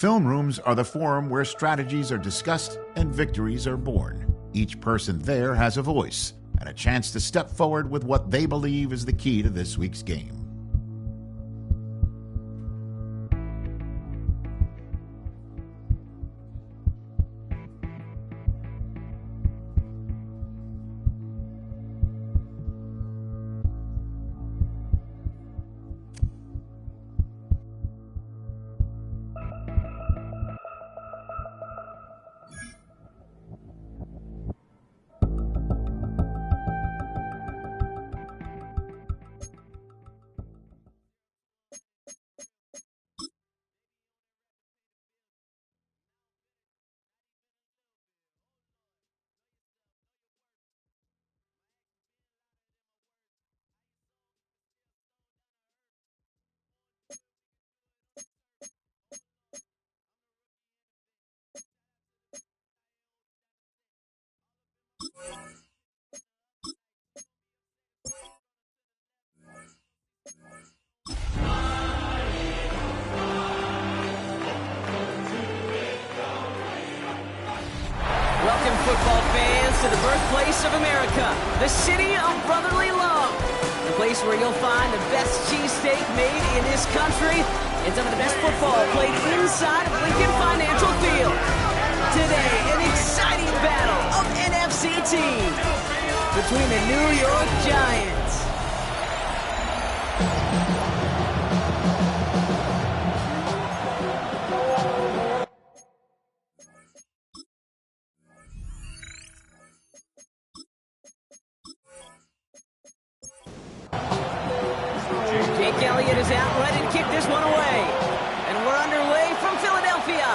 Film rooms are the forum where strategies are discussed and victories are born. Each person there has a voice and a chance to step forward with what they believe is the key to this week's game. Welcome, football fans, to the birthplace of America, the city of brotherly love. The place where you'll find the best cheesesteak made in this country and some of the best football played inside of Lincoln Financial Field. Today, an exciting battle of NFC teams between the New York Giants Elliott is out, ready to kick this one away. And we're underway from Philadelphia.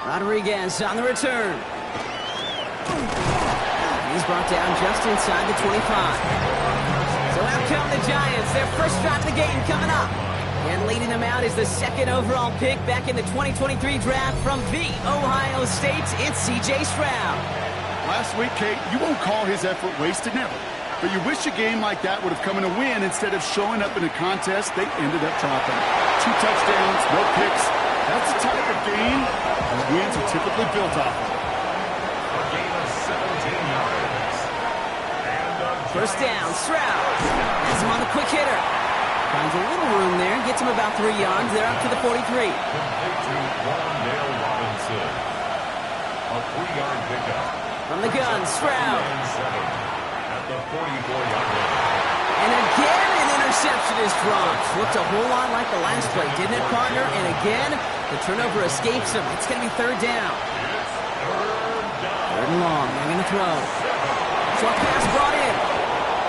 Rodriguez on the return. He's brought down just inside the 25. So out come the Giants, their first drive of the game coming up. And leading them out is the second overall pick back in the 2023 draft from the Ohio State. It's C.J. Stroud. Last week, Kate, you won't call his effort wasted, never. But you wish a game like that would have come in a win instead of showing up in a contest they ended up dropping. 2 touchdowns, no picks. That's the type of game the wins are typically built off of. A game of 17 yards. First down, Stroud has him on the quick hitter. Finds a little room there, gets him about 3 yards. They're up to the 43. Complete to Wandale Robinson. A 3-yard pickup. From the gun, Stroud. The 44-yard line. And again, an interception is dropped. Looked a whole lot like the last play, didn't it, partner? And again, the turnover escapes him. It's going to be third down. Third and long. They're going to throw. Short pass brought in.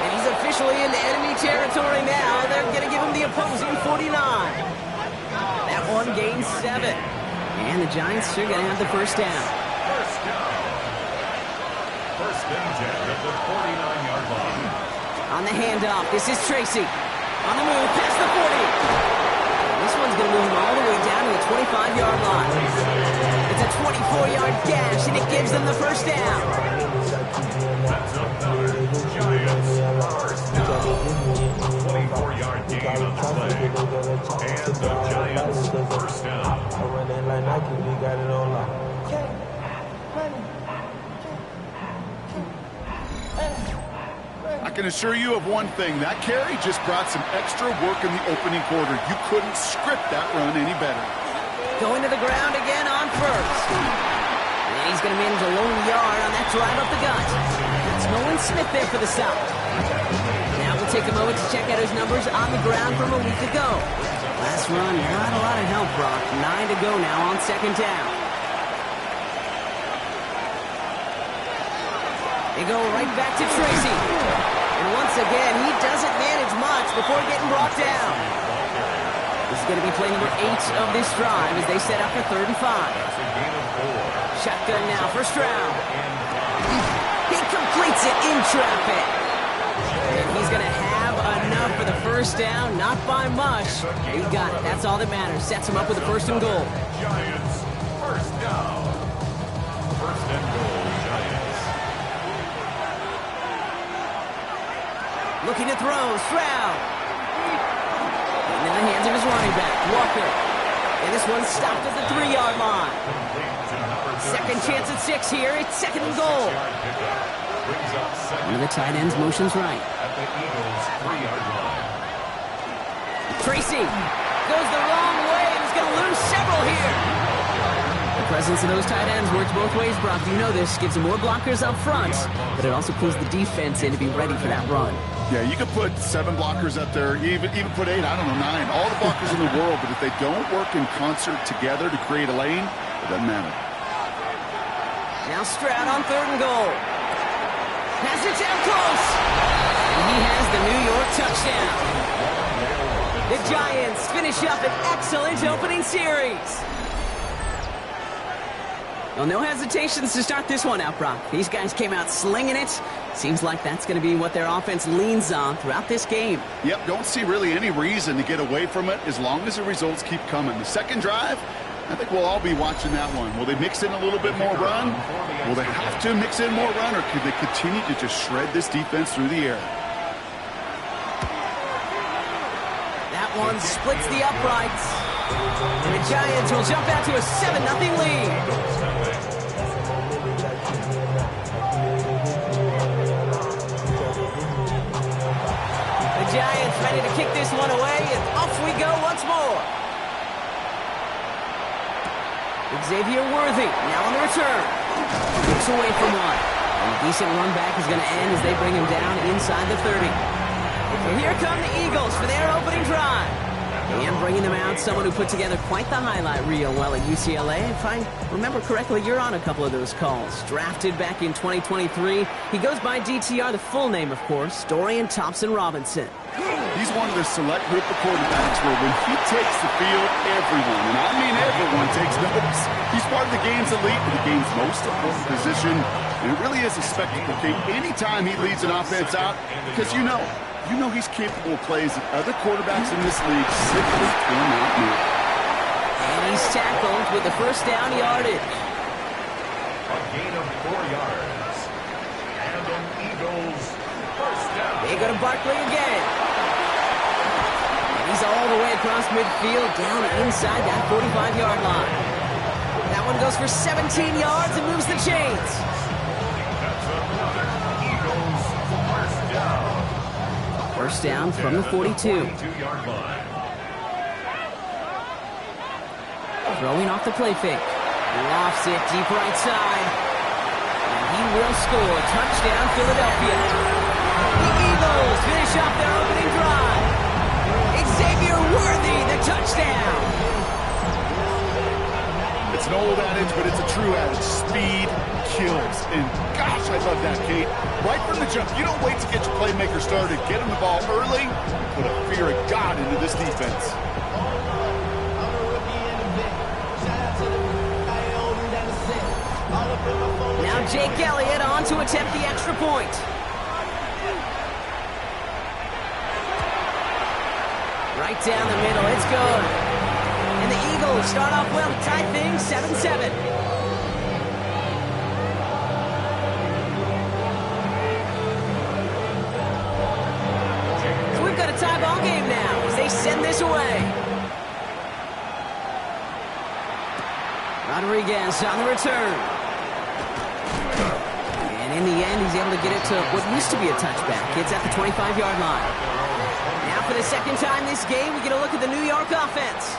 And he's officially into enemy territory now. They're going to give him the opposing 49. That one gains 7. And the Giants are going to have the first down. First down. First and 10 at the 49-yard line. On the handoff, this is Tracy. On the move, past the 40. This one's going to move him all the way down to the 25-yard line. It's a 24-yard gash, and it gives them the first down. That's another Giants first down. 24-yard gain on the play. And the Giants first down. I can assure you of one thing. That carry just brought some extra work in the opening quarter. You couldn't script that run any better. Going to the ground again on first. And he's going to manage a lone yard on that drive up the gut. It's Nolan Smith there for the South. Now we'll take a moment to check out his numbers on the ground from a week ago. Last run, not a lot of help, Brock. 9 to go now on second down. They go right back to Tracy. And once again, he doesn't manage much before getting brought down. This is going to be play number 8 of this drive as they set up for 3rd and 5. Shotgun now for Stroud. He completes it in traffic. And he's going to have enough for the first down. Not by much. He got it. That's all that matters. Sets him up with a 1st and goal. Giants first down. 1st and goal, Giants. Looking to throw, Stroud. And in the hands of his running back, Walker. And this one's stopped at the 3-yard line. Second chance at 6 here. It's second and goal. One of the tight ends motions right. At the Eagles' 3-yard line. Tracy goes the wrong way and he's going to lose several here. The presence of those tight ends works both ways, Brock. You know this. Gives them more blockers up front, but it also pulls the defense in to be ready for that run. Yeah, you could put 7 blockers up there, even put 8, I don't know, 9, all the blockers in the world, but if they don't work in concert together to create a lane, it doesn't matter. Now Stroud on 3rd and goal. Has it down close. And he has the New York touchdown. The Giants finish up an excellent opening series. Well, no hesitations to start this one out, Brock. These guys came out slinging it. Seems like that's going to be what their offense leans on throughout this game. Yep, don't see really any reason to get away from it as long as the results keep coming. The second drive, I think we'll all be watching that one. Will they mix in a little bit more run? Will they have to mix in more run, or could they continue to just shred this defense through the air? That one splits the uprights. And the Giants will jump out to a 7-0 lead. The Giants ready to kick this one away, and off we go once more. Xavier Worthy now on the return. Looks away from one. And a decent run back is going to end as they bring him down inside the 30. So here come the Eagles for their opening drive. And bringing them out, someone who put together quite the highlight reel while at UCLA. If I remember correctly, you're on a couple of those calls. Drafted back in 2023. He goes by DTR, the full name, of course, Dorian Thompson-Robinson. He's one of the select group of quarterbacks where when he takes the field, everyone, and I mean everyone, takes notice. He's part of the game's elite, the game's most important position, and it really is a spectacle game anytime he leads an offense out, because you know he's capable of plays that other quarterbacks in this league simply cannot make. And he's tackled with the first down yardage. A gain of 4 yards. And an Eagles first down. They go to Barkley again. And he's all the way across midfield, down inside that 45-yard line. That one goes for 17 yards and moves the chains. That's another Eagles first down. First down from the 42. 42-yard line. Throwing off the play fake. Lofts it deep right side. And he will score. Touchdown, Philadelphia. The Eagles finish off their opening drive. Xavier Worthy, the touchdown. It's an old adage, but it's a true adage. Speed kills. And gosh, I love that, Kate. Right from the jump, you don't wait to get your playmaker started. Get him the ball early. Put a fear of God into this defense. Now Jake Elliott on to attempt the extra point. Right down the middle, it's good. And the Eagles start off well to tie things 7-7. So we've got a tie ball game now as they send this away. Rodriguez on the return. And in the end, he's able to get it to what used to be a touchback. It's at the 25-yard line. Now for the second time this game, we get a look at the New York offense.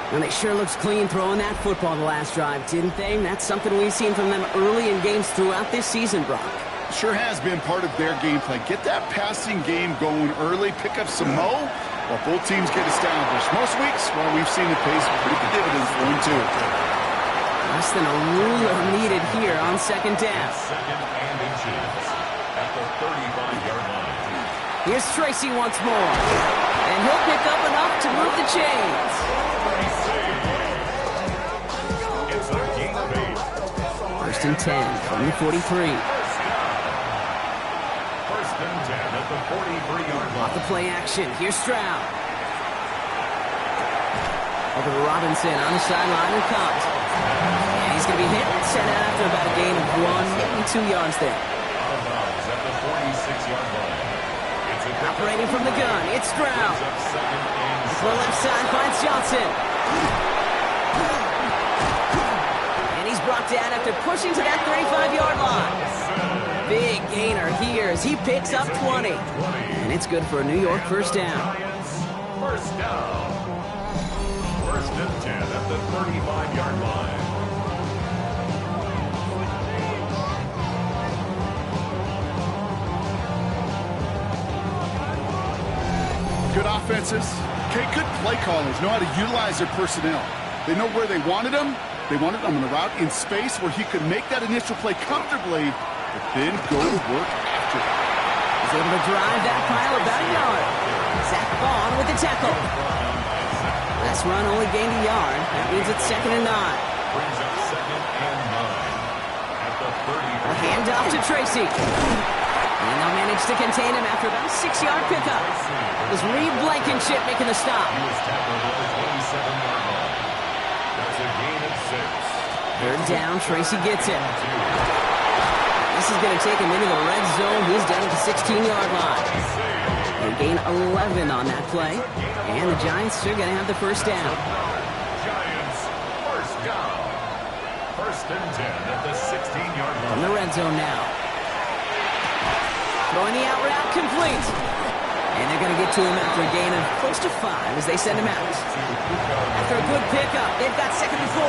And they sure looks clean throwing that football the last drive, didn't they? And that's something we've seen from them early in games throughout this season, Brock. Sure has been part of their game plan. Get that passing game going early, pick up some mo, while both teams get established. Most weeks, well, we've seen it pay some pretty good dividends for them, too. Less than a ruler needed here on second down. Second and inches at the 35-yard line. Here's Tracy once more. And he'll pick up enough to move the chains. It's a gain of 8. First and 10 from the 43. First and 10 at the 43-yard line. Off the play action. Here's Stroud. Over to Robinson on the sideline and comes. And he's going to be hit and sent out after about a gain of 1, maybe 2 yards there. Out of bounds at the 46-yard line. Operating from the gun, it's Stroud. Second and To the left side finds Johnson. down after pushing to that 35-yard line. Big gainer here as he picks up 20. And it's good for a New York first down. First down. First and 10 at the 35-yard line. Good offenses. Good play callers know how to utilize their personnel. They know where they wanted him. They wanted him on the route in space where he could make that initial play comfortably, but then go to work after it. He's able to drive that pile about a yard. Zach Vaughn with the tackle. Last run only gained a yard. That means it's 2nd and 9. Brings up 2nd and 9 at the 30. A handoff to Tracy. And they'll manage to contain him after about a 6-yard pickup. It was Reed Blankenship making the stop. He was tackled at the 27-yard line. That's a gain of 6. Third down, Tracy gets it. This is going to take him into the red zone. He's down at the 16-yard line. They gain 11 on that play. And the Giants are going to have the first down. Giants, first down. First and 10 at the 16-yard line. From the red zone now. Throwing the out route complete. And they're going to get to him after a gain of close to 5 as they send him out. After a good pickup, they've got 2nd and 4.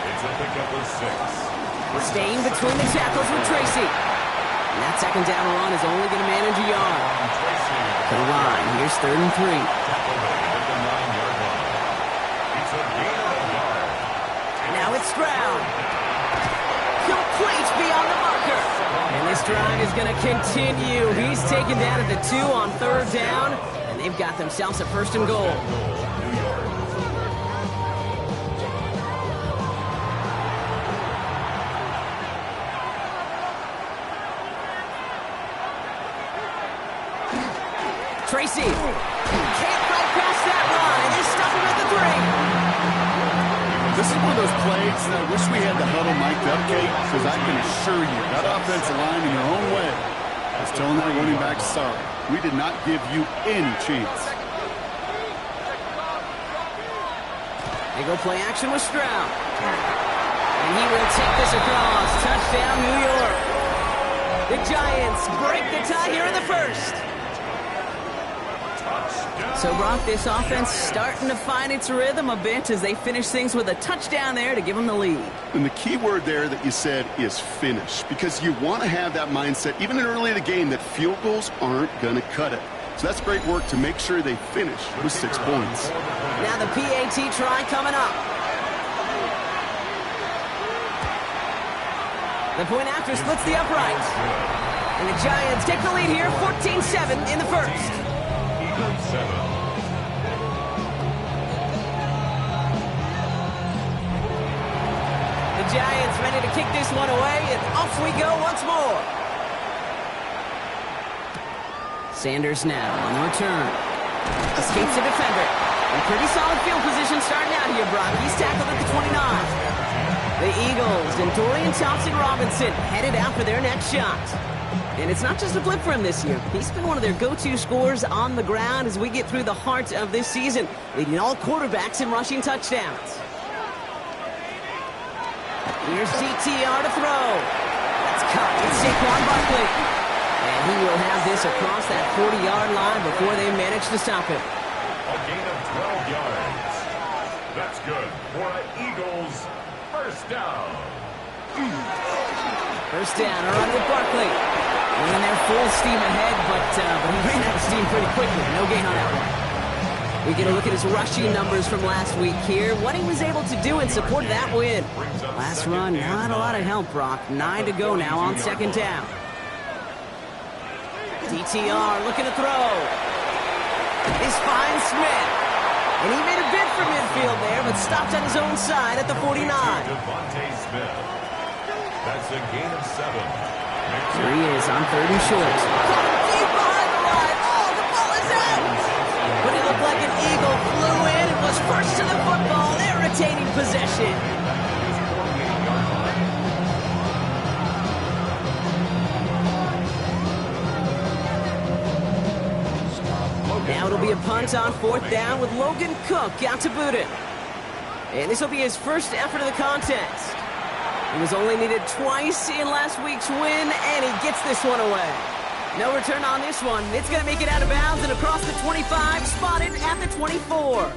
It's a pickup of 6. Staying between the tackles with Tracy. And that 2nd down run is only going to manage a yard. To the line, here's 3rd and 3. Now it's Stroud. Complete beyond the marker. And this drive is going to continue. He's taken down at the 2 on 3rd down. And they've got themselves a 1st and goal. Tracy can't fight past that run, and they stop him at the 3. This is one of those plays that I wish we had the huddle mic'd up, Kate, because I can assure you that offensive line in their own way is telling that running back, sorry, we did not give you any chance. They go play action with Stroud. And he will take this across. Touchdown, New York. The Giants break the tie here in the first. So, Brock, this offense starting to find its rhythm a bit as they finish things with a touchdown there to give them the lead. And the key word there that you said is finish, because you want to have that mindset, even in early in the game, that field goals aren't going to cut it. So that's great work to make sure they finish with 6 points. Now the PAT try coming up. The point after splits the upright. And the Giants take the lead here, 14-7 in the first. The Giants ready to kick this one away, and off we go once more. Sanders now on the return. Escapes the defender. In pretty solid field position starting out here, Brock. He's tackled at the 29. The Eagles and Dorian Thompson-Robinson headed out for their next shot. And it's not just a blip for him this year. He's been one of their go-to scorers on the ground as we get through the heart of this season, leading all quarterbacks in rushing touchdowns. Here's DTR to throw. That's caught with Saquon Barkley. And he will have this across that 40-yard line before they manage to stop him. A gain of 12 yards. That's good for an Eagles first down. First down, a run with Barkley. And they're full steam ahead, but he ran out of steam pretty quickly. No gain on that one. We get a look at his rushing numbers from last week here. What he was able to do in support of that win. Last run, not a lot of help, Brock. 9 to go now on 2nd down. DTR looking to throw. Is finds Smith. And he made a bid for midfield there, but stopped on his own side at the 49. Devontae Smith. That's a gain of 7. Here he is on 3rd and short. Deep behind the line. Oh, the ball is out. But it looked like an Eagle flew in and was first to the football. They're retaining possession. Now it'll be a punt on 4th down with Logan Cook out to boot it. And this will be his first effort of the contest. He was only needed twice in last week's win, and he gets this one away. No return on this one. It's going to make it out of bounds and across the 25, spotted at the 24.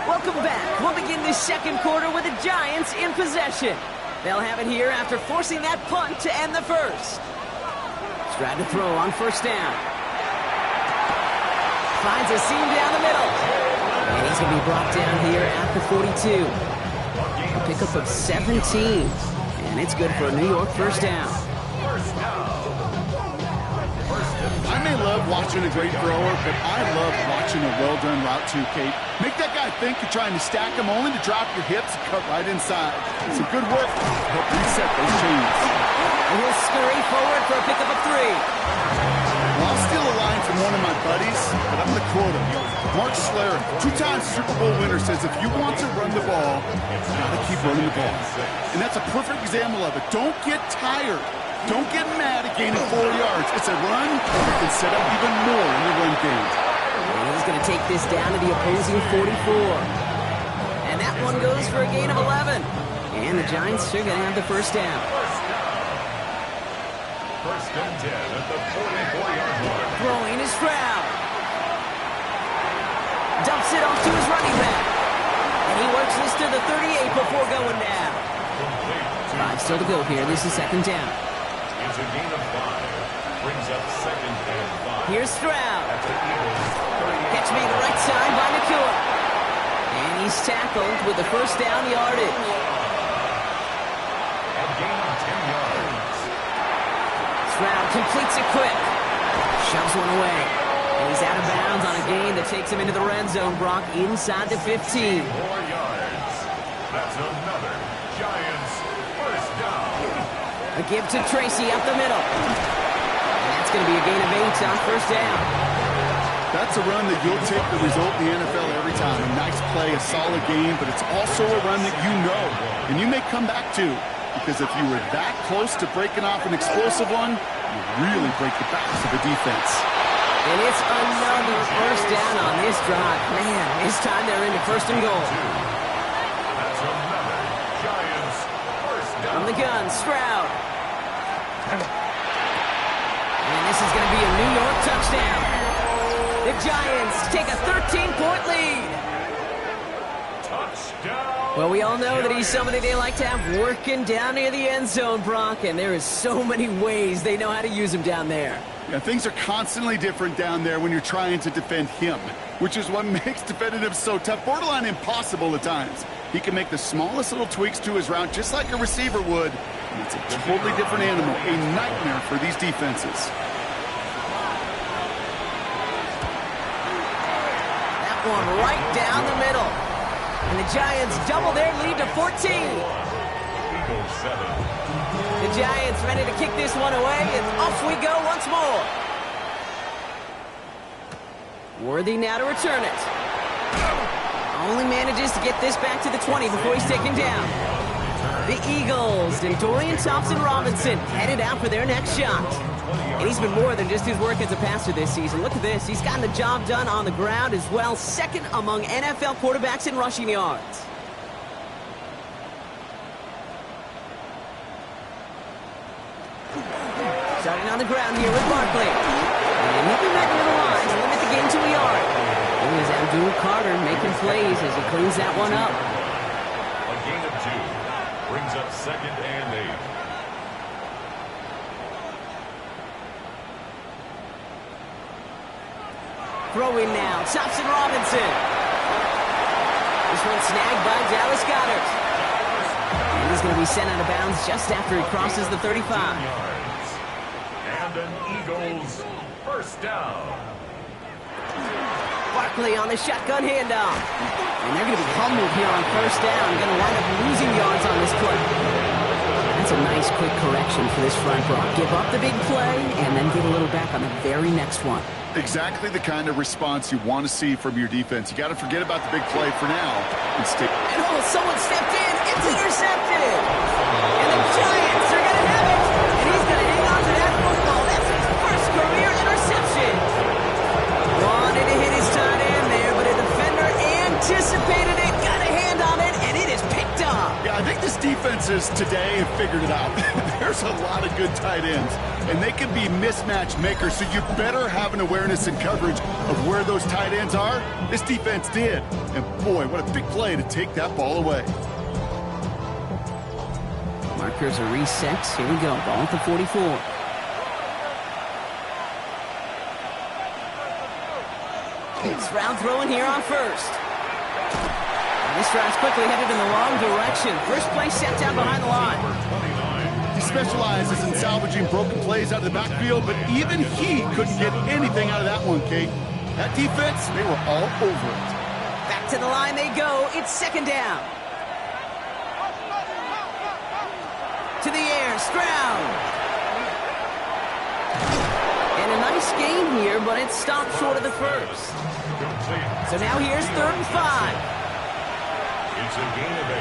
Welcome back. We'll begin this second quarter with the Giants in possession. They'll have it here after forcing that punt to end the first. Stroud to throw on first down. Finds a seam down the middle. And he's going to be brought down here at the 42. A pickup of 17. And it's good for a New York first down. I may love watching a great thrower, but I love watching a well-done route too, Kate. Make that guy think you're trying to stack him only to drop your hips and cut right inside. Some good work to help reset those chains. And he'll scurry forward for a pickup of 3. Well, I'll steal a line from one of my buddies, but I'm going to quote him. Mark Schlereth, 2-time Super Bowl winner, says if you want to run the ball, you got to keep running the ball. And that's a perfect example of it. Don't get tired. Don't get mad at gaining 4 yards. It's a run that can set up even more in the run game. And he's going to take this down to the opposing 44. And that one goes for a gain of 11. And the Giants are going to have the first down. First and 10 at the 44-yard line. Throwing is Stroud. Dumps it off to his running back. And he works this to the 38 before going down. 5 still to go here. This is second down. It's a gain of 5. Brings up second and 5. Here's Stroud. At the Eagles' 38. Catch made right side by Nakua. And he's tackled with the first down yardage. A gain of 10 yards. Stroud completes it quick. Shoves one away. And he's out of bounds on a gain that takes him into the red zone, Brock, inside the 15. 4 yards. That's another Giants first down. A give to Tracy up the middle. And that's going to be a gain of 8 on first down. That's a run that you'll take the result in the NFL every time. A nice play, a solid game, but it's also a run that you know and you may come back to, because if you were that close to breaking off an explosive one, you really break the backs of the defense. And it's another first down on this drive. Man, this time they're into first and goal. That's another Giants first down. From the gun, Stroud. And this is going to be a New York touchdown. The Giants take a 13-point lead. Touchdown. Well, we all know that he's somebody they like to have working down near the end zone, Brock, and there is so many ways they know how to use him down there. Yeah, things are constantly different down there when you're trying to defend him, which is what makes defending him so tough, borderline impossible at times. He can make the smallest little tweaks to his route just like a receiver would, and it's a totally different animal, a nightmare for these defenses. That one right down the middle. And the Giants double their lead to 14. Eagles 7. The Giants ready to kick this one away, and off we go once more. Worthy now to return it. Only manages to get this back to the 20 before he's taken down. The Eagles and Dorian Thompson-Robinson headed out for their next shot. And he's been more than just his work as a passer this season. Look at this. He's gotten the job done on the ground as well. Second among NFL quarterbacks in rushing yards. Starting on the ground here with Barkley. And he'll be back near the line to limit the game to a yard. Here's Abdul Carter making plays as he cleans that one up. A gain of 2. Brings up second and 8. Throwing now, Thompson-Robinson. This one snagged by Dallas Goedert. And he's going to be sent out of bounds just after he crosses the 35. Yards. And an Eagles first down. Barkley on the shotgun handoff. And they're going to be humbled here on first down. Going to wind up losing yards on this play. That's a nice quick correction for this front row. Give up the big play and then get a little back on the very next one. Exactly the kind of response you want to see from your defense. You got to forget about the big play for now and stick. And someone stepped in. It's intercepted. And the Giants are going to have it. And he's going to hang on to that football. That's his first career interception. Wanted to hit his tight end there, but a defender anticipated it, got a hand on it, and it is picked up. Yeah, I think this defenses today have figured it out. There's a lot of good tight ends, and they can be mismatch makers, so you better have an awareness and coverage of where those tight ends are. This defense did, and boy, what a big play to take that ball away. Markers are reset. Here we go, ball at the 44. It's round throwing here on first. And this drive's quickly headed in the wrong direction. First play set down behind the line. He specializes in salvaging broken plays out of the backfield, but even he couldn't get anything out of that one, Kate. That defense, they were all over it. Back to the line they go. It's second down. To the air, Stroud. And a nice gain here, but it stopped short of the first. So now here's 3rd and 5. It's a gain of 8.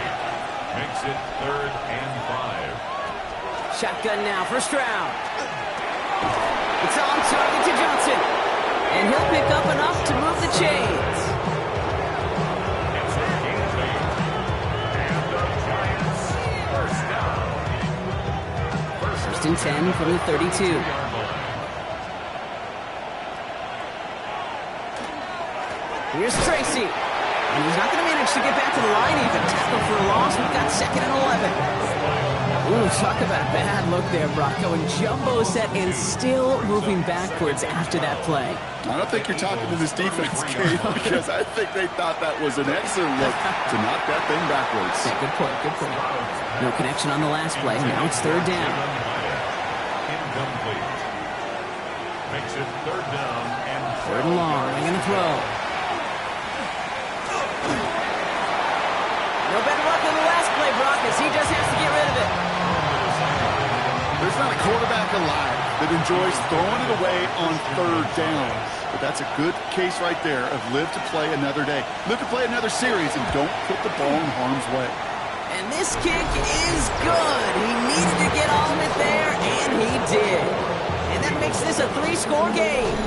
Makes it 3rd and 5. Shotgun now for Stroud. It's on target to Johnson. And he'll pick up enough to move the chains. It's a gain of 8. And the Giants first down. First and 10 from the 32. Here's Tracy. And he's not going to manage to get back to the line even. Tackle for a loss. We've got 2nd and 11. Ooh, talk about a bad look there, Brock. Going jumbo set and still moving backwards after that play. I don't think you're talking to this defense, Kate, because I think they thought that was an excellent look to knock that thing backwards. Yeah, good point, good point. No connection on the last play. Now it's 3rd down. Incomplete. Makes it 3rd down and 3rd and long. They're going to throw. No better luck than the last play, Brock, as he just has to get rid of it. There's not a quarterback alive that enjoys throwing it away on 3rd down. But that's a good case right there of live to play another day. Live to play another series and don't put the ball in harm's way. And this kick is good. He needed to get all of it there, and he did. And that makes this a 3-score game.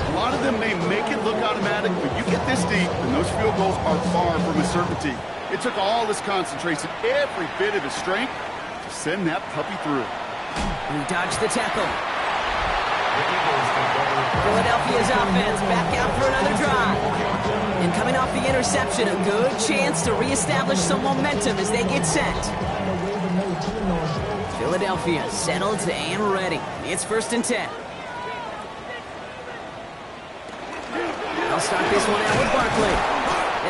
A lot of them may make it look automatic, but you get this deep, and those field goals are far from a certainty. It took all his concentration, every bit of his strength, to send that puppy through. He dodged the tackle. Philadelphia's offense back out for another drive. And coming off the interception, a good chance to reestablish some momentum as they get set. Philadelphia settled and ready. It's 1st and 10. They'll start this one out with Barkley.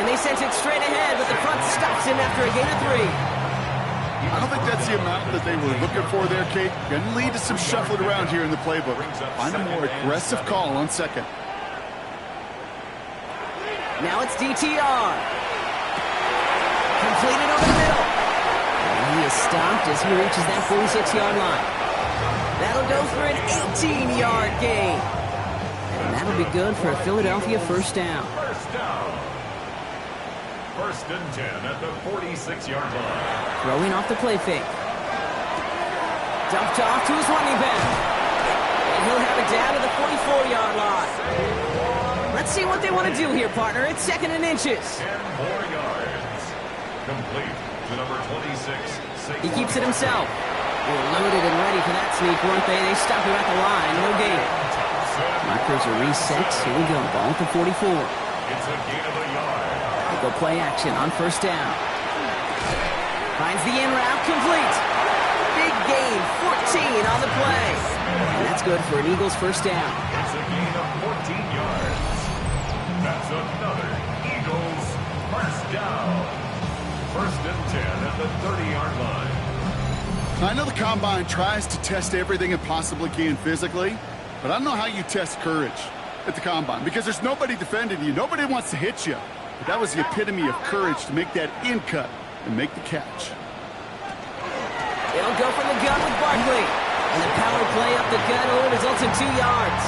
And they sent it straight ahead, but the front stops him after a gain of 3. I don't think that's the amount that they were looking for there, Kate. Going to lead to some shuffling around here in the playbook. Find a more aggressive call on 2nd. Now it's DTR. Completed over the middle. And he is stopped as he reaches that 46-yard line. That'll go for an 18-yard gain. And that'll be good for a Philadelphia 1st down. 1st down. 1st and 10 at the 46-yard line. Throwing off the play fake. Dumped off to his running back. And he'll have it down to the 44-yard line. Let's see what they want to do here, partner. It's 2nd and inches. 10 more yards. Complete to number 26. He keeps it himself. They were loaded and ready for that sneak, weren't they? They stop him at the line. No gain. Markers are reset. Here we go. Ball at the 44. It's a gain of a yard. They go play action on 1st down. Finds the in route, complete. Big gain, 14 on the play. And that's good for an Eagles 1st down. It's a gain of 14 yards. That's another Eagles 1st down. 1st and 10 at the 30-yard line. I know the Combine tries to test everything it possibly can physically, but I don't know how you test courage at the Combine because there's nobody defending you. Nobody wants to hit you. But that was the epitome of courage to make that in cut and make the catch. It'll go from the gun with Barkley. And the power play up the gut only results in 2 yards.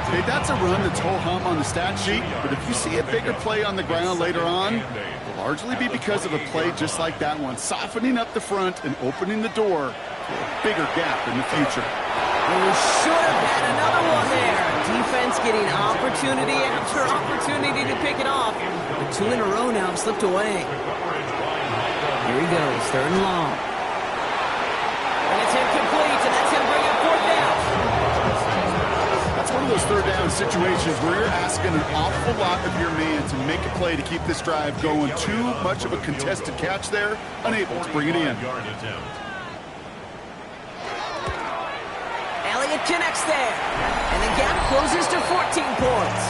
Hey, that's a run that's ho-hum on the stat sheet, but if you see a bigger play on the ground later on, it'll largely be because of a play just like that one, softening up the front and opening the door to a bigger gap in the future. We should have had another one there. Defense getting opportunity after opportunity to pick it off. But 2 in a row now have slipped away. Here he goes, 3rd and long. And it's incomplete, and that's going to bring up 4th down. That's one of those 3rd down situations where you're asking an awful lot of your man to make a play to keep this drive going. Too much of a contested catch there, unable to bring it in. Elliott connects there, and the gap closes to 14 points.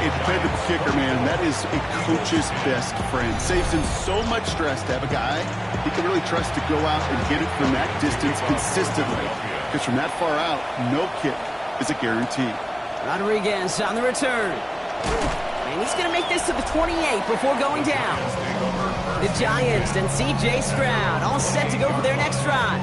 It played the kicker, man. That is a coach's best friend. Saves him so much stress to have a guy he can really trust to go out and get it from that distance consistently. Because from that far out, no kick is a guarantee. Rodriguez on the return. And he's going to make this to the 28 before going down. The Giants and C.J. Stroud all set to go for their next drive.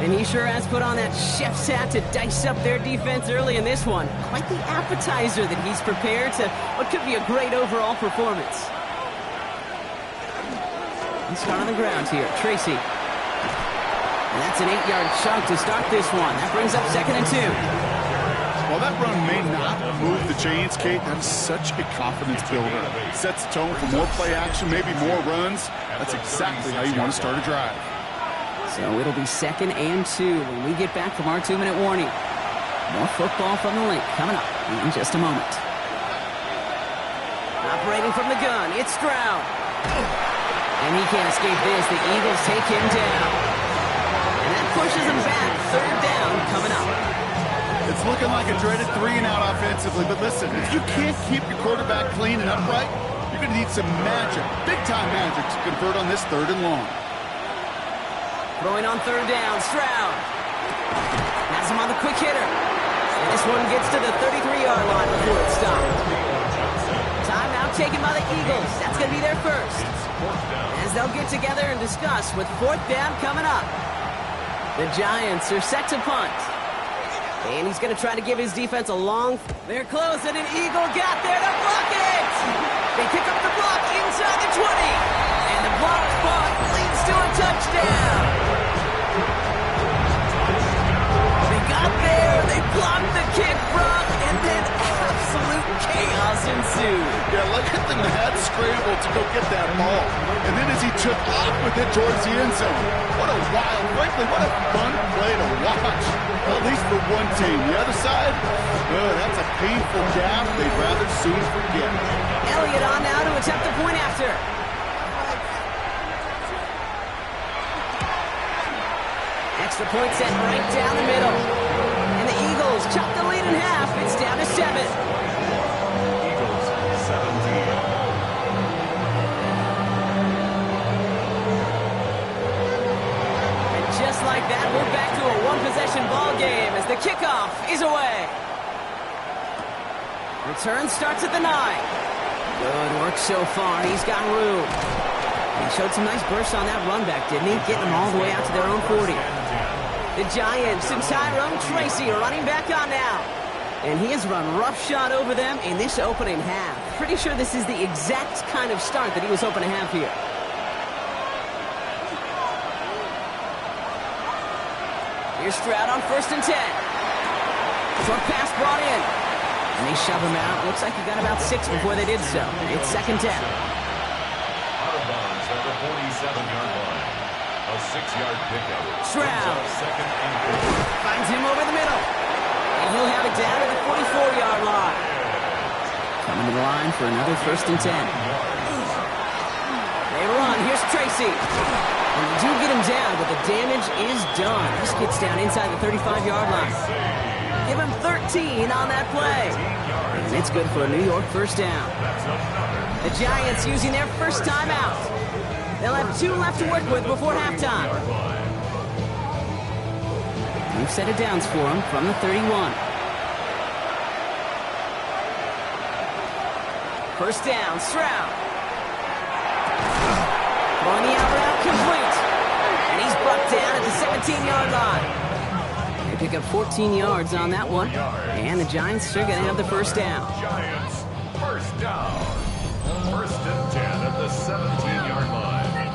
And he sure has put on that chef's hat to dice up their defense early in this one. Quite the appetizer that he's prepared to what could be a great overall performance. Let's start on the ground here. Tracy. And that's an 8-yard chunk to start this one. That brings up 2nd and 2. While that run may not move the chains, Kate, that is such a confidence builder. Sets the tone for more play action, maybe more runs. That's exactly how you want to start a drive. So it'll be 2nd and 2 when we get back from our 2-minute warning. More football from the link coming up in just a moment. Operating from the gun, it's Stroud. And he can't escape this. The Eagles take him down. And that pushes him back. 3rd down coming up. It's looking like a dreaded 3-and-out offensively, but listen, if you can't keep your quarterback clean and upright, you're going to need some magic, big-time magic to convert on this 3rd and long. Throwing on 3rd down, Stroud. Has him on the quick hitter. And this one gets to the 33-yard line before it's stopped. Timeout taken by the Eagles. That's going to be their first. As they'll get together and discuss with 4th down coming up. The Giants are set to punt. And he's going to try to give his defense a long... They're close, and an Eagle got there to block it! They pick up the block inside the 20. And the blocked punt leads to a touchdown. They got there, they blocked the kick, Brock, and then absolute chaos ensued. Yeah, look at the mad scramble to go get that ball. And then as he took off with it towards the end zone. What a wild, frankly, what a fun play to watch. Well, at least for one team. The other side, that's a painful gap they'd rather soon forget. Elliott on now to attempt the point after. Extra point set right down the middle. And the Eagles chop the lead in half. It's down to 7. Eagles 17. And just like that, we're back to a one-possession ball game as the kickoff is away. Return starts at the 9. Good work so far. He's got room. He showed some nice bursts on that run back, didn't he? Getting them all the way out to their own 40. The Giants and Tyrone Tracy are running back on now. And he has run roughshod over them in this opening half. Pretty sure this is the exact kind of start that he was hoping to have here. Here's Stroud on 1st and 10. Short pass brought in. And they shove him out. Looks like he got about 6 before they did so. It's 2nd down. Out of bounds at the 47-yard line. A 6-yard pickup. Stroud. 2nd and 4. Finds him over the middle. And he'll have it down at the 44-yard line. Coming to the line for another 1st and 10. They run. Here's Tracy. And they do get him down, but the damage is done. This gets down inside the 35-yard line. Give him 13 on that play. And it's good for a New York 1st down. The Giants using their first timeout. They'll have 2 left to work with before halftime. We've set it downs for him from the 31. 1st down, Stroud. Throwing the out route complete. 17-yard line. They pick up 14 yards on that one. And the Giants are going to have the first down. Giants, first down. First and 10 at the 17-yard line.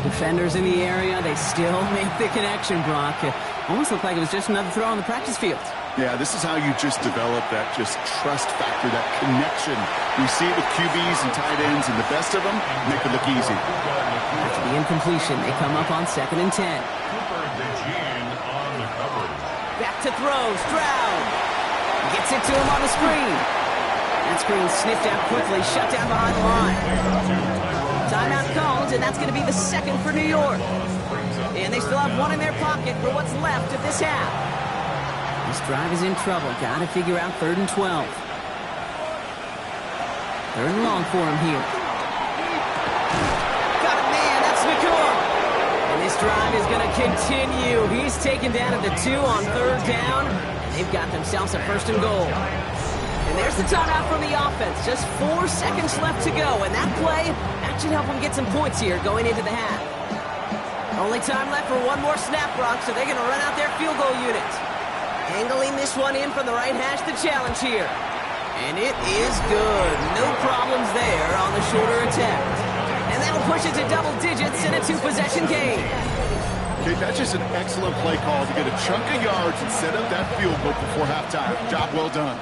Defenders in the area, they still make the connection, Brock. It almost looked like it was just another throw on the practice field. Yeah, this is how you just develop that trust factor, that connection. We see it with QBs and tight ends, and the best of them make it look easy. After the incompletion, they come up on 2nd and 10. Cooper DeJean on the coverage. Back to throw, Stroud. Gets it to him on the screen. That screen sniffed out quickly, shut down behind the line. Timeout called, and that's going to be the second for New York. And they still have one in their pocket for what's left of this half. This drive is in trouble. Got to figure out 3rd and 12. 3rd and long for him here. Got it, man. That's McCoy. And this drive is going to continue. He's taken down at the 2 on 3rd down. And they've got themselves a 1st and goal. And there's the timeout from the offense. Just 4 seconds left to go. And that play, that should help them get some points here going into the half. Only time left for one more snap, Brock, so they're going to run out their field goal unit. Angling this one in from the right hash, the challenge here. And it is good. No problems there on the shorter attempt. And that'll push it to double digits in a 2-possession game. Okay, that's just an excellent play call to get a chunk of yards and set up that field goal before halftime. Job well done.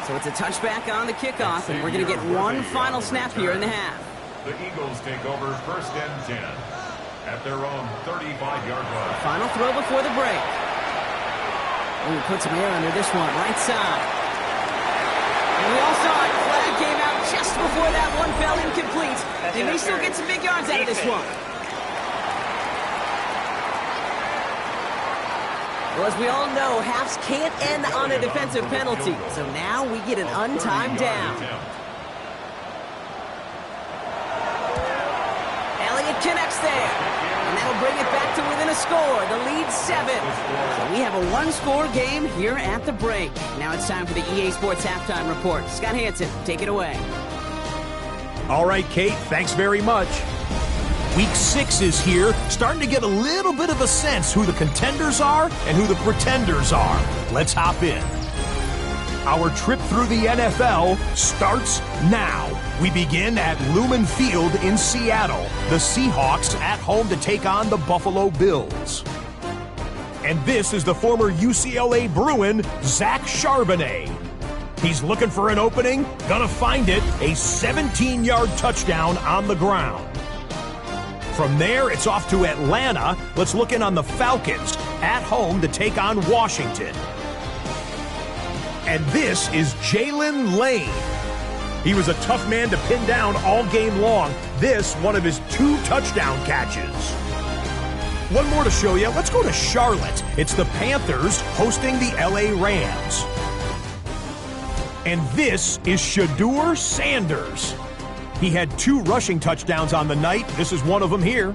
So it's a touchback on the kickoff, and we're going to get one final snap here in the half. The Eagles take over 1st and 10 at their own 35-yard line. Final throw before the break. And we put some air under this one, right side. And we all saw it. Flag came out just before that one fell incomplete. They may still get some big yards out of this one. Well, as we all know, halves can't end on a defensive penalty. So now we get an untimed down. Elliott connects there. And that'll bring it back to within a score. The lead 7. So we have a 1-score game here at the break. Now it's time for the EA Sports Halftime Report. Scott Hansen, take it away. All right, Kate, thanks very much. Week 6 is here, starting to get a little bit of a sense who the contenders are and who the pretenders are. Let's hop in. Our trip through the NFL starts now. We begin at Lumen Field in Seattle. The Seahawks at home to take on the Buffalo Bills. And this is the former UCLA Bruin, Zach Charbonnet. He's looking for an opening, gonna find it, a 17-yard touchdown on the ground. From there, it's off to Atlanta. Let's look in on the Falcons at home to take on Washington. And this is Jalen Lane. He was a tough man to pin down all game long. This, one of his 2 touchdown catches. One more to show you. Let's go to Charlotte. It's the Panthers hosting the LA Rams. And this is Shedeur Sanders. He had 2 rushing touchdowns on the night. This is one of them here.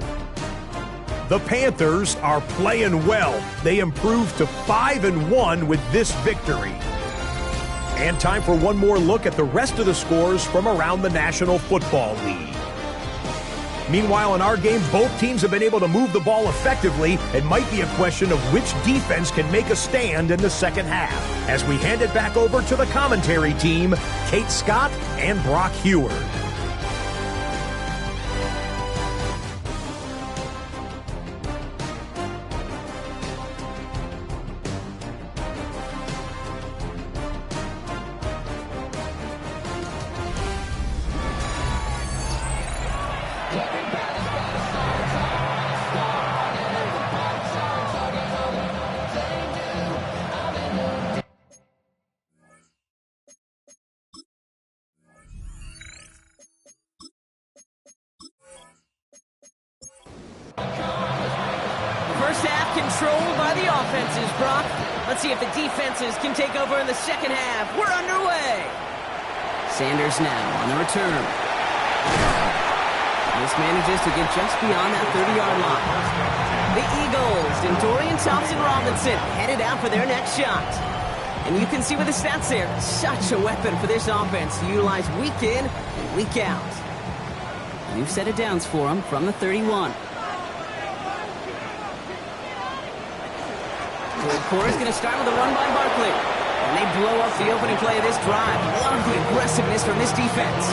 The Panthers are playing well. They improved to 5-1 with this victory. And time for one more look at the rest of the scores from around the National Football League. Meanwhile, in our game, both teams have been able to move the ball effectively. It might be a question of which defense can make a stand in the second half. As we hand it back over to the commentary team, Kate Scott and Brock Heward. Controlled by the offenses, Brock. Let's see if the defenses can take over in the second half. We're underway. Sanders now on the return. This manages to get just beyond that 30-yard line. The Eagles and Dorian Thompson-Robinson headed out for their next shot. And you can see with the stats there, such a weapon for this offense to utilize week in and week out. New set of downs for him from the 31. The corner's going to start with a run by Barkley. And they blow up the opening play of this drive. Love the aggressiveness from this defense.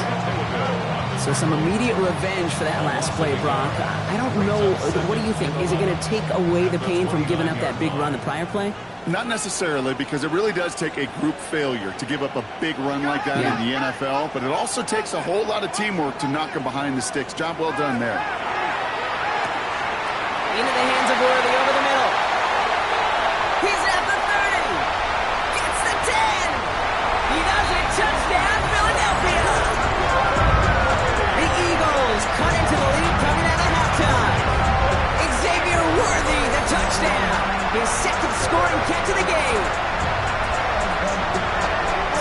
So some immediate revenge for that last play, Brock. I don't know. What do you think? Is it going to take away the pain from giving up that big run the prior play? Not necessarily, because it really does take a group failure to give up a big run like that in the NFL. But it also takes a whole lot of teamwork to knock them behind the sticks. Job well done there. Into the hands of Worthy over the middle. He's at the 30. Gets the 10. He does it. Touchdown, Philadelphia. The Eagles cut into the lead coming out of halftime. Xavier Worthy, the touchdown. His second scoring catch of the game.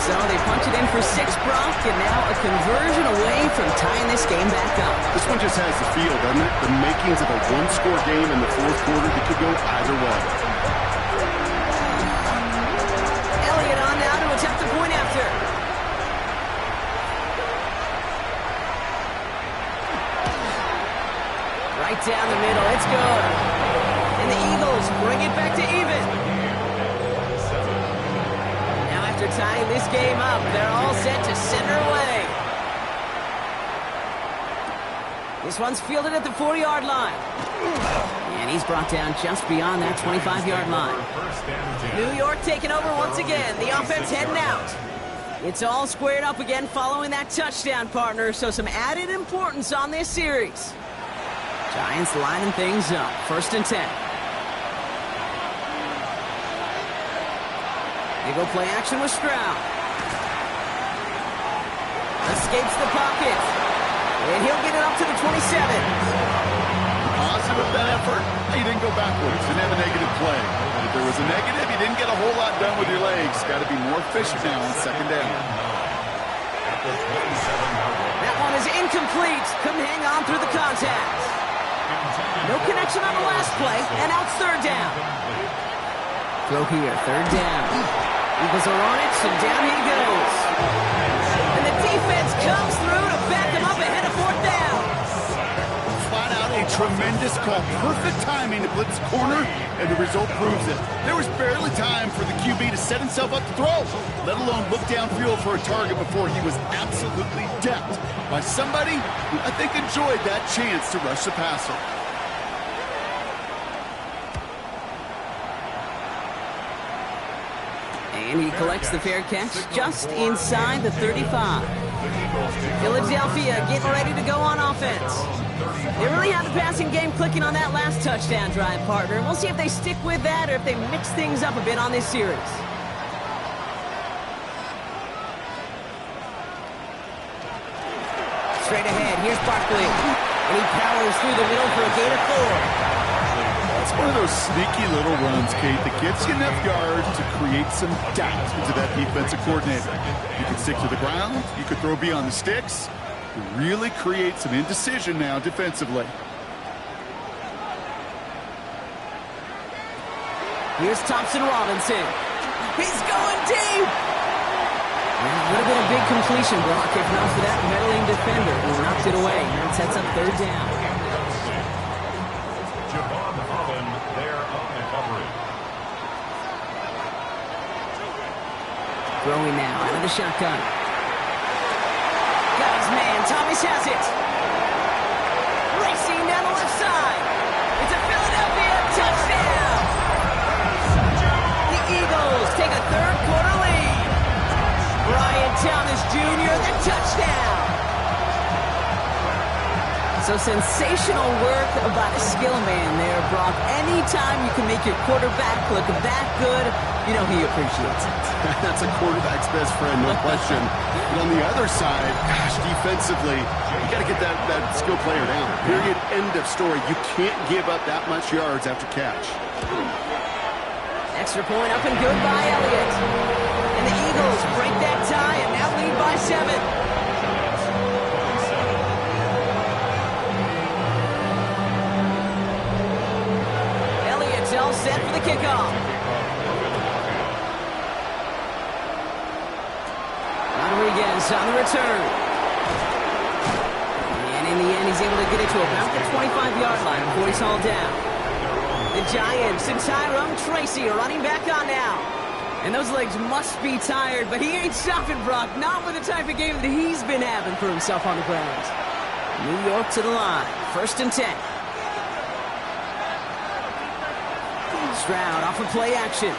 So they punch it in for 6, Brock, and now a conversion away from tying this game back up. This one just has the feel, doesn't it? The makings of a one-score game in the fourth quarter that could go either way. Elliott on now to attempt the point after. Right down the middle. It's good. And the Eagles bring it back to even. Now after tying this game up, they're all set to send her away. This one's fielded at the 40-yard line. And he's brought down just beyond that 25-yard line. New York taking over once again. The offense heading out. It's all squared up again following that touchdown, partner. So some added importance on this series. Giants lining things up. 1st and 10. They go play action with Stroud. Escapes the pocket. And he'll get it up to the 27. Positive that effort. He didn't go backwards. Didn't have a negative play. But if there was a negative, you didn't get a whole lot done with your legs. Got to be more efficient now on 2nd down. That one is incomplete. Couldn't hang on through the contact. No connection on the last play, and out 3rd down. Throw here, 3rd down. Eagles are on it, so down he goes. And the defense comes through to back him up ahead of 4th down. Flat out a tremendous call. Perfect timing to blitz corner, and the result proves it. There was barely time for the QB to set himself up to throw, let alone look downfield for a target before he was absolutely decked by somebody who I think enjoyed that chance to rush the passer. And he collects the fair catch just inside the 35. Philadelphia getting ready to go on offense. They really have the passing game clicking on that last touchdown drive, partner. We'll see if they stick with that or if they mix things up a bit on this series. Straight ahead, here's Barkley. And he powers through the middle for a gain of 4. It's one of those sneaky little runs, Kate, that gets you enough yards to create some doubt into that defensive coordinator. You can stick to the ground. You could throw beyond the sticks. You really create some indecision now defensively. Here's Thompson-Robinson. He's going deep. That would have been a big completion, Brock, if not for that meddling defender who knocked it away. That sets up 3rd down. Throwing now out of the shotgun. Got his man. Thomas has it. Racing down the left side. It's a Philadelphia touchdown. The Eagles take a 3rd quarter lead. Brian Thomas Jr., the touchdown. So sensational work by the skill man there, Brock. Anytime you can make your quarterback look that good, you know he appreciates it. That's a quarterback's best friend, no question. But on the other side, gosh, defensively, you got to get that skill player down. Period, end of story. You can't give up that much yards after catch. Extra point up and good by Elliott. And the Eagles break that tie and now lead by 7. kickoff. Rodriguez on the return. And in the end, he's able to get it to about the 25-yard line before he's hauled down. The Giants and Tyrone Tracy are running back on now. And those legs must be tired, but he ain't stopping, Brock. Not with the type of game that he's been having for himself on the ground. New York to the line. 1st and 10. Stroud off of play action.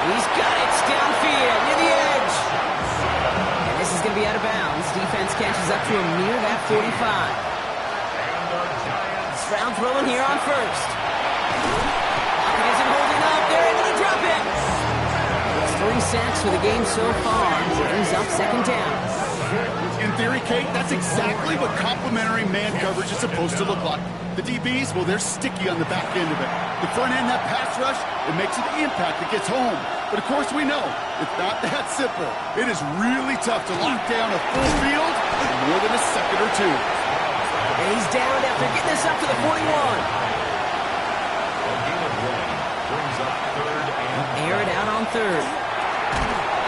He's got it downfield near the edge. And this is going to be out of bounds. Defense catches up to him near that 45. Stroud throwing here on 1st. Pocket isn't holding up. They're able to drop it. It's 3 sacks for the game so far. Brings up 2nd down. In theory, Kate, that's exactly what complementary man coverage is supposed to look like. The DBs, well, they're sticky on the back end of it. The front end, that pass rush, it makes an impact that gets home. But, of course, we know it's not that simple. It is really tough to lock down a full field in more than a second or two. And he's down after getting this up to the 41. Air it out on 3rd.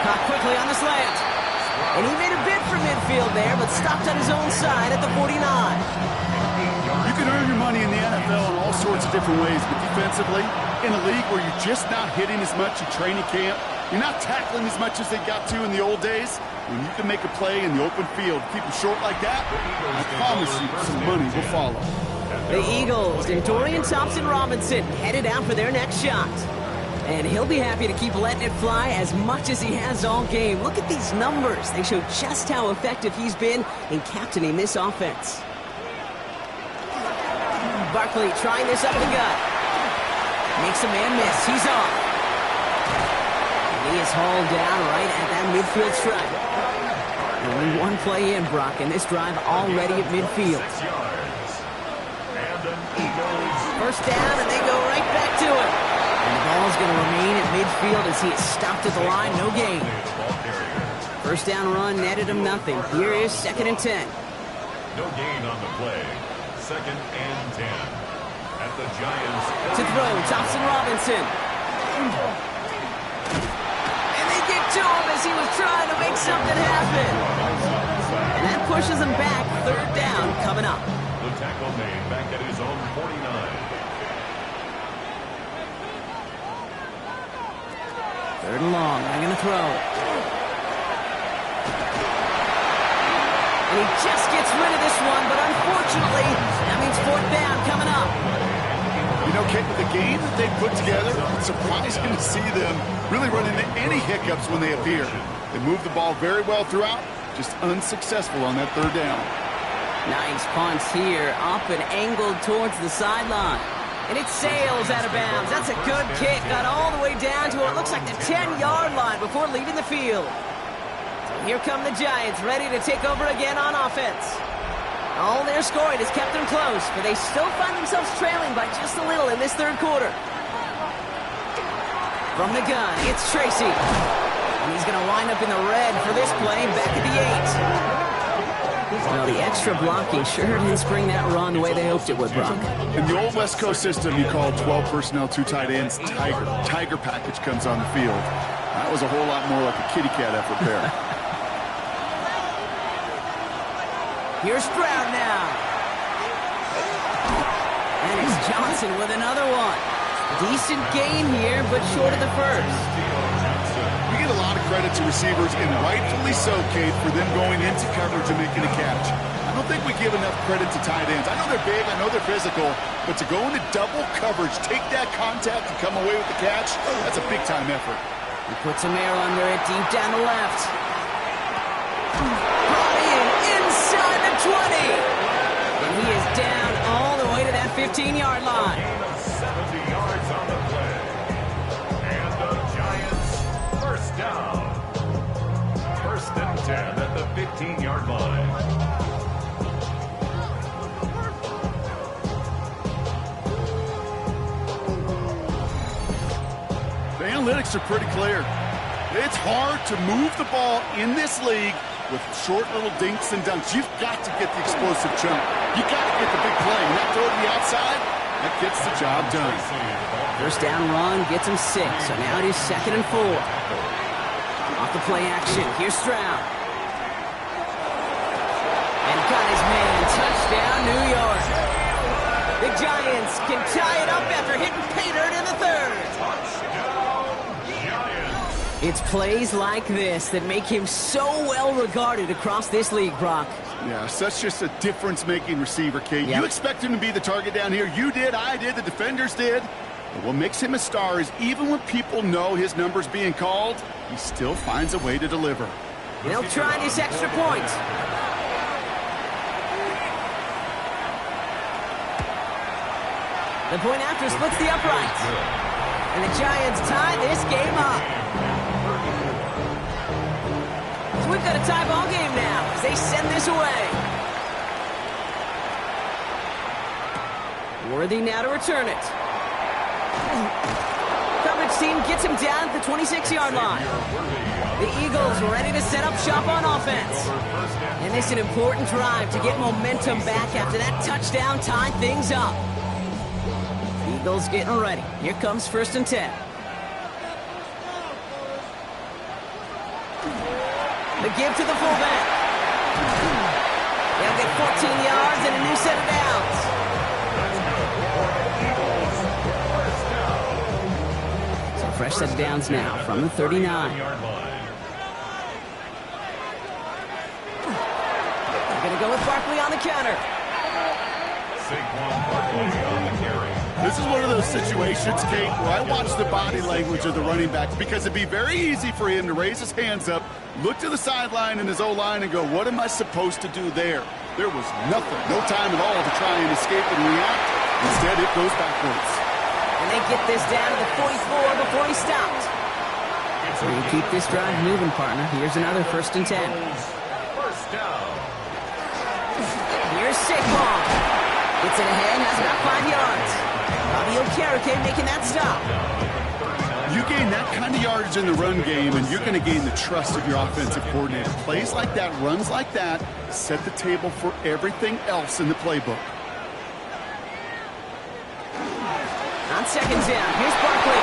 Caught quickly on the slant. And he made a bid for midfield there, but stopped on his own side at the 49. You can earn your money in the NFL in all sorts of different ways, but defensively, in a league where you're just not hitting as much in training camp, you're not tackling as much as they got to in the old days, when you can make a play in the open field, keep them short like that, I promise you some money will follow. The Eagles and Dorian Thompson-Robinson headed out for their next shot. And he'll be happy to keep letting it fly as much as he has all game. Look at these numbers. They show just how effective he's been in captaining this offense. Barkley trying this up the gut. Makes a man miss. He's off. And he is hauled down right at that midfield stripe. Only one play in, Brock, and this drive already at midfield. 1st down, and they go right back to it. And the ball's going to remain at midfield as he is stopped at the line. No gain. 1st down run netted him nothing. Here is 2nd and 10. No gain on the play. 2nd and 10. At the Giants. To throw, Thompson-Robinson. And they get to him as he was trying to make something happen. And that pushes him back. 3rd down coming up. The tackle made back at his own 49. 3rd and long. They're going to throw. And he just gets rid of this one, but unfortunately, that means 4th down coming up. You know, Kate, with the game that they put together, it's surprising to see them really run into any hiccups when they appear. They move the ball very well throughout, just unsuccessful on that 3rd down. Nice punts here, up and angled towards the sideline. And it sails out of bounds. That's a good kick. Got all the way down to what looks like the 10-yard line before leaving the field. So here come the Giants, ready to take over again on offense. All their scoring has kept them close, but they still find themselves trailing by just a little in this 3rd quarter. From the gun, it's Tracy. And he's going to wind up in the red for this play, back at the 8. Well, the extra blocking sure didn't spring that run the way they hoped it would, Brock. In the old West Coast system, you call 12 personnel, 2 tight ends, Tiger. Tiger package comes on the field. That was a whole lot more like a kitty cat effort there. Here's Stroud now. And it's Johnson with another one. Decent gain here, but short of the 1st. We get a lot of credit to receivers, and rightfully so, Kate, for them going into coverage and making a catch. I don't think we give enough credit to tight ends. I know they're big, I know they're physical, but to go into double coverage, take that contact and come away with the catch, that's a big-time effort. He puts a mirror under it deep down the left. Brought in inside the 20. And he is down all the way to that 15-yard line. 70 yards on the play. And the Giants, 1st down. 1st and 10 at the 15-yard line. The analytics are pretty clear. It's hard to move the ball in this league with short little dinks and dunks. You've got to get the explosive chunk. You've got to get the big play. And that throw to the outside, That gets the job done. First down run gets him 6, so now it is 2nd and 4. Off the play action, here's Stroud. And got his man, touchdown New York. The Giants can tie it up after hitting pay dirt in the 3rd. It's plays like this that make him so well regarded across this league, Brock. Yeah, such just a difference-making receiver, Kate. Yep. You expect him to be the target down here. You did, I did, the defenders did. But what makes him a star is even when people know his number's being called, he still finds a way to deliver. They'll try this extra point. The point after splits the upright. And the Giants tie this game up. So we've got a tie ball game now as they send this away. Worthy now to return it. Coverage team gets him down at the 26-yard line. The Eagles ready to set up shop on offense. And this is an important drive to get momentum back after that touchdown tied things up. Eagles getting ready. Here comes 1st and 10. The give to the fullback. They'll get 14 yards and a new set of downs. So fresh set of downs now from the 39. They're going to go with Barkley on the counter. This is one of those situations, Kate, where I watch the body language of the running backs because it'd be very easy for him to raise his hands up, look to the sideline in his O-line and go, what am I supposed to do there? There was nothing, no time at all to try and escape and react. Instead, it goes backwards. And they get this down to the 44 before he stopped. So you keep this drive moving, partner. Here's another 1st and 10. First down. Here's Saquon. Gets it ahead, has about 5 yards. Bobby Okereke making that stop. You gain that kind of yardage in the run game, and you're going to gain the trust of your offensive coordinator. Plays like that, runs like that, set the table for everything else in the playbook. On 2nd down, here's Barkley.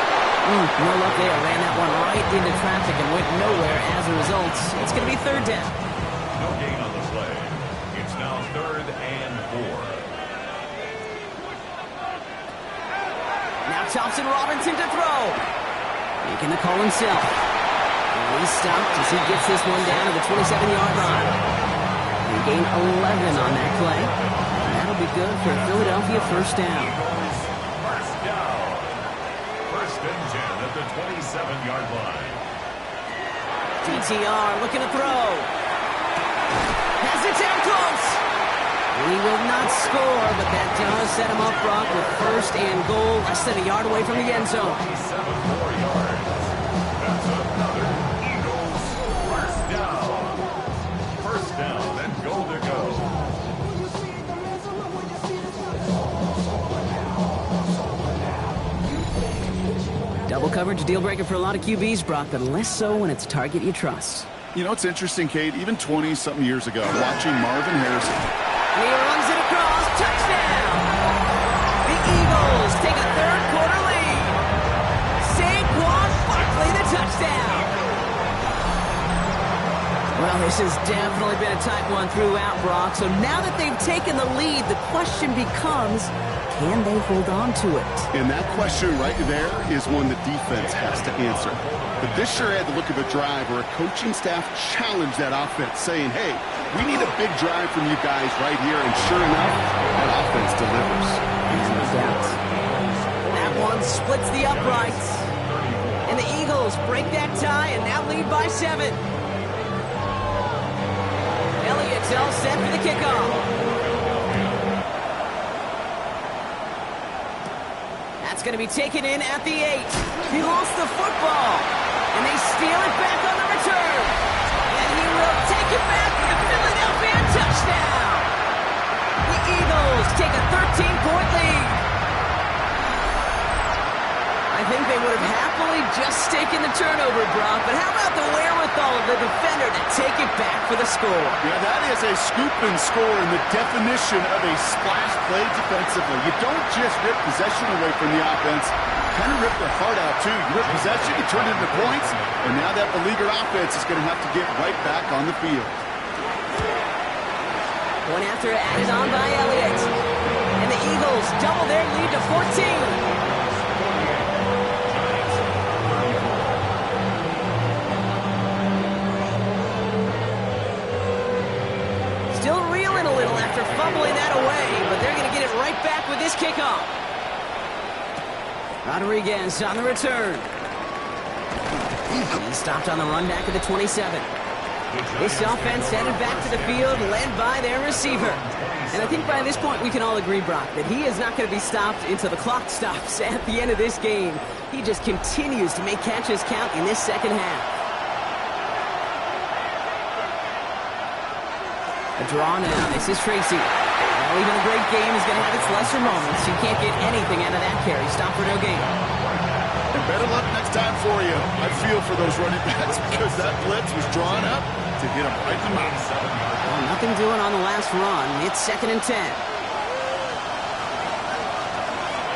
No luck there. Ran that one right into traffic and went nowhere as a result. It's going to be 3rd down. No gain on the play. It's now 3rd and 4. Now Thompson Robinson to throw. Making the call himself. And he's stopped as he gets this one down to the 27-yard line. He gained 11 on that play. And that'll be good for a Philadelphia 1st down. First down. 1st and 10 at the 27-yard line. DTR looking to throw. Has it down close. He will not score, but that does set him up, Brock, with 1st and goal, less than a yard away from the end zone. 7 more yards. That's another Eagles 1st down. 1st down and goal to go. Double coverage, deal breaker for a lot of QBs, Brock, but less so when it's a target you trust. You know, it's interesting, Kate, even 20-something years ago, watching Marvin Harrison. And he runs it across, touchdown! The Eagles take a 3rd quarter lead. Saquon Barkley, the touchdown. Well, this has definitely been a tight one throughout, Brock. So now that they've taken the lead, the question becomes, can they hold on to it? And that question right there is one the defense has to answer. But this sure had the look of a drive where a coaching staff challenged that offense, saying, hey, we need a big drive from you guys right here. And sure enough, that offense delivers. No doubt. That one splits the uprights. And the Eagles break that tie and now lead by 7. Elliott's all set for the kickoff. That's going to be taken in at the 8. He lost the football. And they steal it back on the return. And he will take it back for the Philadelphia touchdown. The Eagles take a 13-point lead. I think they would have happily just taken the turnover, Brock, but how about the wherewithal of the defender to take it back for the score? Yeah, that is a scoop and score in the definition of a splash play defensively. You don't just rip possession away from the offense, you kind of rip their heart out too. You rip possession, you turn it into points, and now that beleaguered offense is going to have to get right back on the field. One after added on by Elliott. And the Eagles double their lead to 14. Still reeling a little after fumbling that away, but they're going to get it right back with this kickoff. Rodriguez on the return. He stopped on the run back at the 27. This offense headed back to the field, led by their receiver. And I think by this point we can all agree, Brock, that he is not going to be stopped until the clock stops at the end of this game. He just continues to make catches count in this second half. A draw now. This is Tracy. Well, even a great game is going to have its lesser moments. You can't get anything out of that carry. Stop for no gain. And better luck next time for you. I feel for those running backs because that blitz was drawn up to hit him right in the mouth. Well, nothing doing on the last run. It's 2nd and 10.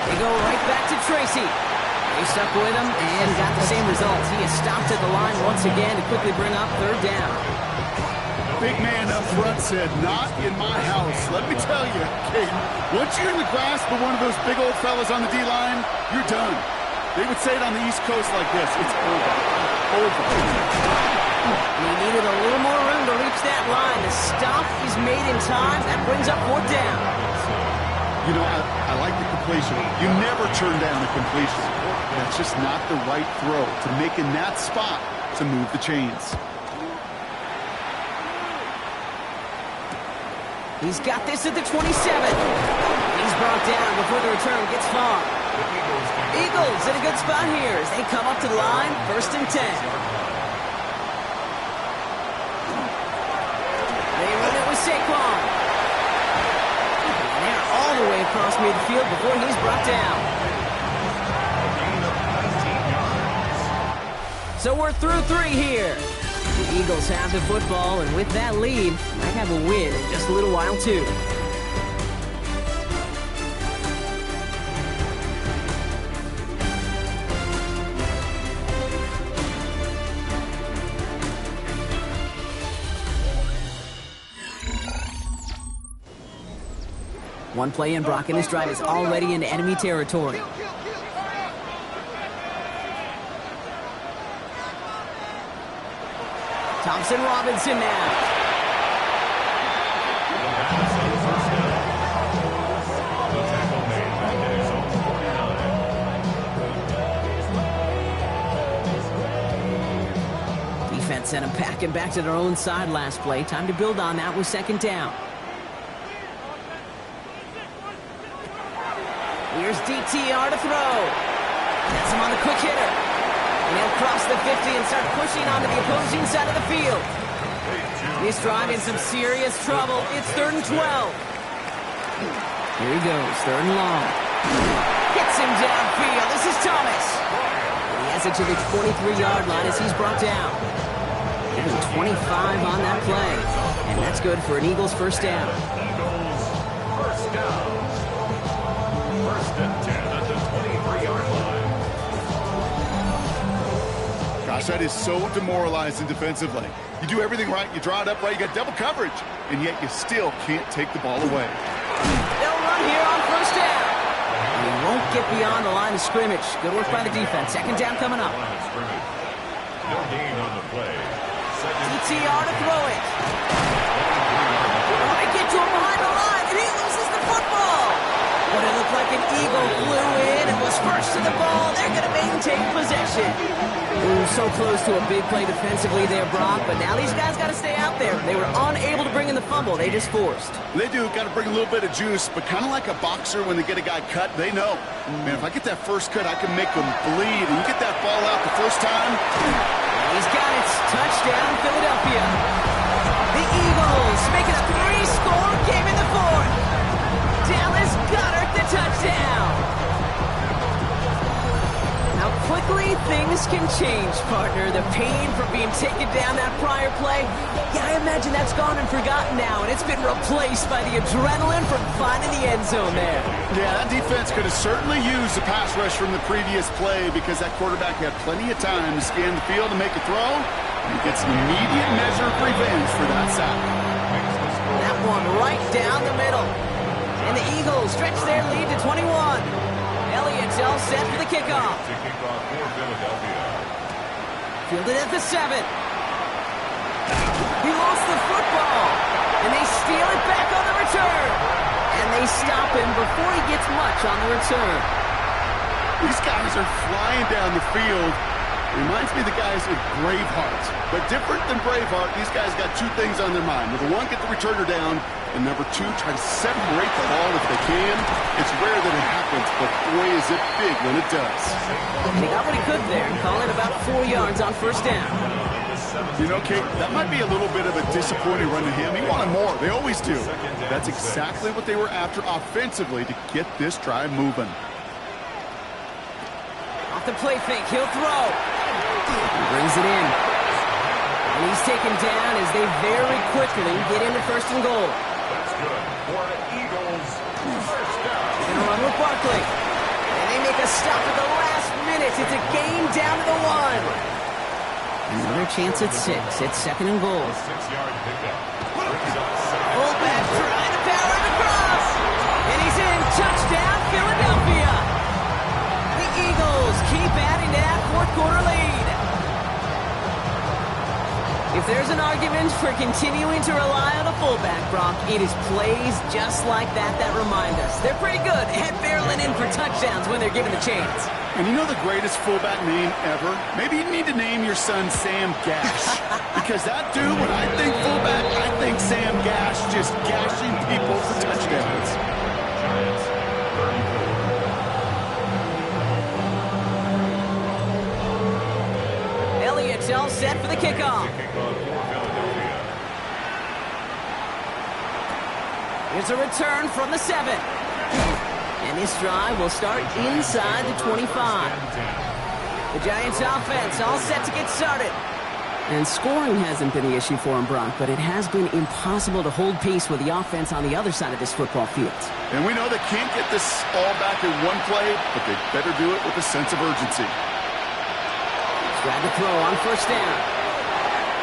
They go right back to Tracy. They stuck with him and got the same results. He is stopped at the line once again to quickly bring up 3rd down. Big man up front said, not in my house. Let me tell you, Caden, once you're in the grasp of one of those big old fellas on the D-line, you're done. They would say it on the East Coast like this. It's over. Over. He needed a little more room to reach that line. The stop is made in time. That brings up 4th down. You know, I like the completion. You never turn down a completion. That's just not the right throw to make in that spot to move the chains. He's got this at the 27. He's brought down before the return gets far. Eagles in a good spot here as they come up to the line, 1st and 10. They run it with Saquon. And they're all the way across midfield before he's brought down. So we're through 3 here. The Eagles have the football, and with that lead, might have a win in just a little while, too. One play in, Brock, and this drive is already into enemy territory. Thompson Robinson now. Defense sent him packing back to their own side last play. Time to build on that with 2nd down. Here's DTR to throw. Has him on the quick hitter. And he'll cross the 50 and start pushing onto the opposing side of the field. This drive in some serious trouble. It's 3rd and 12. Here he goes, 3rd and long. Hits him downfield. This is Thomas. And he has it to the 23-yard line as he's brought down. Even 25 on that play. And that's good for an Eagles 1st down. First down. 1st and 10 at the 23-yard line. Gosh, that is so demoralizing defensively. You do everything right, you draw it up right, you got double coverage, and yet you still can't take the ball away. They'll run here on 1st down. And he won't get beyond the line of scrimmage. Good work by the defense. 2nd down coming up. No gain on the play. DTR to throw it. Oh, they get to him behind the line, and he loses the football. But it looked like an Eagle flew in and was first to the ball. They're going to maintain possession. Ooh, so close to a big play defensively there, Brock, but now these guys got to stay out there. They were unable to bring in the fumble. They just forced. They do, got to bring a little bit of juice, but kind of like a boxer when they get a guy cut, they know, man, if I get that first cut, I can make them bleed, and you get that ball out the first time. He's got it. Touchdown, Philadelphia. The Eagles make it a 3-score game in the 4th. Dallas Goedert the touchdown. Now this can change, partner. The pain from being taken down that prior play, yeah, I imagine that's gone and forgotten now, and it's been replaced by the adrenaline from finding the end zone there. Yeah, that defense could have certainly used the pass rush from the previous play because that quarterback had plenty of time to scan the field and make a throw, and he gets an immediate measure of revenge for that sack. That one right down the middle. And the Eagles stretch their lead to 21. Elliott's all set for the kickoff. Fielded at the 7. He lost the football. And they steal it back on the return. And they stop him before he gets much on the return. These guys are flying down the field. Reminds me of the guys at Braveheart. But different than Braveheart, these guys got two things on their mind. Number one, get the returner down. And number two, try to separate the ball if they can. It's rare that it happens, but boy, is it big when it does. And he got what he could there and call it about 4 yards on first down. You know, Kate, that might be a little bit of a disappointing run to him. He wanted more. They always do. That's exactly what they were after offensively to get this drive moving. Off the play fake, he'll throw. He brings it in. And he's taken down as they very quickly get into first and goal. That's good for the Eagles. First down. They're going to run with Barkley. And they make a stop at the last minute. It's a gain down to the 1. Another chance at 6. It's second and goal. 6-yard pickup. Fullback trying to power him across. And he's in. Touchdown, Philadelphia. The Eagles keep adding to that fourth quarter lead. If there's an argument for continuing to rely on a fullback, Brock, it is plays just like that remind us. They're pretty good at barreling in for touchdowns when they're given the chance. And you know the greatest fullback name ever? Maybe you need to name your son Sam Gash. Because that dude, when I think fullback, I think Sam Gash just gashing people for touchdowns. Elliott's all set for the kickoff. Here's a return from the 7. And this drive will start inside the 25. The Giants offense all set to get started. And scoring hasn't been the issue for him, Brock, but it has been impossible to hold pace with the offense on the other side of this football field. And we know they can't get this all back in one play, but they better do it with a sense of urgency. Grab the throw on first down.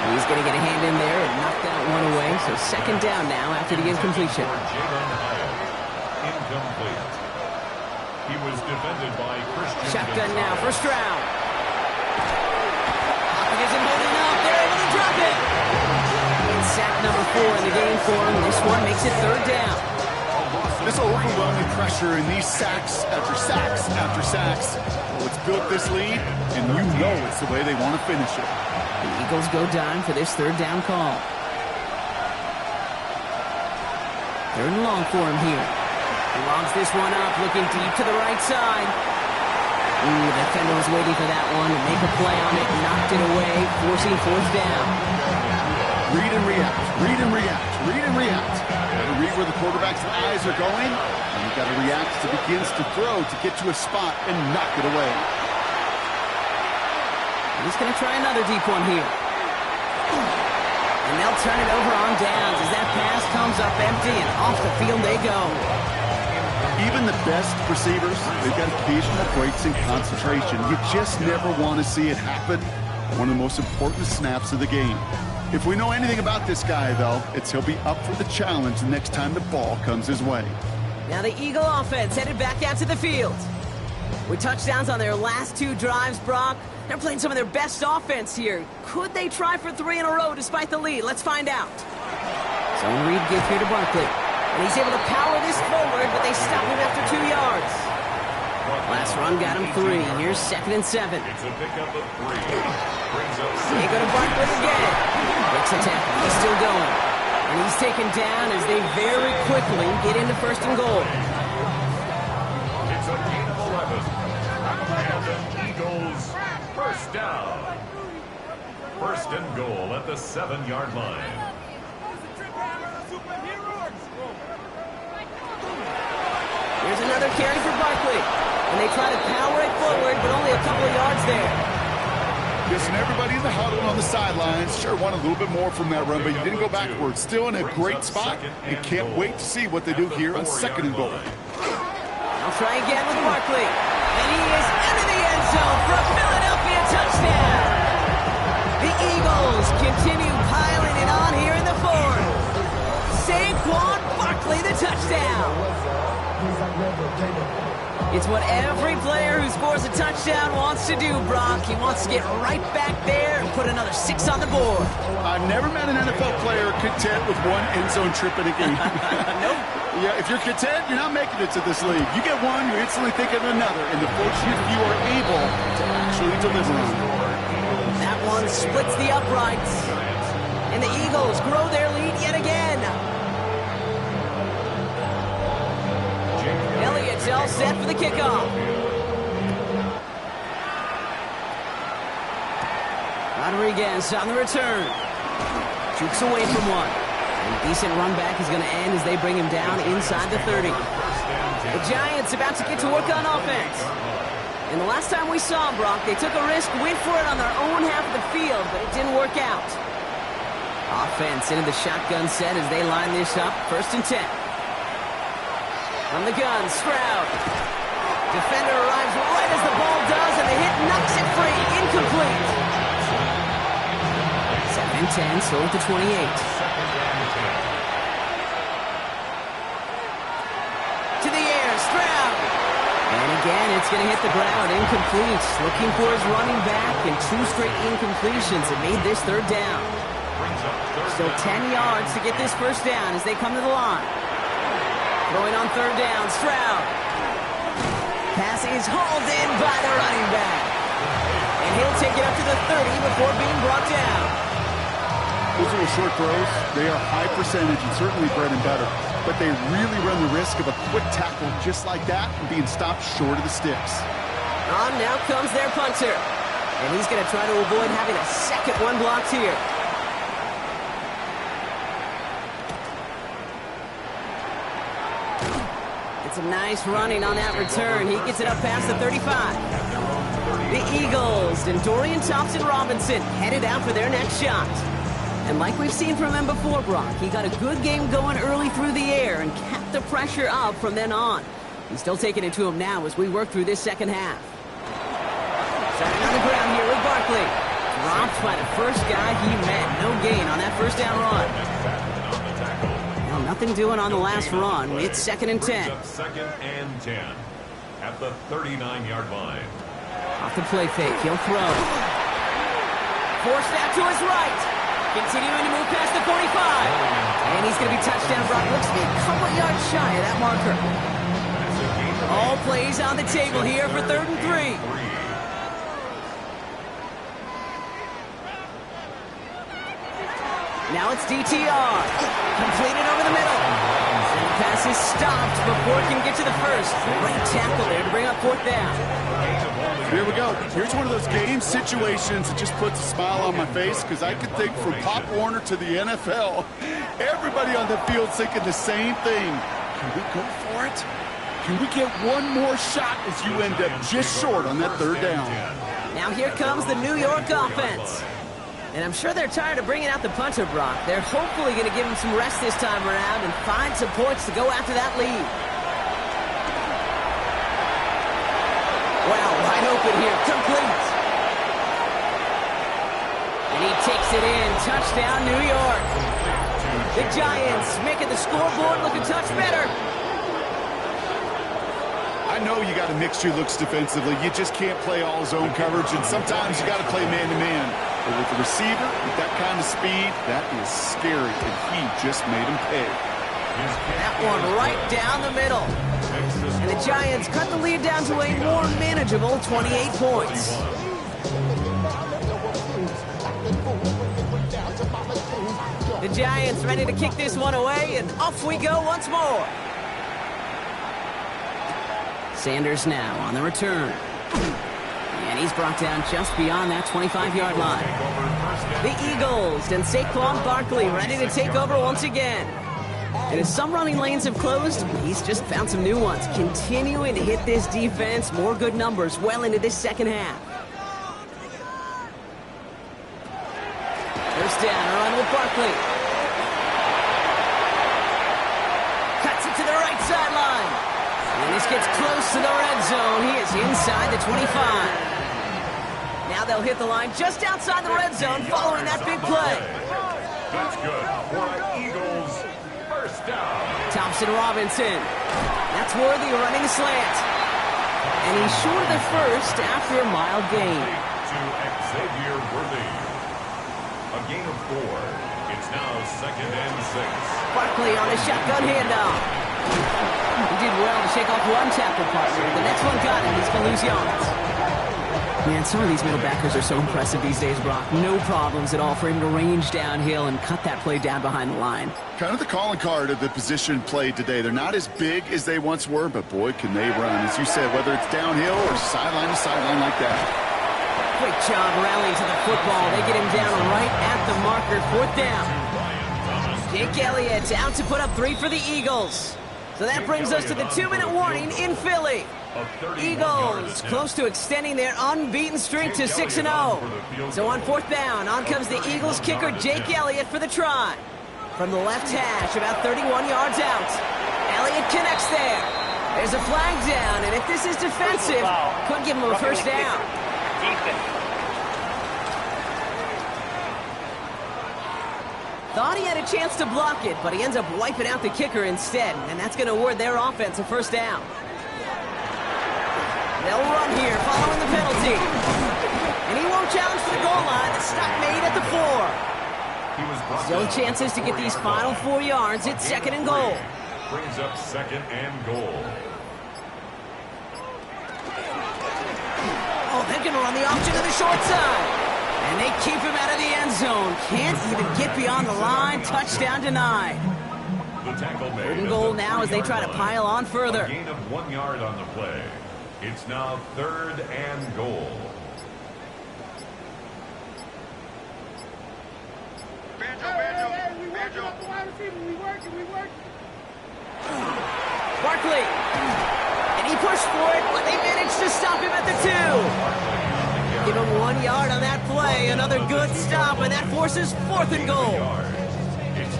And he's going to get a hand in there and knock that one away. So second down now after the incompletion. Incomplete. He was defended by Christian. Shotgun now, first round. Hopkins isn't holding up. They're able to drop it. And sack number 4 in the game for him. This one makes it third down. This overwhelming pressure and these sacks after sacks after sacks. What's built this lead, and you know it's the way they want to finish it. The Eagles go dime for this third down call. Third and long for him here. He lobs this one up, looking deep to the right side. Ooh, the defender was waiting for that one to make a play on it, knocked it away, forcing fourth down. Read and react, read and react, read and react. Got to read where the quarterback's eyes are going, and you got to react as it begins to throw to get to a spot and knock it away. He's going to try another deep one here. And they'll turn it over on downs as that pass comes up empty and off the field they go. Even the best receivers, they've got occasional breaks in concentration. You just never want to see it happen. One of the most important snaps of the game. If we know anything about this guy, though, it's he'll be up for the challenge the next time the ball comes his way. Now the Eagle offense headed back out to the field. With touchdowns on their last 2 drives, Brock, they're playing some of their best offense here. Could they try for 3 in a row despite the lead? Let's find out. Zone read gives here to Barkley. And he's able to power this forward, but they stop him after 2 yards. Last run got him 3. Here's second and 7. It's a pickup of 3. Brings up 6. They go to Barkley again. Breaks a tackle. He's still going. And he's taken down as they very quickly get into first and goal. It's a gain of 11. And the Eagles first down. First and goal at the 7-yard line. Here's another carry for Barkley. And they try to power it forward, but only a couple of yards there. practice, and everybody in the huddle and on the sidelines sure wanted a little bit more from that run, but you didn't go backwards. Still in a great spot, and can't wait to see what they do here on 2nd and goal. I'll try again with Barkley. And he is into the end zone for a Philadelphia touchdown. The Eagles continue piling it on here in the 4th. Saquon Barkley, the touchdown. It's what every player who scores a touchdown wants to do, Brock. He wants to get right back there and put another 6 on the board. I've never met an NFL player content with one end zone trip in a game. Nope. Yeah, if you're content, you're not making it to this league. You get one, you're instantly thinking of another, and the fortunate few are able to actually deliver on it. That one splits the uprights. And the Eagles grow their lead yet again. Elliott's all set for the kickoff. Rodriguez on the return. Jukes away from one. And a decent run back is going to end as they bring him down inside the 30. The Giants about to get to work on offense. And the last time we saw them, Brock, they took a risk, went for it on their own half of the field, but it didn't work out. Offense into the shotgun set as they line this up. 1st and 10. From the gun, Stroud. Defender arrives right as the ball does, and the hit knocks it free. Incomplete. 2nd and 10, so at the 28. To the air, Stroud. And again, it's going to hit the ground. Incomplete. Looking for his running back, and 2 straight incompletions. It made this 3rd down. Still 10 yards to get this 1st down as they come to the line. Throwing on 3rd down, Stroud. Pass is hauled in by the running back. And he'll take it up to the 30 before being brought down. Those little short throws, they are high percentage and certainly bread and butter. But they really run the risk of a quick tackle just like that and being stopped short of the sticks. On now comes their punter. And he's going to try to avoid having a second one blocked here. Some nice running on that return. He gets it up past the 35. The Eagles and Dorian Thompson-Robinson headed out for their next shot. And like we've seen from him before, Brock, he got a good game going early through the air and kept the pressure up from then on. He's still taking it to him now as we work through this 2nd half. Starting on the ground here with Barkley. Dropped by the first guy he met. No gain on that 1st down run. Nothing doing on the last run. It's 2nd and 10. 2nd and 10 at the 39-yard line. Off the play fake, he'll throw. Forced out to his right. Continuing to move past the 45. And he's going to be touchdown. Brock looks to be a couple yards shy of that marker. All plays on the table here for 3rd and 3. Now it's DTR. Completed over the middle. And the pass is stopped before it can get to the 1st. Great tackle there to bring up 4th down. Here we go. Here's one of those game situations that just puts a smile on my face because I could think from Pop Warner to the NFL, everybody on the field thinking the same thing. Can we go for it? Can we get one more shot as you end up just short on that 3rd down? Now here comes the New York offense. And I'm sure they're tired of bringing out the punter, Brock. They're hopefully going to give him some rest this time around and find some points to go after that lead. Wow, wide open here. Complete. And he takes it in. Touchdown, New York. The Giants making the scoreboard look a touch better. I know you got to mix your looks defensively. You just can't play all zone coverage, and sometimes you got to play man-to-man. But with the receiver, with that kind of speed, that is scary, and he just made him pay. That one right down the middle. And the Giants cut the lead down to a more manageable 28 points. The Giants ready to kick this one away, and off we go once more. Sanders now on the return. And he's brought down just beyond that 25-yard line. The Eagles and Saquon Barkley ready to take over once again. And as some running lanes have closed, he's just found some new ones. Continuing to hit this defense, more good numbers well into this 2nd half. first down. A run with Barkley. Cuts it to the right sideline. And this gets close to the red zone. He is inside the 25. Now they'll hit the line just outside the red zone following that big play. That's good for an Eagles first down. Thompson Robinson. That's worthy running the slant. And he's short of the first after a mild gain. To Xavier Worthy. A gain of 4. It's now 2nd and 6. Barkley on a shotgun handoff. He did well to shake off one tackle partner. The next one got him. He's going to lose yards. Man, some of these middle backers are so impressive these days, Brock. No problems at all for him to range downhill and cut that play down behind the line. Kind of the calling card of the position played today. They're not as big as they once were, but boy, can they run. As you said, whether it's downhill or sideline to sideline like that. Great job rallying to the football. They get him down right at the marker. 4th down. Jake Elliott out to put up 3 for the Eagles. So that brings us to the 2-minute warning in Philly. Eagles close to extending their unbeaten streak to 6-0. So on 4th down, on comes the Eagles kicker Jake Elliott for the try. From the left hash, about 31 yards out. Elliott connects there. There's a flag down, and if this is defensive, could give him a first down. Thought he had a chance to block it, but he ends up wiping out the kicker instead, and that's going to award their offense a first down. They'll run here following the penalty. And he won't challenge for the goal line. The stop made at the 4. Still chances to get these final 4 yards. It's 2nd and goal. Brings up 2nd and goal. Oh, they're going to run the option to the short side. And they keep him out of the end zone. Can't even get beyond the line. Touchdown denied. The tackle made. 3rd and goal now as they try to pile on further. A gain of 1 yard on the play. It's now 3rd and goal. Barkley. And he pushed for it, but they managed to stop him at the 2. Give him 1 yard on that play. Another good stop, and that forces 4th and goal.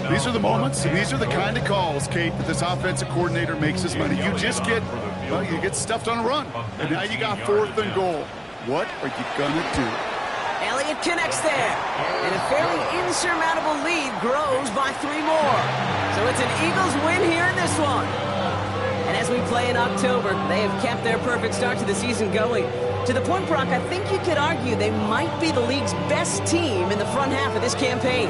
These are the moments, and these are the kind of calls, Kate, that this offensive coordinator makes his money. You just get, well, you get stuffed on a run, and now you got 4th and goal. What are you gonna do? Elliott connects there, and a fairly insurmountable lead grows by 3 more. So it's an Eagles win here in this one. And as we play in October, they have kept their perfect start to the season going. To the point, Brock, I think you could argue they might be the league's best team in the front half of this campaign.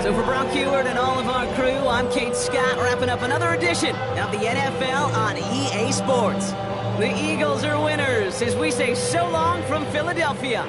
So for Brock Heward and all of our crew, I'm Kate Scott, wrapping up another edition of the NFL on EA Sports. The Eagles are winners as we say so long from Philadelphia.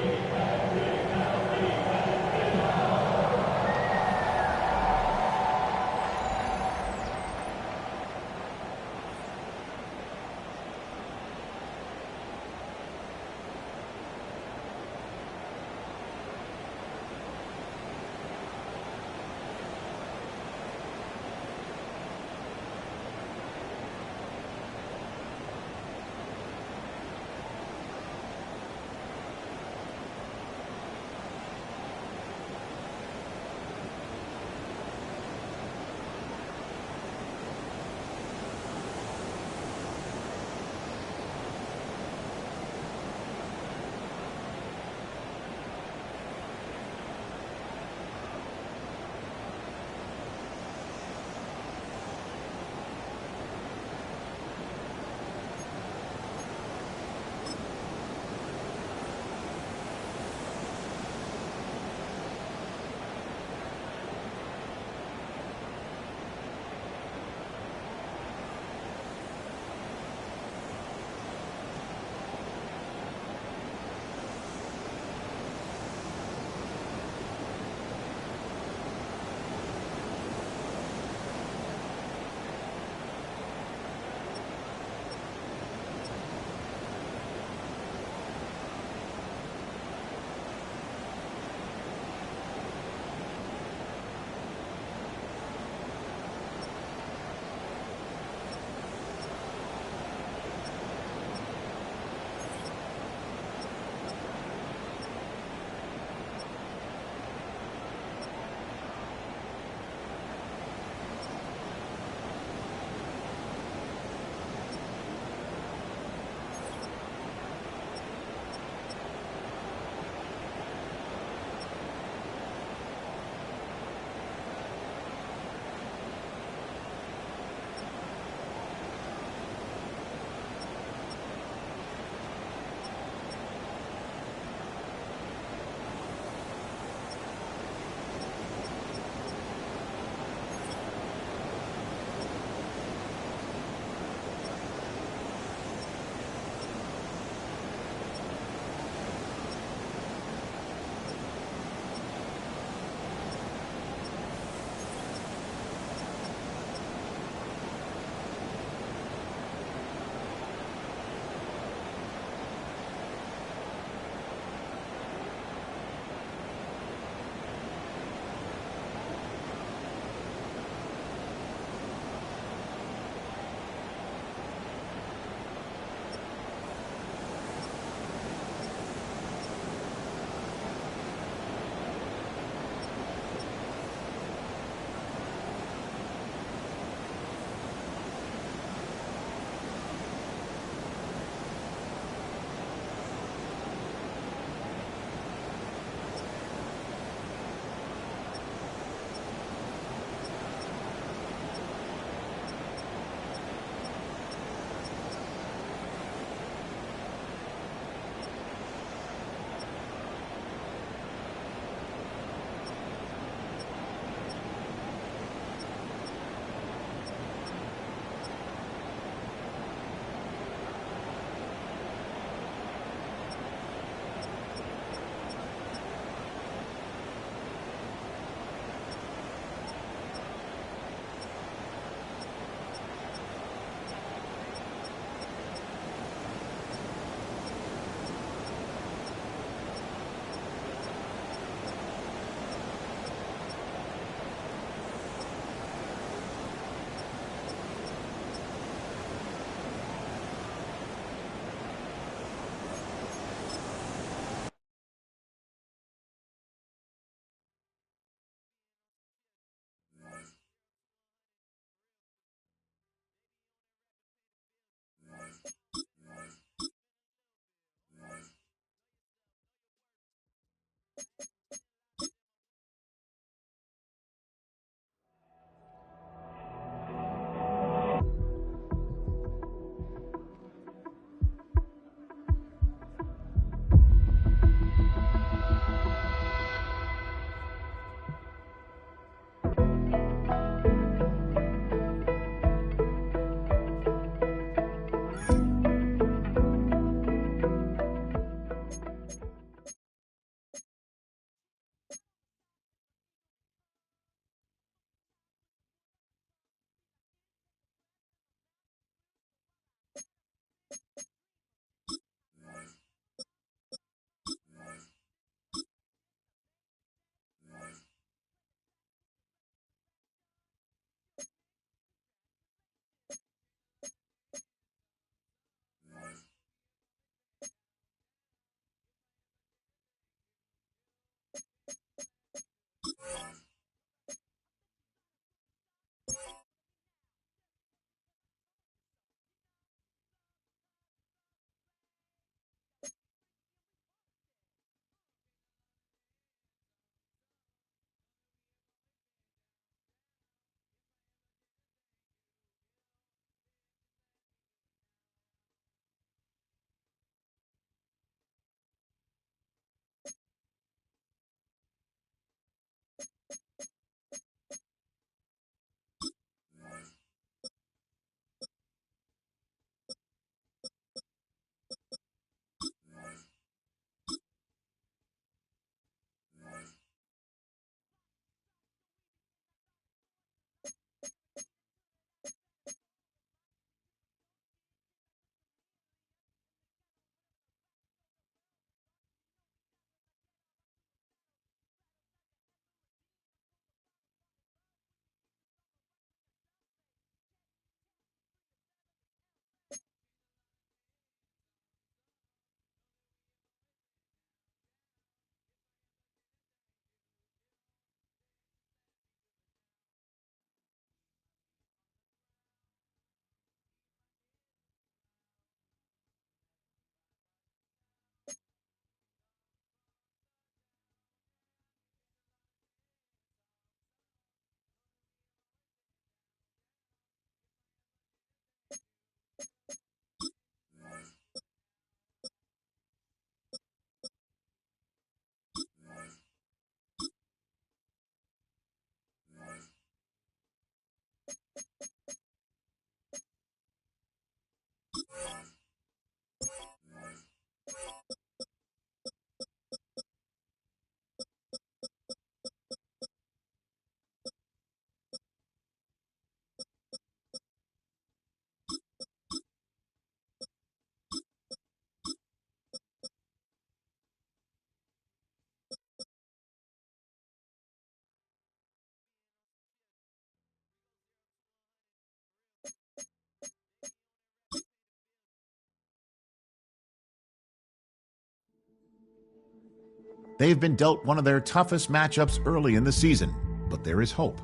They've been dealt one of their toughest matchups early in the season, but there is hope.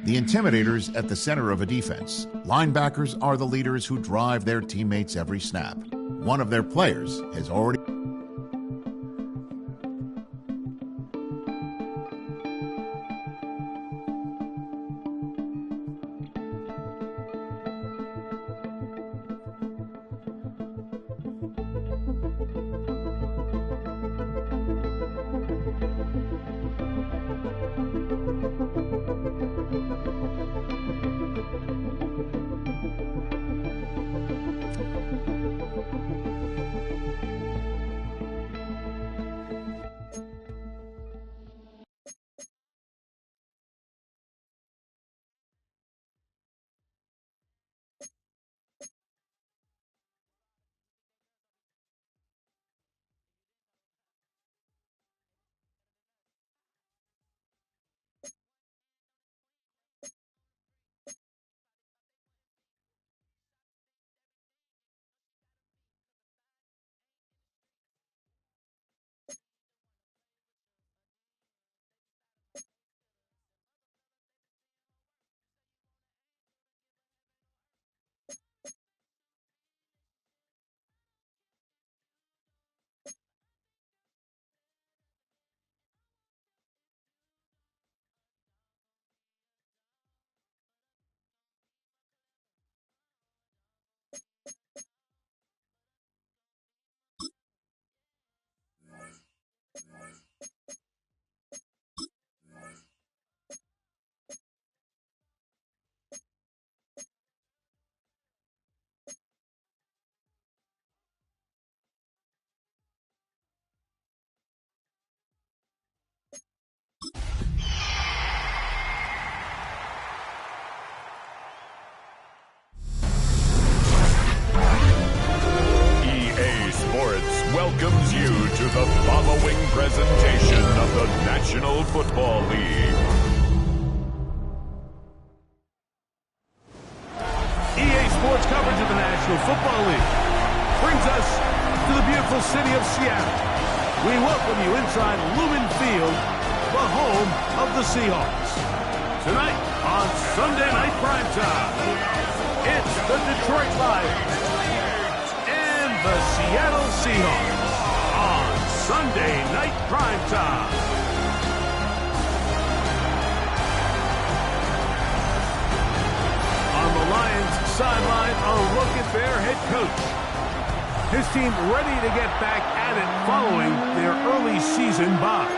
The intimidators at the center of a defense. Linebackers are the leaders who drive their teammates every snap. One of their players has already... presentation of the National Football League. EA Sports coverage of the National Football League brings us to the beautiful city of Seattle. We welcome you inside Lumen Field, the home of the Seahawks. Tonight on Sunday Night Primetime, it's the Detroit Lions and the Seattle Seahawks on Sunday Night Primetime. On the Lions sideline, a look at their head coach. His team ready to get back at it following their early season bye.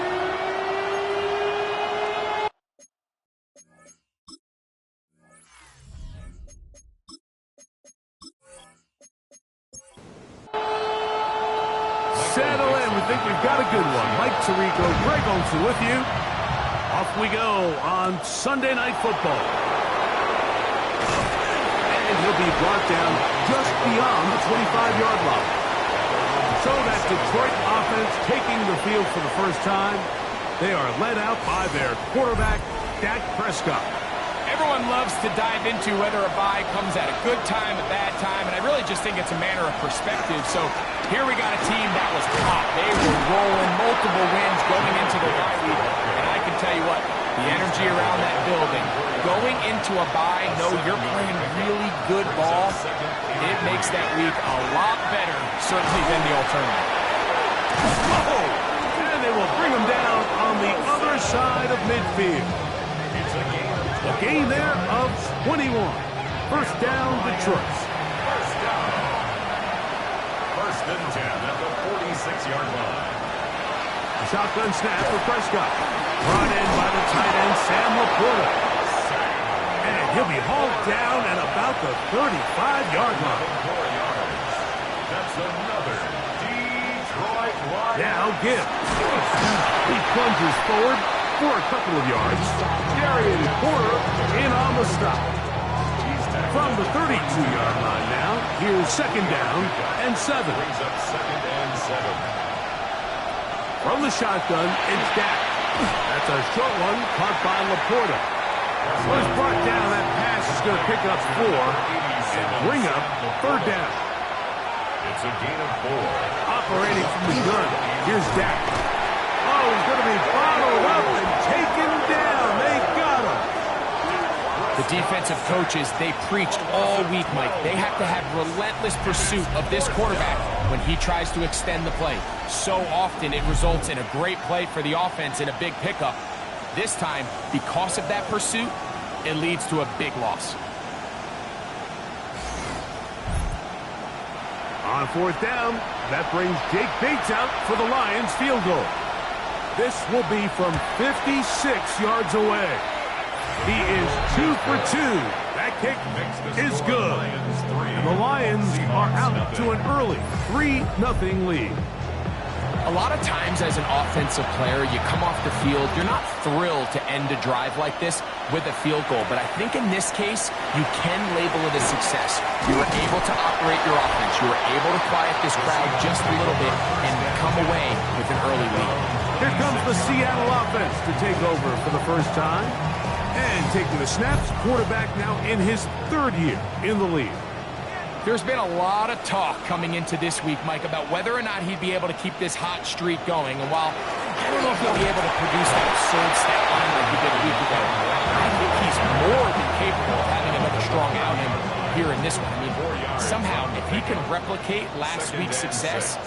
Settle in. We think we've got a good one. Mike Tirico, Greg Olsen with you. Off we go on Sunday Night Football. And he'll be brought down just beyond the 25-yard line. So that Detroit offense taking the field for the first time. They are led out by their quarterback, Dak Prescott. Everyone loves to dive into whether a bye comes at a good time, a bad time, and I really just think it's a matter of perspective. So here we got a team that was hot. They were rolling, multiple wins going into the bye week, and I can tell you what, the energy around that building, going into a bye, know you're playing really good ball, it makes that week a lot better, certainly than the alternative. Oh, and they will bring him down on the other side of midfield. A gain there of 21. First down, Detroit. First and 10 at the 46-yard line. Shotgun snap for Prescott. Brought in by the tight end, Sam Laporta. And he'll be hauled down at about the 35-yard line. That's another Detroit Lions. Now Gibbs. He plunges forward for a couple of yards. Darian Porter in on the stop. From the 32-yard line now, here's second down and 7. Brings up second and 7. From the shotgun, it's Dak. That's a short one caught by Laporta. Was brought down. That pass is going to pick up 4 and bring up third down. It's a gain of 4. Operating from the gun, here's Dak. Oh, he's going to be bottled up and taken down. They got him. The defensive coaches, they preached all week, Mike. They have to have relentless pursuit of this quarterback when he tries to extend the play. So often it results in a great play for the offense and a big pickup. This time, because of that pursuit, it leads to a big loss. On fourth down, that brings Jake Bates out for the Lions field goal. This will be from 56 yards away. He is 2 for 2. That kick is good. And the Lions are out to an early 3-0 lead. A lot of times as an offensive player, you come off the field, you're not thrilled to end a drive like this with a field goal. But I think in this case, you can label it a success. You were able to operate your offense. You were able to quiet this crowd just a little bit and come away with an early lead. Here comes the Seattle offense to take over for the first time. And taking the snaps, quarterback now in his 3rd year in the league. There's been a lot of talk coming into this week, Mike, about whether or not he'd be able to keep this hot streak going. And while I don't know if he'll be able to produce that absurd stat line like he did a week ago, I think he's more than capable of having another strong outing here in this one. I mean, somehow, if he can replicate last week's success,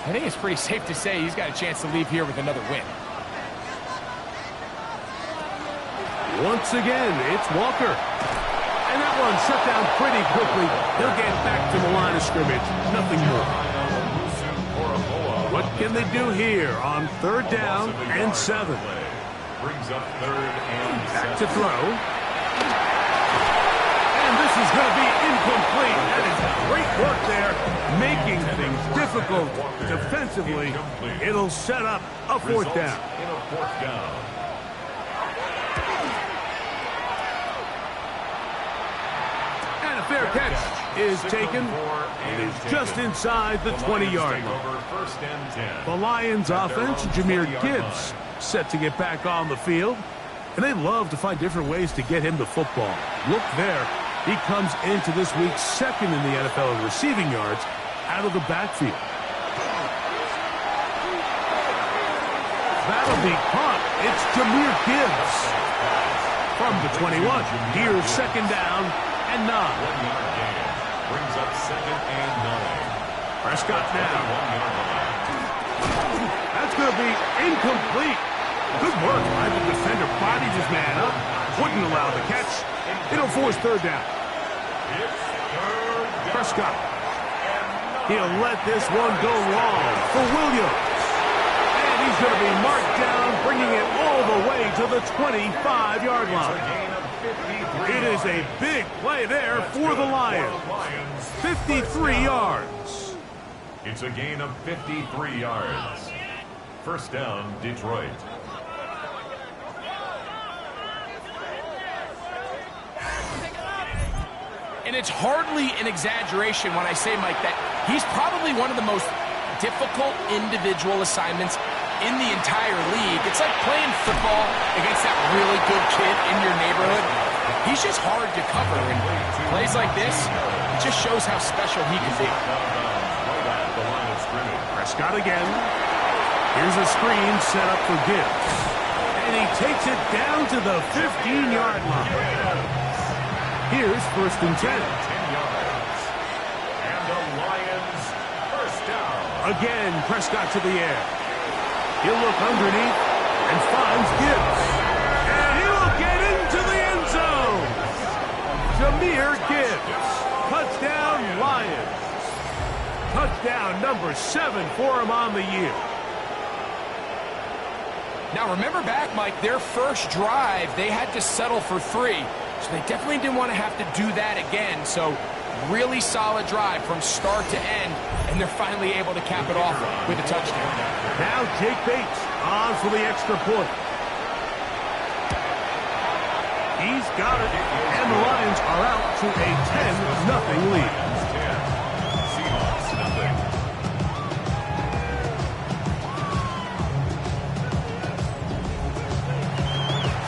I think it's pretty safe to say he's got a chance to leave here with another win. Once again, it's Walker. And that one shut down pretty quickly. He'll get back to the line of scrimmage. Nothing more. What can they do here on 3rd down and 7? Brings up 3rd and 7. Back to throw. And this is going to be incomplete. That is great work there, making things difficult defensively. It'll set up a 4th down. In a 4th down. Fair catch is taken. It is just inside the 20-yard line. The Lions offense, Jahmyr Gibbs, set to get back on the field. And they love to find different ways to get him the football. Look there. He comes into this week second in the NFL in receiving yards out of the backfield. That'll be caught. It's Jahmyr Gibbs. From the 21. Here's second down and 9. Brings up second and 9. Prescott now. That's going to be incomplete. Good work by the defender. Bodied his man up. Wouldn't allow the catch. It'll force third down. Prescott. He'll let this one go long for Williams. And he's going to be marked down, bringing it all the way to the 25-yard line. It is a big play there for the Lions. 53 yards. It's a gain of 53 yards. First down, Detroit. And it's hardly an exaggeration when I say, Mike, that he's probably one of the most difficult individual assignments in the entire league. It's like playing football against that really good kid in your neighborhood. He's just hard to cover, and plays like this, it just shows how special he can be. Prescott again. Here's a screen set up for Gibbs. And he takes it down to the 15-yard line. Here's first and 10. 10 yards. And the Lions first down. Again, Prescott to the air. He'll look underneath and finds Gibbs. And he will get into the end zone. Jahmyr Gibbs. Touchdown, Lions. Touchdown number 7 for him on the year. Now, remember back, Mike, their first drive, they had to settle for 3. So they definitely didn't want to have to do that again. So really solid drive from start to end, and they're finally able to cap it off with a touchdown. Now Jake Bates on for the extra point. He's got it, and the Lions are out to a 10-0 lead. Seahawks, nothing.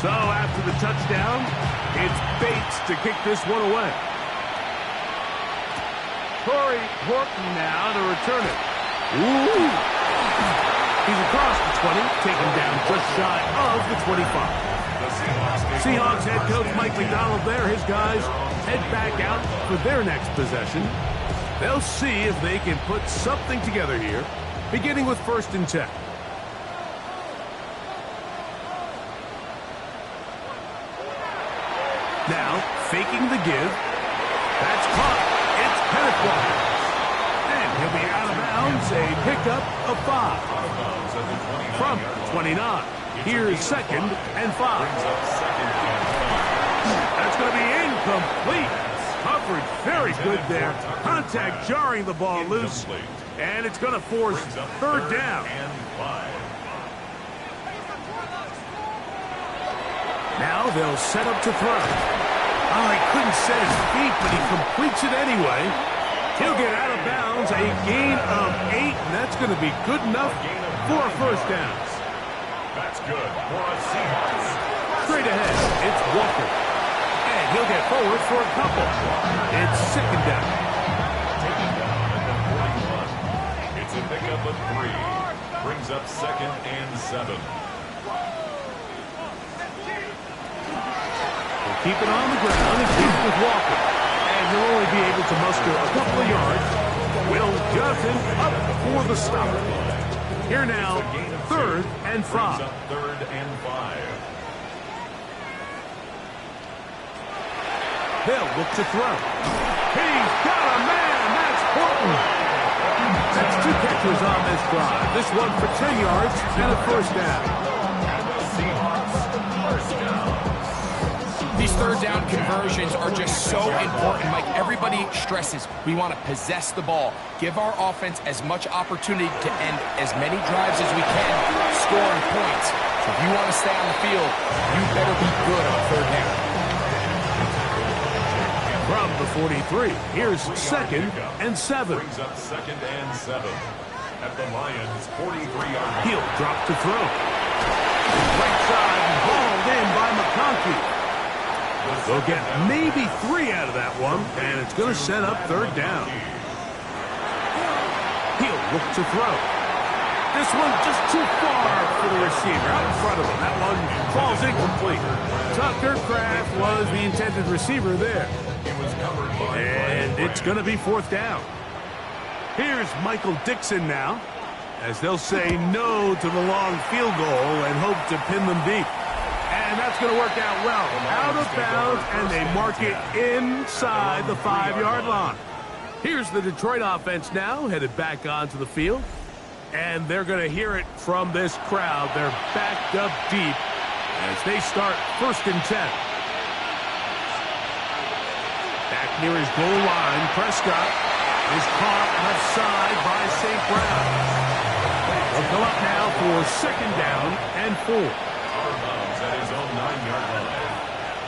So after the touchdown, it's Bates to kick this one away. Corey Horton now to return it. Ooh! He's across the 20, taken down just shy of the 25. Seahawks head coach Mike McDonald there. His guys head back out for their next possession. They'll see if they can put something together here, beginning with first and 10. Now, faking the give. That's caught. It's Pennequart. And he'll be out of bounds. A pickup of 5. From 29. Here's second and 5. That's going to be incomplete. Coverage very good there. Contact jarring the ball loose. And it's going to force third down. Now they'll set up to throw. Oh, he couldn't set his feet, but he completes it anyway. He'll get out of bounds, a gain of 8, and that's going to be good enough for a first down. That's good for a Seahawks. Straight ahead, it's Walker. And he'll get forward for a couple. It's second down. Taking down at the 41. It's a pickup of 3. Brings up second and 7. Keep it on the ground and keep it with Walker. And he'll only be able to muster a couple of yards. Will Johnson up for the stop. Here now, third and 5. Third and 5. They'll look to throw. He's got a man. That's Horton. That's 2 catches on this drive. This one for 10 yards and a first down. And the Seahawks first down. These third down conversions are just so important, Mike. Everybody stresses we want to possess the ball, give our offense as much opportunity to end as many drives as we can, scoring points. So if you want to stay on the field, you better be good on third down. from the 43. Here's 2nd and 7. Brings up 2nd and 7 at the Lions' 43-yard line. He'll drop to throw. Right side, hauled in by McConkey. They'll get maybe 3 out of that one, and it's going to set up 3rd down. He'll look to throw. This one just too far for the receiver, out in front of him. That one falls incomplete. Tucker Kraft was the intended receiver there. And it's going to be 4th down. Here's Michael Dixon now, as they'll say no to the long field goal and hope to pin them deep. And that's going to work out well. Out of bounds, and they mark it inside the 5-yard line. Here's the Detroit offense now, headed back onto the field. And they're going to hear it from this crowd. They're backed up deep as they start 1st and 10. Back near his goal line, Prescott is caught outside by St. Brown. They'll come up now for 2nd down and 4. At his own 9-yard line.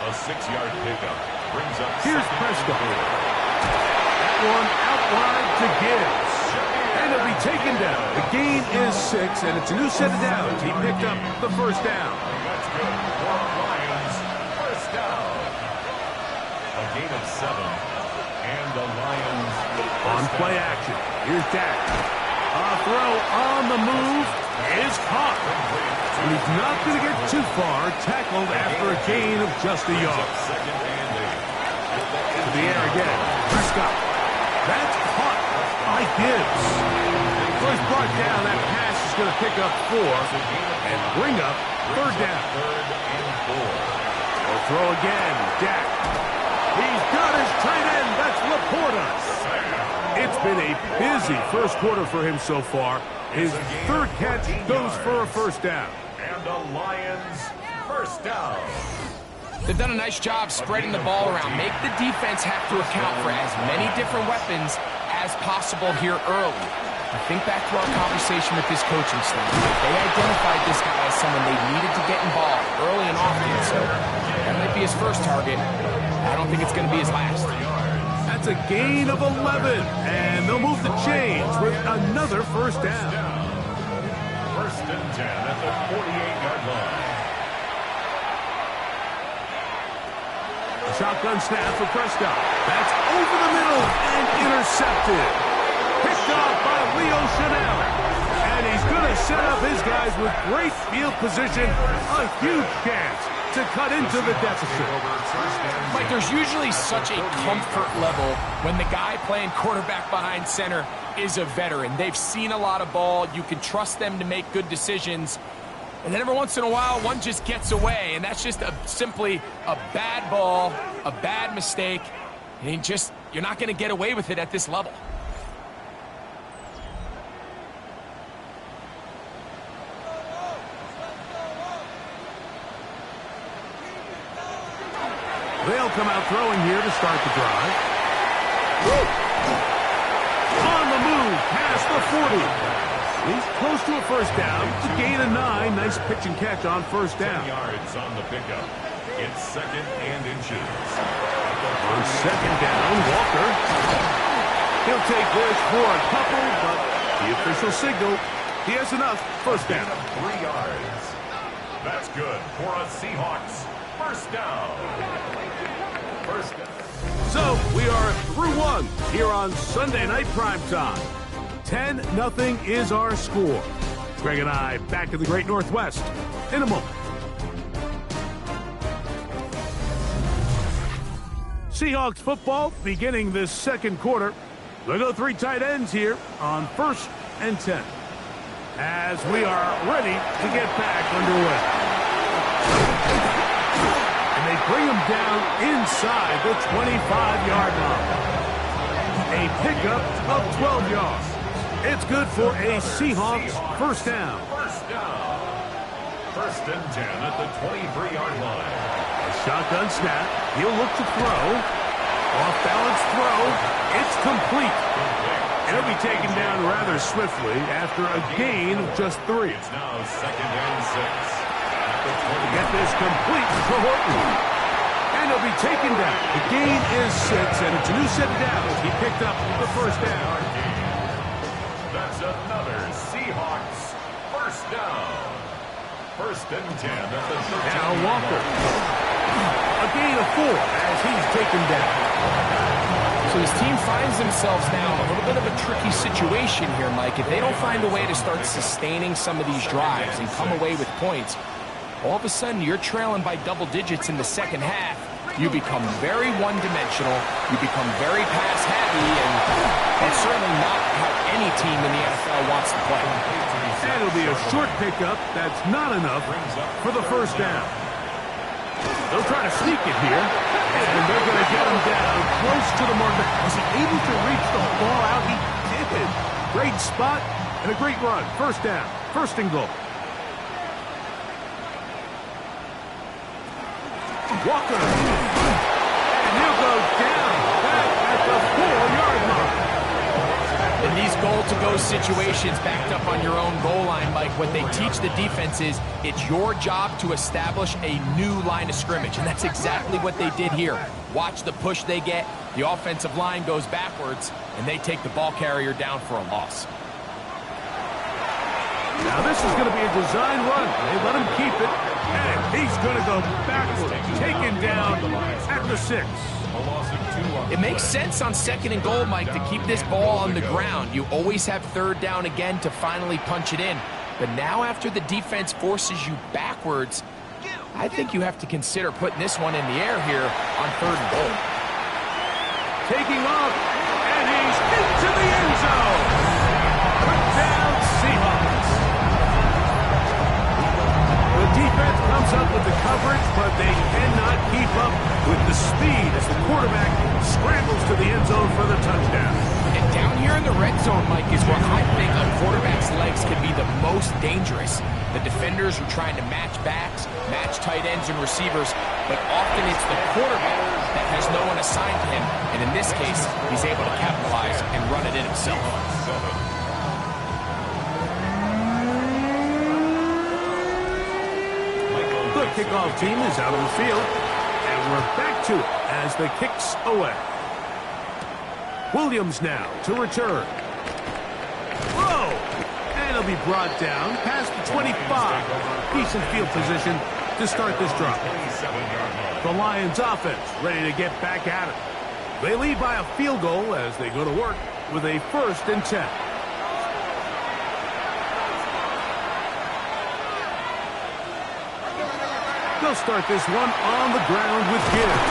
A 6-yard pickup brings up. Here's Prescott. That one out wide to Gibbs. And it'll be taken down. The gain is 6, and it's a new set of downs. He picked up the 1st down. That's good for Lions. 1st down. A gain of 7. And the Lions On play action. Here's Dak. A throw on the move is caught. And he's not going to get too far. Tackled after a gain of just a yard. 2nd and 8. To the air again. Prescott. That's caught by Gibbs. First brought down. That pass is going to pick up 4 and bring up 3rd down. 3rd and 4. They'll throw again. Dak. He's got his tight end. That's Laporta. It's been a busy 1st quarter for him so far. His 3rd catch goes for a 1st down. And the Lions 1st down. They've done a nice job spreading the ball around. Make the defense have to account for as many different weapons as possible here early. I think back to our conversation with this coaching staff. They identified this guy as someone they needed to get involved early and often, so that might be his first target. I don't think it's going to be his last. That's a gain of 11, and they'll move the chains with another 1st down. 1st and 10 at the 48-yard line. A shotgun snap for Prescott. That's over the middle and intercepted. Picked off by Leo Chanel. And he's going to set up his guys with great field position. A huge chance to cut into the deficit. Mike, there's usually such a comfort level when the guy playing quarterback behind center is a veteran. They've seen a lot of ball. You can trust them to make good decisions. And then every once in a while, one just gets away. And that's just simply a bad ball, a bad mistake. And you're not going to get away with it at this level. They'll come out throwing here to start the drive. Woo! On the move, past the 40. He's close to a 1st down. It's a gain of 9. Nice pitch and catch on 1st down. 10 yards on the pickup. It's 2nd and inches. On 2nd down, Walker. He'll take this for a couple, but the official signal, he has enough. 1st down. 3 yards. That's good for a Seahawks 1st down. 1st down. So, we are through 1 here on Sunday Night Primetime. 10-0 is our score. Greg and I back in the Great Northwest in a moment. Seahawks football beginning this 2nd quarter. They'll go 3 tight ends here on 1st and 10. As we are ready to get back underway. And they bring him down inside the 25-yard line. A pickup of 12 yards. It's good for a Seahawks 1st down. 1st down. 1st and 10 at the 23-yard line. A shotgun snap. He'll look to throw. Off-balance throw. It's complete. And it'll be taken down rather swiftly after a gain of just 3. It's now 2nd and 6. Get this complete to Horton. And he'll be taken down. The gain is 6, and it's a new set of downs. He picked up the first down. That's another Seahawks first down. First and 10 at the 13. Now Walker. A gain of 4 as he's taken down. So his team finds themselves now in a little bit of a tricky situation here, Mike. If they don't find a way to start sustaining some of these drives and come away with points, all of a sudden you're trailing by double digits in the second half. You become very one-dimensional. You become very pass-happy, and that's certainly not how any team in the NFL wants to play. And it'll be a short pickup. That's not enough for the first down. They'll try to sneak it here, and they're going to get him down close to the mark. Was he able to reach the ball out? He did. Great spot and a great run. First down. First and goal. Walker. And he'll go down back at the 4-yard line. In these goal-to-go situations backed up on your own goal line, Mike, what they teach the defense is it's your job to establish a new line of scrimmage, and that's exactly what they did here. Watch the push they get. The offensive line goes backwards, and they take the ball carrier down for a loss. Now this is going to be a design run. They let him keep it, and he's going to go backwards, taken down at the 6. It makes sense on second and goal, Mike, to keep this ball on the ground. You always have third down again to finally punch it in. But now after the defense forces you backwards, I think you have to consider putting this one in the air here on third and goal. Taking off, and he's into the end zone. Touchdown, Seahawks. The defense comes up with the coverage, but they cannot keep up with the speed as the quarterback scrambles to the end zone for the touchdown. And down here in the red zone, Mike, is where I think a quarterback's legs can be the most dangerous. The defenders are trying to match backs, match tight ends and receivers, but often it's the quarterback that has no one assigned to him, and in this case, he's able to capitalize and run it in himself. The kickoff team is out on the field, and we're back to it as the kick's away. Williams now to return. Whoa! And he'll be brought down past the 25. Decent field position to start this drive. The Lions offense ready to get back at it. They lead by a field goal as they go to work with a 1st and 10. They'll start this one on the ground with Gibbs.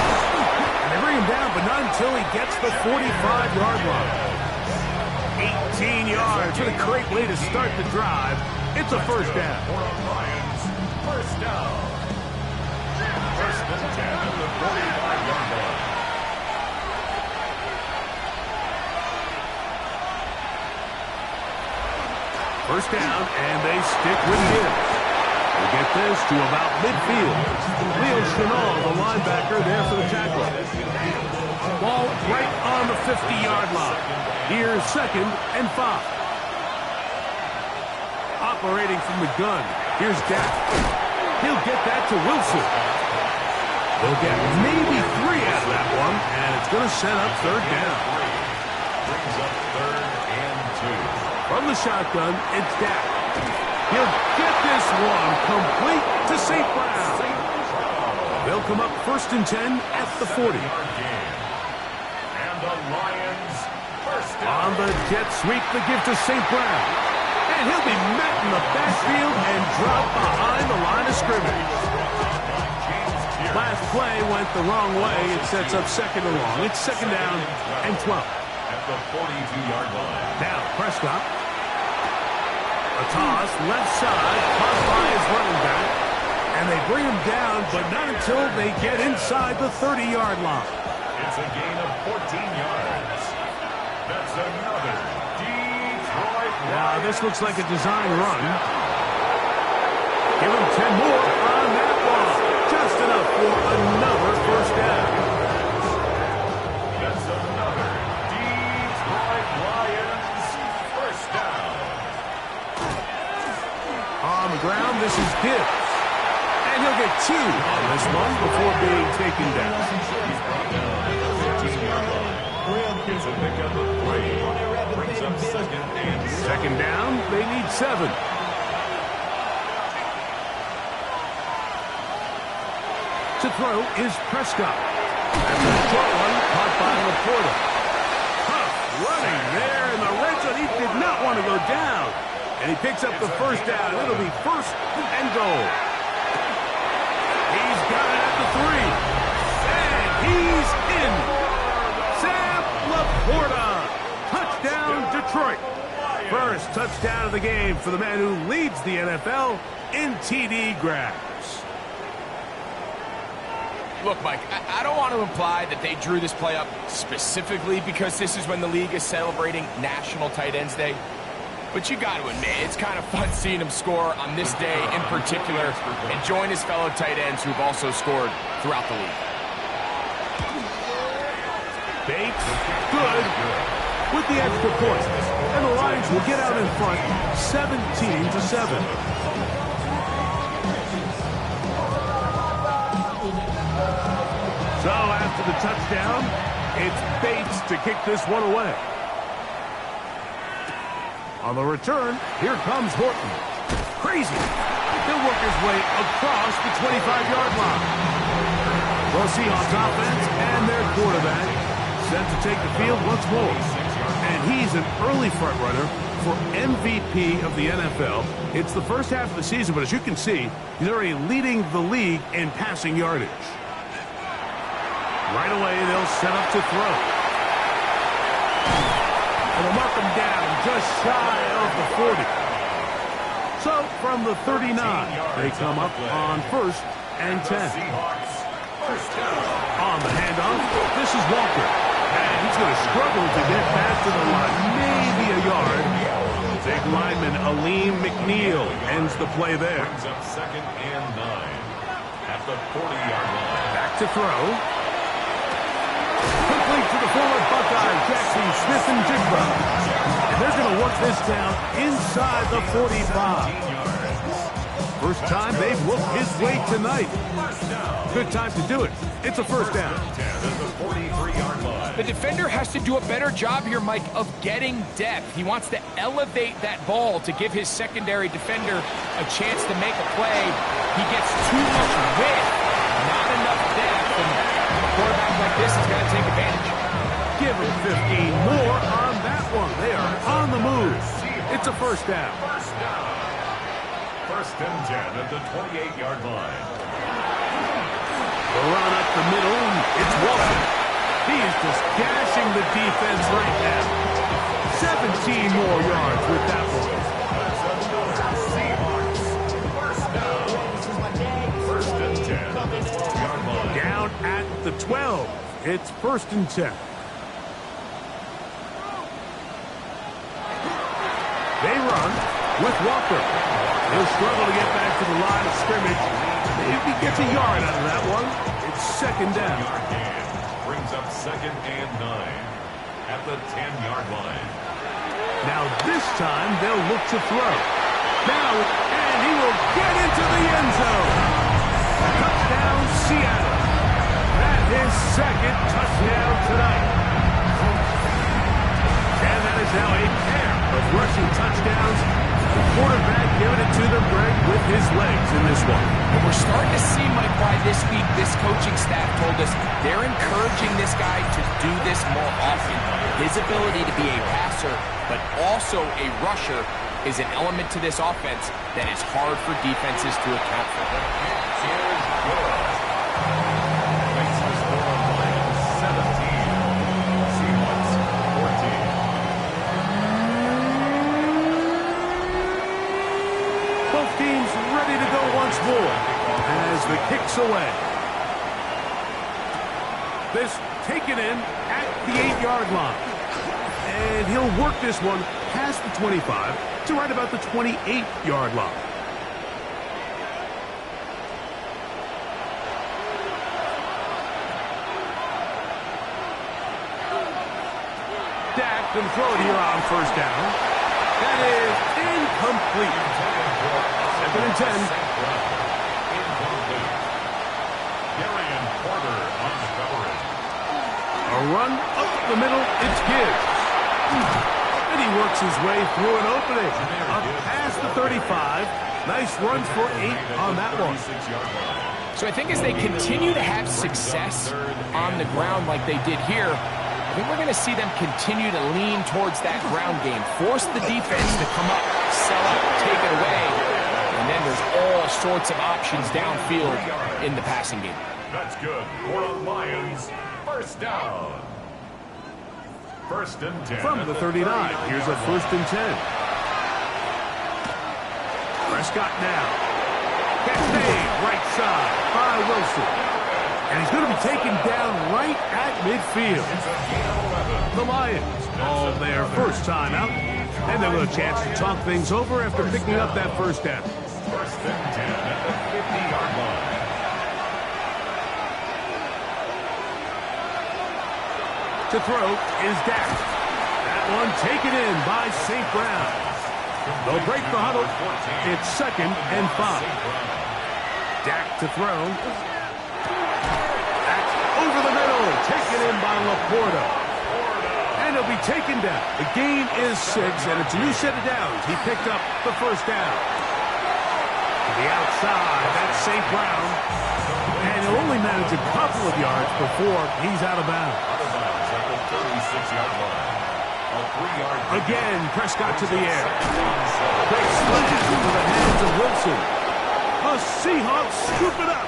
And they bring him down, but not until he gets the 45-yard line. 18 yards. What a great way to start the drive. It's a first down. Lions, first down. First and 10 at the 45-yard line. First down, and they stick with Gibbs. They get this to about midfield. Leo Chenal, the linebacker, there for the tackle. Ball right on the 50-yard line. Here's 2nd and 5. Operating from the gun. Here's Dak. He'll get that to Wilson. They'll get maybe 3 out of that one, and it's going to set up third down. Brings up 3rd and 2. From the shotgun, it's Dak. He'll get this one complete to St. Brown. They'll come up 1st and 10 at the 40. And the Lions first down. On the jet sweep, the give to St. Brown. And he'll be met in the backfield and dropped behind the line of scrimmage. Last play went the wrong way. It sets up 2nd and long. It's 2nd down and 12. At the 42-yard line. Now, Prescott. A toss, left side, caught by his running back. And they bring him down, but not until they get inside the 30-yard line. It's a gain of 14 yards. That's another Detroit. Now, this looks like a design run. Give him 10 more on that one. Just enough for another first down. That's another Detroit Lions first down. On the ground, this is Gibbs. And And he'll get 2 on this one before being taken down. He's brought down at the 15-yard line. Gets a pick up of 3. Brings up second and 7. Second down, they need 7. To throw is Prescott. And the short one caught by Laporta. Tough running there in the red zone. He did not want to go down. And he picks up the first down. It'll be first and goal. He's got it at the 3. And he's in. Sam Laporta. Touchdown, Detroit. First touchdown of the game for the man who leads the NFL in TD grabs. Look, Mike, I don't want to imply that they drew this play up specifically because this is when the league is celebrating National Tight Ends Day. But you got to admit, it's kind of fun seeing him score on this day in particular and join his fellow tight ends who've also scored throughout the league. Bates, good, with the extra point. And the Lions will get out in front, 17-7. So after the touchdown, it's Bates to kick this one away. On the return, here comes Horton. Crazy. He'll work his way across the 25-yard line. Well, Seahawks offense and their quarterback set to take the field once more. And he's an early front runner for MVP of the NFL. It's the first half of the season, but as you can see, he's already leading the league in passing yardage. Right away, they'll set up to throw. And they'll mark him down just shy of the 40. So, from the 39, they come up on first and 10. On the handoff, this is Walker. And he's going to struggle to get back to the line, maybe a yard. Big lineman Aleem McNeil ends the play there. Brings up second and 9 at the 40-yard line. Back to throw. Complete to the former Buckeye, Jackson Smith-Njigba. And they're going to work this down inside the 45. First time they've looked his way tonight. Good time to do it. It's a first down. The defender has to do a better job here, Mike, of getting depth. He wants to elevate that ball to give his secondary defender a chance to make a play. He gets too much width, not enough depth, and a quarterback like this is going to take advantage. Give him 15 more on that one. They are on the move. It's a first down. First and 10 at the 28-yard line. The run up the middle. It's Walker. He is just gashing the defense right now. 17 more yards with that one. First and 10 at the 12-yard line. Down at the 12. It's first and 10. They run with Walker. He'll struggle to get back to the line of scrimmage. If he gets a yard out of that one, it's second down. Brings up second and 9 at the 10-yard line. Now this time they'll look to throw. Now, and he will get into the end zone. Touchdown, Seattle. That is second touchdown tonight. And that is now a pair of rushing touchdowns. The quarterback giving it to them, Greg, with his legs in this one. And we're starting to see, Mike, why this week this coaching staff told us they're encouraging this guy to do this more often. His ability to be a passer, but also a rusher, is an element to this offense that is hard for defenses to account for. Makes the score on Lions 17. Seahawks 14. Both teams ready to go once more as the kick's away. This taken in at the 8-yard line. And he'll work this one past the 25 to right about the 28-yard line. Dak can throw it here on first down. That is incomplete. Second and 10. A run up the middle, it's Gibbs. And he works his way through an opening. Up past the 35. Nice runs for 8 on that one. So I think as they continue to have success on the ground like they did here, I think we're going to see them continue to lean towards that ground game. Force the defense to come up, sell up, take it away. And then there's all sorts of options downfield in the passing game. That's good for the Lions. First down. First and 10. From the 39, here's a first and 10. Prescott now. Catch made, right side by Wilson. And he's going to be taken down right at midfield. The Lions all their first time out. And they'll have a chance to talk things over after picking up that first down. First and 10 at the 50-yard line. To throw is Dak. That one taken in by St. Brown. They'll break the huddle. It's 2nd and 5. Dak to throw. That's over the middle. Taken in by Laporta. And he'll be taken down. The gain is 6, and it's a new set of downs. He picked up the first down. To the outside, that's St. Brown. And he'll only manage a couple of yards before he's out of bounds. 36-yard line. Again, Prescott to the air. They slid it into the hands of Wilson. The Seahawks scoop it up.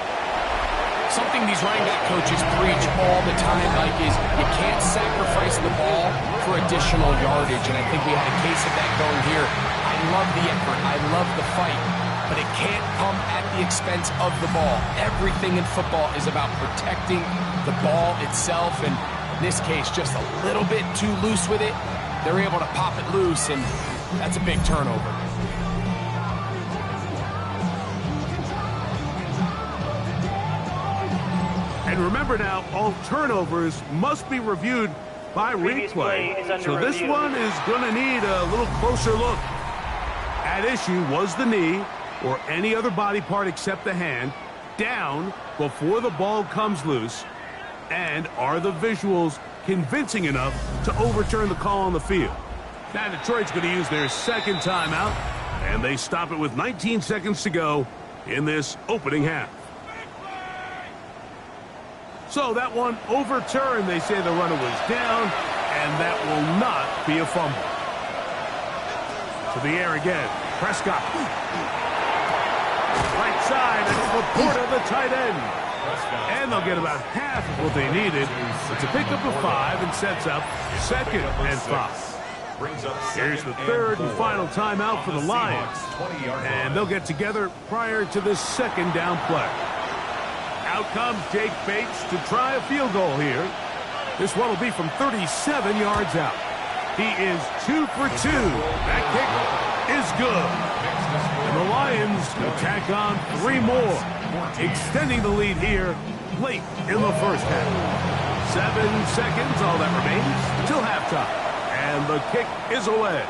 Something these running back coaches preach all the time, Mike, is you can't sacrifice the ball for additional yardage, and I think we had a case of that going here. I love the effort. I love the fight, but it can't come at the expense of the ball. Everything in football is about protecting the ball itself, and in this case, just a little bit too loose with it. They're able to pop it loose, and that's a big turnover. And remember now, all turnovers must be reviewed by replay. So this one is going to need a little closer look. At issue was the knee, or any other body part except the hand, down before the ball comes loose. And are the visuals convincing enough to overturn the call on the field? Now Detroit's going to use their second timeout, and they stop it with 19 seconds to go in this opening half. So that one overturned. They say the runner was down, and that will not be a fumble. To the air again. Prescott. Right side, and Laporta, the tight end. And they'll get about half of what they needed. It's a pickup of 5 and sets up 2nd and 5. Here's the third and final timeout for the Lions. And they'll get together prior to the second down play. Out comes Jake Bates to try a field goal here. This one will be from 37 yards out. He is 2 for 2. That kick is good. And the Lions attack on 3 more, extending the lead here late in the first half. 7 seconds, all that remains, till halftime. And the kick is away.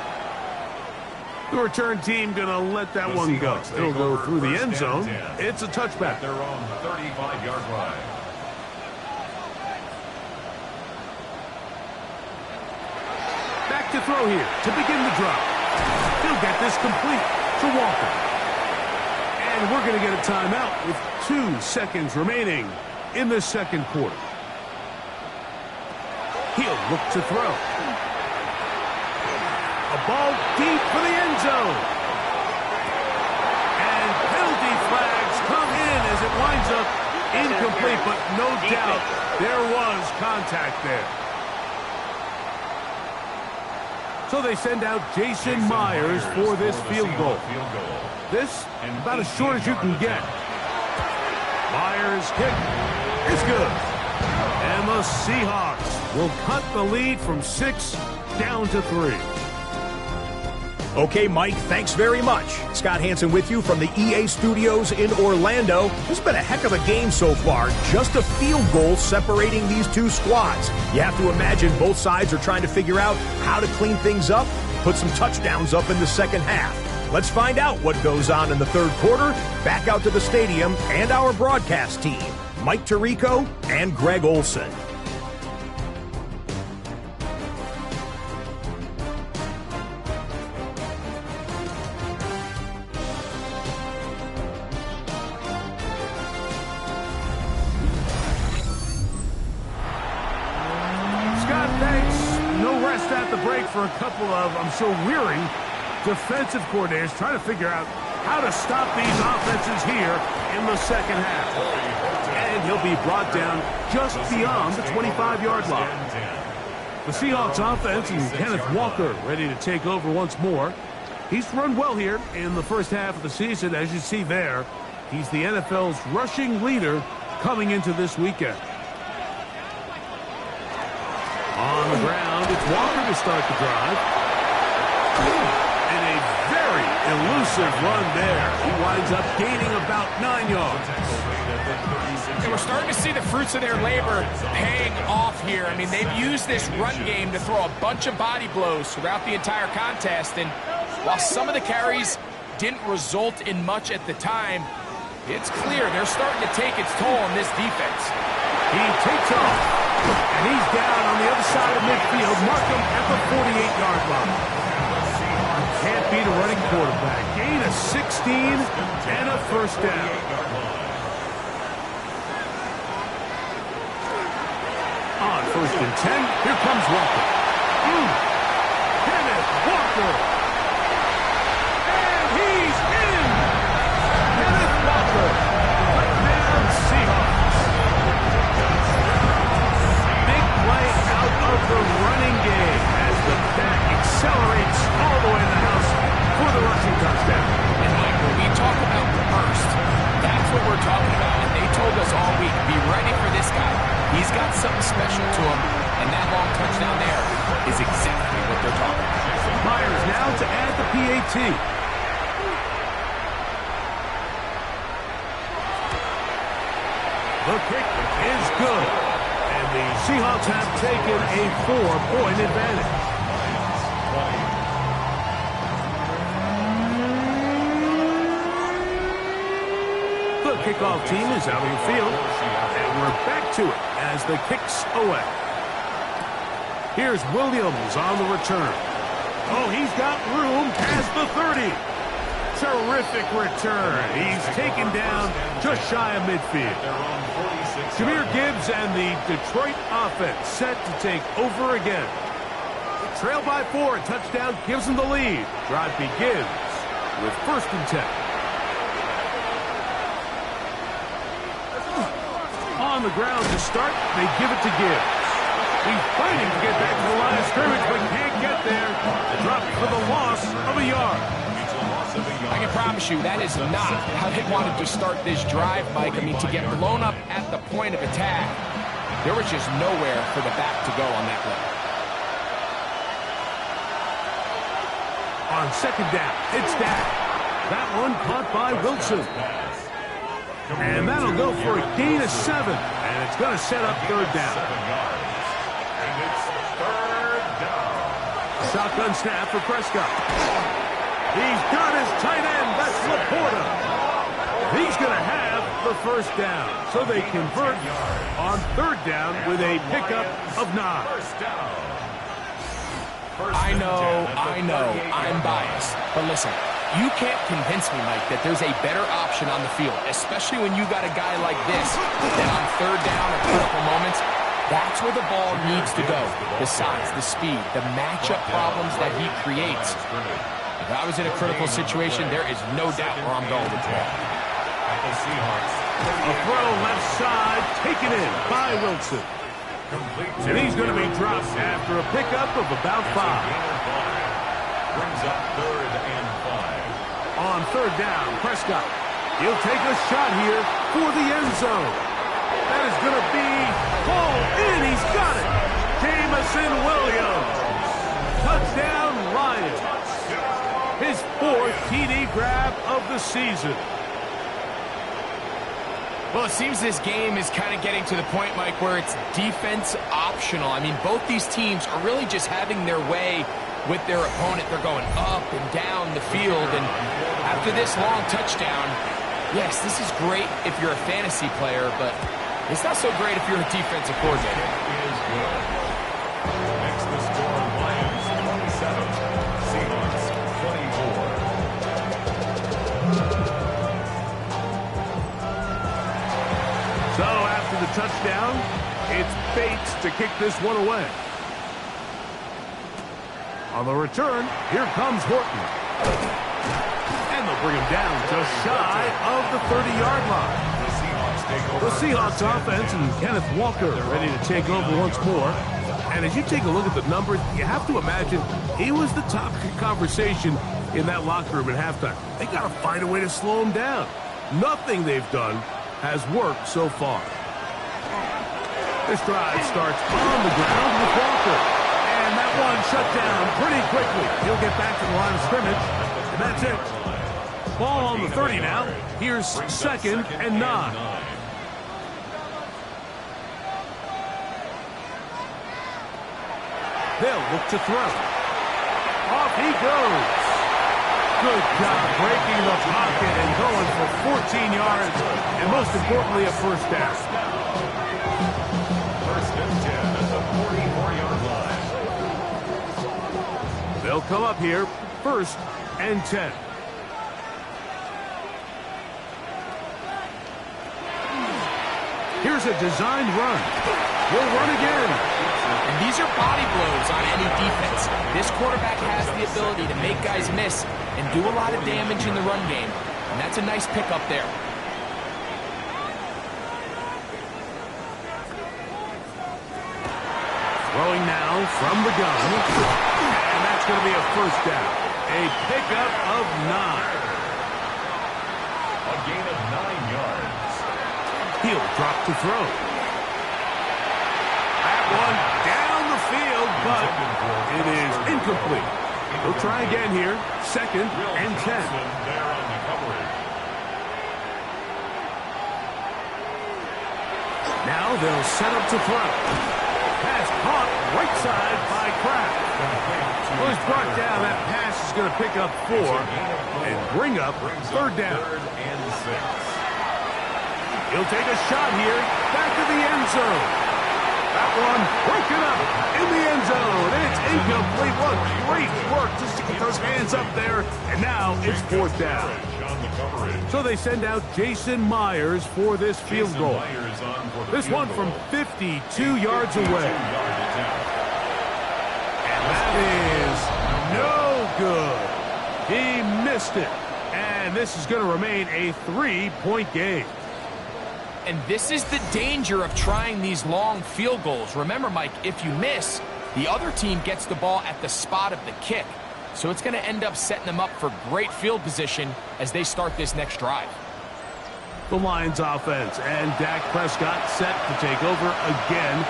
The return team going to let that one go. It'll go through the end zone. It's a touchback. Their own 35-yard line. Back to throw here to begin the drive. He'll get this complete to Walker. And we're going to get a timeout with 2 seconds remaining in the second quarter. He'll look to throw. A ball deep for the end zone. And penalty flags come in as it winds up incomplete, but no doubt there was contact there. So they send out Jason Myers for this field goal. This, about as short as you can get. Myers' kick is good. And the Seahawks will cut the lead from 6 down to 3. Okay, Mike, thanks very much. Scott Hansen with you from the EA Studios in Orlando. This has been a heck of a game so far. Just a field goal separating these two squads. You have to imagine both sides are trying to figure out how to clean things up, put some touchdowns up in the second half. Let's find out what goes on in the third quarter. Back out to the stadium and our broadcast team, Mike Tirico and Greg Olson. rest at the break for a couple of, I'm sure, weary defensive coordinators trying to figure out how to stop these offenses here in the second half. And he'll be brought down just beyond the 25-yard line. The Seahawks offense and Kenneth Walker ready to take over once more. He's run well here in the first half of the season. As you see there, he's the NFL's rushing leader coming into this weekend. On the ground, it's Walker to start the drive. And a very elusive run there. He winds up gaining about 9 yards. And we're starting to see the fruits of their labor paying off here. I mean, they've used this run game to throw a bunch of body blows throughout the entire contest. And while some of the carries didn't result in much at the time, it's clear they're starting to take its toll on this defense. He takes off, and he's down on the other side of midfield. Mark him at the 48-yard line. Can't beat a running quarterback. Gain of 16 and a first down. On 1st and 10, here comes Walker. Kenneth Walker. And he's in. Kenneth Walker. Touchdown Seahawks. Big play out of the running game as the back accelerates all the way in the house for the rushing touchdown. And Mike, when we talk about the burst, that's what we're talking about. And they told us all week, be ready for this guy. He's got something special to him, and that long touchdown there is exactly what they're talking about. Myers now to add the PAT. The kick is good, and the Seahawks have taken a 4-point advantage. The kickoff team is out on the field, and we're back to it as the kick's away. Here's Williams on the return. Oh, he's got room past the 30. Terrific return. He's taken down just shy of midfield. Jahmyr Gibbs and the Detroit offense set to take over again. Trailed by 4, a touchdown gives them the lead. Drive begins with 1st and 10. On the ground to start, they give it to Gibbs. He's fighting to get back to the line of scrimmage, but can't get there. Drop for the loss of a yard. I can promise you that is not how they wanted to start this drive, Mike. I mean, to get blown up at the point of attack, there was just nowhere for the back to go on that play. On 2nd down, it's Dak. That one caught by Wilson. And that'll go for a gain of 7. And it's going to set up 3rd down. And it's 3rd down. Shotgun snap for Prescott. He's got his tight end. That's Laporta. He's going to have the 1st down. So they convert on 3rd down with a pickup of 9. I know, I'm biased. But listen, you can't convince me, Mike, that there's a better option on the field, especially when you got a guy like this that on 3rd down or critical moments, that's where the ball needs to go. The size, the speed, the matchup problems that he creates. If I was in a critical situation, there is no doubt where I'm going with that. A throw left side, taken in by Wilson. And he's going to be dropped after a pickup of about 5. Brings up 3rd and 5. On 3rd down, Prescott. He'll take a shot here for the end zone. That is going to be hauled in. He's got it. Jamison Williams. Touchdown, Lions. His 4th TD grab of the season. Well, it seems this game is kind of getting to the point, Mike, where it's defense optional. I mean, both these teams are really just having their way with their opponent. They're going up and down the field, and after this long touchdown, yes, this is great if you're a fantasy player, but it's not so great if you're a defensive coordinator. Next, the score, Lions 27, Seahawks 24. So after the touchdown, it's Bates to kick this one away. On the return, here comes Horton. And they'll bring him down just shy of the 30-yard line. The Seahawks offense and Kenneth Walker ready to take over once more. And as you take a look at the numbers, you have to imagine he was the top conversation in that locker room at halftime. They got to find a way to slow him down. Nothing they've done has worked so far. This drive starts on the ground with Walker. And that one shut down pretty quickly. He'll get back to the line of scrimmage. And that's it. Ball on the 30 now. Here's 2nd and 9. They'll look to throw. Off he goes. Good job breaking the pocket and going for 14 yards. And most importantly, a first down. 1st and 10 at the 44-yard line. They'll come up here, 1st and 10. Here's a designed run. We'll run again. And these are body blows on any defense. This quarterback has the ability to make guys miss and do a lot of damage in the run game. And that's a nice pickup there. Throwing now from the gun. And that's going to be a first down. A pickup of 9. A gain of 9 yards. He'll drop to throw. That one down the field, but it is incomplete. He'll try again here. 2nd and 10. There on the coverage. Now they'll set up to throw. Pass caught right side by Kraft. Well, he's brought down. That pass is going to pick up 4 and bring up 3rd down. 3rd and 6. He'll take a shot here. Back to the end zone. That one broken up in the end zone. It's incomplete. What great work just to get those hands up there. And now it's 4th down. So they send out Jason Myers for this field goal. This one from 52 yards away. And that is no good. He missed it. And this is going to remain a 3-point game. And this is the danger of trying these long field goals. Remember, Mike, if you miss, the other team gets the ball at the spot of the kick. So it's going to end up setting them up for great field position as they start this next drive. The Lions offense and Dak Prescott set to take over again.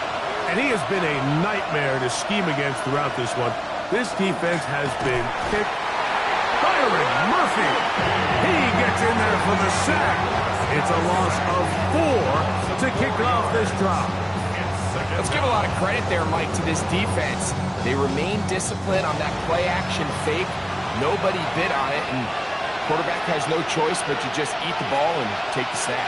And he has been a nightmare to scheme against throughout this one. This defense has been kicked. Byron Murphy. He gets in there for the sack. It's a loss of 4 to kick off this drive. Let's give a lot of credit there, Mike, to this defense. They remain disciplined on that play-action fake. Nobody bid on it, and quarterback has no choice but to just eat the ball and take the sack.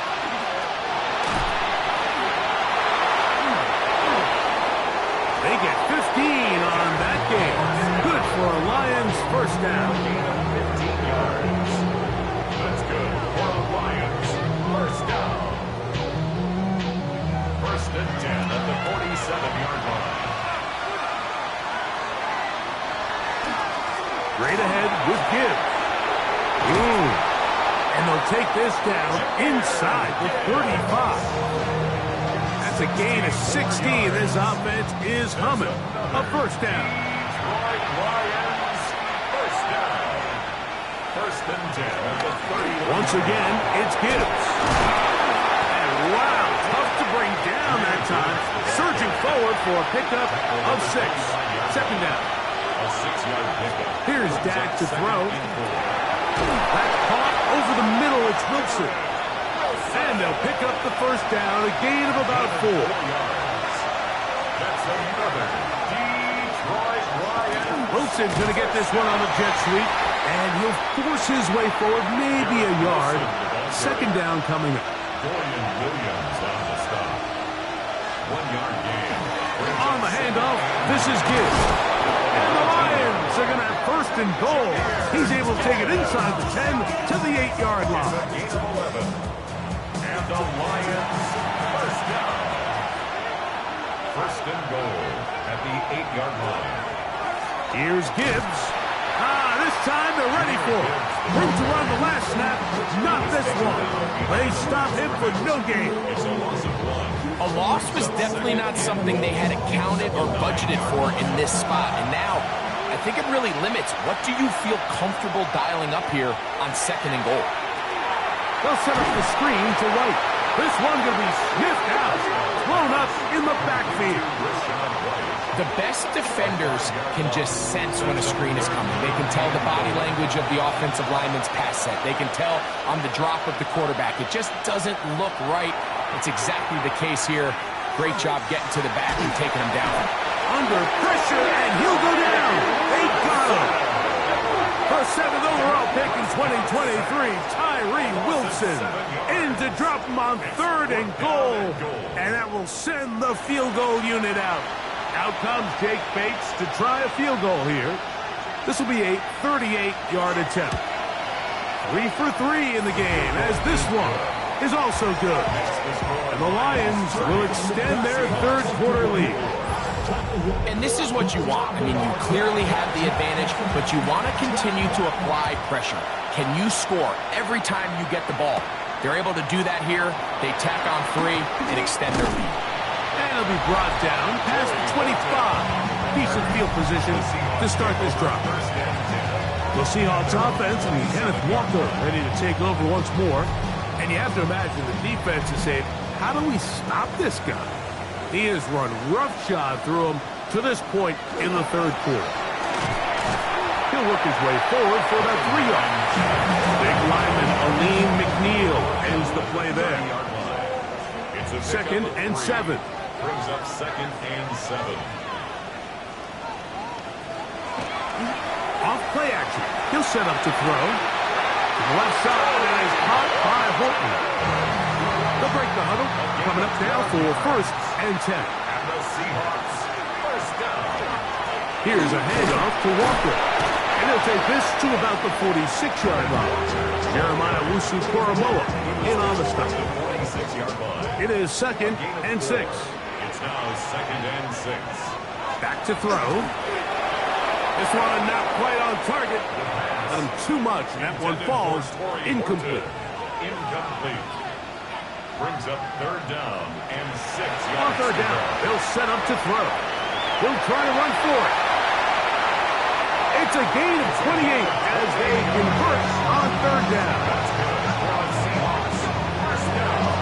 They get 15 on that game. Good for a Lions first down. 15 yards. That's good for the Lions. First down. 1st and 10 at the 47-yard line. Straight ahead with Gibbs. And they'll take this down inside the 35. That's a gain of 16. This offense is humming. A first down. Detroit Lions. First down. 1st and 10 at the 30. Once again, it's Gibbs. And wow, tough to bring down that time. Surging forward for a pickup of 6. 2nd down. A 6-yard pickup. Here's Dak to throw. That's caught over the middle. It's Wilson. And they'll pick up the first down, a gain of about 4. That's another Detroit Lions. Wilson's going to get this one on the jet sweep, and he'll force his way forward, maybe a yard. 2nd down coming up. Dorian Williams on the stop. 1-yard gain. On the handoff, this is Gibbs. And the Lions are going to have 1st and goal. He's able to take it inside the 10 to the 8-yard line. Gain of 11. And the Lions first down. 1st and goal at the 8-yard line. Here's Gibbs. This time they're ready for it. Room to run the last snap. Not this one. They stop him for no gain. A loss was definitely not something they had accounted or budgeted for in this spot. And now, I think it really limits what do you feel comfortable dialing up here on 2nd and goal. They'll set up the screen to White. This one going to be sniffed out. Thrown up in the backfield. The best defenders can just sense when a screen is coming. They can tell the body language of the offensive lineman's pass set. They can tell on the drop of the quarterback. It just doesn't look right. It's exactly the case here. Great job getting to the back and taking him down. Under pressure, and he'll go down. They got him. Her 7th overall pick in 2023, Tyree Wilson. In to drop him on 3rd and goal. And that will send the field goal unit out. Out comes Jake Bates to try a field goal here. This will be a 38-yard attempt. 3 for 3 in the game, as this one is also good. And the Lions will extend their 3rd quarter lead. And this is what you want. I mean, you clearly have the advantage, but you want to continue to apply pressure. Can you score every time you get the ball? They're able to do that here. They tack on 3 and extend their lead. And it'll be brought down past the 25. Decent field position to start this drive. The Seahawks offense and Kenneth Walker ready to take over once more. And you have to imagine the defense is saying, how do we stop this guy? He has run roughshod through him to this point in the 3rd quarter. He'll work his way forward for about 3 yards. Big lineman Aleem McNeil ends the play there. 2nd and 7. Brings up 2nd and 7. Off play action. He'll set up to throw. To the left side, and is caught by Horton. They'll break the huddle. Coming up now for 1st and 10. And the Seahawks, 1st down. Here's a handoff to Walker. And he'll take this to about the 46-yard line. Jeremiah Wusu-Koromoa in on the stop. 46-yard line. It is 2nd and 6. It's now 2nd and 6. Back to throw. This one not quite on target. Got him too much, and that one falls incomplete. Incomplete. Brings up 3rd down and 6 yards. On 3rd down, they'll set up to throw. He'll try to run for it. It's a gain of 28 as they convert on 3rd down. That's good for the Seahawks. 1st down.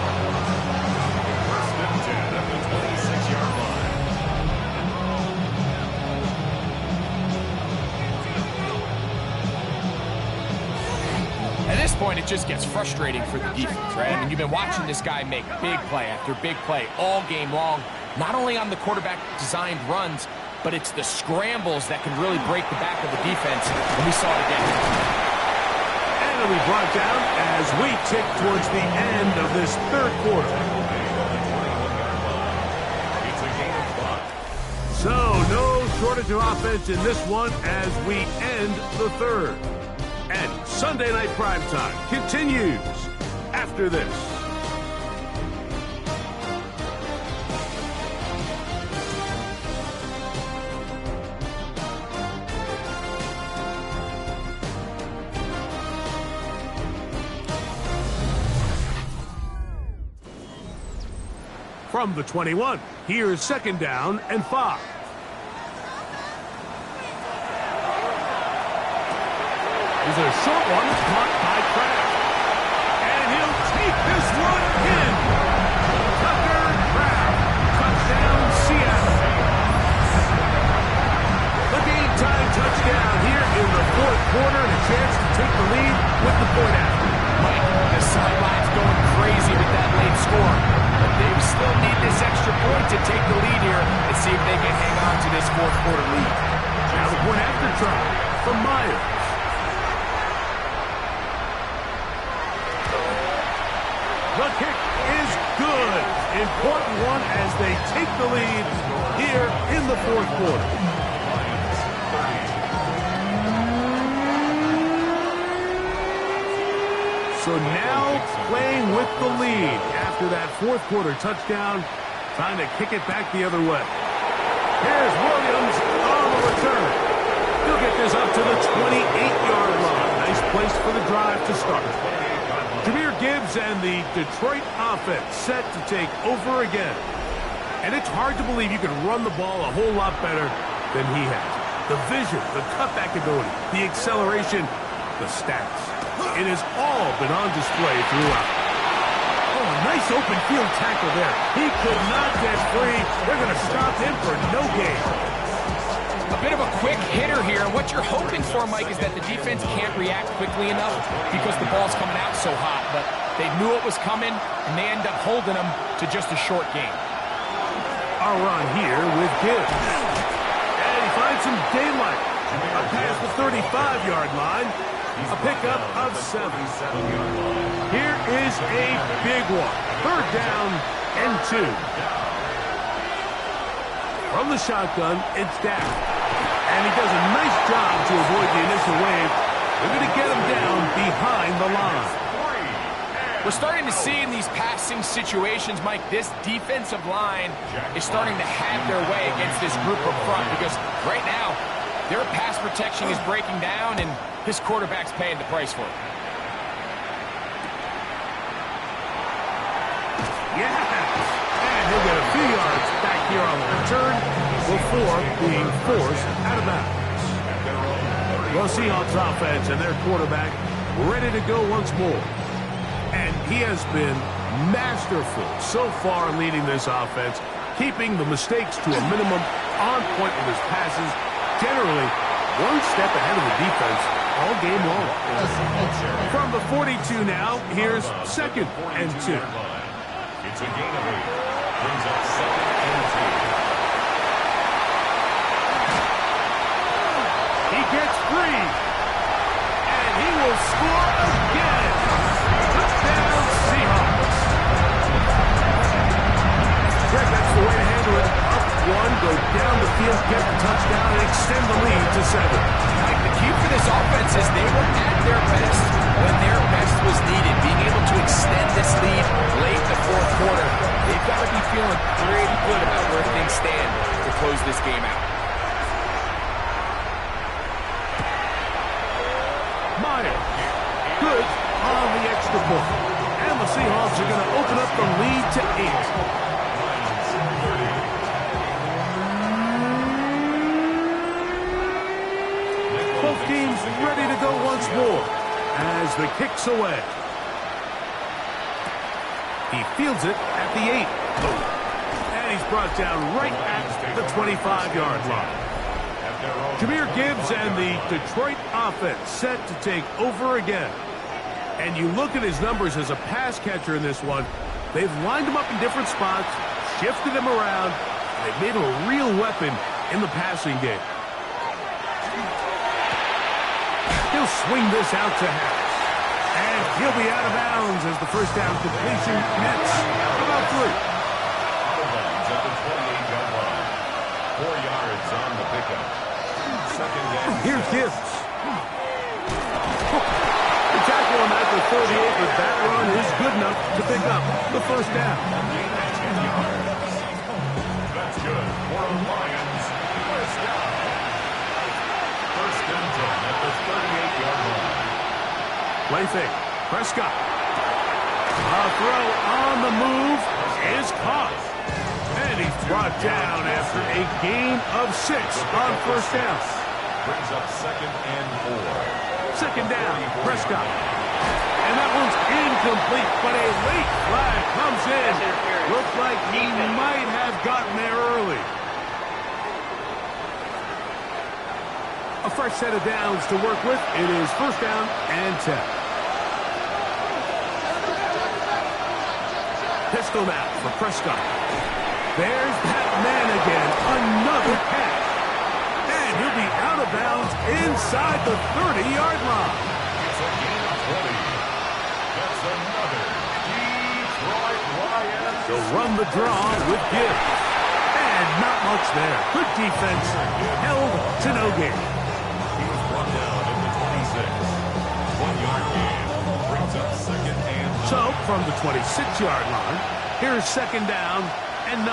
1st and 10 at the 26-yard line. At this point, it just gets frustrating for the defense, right? I mean, you've been watching this guy make big play after big play all game long, not only on the quarterback-designed runs, but it's the scrambles that can really break the back of the defense, and we saw it again. And it'll be brought down as we tick towards the end of this 3rd quarter. It's a gain of 5. So, no shortage of offense in this one as we end the 3rd. And Sunday Night Primetime continues after this. From the 21, here's 2nd down and 5. Here's a short one caught by Kraft. And he'll take this one in. Tucker Kraft. Touchdown, Seattle. The game-time touchdown here in the 4th quarter, and a chance to take the lead with the point after. Mike, the sideline's going crazy with that late score. But they still need this extra point to take the lead here and see if they can hang on to this 4th quarter lead. Now the point after try from Myers. The kick is good. Important one as they take the lead here in the 4th quarter. So now playing with the lead after that 4th quarter touchdown, trying to kick it back the other way. Here's Williams on the return. drive to start. Jahmyr Gibbs and the Detroit offense set to take over again. And it's hard to believe you can run the ball a whole lot better than he has. The vision, the cutback ability, the acceleration, the stats. It has all been on display throughout. Oh, a nice open field tackle there. He could not get free. They're going to stop him for no gain. A bit of a quick hitter here. What you're hoping for, Mike, is that the defense can't react quickly enough because the ball's coming out so hot. But they knew it was coming, and they end up holding them to just a short game. Our run here with Gibbs. And he finds some daylight. A pass the 35-yard line. A pickup of 7. Here is a big one. 3rd down and 2. From the shotgun, it's Dak. And he does a nice job to avoid the initial wave. They're going to get him down behind the line. We're starting to see in these passing situations, Mike, this defensive line is starting to have their way against this group up front because right now, their pass protection is breaking down and his quarterback's paying the price for it. Yes! And he'll get a few yards back here on the return before being forced out of bounds. The Seahawks offense and their quarterback ready to go once more. And he has been masterful so far leading this offense, keeping the mistakes to a minimum, on point with his passes, generally one step ahead of the defense all game long. From the 42 now, here's 2nd and 2. It's a gain of 8. Brings up 2nd and 2. He gets free. And he will score again. Touchdown, Seahawks. Greg, that's the way to handle it. Up 1, go down the field, get the touchdown, and extend the lead to 7. Mike, the key for this offense is they were at their best when their best was needed. Being able to extend this lead late in the 4th quarter, they've got to be feeling pretty good about where things stand to close this game out. Meyer, good on the extra point. And the Seahawks are going to open up the lead to 8. Both teams ready to go once more as the kick's away. He fields it at the 8. And he's brought down right at the 25-yard line. Jahmyr Gibbs and the Detroit offense set to take over again. And you look at his numbers as a pass catcher in this one. They've lined him up in different spots, shifted him around, and they've made him a real weapon in the passing game. He'll swing this out to half. And he'll be out of bounds as the first down completion nets about 3. Out of bounds at the 28-yard line. 4 yards on the pickup. 2nd and Here's Gibbs. The tackle him at the 38, but that run is good enough to pick up the first down. That's good for the Lions. First down. 1st and 10 at the 38-yard line. Play fake. Prescott. A throw on the move is caught. And he's brought down after a gain of 6 on first down. Brings up 2nd and 4. 2nd down, Prescott. And that one's incomplete, but a late flag comes in. Looks like he might have gotten there early. A fresh set of downs to work with. It is 1st down and 10. Pistol now for Prescott. There's that man again. Another pass. And he'll be out of bounds inside the 30-yard line. It's a gain of 20. That's another Detroit Lions. They'll run the draw with Gibbs. And not much there. Good defense. Held to no gain. He was brought down at the 26. 1-yard gain. Brings up 2nd and 9. So, from the 26-yard line, here's 2nd down and 9.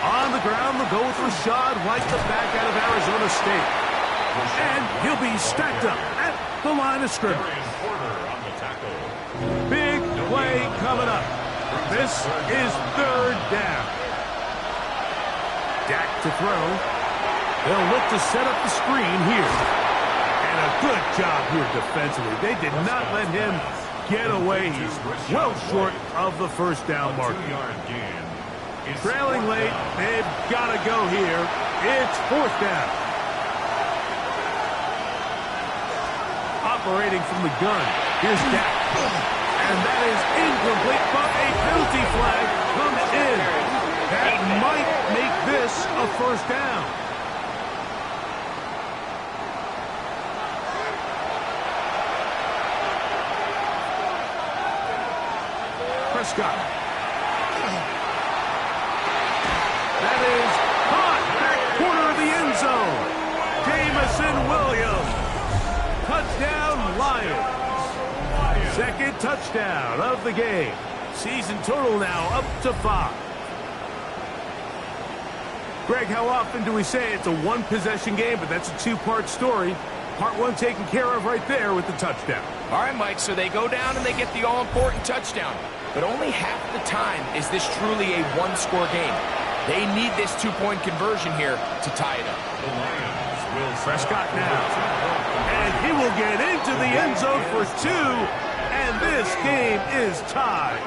On the ground, they'll go with Rashad White, the back out of Arizona State. And he'll be stacked up at the line of scrimmage. Big play coming up. This is third down. Dak to throw. They'll look to set up the screen here. And a good job here defensively. They did not let him get away. He's well short of the first down mark. Trailing late. They've got to go here. It's fourth down. Operating from the gun. Here's Dak. And that is incomplete, but a penalty flag comes in. That might make this a first down. Prescott. That is caught back corner of the end zone. Jamison Williams. Touchdown, Lions. Second touchdown of the game. Season total now up to 5. Greg, how often do we say it's a one-possession game, but that's a two-part story? Part one taken care of right there with the touchdown. All right, Mike, so they go down and they get the all-important touchdown. But only half the time is this truly a one-score game. They need this two-point conversion here to tie it up. Prescott now. And he will get into the end zone for 2. And this game is tied.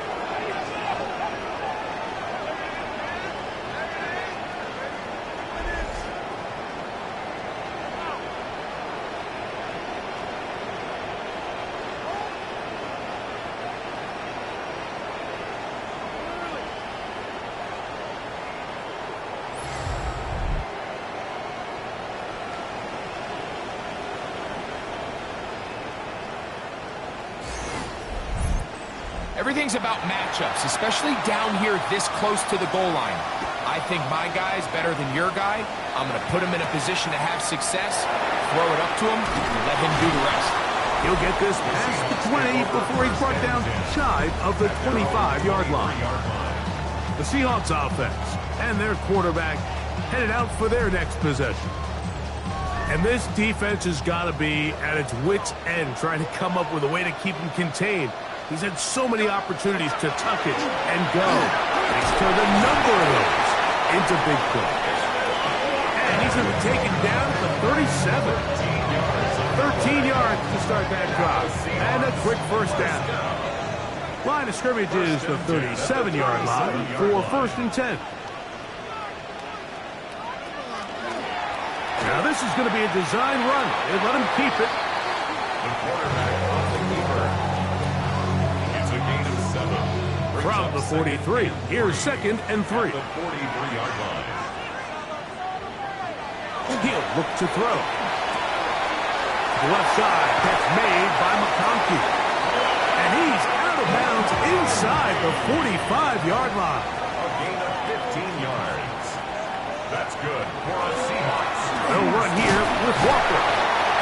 Everything's about matchups, especially down here this close to the goal line. I think my guy's better than your guy. I'm going to put him in a position to have success, throw it up to him, and let him do the rest. He'll get this past the 20 before he's brought down shy of the 25-yard line. The Seahawks offense and their quarterback headed out for their next possession. And this defense has got to be at its wits' end, trying to come up with a way to keep him contained. He's had so many opportunities to tuck it and go. He's turned a number of those into big plays. And he's going to be taken down at the 37. 13 yards to start that drive. And a quick first down. Line of scrimmage is the 37-yard line for first and 10. Now this is going to be a design run. They let him keep it. The quarterback of the keeper. It's a gain of 7. From the 43, here's second and 3. The 43-yard line. He'll look to throw. Left side, catch made by McConkey. And he's out of bounds inside the 45-yard line. A gain of 15 yards. That's good for a Seahawks. They'll run here with Walker.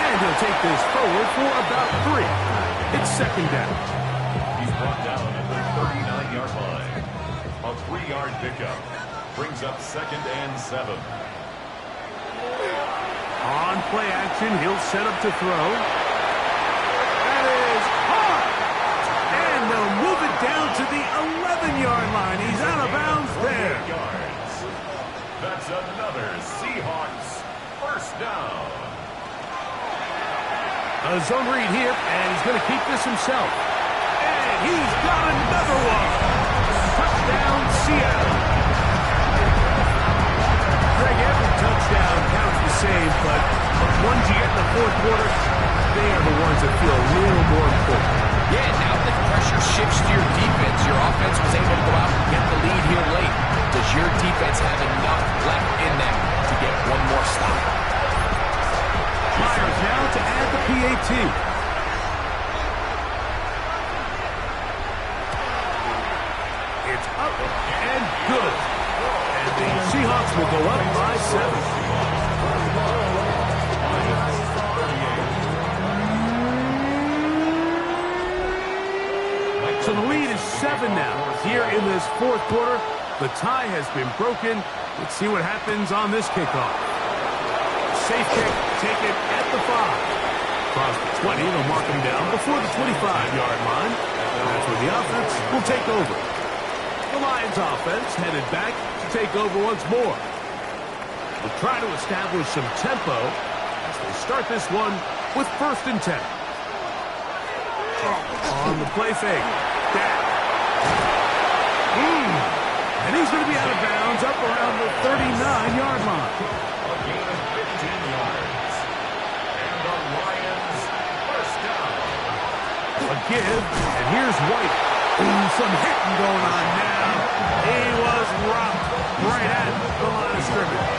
And he'll take this forward for about 3. It's second down. He's brought down at the 39-yard line. A 3-yard pickup brings up second and 7. On play action, he'll set up to throw. That is hard. And they'll move it down to the 11-yard line. He's out of bounds there. Yards. That's another Seahawks first down. A zone read here, and he's going to keep this himself. And he's got another one. Touchdown, Seattle. Greg, every touchdown counts the same, but the ones you get in the fourth quarter, they are the ones that feel a little more important. Yeah, now that the pressure shifts to your defense, your offense was able to go out and get the lead here late. Does your defense have enough left in them to get one more stop? Myers now to add the PAT. It's up and good. And the Seahawks will go up by 7. So the lead is 7 now. Here in this fourth quarter, the tie has been broken. Let's see what happens on this kickoff. Safe kick taken at the 5. Across the 20, they'll mark him down before the 25-yard line. That's where the offense will take over. The Lions offense headed back to take over once more. They'll try to establish some tempo as they start this one with 1st and 10. On the play fake. Dak. And he's going to be out of bounds up around the 39-yard line. A gain of 15 yards. And the Lions first down. A give, and here's White. Ooh, some hitting going on now. He was rocked right at the line of scrimmage.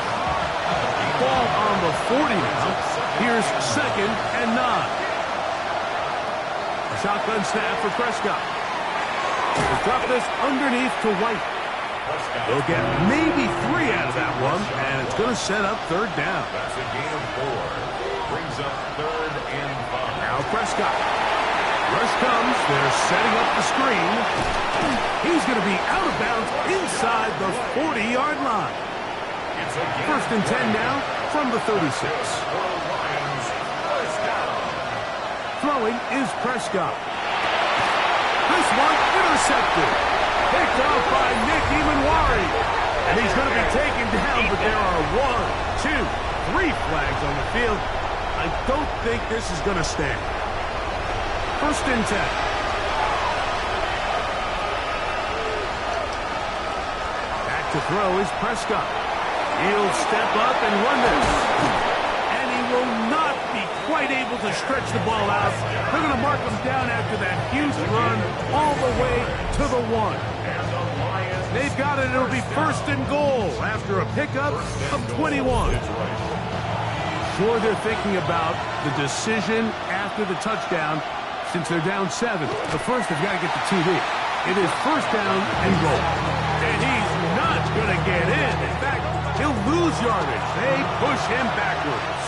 Ball on the 40 now. Here's 2nd and 9. A shotgun snap for Prescott. They'll drop this underneath to White. They'll get maybe 3 out of that one, and it's going to set up 3rd down. That's a gain of 4. Brings up 3rd and 5. Now Prescott. Rush comes. They're setting up the screen. He's going to be out of bounds inside the 40-yard line. 1st and 10 now from the 36. Throwing is Prescott. This one intercepted. Picked off by Nick Emanwari. And he's going to be taken down, but there are 1, 2, 3 flags on the field. I don't think this is going to stand. 1st and 10. Back to throw is Prescott. He'll step up and run this. And he will not be quite able to stretch the ball out. They're going to mark him down after that huge run all the way to the 1. They've got it. It'll be 1st and goal after a pickup of 21. Sure, they're thinking about the decision after the touchdown since they're down 7. But first, they've got to get the TD. It is 1st down and goal. And he's not going to get in. In fact, he'll lose yardage. They push him backwards.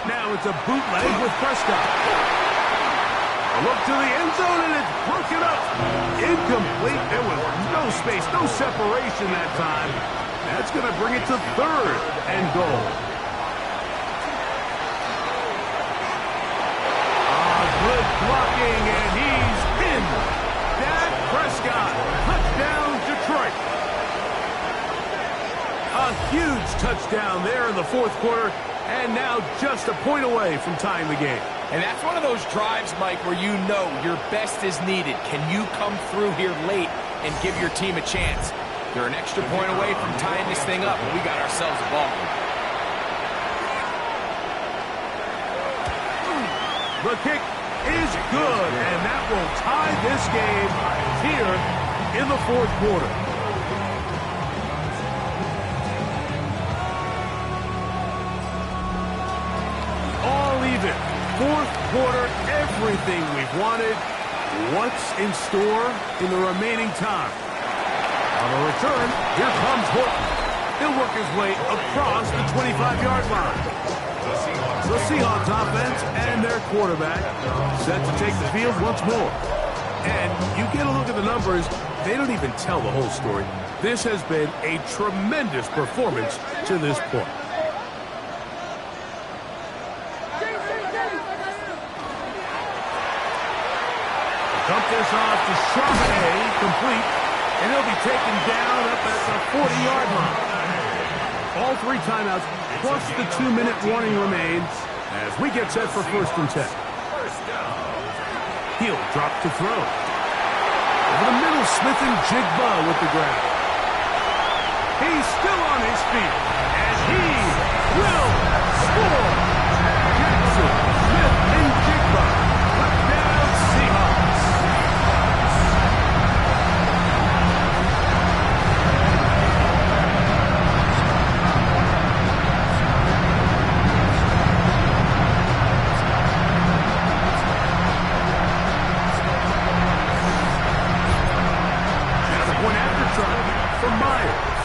Now it's a bootleg with Prescott. A look to the end zone, and it's broken up. Incomplete. There was no space, no separation that time. That's going to bring it to 3rd and goal. Good blocking, and he's in. Dak Prescott, touchdown Detroit. A huge touchdown there in the 4th quarter, and now just a point away from tying the game. And that's one of those drives, Mike, where you know your best is needed. Can you come through here late and give your team a chance? They're an extra point away from tying this thing up, and we got ourselves a ball game. The kick is good, and that will tie this game here in the 4th quarter. All even. 4th quarter, everything we've wanted. What's in store in the remaining time? On the return, here comes Horton. He'll work his way across the 25-yard line. The Seahawks offense and their quarterback set to take the field once more. And you get a look at the numbers, they don't even tell the whole story. This has been a tremendous performance to this point. Dump this off to Charbonnet, complete, and he'll be taken down up at the 40-yard line. All 3 timeouts, plus the 2-minute warning remains as we get set for 1st and 10. He'll drop to throw. Over the middle, Smith and Jigba with the grab. He's still on his feet, and he will score. Jackson, Smith, and Jigba. Touchdown, Seahawks. From Myers.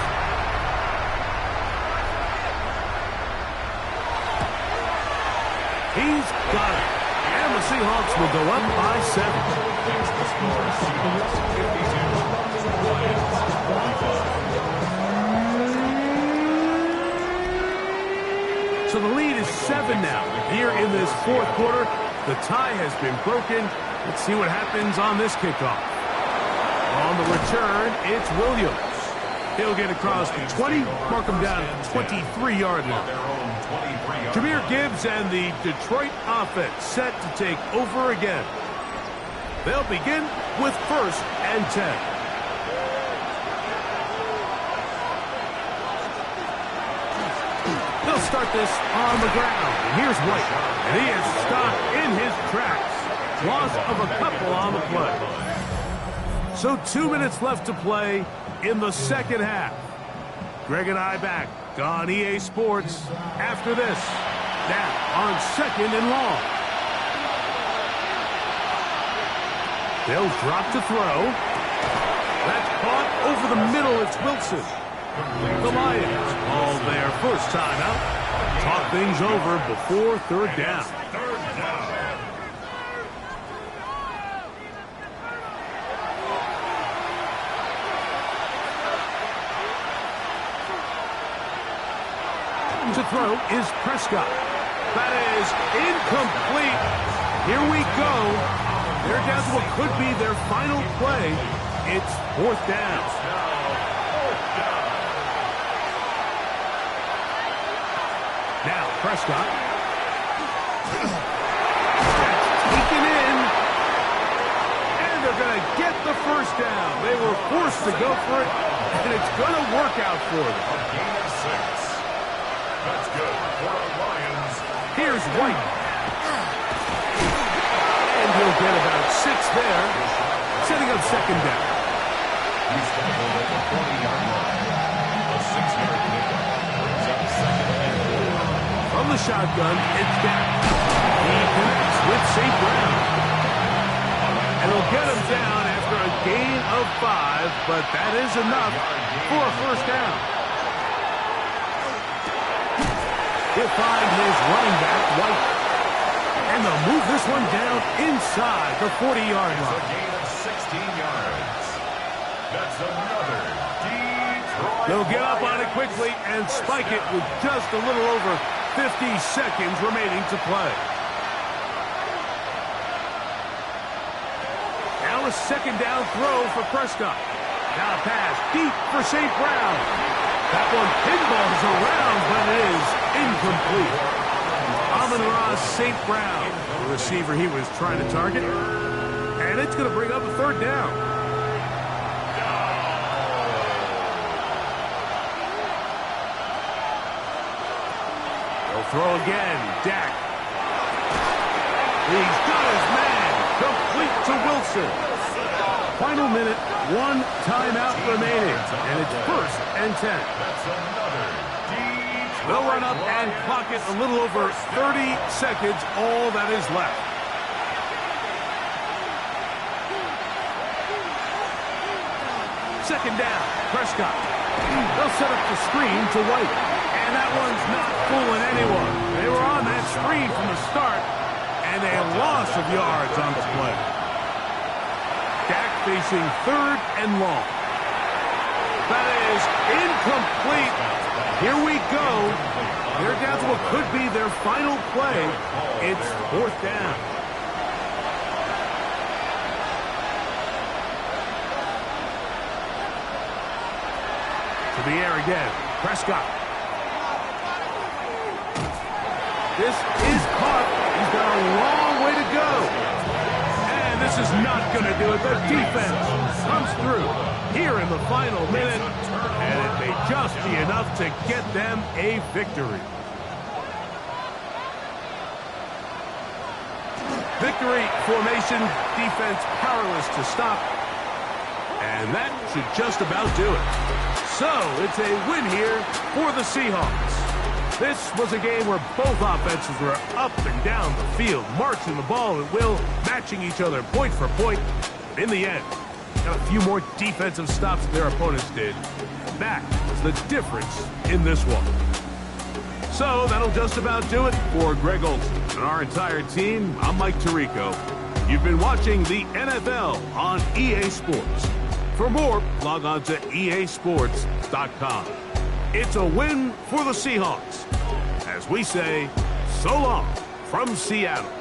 He's got it. And the Seahawks will go up by 7. So the lead is 7 now. Here in this fourth quarter, the tie has been broken. Let's see what happens on this kickoff. On the return, it's Williams. He'll get across the 20, mark him down at the 23-yard line. Jahmyr Gibbs and the Detroit offense set to take over again. They'll begin with 1st and 10. They'll start this on the ground. And here's White. And he is stopped in his tracks. Loss of a couple on the play. So 2 minutes left to play in the second half. Greg and I back on EA Sports after this. Now on 2nd and long. They'll drop to throw. That's caught over the middle. It's Wilson. The Lions call their first timeout. Talk things over before 3rd down. To throw is Prescott. That is incomplete. Here we go. They're down to what could be their final play. It's 4th down. Now Prescott. That's taken in. And they're going to get the first down. They were forced to go for it, and it's going to work out for them. A gain of 6. That's good for the Lions. Here's White. And he'll get about 6 there, setting up 2nd down. He's tackled at the 40-yard line. A 6-yard pickup brings up 2nd and 4. From the shotgun, it's Dak. He connects with St. Brown. And he'll get him down after a gain of 5, but that is enough for a first down. He'll find his running back, White. And they'll move this one down inside the 40-yard line. A gain of 16 yards. That's another Detroit. They'll get up on it quickly and spike it with just a little over 50 seconds remaining to play. Now a 2nd down throw for Prescott. Now a pass deep for St. Brown. That one pinballs around, but it is incomplete. Amon-Ra St. Brown, the receiver he was trying to target. And it's going to bring up a 3rd down. They'll throw again. Dak. He's got his man. Complete to Wilson. Final minute, 1 timeout remaining, and it's 1st and 10. That's another Detroit. They'll run up and clock it a little over 30 seconds, all that is left. Second down, Prescott. They'll set up the screen to White, and that one's not fooling anyone. They were on that screen from the start, and a loss of yards on the play. Dak facing 3rd and long. That is incomplete. Here we go. They're down to what could be their final play. It's 4th down. To the air again. Prescott. This is caught. He's got a long way to go. This is not going to do it. The defense comes through here in the final minute, and it may just be enough to get them a victory. Victory formation, defense powerless to stop, and that should just about do it. So it's a win here for the Seahawks. This was a game where both offenses were up and down the field, marching the ball at will, matching each other point for point. But in the end, got a few more defensive stops than their opponents did. That was the difference in this one. So that'll just about do it for Greg Olsen and our entire team. I'm Mike Tirico. You've been watching the NFL on EA Sports. For more, log on to easports.com. It's a win for the Seahawks. as we say so long from Seattle.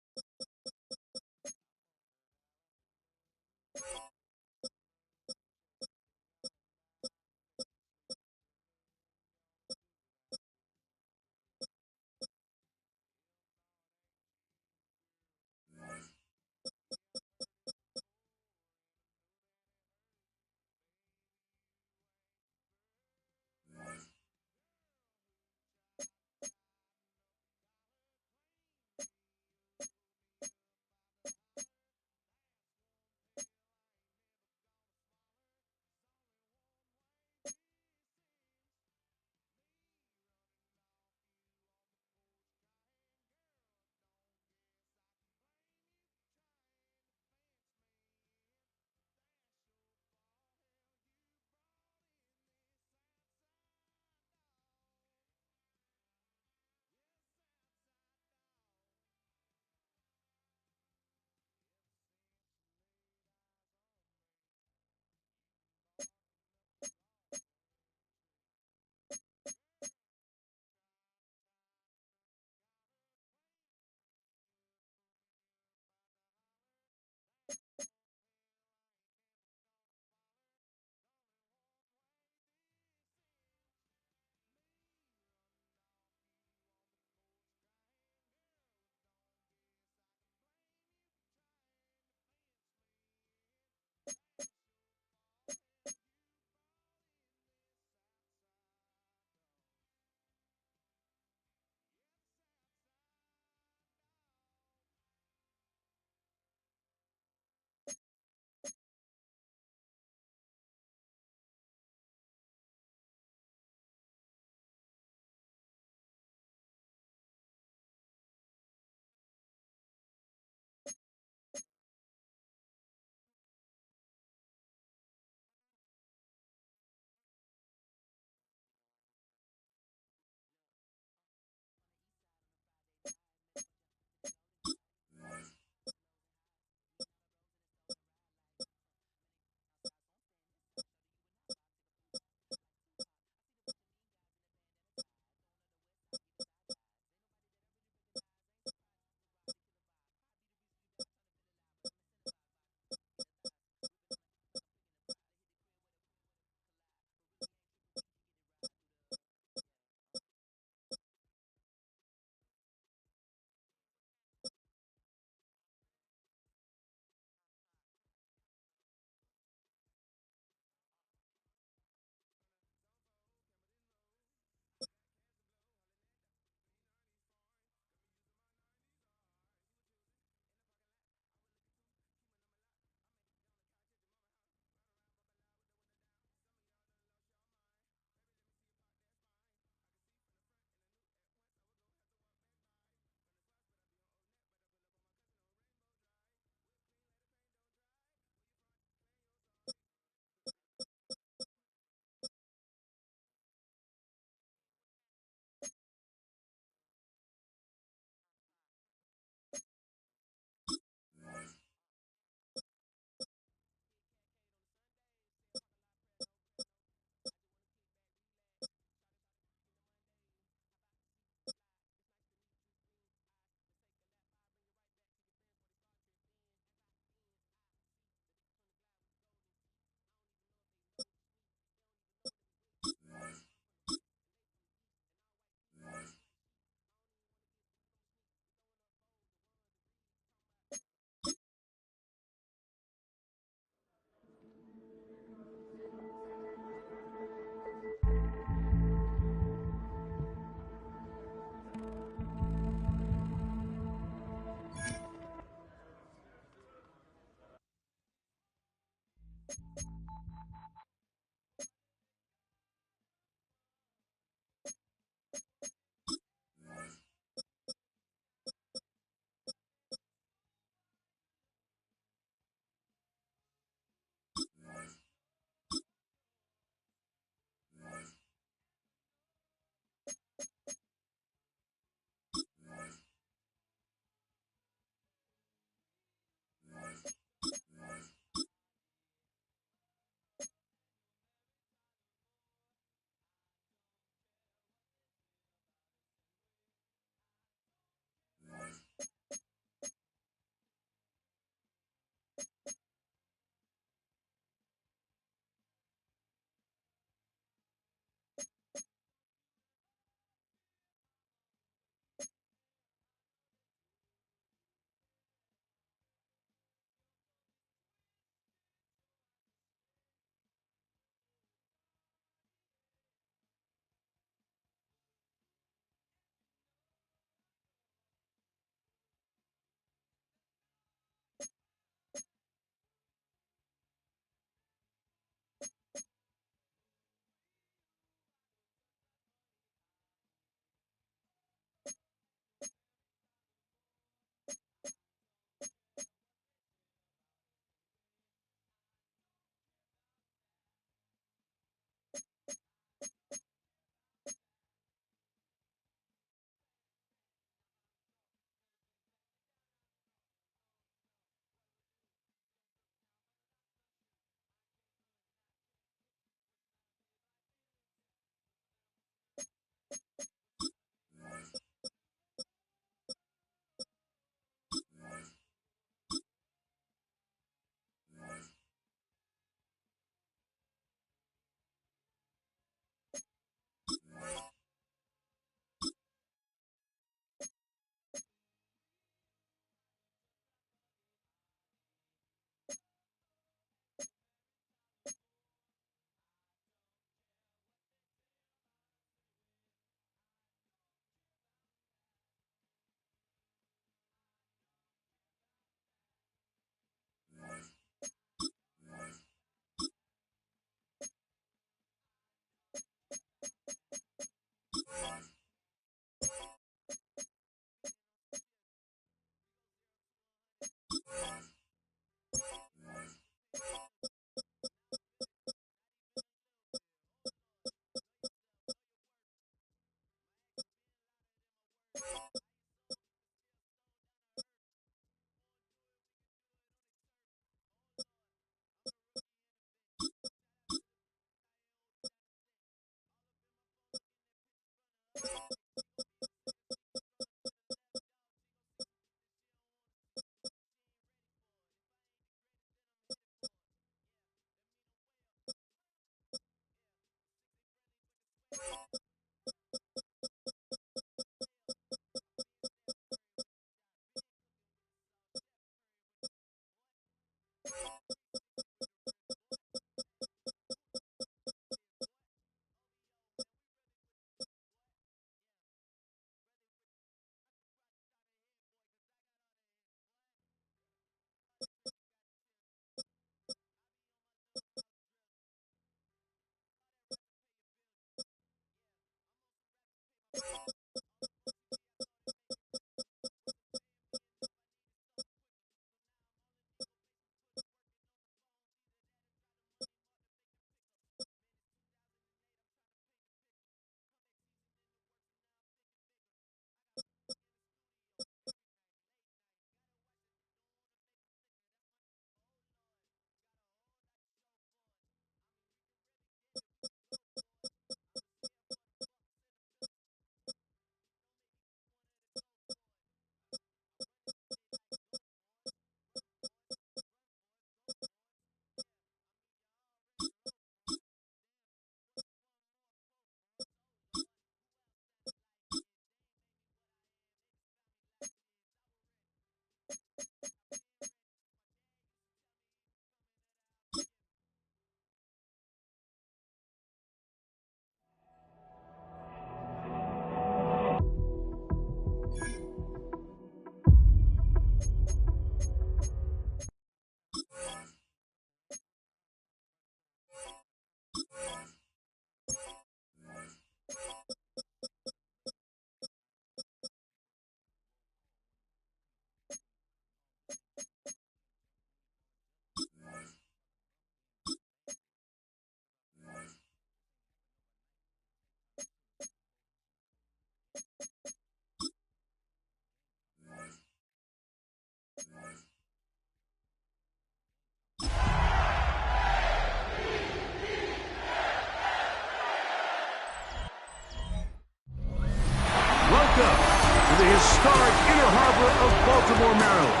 the historic Inner Harbor of Baltimore, Maryland.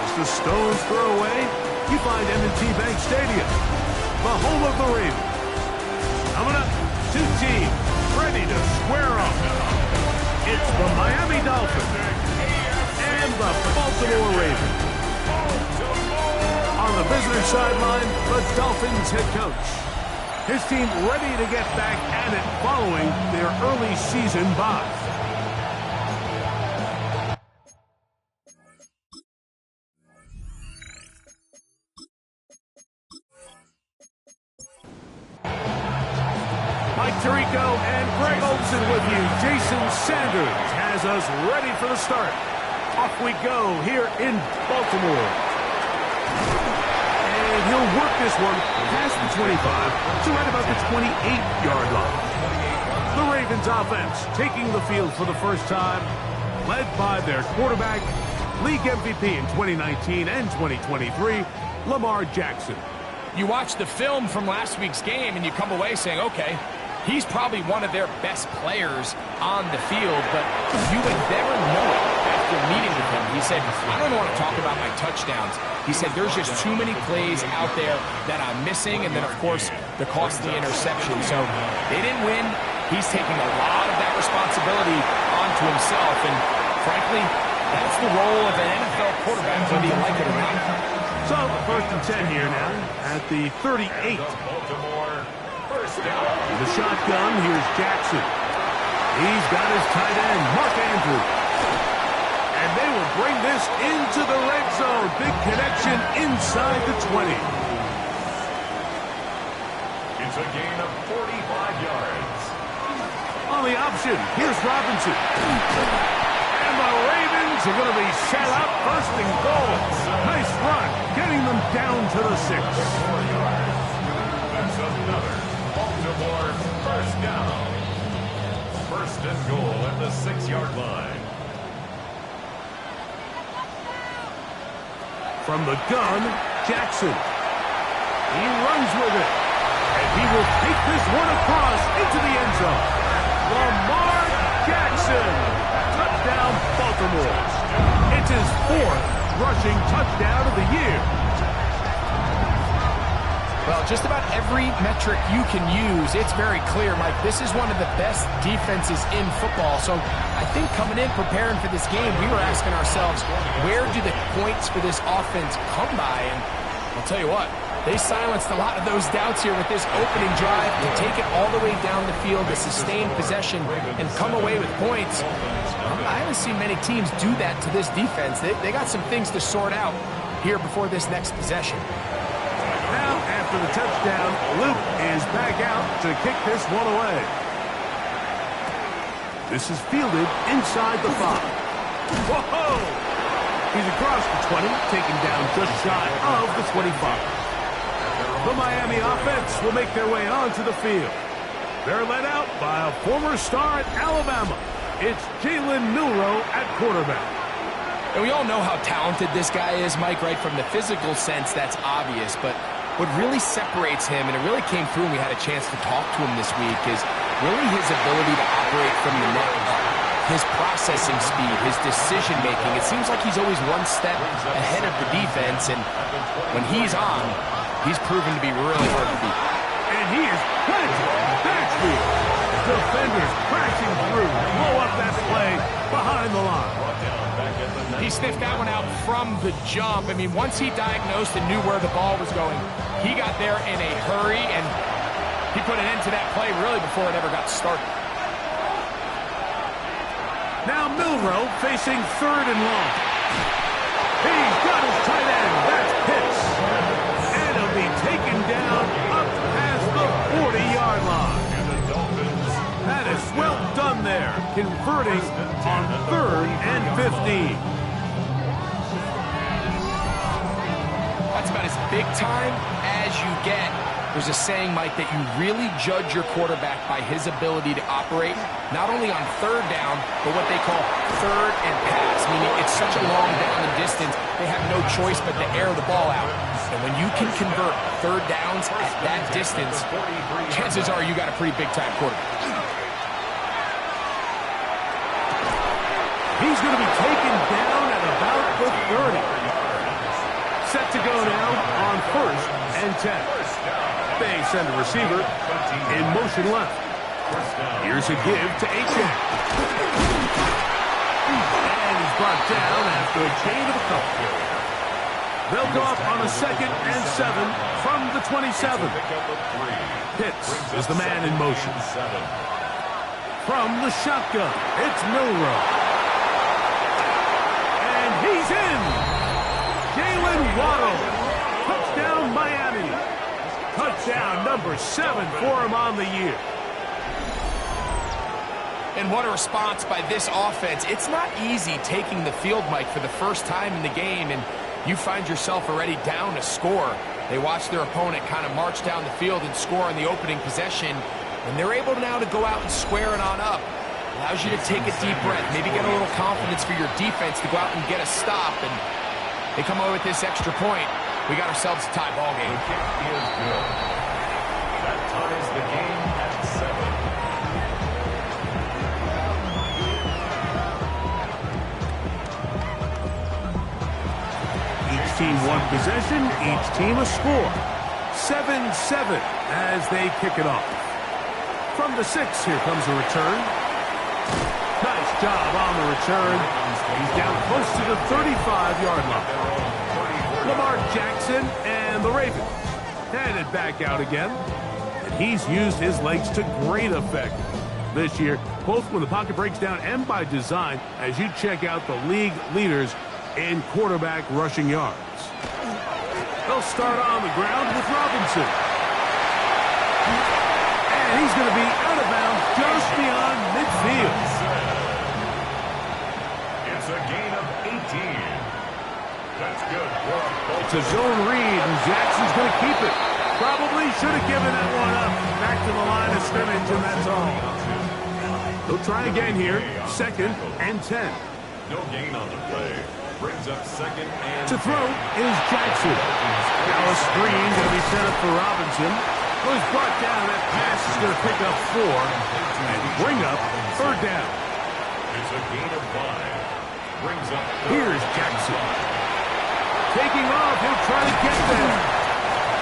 Just a stone's throw away, you find M&T Bank Stadium, the home of the Ravens. Coming up, two teams ready to square off. It's the Miami Dolphins and the Baltimore Ravens. On the visitor sideline, the Dolphins head coach. His team ready to get back at it following their early season bye. Mike Tirico and Greg Olsen with you. Jason Sanders has us ready for the start. Off we go here in Baltimore. And he'll work this one past the 25 to right about the 28-yard line. The Ravens offense taking the field for the first time, led by their quarterback, league MVP in 2019 and 2023, Lamar Jackson. You watch the film from last week's game and you come away saying, okay, he's probably one of their best players on the field, but you would never know it after meeting with him. He said, I don't want to talk about my touchdowns. He said, there's just too many plays out there that I'm missing, and then, of course, the costly interception. So they didn't win. He's taking a lot of that responsibility onto himself, and frankly, that's the role of an NFL quarterback, whether you like it or not. So, first and 10 here now at the 38. With the shotgun, here's Jackson. He's got his tight end, Mark Andrews. And they will bring this into the red zone. Big connection inside the 20. It's a gain of 45 yards. On the option, here's Robinson. And the Ravens are going to be set up first and goal. Nice run, getting them down to the 6. That's another Baltimore first down. First and goal at the 6-yard line. From the gun, Jackson. He runs with it. And he will take this one across into the end zone. Lamar Jackson. Touchdown, Baltimore. It's his 4th rushing touchdown of the year. Well, just about every metric you can use, it's very clear, Mike. This is one of the best defenses in football. So I think coming in, preparing for this game, we were asking ourselves, where do the points for this offense come by? And I'll tell you what, they silenced a lot of those doubts here with this opening drive to take it all the way down the field, to sustain possession and come away with points. I haven't seen many teams do that to this defense. They got some things to sort out here before this next possession. Now, after the touchdown, Luke is back out to kick this one away. This is fielded inside the 5. Whoa! He's across the 20, taken down just shy of the 25. The Miami offense will make their way onto the field. They're led out by a former star at Alabama. It's Jalen Milroe at quarterback. And we all know how talented this guy is, Mike, right? From the physical sense, that's obvious. But what really separates him, and it really came through when we had a chance to talk to him this week, is really his ability to operate from the neck up. His processing speed, his decision-making. It seems like he's always one step ahead of the defense. And when he's on, he's proven to be really hard to beat. And he is planted backfield. Defenders crashing through. Blow up that play behind the line. He sniffed that one out from the jump. I mean, once he diagnosed and knew where the ball was going, he got there in a hurry, and he put an end to that play really before it ever got started. Now Milroe facing 3rd and long. He's got his tight end. That's Pitts. And he'll be taken down up past the 40-yard line. That is well done there, converting on 3rd and 15. That's about as big time as you get. There's a saying, Mike, that you really judge your quarterback by his ability to operate, not only on 3rd down, but what they call 3rd and pass, meaning it's such a long down and distance, they have no choice but to air the ball out. And when you can convert 3rd downs at that distance, chances are you got a pretty big-time quarterback. He's going to be taken down at about the 30. Set to go now on 1st and 10. They send the receiver in motion left. Here's a give to Achane. And he's brought down after a chain of a couple. They'll go up on a 2nd and 7 from the 27. Pitts is the man in motion. From the shotgun, it's Milroe. And he's in. Jalen Waddle. Touchdown, Miami. Touchdown number 7 for him on the year. And what a response by this offense. It's not easy taking the field, Mike, for the first time in the game, and you find yourself already down a score. They watch their opponent kind of march down the field and score on the opening possession, and they're able now to go out and square it on up. Allows you to take a deep breath, maybe get a little confidence for your defense to go out and get a stop, and they come away with this extra point. We got ourselves a tie ball game. The kick is good. That ties the game at 7. Each team one possession, each team a score. 7-7 as they kick it off. From the 6, here comes a return. Nice job on the return. He's down close to the 35-yard line. Lamar Jackson and the Ravens headed back out again. And he's used his legs to great effect this year, both when the pocket breaks down and by design, as you check out the league leaders in quarterback rushing yards. They'll start on the ground with Robinson. And he's going to be out of bounds just beyond midfield. It's a gain of 18. That's good. It's a zone read, and Jackson's going to keep it. Probably should have given that one up. Back to the line of scrimmage, and that's all. They'll try again here. 2nd and 10. No gain on the play. Brings up 2nd and To throw is Jackson. Now a screen going to be set up for Robinson. Who's brought down. That pass is going to pick up 4 and bring up 3rd down. It's a gain of 5. Brings up Here's Jackson. Taking off, he'll try to get there.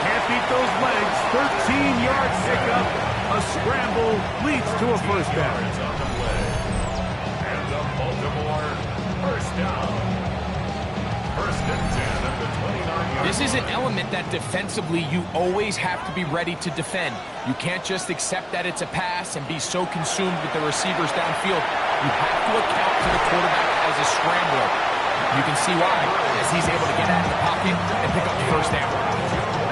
Can't beat those legs. 13-yard pickup. A scramble leads to a 1st down. on the play. And the Baltimore 1st down. 1st and 10 at the 29-yard. This is an element that defensively you always have to be ready to defend. You can't just accept that it's a pass and be so consumed with the receivers downfield. You have to account for the quarterback as a scrambler. You can see why, as he's able to get out of the pocket and pick up the 1st down.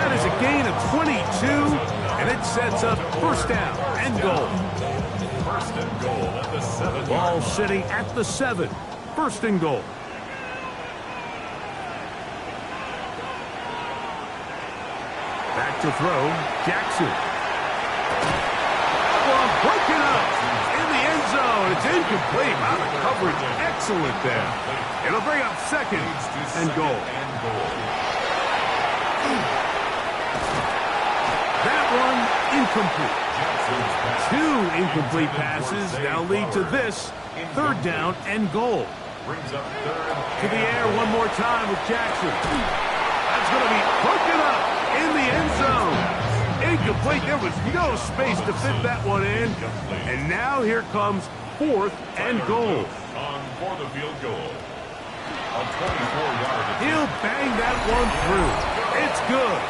That is a gain of 22, and it sets up 1st down and goal. 1st and goal at the 7-yard. Ball sitting at the 7. 1st and goal. Back to throw, Jackson. Well, broken up in the end zone. It's incomplete. Wow, the coverage excellent there. It'll bring up 2nd and goal. That one incomplete. 2 incomplete passes now lead to this 3rd down and goal. Brings up 3rd. To the air one more time with Jackson. That's going to be broken up in the end zone. Incomplete. There was no space to fit that one in. And now here comes 4th and goal. On for the field goal. A 24-yard. He'll bang that one through. It's good.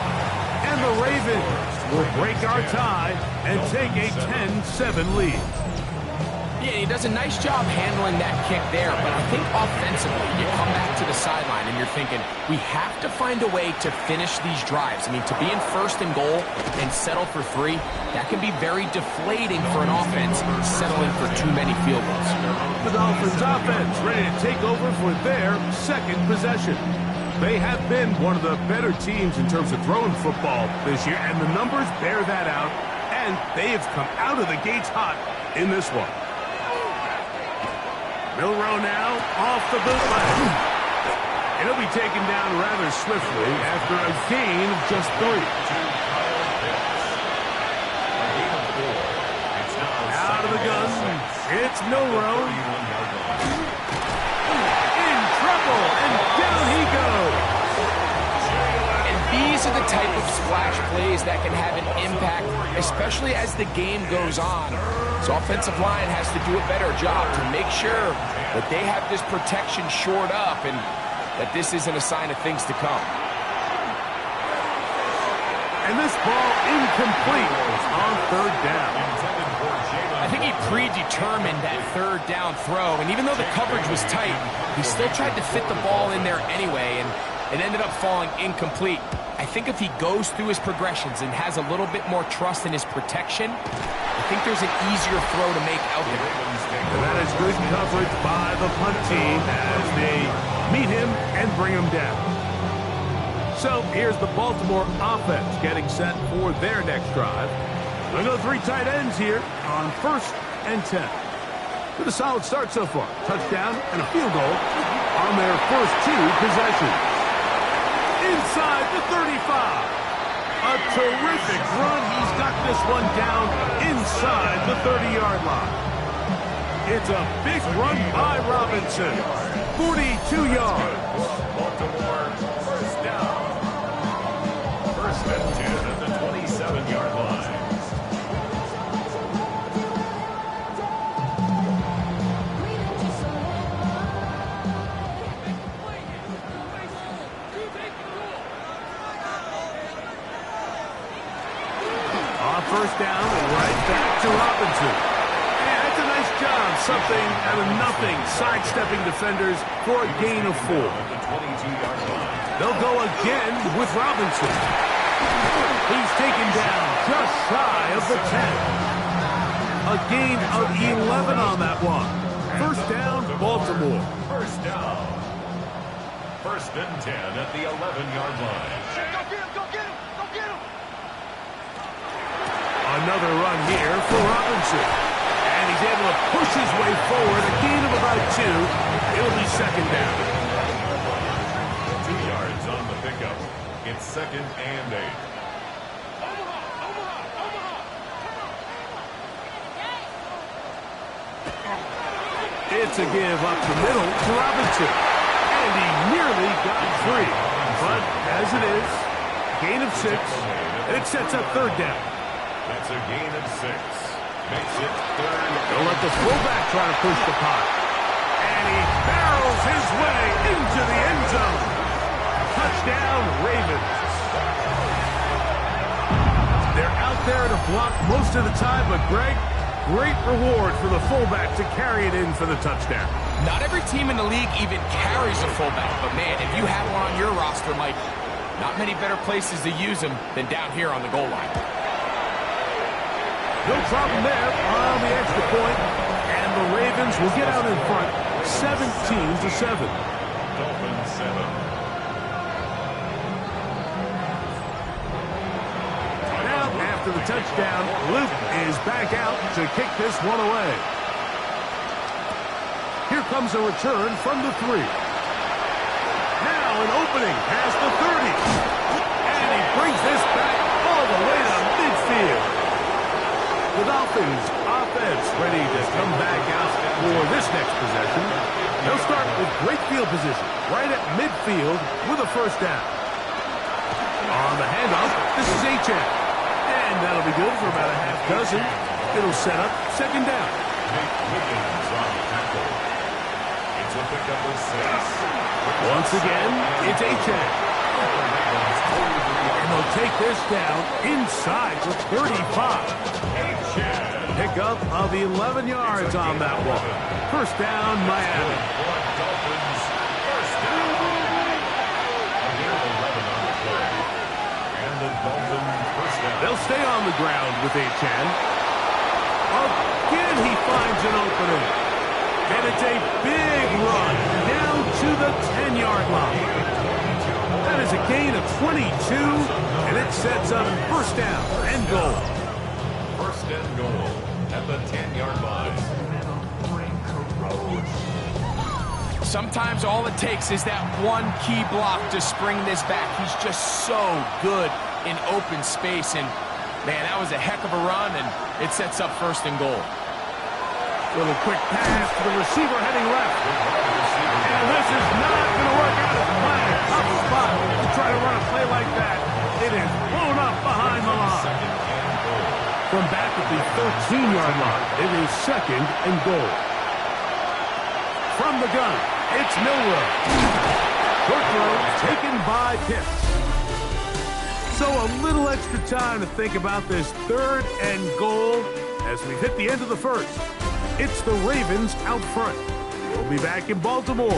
And the Ravens will break our tie and take a 10-7 lead. Yeah, he does a nice job handling that kick there, but I think offensively, you come back to the sideline and you're thinking, we have to find a way to finish these drives. I mean, to be in 1st and goal and settle for 3, that can be very deflating for an offense settling for too many field goals. The Dolphins offense ready to take over for their 2nd possession. They have been one of the better teams in terms of throwing football this year, and the numbers bear that out, and they have come out of the gates hot in this one. Milroe now off the bootleg. It'll be taken down rather swiftly after a gain of just 3. Out of the gun, it's Milroe. type of splash plays that can have an impact, especially as the game goes on. So offensive line has to do a better job to make sure that they have this protection shored up and that this isn't a sign of things to come. And this ball incomplete on third down. I think he predetermined that third down throw, and even though the coverage was tight, he still tried to fit the ball in there anyway, and it ended up falling incomplete. I think if he goes through his progressions and has a little bit more trust in his protection, I think there's an easier throw to make out there. And that is good coverage by the punt team as they meet him and bring him down. So here's the Baltimore offense getting set for their next drive. They'll go 3 tight ends here on 1st and 10. With a solid start so far. Touchdown and a field goal on their first 2 possessions. Inside the 35. A terrific run. He's got this one down inside the 30-yard line. It's a big run by Robinson. 42 yards. Baltimore first down. 1st and 10 at the 27-yard line. First down and right back to Robinson. Yeah, that's a nice job. Something out of nothing. Sidestepping defenders for a gain of 4. They'll go again with Robinson. He's taken down just shy of the 10. A gain of 11 on that one. First down, Baltimore. First down. 1st and 10 at the 11-yard line. Go get him! Go get him! Another run here for Robinson. And he's able to push his way forward. A gain of about 2. It'll be 2nd down. 2 yards on the pickup. It's 2nd and 8. It's a give up the middle to Robinson. And he nearly got free. But as it is, gain of 6. And it sets up 3rd down. That's a gain of 6. Makes it 3rd. They'll let the fullback try to push the pot. And he barrels his way into the end zone. Touchdown, Ravens. They're out there to block most of the time, but Greg, great reward for the fullback to carry it in for the touchdown. Not every team in the league even carries a fullback, but man, if you have one on your roster, Mike, not many better places to use him than down here on the goal line. No problem there on the extra point, and the Ravens will get out in front 17-7. Dolphins 7. Now, after the touchdown, Luke is back out to kick this one away. Here comes a return from the 3. Now an opening past the 30. And he brings this back all the way to midfield. The Dolphins offense ready to come back out for this next possession. They'll start with great field position right at midfield with a first down. On the handoff, this is Achane. And that'll be good for about a half dozen. It'll set up 2nd down. Wiggins on the tackle. It's a pickup of 6. Once again, it's Achane. And they'll take this down inside the 35. Pickup of 11 yards on that one. First down, Miami. Dolphins first down. Near 11 on the play. And the Dolphins first down. They'll stay on the ground with Achane. Again, he finds an opening. And it's a big run down to the 10-yard line. That is a gain of 22, and it sets up first down and goal. First and goal at the 10-yard line. Sometimes all it takes is that one key block to spring this back. He's just so good in open space, and man, that was a heck of a run, and it sets up first and goal. Little quick pass to the receiver heading left. And this is not going to work out as planned. Tough spot to try to run a play like that. It It is blown up behind the line. From back at the 13-yard line, it is 2nd and goal. From the gun, it's Milroe. Short throw taken by Pitts. So a little extra time to think about this 3rd and goal as we hit the end of the first. It's the Ravens out front. We'll be back in Baltimore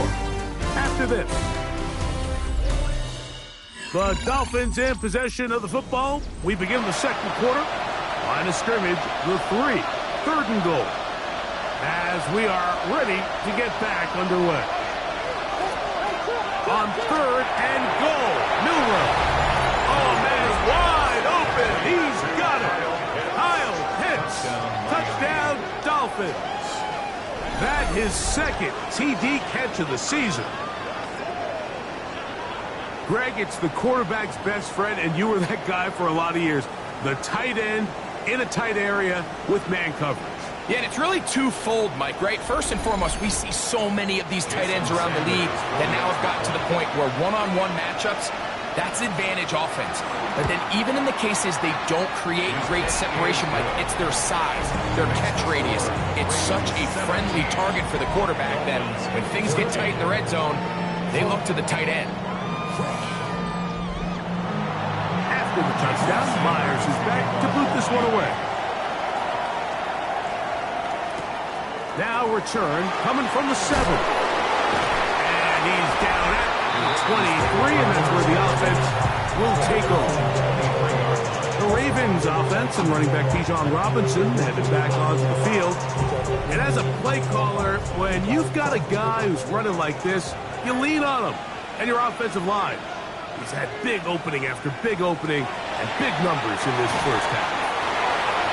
after this. The Dolphins in possession of the football. We begin the second quarter. Line of scrimmage, the 3. 3rd and goal. As we are ready to get back underway. On 3rd and goal, Milroe. Oh, man, wide open. He's got it. Kyle Pitts. Touchdown, Dolphins. That his 2nd TD catch of the season. Greg, it's the quarterback's best friend, and you were that guy for a lot of years. The tight end in a tight area with man coverage. Yeah, and it's really twofold, Mike, right? First and foremost, we see so many of these tight ends around the league that now have gotten to the point where one-on-one matchups, that's advantage offense. But then even in the cases they don't create great separation, Mike, it's their size, their catch radius. It's such a friendly target for the quarterback that when things get tight in the red zone, they look to the tight end. After the touchdown, Myers is back to boot this one away. Now return coming from the 7. And he's down at the 23, and that's where the offense will take over. The Ravens offense and running back Bijan Robinson headed back onto the field. And as a play caller, when you've got a guy who's running like this, you lean on him and your offensive line. He's had big opening after big opening and big numbers in this first half.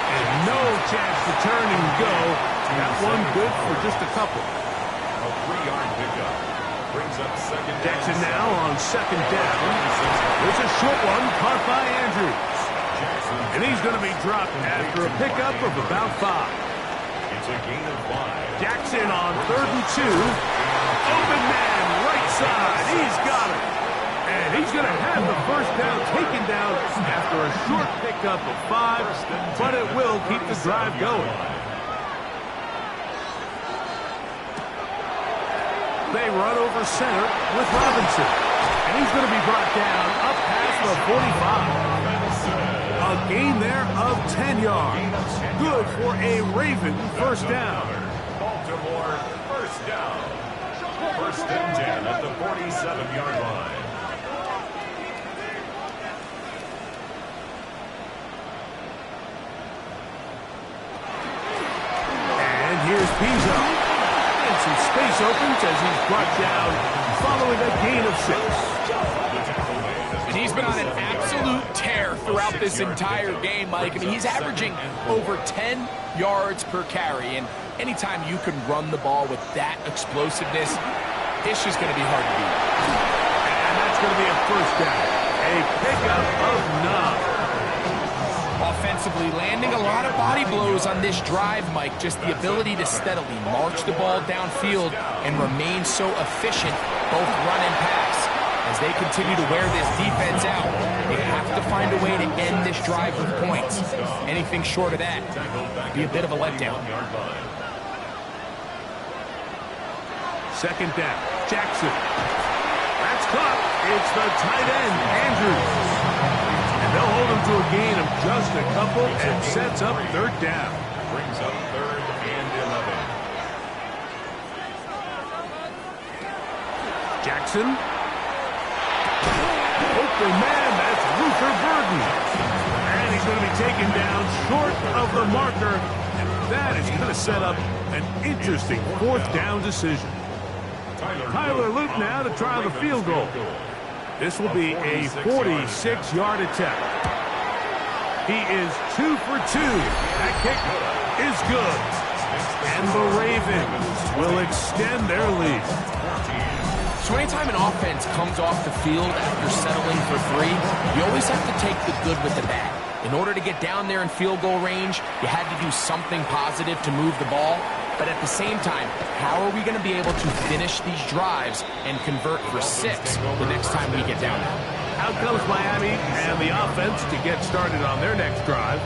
And no chance to turn and go. That one good for just a couple. A 3-yard pickup. Brings up 2nd down. Jackson now on 2nd down. There's a short one caught by Andrews. And he's going to be dropped after a pickup of about 5. It's a gain of 5. Jackson on 3rd and 2. Open man, right side. He's got it. And he's going to have the first down taken down after a short pickup of 5. But it will keep the drive going. They run over center with Robinson. And he's going to be brought down up past the 45. A gain there of 10 yards. Good for a Raven first down. Baltimore first down. 1st and 10 at the 47-yard line. And here's Bijan. And some space opens as he's brought down following a gain of 6. And he's been on an absolute tear throughout this entire game, Mike. I mean, he's averaging over 10 yards per carry. And anytime you can run the ball with that explosiveness, it's just going to be hard to beat. And that's going to be a first down. A pickup of 9. Offensively, landing a lot of body blows on this drive, Mike. Just the ability to steadily march the ball downfield and remain so efficient, both run and pass. As they continue to wear this defense out, they have to find a way to end this drive with points. Anything short of that would be a bit of a letdown. 2nd down. Jackson. That's caught. It's the tight end, Andrews. And they'll hold him to a gain of just a couple and sets up 3rd down. Brings up 3rd and 11. Jackson. Open man, that's Luther Burden. And he's going to be taken down short of the marker. And that is going to set up an interesting 4th down decision. Tyler Luke now to try the field goal. This will be a 46-yard attempt. He is 2 for 2. That kick is good. And the Ravens will extend their lead. So anytime an offense comes off the field after settling for 3, you always have to take the good with the bad. In order to get down there in field goal range, you had to do something positive to move the ball. But at the same time, how are we going to be able to finish these drives and convert for 6 the next time we get down there? Out comes Miami and the offense to get started on their next drive.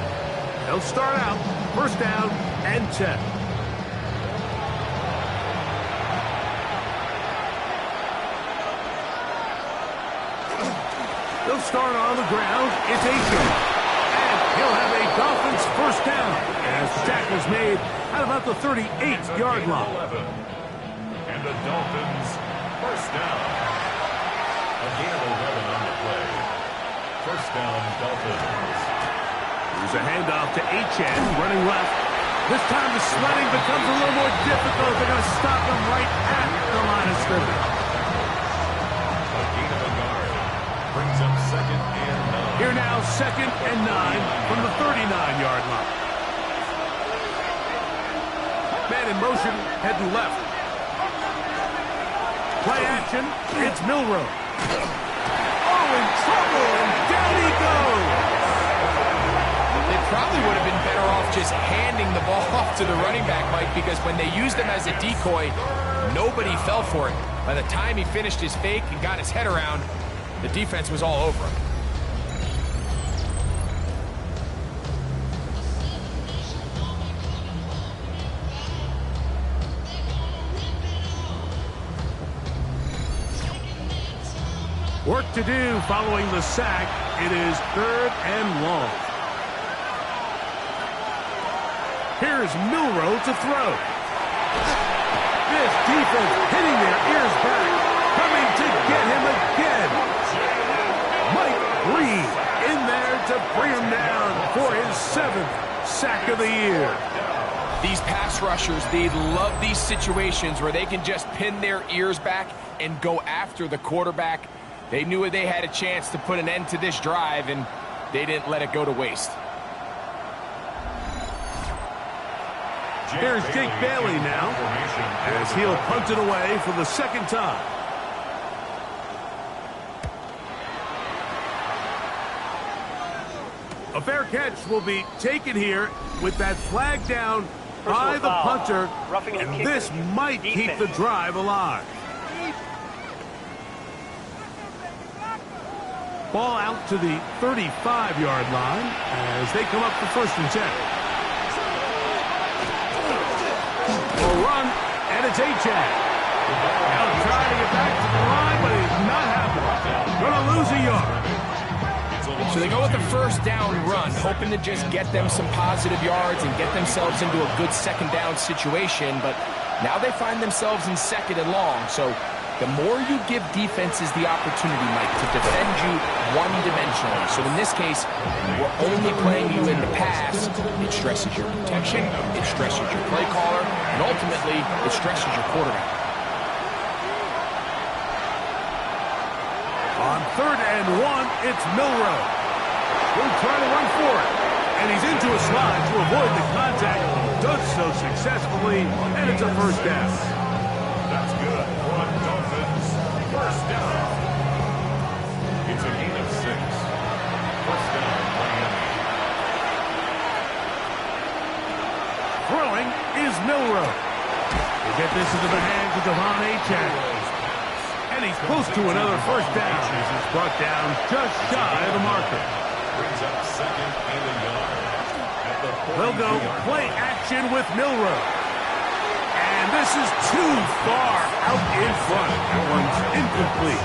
They'll start out first down and 10. They'll start on the ground. It's Aiken. And he'll have a Dolphins first down as the tackle's made at about the 38-yard line. And the Dolphins first down. A gain of 11 on the play. First down, Dolphins. Here's a handoff to H.N. running left. This time the sledding becomes a little more difficult. They're going to stop him right at the line of scrimmage. A gain of a yard. Brings up second and 9. Here now, second and 9 from the 39-yard line. Man in motion, heading left. Play action, it's Milroe. Oh, in trouble, and down he goes. They probably would have been better off just handing the ball off to the running back, Mike, because when they used him as a decoy, nobody fell for it. By the time he finished his fake and got his head around, the defense was all over him. Work to do following the sack. It is third and long. Here's Milroe to throw. This defense hitting their ears back, coming to get him again. Mike Reed in there to bring him down for his 7th sack of the year. These pass rushers, they love these situations where they can just pin their ears back and go after the quarterback. They knew they had a chance to put an end to this drive, and they didn't let it go to waste. Here's Jake Bailey now, as he'll punt it away for the second time. A fair catch will be taken here with that flag down by the punter, and this might keep the drive alive. Ball out to the 35-yard line as they come up for first and 10. A run, and it's H.N. Now trying to get back to the line, but he's not happening. Going to lose a yard. So they go with the first down run, hoping to just get them some positive yards and get themselves into a good second down situation, but now they find themselves in second and long. So the more you give defenses the opportunity, Mike, to defend you one-dimensionally. So in this case, we're only playing you in the pass. It stresses your protection, it stresses your play caller, and ultimately, it stresses your quarterback. On third and 1, it's Milroe. He'll try to run for it. And he's into a slide to avoid the contact. Does so successfully, and it's a first down. That's good. Dolphins first down. It's a gain of 6. First down, Miami. Throwing is Milroe. They get this into the hands of Devon Achane. And he's close to another first down. He's brought down just shy of the marker. Brings up second and a yard. They'll go play action with Milroe. And this is too far out in front. That one's incomplete.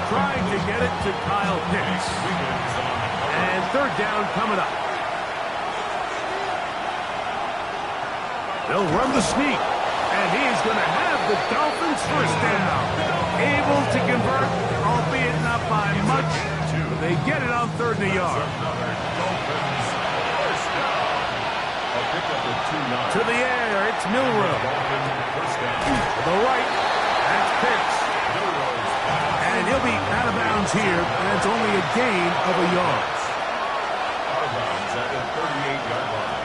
Trying to get it to Kyle Pitts. And third down coming up. They'll run the sneak. And he's going to have the Dolphins first down. Able to convert, albeit not by much. They get it on third and a yard. To the air, it's Milroe. To the right, that's Pitts. And he'll be out of bounds here, and it's only a gain of a yard. Out of bounds at the 38-yard line.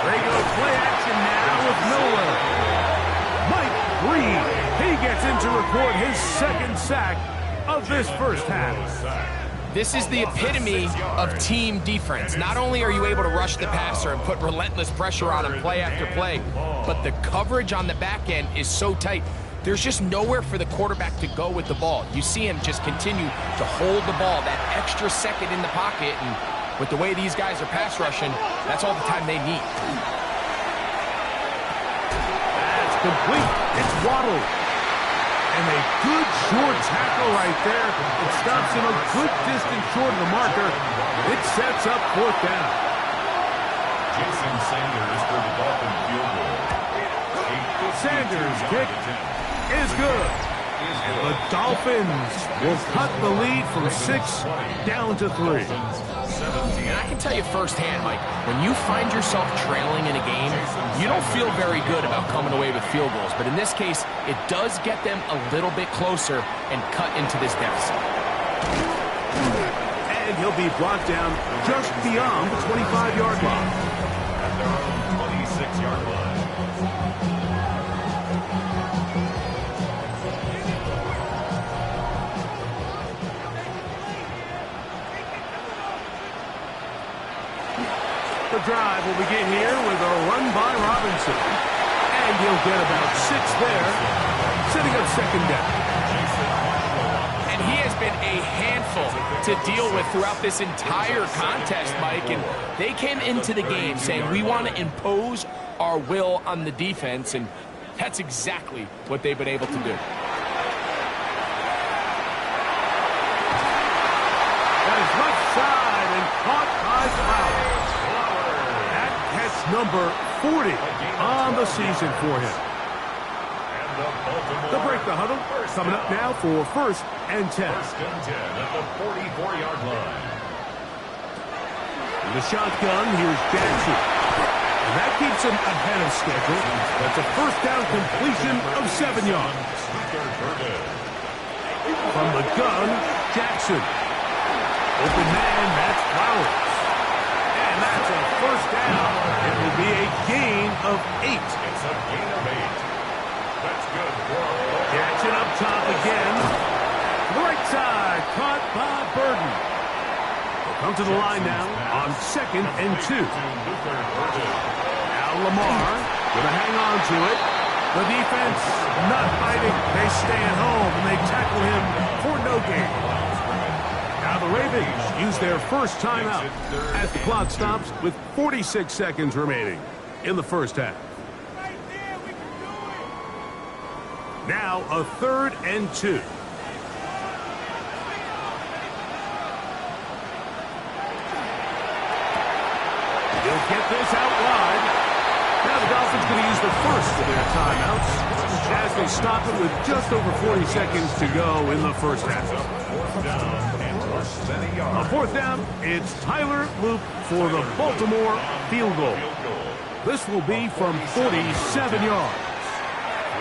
They go play action now with Milroe. Mike Reed, he gets in to record his second sack of this first half. This is the epitome of team defense. Not only are you able to rush the passer and put relentless pressure on him play after play, but the coverage on the back end is so tight. there's just nowhere for the quarterback to go with the ball. You see him just continue to hold the ball that extra second in the pocket, and with the way these guys are pass rushing, that's all the time they need. That's complete. It's Waddle. And a good short tackle right there. It stops him a good distance short of the marker. It sets up fourth down. Jason Sanders for the Dolphin field goal. Sanders' kick is good. And the Dolphins will cut the lead from 6 down to 3. And I can tell you firsthand, Mike, when you find yourself trailing in a game, you don't feel very good about coming away with field goals. But in this case, it does get them a little bit closer and cut into this deficit. And he'll be brought down just beyond the 25-yard line. At their own 26-yard line. The drive will begin here with a run by Robinson. And he'll get about 6 there, setting up second down. And he has been a handful to deal with throughout this entire contest, Mike. And they came into the game saying, we want to impose our will on the defense. And that's exactly what they've been able to do. That is left side and caught by Flowers. Number 40 on the season for him. To break the huddle, coming up now for first and 10. First and 10 at the 44-yard line. In the shotgun, here's Jackson. And that keeps him ahead of schedule. That's a first down completion of 7 yards. From the gun, Jackson. Open man, that's Flowers. And that's a first down. It will be a gain of 8. It's a gain of 8. That's good for Jackson up top again. Right side, caught by Burden. They'll come to the line now on 2nd and 2. Now Lamar going to hang on to it. The defense not fighting. They stay at home and they tackle him for no gain. Now the Ravens use their first timeout as the clock stops with 46 seconds remaining in the first half. Now a 3rd and 2. He'll get this out wide. Now the Dolphins going to use the first of their timeouts as they stop it with just over 40 seconds to go in the first half. On 4th down, it's Tyler Loop for the Baltimore field goal. This will be from 47 yards.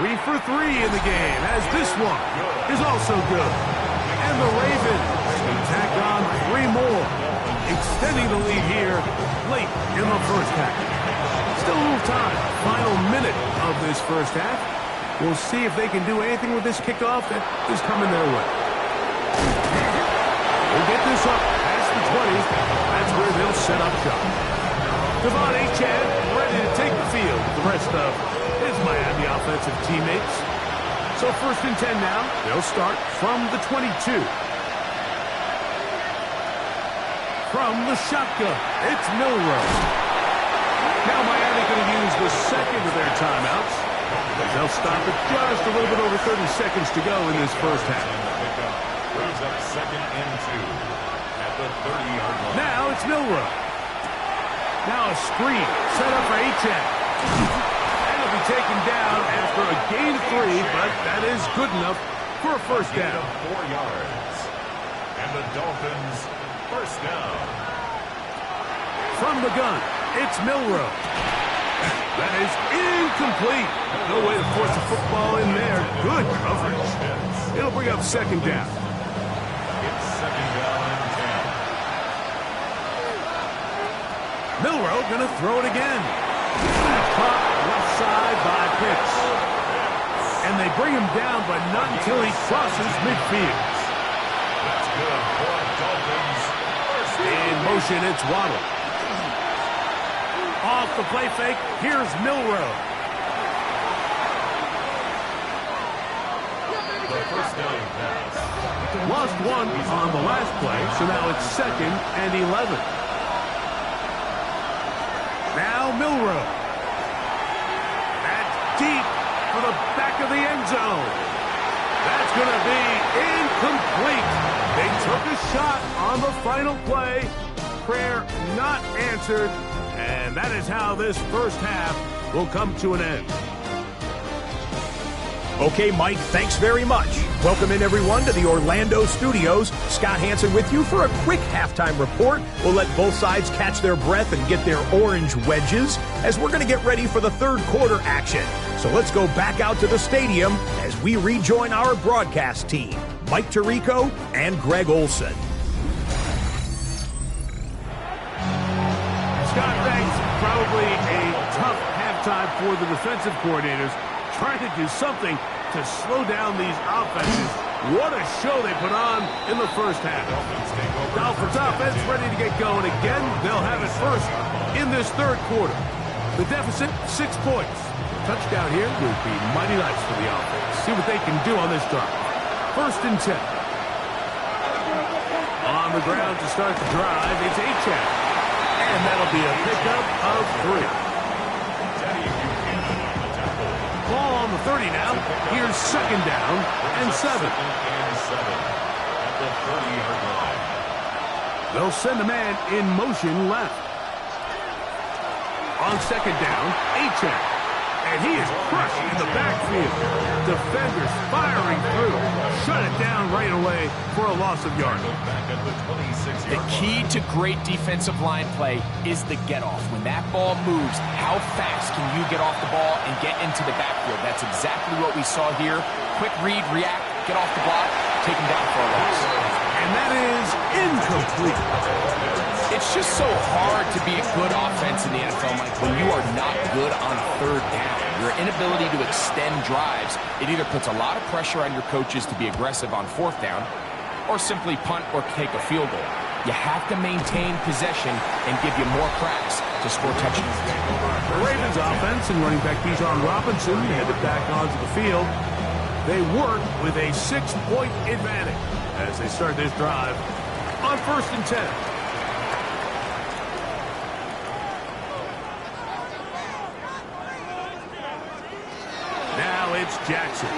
3 for 3 in the game, as this one is also good. And the Ravens can tack on 3 more, extending the lead here late in the first half. Still a little time, final minute of this first half. We'll see if they can do anything with this kickoff that is coming their way. We'll get this up past the 20. That's where they'll set up shop. Devon Achane ready to take the field with the rest of his Miami offensive teammates. So first and 10 now. They'll start from the 22. From the shotgun, it's Milroe. Now Miami going to use the second of their timeouts. They'll stop it just a little bit over 30 seconds to go in this first half. Brings up 2nd and 2 at the 30-yard line. Now it's Milroe. Now a screen set up for Achane. And it'll be taken down after a gain of 3, but that is good enough for a first down. 4 yards. And the Dolphins first down. From the gun, it's Milroe. That is incomplete. No way to force the football in there. Good coverage. It'll bring up second down. It's second down and 10. Milroe going to throw it again. Caught left side by Pitts. And they bring him down, but not until he crosses midfield. That's good for the Dolphins. In motion, it's Waddle. Off the play fake, here's Milroe. first down pass. Lost one on the last play, so now it's 2nd and 11. Now Milrow. That's deep for the back of the end zone. That's going to be incomplete. They took a shot on the final play. Prayer not answered. And that is how this first half will come to an end. Okay, Mike, thanks very much. Welcome in, everyone, to the Orlando studios. Scott Hansen with you for a quick halftime report. We'll let both sides catch their breath and get their orange wedges as we're going to get ready for the third quarter action. So let's go back out to the stadium as we rejoin our broadcast team, Mike Tirico and Greg Olson. Scott, thanks. Probably a tough halftime for the defensive coordinators, trying to do something to slow down these offenses. What a show they put on in the first half. Dolphins offense ready to get going again. They'll have it first in this third quarter. The deficit, 6 points. Touchdown here would be mighty nice for the offense. See what they can do on this drive. 1st and 10. On the ground to start the drive, it's Achane. And that'll be a pickup of 3. Ball on the 30 now. Here's 2nd down and 7. At the 30-yard line. They'll send a man in motion left. On 2nd down, Achane. And he is crushed in the backfield. Defenders firing through. Shut it down right away for a loss of yardage. The key to great defensive line play is the get-off. When that ball moves, how fast can you get off the ball and get into the backfield? That's exactly what we saw here. Quick read, react, get off the block, take him down for a loss. And that is incomplete. It's just so hard to be a good offense in the NFL, Mike, when you are not good on 3rd down. Your inability to extend drives, it either puts a lot of pressure on your coaches to be aggressive on 4th down or simply punt or take a field goal. You have to maintain possession and give you more cracks to score touchdowns. The Ravens offense and running back Bijan Robinson headed back onto the field. They work with a 6-point advantage as they start this drive on 1st and 10. Now it's Jackson.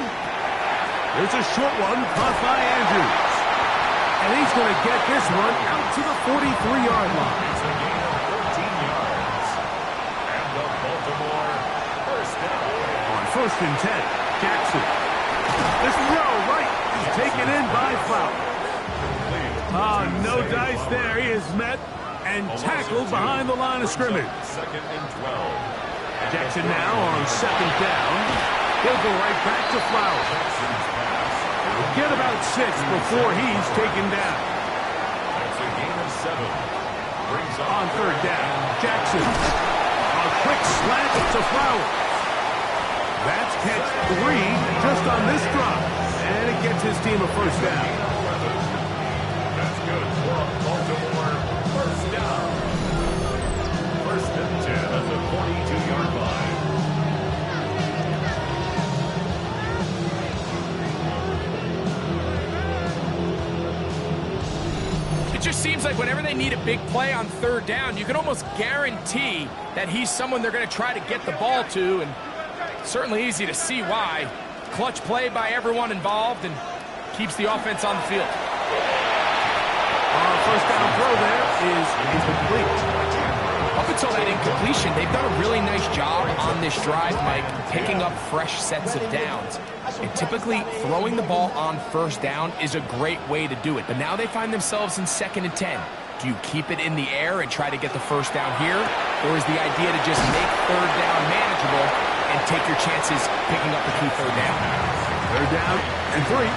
There's a short one caught by Andrews. And he's going to get this one out to the 43-yard line. It's a gain of 13 yards. And the Baltimore first down. On 1st and 10, Jackson. This throw right is taken in by Flower. Oh, no dice there. He is met and tackled behind the line of scrimmage. 2nd and 12. Jackson now on 2nd down. He'll go right back to Flower. Get about 6 before he's taken down. That's a gain of 7. Brings up On 3rd down, Jackson. A quick slant to Flower. That's catch 3 just on this drive. And it gets his team a first down. That's good for a Baltimore first down. 1st and 10 at the 42-yard line. It just seems like whenever they need a big play on 3rd down, you can almost guarantee that he's someone they're going to try to get the ball to, and certainly easy to see why. Clutch play by everyone involved and keeps the offense on the field. First down throw there is incomplete. Up until that incompletion, they've done a really nice job on this drive, Mike, picking up fresh sets of downs. And typically, throwing the ball on 1st down is a great way to do it. But now they find themselves in 2nd and 10. Do you keep it in the air and try to get the first down here? Or is the idea to just make 3rd down manageable and take your chances picking up a key 3rd down? 3rd down and 3.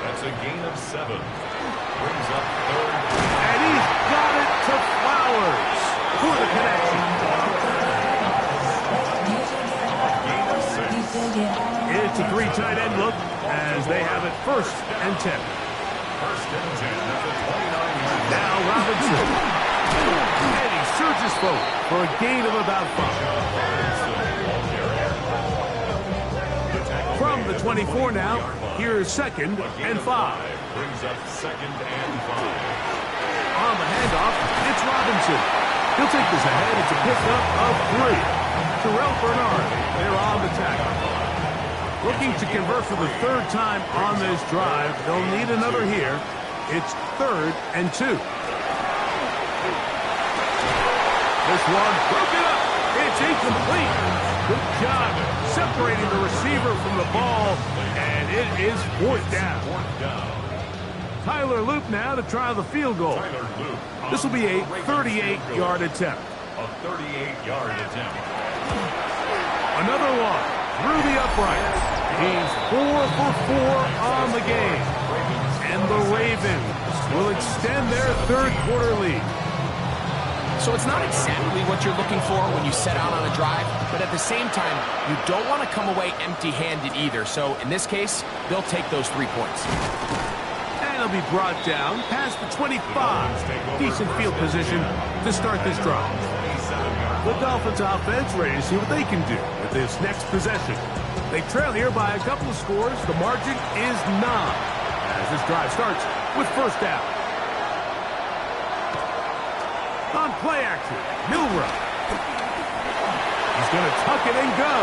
That's a gain of 7. Brings up 3rd. And he's got it to Flowers for the connection. Gain of 6. It's a 3 tight end look as they have it 1st and 10. 1st and 10 at the 29-yard line. Now Robinson. And he surges forward for a gain of about 5. The the 24 now. Here's 2nd and 5. Brings up 2nd and 5. On the handoff, it's Robinson. He'll take this ahead. It's a pickup of 3. Terrell Bernard, they're on the tackle. Looking to convert for the 3rd time on this drive. They'll need another here. It's 3rd and 2. This one broken up. It's incomplete. Good job separating the receiver from the ball, and it is 4th down. Tyler Loop now to try the field goal. This will be a 38-yard attempt. A 38-yard attempt. Another one through the uprights. He's 4 for 4 on the game. And the Ravens will extend their 3rd quarter lead. So it's not exactly what you're looking for when you set out on a drive, but at the same time, you don't want to come away empty-handed either. So in this case, they'll take those 3 points. And he'll be brought down past the 25. Decent field position to start this drive. The Dolphins offense ready to see what they can do with this next possession. They trail here by a couple of scores. The margin is 9 as this drive starts with 1st down. On play action, Milrow. He's going to tuck it and go.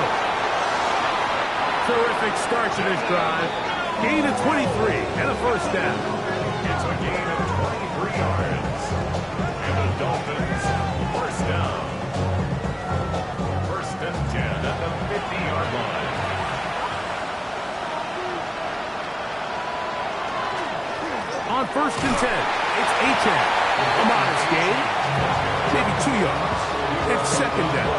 Terrific start to this drive. Gain of 23 and a 1st down. It's a gain of 23 yards. And the Dolphins, 1st down. 1st and 10 at the 50-yard line. On 1st and 10, it's Achane. A modest gain, maybe 2 yards. It's 2nd down.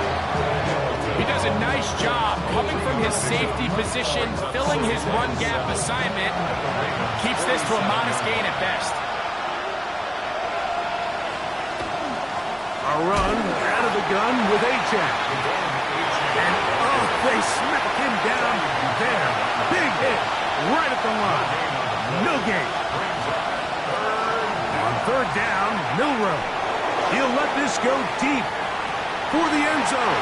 He does a nice job coming from his safety position, filling his run gap assignment. Keeps this to a modest gain at best. A run out of the gun with Achane. And, they smack him down there. Big hit right at the line. No gain. On 3rd down, Milrow. He'll let this go deep for the end zone.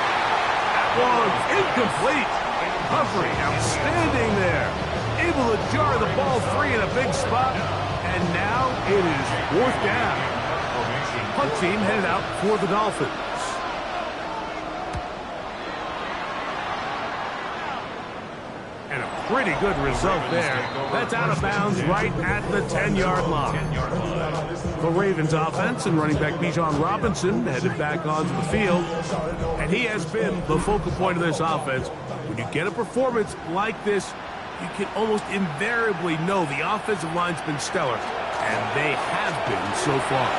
That one's incomplete. Humphrey, outstanding there. Able to jar the ball free in a big spot. And now it is 4th down. Punt team headed out for the Dolphins. And a pretty good result there. That's out of bounds right at the 10-yard line. The Ravens offense and running back Bijan Robinson headed back onto the field. And he has been the focal point of this offense. When you get a performance like this, you can almost invariably know the offensive line's been stellar. And they have been so far.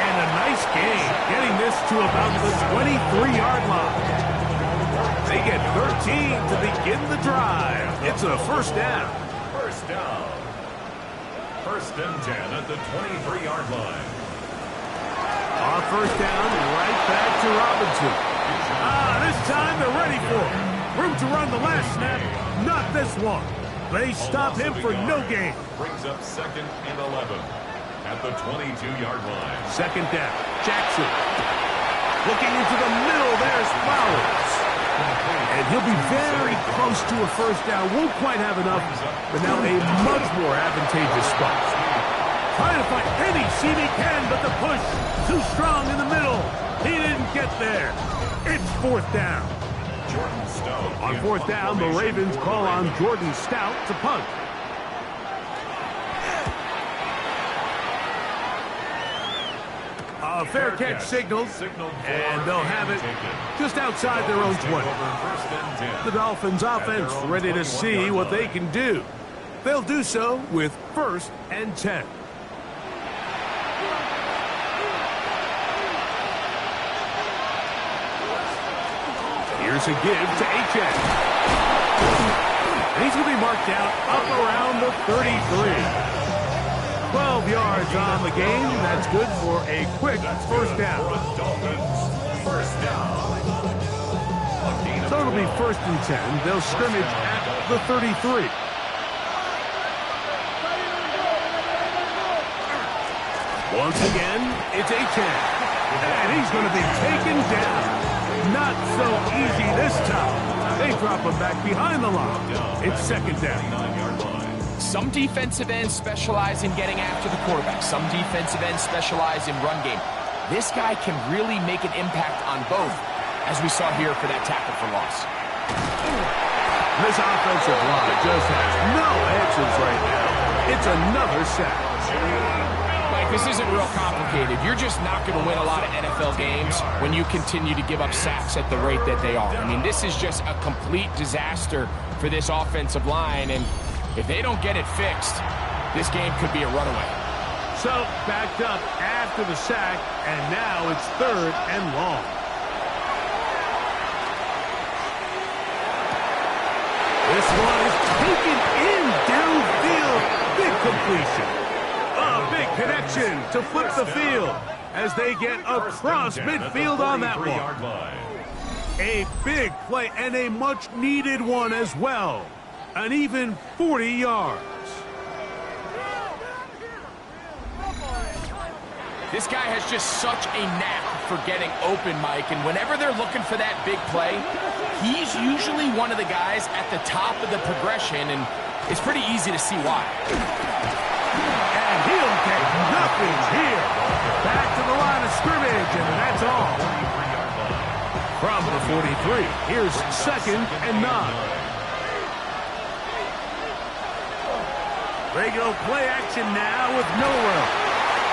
And a nice gain, getting this to about the 23-yard line. They get 13 to begin the drive. It's a 1st down. 1st down. 1st and 10 at the 23-yard line. On 1st down, right back to Robinson. This time they're ready for it. Room to run the last snap, not this one. They stop him for no gain. Brings up 2nd and 11 at the 22-yard line. 2nd down, Jackson. Looking into the middle, there's Flowers. And he'll be very close to a 1st down. Won't quite have enough, but now a much more advantageous spot. Trying to find any seam he can, but the push too strong in the middle. He didn't get there. It's 4th down. On 4th down, the Ravens call on Jordan Stout to punt. A fair catch signaled, and they'll have it just outside their own 20. The Dolphins offense ready to see what they can do. They'll do so with 1st and 10. Here's a give to Achane. And he's going to be marked down up around the 33. 12 yards on the game. That's good for a quick 1st down. So it'll be 1st and 10. They'll scrimmage at the 33. Once again, it's Achane. And he's going to be taken down. Not so easy this time. They drop him back behind the line. It's second down. Some defensive ends specialize in getting after the quarterback. Some defensive ends specialize in run game. This guy can really make an impact on both, as we saw here for that tackle for loss. This offensive line just has no answers right now. It's another sack. Mike, this isn't real complicated. You're just not going to win a lot of NFL games when you continue to give up sacks at the rate that they are. I mean, this is just a complete disaster for this offensive line, and if they don't get it fixed, this game could be a runaway. So, backed up after the sack, and now it's third and long. This one is taken in downfield. Big completion. A big connection to flip the field as they get across midfield on that one. A big play and a much-needed one as well. An even 40 yards. This guy has just such a knack for getting open, Mike, and whenever they're looking for that big play, he's usually one of the guys at the top of the progression, and it's pretty easy to see why. And he'll get nothing here. Back to the line of scrimmage, and that's all. From the 43, here's second and 9. They go play action now with no room.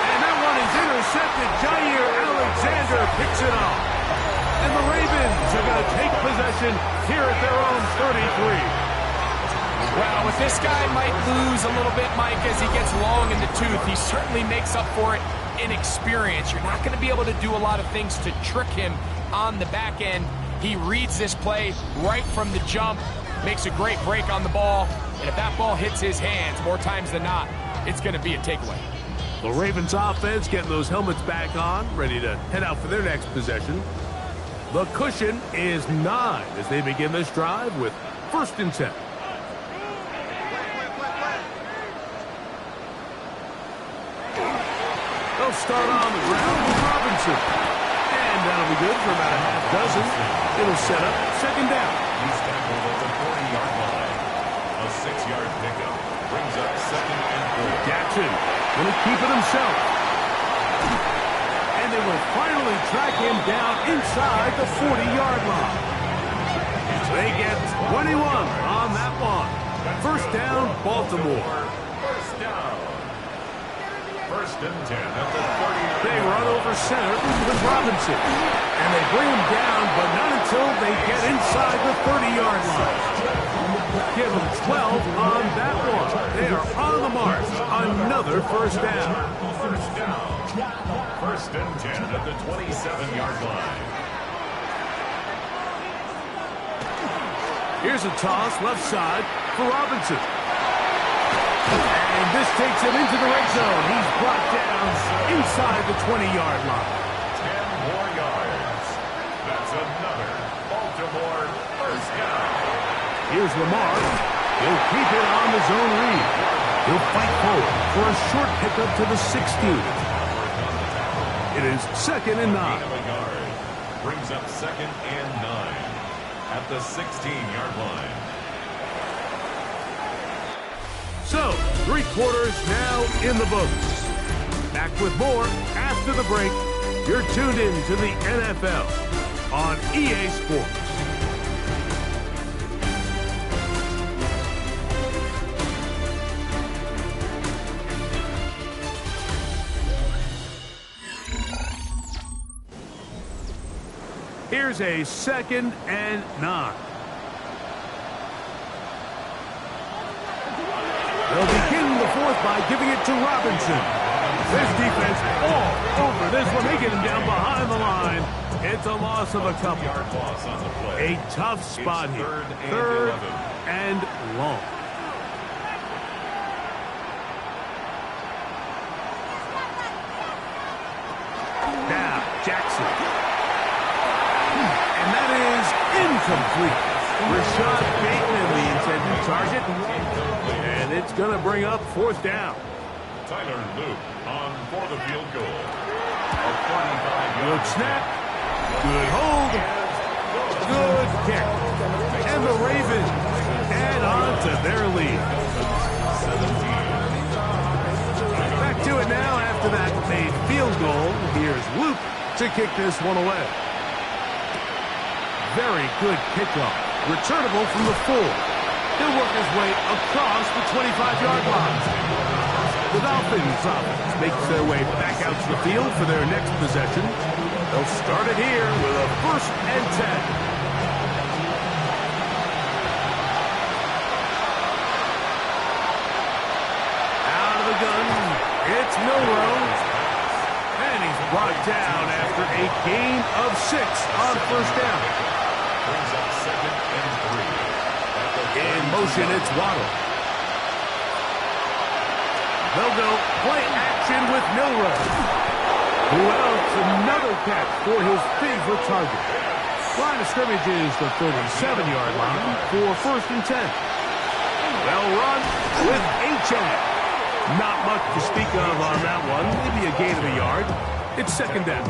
And that one is intercepted. Jair Alexander picks it off. And the Ravens are going to take possession here at their own 33. Well, with this guy might lose a little bit, Mike, as he gets long in the tooth. He certainly makes up for it in experience. You're not going to be able to do a lot of things to trick him on the back end. He reads this play right from the jump, makes a great break on the ball, and if that ball hits his hands more times than not, it's going to be a takeaway. The Ravens offense getting those helmets back on, ready to head out for their next possession. The cushion is 9 as they begin this drive with first and 10. They'll start on the ground with Robinson. And that'll be good for about a half dozen. It'll set up second down. He's tackled at the 40-yard line. A 6-yard pickup brings up second and 4. Jackson will keep it himself. And they will finally track him down inside the 40-yard line. They get 21 on that one. First down, Baltimore. First down. First and 10 at the 30. They run over center with Robinson. And they bring him down, but not until they get inside the 30-yard line. Give them 12 on that one. They are on the march. Another first down. First down. First and 10 at the 27-yard line. Here's a toss left side for Robinson. And this takes him into the red zone. He's brought down inside the 20-yard line. 10 more yards. That's another Baltimore first down. Here's Lamar. He'll keep it on his own read. He'll fight forward for a short pickup to the 16. It is second and 9. Brings up second and 9 at the 16-yard line. So, 3 quarters now in the books. Back with more after the break. You're tuned in to the NFL on EA Sports. Here's a second and 9. They'll begin the fourth by giving it to Robinson. This defense all over this one. They get him down behind the line. It's a loss of a couple. A tough spot here. Third and long. Now, Jackson. And that is incomplete. Rashad Bateman, the intended target. And it's going to bring up fourth down. Tyler Luke on for the field goal. A 45-yard Good snap. Good hold. good kick. And the Ravens add on to their lead. Back to it now after that made field goal. Here's Luke to kick this one away. Very good kickoff. Returnable from the 4. He'll work his way across the 25-yard line. The Dolphins offense makes their way back out to the field for their next possession. They'll start it here with a 1st and 10. It's Milrose, and he's brought down after a gain of 6 on 1st down. Brings up 2nd and 3. In motion, it's Waddle. They'll go play action with Milrose. Who else? Another catch for his favorite target. Line of scrimmage is the 37-yard line for 1st and 10. They'll run with H.A. Not much to speak of on that one. Maybe a gain of a yard. It's 2nd down.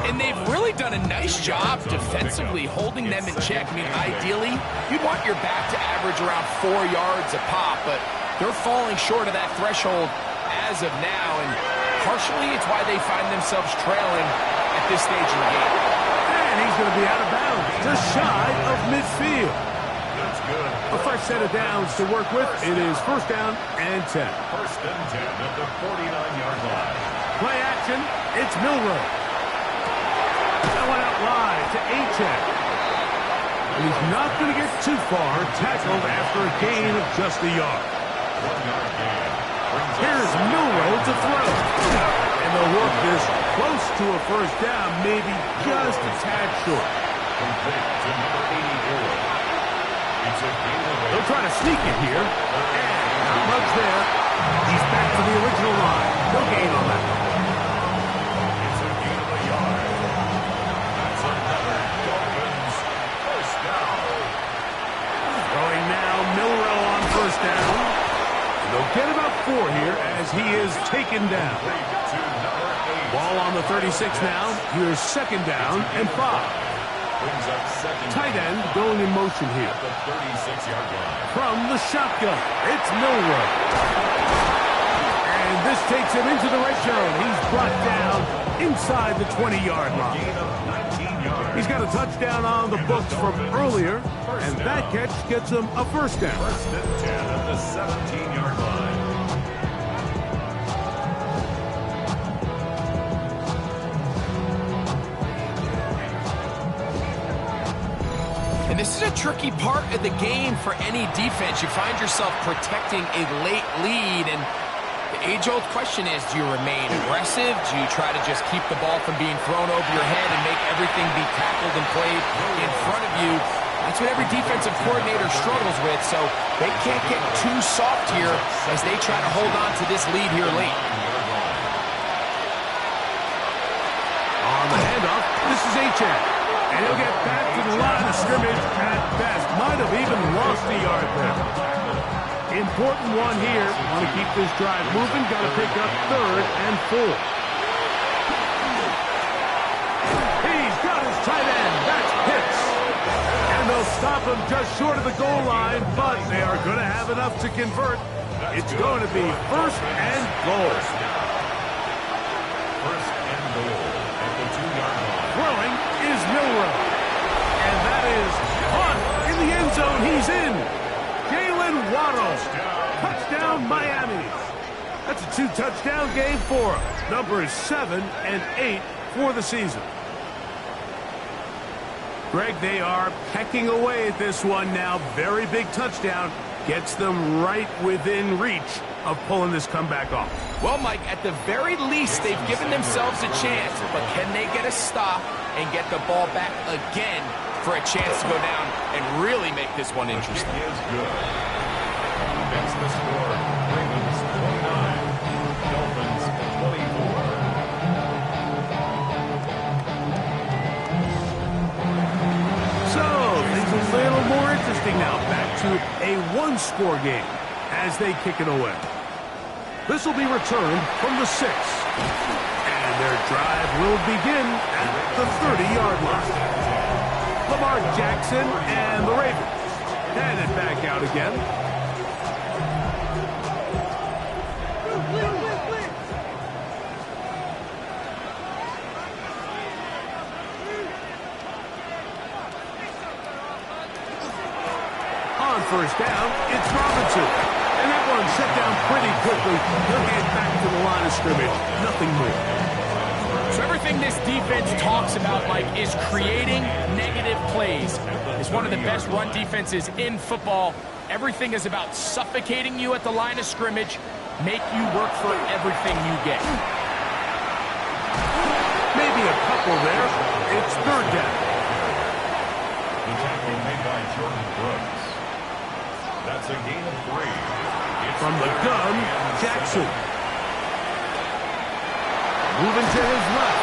And they've really done a nice job defensively holding them in check. I mean, ideally, you'd want your back to average around 4 yards a pop, but they're falling short of that threshold as of now, and partially it's why they find themselves trailing at this stage of the game. And he's going to be out of bounds, just shy of midfield. A fresh set of downs to work with. It is 1st down and 10. 1st and 10 at the 49-yard line. Play action. It's Milroe. That one out wide to H.A. And he's not going to get too far. Tackled after a gain of just a yard. 1-yard gain. Here's Milroe to throw. And they'll work this close to a 1st down, maybe just a tad short. Complete to number 84. They'll try to sneak it here. And not much there. He's back to the original line. No gain on that. It's a gain of a yard. That's another Dolphins 1st down. Throwing now, Milroe on 1st down. And they'll get about 4 here as he is taken down. Ball on the 36 now. Here's 2nd down and 5. Brings up 2nd. Tight end going in motion here. At the 36-yard line. From the shotgun, it's Milroe. And this takes him into the red zone. He's brought down inside the 20-yard line. Gain of 19 yards. He's got a touchdown on the books from earlier, and that catch gets him a 1st down. 1st and 10 at the 17-yard line. And this is a tricky part of the game for any defense. You find yourself protecting a late lead, and the age-old question is, do you remain aggressive? Do you try to just keep the ball from being thrown over your head and make everything be tackled and played in front of you? That's what every defensive coordinator struggles with, so they can't get too soft here as they try to hold on to this lead here late. On the handoff, this is H.A. And he'll get back to the line of scrimmage at best. Might have even lost a yard there. Important one here. Want to keep this drive moving. Got to pick up 3rd and 4. He's got his tight end. That's Pitts. And they'll stop him just short of the goal line, but they are going to have enough to convert. It's going to be 1st and goal. 1st and goal at the 2-yard line. Throwing is Milroe. And that is caught in the end zone. He's in. Jalen Waddle. Touchdown, Miami. That's a 2-touchdown game for him. Numbers 7 and 8 for the season. Greg, they are pecking away at this one now. Very big touchdown. Gets them right within reach of pulling this comeback off. Well, Mike, at the very least, they've given themselves a chance, but can they get a stop and get the ball back again for a chance to go down and really make this one interesting? He is good. That's the score. Ravens 29, Dolphins 24. So, things a little more interesting now. Back to a 1-score game as they kick it away. This will be returned from the 6. And their drive will begin at the 30-yard line. Lamar Jackson and the Ravens. Headed back out again. On first down, it's Robinson. And that one set down pretty quickly. He'll get back to the line of scrimmage. Nothing more. So everything this defense talks about, Mike, is creating negative plays. It's one of the best run defenses in football. Everything is about suffocating you at the line of scrimmage, make you work for everything you get. Maybe a couple there. It's third down. The tackle made by Jordan Brooks. That's a gain of 3. From the gun, Jackson. Moving to his left.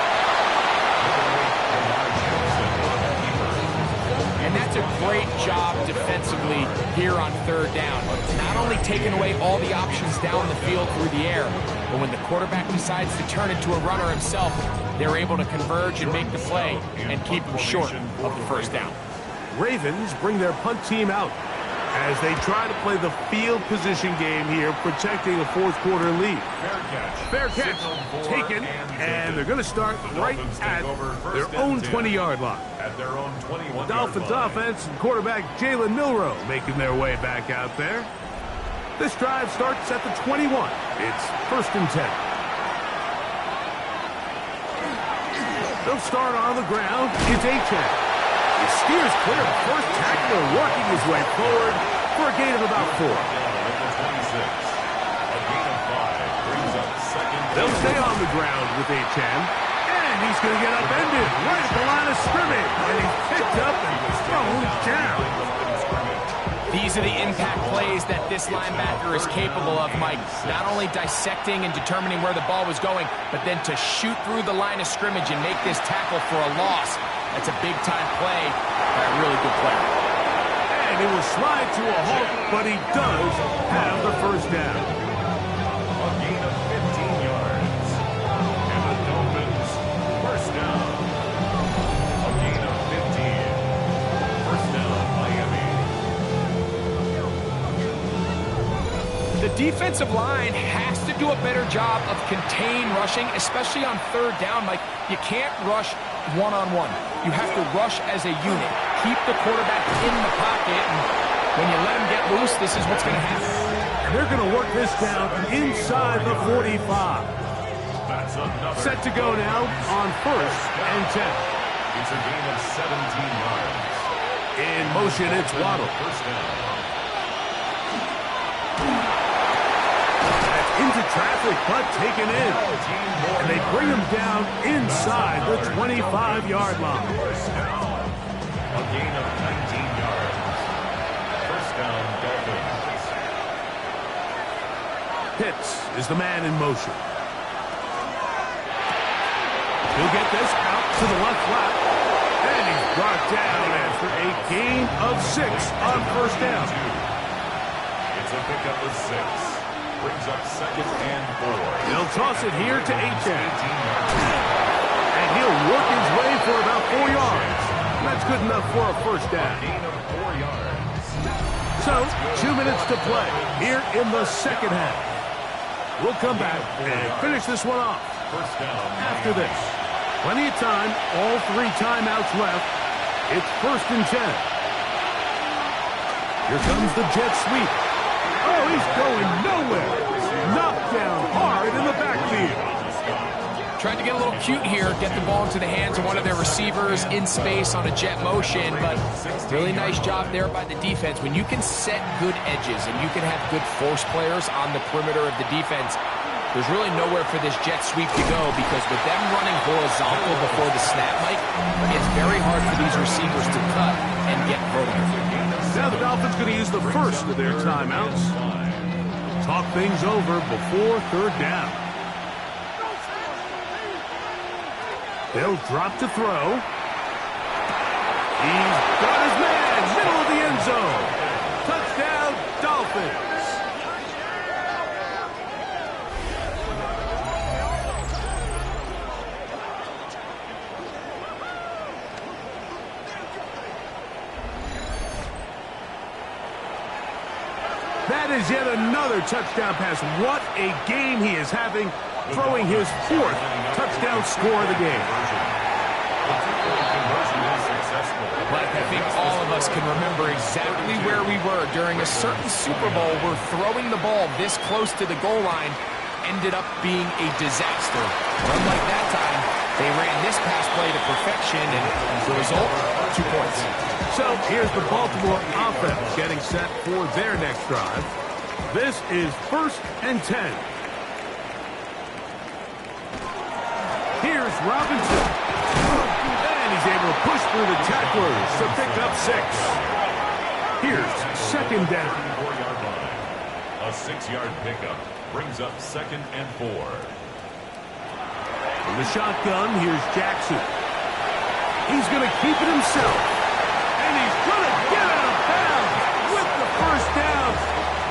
And that's a great job defensively here on third down. Not only taking away all the options down the field through the air, but when the quarterback decides to turn into a runner himself, they're able to converge and make the play and keep him short of the first down. Ravens bring their punt team out as they try to play the field position game here, protecting a fourth-quarter lead. Fair catch taken, and they're going to start right at their own 20-yard line. At their own 21-yard Dolphins line. offense and quarterback Jalen Milroe making their way back out there. This drive starts at the 21. It's 1st and 10. They'll start on the ground. It's A-Chain. He steers clear of the first tackler, working his way forward for a gain of about 4. They'll stay on the ground with A-Chan. And he's going to get upended right at the line of scrimmage. And he's picked up and thrown down. These are the impact plays that this linebacker is capable of, Mike. Not only dissecting and determining where the ball was going, but then to shoot through the line of scrimmage and make this tackle for a loss. That's a big-time play by a really good player. And he will slide to a halt, but he does have the first down. A gain of 15 yards. And the Dolphins, first down. A gain of 15. First down, Miami. The defensive line has to do a better job of contain rushing, especially on third down. Like, you can't rush one-on-one. You have to rush as a unit. Keep the quarterback in the pocket, and when you let him get loose, this is what's going to happen. And they're going to work this down inside the 45. That's another. Set to go now on 1st and 10. It's a gain of 17 yards. In motion, it's Waddle. First down. That's into traffic, but taken in. And they bring him down inside the 25-yard line. A gain of 19 yards. First down, Dolphins. Pitts is the man in motion. He'll get this out to the left flat. And he's brought down after a gain of 6 on first down. It's a pickup of 6. Brings up 2nd and 4. They'll toss it here to A-Chan. And he'll work his way for about 4 yards. That's good enough for a first down. Gain of 4 yards. So, 2 minutes to play here in the second half. We'll come back and finish this one off. First down. After this, plenty of time, all 3 timeouts left. It's 1st and 10. Here comes the jet sweep. Oh, he's going nowhere. Knocked down hard in the backfield. Tried to get a little cute here, get the ball into the hands of one of their receivers in space on a jet motion, but really nice job there by the defense. When you can set good edges and you can have good force players on the perimeter of the defense, there's really nowhere for this jet sweep to go, because with them running horizontal before the snap, Mike, it's very hard for these receivers to cut and get vertical. Now the Dolphins going to use the first of their timeouts. Talk things over before third down. They'll drop to throw. He's got his man, middle of the end zone. Touchdown, Dolphins. That is yet another touchdown pass. What a game he is having, throwing his 4th touchdown score of the game. Mike, I think all of us can remember exactly where we were during a certain Super Bowl where throwing the ball this close to the goal line ended up being a disaster. Unlike that time, they ran this pass play to perfection, and the result, 2 points. So here's the Baltimore offense getting set for their next drive. This is 1st and 10. Here's Robinson. And he's able to push through the tacklers to pick up 6. Here's 2nd down. A 6-yard pickup brings up 2nd and 4. In the shotgun, here's Jackson. He's going to keep it himself. And he's going to get out of bounds with the 1st down.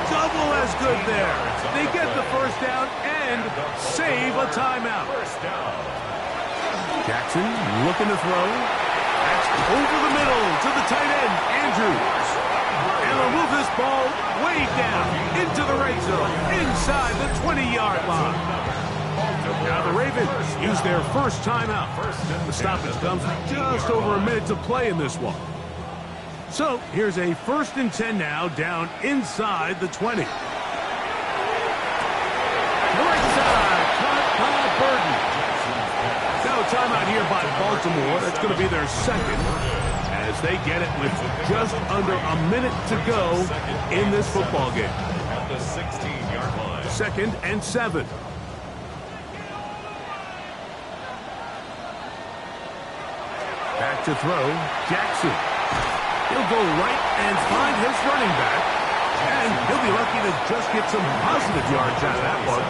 Double as good there. They get the 1st down and save a timeout. Jackson looking to throw. That's over the middle to the tight end, Andrews. And they'll move this ball way down into the red zone, inside the 20-yard line. Now the Ravens use their 1st timeout. The stoppage comes with just over a minute to play in this one. So here's a 1st and 10 now, down inside the 20. Right side, caught by Burton. Now a timeout here by Baltimore. That's going to be their 2nd, as they get it with just under a minute to go in this football game. At the 16-yard line. 2nd and 7. Back to throw, Jackson. He'll go right and find his running back. And he'll be lucky to just get some positive yards out of that one.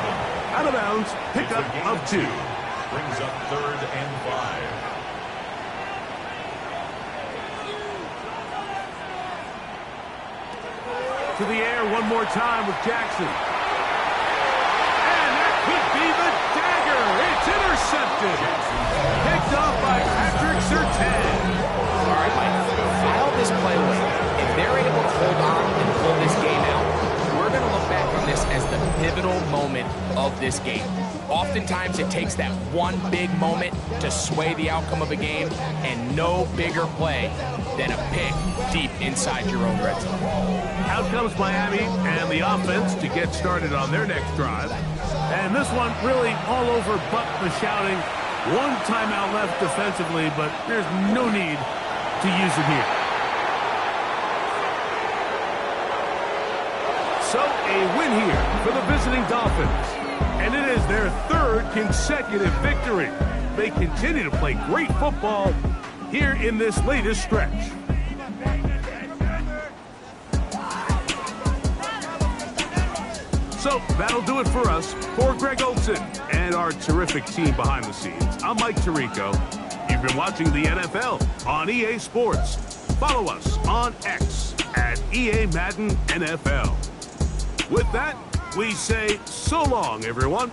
Out of bounds, pickup of 2. Brings up 3rd and 5. To the air one more time with Jackson. And that could be the dagger. It's intercepted. Picked up by Patrick Surtain. All right, Mike, file this play away. If they're able to hold on and pull this game out, we're going to look back on this as the pivotal moment of this game. Oftentimes, it takes that one big moment to sway the outcome of a game, and no bigger play than a pick deep inside your own red zone. Out comes Miami and the offense to get started on their next drive. And this one really all over but the shouting. 1 timeout left defensively, but there's no need to use it here. So a win here for the visiting Dolphins. And it is their 3rd consecutive victory. They continue to play great football here in this latest stretch. So that'll do it for us. For Greg Olson and our terrific team behind the scenes, I'm Mike Tirico. You've been watching the NFL on EA Sports. Follow us on X at EA Madden NFL. With that, we say so long, everyone.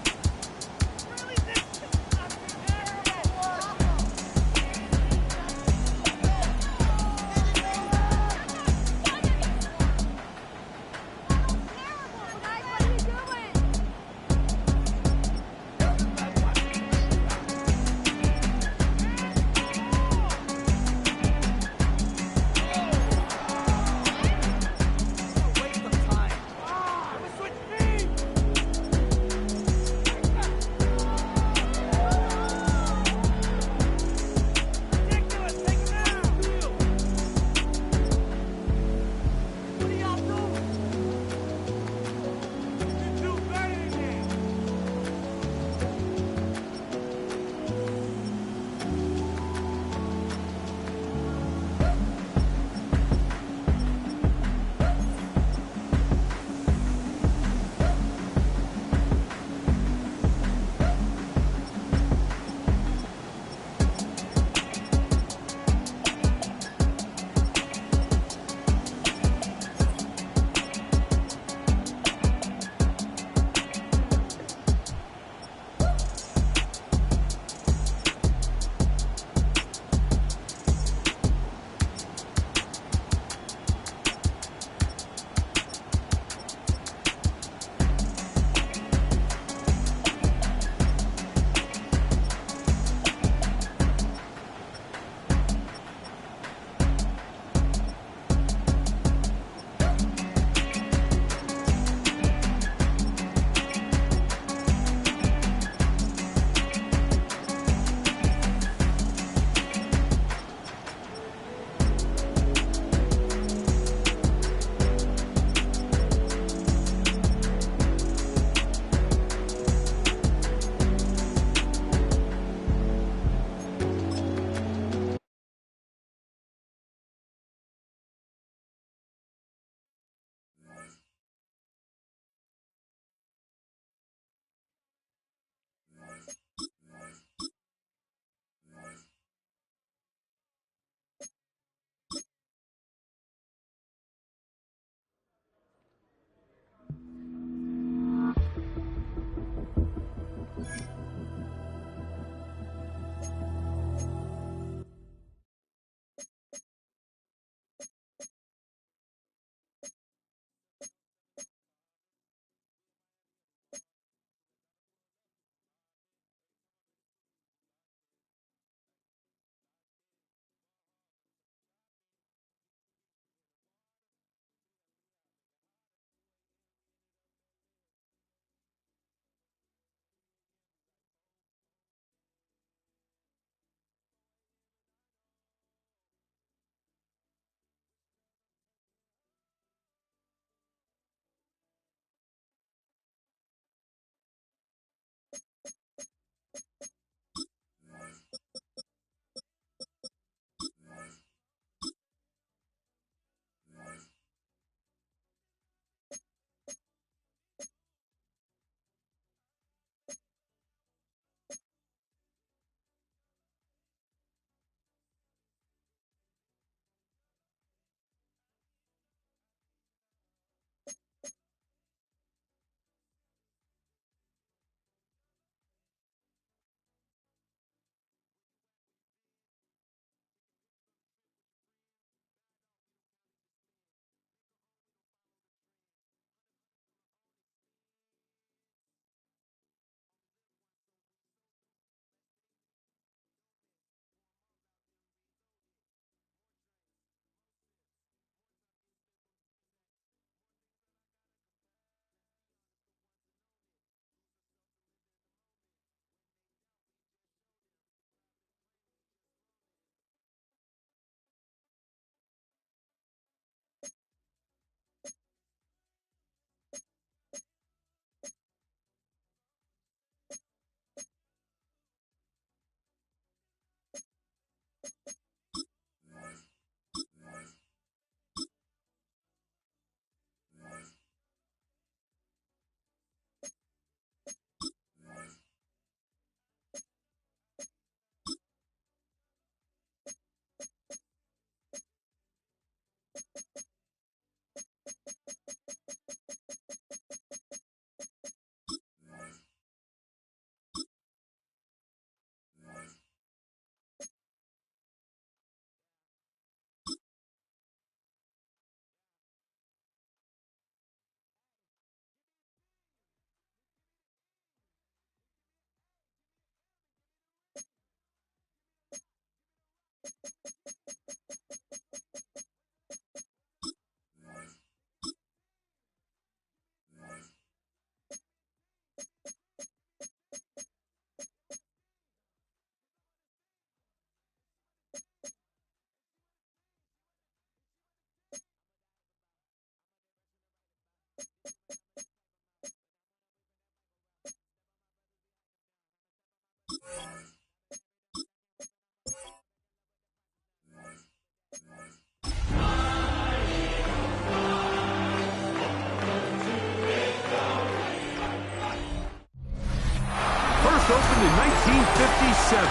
Opened in 1957.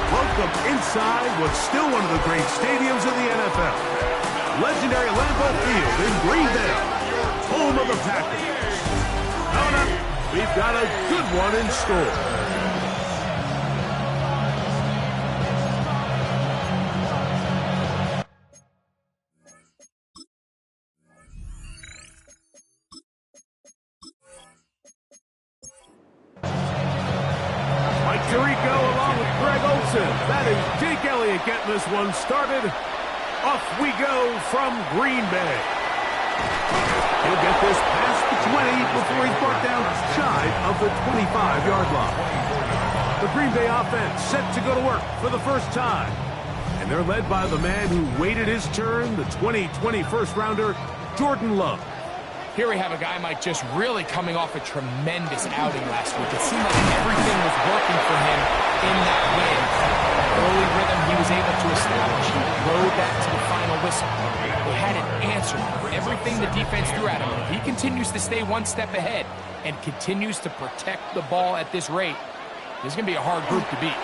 Welcome inside what's still one of the great stadiums of the NFL. Legendary Lambeau Field in Green Bay, home of the Packers. Coming up, we've got a good one in store. That is Jake Elliott getting this one started. Off we go from Green Bay. He'll get this past the 20 before he's brought down shy of the 25-yard line. The Green Bay offense set to go to work for the first time. And they're led by the man who waited his turn, the 2020 first-rounder, Jordan Love. Here we have a guy, Mike, just really coming off a tremendous outing last week. It seemed like everything was working for him in that win. Early rhythm he was able to establish. He rode that to the final whistle. He had an answer for everything the defense threw at him. If he continues to stay one step ahead and continues to protect the ball at this rate, this is going to be a hard group to beat.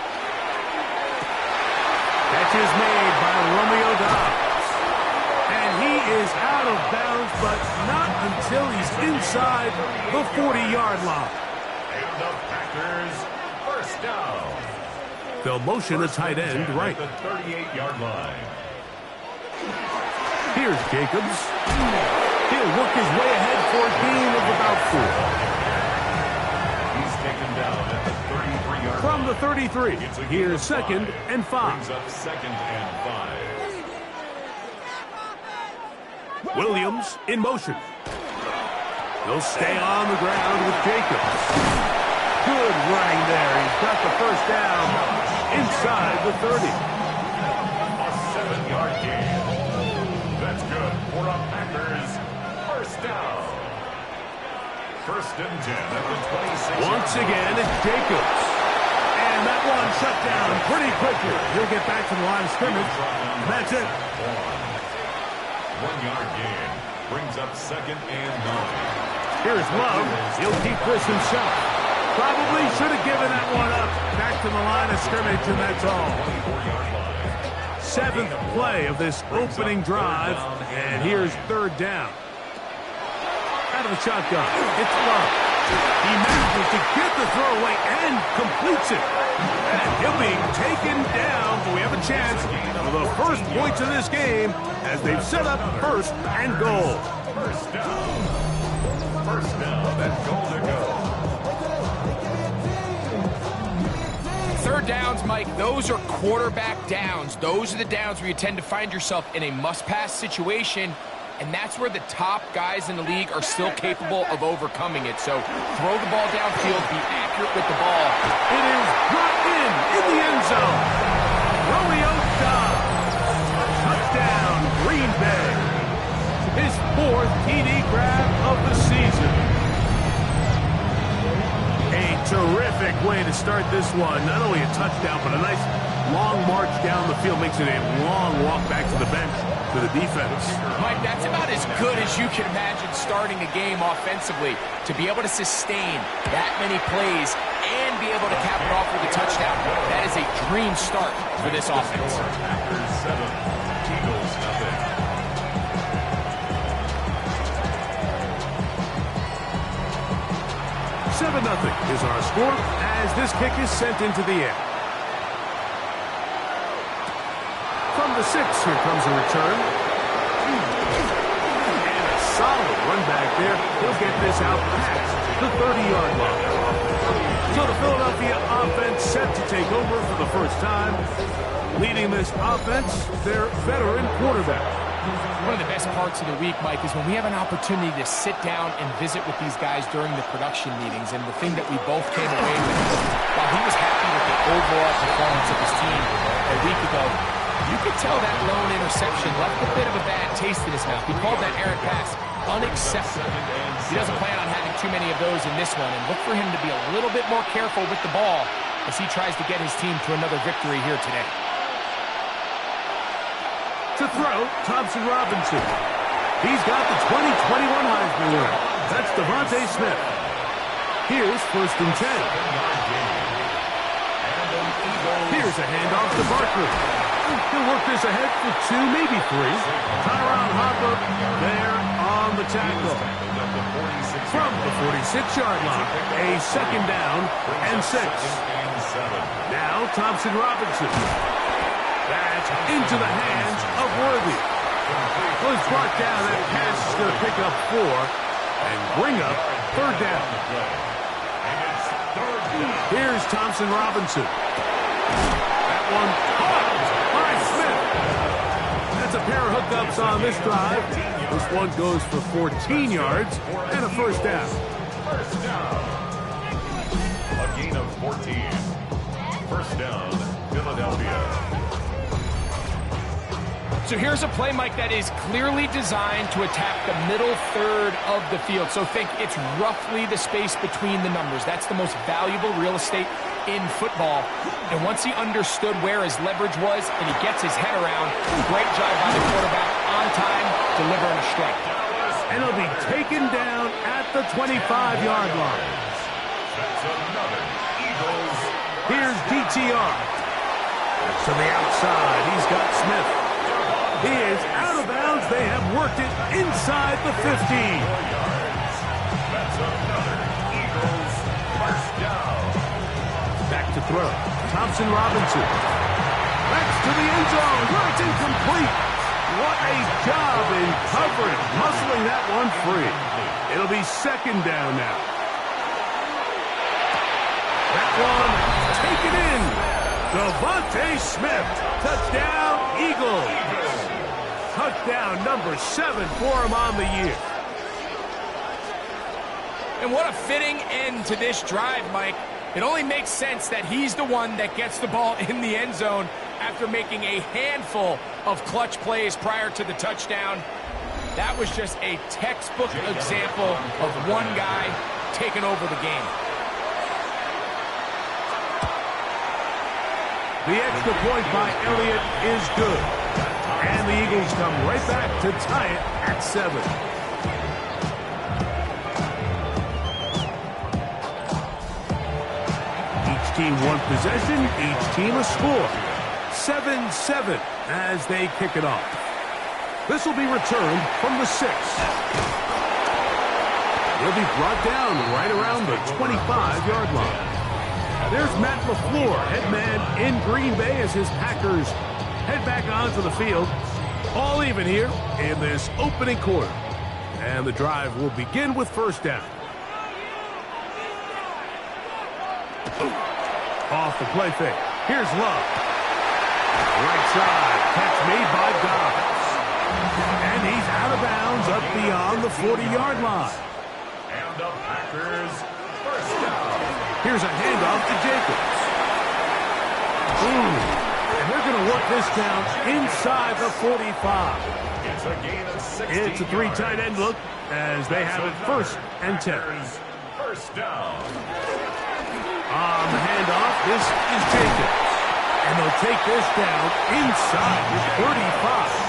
Catch is made by Romeo Doubs. And he is out of bounds, but not until he's inside the 40-yard line. And the Packers, first down. They'll motion a tight end right. The 38-yard line. Here's Jacobs. He'll work his way ahead for a gain of about 4. He's taken down at the 33-yard line. From the 33, here's 2nd and 5. Brings up 2nd and 5. Williams in motion. He'll stay on the ground with Jacobs. Good running there. He's got the first down inside the 30. A 7-yard gain. That's good for a Packers first down. 1st and 10 at the 26. Once again, it's Jacobs. And that one shut down pretty quickly. He'll get back to the line of scrimmage. That's it. 1-yard gain. Brings up 2nd and 9. Here's Love. He'll keep this himself. Probably should have given that one up. Back to the line of scrimmage, and that's all. 7th play of this opening drive. And here's 3rd down. Out of the shotgun. It's Love. He manages to get the throw away and completes it. And he'll be taken down, but we have a chance for the first points of this game as they've set up 1st and goal. First down. First down and goal to go. 3rd downs, Mike, those are quarterback downs. Those are the downs where you tend to find yourself in a must-pass situation, and that's where the top guys in the league are still capable of overcoming it. So throw the ball downfield, be accurate with the ball. It is brought in the end zone. Romeo Doubs. Touchdown, Green Bay. His 4th TD grab of the season. A terrific way to to start this one. Not only a touchdown, but a nice long march down the field. Makes it a long walk back to the bench for the defense. Mike, that's about as good as you can imagine starting a game offensively. To be able to sustain that many plays and be able to cap it off with a touchdown, that is a dream start for this offense. Packers 7, Eagles nothing. 7-0 is our score as this kick is sent into the air. From the 6, here comes a return. And a solid run back there. He'll get this out past the 30-yard line. So the Philadelphia offense set to take over for the first time. Leading this offense, their veteran quarterback. One of the best parts of the week, Mike, is when we have an opportunity to sit down and visit with these guys during the production meetings. And the thing that we both came away with, while he was happy with the overall performance of his team a week ago, you could tell that lone interception left a bit of a bad taste in his mouth. He called that errant pass unacceptable. He doesn't plan on having too many of those in this one, and look for him to be a little bit more careful with the ball as he tries to get his team to another victory here today. To throw, Thompson Robinson. He's got the 2021 Heisman winner. That's Devontae Smith. Here's 1st and 10. Here's a handoff to Barkley. He'll work this ahead for 2, maybe 3. Tyron Hopper there on the tackle. From the 46-yard line, a 2nd down and 6. Now Thompson Robinson. That's into the hands of Worthy. Well, he's brought down. That pass is going to pick up 4 and bring up 3rd down. Here's Thompson Robinson. That one caught by Smith. That's a pair of hookups on this drive. This one goes for 14 yards and a 1st down. First down. A gain of 14. 1st down, Philadelphia. So here's a play, Mike, that is clearly designed to attack the middle third of the field. So think it's roughly the space between the numbers. That's the most valuable real estate in football. And once he understood where his leverage was and he gets his head around, great job by the quarterback on time, delivering a strike. And he'll be taken down at the 25-yard line. That's another Eagles. Here's DTR. To the outside, he's got Smith. He is out of bounds. They have worked it inside the 15. That's another Eagles first down. Back to throw. Thompson Robinson. That's to the end zone. Where it's incomplete. What a job in covering, muscling that one free. It'll be 2nd down now. That one taken in. Devontae Smith. Touchdown, Eagles. Touchdown number 7 for him on the year. And what a fitting end to this drive, Mike. It only makes sense that he's the one that gets the ball in the end zone after making a handful of clutch plays prior to the touchdown. That was just a textbook example of one guy taking over the game. The extra point by Elliott is good. And the Eagles come right back to tie it at 7. Each team one possession, each team a score. 7-7 as they kick it off. This will be returned from the 6. He'll be brought down right around the 25-yard line. There's Matt LaFleur, head man in Green Bay as his Packers head back onto the field. All even here in this opening quarter. And the drive will begin with 1st down. Off the play fake. Here's Love. Right side. Catch made by Dobbs. And he's out of bounds up beyond the 40-yard line. And the Packers first down. Here's a handoff to Jacobs. And they're going to work this down inside the 45. It's a gain of 16. It's a 3 tight end look as they have it 1st and 10. First down. On the handoff, this is Jacobs. And they'll take this down inside his 35.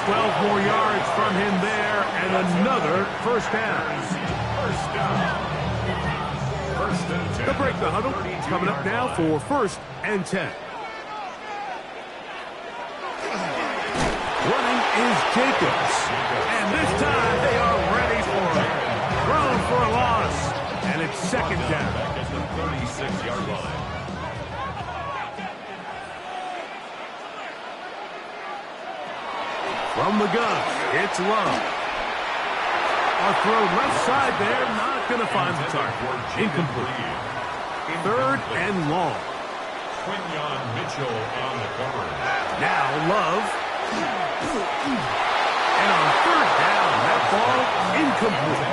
12 more yards from him there, and another first down. They'll break the huddle. Coming up now for 1st and 10. Running is Jacobs. And this time they are ready for it. Thrown for a loss. And it's 2nd down. Back at the 36-yard line. From the gun, it's Love. A throw left side there, not going to find the target. Incomplete. 3rd and long. Quinyon Mitchell on the cover. Now Love. And on 3rd down, that ball incomplete.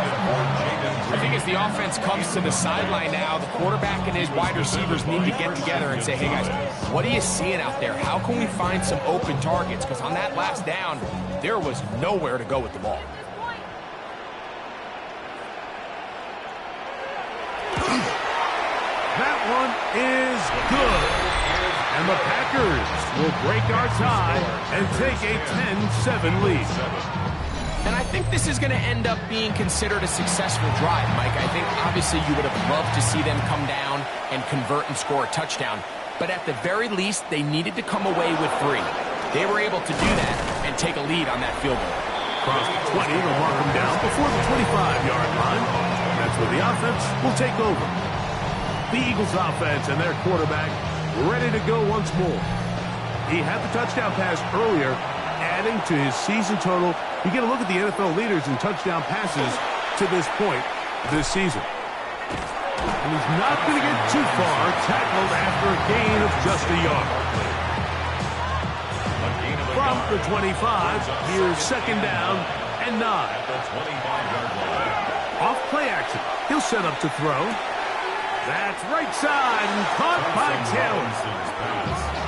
I think as the offense comes to the sideline now, the quarterback and his wide receivers need to get together and say, hey guys, what are you seeing out there? How can we find some open targets? Because on that last down, there was nowhere to go with the ball. That one is good. And the Packers will break our tie and take a 10-7 lead. And I think this is going to end up being considered a successful drive, Mike. I think obviously you would have loved to see them come down and convert and score a touchdown. But at the very least, they needed to come away with 3. They were able to do that and take a lead on that field goal. Across the 20, they'll mark them down before the 25-yard line. That's where the offense will take over. The Eagles offense and their quarterback ready to go once more. He had the touchdown pass earlier, adding to his season total. You get a look at the NFL leaders in touchdown passes to this point this season. And he's not going to get too far, tackled after a gain of just a yard. From the 25, here's 2nd down and 9. Off play action. He'll set up to throw. That's right side and caught by Taylor.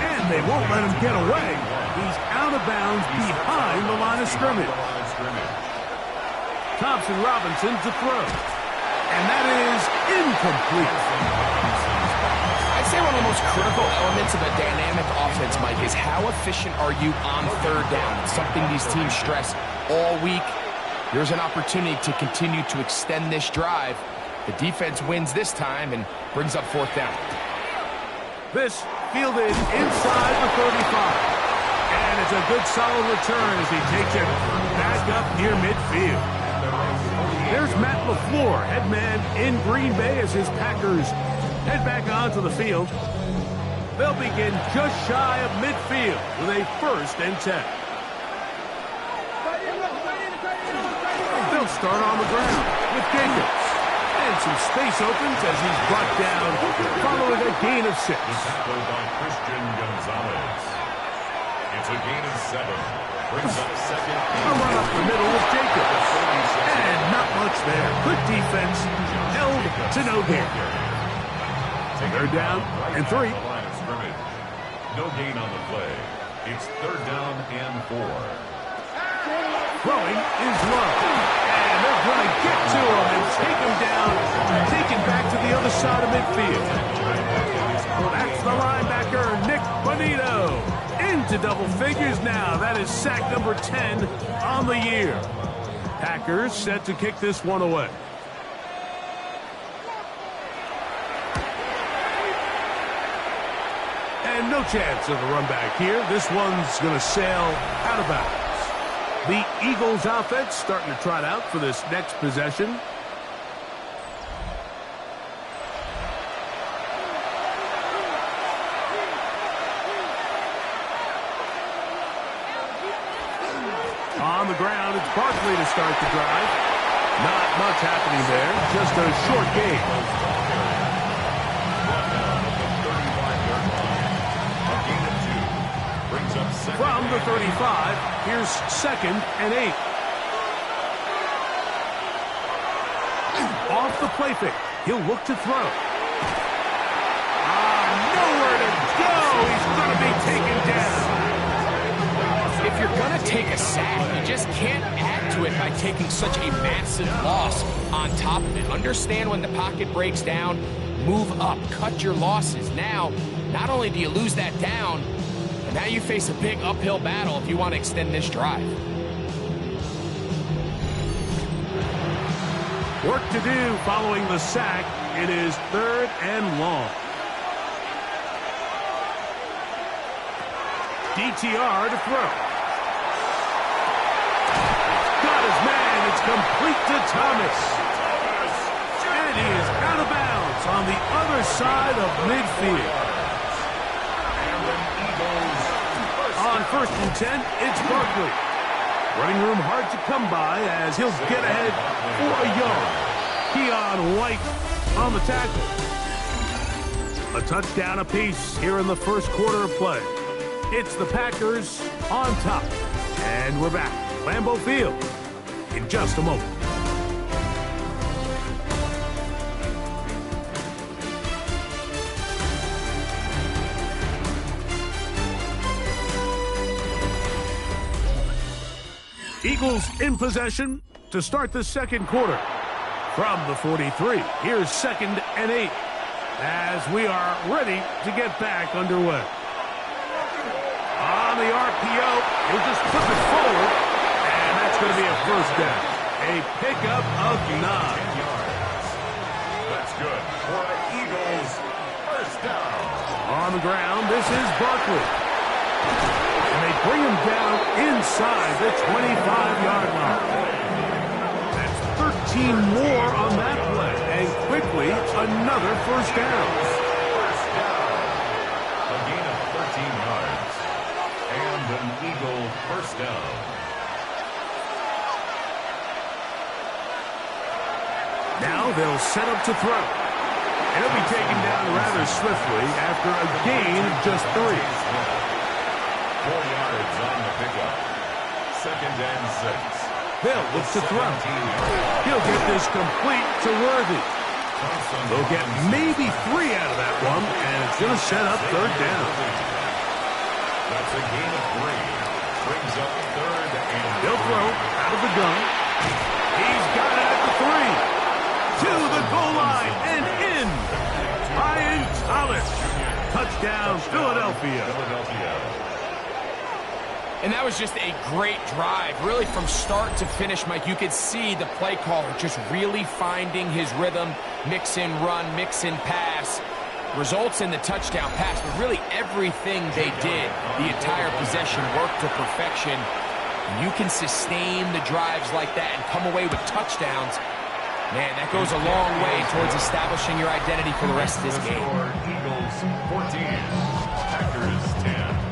And they won't let him get away. He's out of bounds behind the line of scrimmage. Thompson Robinson to throw. And that is incomplete. I'd say one of the most critical elements of a dynamic offense, Mike, is how efficient are you on 3rd down? It's something these teams stress all week. There's an opportunity to continue to extend this drive. The defense wins this time and brings up 4th down. This fielded inside the 35. And it's a good solid return as he takes it back up near midfield. There's Matt LaFleur, head man in Green Bay as his Packers head back onto the field. They'll begin just shy of midfield with a 1st and 10. They'll start on the ground with Jacobs. And some space opens as he's brought down following a gain of 6. Tackled by Christian Gonzalez. It's a gain of 7. Brings up 2nd. A run up the middle with Jacobs. And not much there. Good defense. Held to no gain. 3rd down and 3. No gain on the play. It's 3rd down and 4. Throwing is Love. And they're going to get to him and take him down. Take him back to the other side of midfield. Well, that's the linebacker, Nick Bonito. Into double figures now. That is sack number 10 on the year. Packers set to kick this one away. And no chance of a run back here. This one's going to sail out of bounds. The Eagles offense starting to trot out for this next possession. On the ground, it's Barkley to start the drive. Not much happening there. Just a short game. From the 35, here's 2nd and 8. Off the play fake. He'll look to throw. Nowhere to go. He's going to be taken down. If you're going to take a sack, you just can't add to it by taking such a massive loss on top of it. Understand when the pocket breaks down, move up, cut your losses. Now, not only do you lose that down, but now you face a big uphill battle if you want to extend this drive. Work to do following the sack. It is 3rd and long. DTR to throw. Got his man. It's complete to Thomas. And he is out of bounds on the other side of midfield. On 1st and 10, it's Barkley. Running room hard to come by as he'll get ahead for a yard. Keon White on the tackle. A touchdown apiece here in the first quarter of play. It's the Packers on top. And we're back. Lambeau Field in just a moment. Eagles in possession to start the second quarter. From the 43, here's 2nd and 8 as we are ready to get back underway. On the RPO, he'll just flip it forward, and that's going to be a first down. A pickup of 9. That's good for the Eagles. First down. On the ground, this is Barkley. And they bring him down inside the 25-yard line. That's 13 more on that play, and quickly another first down. First down. A gain of 13 yards. And an Eagle first down. Now they'll set up to throw. And he'll be taken down rather swiftly after a gain of just 3. 4 yards on the pickup. 2nd and 6. They'll look to throw. He'll get this complete to Worthy. They'll get maybe 3 out of that one, and it's going to set up 3rd down. That's a gain of 3. Brings up 3rd and They'll throw out of the gun. He's got it at the 3. To the goal line and in. Ryan Thomas. Touchdown, Philadelphia. And that was just a great drive, really from start to finish, Mike. You could see the play caller just really finding his rhythm, mix in run, mix in pass. Results in the touchdown pass, but really everything they did, the entire possession worked to perfection. And you can sustain the drives like that and come away with touchdowns. Man, that goes a long way towards establishing your identity for the rest of this game. Eagles 14, Packers 10.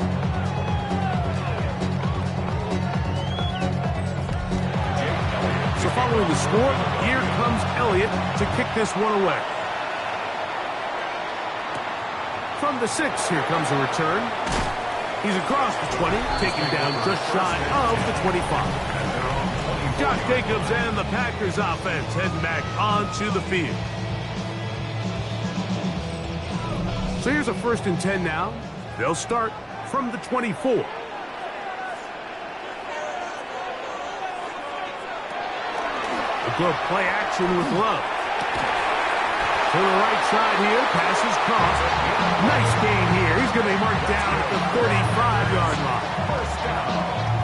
So following the score, here comes Elliott to kick this one away. From the 6, here comes a return. He's across the 20, taken down just shy of the 25. Josh Jacobs and the Packers offense heading back onto the field. So here's a 1st and 10 now. They'll start from the 24. A good play action with Love. To the right side here, passes cross. Nice gain here. He's going to be marked down at the 35-yard line.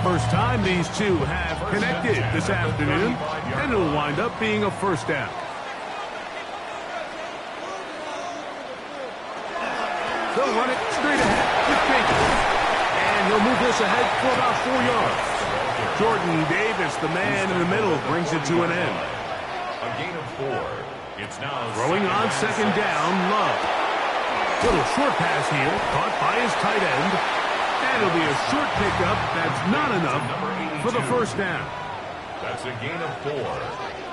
First time these two have connected this afternoon, and it'll wind up being a first down. They'll run it straight ahead with Jacobs. And he'll move this ahead for about 4 yards. Jordan Davis, the man in the middle, brings it to an end. A gain of 4. It's now throwing on 2nd down, Love. Little short pass here, caught by his tight end. And it'll be a short pickup that's not enough for the first down. That's a gain of 4.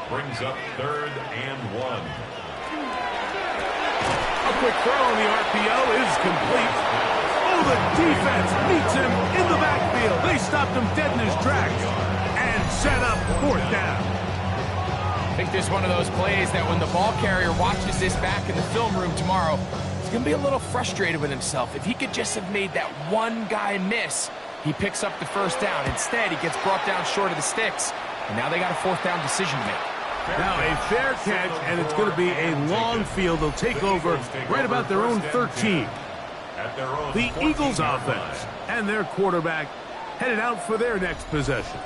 Brings up 3rd and 1. A quick throw on the RPO is complete. Oh, the defense meets him in the backfield. They stopped him dead in his tracks and set up 4th down. I think this is one of those plays that when the ball carrier watches this back in the film room tomorrow, he's going to be a little frustrated with himself. If he could just have made that one guy miss, he picks up the first down. Instead, he gets brought down short of the sticks, and now they got a 4th down decision to make. Now a fair catch, and it's going to be a long field. They'll take over right about their own 13. The Eagles offense and their quarterback headed out for their next possession.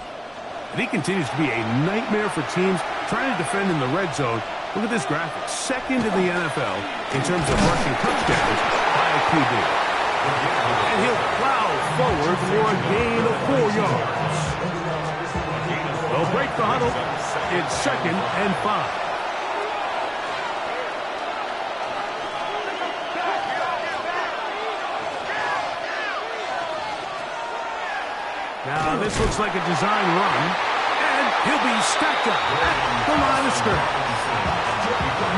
And he continues to be a nightmare for teams trying to defend in the red zone. Look at this graphic. Second in the NFL in terms of rushing touchdowns by a QB. And he'll plow forward for a gain of 4 yards. They'll break the huddle. It's 2nd and 5. Now this looks like a design run, and he'll be stacked up at the line of scrimmage.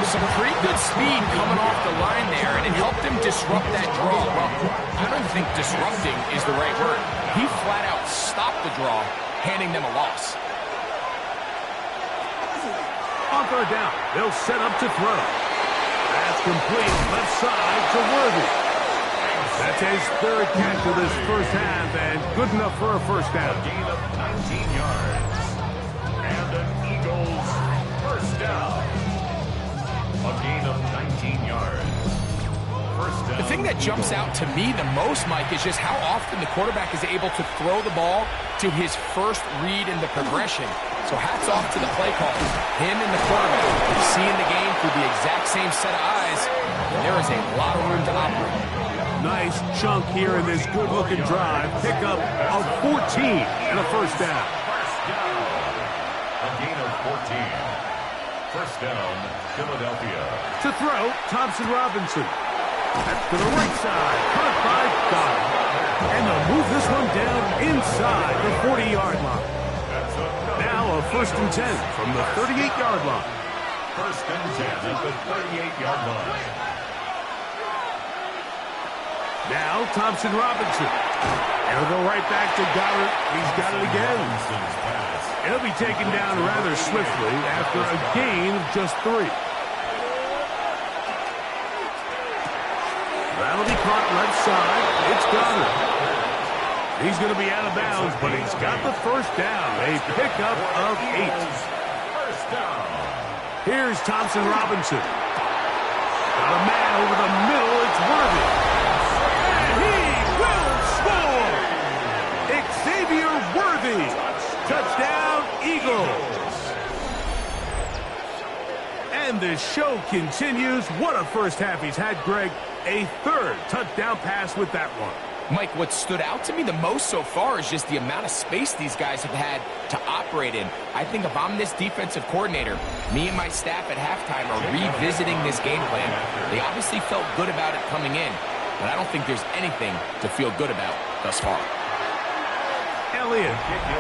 Some pretty good speed coming off the line there, and it helped him disrupt that draw. Well, I don't think disrupting is the right word. He flat out stopped the draw, handing them a loss. On third down, they'll set up to throw. That's complete left side to Worthy. That's his 3rd catch of this first half, and good enough for a first down. A gain of 19 yards. And an Eagles first down. A gain of 19 yards. First down. The thing that jumps out to me the most, Mike, is just how often the quarterback is able to throw the ball to his first read in the progression. So hats off to the play call. Him and the quarterback seeing the game through the exact same set of eyes. And there is a lot of room to operate. Nice chunk here in this good-looking drive. Pickup of 14 and a first down. First down. A gain of 14. First down, Philadelphia. To throw, Thompson Robinson. That's to the right side. Caught by Goddard. And they'll move this one down inside the 40-yard line. Now a 1st and 10 from the 38-yard line. 1st and 10 at the 38-yard line. Now Thompson Robinson. And they'll go right back to Goddard. He's got it again. He'll be taken down rather swiftly after a gain of just 3. That'll be caught left side. It's Goddard. He's going to be out of bounds, but he's got the first down. A pickup of 8. First down. Here's Thompson Robinson. Got a man over the middle. It's Worthy. And he will score. Xavier Worthy. Touchdown, Eagles. And the show continues. What a first half he's had, Greg. A 3rd touchdown pass with that one. Mike, what stood out to me the most so far is just the amount of space these guys have had to operate in. I think if I'm this defensive coordinator, me and my staff at halftime are revisiting this game plan. They obviously felt good about it coming in, but I don't think there's anything to feel good about thus far. Elliott,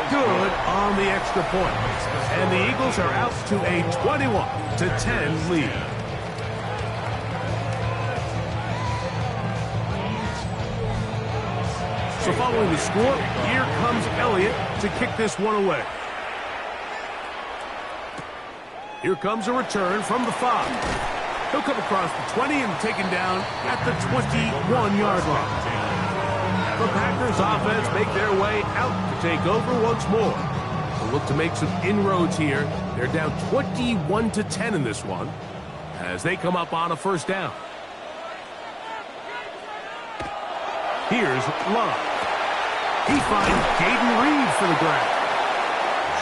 good on the extra point. And the Eagles are out to a 21-10 lead. So following the score, here comes Elliott to kick this one away. Here comes a return from the 5. He'll come across the 20 and taken down at the 21-yard line. The Packers offense make their way out to take over once more. They'll look to make some inroads here. They're down 21-10 in this one as they come up on a first down. Here's Love. He finds Jaden Reed for the grab.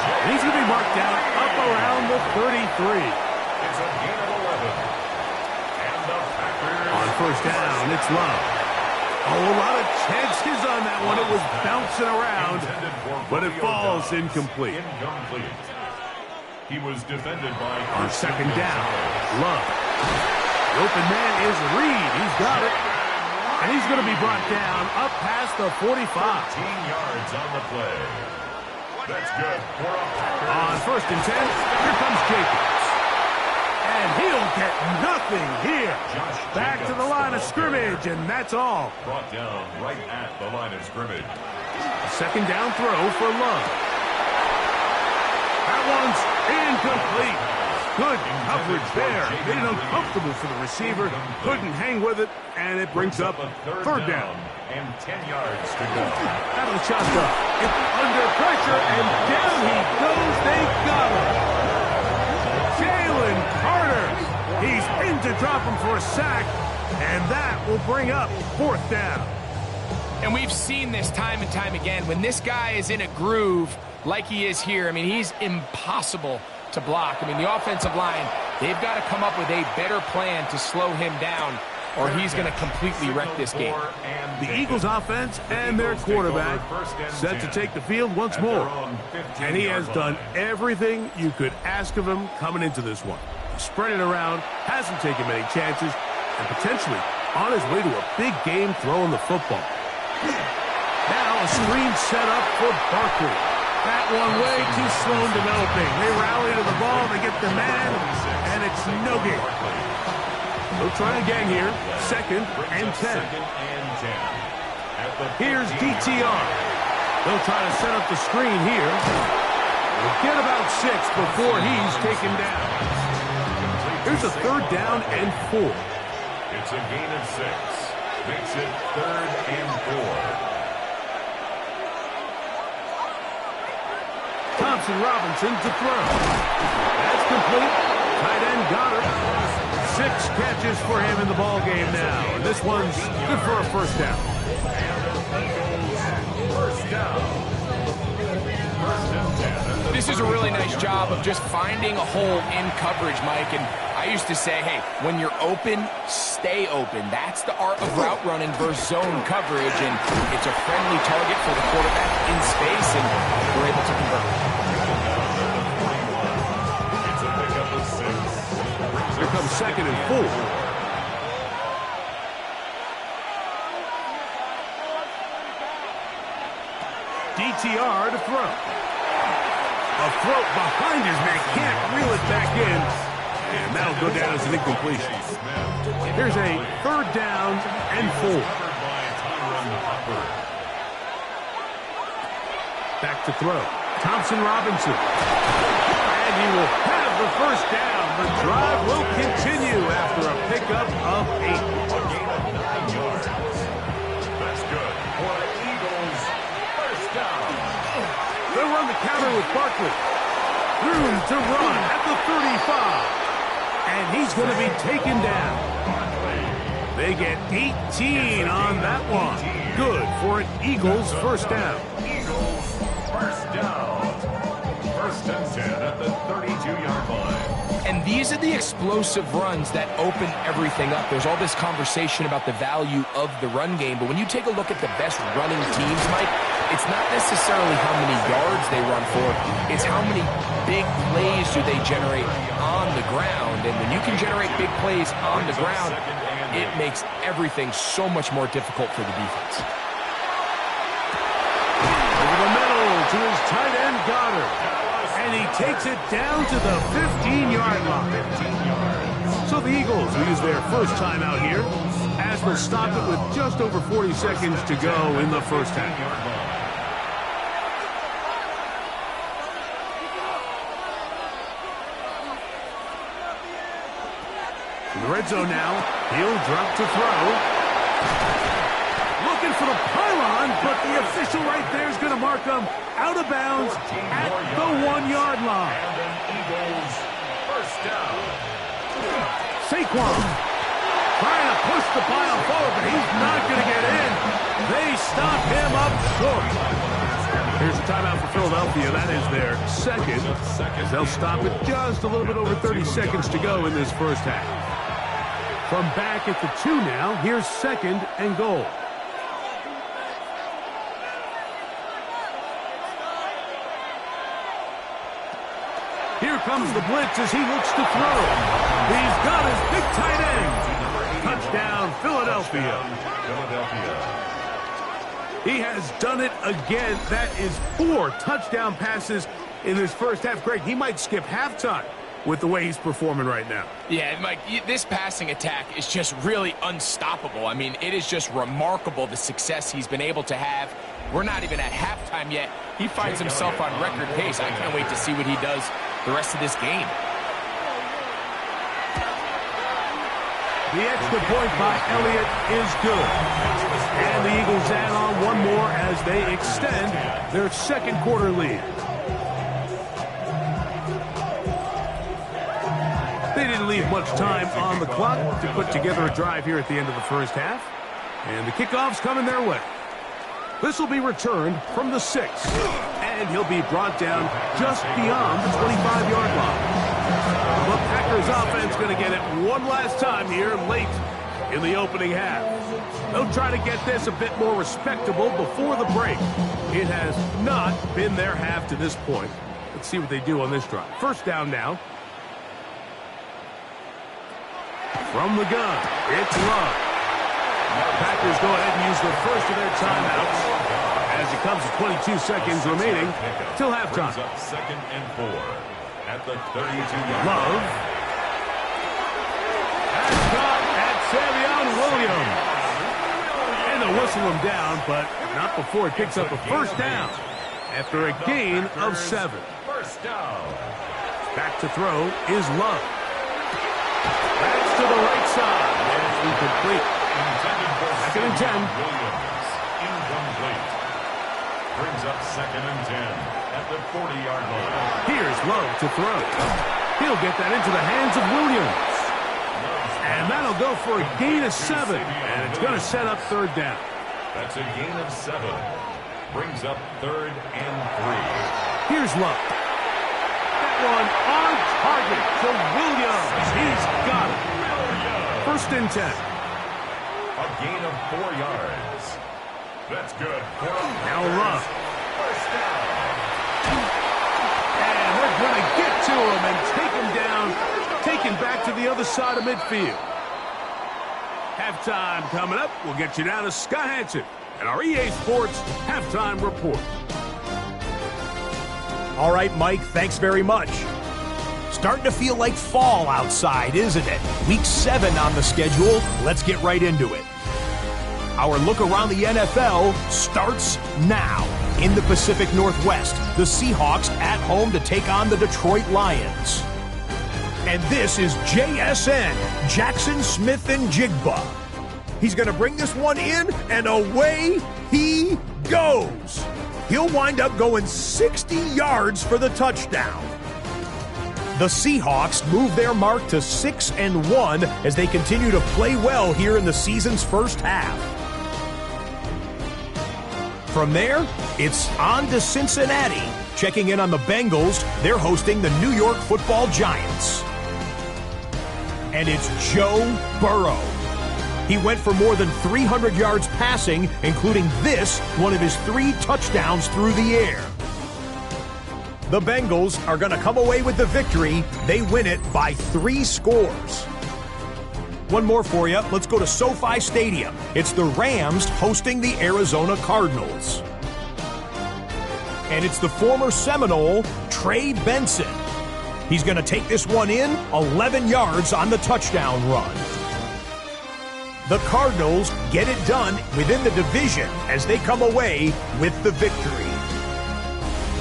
And he's going to be marked down up around the 33. It's a gain of 11. And the Packers. On first down, it's Love. Oh, a lot of chances on that one. It was bouncing around, but it falls incomplete. He was defended by. On second down, Love. The open man is Reed. He's got it. And he's going to be brought down up past the 45. 13 yards on the play. That's good for a Packers. On first and 10, here comes Jacobs. And he'll get nothing here. Back to the line of scrimmage, and that's all. Brought down right at the line of scrimmage. A second down throw for Love. That one's incomplete. Good coverage there. Made it uncomfortable for the receiver. Couldn't hang with it, and it brings up third down. And 10 yards to go. Out of the shotgun. It's under pressure, and down he goes. They got him. Jalen Carter. He's in to drop him for a sack, and that will bring up 4th down. And we've seen this time and time again. When this guy is in a groove like he is here, I mean, he's impossible to block. I mean, the offensive line, they've got to come up with a better plan to slow him down, or he's going to completely wreck this game. The Eagles offense and their quarterback set to take the field once more. And he has done everything you could ask of him coming into this one. Spread it around, hasn't taken many chances, and potentially on his way to a big game throwing the football. Now a screen set up for Barkley. That one way too slow in developing. They rally to the ball, they get the man, and it's no gain. They'll try again here. 2nd and 10. Here's DTR. They'll try to set up the screen here. We'll get about 6 before he's taken down. Here's a 3rd down and 4. It's a gain of 6. Makes it 3rd and 4. Thompson Robinson to throw. That's complete. Tight end got it. 6 catches for him in the ball game now. And this one's good for a 1st down. First down. This is a really nice job of just finding a hole in coverage, Mike. And I used to say, hey, when you're open, stay open. That's the art of route running versus zone coverage. And it's a friendly target for the quarterback in space, and we're able to convert. It's a pickup of 6. Here comes 2nd and 4. DTR to throw. A throat behind his man, can't reel it back in. And that'll go down as an incompletion. Here's a 3rd down and 4. Back to throw. Thompson Robinson. And he will have the 1st down. The drive will continue after a pickup of 8. A gain of 9 yards. That's good for the Eagles. 1st down. They'll run the counter with Barkley. Room to run at the 35. And he's going to be taken down. They get 18 on that one. Good for an Eagles 1st down. Eagles 1st down. 1st and 10 at the 32-yard line. And these are the explosive runs that open everything up. There's all this conversation about the value of the run game, but when you take a look at the best running teams, Mike, it's not necessarily how many yards they run for, it's how many big plays do they generate on the ground. And when you can generate big plays on the ground, it makes everything so much more difficult for the defense. Over the middle to his tight end, Goddard. And he takes it down to the 15-yard line. So the Eagles will use their 1st time out here, as will stop it with just over 40 seconds to go in the 1st half. In the red zone now, he'll drop to throw. Looking for the pylon, but the official right there is going to mark him out of bounds at the 1-yard line. And an Eagles 1st down. Saquon trying to push the pile forward, but he's not going to get in. They stop him up short. Here's a timeout for Philadelphia. That is their 2nd. They'll stop it just a little bit over 30 seconds to go in this 1st half. From back at the 2 now, here's 2nd and goal. Here comes the blitz as he looks to throw. He's got his big tight end. Touchdown, Philadelphia. He has done it again. That is 4 touchdown passes in this 1st half. Greg, he might skip halftime with the way he's performing right now. Yeah, Mike, this passing attack is just really unstoppable. I mean, it is just remarkable the success he's been able to have. We're not even at halftime yet. He finds himself on record pace. I can't wait to see what he does the rest of this game. The extra point by Elliott is good. And the Eagles add on one more as they extend their 2nd quarter lead. much time on the clock to put together a drive here at the end of the first half. And the kickoff's coming their way. This will be returned from the 6. And he'll be brought down just beyond the 25-yard line. The Packers offense going to get it one last time here late in the opening half. They'll try to get this a bit more respectable before the break. It has not been their half to this point. Let's see what they do on this drive. First down now. From the gun, it's Love. Packers go ahead and use the first of their timeouts as it comes to 22 seconds remaining till halftime. Second and 4 at the 32-yard line. Love. That's caught at Savion Williams. And they'll whistle him down, but not before he picks up a first down after a gain of 7. First down. Back to throw is Love. That's to the right side. And it's incomplete. Second and 10. Williams, incomplete. Brings up second and 10 at the 40-yard line. Here's Love to throw. He'll get that into the hands of Williams. And that'll go for a gain of 7. And it's going to set up third down. That's a gain of 7. Brings up third and 3. Here's Love. That one on target to Williams. He's got it. First and 10. A gain of 4 yards. That's good. Now Love. First down. And they're going to get to him and take him down. Taken back to the other side of midfield. Halftime coming up. We'll get you down to Scott Hansen and our EA Sports Halftime Report. All right, Mike, thanks very much. Starting to feel like fall outside, isn't it? Week 7 on the schedule. Let's get right into it. Our look around the NFL starts now. In the Pacific Northwest, the Seahawks at home to take on the Detroit Lions. And this is JSN, Jackson Smith and Jigba. He's going to bring this one in, and away he goes. He'll wind up going 60 yards for the touchdown. The Seahawks move their mark to 6-1 as they continue to play well here in the season's first half. From there, it's on to Cincinnati. Checking in on the Bengals, they're hosting the New York Football Giants. And it's Joe Burrow. He went for more than 300 yards passing, including this, one of his 3 touchdowns through the air. The Bengals are going to come away with the victory. They win it by 3 scores. One more for you. Let's go to SoFi Stadium. It's the Rams hosting the Arizona Cardinals. And it's the former Seminole, Trey Benson. He's going to take this one in, 11 yards on the touchdown run. The Cardinals get it done within the division as they come away with the victory.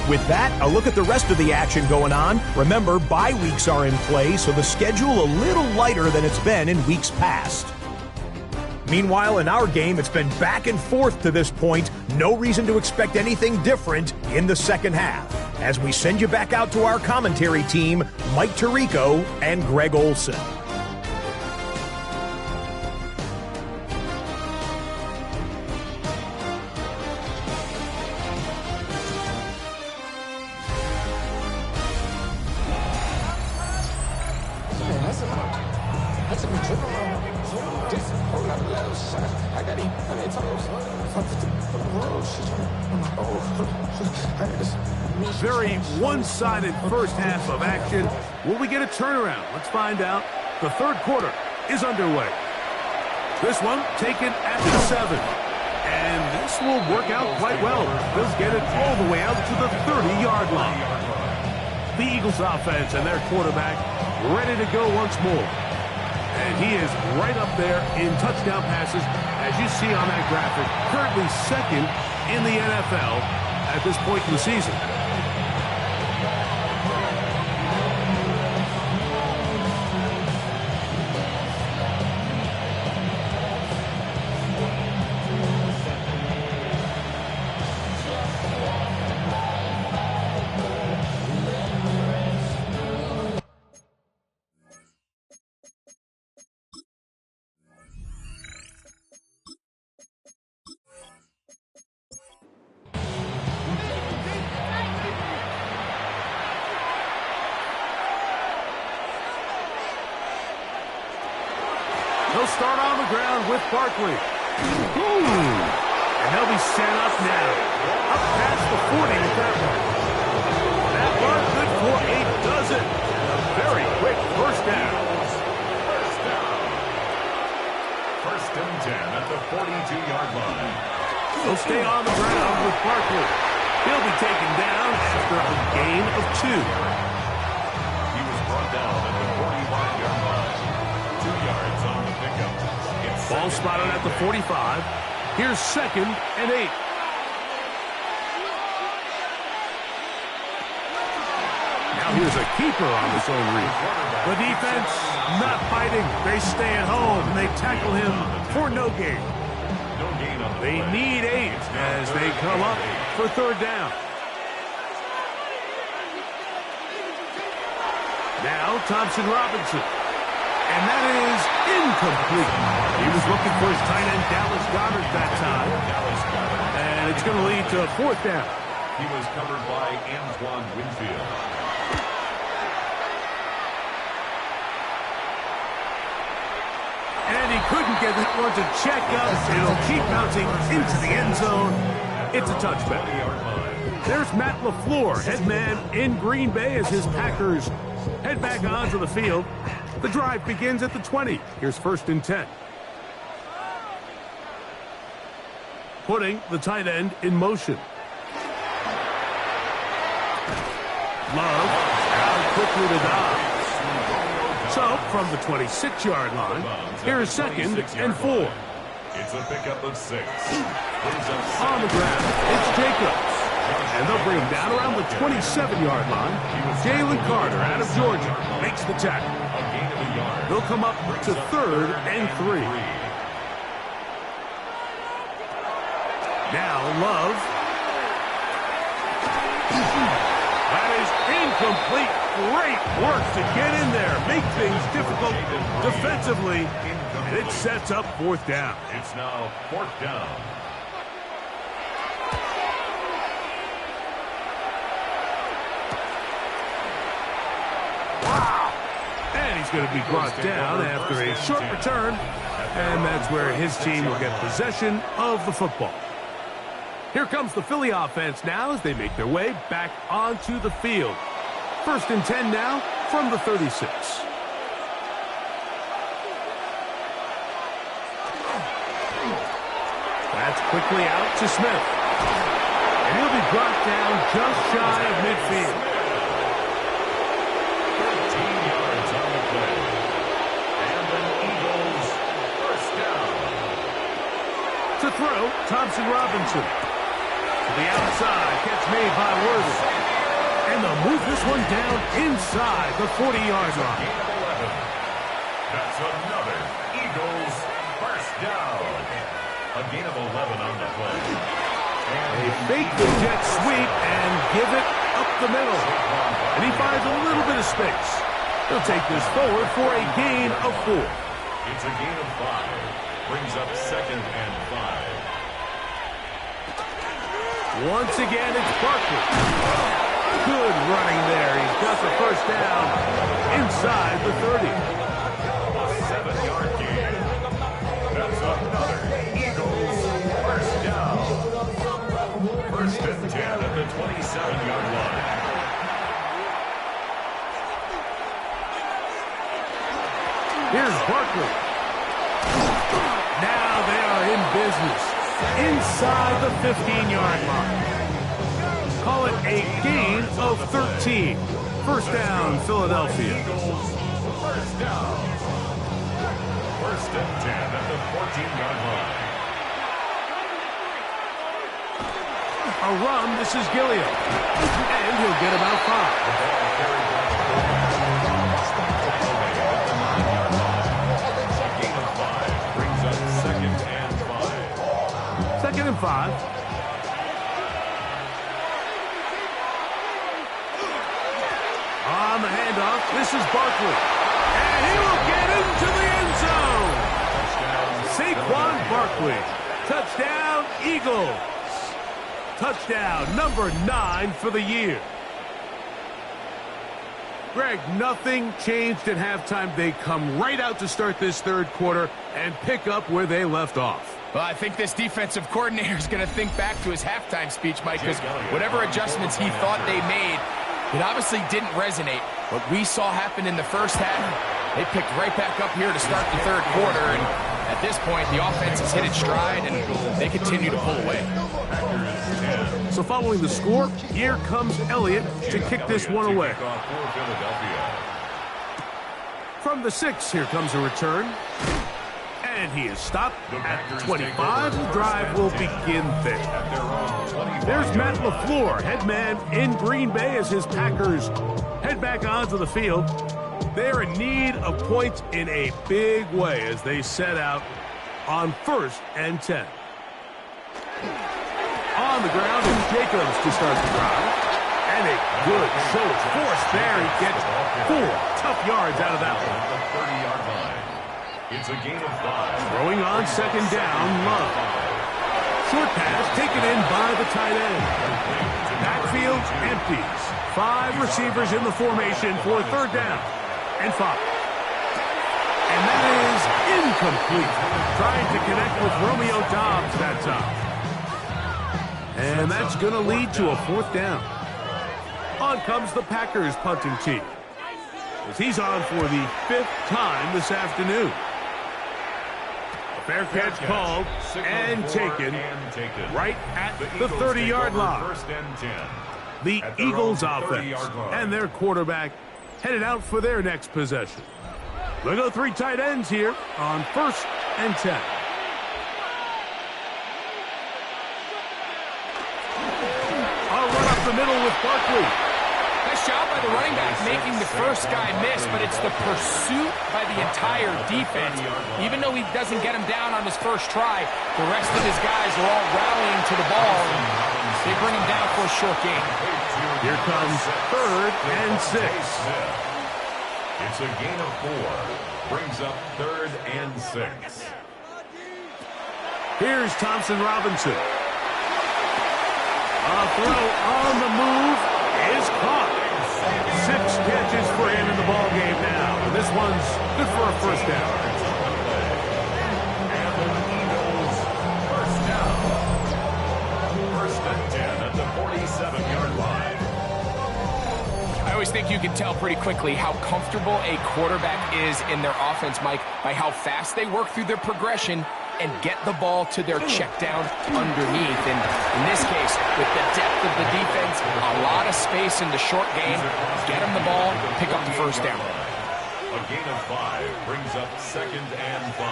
With that, a look at the rest of the action going on. Remember, bye weeks are in play, so the schedule a little lighter than it's been in weeks past. Meanwhile, in our game, it's been back and forth to this point. No reason to expect anything different in the second half. As we send you back out to our commentary team, Mike Tirico and Greg Olson. Very one-sided first half of action. Will we get a turnaround? Let's find out. The third quarter is underway. This one taken at the 7. And this will work out quite well. They'll get it all the way out to the 30-yard line. The Eagles offense and their quarterback ready to go once more. And he is right up there in touchdown passes, as you see on that graphic. Currently second in the NFL at this point in the season. start on the ground with Barkley. And they'll be set up now. Up past the 40 with that one. That run good for 8 does it. A very quick first down. First and 10 at the 42-yard line. They'll stay on the ground with Barkley. He'll be taken down after a gain of 2. He was brought down at the 41-yard line. 2 yards on the pickup. Ball spotted at the 45. Here's 2nd and 8. Now here's a keeper on the zone read. The defense not fighting. They stay at home and they tackle him for no gain. No gain on the They play. need 8 as they come up for 3rd down. Now Thompson Robinson. And that is incomplete. He was looking for his tight end, Dallas Goedert, that time. And it's going to lead to a 4th down. He was covered by Antoine Winfield. And he couldn't get that one to check up. It'll keep bouncing into the end zone. It's a touchback. There's Matt LaFleur, head man in Green Bay as his Packers head back onto the field. The drive begins at the 20. Here's 1st and 10. Putting the tight end in motion. Love out quickly to Dobbs. So, from the 26-yard line, here is 2nd and 4. It's a pickup of 6. On the ground, it's Jacobs. And they'll bring him down around the 27-yard line. Jalen Carter out of Georgia makes the tackle. They'll come up to 3rd and 3. Now Love. That is incomplete. Great work to get in there. Make things difficult defensively. And it sets up 4th down. It's now 4th down. And he's going to be brought down after a short return. And that's where his team will get possession of the football. Here comes the Philly offense now as they make their way back onto the field. 1st and 10 now from the 36. That's quickly out to Smith. And he'll be brought down just shy of midfield. 13 yards on the play. And the Eagles first down. To throw, Thompson Robinson. To the outside, catch made by Worthy. And they'll move this one down inside the 40-yard line. Gain of 11. That's another Eagles first down. A gain of 11 on the play. They fake the jet sweep and give it up the middle. And he finds a little bit of space. He'll take this forward for a gain of 4. It's a gain of 5. Brings up 2nd and 5. Once again, it's Barkley. Good running there. He's got the first down inside the 30. A 7-yard gain. That's another Eagles first down. 1st and 10 at the 27-yard line. Here's Barkley. Now they are in business inside the 15-yard line. Call it a gain of 13. First down, Philadelphia. Eagles first down. 1st and 10 at the 14-yard line. A run, this is Gilliam. And he'll get about 5. Second and 5. On the handoff, this is Barkley. And he will get into the end zone. Saquon Barkley. Touchdown, Eagles. Touchdown, number 9 for the year. Greg, nothing changed at halftime. They come right out to start this third quarter and pick up where they left off. Well, I think this defensive coordinator is going to think back to his halftime speech, Mike, because whatever adjustments he thought they made, it obviously didn't resonate. What we saw happen in the first half, they picked right back up here to start the third quarter, and at this point, the offense has hit its stride, and they continue to pull away. So following the score, here comes Elliott to kick this one away. From the 6, here comes a return. And he is stopped at the 25. The drive will begin there. There's Matt LaFleur, head man in Green Bay as his Packers head back onto the field. They're in need of points in a big way as they set out on 1st and 10. On the ground is Jacobs to start the drive. And a good show of force there. He gets 4 tough yards out of that one. The 30-yard line. It's a gain of 5. Throwing on 2nd down, Love. Short pass taken in by the tight end. Backfield empties. 5 receivers in the formation for 3rd down and 5. And that is incomplete. Trying to connect with Romeo Doubs that time. And that's going to lead to a 4th down. On comes the Packers punting team, as he's on for the 5th time this afternoon. Fair catch called and taken right at the 30-yard line. The Eagles offense and their quarterback headed out for their next possession. We'll go 3 tight ends here on 1st and 10. I'll run up the middle with Barkley. Nice job by the running back making the first guy miss, but it's the pursuit by the entire defense. Even though he doesn't get him down on his first try, the rest of his guys are all rallying to the ball, and they bring him down for a short gain. Here comes 3rd and 6. It's a gain of 4. Brings up 3rd and 6. Here's Thompson Robinson. A throw on the move is caught. 6 catches for him in the ball game now. And this one's good for a 1st down. And the Eagles, 1st down. 1st and 10 at the 47-yard line. I always think you can tell pretty quickly how comfortable a quarterback is in their offense, Mike, by how fast they work through their progression and get the ball to their check down underneath. And in this case, with the depth of the defense, a lot of space in the short game, get them the ball, pick up the 1st down. A gain of 5 brings up 2nd and 5.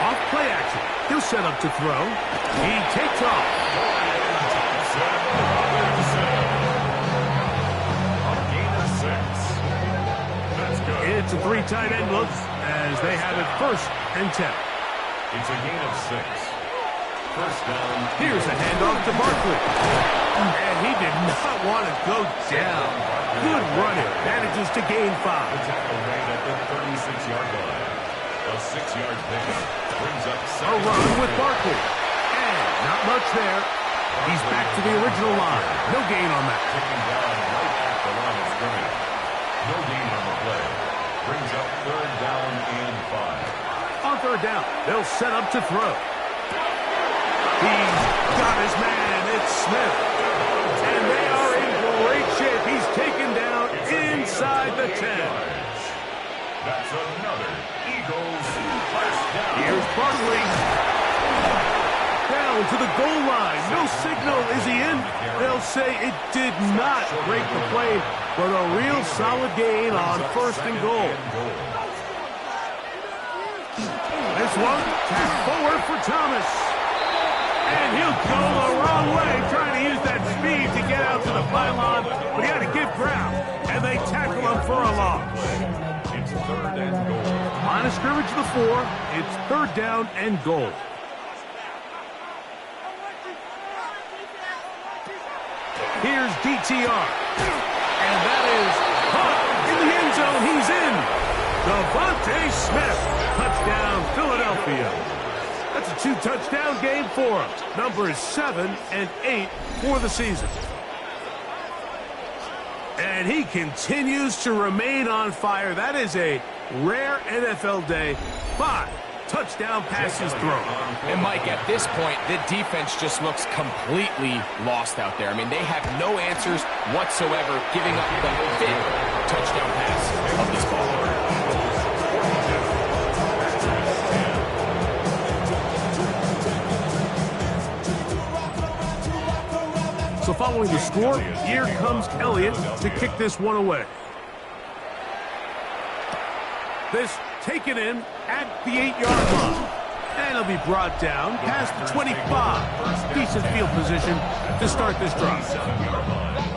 Off play action. He'll set up to throw. He takes off. A gain of 6. That's good. It's a 3 tight end look as they have it 1st and 10. It's a gain of 6. 1st down. Here's a handoff to Barkley. And he did not want to go down. Good running. Manages to gain 5. The tackle made at the 36-yard line. A 6-yard pickup brings up 2nd. A run with Barkley. And not much there. He's back to the original line. No gain on that. Taken down right at the line of scrimmage. No gain on the play. Brings up 3rd down and 5. On 3rd down, they'll set up to throw. He's got his man. It's Smith. And they are in great shape. He's taken down inside the 10. That's another Eagles first down. Here's Barkley. Down to the goal line. No signal. Is he in? They'll say it did not break the play, but a real solid gain on 1st and goal. This one, tap forward for Thomas. And he'll go the wrong way, trying to use that speed to get out to the pylon, but he had to give ground, and they tackle him for a loss. It's 3rd and goal. Line of scrimmage the 4. It's 3rd down and goal. Here's DTR. And that is caught in the end zone. He's in. Devontae Smith. Touchdown, Philadelphia. That's a 2-touchdown game for him. Numbers 7 and 8 for the season. And he continues to remain on fire. That is a rare NFL day. 5 touchdown passes thrown. And Mike, at this point, the defense just looks completely lost out there. I mean, they have no answers whatsoever, giving up the 5th touchdown pass of this ball. So following the score, here comes Elliott to kick this one away. This taken in at the 8-yard line. And it'll be brought down past the 25. Decent field position to start this drive.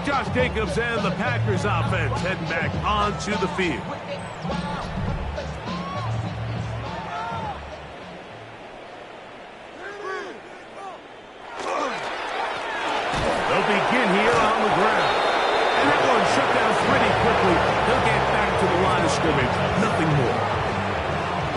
Josh Jacobs and the Packers offense heading back onto the field. They'll begin here on the ground. And that one shut down pretty quickly. They'll get back to the line of scrimmage. Nothing more.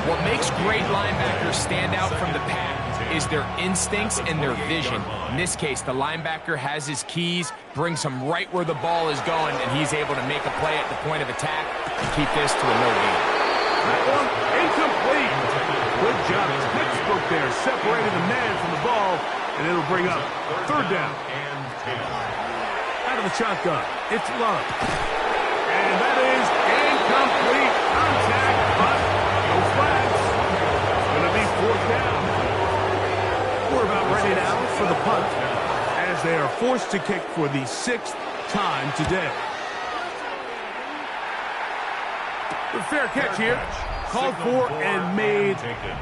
What makes great linebackers stand out from the pack is their instincts and their vision. In this case, the linebacker has his keys, brings him right where the ball is going, and he's able to make a play at the point of attack and keep this to a no gain. That one incomplete. Good job. Textbook there, separating the man from the ball, and it'll bring up 3rd down. Out of the shotgun, it's Love. And that is incomplete. Contact, but no flags. It's going to be 4th down. We're about ready now for the punt, as they are forced to kick for the 6th time today. The fair catch here, called for and made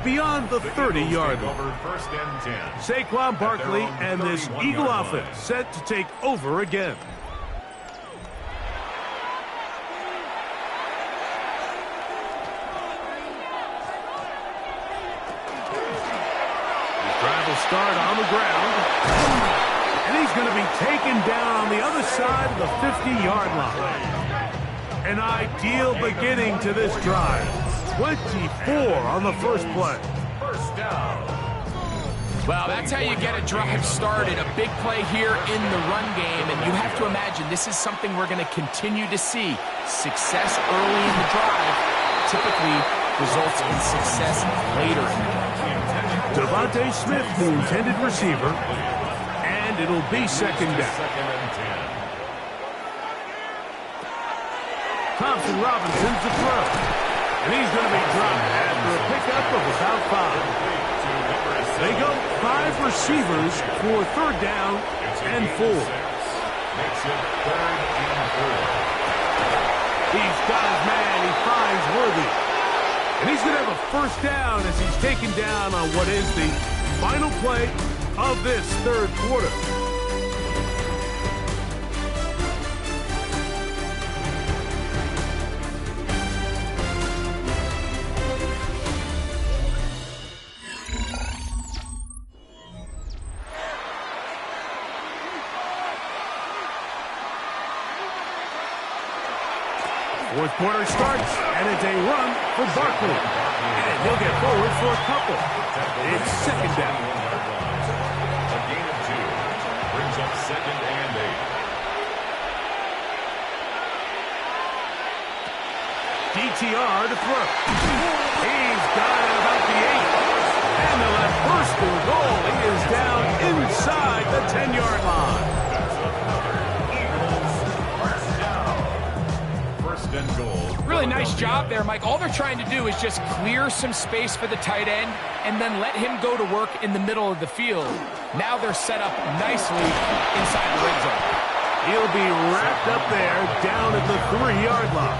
beyond the 30-yard line. Saquon Barkley and this Eagle offense set to take over again. Drive will start on the ground. And he's going to be taken down on the other side of the 50-yard line. An ideal beginning to this drive. 24 on the first play. First down. Well, that's how you get a drive started. A big play here in the run game, and you have to imagine this is something we're going to continue to see. Success early in the drive typically results in success later in the drive. Devontae Smith, the intended receiver, and it'll be 2nd down. Thompson Robinson's the throw, and he's going to be dropped after a pickup of about 5. They go 5 receivers for 3rd down and 4. Makes it 3rd and 4. He's got his man. He finds Worthy. And he's going to have a 1st down as he's taken down on what is the final play of this 3rd quarter. Fourth quarter starts, and it's a run for Barkley. And he'll get forward for a couple. It's 2nd down. A gain of 2 brings up 2nd and 8. DTR to throw. He's got it about the 8. And they'll have 1st and goal. He is down inside the 10-yard line. Really nice job there, Mike. All they're trying to do is just clear some space for the tight end and then let him go to work in the middle of the field. Now they're set up nicely inside the red zone. He'll be wrapped up there down at the 3-yard line.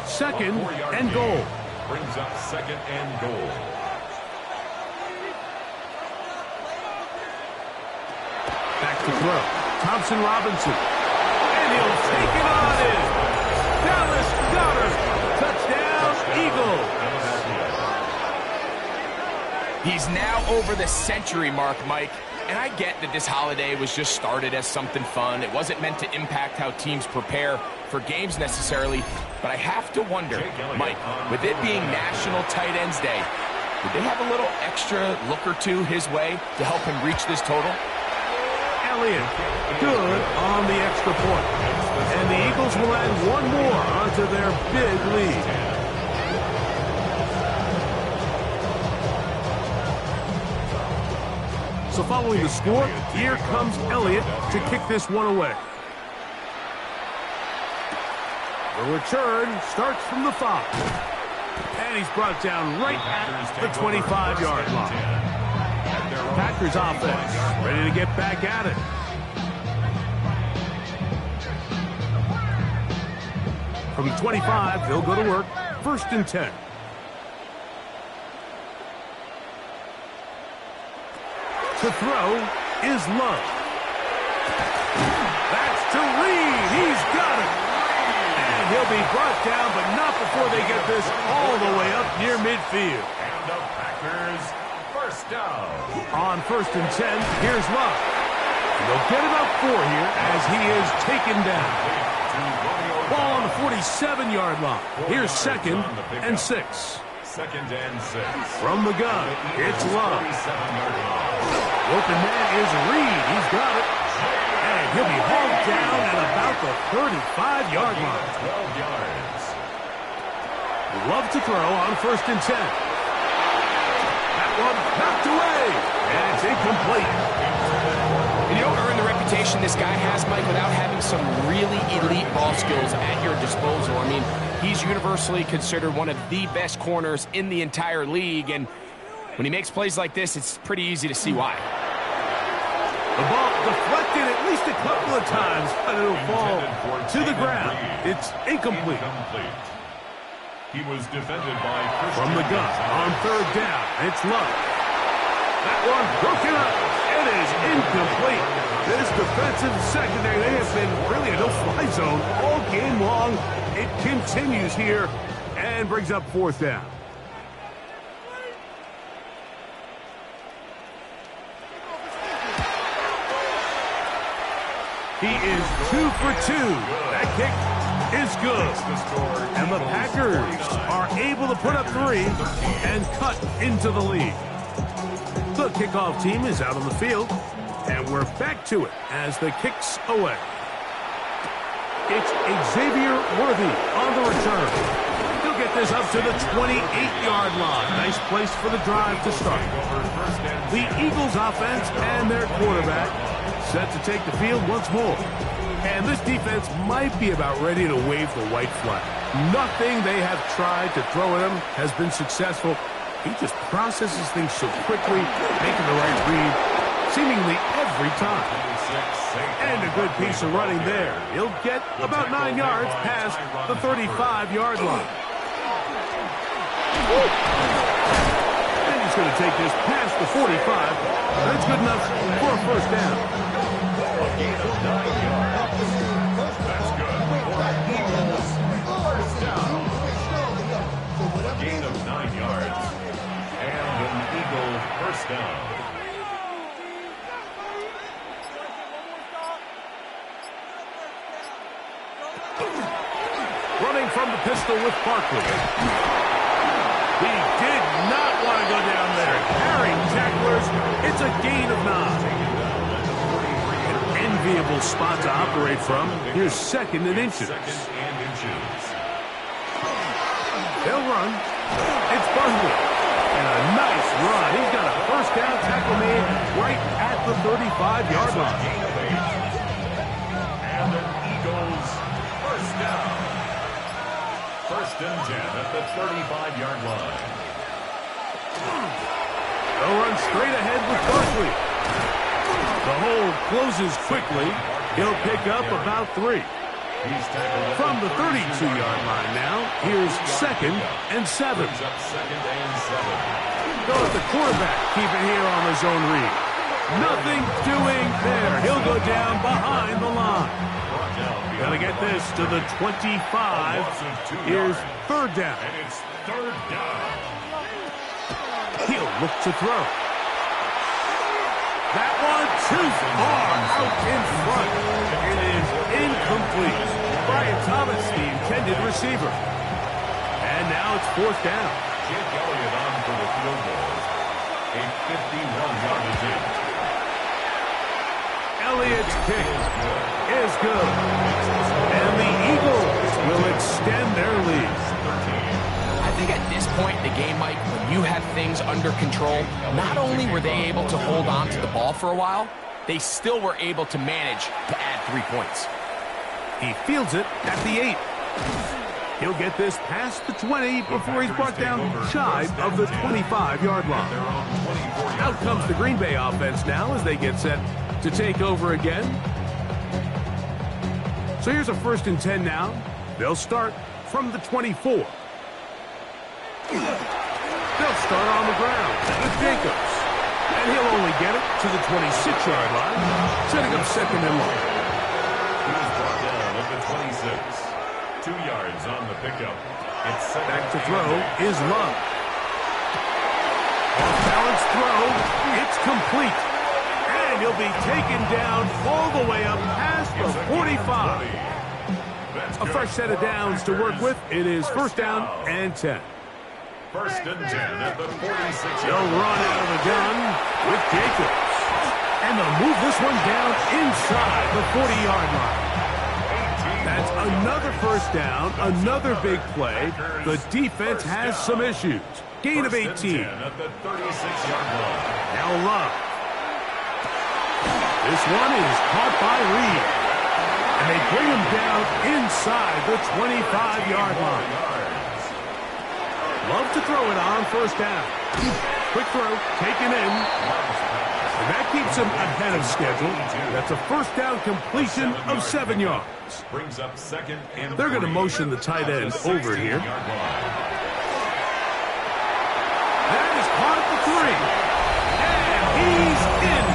2nd and goal. Brings up 2nd and goal. Back to throw. Thompson Robinson. And he'll take it on in. Dallas Goedert. Touchdown, Eagles. He's now over the century mark, Mike. And I get that this holiday was just started as something fun. It wasn't meant to impact how teams prepare for games necessarily. But I have to wonder, Mike, with it being National Tight Ends Day, did they have a little extra look or two his way to help him reach this total? Elliott. Good on the extra point. And the Eagles will add one more onto their big lead. So following the score, here comes Elliott to kick this one away. The return starts from the 5. And he's brought down right at the 25-yard line. Packers offense ready to get back at it. From the 25, they'll go to work. 1st and 10. To throw is Love. That's to Reed. He's got it. And he'll be brought down, but not before they get this all the way up near midfield. And the Packers, first down. On 1st and 10, here's Love. They'll get about 4 here as he is taken down. Ball on the 47-yard line. Here's 2nd and 6. 2nd and 6. From the gun, it's Love. Open man is Reed. He's got it. And he'll be hauled down at about the 35-yard line. 12 yards. Love to throw on 1st and 10. That one knocked away. And it's incomplete. And you don't earn the reputation this guy has, Mike, without having some really elite ball skills at your disposal. I mean, he's universally considered one of the best corners in the entire league, and when he makes plays like this, it's pretty easy to see why. The ball deflected at least a couple of times, but it'll fall to the ground. It's incomplete. He was defended by From the gun on 3rd down, it's Love. That one broken up. It is incomplete. This defensive secondary, they have been really a no-fly zone all game long. It continues here and brings up 4th down. He is 2 for 2. That kick is good. And the Packers are able to put up 3 and cut into the lead. The kickoff team is out on the field, and we're back to it as the kick's away. It's Xavier Worthy on the return. He'll get this up to the 28-yard line. Nice place for the drive to start. The Eagles offense and their quarterback set to take the field once more. And this defense might be about ready to wave the white flag. Nothing they have tried to throw at him has been successful. He just processes things so quickly, making the right read seemingly every time. And a good piece of running there. He'll get about 9 yards past the 35-yard line. And he's going to take this past the 45. That's good enough for a 1st down. A gain of 9 yards. That's good. Eagles, 1st down. A gain of 9 yards. And an Eagle 1st down. Running from the pistol with Barkley. He did not want to go down there. Carrying tacklers. It's a gain of 9. Enviable spot to operate from. Here's 2nd and inches. 2nd and inches. They'll run. It's Barkley. And a nice run. He's got a 1st down tackle made right at the 35-yard line. Gain of 8. And an Eagles 1st down. 1st and 10 at the 35-yard line. They'll run straight ahead with Barkley. The hole closes quickly. He'll pick up about 3. From the 32-yard line now, here's 2nd and 7. Brings up 2nd and 7. Go at the quarterback. Keep it here on the zone read. Nothing doing there. He'll go down behind the line. Got to get this to the 25. Here's 3rd down. And it's 3rd down. He'll look to throw. That one too far out in front. It is incomplete. Brian Thomas, the intended receiver. And now it's 4th down. Jake Elliott on for the field goal. A 51-yard attempt. Elliott's kick is good. And the Eagles will extend their lead. I think at this point in the game, Mike, when you have things under control, not only were they able to hold on to the ball for a while, they still were able to manage to add 3 points. He fields it at the 8. He'll get this past the 20 before he's brought down shy of the 25-yard line. Out comes the Green Bay offense now as they get set to take over again. So here's a 1st and 10 now. They'll start from the 24. They'll start on the ground with Jacobs. And he'll only get it to the 26-yard line, setting up 2nd and long. He was brought down at the 26. 2 yards on the pickup. It's back to throw is Love. Off-balance throw. It's complete. And he'll be taken down all the way up past the 45. A fresh set of downs to work with. It is 1st down and 10. 1st and 10 at the 46. They'll run out of the gun with Jacobs. And they'll move this one down inside the 40-yard line. That's another 1st down, another big play. The defense has some issues. Gain of 18. At the 36-yard line. Now Love. This one is caught by Reed. And they bring him down inside the 25-yard line. Love to throw it on 1st down. Quick throw, taken in. And that keeps him ahead of schedule. That's a 1st down completion of 7 yards. Brings up 2nd and they're going to motion the tight end over here. That is caught at the 3. And he's in.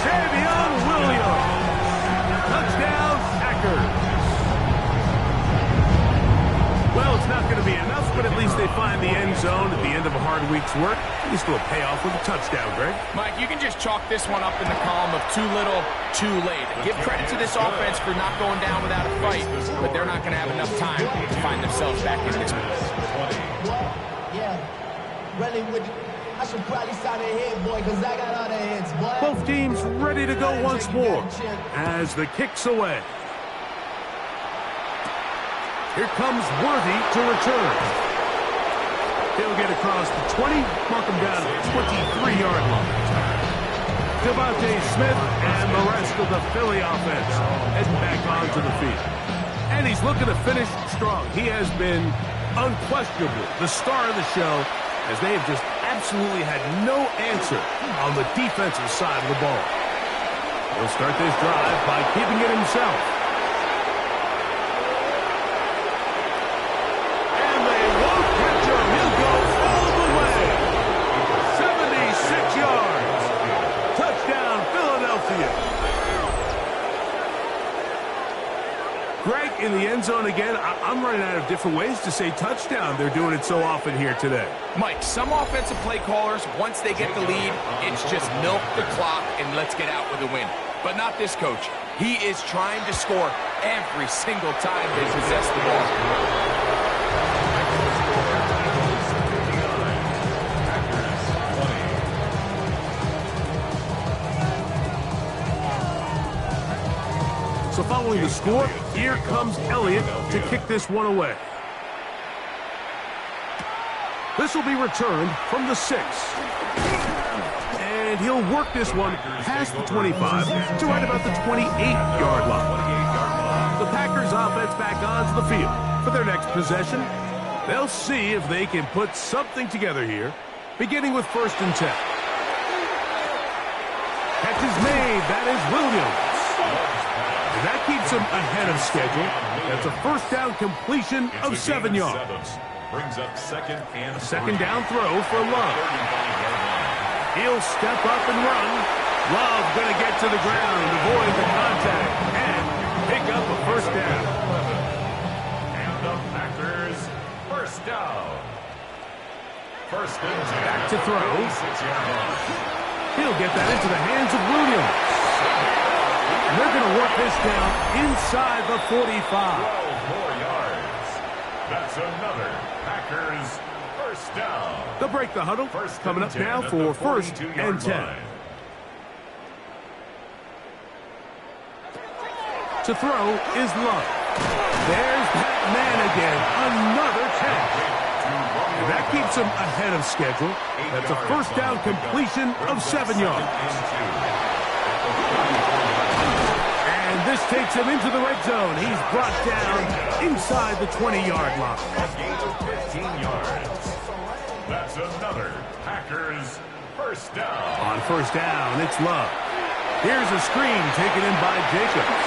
Savion Williams. Touchdown, Packers. Well, it's not going to be enough, but at least they find the end zone at the end of a hard week's work. At least it'll pay off with a touchdown, Greg. Mike, you can just chalk this one up in the column of too little, too late. Give credit to this offense for not going down without a fight, but they're not going to have enough time to find themselves back in this one. Yeah, really would. I should probably sign a hit, boy, because I got all the hits, boy. Both teams ready to go once more as the kick's away. Here comes Worthy to return. He'll get across the 20, mark him down at the 23-yard line. Devontae Smith and the rest of the Philly offense heading back onto the field. And he's looking to finish strong. He has been unquestionably the star of the show as they have just absolutely had no answer on the defensive side of the ball. He'll start this drive by keeping it himself. Greg, in the end zone again, I'm running out of different ways to say touchdown. They're doing it so often here today. Mike, some offensive play callers, once they get the lead, it's just milk the clock and let's get out with a win. But not this coach. He is trying to score every single time they possess the ball. So following the score, here comes Elliott to kick this one away. This will be returned from the 6. And he'll work this one past the 25 to right about the 28-yard line. The Packers offense back onto the field for their next possession. They'll see if they can put something together here, beginning with 1st and 10. Catch is made. That is Williams. And that keeps him ahead of schedule. That's a 1st down completion of 7 yards. Brings up 2nd and 2nd down throw for Love. He'll step up and run. Love going to get to the ground, avoid the contact, and pick up a 1st down. And the Packers, 1st down. 1st and 10. Back to throw. 6-yard line. He'll get that into the hands of Williams. And they're going to work this down inside the 45. 12 more yards. That's another Packers 1st down. They'll break the huddle. Coming up now for 1st and 10. To throw is Love. There's that man again. Another catch. And that keeps him ahead of schedule. That's a first down completion of 7 yards. And this takes him into the red zone. He's brought down inside the 20-yard line. A gain of 15 yards. That's another Packers first down. On first down, it's Love. Here's a screen taken in by Jacobs.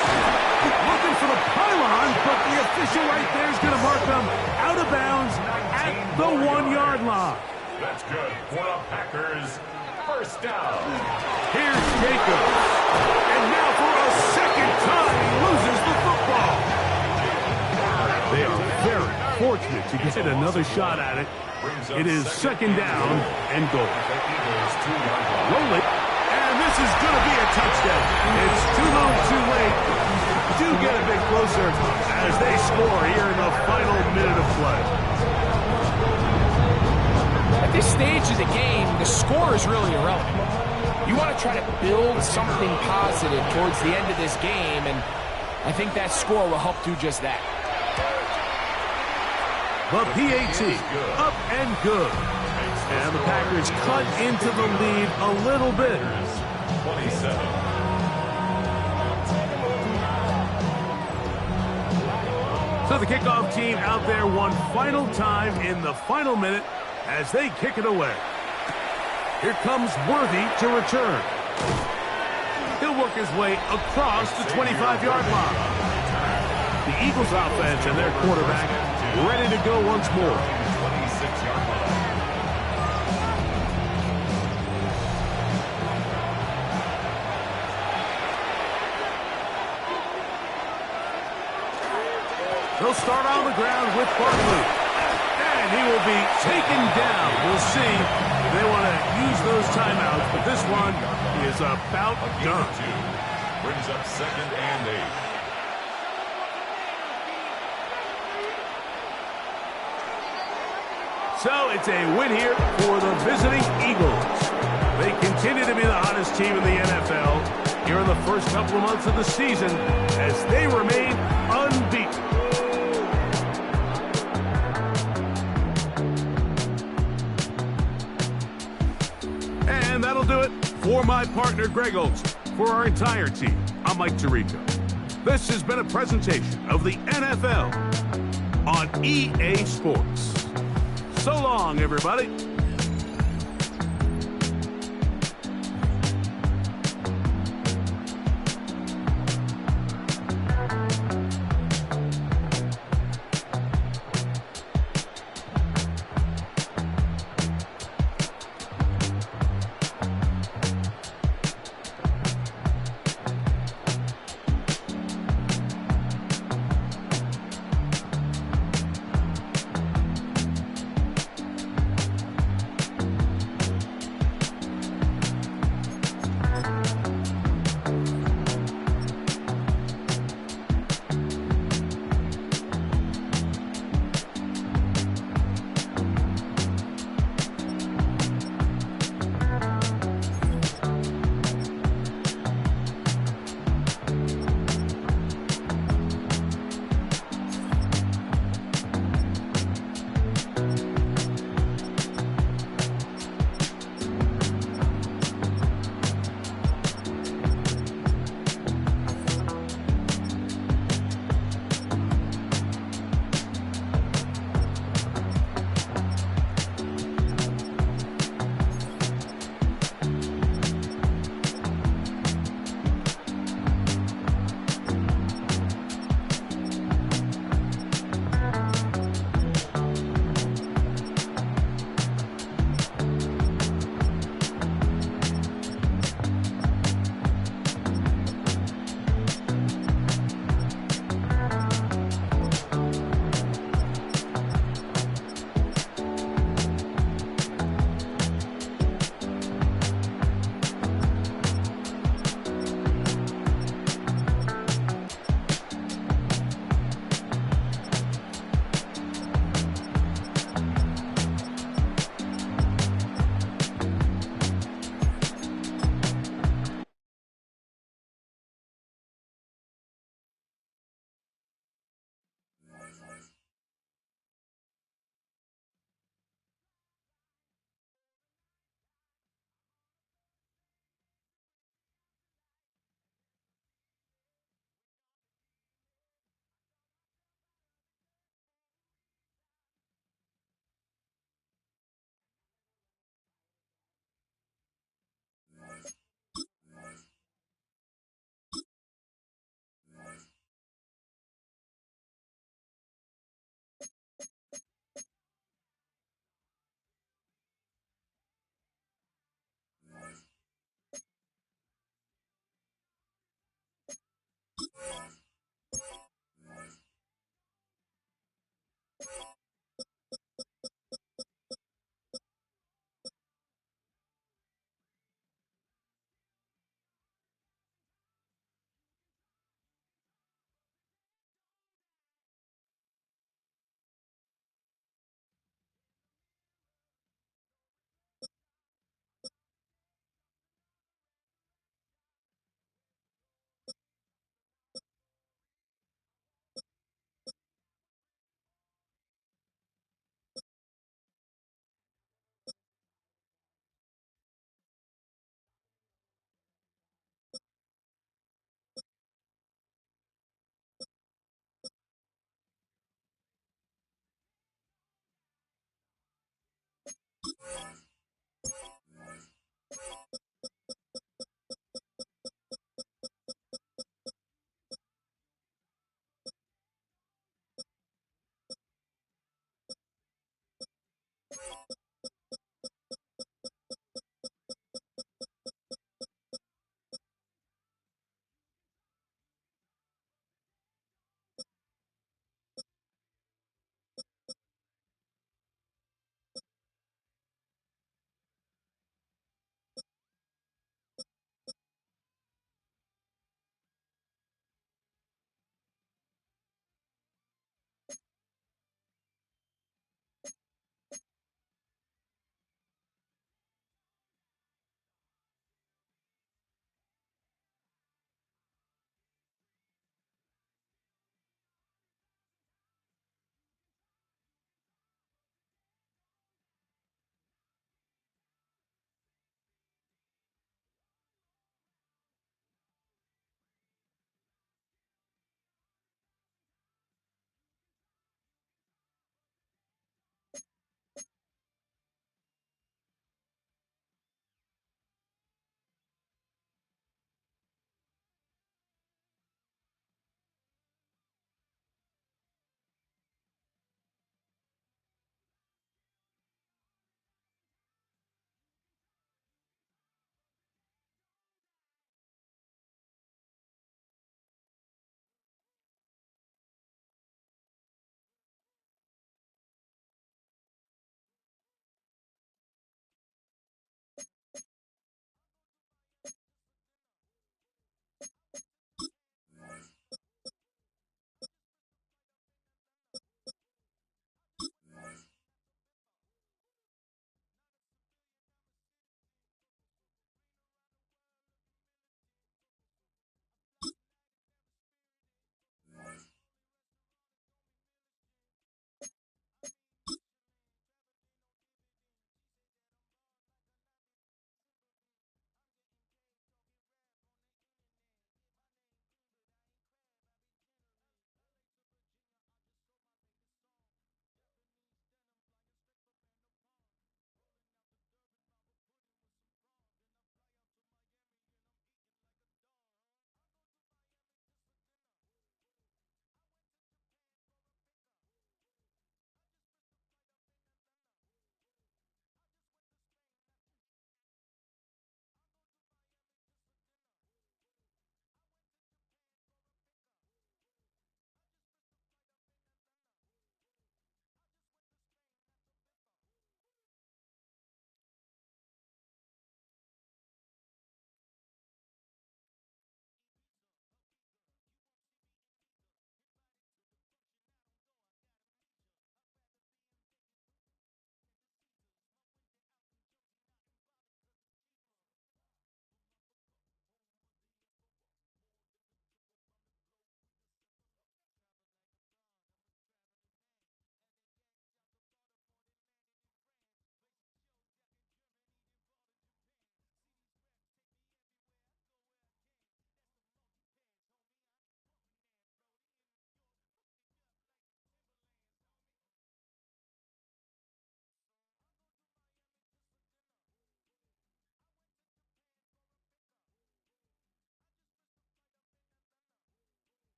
Looking for the pylon, but the official right there is going to mark them out of bounds at the 1-yard line. That's good for the Packers first down. Here's Jacobs. And now for a second time, he loses the football. They are very fortunate to get another shot at it. It is second down and goal. Rolling. And this is going to be a touchdown. It's too little, too late. Do get a bit closer as they score here in the final minute of play. At this stage of the game, the score is really irrelevant. You want to try to build something positive towards the end of this game, and I think that score will help do just that. The PAT, up and good. And the Packers cut into the lead a little bit. 27. So the kickoff team out there one final time in the final minute as they kick it away. Here comes Worthy to return. He'll work his way across the 25-yard line. The Eagles offense and their quarterback ready to go once more. 26-yard line. They'll start on the ground with Barkley. And he will be taken down. We'll see. They want to use those timeouts, but this one is about done. Brings up 2nd and 8. So it's a win here for the visiting Eagles. They continue to be the hottest team in the NFL here in the first couple of months of the season as they remain unbeaten. And that'll do it for my partner, Greg Olson. For our entire team, I'm Mike Tirico. This has been a presentation of the NFL on EA Sports. So long, everybody.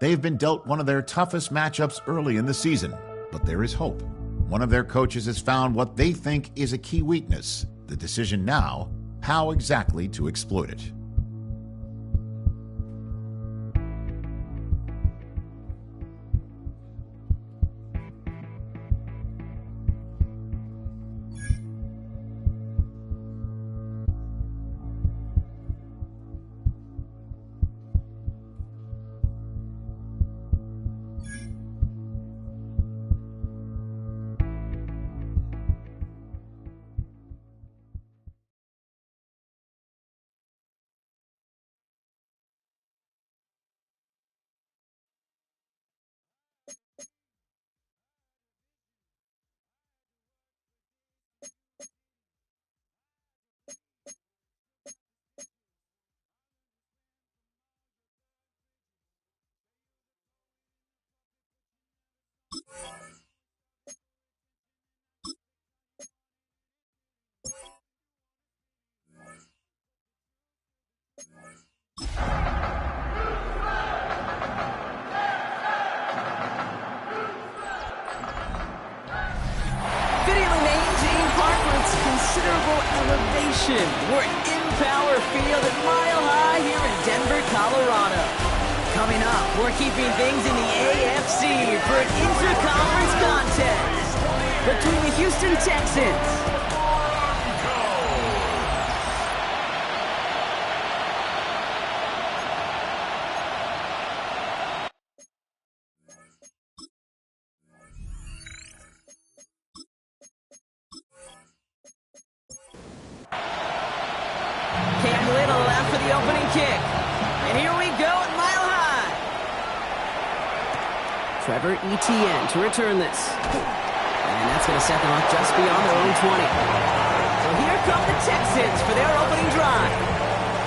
They've been dealt one of their toughest matchups early in the season, but there is hope. One of their coaches has found what they think is a key weakness. The decision now, how exactly to exploit it. We're in Power Field at Mile High here in Denver, Colorado. Coming up, we're keeping things in the AFC for an inter-conference contest between the Houston Texans ETN to return this. And that's going to set them up just beyond their own 20. So here come the Texans for their opening drive.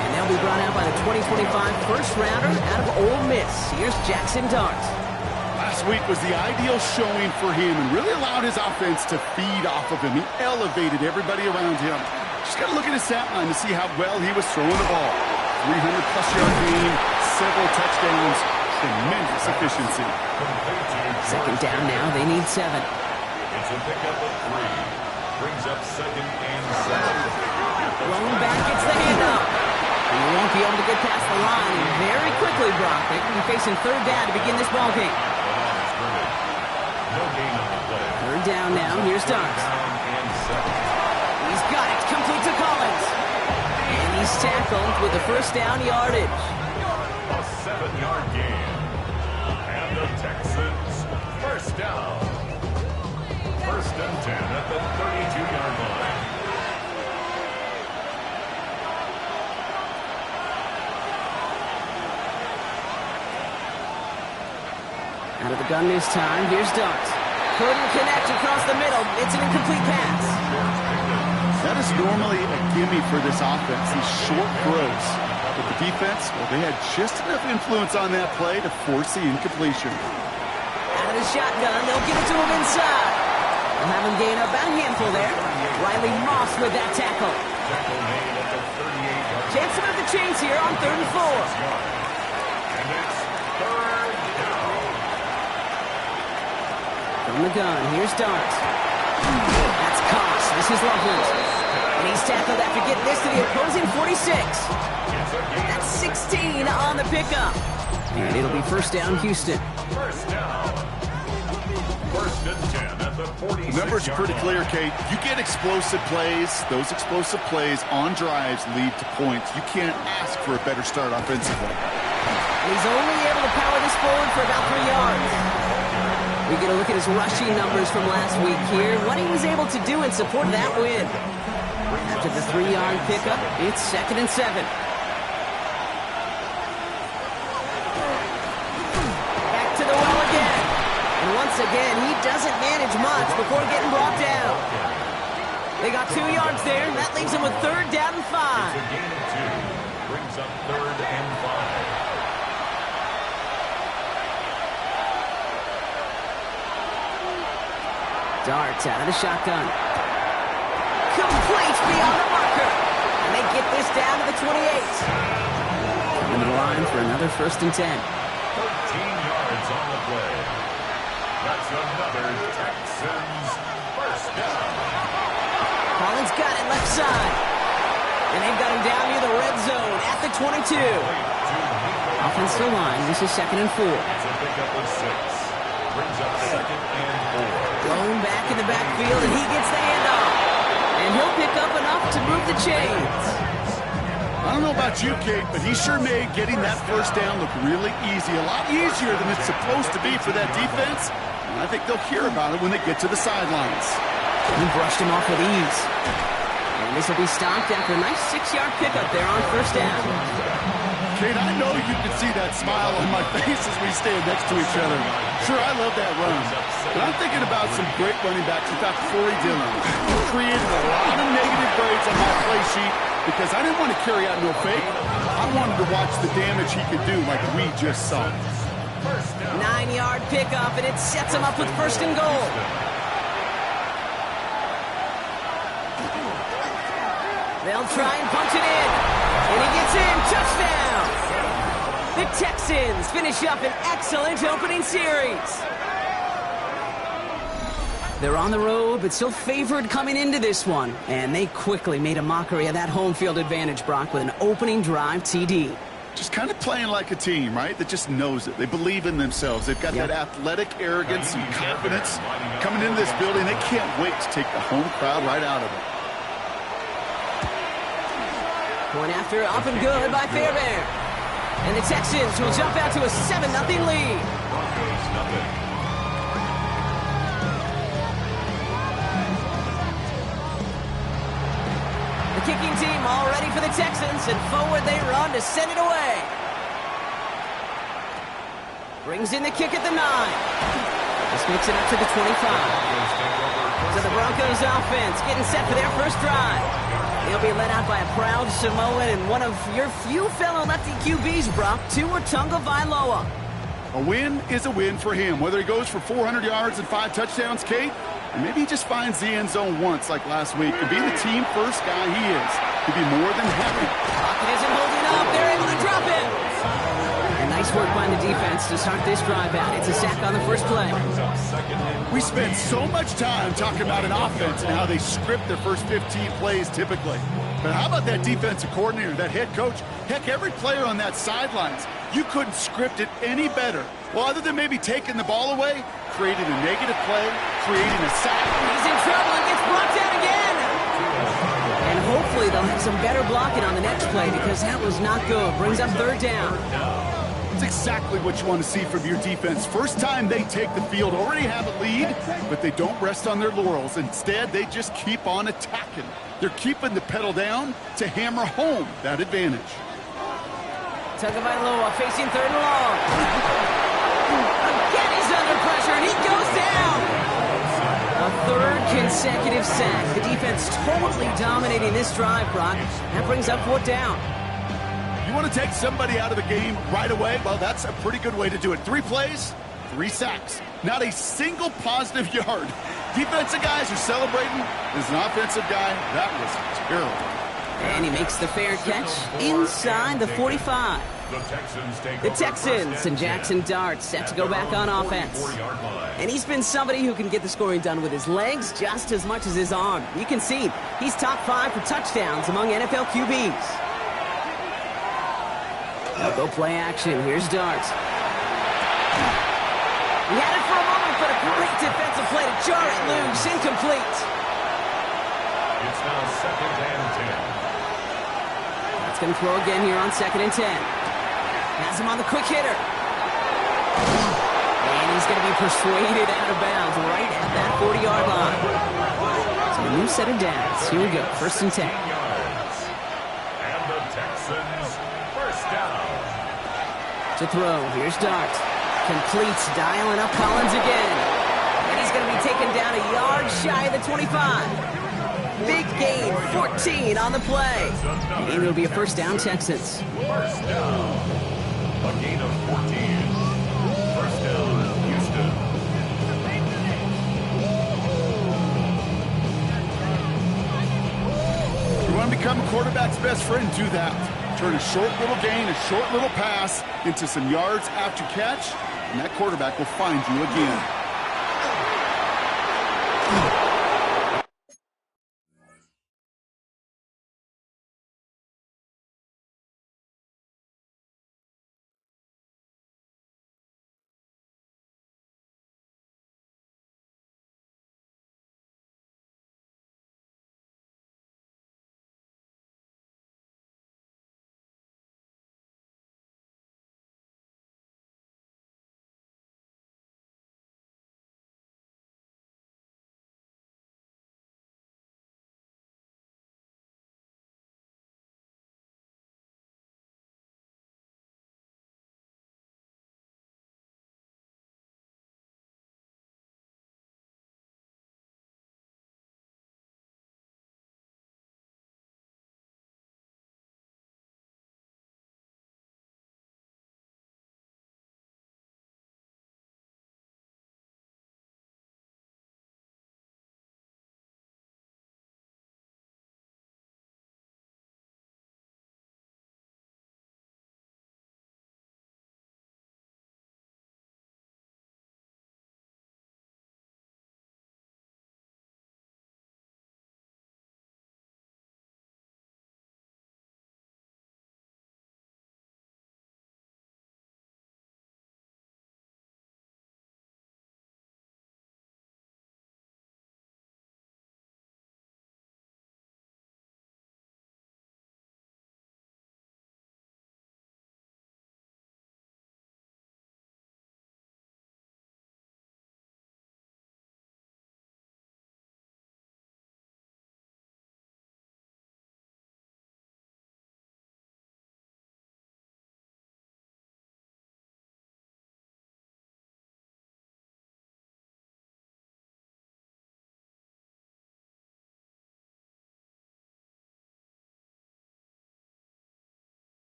And they'll be brought out by the 2025 first-rounder out of Ole Miss. Here's Jackson Dart. Last week was the ideal showing for him and really allowed his offense to feed off of him. He elevated everybody around him. Just got to look at his stat line to see how well he was throwing the ball. 300-plus yard gain, several touchdowns. Tremendous efficiency. Second down now. They need 7. It's a pickup of 3. Brings up 2nd and 7. Rolling back gets the handoff. And you won't be able to get past the line. And very quickly, Brock, they could be facing 3rd down to begin this ball game. No gain on the play. 3rd down now. Here's Dart. He's got it. Complete to Collins. And he's tackled with the first down yardage. A 7-yard gain. And the Texans, first down. 1st and 10 at the 32-yard line. Out of the gun this time. Here's Dart. Couldn't connect across the middle. It's an incomplete pass. That is normally a gimme for this offense, these short throws. But the defense, well, they had just enough influence on that play to force the incompletion. Out of the shotgun, they'll give it to him inside. They'll have him gain about a handful there. Riley Moss with that tackle. Chance to move the chains here on 3rd and 4. And it's 3rd down. From the gun, here's Dart. That's Cox. This is Loveland. And he's tackled after getting this to the opposing 46. That's 16 on the pickup. And it'll be first down, Houston. First down. 1st and 10 at the 46. The numbers are pretty clear, Kate. You get explosive plays. Those explosive plays on drives lead to points. You can't ask for a better start offensively. He's only able to power this forward for about 3 yards. We get a look at his rushing numbers from last week here. What he was able to do in support of that win. After the 3-yard pickup, it's 2nd and 7. Once again, he doesn't manage much before getting brought down. They got 2 yards there, and that leaves him with 3rd down and 5. It's a gain of 2. Brings up 3rd and 5. Dart out of the shotgun. Complete beyond the marker. And they get this down to the 28. Coming to the line for another 1st and 10. 13 yards. play. That's another Texans first down. Collins got it left side. And they've got him down near the red zone at the 22. Offensive line, this is 2nd and 4. It's a pickup of 6. Brings up 2nd and 4. Blown back in the backfield, and he gets the handoff. And he'll pick up enough to move the chains. I don't know about you, Kate, but he sure made getting that first down look really easy. A lot easier than it's supposed to be for that defense. And I think they'll hear about it when they get to the sidelines. He brushed him off with ease. And this will be stopped after a nice 6-yard pickup there on first down. Kate, I know you can see that smile on my face as we stand next to each other. Sure, I love that run. But I'm thinking about some great running backs. In fact, Corey Dillon created a lot of negative grades on my play sheet because I didn't want to carry out no fake. I wanted to watch the damage he could do like we just saw. 9-yard pickup, and it sets him up with 1st and goal. They'll try and punch it in. And he gets in. Touchdown! The Texans finish up an excellent opening series. They're on the road, but still favored coming into this one. And they quickly made a mockery of that home field advantage, Brock, with an opening drive TD. Just kind of playing like a team, right? That just knows it. They believe in themselves. They've got that athletic arrogance and confidence. Coming into this building, they can't wait to take the home crowd right out of it. Point after, up and good by Fairbairn. And the Texans will jump out to a 7-0 lead. Broncos nothing. The kicking team all ready for the Texans, and forward they run to send it away. Brings in the kick at the 9. This makes it up to the 25. So the Broncos offense getting set for their first drive. They'll be led out by a proud Samoan and one of your few fellow lefty QBs, Brock, Tua Tagovailoa. A win is a win for him, whether he goes for 400 yards and 5 touchdowns, Kate, or maybe he just finds the end zone once like last week. And being the team first guy he is, he'd be more than happy. Pocket isn't holding up. They're able to drop it. And nice work by the defense to start this drive out. It's a sack on the first play. We spend so much time talking about an offense and how they script their first 15 plays typically. But how about that defensive coordinator, that head coach? Heck, every player on that sidelines, you couldn't script it any better. Well, other than maybe taking the ball away, creating a negative play, creating a sack. He's in trouble and gets blocked out again. And hopefully they'll have some better blocking on the next play because that was not good. Brings up 3rd down. It's exactly what you want to see from your defense. First time they take the field, already have a lead, but they don't rest on their laurels. Instead, they just keep on attacking. They're keeping the pedal down to hammer home that advantage. Tagovailoa facing 3rd and long. Again, he's under pressure, and he goes down. A 3rd consecutive sack. The defense totally dominating this drive, Brock. That brings up 4th down. You want to take somebody out of the game right away? Well, that's a pretty good way to do it. 3 plays, 3 sacks. Not a single positive yard. Defensive guys are celebrating. As an offensive guy, that was terrible. And he makes the fair catch inside the 45. The Texans and Jackson Dart set to go back on offense. And he's been somebody who can get the scoring done with his legs just as much as his arm. You can see he's top 5 for touchdowns among NFL QBs. They'll go play action. Here's Dart. He had it for a moment, but a great defensive play to jar it loose. Incomplete. It's now 2nd and 10. That's going to throw again here on 2nd and 10. Has him on the quick hitter. And he's going to be persuaded out of bounds right at that 40-yard line. So a new set of downs. Here we go. 1st and 10. And the Texans first down. To throw. Here's Dart. Completes, dialing up Collins again. And he's going to be taken down a yard shy of the 25. Big gain, 14 on the play. And it'll be a 1st down, Texans. First down. A gain of 14. First down, Houston. You want to become a quarterback's best friend? Do that. Turn a short little gain, a short little pass into some yards after catch. and that quarterback will find you again.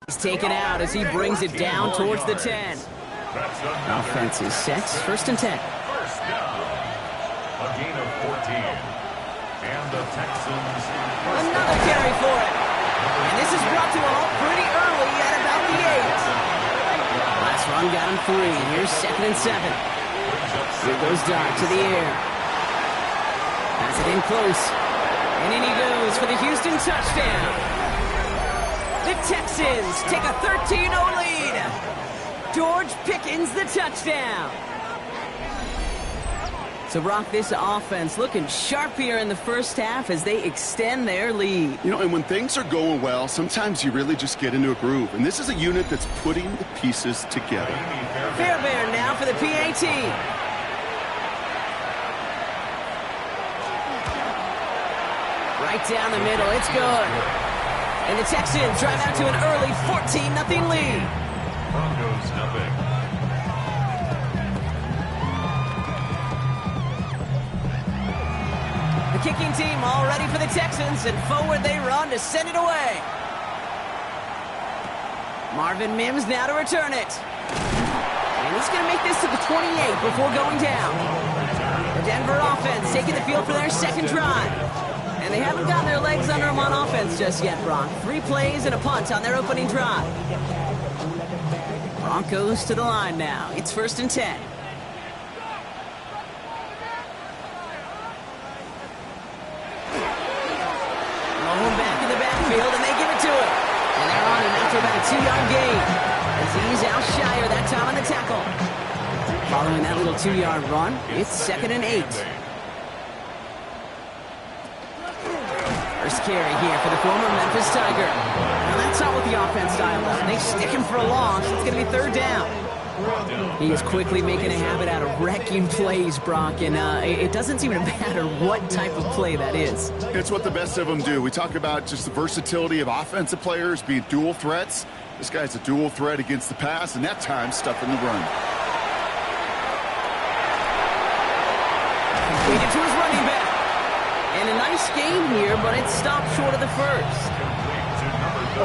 He's taken out as he brings it down towards the 10. Offense is set. First and 10. First down. A gain of 14. And the Texans. Another carry for it. And this is brought to a halt pretty early at about the 8. Last run got him 3. Here's second and 7. Here goes Dodd to the air. Pass it in close. And in he goes for the Houston touchdown. The Texans take a 13-0 lead. George Pickens the touchdown. So, Brock, this offense looking sharp here in the first half as they extend their lead. You know, and when things are going well, sometimes you really just get into a groove. And this is a unit that's putting the pieces together. Fairbairn now for the PAT. Right down the middle, it's good. And the Texans drive out to an early 14-0 lead. Broncos nothing. The kicking team all ready for the Texans, and forward they run to send it away. Marvin Mims now to return it. And he's going to make this to the 28 before going down. The Denver offense taking the field for their second drive. And they haven't gotten their legs under them on offense just yet, Brock. 3 plays and a punt on their opening drive. Broncos to the line now. It's first and 10. Rolling back in the backfield, and they give it to him. And they're on him after about a 2-yard gain. As he's out shyer that time on the tackle. Following that little 2-yard run, it's second and 8. First carry here for the former Memphis Tiger. Now that's not what the offense style is. They stick him for a loss. It's going to be third down. He is quickly making a habit out of wrecking plays, Brock, and it doesn't seem to matter what type of play that is. It's what the best of them do. We talk about just the versatility of offensive players being dual threats. This guy's a dual threat against the pass, and that time stuffing the run. Completed to his running back. And a nice game here, but it stopped short of the first.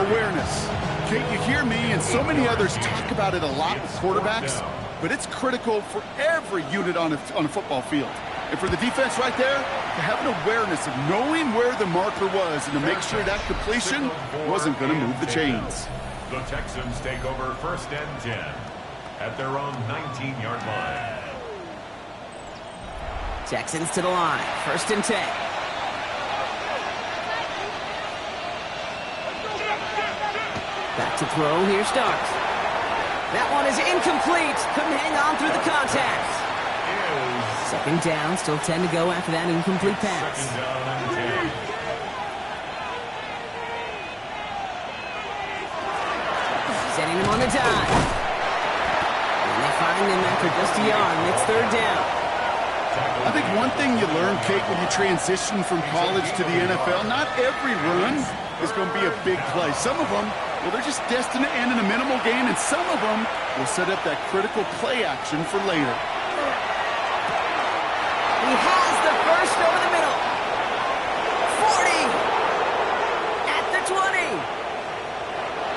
Awareness. Kate, you hear me and so many others talk about it a lot with quarterbacks, but it's critical for every unit on a football field. And for the defense right there, to have an awareness of knowing where the marker was and to make sure that completion wasn't going to move the chains. The Texans take over first and 10 at their own 19-yard line. Texans to the line. First and 10. Back to throw. Here Starks. That one is incomplete. Couldn't hang on through the contact. Second down. Still 10 to go after that incomplete pass. Second down and 10. Setting him on the dive. And they find him after just a yard. And it's third down. I think one thing you learn, Kate, when you transition from college to the NFL, not every run is going to be a big play. Some of them, well, they're just destined to end in a minimal gain, and some of them will set up that critical play action for later. He has the first over the middle. 40. At the 20.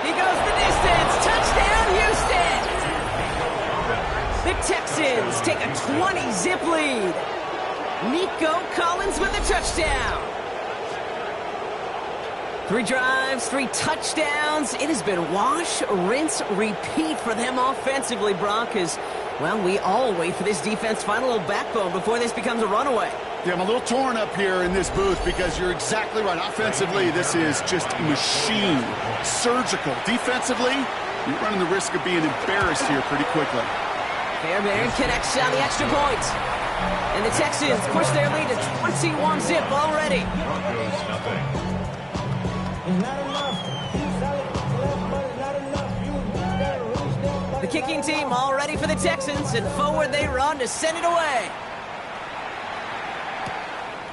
He goes the distance. Touchdown, Houston. The Texans take a 20-zip lead. Nico Collins with the touchdown. 3 drives, 3 touchdowns. It has been wash, rinse, repeat for them offensively, Brock, as, well, we all wait for this defense to find a little backbone before this becomes a runaway. Yeah, I'm a little torn up here in this booth because you're exactly right. Offensively, this is just a machine. Surgical. Defensively, you're running the risk of being embarrassed here pretty quickly. Fairbairn connects on the extra point. And the Texans push their lead to 21-zip already. Broncos nothing. The kicking team all ready for the Texans, and forward they run to send it away.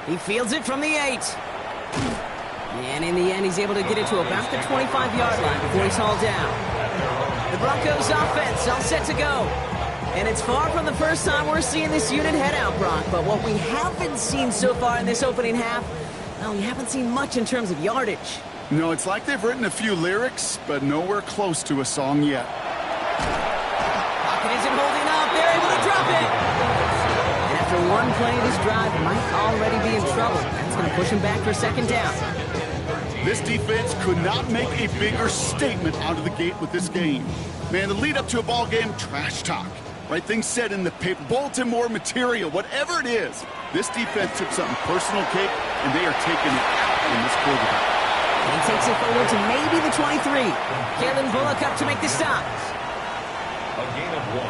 He fields it from the 8. And in the end, he's able to get it to about the 25-yard line before he's hauled down. The Broncos offense all set to go. And it's far from the first time we're seeing this unit head out, Brock. But what we haven't seen so far in this opening half, well, we haven't seen much in terms of yardage. No, it's like they've written a few lyrics, but nowhere close to a song yet. Pocket isn't holding up. They're able to drop it. And after one play, this drive might already be in trouble. That's going to push him back for second down. This defense could not make a bigger statement out of the gate with this game. Man, the lead up to a ball game, trash talk. Right things said in the paper, bulletin board material, whatever it is. This defense took something personal, Kate, and they are taking it out in this quarterback. He takes it forward to maybe the 23. Kalen Bullock up to make the stop. A gain of 1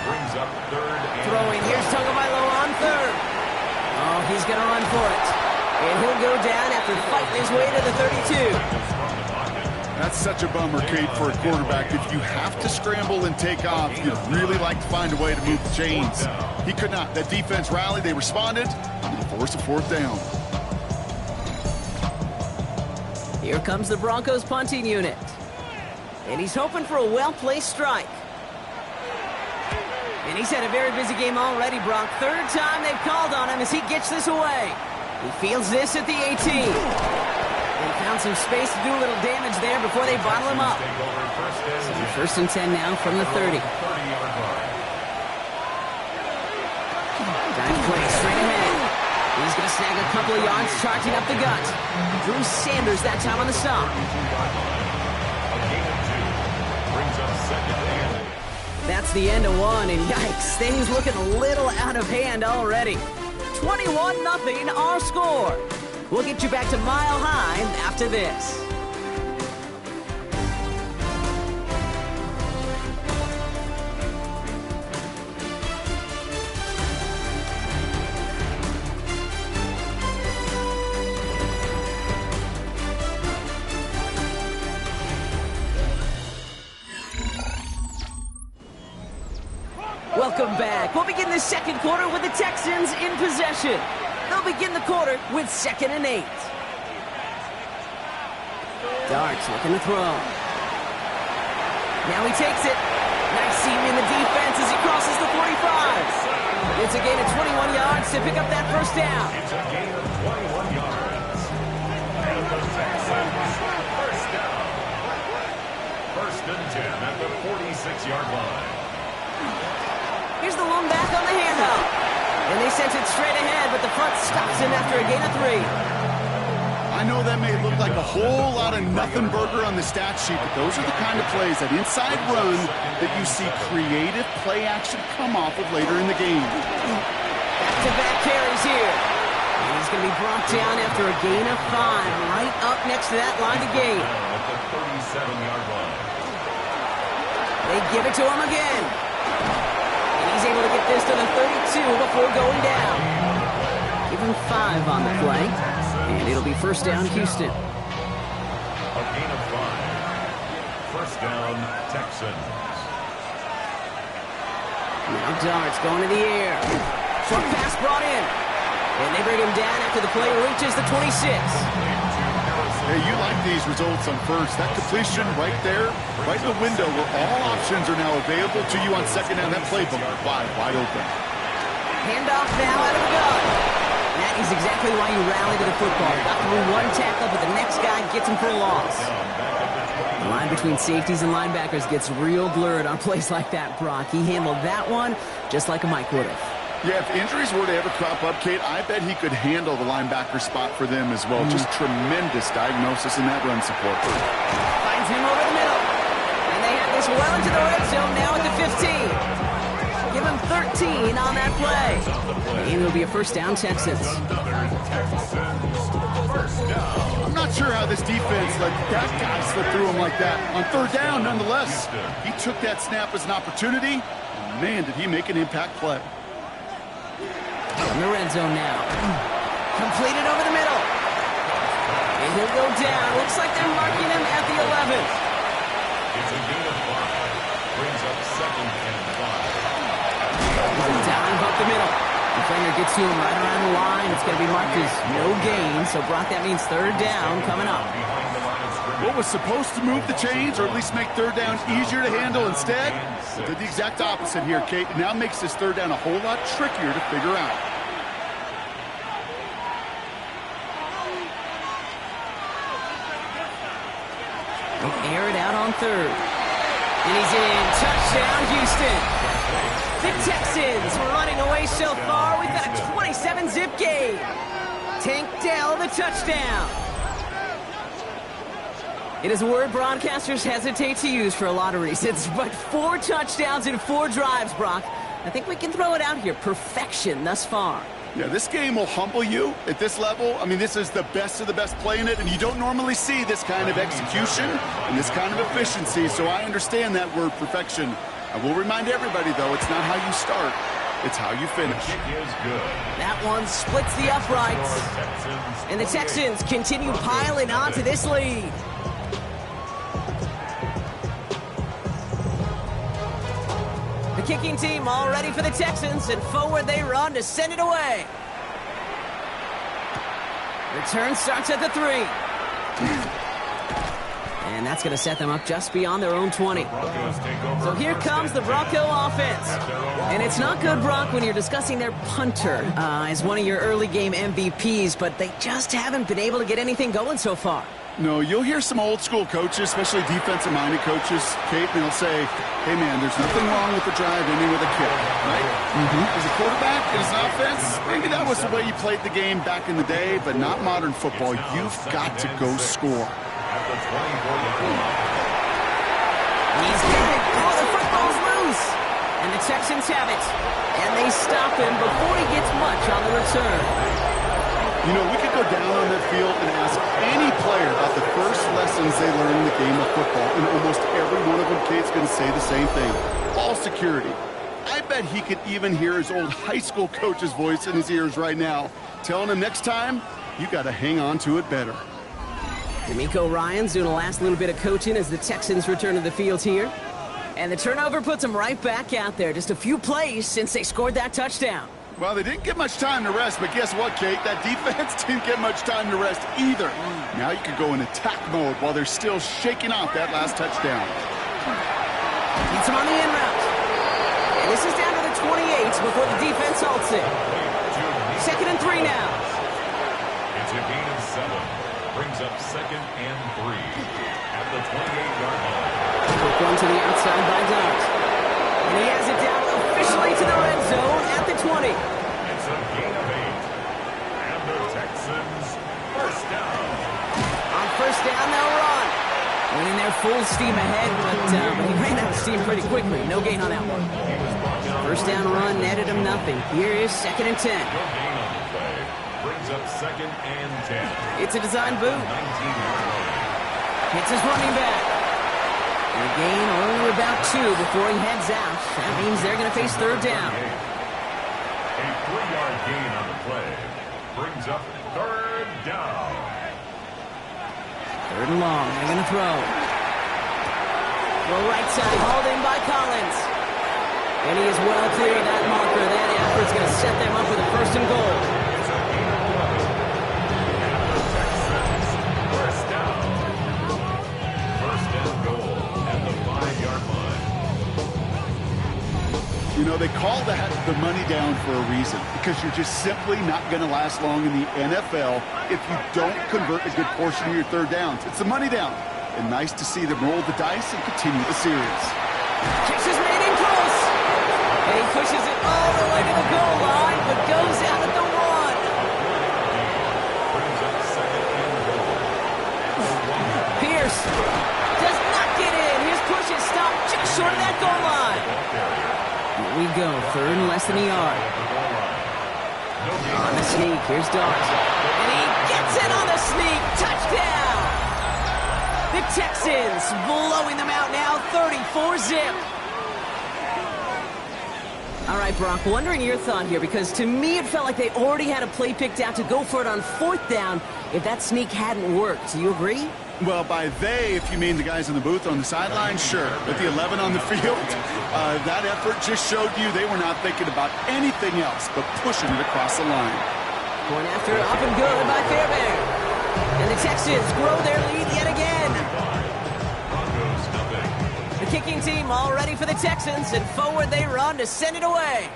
brings up third and Throwing. Here's Tagovailoa on third. Oh, he's going to run for it. And he'll go down after fighting his way to the 32. That's such a bummer, Kate, for a quarterback. If you have to scramble and take off, you'd really like to find a way to move the chains. He could not. That defense rallied. They responded. And forced a fourth down. Here comes the Broncos punting unit. And he's hoping for a well-placed strike. And he's had a very busy game already, Brock. Third time they've called on him as he gets this away. He fields this at the 18. They found some space to do a little damage there before they bottle him up. So first and 10 now from the 30. Dive play straight ahead. He's going to snag a couple of yards, charging up the gut. Drew Sanders that time on the stop. a gain of 2 brings up second and That's the end of one, and yikes, things looking a little out of hand already. 21-0 our score. We'll get you back to Mile High after this. Welcome back. We'll begin the second quarter with the Texans in possession. They'll begin the quarter with 2nd and 8. Darts looking to throw. Now he takes it. Nice seam in the defense as he crosses the 45. It's a gain of 21 yards to pick up that first down. it's a gain of 21 yards. And the Texans first down. First and 10 at the 46-yard line. Here's the lone back on the handoff. And they sent it straight ahead, but the front stops him after a gain of 3. I know that may look like a whole lot of nothing burger on the stat sheet, but those are the kind of plays, that inside run, that you see creative play action come off of later in the game. Back-to-back carries here. And he's going to be brought down after a gain of 5, right up next to that line of gain. At the 37-yard line. They give it to him again. And he's able to get this to the 32 before going down. Give him 5 on the play. And it'll be first down, Houston. A gain of 5. First down, Texans. Now Darts going to the air. Short pass brought in. And they bring him down after the play reaches the 26. Hey, you like these results on first. That completion right there, right in the window where all options are now available to you on second down. That playbook wide open. Handoff now out of the gun. That is exactly why you rally to the football. Got through one tackle, but the next guy gets him for a loss. The line between safeties and linebackers gets real blurred on plays like that, Brock. He handled that one just like a Mike would have. Yeah, if injuries were to ever crop up, Kate, I bet he could handle the linebacker spot for them as well. Just tremendous diagnosis in that run support. Finds him over the middle. And they have this well into the red zone now at the 15. Give him 13 on that play. And it'll be a first down, Texans. I'm not sure how this defense let that guy slip through him like that. On third down, nonetheless, he took that snap as an opportunity. And man, did he make an impact play. In the red zone now. Completed over the middle. And he'll go down. Looks like they're marking him at the 11. It's a gain of 5. Brings up second and 5. Dive up the middle. Defender gets to him right around the line. It's going to be marked as no gain. So, Brock, that means third down coming up. What was supposed to move the chains, or at least make third down easier to handle, instead did the exact opposite here, Kate. Now makes this third down a whole lot trickier to figure out. They air it out on third. And he's in. Touchdown, Houston. The Texans running away so far. We've got a 27-zip game. Tank Dell, the touchdown. It is a word broadcasters hesitate to use for a lot of reasons, but 4 touchdowns in 4 drives, Brock. I think we can throw it out here. Perfection thus far. Yeah, this game will humble you at this level. I mean, this is the best of the best playing it, and you don't normally see this kind of execution and this kind of efficiency, so I understand that word perfection. I will remind everybody, though, it's not how you start, it's how you finish. That one splits the uprights, and the Texans continue piling onto this lead. The kicking team all ready for the Texans, and forward they run to send it away. Return starts at the 3. And that's going to set them up just beyond their own 20. So here comes the Bronco offense. And it's not good, Brock, when you're discussing their punter as one of your early game MVPs, but they just haven't been able to get anything going so far. No, you'll hear some old school coaches, especially defensive-minded coaches, Kate, and they'll say, hey, man, there's nothing wrong with the drive ending with a kick, right? As a quarterback, as an offense, maybe that was the way you played the game back in the day, but not modern football. You've got to go score. He's hit. Oh, the football's loose. And the Texans have it. And they stop him before he gets much on the return. You know, we could go down on that field and ask any player about the first lessons they learned in the game of football, and almost every one of them, Kate's going to say the same thing. Ball security. I bet he could even hear his old high school coach's voice in his ears right now, telling him next time, you got to hang on to it better. D'Amico Ryans doing the last little bit of coaching as the Texans return to the field here. And the turnover puts them right back out there. Just a few plays since they scored that touchdown. Well, they didn't get much time to rest, but guess what, Kate? That defense didn't get much time to rest either. Now you can go in attack mode while they're still shaking off that last touchdown. Beats him on the in route. And this is down to the 28 before the defense halts it. 2nd and 3 now. It's a gain of 7. Brings up 2nd and 3 at the 28-yard line. Quick run to the outside by Dart. And he has it down officially to the red zone at the 20. It's a gain of 8. And the Texans first down. On first down, they'll run. Went in there full steam ahead, but he ran out of steam pretty quickly. No gain on that one. First down run netted him nothing. Here is 2nd and 10. No gain on the play. Brings up 2nd and 10. It's a design boot. 19-yard line. Hits his running back. And a gain only about 2 before he heads out. That means they're going to face 3rd down. A 3-yard gain on the play. Brings up 3rd down. 3rd and long. They're going to throw. Throw right side. Hauled in by Collins. And he is well clear of that marker. That effort's going to set them up with a 1st and goal. It's a gain of 11. And the Texans first down. 1st and goal at the 5-yard line. You know, they call that the money down for a reason, because you're just simply not going to last long in the NFL if you don't convert a good portion of your 3rd downs. It's the money down. And nice to see them roll the dice and continue the series. Catch is made in close. And he pushes it all the way to the goal line, but goes out at the 1. Brings up 2nd and goal. Pierce does not get in. His push is stopped just short of that goal line. Here we go. 3rd and less than a yard. On the sneak. Here's Dart. And he gets it on the sneak. Touchdown. The Texans blowing them out now. 34-zip. All right, Brock, wondering your thought here, because to me it felt like they already had a play picked out to go for it on 4th down if that sneak hadn't worked. Do you agree? Well, by they, if you mean the guys in the booth on the sideline, sure. But the 11 on the field, that effort just showed you they were not thinking about anything else but pushing it across the line. Going after it, up and good by Fairbairn. And the Texans grow their lead yet again. The kicking team all ready for the Texans, and forward they run to send it away.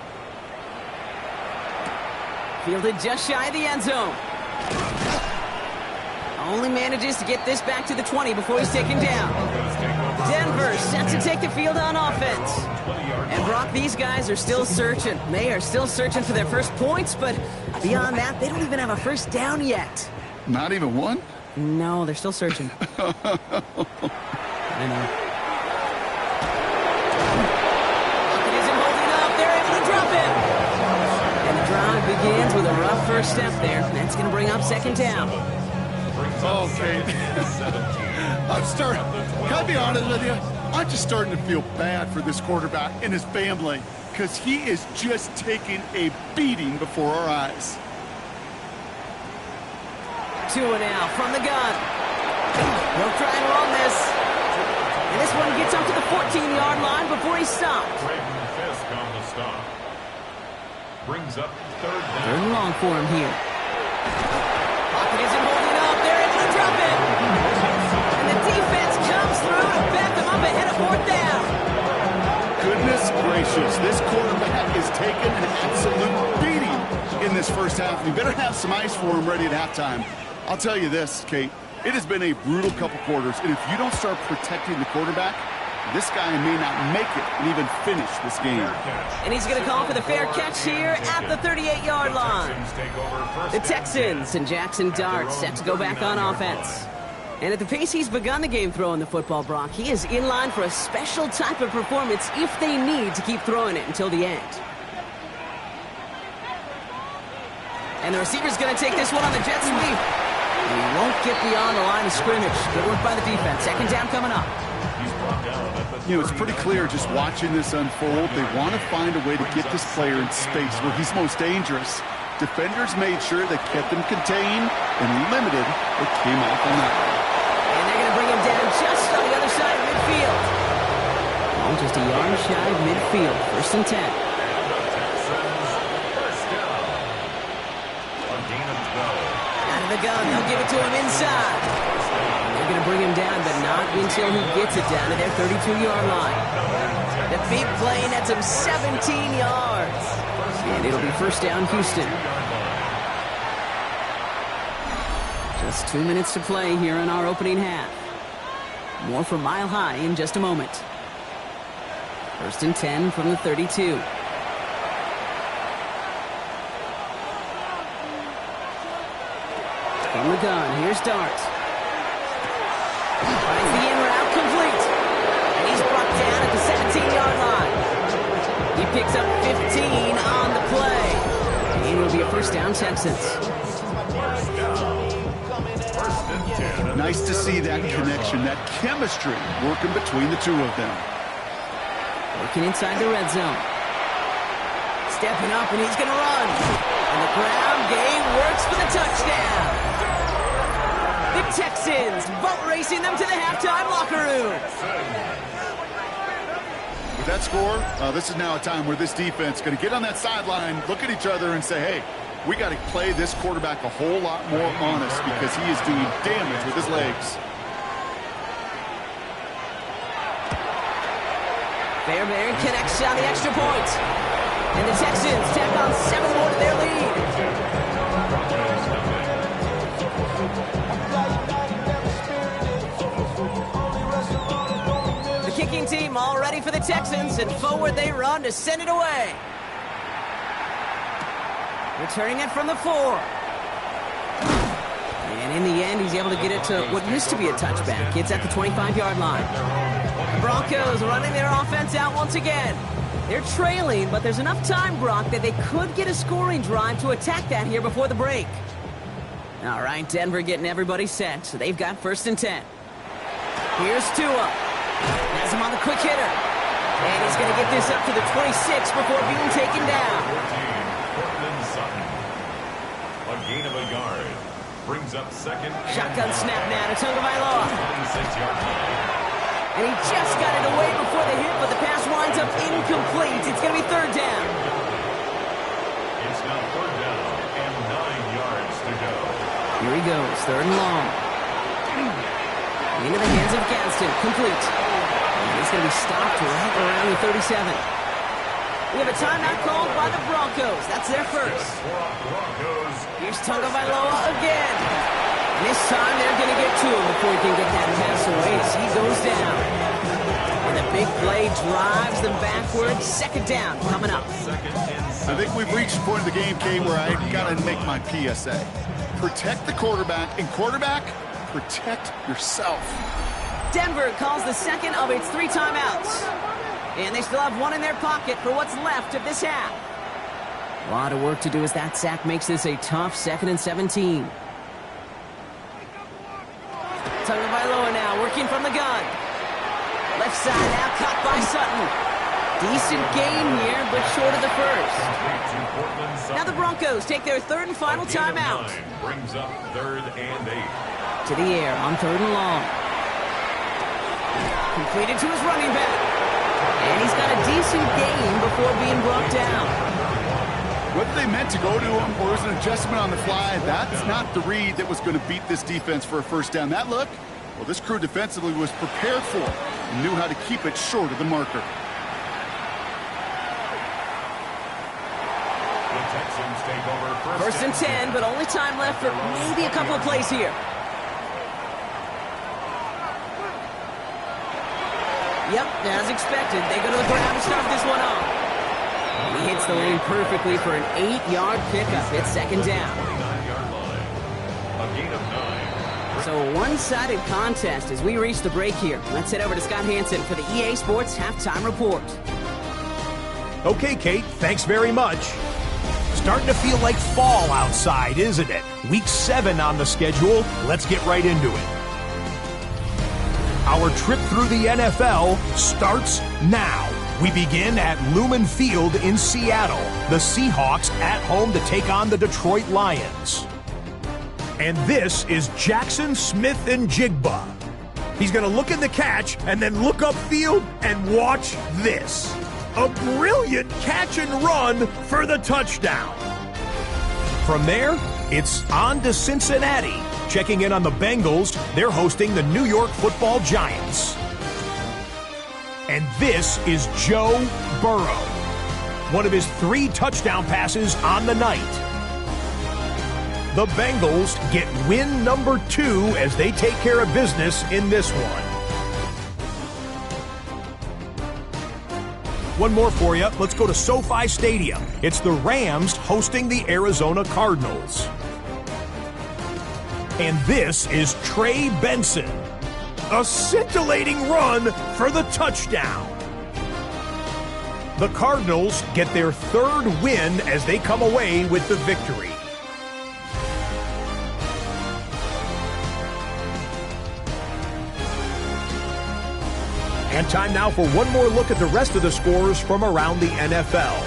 Fielded just shy of the end zone. only manages to get this back to the 20 before he's taken down. Denver set to take the field on offense. And Brock, these guys are still searching. They are still searching for their first points, but beyond that, they don't even have a first down yet. Not even one? No, they're still searching. I know. It isn't holding up. They're able to drop it. And the drive begins with a rough first step there. That's going to bring up second down. Okay. Can I be honest with you? I'm just starting to feel bad for this quarterback and his family because he is just taking a beating before our eyes. Tua now from the gun. He'll try and run this. And this one gets up to the 14-yard line before he's stopped. Fisk on the stop. Brings up third down. Third and long for him here. Pocket isn't holding up. They're able to drop it. And the defense comes through to back them up ahead of fourth down. Goodness gracious, this quarterback is taking an absolute beating in this first half. We better have some ice for him ready at halftime. I'll tell you this, Kate, it has been a brutal couple quarters, and if you don't start protecting the quarterback, this guy may not make it and even finish this game. And he's going to call for the fair catch here at the 38-yard line. The Texans and Jackson Dart set to go back on offense. And at the pace he's begun the game throwing the football, Brock, he is in line for a special type of performance if they need to keep throwing it until the end. And the receiver's going to take this one on the jet sweep. And he won't get beyond the line of scrimmage. Good work by the defense. Second down coming up. You know, it's pretty clear just watching this unfold. They want to find a way to get this player in space where he's most dangerous. Defenders made sure they kept him contained and limited what came off on that. And they're going to bring him down just on the other side of midfield. Oh, just a yard shy of midfield. First and 10. Out of the gun, they'll give it to him inside. They're going to bring him down, but not until he gets it down to their 32-yard line. The big play nets him 17 yards. And it'll be first down, Houston. Just 2 minutes to play here in our opening half. More from Mile High in just a moment. First and 10 from the 32. From the gun, here's Dart. Finds the in route complete. And he's brought down at the 17-yard line. He picks up 15 on the play. And it'll be a first down, Texans. Nice to see that connection, that chemistry working between the two of them. Working inside the red zone. Stepping up, and he's going to run. And the ground game works for the touchdown. The Texans boat racing them to the halftime locker room. With that score, this is now a time where this defense is going to get on that sideline, look at each other, and say, hey, we got to play this quarterback a whole lot more honest because he is doing damage with his legs. Fairbairn connects on the extra point. And the Texans tack on 7 more to their lead. The kicking team all ready for the Texans, and forward they run to send it away. Returning it from the 4. And in the end, he's able to get it to what used to be a touchback. It's at the 25-yard line. The Broncos running their offense out once again. They're trailing, but there's enough time, Brock, that they could get a scoring drive to attack that here before the break. All right, Denver getting everybody set. So they've got first and 10. Here's Tua. Has him on the quick hitter. And he's going to get this up to the 26 before being taken down. A gain of a yard. Brings up second. Shotgun snap now to Tagovailoa. 26-yard line. And he just got it away before the hit, but the pass winds up incomplete. It's going to be third down. It's now third down and 9 yards to go. Here he goes, third and long. Into the hands of Gadsden, complete. And he's going to be stopped right around the 37. We have a timeout called by the Broncos. That's their first. Here's Tagovailoa again. This time they're going to get to him before he can get that pass away as he goes down. And the big play drives them backwards. Second down coming up. I think we've reached the point of the game, Kate, where I got to make my PSA. Protect the quarterback, and quarterback, protect yourself. Denver calls the second of its 3 timeouts. And they still have one in their pocket for what's left of this half. A lot of work to do as that sack makes this a tough 2nd and 17. Tagovailoa now working from the gun. Left side now caught by Sutton. Decent gain here, but short of the first. Now the Broncos take their 3rd and final timeout. Brings up 3rd and 8. To the air on 3rd and long. Completed to his running back. And he's got a decent gain before being brought down. Whether they meant to go to him or it was an adjustment on the fly, that's not the read that was going to beat this defense for a first down. That look, well, this crew defensively was prepared for it and knew how to keep it short of the marker. The Texans take over First and 10, but only time left for maybe a couple of plays here. Yep, as expected, they go to the ground to start this one off. He hits the lane perfectly for an 8-yard pickup. It's second down. 29-yard line. A gain of 9. So a one-sided contest as we reach the break here. Let's head over to Scott Hansen for the EA Sports Halftime Report. Okay, Kate, thanks very much. Starting to feel like fall outside, isn't it? Week 7 on the schedule. Let's get right into it. Our trip through the NFL starts now. We begin at Lumen Field in Seattle. The Seahawks at home to take on the Detroit Lions. And this is Jackson Smith-Njigba. He's going to look in the catch and then look upfield and watch this. A brilliant catch and run for the touchdown. From there, it's on to Cincinnati. Checking in on the Bengals, they're hosting the New York Football Giants. And this is Joe Burrow. One of his 3 touchdown passes on the night. The Bengals get win number 2 as they take care of business in this one. One more for you. Let's go to SoFi Stadium. It's the Rams hosting the Arizona Cardinals. And this is Trey Benson. A scintillating run for the touchdown. The Cardinals get their 3rd win as they come away with the victory. And time now for one more look at the rest of the scores from around the NFL.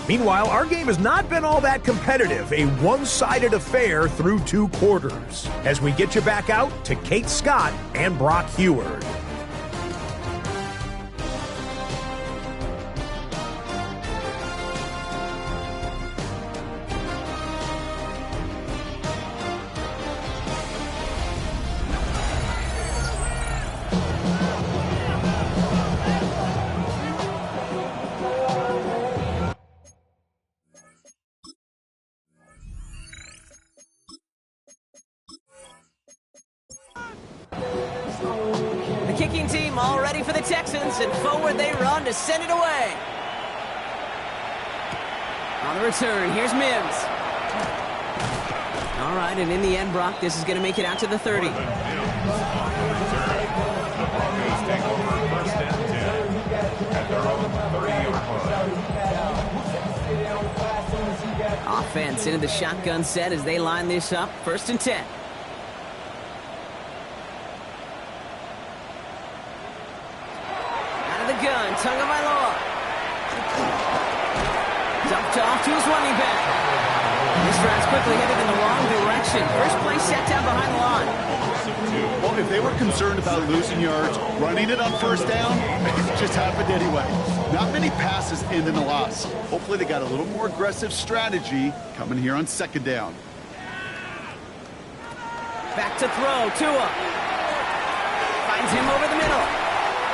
Meanwhile, our game has not been all that competitive, a one-sided affair through 2 quarters. As we get you back out to Kate Scott and Brock Heward. The kicking team all ready for the Texans, and forward they run to send it away. On the return, here's Mims. All right, and in the end, Brock, this is going to make it out to the 30. The Broncos take over first and 10 at their own 30-yard line. Offense into the shotgun set as they line this up. First and 10. Out of the gun, Tagovailoa. Dumped off to his running back. This drive's quickly headed in the wrong direction. First play set down behind the line. Well, if they were concerned about losing yards, running it on first down, it just happened anyway. Not many passes end in a loss. Hopefully they got a little more aggressive strategy coming here on second down. Back to throw, Tua. Finds him over the middle.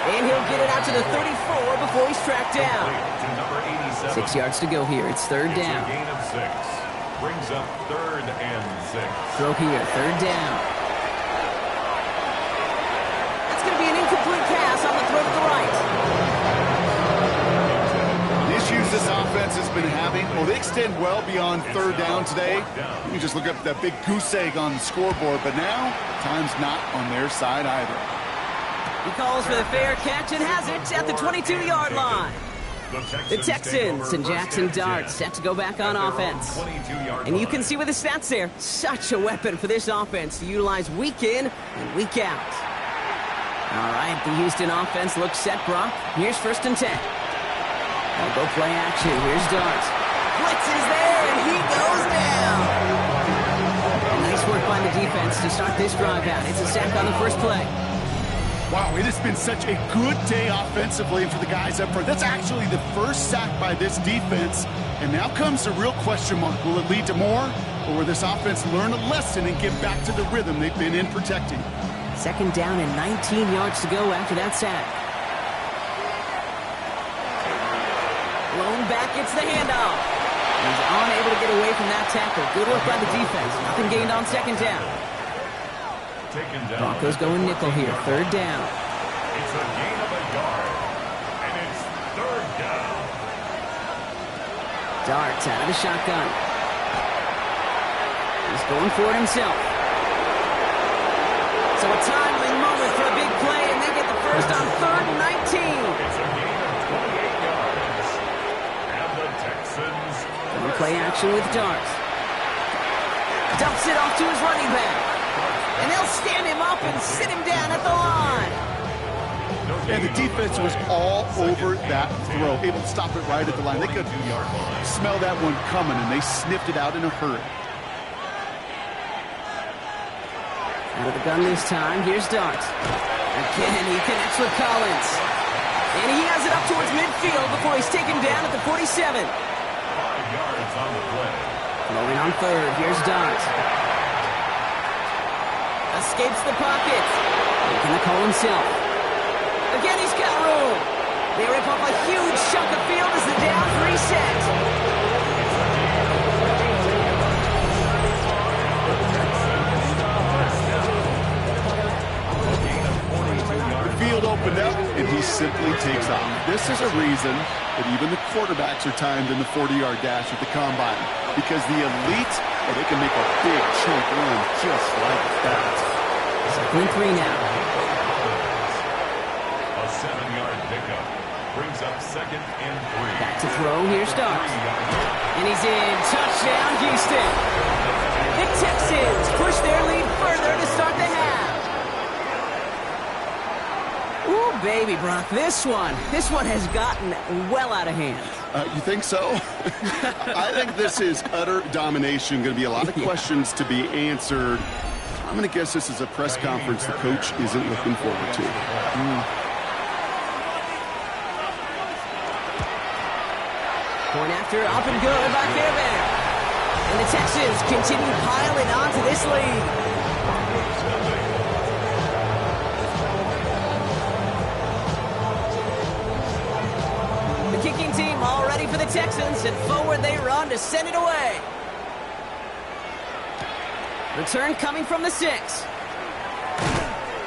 And he'll get it out to the 34 before he's tracked down. 6 yards to go here. It's third down. Gain of 6. Brings up 3rd and 6. Throw here, 3rd down. That's going to be an incomplete pass on the throw to the right. The issues this offense has been having, well, they extend well beyond 3rd down today. You can just look up that big goose egg on the scoreboard, but now time's not on their side either. He calls for the fair catch and has it at the 22-yard line. The Texans and Jackson Dart set to go back on offense. And you can see with the stats there, such a weapon for this offense to utilize week in and week out. All right, the Houston offense looks set, Brock. Here's 1st and 10. They'll go play action. Here's Dart. Blitz is there, and he goes down. Nice work by the defense to start this drive out. It's a sack on the first play. Wow, it has been such a good day offensively for the guys up front. That's actually the first sack by this defense. And now comes the real question mark. Will it lead to more? Or will this offense learn a lesson and get back to the rhythm they've been in protecting? 2nd down and 19 yards to go after that sack. Blown back, it's the handoff. He's unable to get away from that tackle. Good work by the defense. Nothing gained on 2nd down. Broncos going nickel here, 3rd down. It's a gain of a yard, and it's 3rd down. Dart out of the shotgun. He's going for it himself. So a timely moment for a big play, and they get the first on 3rd and 19. It's a gain of 28 yards, and the Texans... Going play action with Dart. Dumps it off to his running back. And they'll stand him up and sit him down at the line. And the defense was all over that throw, able to stop it right at the line. They could smell that one coming, and they sniffed it out in a hurry. Out of the gun this time, here's Dart. Again, he connects with Collins. And he has it up towards midfield before he's taken down at the 47. 5 yards on the play. Going on 3rd, here's Dart. Escapes the pocket. Making the call himself. Again, he's got room. They rip off a huge chunk of field as the downs reset. The field opened up, and he simply takes off. This is a reason that even the quarterbacks are timed in the 40-yard dash at the combine, because the elite, they can make a big chunk run just like that. 2nd and 3 now. A 7-yard pickup brings up 2nd and 3. Back to throw. Here's Dart. And he's in. Touchdown, Houston. The Texans push their lead further to start the half. Ooh, baby, Brock. This one has gotten well out of hand. You think so? I think this is utter domination. Going to be a lot of questions to be answered. I'm going to guess this is a press conference the coach isn't looking forward to. Point after, up and good by Fairbairn. And the Texans continue piling onto this lead. The kicking team all ready for the Texans, and forward they run to send it away. Return coming from the 6.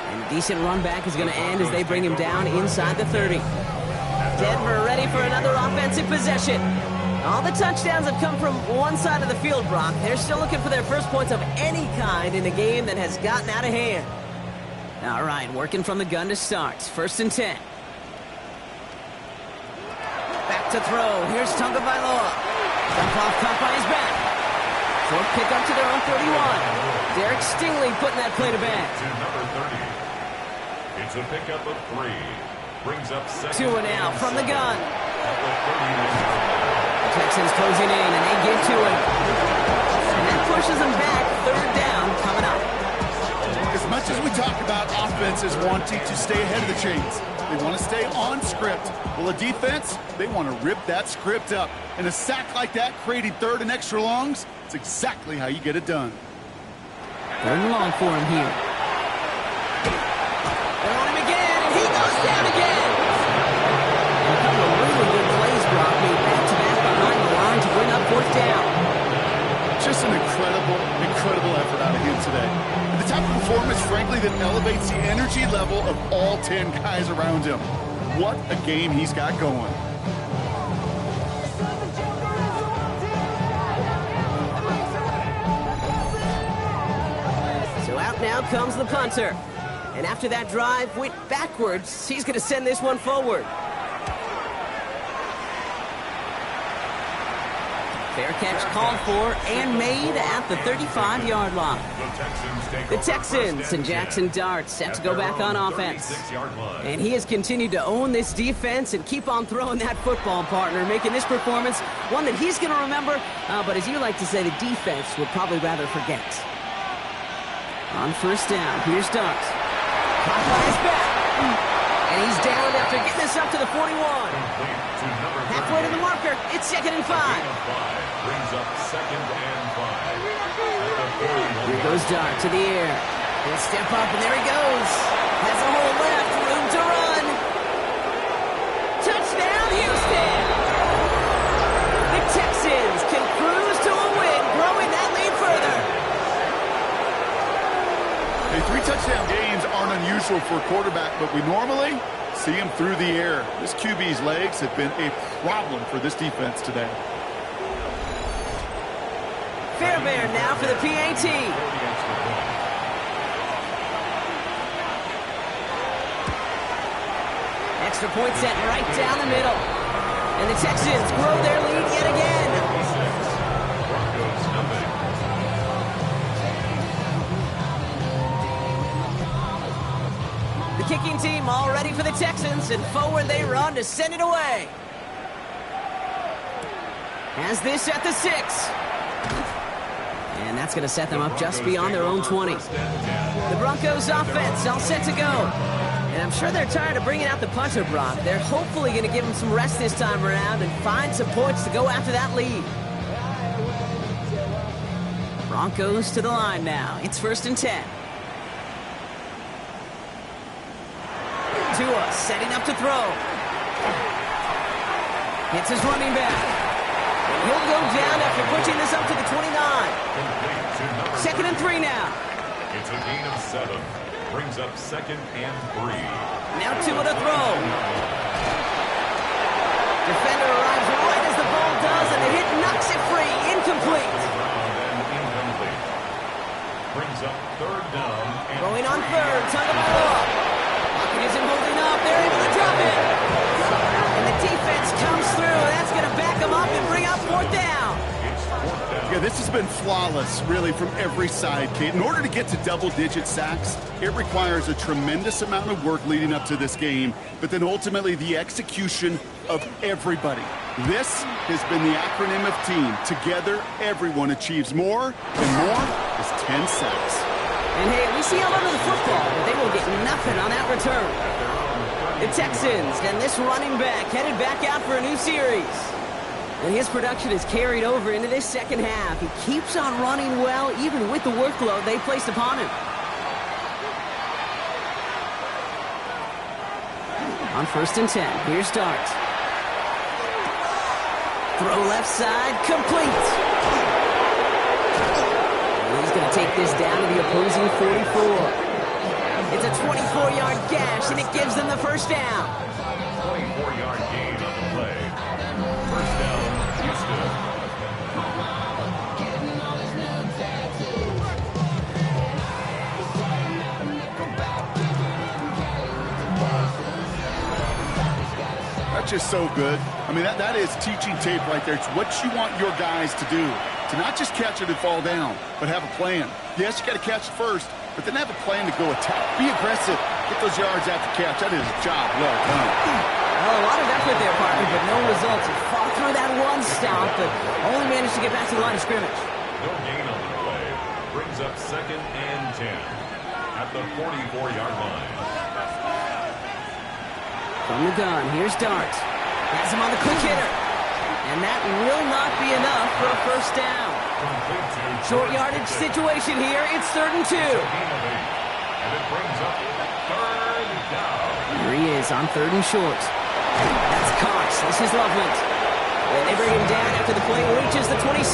And a decent run back is going to end as they bring him down inside the 30. Denver ready for another offensive possession. All the touchdowns have come from one side of the field, Brock. They're still looking for their first points of any kind in a game that has gotten out of hand. All right, working from the gun to start. 1st and 10. Back to throw. Here's Tagovailoa. Dump off caught by his back. Short pick up to their own 31. Derek Stingley putting that play to bed. To number 30. It's a pickup of 3. Brings up 2nd. 2 and out from the gun. At the 31-yard line. Texans closing in, and they give to him. And that pushes them back. 3rd down coming up. As much as we talk about offenses wanting to stay ahead of the chains, they want to stay on script. Well, a defense, they want to rip that script up. And a sack like that, creating 3rd and extra longs, it's exactly how you get it done. 3rd and long for him here. They're on him again, and he goes down again. And a couple of really good plays, Brock, made back-to-back behind the line to bring up 4th down. type of performance, frankly, that elevates the energy level of all 10 guys around him. What a game he's got going. So out now comes the punter. And after that drive went backwards, he's going to send this one forward. Fair catch called for and made at the 35-yard line. The Texans and Jackson Dart set to go back on offense. And he has continued to own this defense and keep on throwing that football, partner, making this performance one that he's going to remember, but as you like to say, the defense would probably rather forget. On first down, here's Dart. Caught by his back. And he's down after getting this up to the 41. Halfway to the marker, it's 2nd and 5. Brings up 2nd and 5. Here goes Dart to the air. He'll step up, and there he goes. Has a hole left, room to run. Touchdown, Houston! The Texans can cruise to a win, growing that lead further. Hey, 3 touchdown games aren't unusual for a quarterback, but we normally see him through the air. This QB's legs have been a problem for this defense today. Fairbairn now for the PAT. Extra point set right down the middle. And the Texans grow their lead yet again. The kicking team all ready for the Texans, and forward they run to send it away. Has this at the 6. And that's going to set them up just beyond their own 20. The Broncos offense all set to go. And I'm sure they're tired of bringing out the punter, Brock. They're hopefully going to give him some rest this time around and find some points to go after that lead. Broncos to the line now. It's 1st and 10. Tua setting up to throw. Hits his running back. He'll go down after pushing this up to the 29. 2nd and 3 now. It's a gain of 7. Brings up 2nd and 3. Now Tua to throw. Defender arrives right as the ball does, and the hit knocks it free. Incomplete. Brings up 3rd down. Going on 3rd. Tug of war. Lockett isn't holding up. They're able to drop it. And the defense comes through. That's going to back them up and bring up 4th down. Yeah, this has been flawless, really, from every side, Kate. In order to get to double-digit sacks, it requires a tremendous amount of work leading up to this game, but then ultimately the execution of everybody. This has been the acronym of team. Together, everyone achieves more, and more is 10 sacks. And hey, we see all over the football, but they will get nothing on that return. The Texans and this running back headed back out for a new series. And his production is carried over into this second half. He keeps on running well, even with the workload they placed upon him. On 1st and 10, here's Dart. Throw left side, complete. And he's going to take this down to the opposing 44. It's a 24-yard gash, and it gives them the 1st down. 24-yard gain on the play. 1st down, Houston. That's just so good. I mean, that is teaching tape right there. It's what you want your guys to do. To not just catch it and fall down, but have a plan. Yes, you got to catch it first, but then have a plan to go attack. Be aggressive. Get those yards after catch. That is a job well done. Well, a lot of effort there, partner, but no results. He fought through that one stop, but only managed to get back to the line of scrimmage. No gain on the play. Brings up 2nd and 10 at the 44-yard line. From the gun, here's Dart. Has him on the quick hitter. And that will not be enough for a 1st down. Short yardage situation here. It's 3rd and 2. And it brings up 3rd down. Here he is on 3rd and short. That's Cox. This is Loveland. And they bring him down after the play reaches the 26.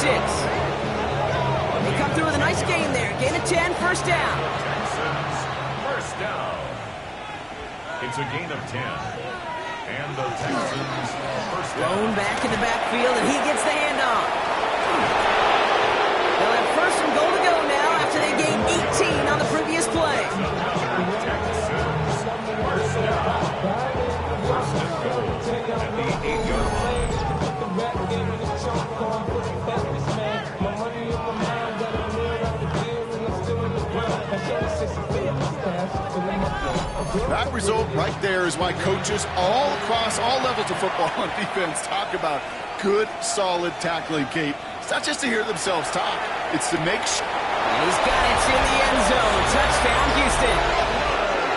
They come through with a nice gain there. Gain of 10, first down. Texans, first down. It's a gain of 10. And the Texans, first down. Thrown back in the backfield, and he gets the handoff. They'll have first and goal to go now after they gained 18 on the previous play. Texans, first down. First and goal at the 8-yard line. That result right there is why coaches all across all levels of football and defense talk about good, solid tackling, Kate. It's not just to hear themselves talk. It's to make sure. He's got it in the end zone. Touchdown, Houston.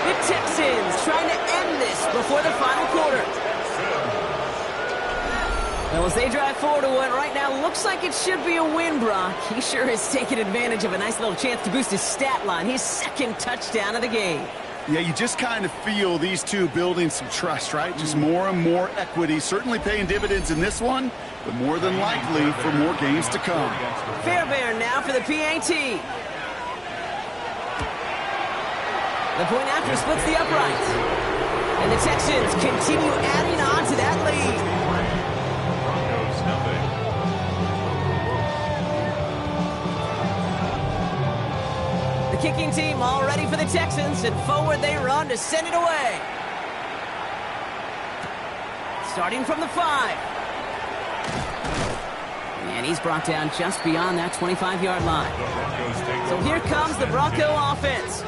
The Texans trying to end this before the final quarter. Well, as they drive forward to what right now looks like it should be a win, Brock. He sure has taken advantage of a nice little chance to boost his stat line. His second touchdown of the game. Yeah, you just kind of feel these two building some trust, right? Just more and more equity. Certainly paying dividends in this one, but more than likely for more games to come. Fairbairn now for the PAT. The point after splits the uprights. And the Texans continue adding on to that lead. Broncos, nothing. The kicking team all ready for the Texans, and forward they run to send it away. Starting from the 5. And he's brought down just beyond that 25-yard line. So here comes the Bronco offense.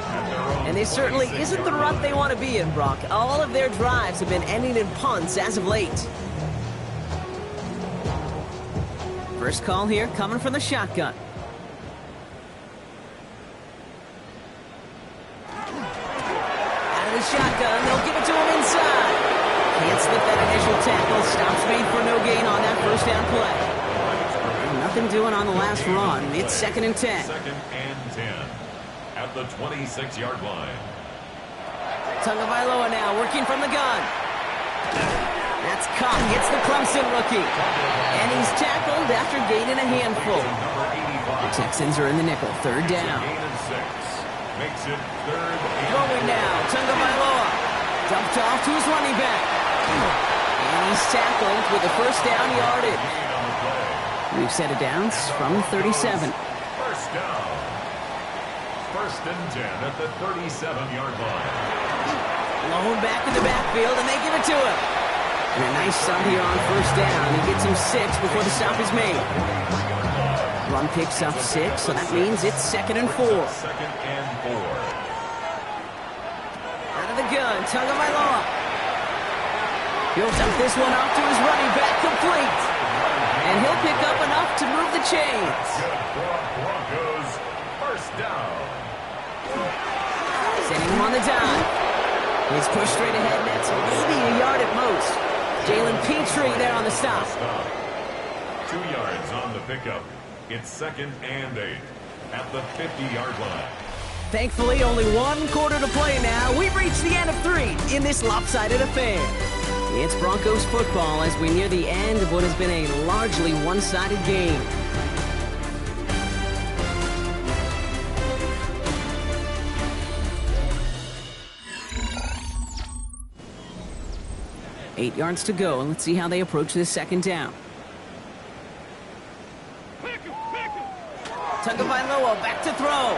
And this certainly isn't the rut they want to be in, Brock. All of their drives have been ending in punts as of late. First call here coming from the shotgun. Out of the shotgun, they'll give it to him inside. Can't slip that initial tackle. Stops made for no gain on that first down play. Nothing doing on the last run. It's 2nd and 10. 2nd and 10 at the 26-yard line. Tagovailoa now working from the gun. That's caught. Gets the Clemson rookie. And he's tackled after gaining a handful. The Texans are in the nickel. 3rd down. Gain of 6. Makes it 3rd and Throwing now. Tagovailoa. Dumped off to his running back. And he's tackled with a first down yardage. We've set it down from 37. First down. 1st and 10 at the 37-yard line. Blown back in the backfield, and they give it to him. And a nice stop here on first down. He gets him 6 before the stop is made. Run picks up 6, so that means it's 2nd and 4. 2nd and 4. Out of the gun, Tagovailoa. He'll dump this one off to his running back, complete. And he'll pick up enough to move the chains. Broncos, first down. Sending him on the dime. He's pushed straight ahead, and that's maybe a yard at most. Jalen Petrie there on the stop. 2 yards on the pickup. It's 2nd and 8 at the 50-yard line. Thankfully, only 1 quarter to play now. We've reached the end of 3 in this lopsided affair. It's Broncos football as we near the end of what has been a largely one-sided game. Eight yards to go, and let's see how they approach this 2nd down. Tagovailoa back to throw.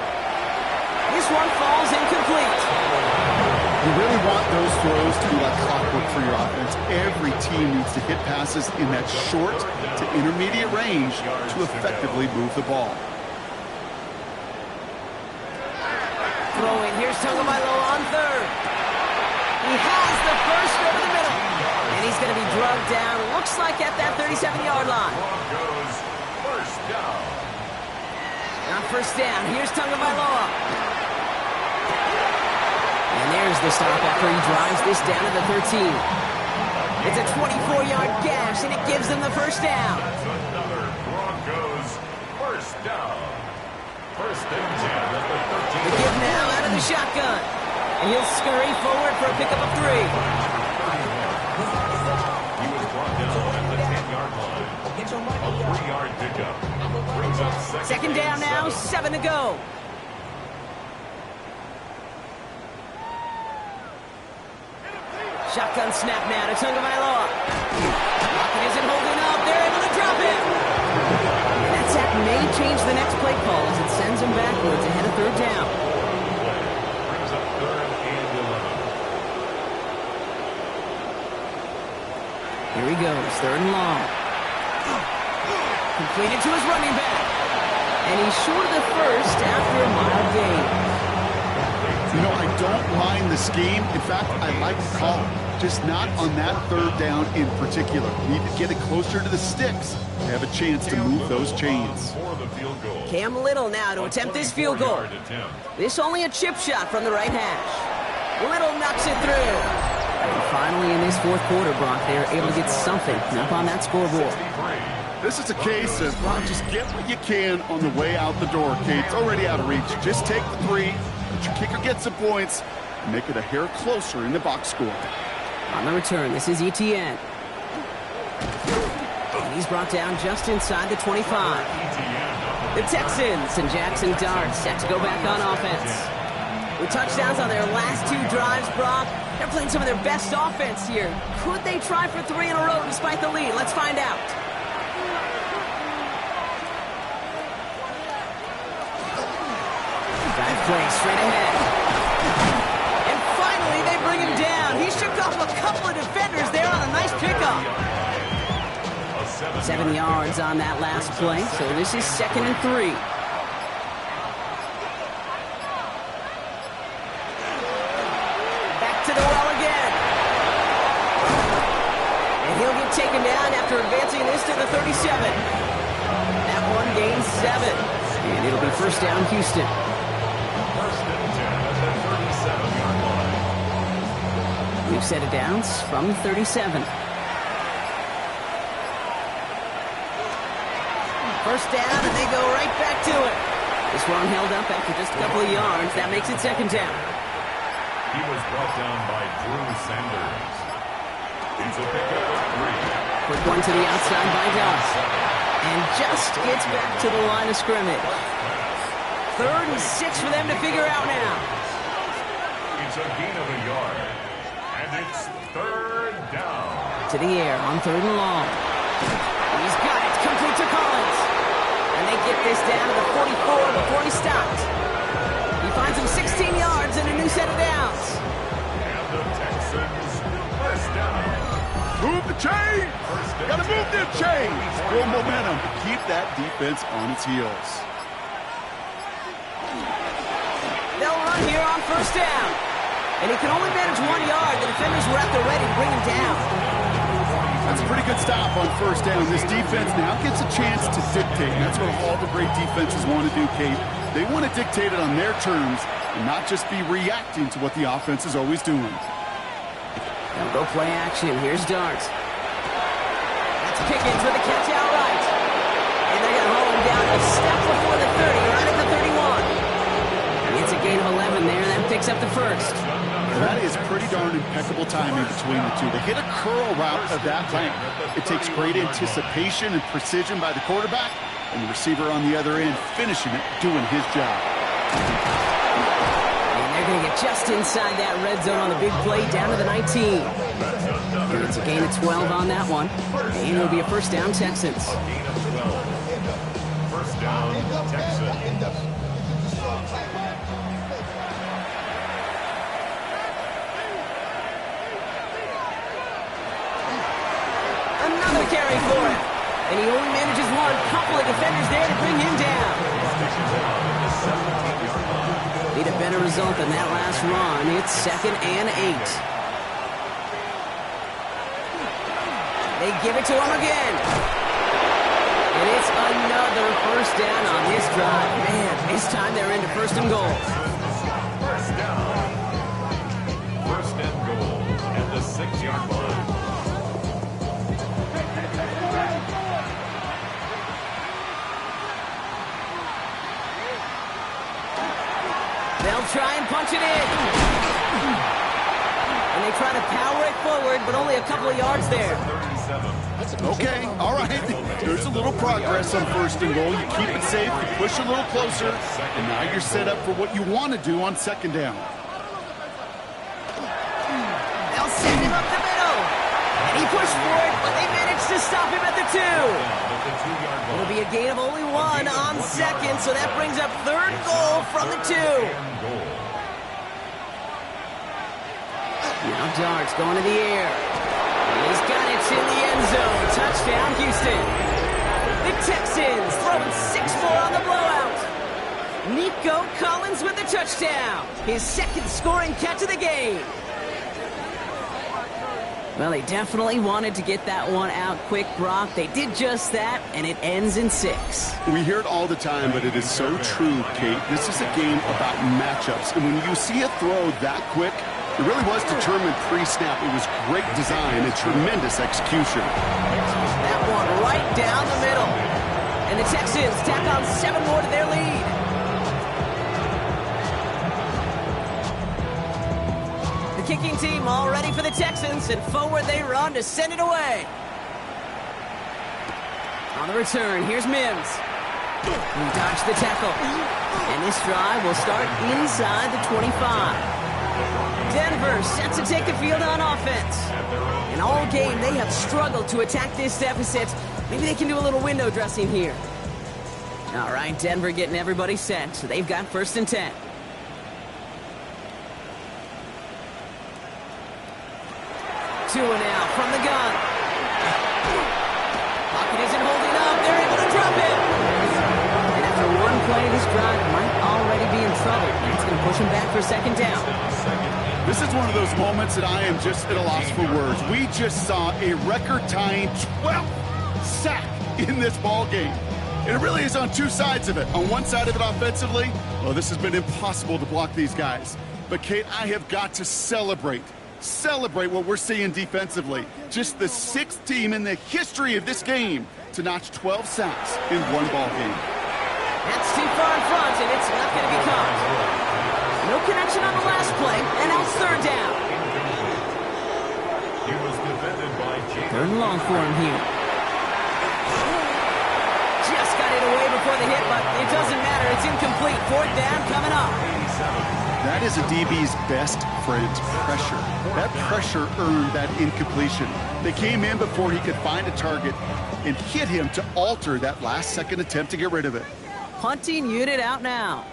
This one falls incomplete. You really want those throws to be like clockwork for your offense. Every team needs to hit passes in that short to intermediate range to effectively move the ball. Throwing, here's Tagovailoa on 3rd. He has the first over the middle. And he's going to be drugged down, looks like at that 37-yard line. Broncos, first down. On first down, here's Tagovailoa. And there's the stop after he drives this down to the 13. It's a 24-yard gash, and it gives them the first down. That's another Broncos first down. 1st and 10 at the 13. The give now out of the shotgun. And he'll scurry forward for a pickup of 3. He was brought down at the 10-yard line. A 3-yard pickup. Brings up 2nd down now, 7 to go. Shotgun snap now to Tagovailoa. Pocket isn't holding up. They're able to drop it. And that sack may change the next play call as it sends them backwards ahead of third down. Brings up 3rd and 11. Here he goes, 3rd and long. Completed to his running back. And he's short of the first after a mild gain. You know, I don't mind the scheme. In fact, I like the call. Just not on that 3rd down in particular. Need to get it closer to the sticks to have a chance to move those chains. For the field goal. Cam Little now to attempt this field goal. This only a chip shot from the right hash. Little knocks it through. And finally in this 4th quarter, Brock, they're able to get something up on that scoreboard. This is a case of just get what you can on the way out the door, Kate. It's already out of reach. Just take the 3, let your kicker get some points, and make it a hair closer in the box score. On the return, this is Etienne. And he's brought down just inside the 25. The Texans and Jackson Dart set to go back on offense. With touchdowns on their last 2 drives, Brock, they're playing some of their best offense here. Could they try for 3 in a row despite the lead? Let's find out. Drive play straight ahead. And finally, they bring him down. He shook off a couple of defenders there on a nice pickup. 7 yards on that last play, so this is 2nd and 3. Back to the well again. And he'll get taken down after advancing this to the 37. That one gains 7. And it'll be 1st down, Houston. 1st and 10 at the 37-yard line. We've set it down from the 37. 1st down, and they go right back to it. This one held up after just a couple of yards. That makes it 2nd down. He was brought down by Drew Sanders. It's a pickup of 3. Quick one to the outside by Doss. And just gets back to the line of scrimmage. 3rd and 6 for them to figure out now. It's a gain of a yard. And it's 3rd down. To the air on 3rd and long. He's got it. Complete to Collins. And they get this down to the 44 before he stopped. He finds him 16 yards and a new set of downs. And the Texans 1st down. Move the chain! Got to move them chains! Build momentum to keep that defense on its heels. They'll run here on 1st down. And he can only manage 1 yard. The defenders were at the ready to bring him down. That's a pretty good stop on 1st down. This defense now gets a chance to dictate. And that's what all the great defenses want to do, Kate. They want to dictate it on their terms and not just be reacting to what the offense is always doing. They'll go play action. Here's Dart. That's Pickens with a catch outright. And they're going to haul him down a step before the 30, right at the 31. It's a gain of 11 there. That picks up the 1st. That is pretty darn impeccable timing between the two. They hit a curl route of that length. It takes great anticipation and precision by the quarterback, and the receiver on the other end finishing it, doing his job. And they're going to get just inside that red zone on the big play down to the 19. And it's a gain of 12 on that one. And it'll be a 1st down, Texans. A gain of 12. 1st down, Texans. Another carry for him. And he only manages 1. Couple of defenders there to bring him down. Need a better result than that last run. It's 2nd and 8. They give it to him again. And it's another 1st down on this drive. Man, this time they're into 1st and goal. 1st down. 1st and goal at the 6-yard line. They'll try and punch it in. And they try to power it forward, but only a couple of yards there. Okay, all right. There's a little progress on 1st and goal. You keep it safe, you push a little closer, and now you're set up for what you want to do on 2nd down. They'll send him up the middle. And he pushed for it, but they managed to stop him at the 2. It'll be a gain of only 1 on second, so that brings up 3rd goal from the 2. Now Dart's going to the air. He's got it in the end zone. Touchdown, Houston. The Texans throwing 6 more on the blowout. Nico Collins with the touchdown. His 2nd scoring catch of the game. Well, they definitely wanted to get that one out quick, Brock. They did just that, and it ends in 6. We hear it all the time, but it is so true, Kate. This is a game about matchups. And when you see a throw that quick, it really was determined pre-snap. It was great design and tremendous execution. That one right down the middle. And the Texans tack on 7 more to their lead. The kicking team all ready for the Texans, and forward they run to send it away. On the return, here's Mims. He dodged the tackle. And this drive will start inside the 25. Denver set to take the field on offense. And all game, they have struggled to attack this deficit. Maybe they can do a little window dressing here. All right, Denver getting everybody set. So they've got 1st and 10. Two now from the gun. Pocket isn't holding up. They're able to drop it. And after one play, this drive might already be in trouble. And it's going to push him back for 2nd down. This is one of those moments that I am just at a loss for words. We just saw a record-tying 12th sack in this ball game. And it really is on 2 sides of it. On one side of it offensively, well, this has been impossible to block these guys. But, Kate, I have got to celebrate what we're seeing defensively. Just the 6th team in the history of this game to notch 12 sacks in one ball game. That's too far in front, and it's not going to be caught. No connection on the last play, and now it's 3rd down. 3rd and long for him here. Just got it away before the hit, but it doesn't matter. It's incomplete. 4th down coming up. That is a DB's best friend, pressure. That pressure earned that incompletion. They came in before he could find a target and hit him to alter that last-second attempt to get rid of it. Punting unit out now.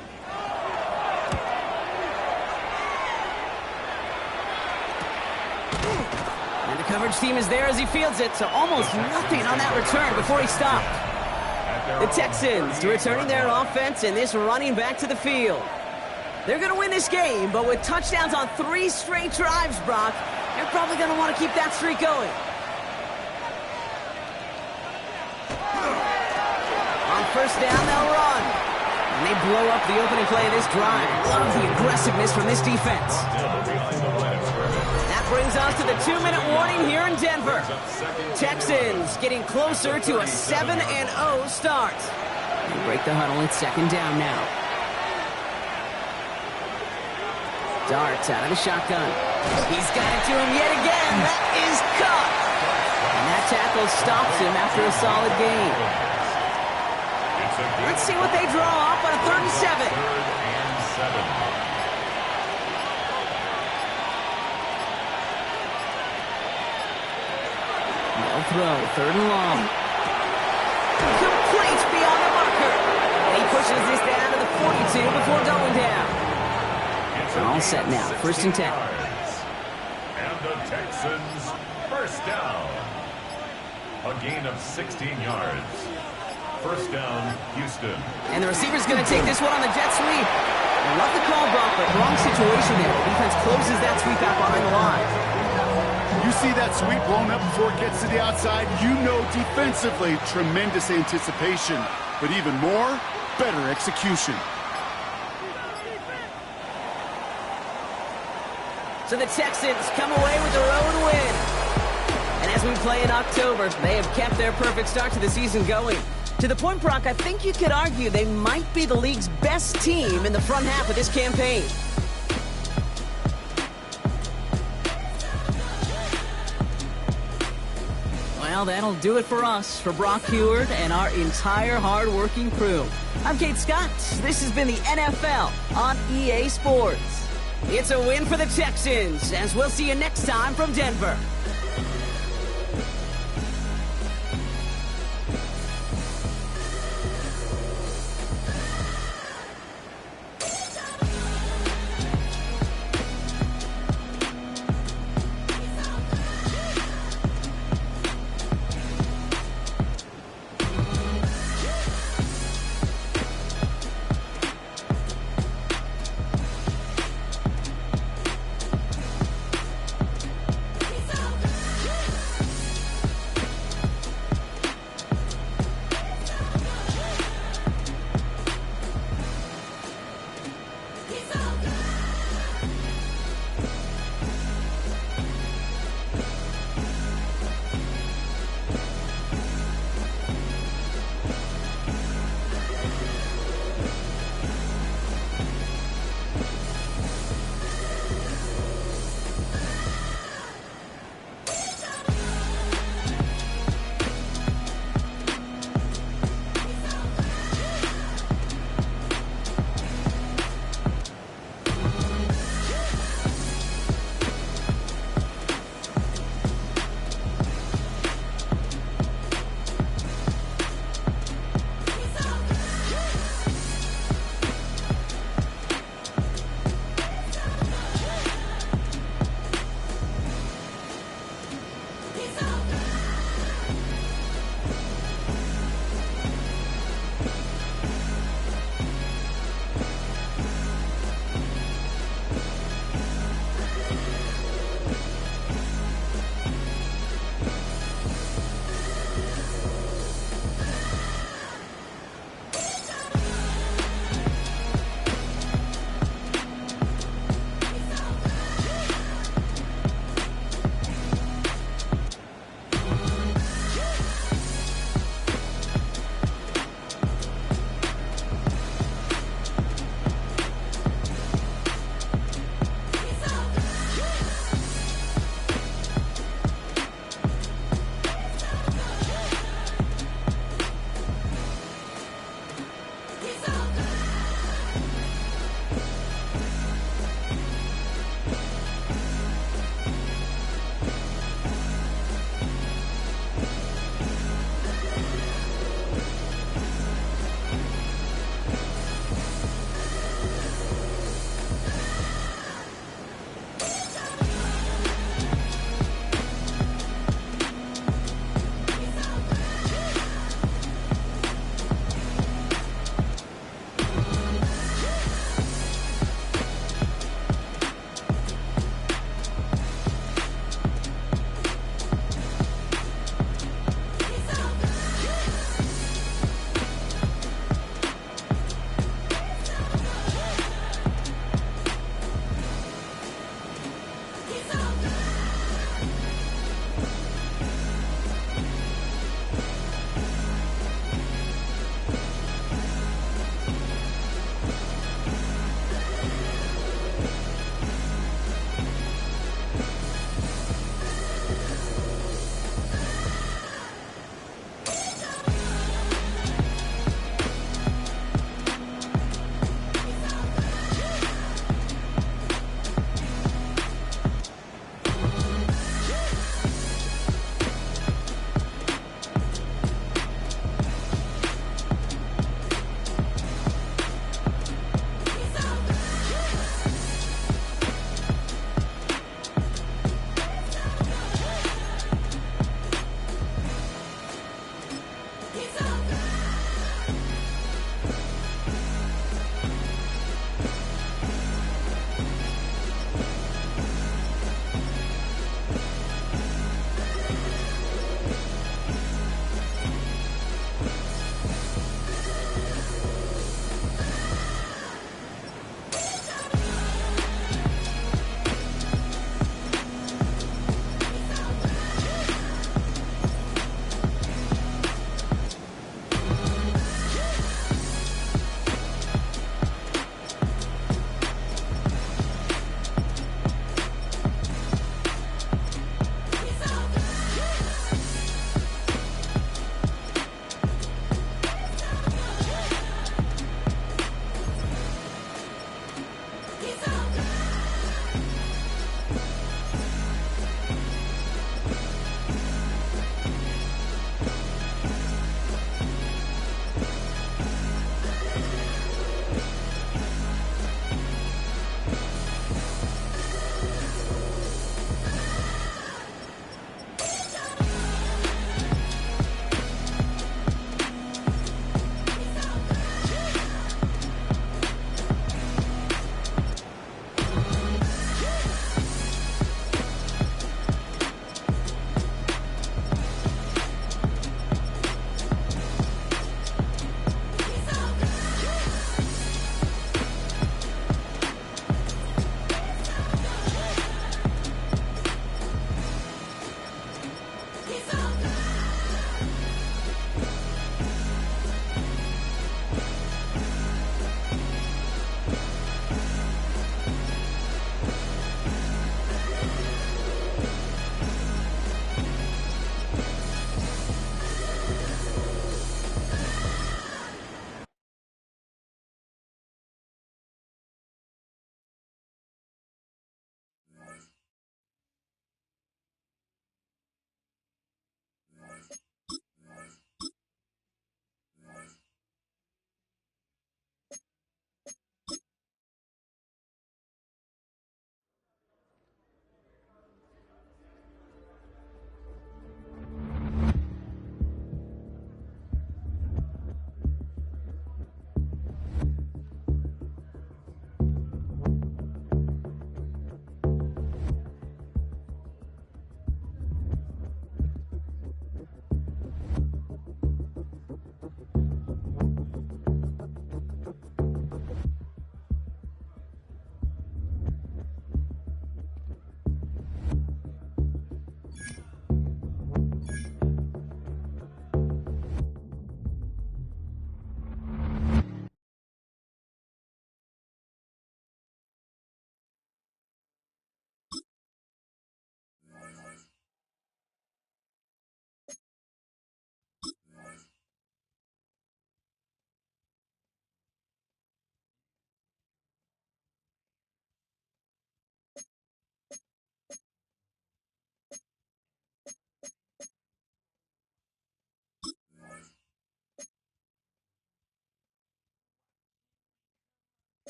And the coverage team is there as he fields it, so almost nothing on that return before he stopped. The Texans returning their offense and this running back to the field. They're going to win this game, but with touchdowns on 3 straight drives, Brock, they're probably going to want to keep that streak going. On 1st down, they'll run. And they blow up the opening play of this drive. Love the aggressiveness from this defense. That brings us to the 2-minute warning here in Denver. Texans getting closer to a 7-0 start. They break the huddle. It's 2nd down now. Darts out of the shotgun. He's got it to him yet again. That is caught. And that tackle stops him after a solid gain. Let's see what they draw up on a 3rd and 7. No throw. 3rd and long. Complete beyond the marker. And he pushes this down to the 42 before going down. All set now. 1st and 10. And the Texans, 1st down. A gain of 16 yards. 1st down, Houston. And the receiver's going to take this one on the jet sweep. I love the call, Brock, but wrong situation there. The defense closes that sweep out behind the line. You see that sweep blown up before it gets to the outside, you know defensively, tremendous anticipation. But even more, better execution. So the Texans come away with their own win. And as we play in October, they have kept their perfect start to the season going. To the point, Brock, I think you could argue they might be the league's best team in the front half of this campaign. Well, that'll do it for us, for Brock Heward and our entire hard-working crew. I'm Kate Scott. This has been the NFL on EA Sports. It's a win for the Texans, as we'll see you next time from Denver.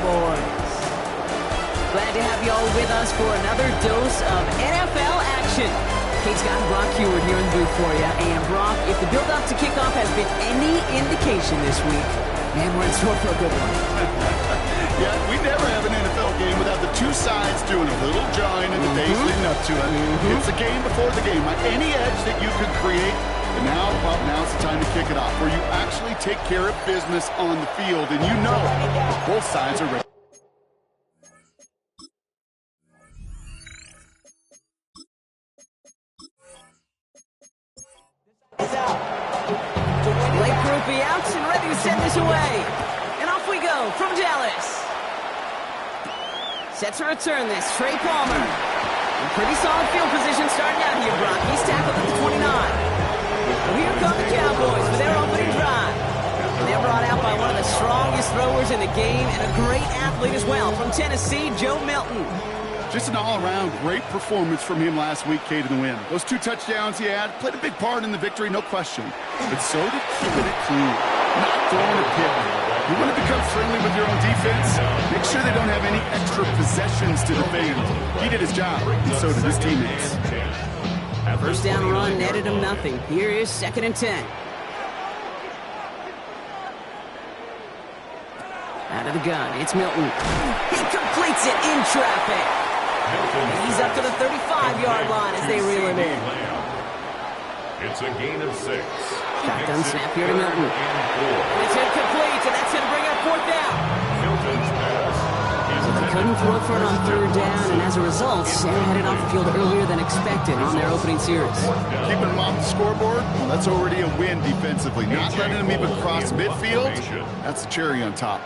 Cowboys. Glad to have you all with us for another dose of NFL action. Kate Scott and Brock Heward here in the booth for you. And Brock, if the build-up to kickoff has been any indication this week, man, we're in store for a good one. Yeah, we never have an NFL game without the two sides doing a little jawing in the days leading up to it. It's the game before the game. Like any edge that you could create, and now's the time to kick it off, where you actually take care of business on the field, and you know both sides are ready. Blake Groupie out and ready to send this away. And off we go from Dallas. Set to return this, Trey Palmer. In pretty solid field position starting out here, Brock. He's tackled at the 29. Well, here come the Cowboys for their opening drive. And they're brought out by one of the strongest throwers in the game and a great athlete as well from Tennessee, Joe Milton. Just an all-around great performance from him last week, Kate, in the win. Those 2 touchdowns he had played a big part in the victory, no question. But so did keeping it clean, not throwing a pick. You want to become friendly with your own defense? Make sure they don't have any extra possessions to defend. He did his job, and so did his teammates. First down run netted him nothing. Here is 2nd and 10. Out of the gun, it's Milton. He completes it in traffic. And he's up to the 35-yard line as they reel him in. It's a gain of 6. Shotgun snap here to Milton. And it's incomplete, and that's going to bring up 4th down. Milton's pass. They couldn't throw for it on 3rd down, and as a result, Sarah headed off the field earlier than expected on their opening series. Keeping them off the scoreboard, well, that's already a win defensively. Not letting them even cross midfield, that's the cherry on top.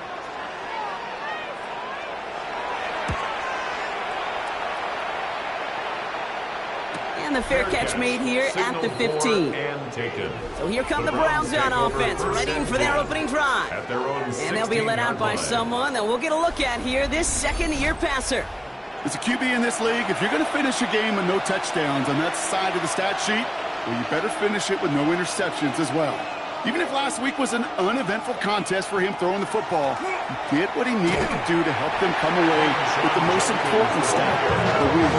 And the fair catch made here at the 15. So here come the Browns on offense, ready for their opening drive. And they'll be let out by someone that we'll get a look at here, this second-year passer. As a QB in this league, if you're going to finish a game with no touchdowns on that side of the stat sheet, well, you better finish it with no interceptions as well. Even if last week was an uneventful contest for him throwing the football, he did what he needed to do to help them come away with the most important stat, the win.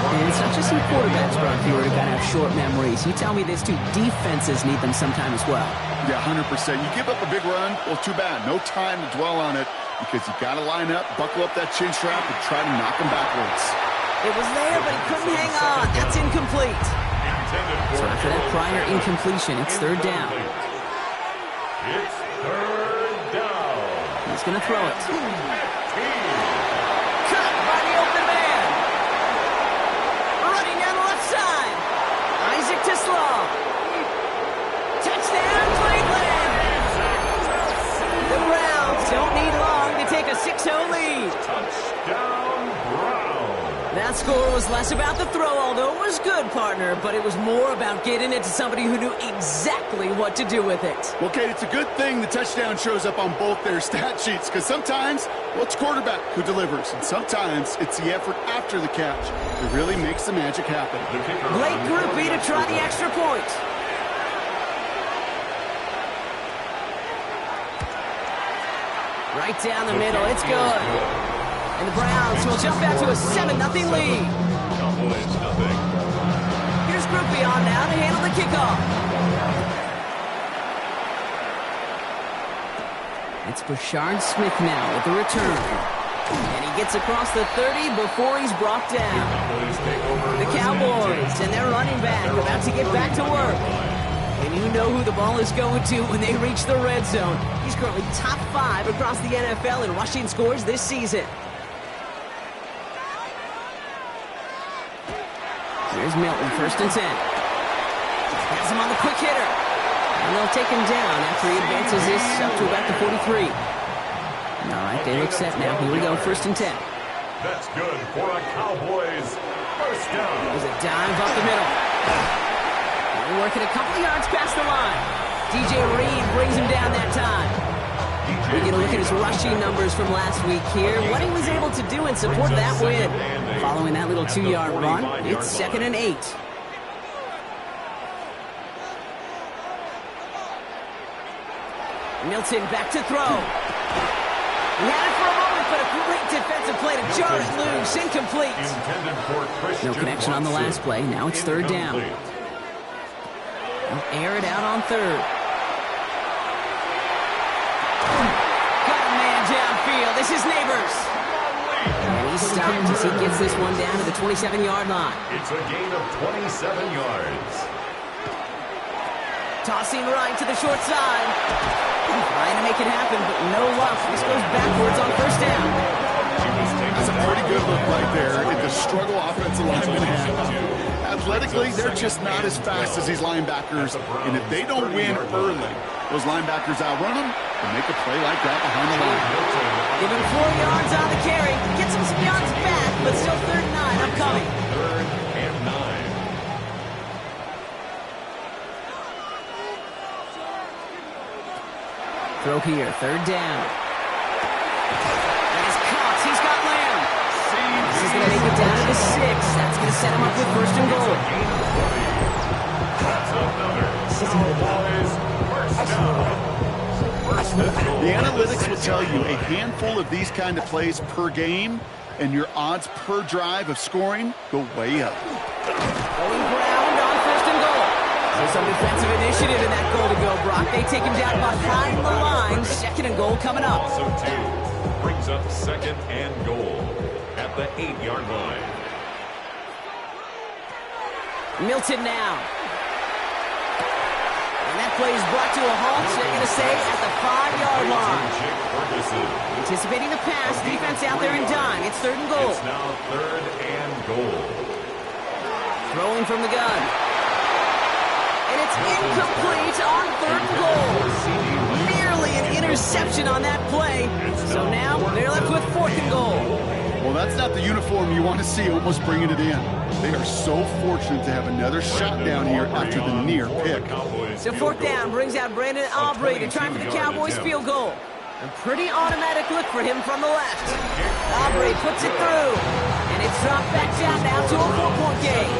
And it's not just some quarterbacks, Brock, who are going to have short memories. You tell me this too, defenses need them sometime as well. Yeah, 100%. You give up a big run, well, too bad. No time to dwell on it because you got to line up, buckle up that chin strap, and try to knock him backwards. It was there, but he couldn't hang on. That's incomplete. So after that prior incompletion, it's 3rd down. It's 3rd down. He's going to throw it. Cut by the open man. Running down the left side. Isaac Tisslaw. Touchdown, Cleveland. The Browns don't need long to take a 6-0 lead. Touchdown, Brown. That score was less about the throw, although it was good, partner, but it was more about getting it to somebody who knew exactly what to do with it. Well, Kate, it's a good thing the touchdown shows up on both their stat sheets, because sometimes, well, it's quarterback who delivers, and sometimes it's the effort after the catch that really makes the magic happen. Blake Groupie to try the extra point. Right down the middle, it's good. And the Browns will jump out to a 7-0 lead. Cowboys nothing. Here's Groupie on now to handle the kickoff. It's Brashard Smith now with the return. And he gets across the 30 before he's brought down. The Cowboys and their running back about to get back to work. And you know who the ball is going to when they reach the red zone. He's currently top 5 across the NFL in rushing scores this season. Here's Milton, 1st and 10. Has him on the quick hitter. And they'll take him down after he advances this up to about the 43. All right, they look set now. Here we go, 1st and 10. That's good for a Cowboys 1st down. There's a dive up the middle. They're working a couple of yards past the line. DJ Reed brings him down that time. We get a look at his rushing numbers from last week here. What he was able to do and support that win. Following that little 2-yard run, it's 2nd and 8. Milton back to throw. He had it for a moment, but a great defensive play to jar it loose. Incomplete. No connection on the last play. Now it's third down. They'll air it out on third. Got a man downfield. This is Neighbors. And he stopped as he gets this one down to the 27-yard line. It's a gain of 27 yards. Tossing right to the short side. Trying to make it happen, but no luck. This goes backwards on first down. That's a pretty good look right there at the struggle offensive linemen have. Athletically, they're just not as fast as these linebackers. And if they don't win early, those linebackers outrun them and make a play like that behind the line. Give him 4 yards on the carry. Gets him some yards back, but still third and 9 upcoming. Third and 9. Throw here, third down. That is caught. He's got Lamb. This is going to make it down to the 6. That's going to set him up with first and goal. That's another. First down. The analytics will tell you a handful of these kind of plays per game, and your odds per drive of scoring go way up. Going ground on first and goal. So some defensive initiative in that goal to go, Brock. They take him down behind the line. Second and goal coming up. Also 2 brings up second and goal at the 8-yard line. Milton now. And that play is brought to a halt, so they're going to say at the 5-yard line. Anticipating the pass, defense out there and dime. It's third and goal. It's now third and goal. Throwing from the gun. And it's incomplete on third and goal. Nearly an interception on that play. So now they're left with fourth and goal. Well, that's not the uniform you want to see almost bringing it in. They are so fortunate to have another shot down here after the near pick. So fourth down brings out Brandon Aubrey to try for the Cowboys field goal. A pretty automatic look for him from the left. Aubrey puts it through. And it's dropped back down now to a 4-point game.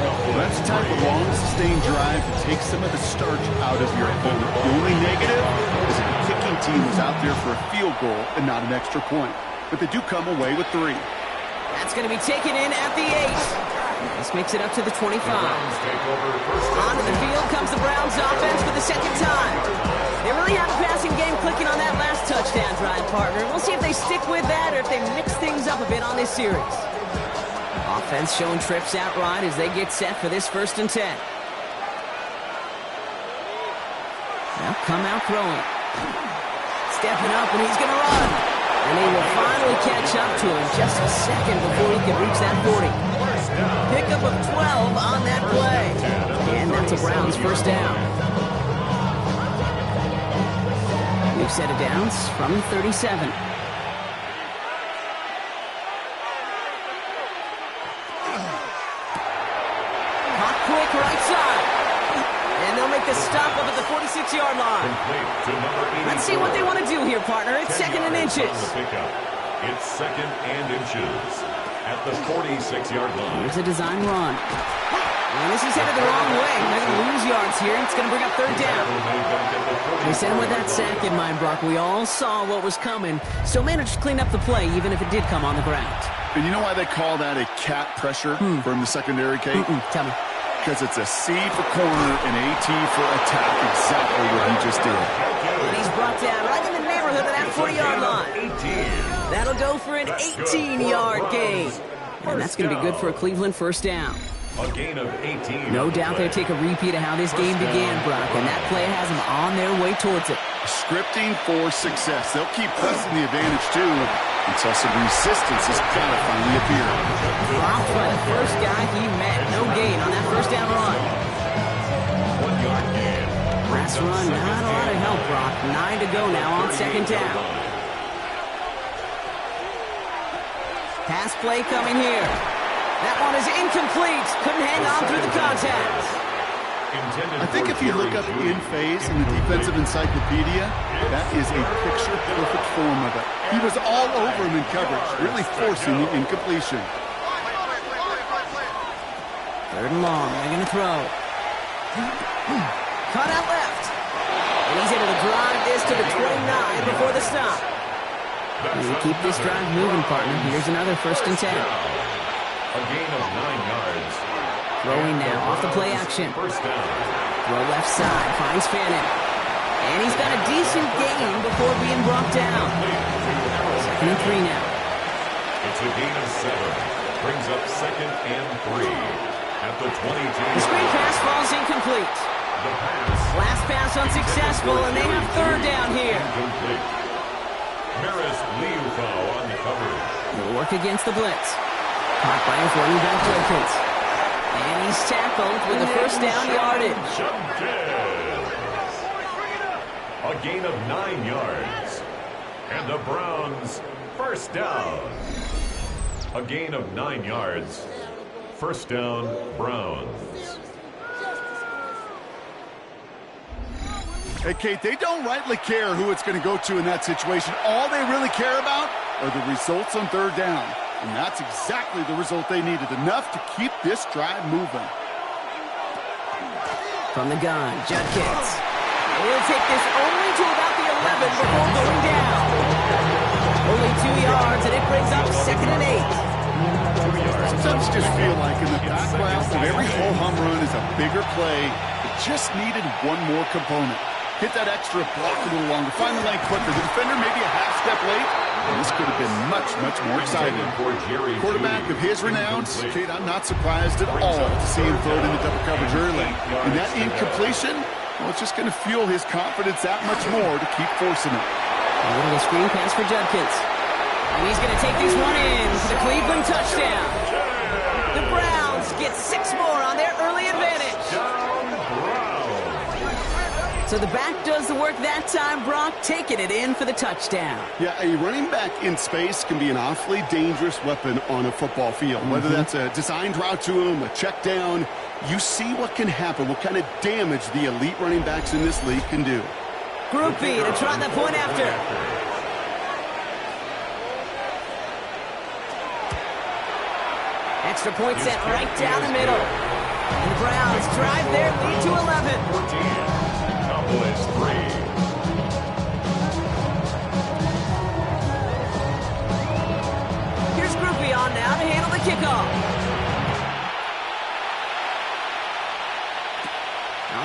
Well, that's the type of long, sustained drive to take some of the starch out of your opponent. The only negative is if the kicking team was out there for a field goal and not an extra point. But they do come away with 3. That's going to be taken in at the 8. This makes it up to the 25. Onto the field comes the Browns offense for the second time. They really have a passing game clicking on that last touchdown drive, partner. We'll see if they stick with that or if they mix things up a bit on this series. Offense showing trips out right as they get set for this first and 10. Now come out throwing. Stepping up and he's going to run. And he will finally catch up to him just a second before he can reach that 40. Pickup of 12 on that play. And that's a Browns first down. New set of downs from the 37. Hot quick right side. And they'll make the stop up at the 46-yard line. Let's see what they want to do here, partner. It's second and inches. It's second and inches at the 46-yard line. Here's a design run. And this is headed the wrong way. They're going to lose yards here. It's going to bring up third down. They sent him with that sack in mind, Brock. We all saw what was coming. Still managed to clean up the play, even if it did come on the ground. And you know why they call that a cat pressure from the secondary, Kate? Tell me. Because it's a C for corner and AT for attack. Exactly what he just did. And he's brought down right in the neighborhood of that 40-yard line. That'll go for an 18-yard gain. And that's going to be good for a Cleveland first down. A gain of 18. No doubt they'll take a repeat of how this game began, Brock, and that play has them on their way towards it. Scripting for success. They'll keep pressing the advantage, too, until some resistance has got to finally appear. Dropped by the first guy he met. No gain on that first down run. 1 yard gain. Last run, not a lot of help, Brock. 9 to go now on second down. Pass play coming here. That one is incomplete. Couldn't hang on through the contact. I think if you look up in phase in the defensive encyclopedia, that is a picture-perfect form of it. He was all over him in coverage, really forcing the incompletion. Third and long. They're going to throw. Cut out left. And he's able to drive this to the 29 before the stop. You keep this drive moving, partner. Here's another 1st and 10. A gain of 9 yards. Throwing now off the play action. First down. Throw left side, finds Fannin. And he's got a decent gain before being brought down. 2nd and 3 now. It's a gain of 7. Brings up 2nd and 3. At the 22. The screen pass falls incomplete. The pass. Last pass unsuccessful, and they have 3rd down here. Incomplete. Maris Liufo on the cover. They'll work against the blitz. Caught by his running back, Jenkins. And he's tackled with the 1st down yardage. A gain of 9 yards. And the Browns, 1st down. A gain of 9 yards. 1st down, Browns. Hey, Kate, they don't rightly care who it's going to go to in that situation. All they really care about are the results on 3rd down. And that's exactly the result they needed, enough to keep this drive moving. From the gun, Judkins. And he'll take this only to about the 11 before going down. Only 2 yards, and it brings up 2nd and 8. Sometimes just feel like in the background of every ho-hum run is a bigger play. It just needed one more component. Hit that extra block a little longer. Find the lane quicker. The defender maybe a half step late. And this could have been much, much more exciting. Quarterback of his renown, Kate, I'm not surprised at all to see him throw it into double coverage early. And that incompletion, well, it's just going to fuel his confidence that much more to keep forcing it. A little screen pass for Judkins. And he's going to take this one in for the Cleveland touchdown. The Browns get 6 more on their early advantage. So the back does the work that time, Brock, taking it in for the touchdown. Yeah, a running back in space can be an awfully dangerous weapon on a football field. Whether that's a designed route to him, a check down, you see what can happen, what kind of damage the elite running backs in this league can do. Groupie to try that point after. Extra point set right down the middle. And the Browns drive their lead to 11. 14. Cowboys 3. Here's Groupie on now to handle the kickoff.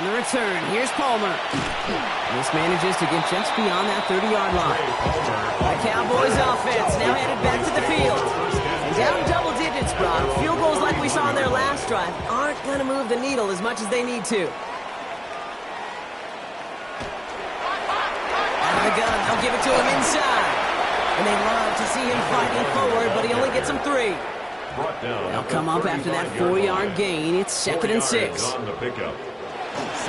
On the return, here's Palmer. This manages to get just beyond that 30-yard line. The Cowboys offense now headed back to the field. And down double digits, Brock. Field goals like we saw on their last drive aren't going to move the needle as much as they need to. Out of the gun, they'll give it to him inside. And they love to see him fighting forward, but he only gets them 3. They'll come up after that 4-yard gain. It's 2nd and 6.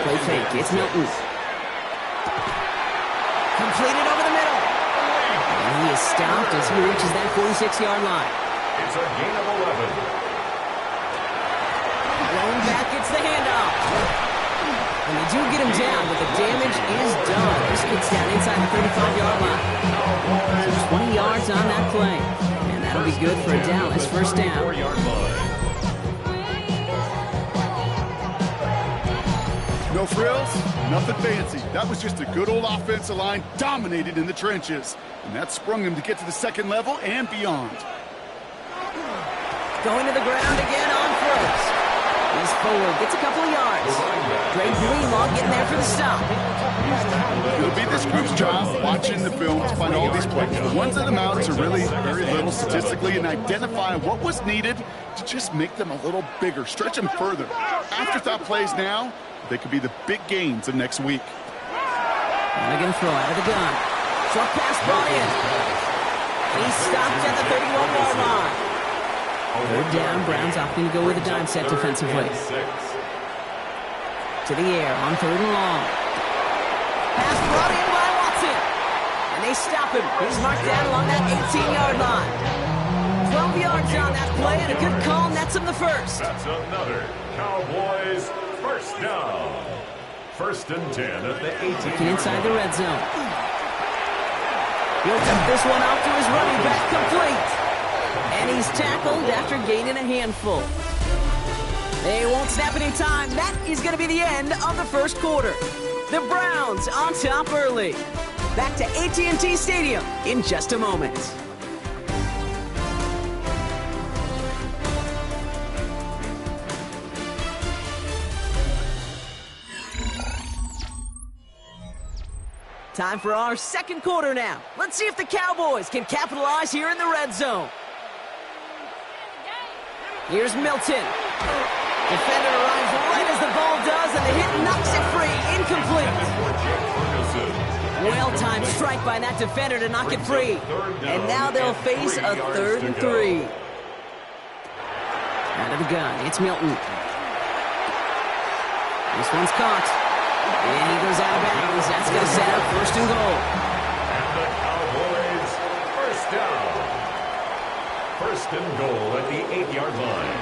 Play fake, it's Milton. Completed over the middle. And he is stopped as he reaches that 46-yard line. It's a gain of 11. Blown back, it's the handoff. And they do get him down, but the damage is done. This gets down inside the 35-yard line. So 20 yards on that play. And that'll be good for a Dallas 1st down. 4-yard line. No frills, nothing fancy. That was just a good old offensive line dominated in the trenches. And that sprung him to get to the 2nd level and beyond. Going to the ground again on 1st. He's forward, gets a couple of yards. Greg Greenlaw getting there for the stop. It'll be this group's job watching the film to find all these plays. The ones that amount to really very little statistically and identify what was needed to just make them a little bigger, stretch them further. Afterthought plays now, they could be the big gains of next week. And again, throw out of the gun. Short pass brought in. He's stopped at the 31-yard line. 3rd down, Browns opting to go with a dime set defensively. To the air on 3rd and long. Pass brought in by Watson. And they stop him. He's marked down along that 18-yard line. 12 yards on that play and a good call nets him the 1st. That's another Cowboys 1st down. 1st and 10 at the 18. Looking inside the red zone. He'll dump this one off to his running back, complete. And he's tackled after gaining a handful. They won't snap any time. That is going to be the end of the 1st quarter. The Browns on top early. back to AT&T Stadium in just a moment. Time for our second quarter now. Let's see if the Cowboys can capitalize here in the red zone. Here's Milton. Defender arrives right as the ball does, and the hit knocks it free. Incomplete. Well-timed strike by that defender to knock it free. And now they'll face a 3rd and 3. Out of the gun, it's Milton. This one's caught. And he goes out of bounds. That's going to set up 1st and goal. And the Cowboys, 1st down. 1st and goal at the 8-yard line.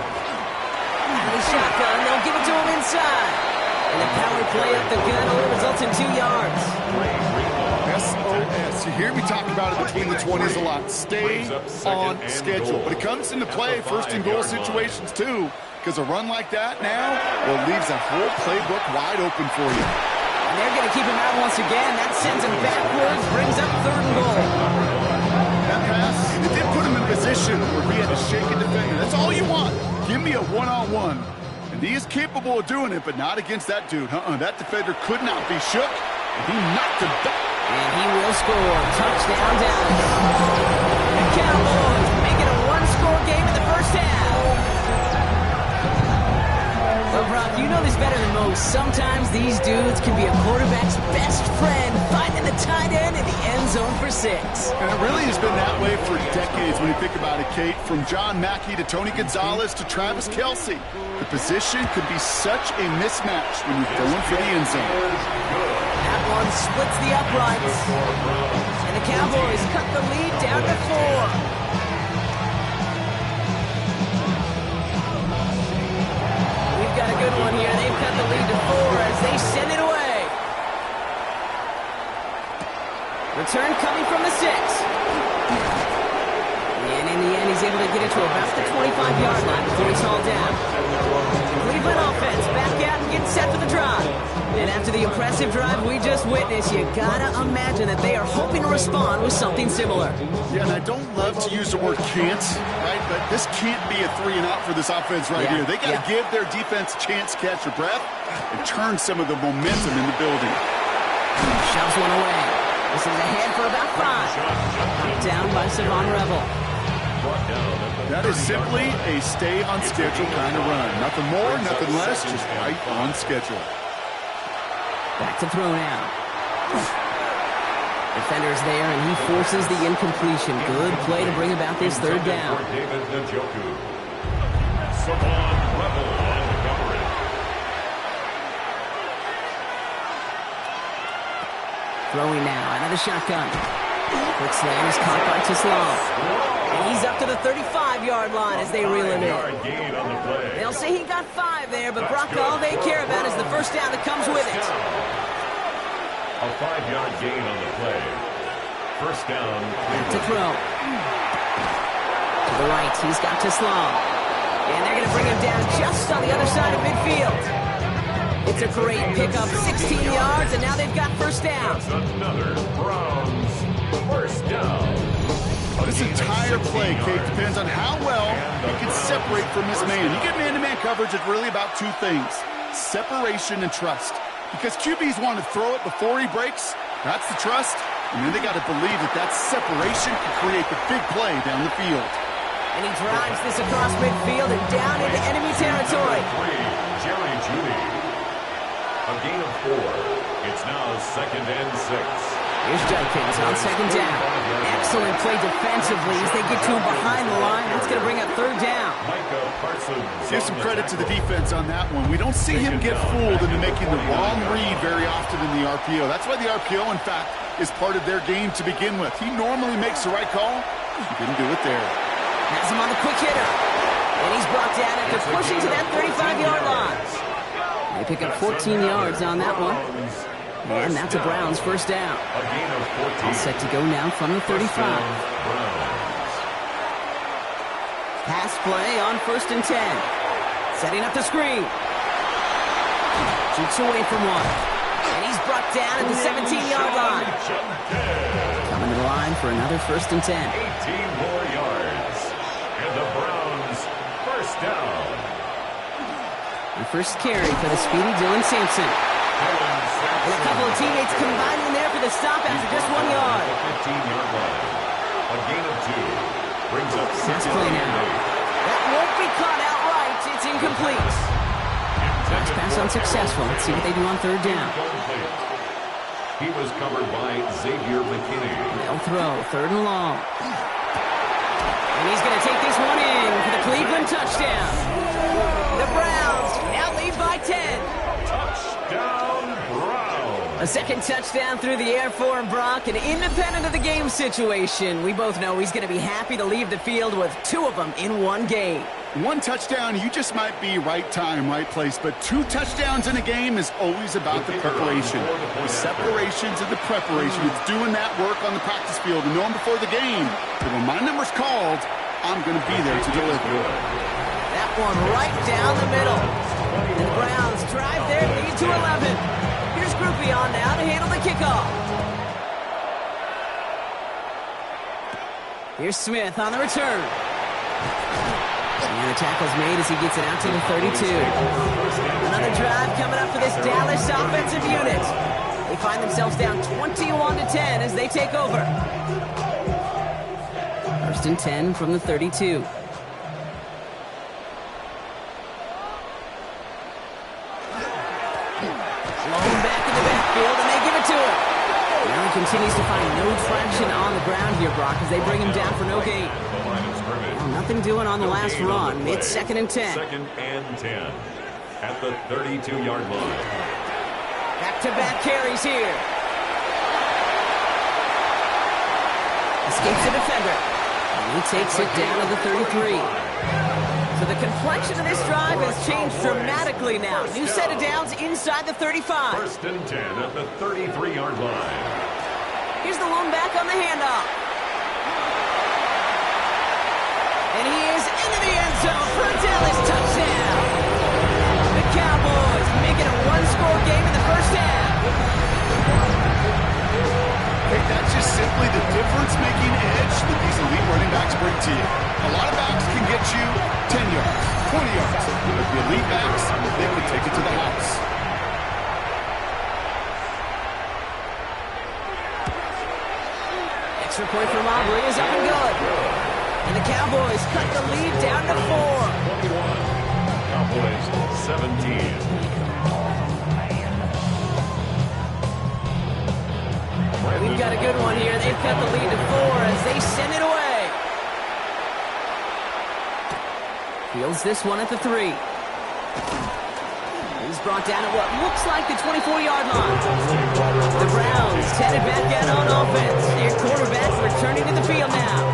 Out of the shotgun, they'll give it to him inside. And the power play up the gun only results in 2 yards. SOS. You hear me talk about it between the 20s a lot. Stay on schedule. But it comes into play 1st and goal situations too. Because a run like that now, well, leaves a whole playbook wide open for you. And they're going to keep him out once again. That sends him backwards, brings up 3rd and goal. That pass, it did put him in position where he had to shake a defender. That's all you want. Give me a one-on-one. And he is capable of doing it, but not against that dude. That defender could not be shook, and he knocked him back. And he will score. Touchdown, Dallas. The Cowboys make it a 1-score game in the 1st half. Well, Brock, you know this better than most. Sometimes these dudes can be a quarterback's best friend, finding the tight end in the end zone for 6. And it really has been that way for decades when you think about it, Kate. From John Mackey to Tony Gonzalez to Travis Kelce. The position could be such a mismatch when you're going for the end zone. That one splits the uprights. And the Cowboys cut the lead down to 4. Got a good one here. They've cut the lead to 4 as they send it away. Return coming from the 6. And in the end, he's able to get it to about the 25-yard line before he's hauled down. Cleveland offense back out and getting set for the drive. And after the impressive drive we just witnessed, you gotta imagine that they are hoping to respond with something similar. Yeah, and I don't love to use the word can't, right? But this can't be a 3-and-out for this offense right here. They got to give their defense a chance to catch their breath and turn some of the momentum in the building. Shoves one away. This is ahead for about 5. Down by Savon Rebel. That is simply a stay-on-schedule kind of run. Nothing more, nothing less, just right on schedule. Back to throw now. Defender's there, and he forces the incompletion. Good play to bring about this 3rd down. Throwing now, another shotgun. Quick slant is caught by Tislam. And he's up to the 35-yard line as they reel him in. They'll say he got 5 there, but Brock, all they care about is the 1st down that comes with it. A 5-yard gain on the play. 1st down. To throw. To the right, he's got Tislam. And they're going to bring him down just on the other side of midfield. It's a great pickup, 16 yards, and now they've got 1st down. Another Browns 1st down. This entire play, Kate, depends on how well you can separate from this man. You get man-to-man coverage, it's really about 2 things. Separation and trust. Because QBs want to throw it before he breaks. That's the trust. And then they got to believe that that separation can create the big play down the field. And he drives this across midfield and down into enemy territory. Jerry Jeudy. A gain of 4. It's now 2nd and 6. Here's Judkins on 2nd down. Excellent play defensively as they get to him behind the line. That's going to bring up 3rd down. Give some credit to the defense on that one. We don't see him get fooled into making the wrong read very often in the RPO. That's why the RPO, in fact, is part of their game to begin with. He normally makes the right call. He didn't do it there. Has him on the quick hitter. And he's brought down after pushing to that 35-yard line. They pick up 14 yards on that one. And that's a Browns 1st down. All set to go now from the 35. Pass play on 1st and 10. Setting up the screen. Shoots away from one. And he's He's brought down at the 17-yard line. Coming to the line for another 1st and 10. 18 more yards. And the Browns, first down. The first carry for the speedy Dylan Sampson. And a couple of teammates combining there for the stop after just 1 yard. 15-yard line. A gain of 2. Brings up Pass play now. That won't be caught outright. It's incomplete. Last pass unsuccessful. Let's see what they do on 3rd down. He was covered by Xavier McKinney. They'll throw 3rd and long. And he's going to take this one in for the Cleveland touchdown. The Browns now lead by 10. Touchdown, Browns. A second touchdown through the air for Brock, and independent of the game situation, we both know he's going to be happy to leave the field with 2 of them in one game. 1 touchdown, you just might be right time, right place. But 2 touchdowns in a game is always about the preparation. The separations and the preparation. It's doing that work on the practice field and knowing before the game that when my number's called, I'm going to be there to deliver. That one right down the middle. And the Browns drive their lead to 11. Here's Groupie on now to handle the kickoff. Here's Smith on the return. And the tackle's made as he gets it out to the 32. Another drive coming up for this Dallas offensive unit. They find themselves down 21-10 as they take over. 1st and 10 from the 32. Blown back in the backfield, and they give it to him. Now he continues to find no traction on the ground here, Brock, as they bring him down for no gain. Well, nothing doing on the last run. It's 2nd and 10. 2nd and 10 at the 32-yard line. Back-to-back carries here. Escapes the defender. And he takes it down to the 33. So the complexion of this drive has changed dramatically now. New set of downs inside the 35. 1st and 10 at the 33-yard line. Here's the lone back on the handoff. And he is into the end zone for a Dallas touchdown. The Cowboys making a one-score game in the first half. Hey, that's just simply the difference-making edge that these elite running backs bring to you. A lot of backs can get you 10 yards, 20 yards. But the elite backs, they can take it to the house. Extra point for Mobley is up and good. And the Cowboys cut the lead down to 4. 21. Cowboys 17. We've got a good one here. They've cut the lead to 4 as they send it away. Fields this one at the 3. He's brought down at what looks like the 24-yard line. The Browns headed back out on offense. Their quarterback returning to the field now.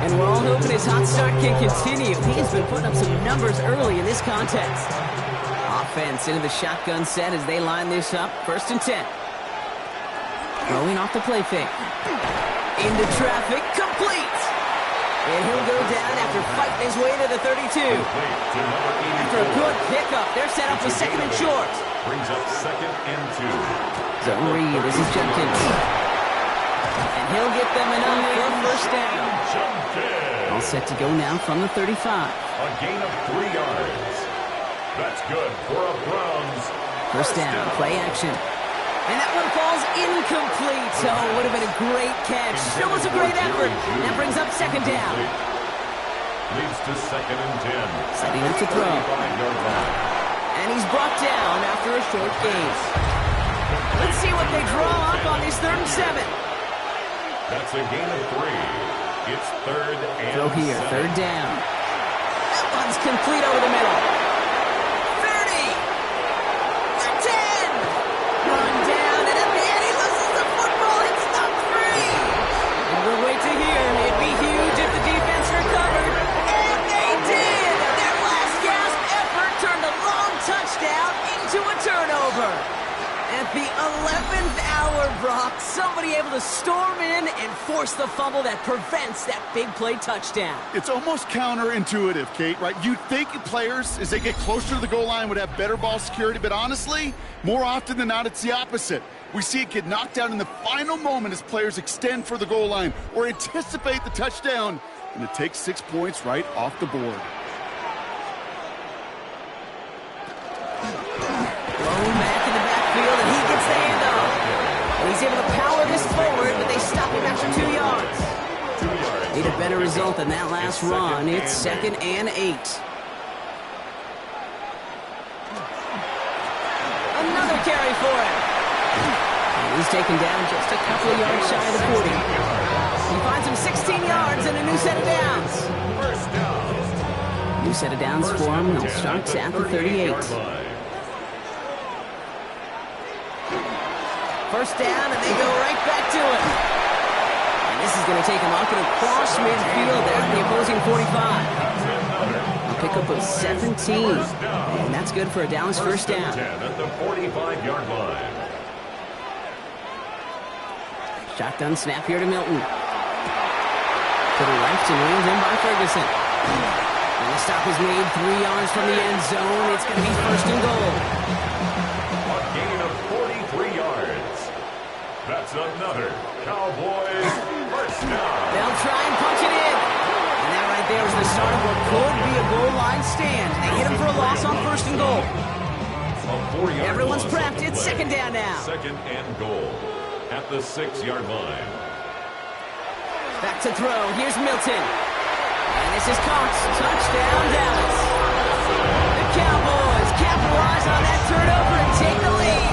And we're all hoping his hot start can continue. He has been putting up some numbers early in this contest. Offense into the shotgun set as they line this up. 1st and 10. Throwing off the play fake. Into traffic, complete. And he'll go down after fighting his way to the 32. After a good pickup, they're set up for 2nd and short. Brings up 2nd and 2. Zone read, this is Jenkins. And he'll get them enough for a first down. All set to go now from the 35. A gain of 3 yards. That's good for a Browns. First down, play action. And that one falls incomplete. So it would have been a great catch. Still was a great effort. That brings up 2nd down. Leads to 2nd and 10. Setting up to throw. And he's brought down after a short gain. Let's see what they draw up on this 3rd and 7. That's a gain of 3. It's 3rd and Throw here, 7. 3rd down. That one's complete over the middle. 30. 10. Run down, and at the end he loses the football. It's not 3. And we'll wait to hear. It'd be huge if the defense recovered. And they did. Their last gasp effort turned a long touchdown into a turnover. At the 11th hour, Brock, somebody able to storm in and force the fumble that prevents that big play touchdown. It's almost counterintuitive, Kate, right? You'd think players, as they get closer to the goal line, would have better ball security, but honestly, more often than not, it's the opposite. We see it get knocked down in the final moment as players extend for the goal line or anticipate the touchdown, and it takes 6 points right off the board. Blown back in the backfield, and he gets the handoff. And he's able to power this forward, but they stop him after 2 yards. Need a better result than that last run. It's 2nd and 8. Another carry for him. And he's taken down just a couple of yards shy of the 40. He finds him 16 yards and a new set of downs. New set of downs for him. They'll start at the 38. First down, and they go right back to it. And this is going to take him up and across midfield there at the opposing 45. A pickup of 17. And that's good for a Dallas first down. At the 45-yard line. Shotgun snap here to Milton. To the left and reined in by Ferguson. And the stop is made 3 yards from the end zone. It's going to be first and goal. A gain of 43 yards. That's another Cowboys first down. They'll try and punch it in. And that right there is the start of what could be a goal line stand. They hit him for a loss on first and goal. Everyone's prepped. It's second down now. Second and goal at the 6-yard line. Back to throw. Here's Milton. And this is Cox. Touchdown, Dallas. The Cowboys capitalize on that turnover and take the lead.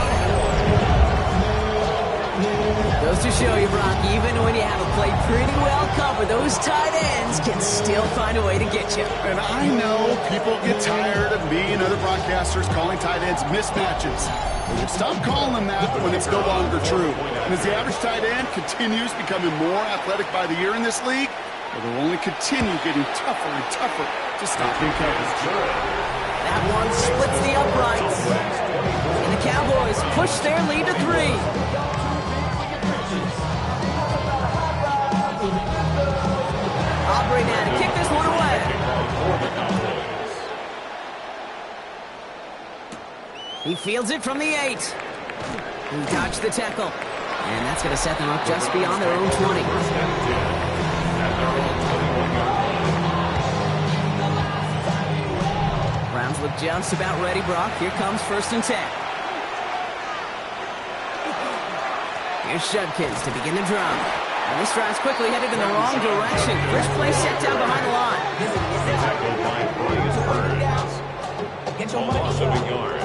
Goes to show you, Brock, even when you have a play pretty well covered, those tight ends can still find a way to get you. And I know people get tired of me and other broadcasters calling tight ends mismatches. Stop calling them that when it's no longer true. And as the average tight end continues becoming more athletic by the year in this league, well, they'll only continue getting tougher and tougher to stop in coverage. That one splits the uprights. And the Cowboys push their lead to 3. Aubrey now to kick this one away. He fields it from the 8. He dodged the tackle. And that's going to set them up just beyond their own 20. Browns look just about ready, Brock. Here comes first and 10. Here's Shudkins to begin the drive. And this drive's quickly headed in the wrong direction. First play set down behind the line. Loss of a yard.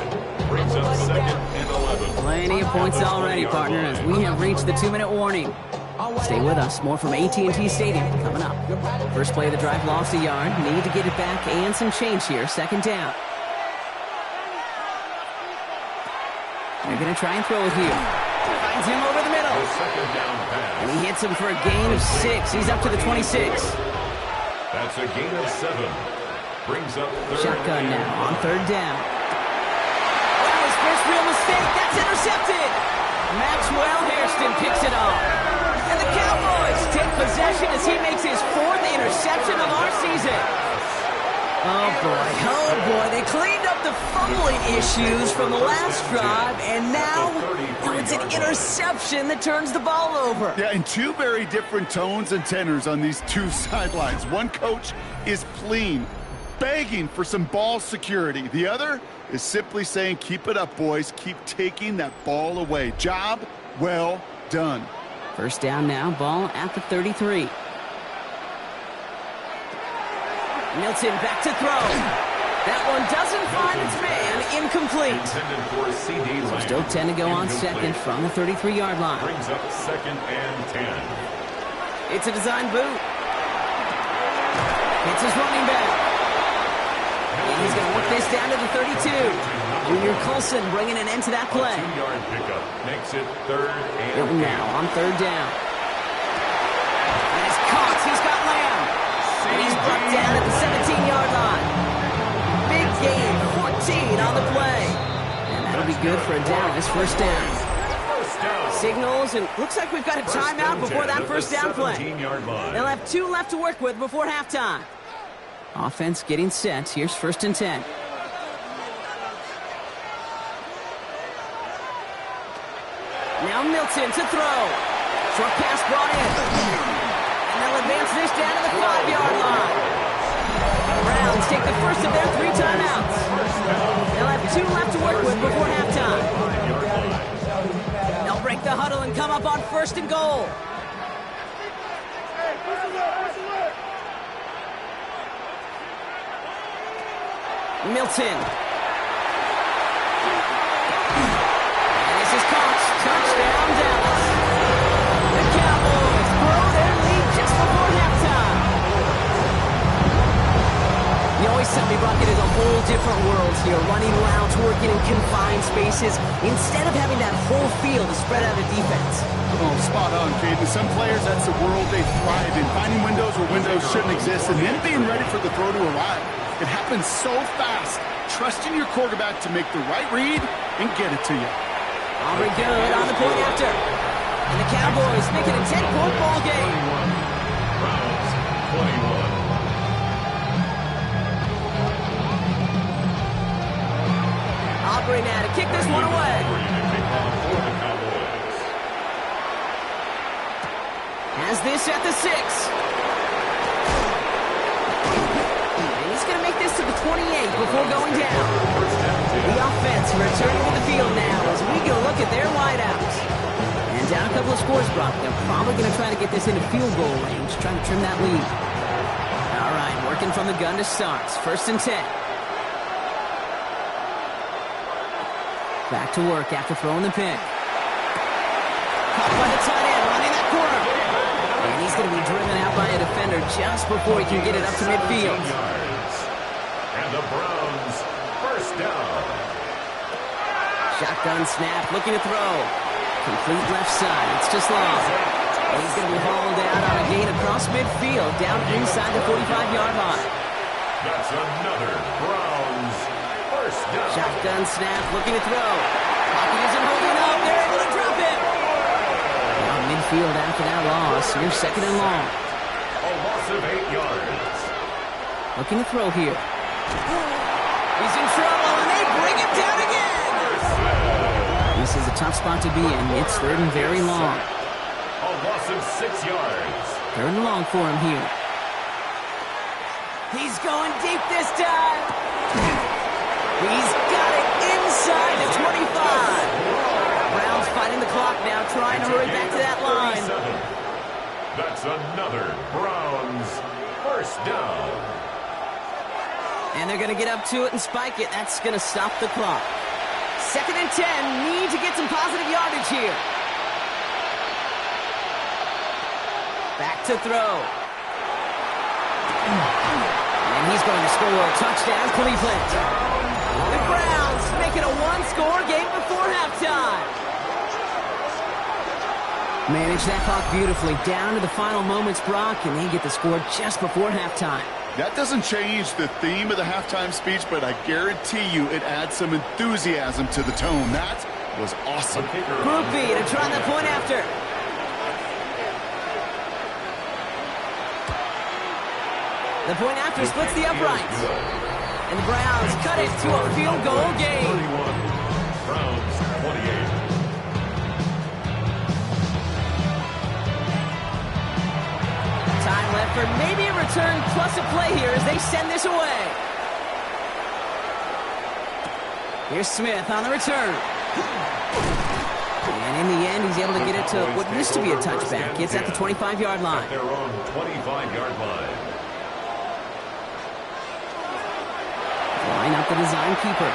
Brings up 2nd and 11. Plenty of points already, partner, as we have reached the 2-minute warning. Stay with us. More from AT&T Stadium coming up. First play of the drive lost a yard. Need to get it back and some change here. Second down. They're going to try and throw it here. Finds him over the middle. And he hits him for a gain of 6. He's up to the 26. That's a gain of 7. Brings up third. Shotgun now on third down. That was first real mistake. That's intercepted. Maxwell Hairston picks it off. And the Cowboys take possession as he makes his 4th interception of our season. Oh boy, they cleaned up the fumbling issues from the last drive, and now it's an interception that turns the ball over. Yeah, and 2 very different tones and tenors on these 2 sidelines. One coach is pleading, begging for some ball security. The other is simply saying, keep it up, boys. Keep taking that ball away. Job well done. First down now, ball at the 33. Milton back to throw. That one doesn't find its man. Incomplete. So still 10 to go on second from the 33-yard line. Brings up 2nd and 10. It's a design boot. It's his running back. And he's going to work this down to the 32. Junior Colson bringing an end to that play. 2-yard pickup makes it 3rd and Hilton now on third down. And it's Cox. He's got Lamb. And he's brought down at the 17-yard line. Big gain, 14 on the play. And that'll be good for a Dallas first down. Signals, and looks like we've got a timeout before that first down play. They'll have 2 left to work with before halftime. Offense getting set. Here's first and 10. Now Milton to throw. Short pass brought in. And they'll advance this down to the 5-yard line. Browns take the first of their 3 timeouts. They'll have 2 left to work with before halftime. They'll break the huddle and come up on 1st and goal. Milton. And this is caught. Touchdown, Dallas. The Cowboys grow their lead just before halftime. You always tell me, Rocket, is a whole different world here. Running routes, working in confined spaces, instead of having that whole field to spread out a defense. Oh, spot on, Caden. Some players, that's the world they thrive in. Finding windows where windows shouldn't exist, and then being ready for the throw to arrive. It happens so fast. Trusting your quarterback to make the right read and get it to you. Aubrey good on the point after. And the Cowboys make it a 10-point ball game. Browns 21. Aubrey now to kick this one away. Has this at the 6. He's going to make this to the 28 before going down. The offense returning to the field now as we go look at their wideouts. And down a couple of scores, Brock. They're probably going to try to get this into field goal range, trying to trim that lead. All right, working from the gun to start. 1st and 10. Back to work after throwing the pick. Caught by the tight end, running that corner. And he's going to be driven out by a defender just before he can get it up to midfield. And the Browns, 1st down. Shotgun snap, looking to throw. Complete left side, it's just long. And he's going to be hauled out on a gain across midfield, down inside the 45-yard line. That's another Browns 1st down. Shotgun snap, looking to throw. Pocket isn't holding up, they're able to drop it. Now midfield after that loss, here's 2nd and long. A loss of 8 yards. Looking to throw here. He's in trouble, and they bring him down again. This is a tough spot to be in. It's 3rd and very long. A loss of 6 yards. 3rd and long for him here. He's going deep this time. He's got it inside the 25. Browns fighting the clock now, trying to hurry back to that line. That's another Browns 1st down. And they're going to get up to it and spike it. That's going to stop the clock. 2nd and 10. Need to get some positive yardage here. Back to throw. And he's going to score. Touchdown, Cleveland. The Browns make it a 1-score game before halftime. Manage that clock beautifully. Down to the final moments, Brock, and they get the score just before halftime. That doesn't change the theme of the halftime speech, but I guarantee you it adds some enthusiasm to the tone. That was awesome. Group B to try that point after. The point after splits the uprights. And the Browns cut it to a field goal game. 31. Browns 28. Time left for maybe a return plus a play here as they send this away. Here's Smith on the return. And in the end, he's able to get it to what used to be a touchback. Gets at the 25-yard line. At their own 25-yard line. Line up the design keeper.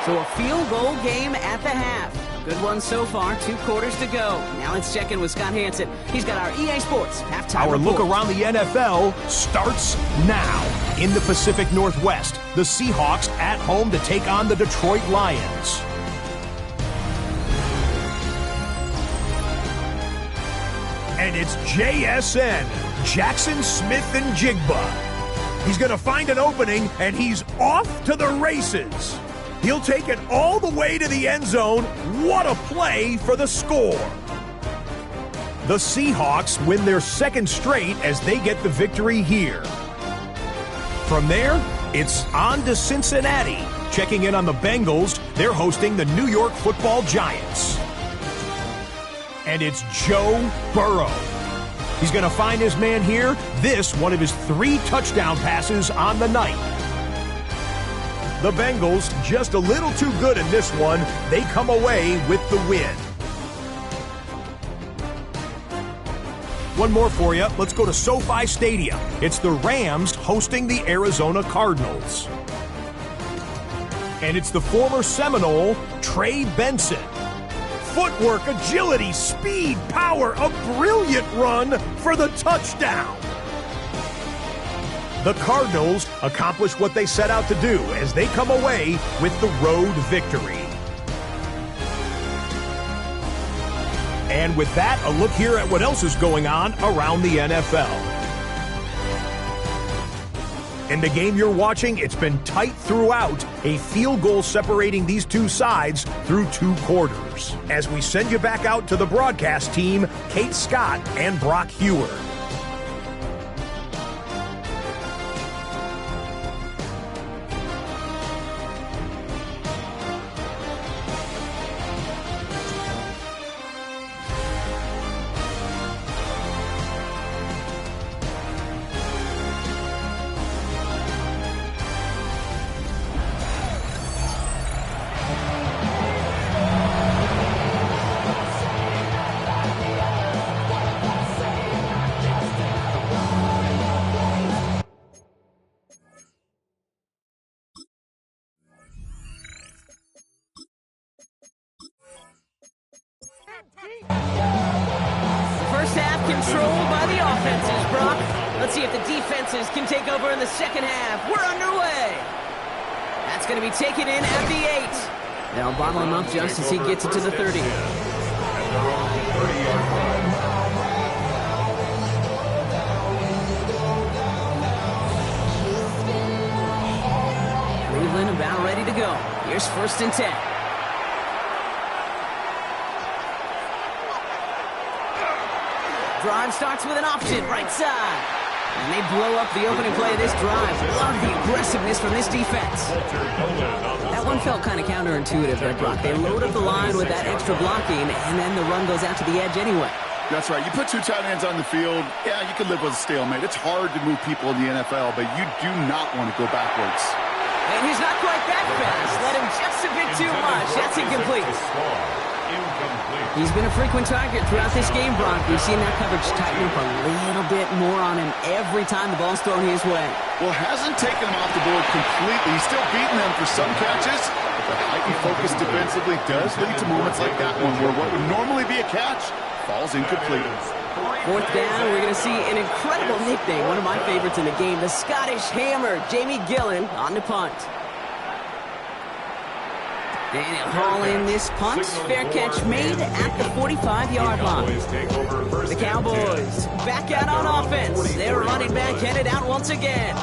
So a field goal game at the half. Good one so far. 2 quarters to go. Now let's check in with Scott Hansen. He's got our EA Sports halftime Our report. look around the NFL starts now. In the Pacific Northwest, the Seahawks at home to take on the Detroit Lions. And it's JSN, Jackson Smith and Jigba. He's going to find an opening, and he's off to the races. He'll take it all the way to the end zone. What a play for the score. The Seahawks win their 2nd straight as they get the victory here. From there, it's on to Cincinnati. Checking in on the Bengals, they're hosting the New York Football Giants. And it's Joe Burrow. He's going to find his man here. This, one of his 3 touchdown passes on the night. The Bengals just a little too good in this one. They come away with the win. One more for you. Let's go to SoFi Stadium. It's the Rams hosting the Arizona Cardinals. And it's the former Seminole, Trey Benson. Footwork, agility, speed, power, a brilliant run for the touchdown. The Cardinals accomplish what they set out to do as they come away with the road victory. And with that, a look here at what else is going on around the NFL. In the game you're watching, it's been tight throughout, a field goal separating these two sides through 2 quarters. As we send you back out to the broadcast team, Kate Scott and Brock Heward. First half controlled by the offenses, Brock. Let's see if the defenses can take over in the second half. We're underway. That's going to be taken in at the 8. They'll bottle him up just as he gets it to the 30. Cleveland about ready to go. Here's 1st and 10. Drive starts with an option, right side. And they blow up the opening play of this drive. Love the aggressiveness from this defense. That one felt kind of counterintuitive there, Brock. They load up the line with that extra blocking, and then the run goes out to the edge anyway. That's right. You put 2 tight ends on the field, yeah, you can live with a stalemate. It's hard to move people in the NFL, but you do not want to go backwards. And he's not quite that fast. Let him just a bit too much. That's incomplete. He's been a frequent target throughout this game, Brock. We've seen that coverage tighten up a little bit more on him every time the ball's thrown his way. Well, hasn't taken him off the board completely. He's still beating them for some catches, but the heightened focus defensively does lead to moments like that one where what would normally be a catch falls incomplete. 4th down, we're going to see an incredible nickname, one of my favorites in the game, the Scottish Hammer, Jamie Gillen on the punt. And he'll haul in this punt. Fair catch made at the 45-yard line. The Cowboys back out on offense. Their running back headed out once again.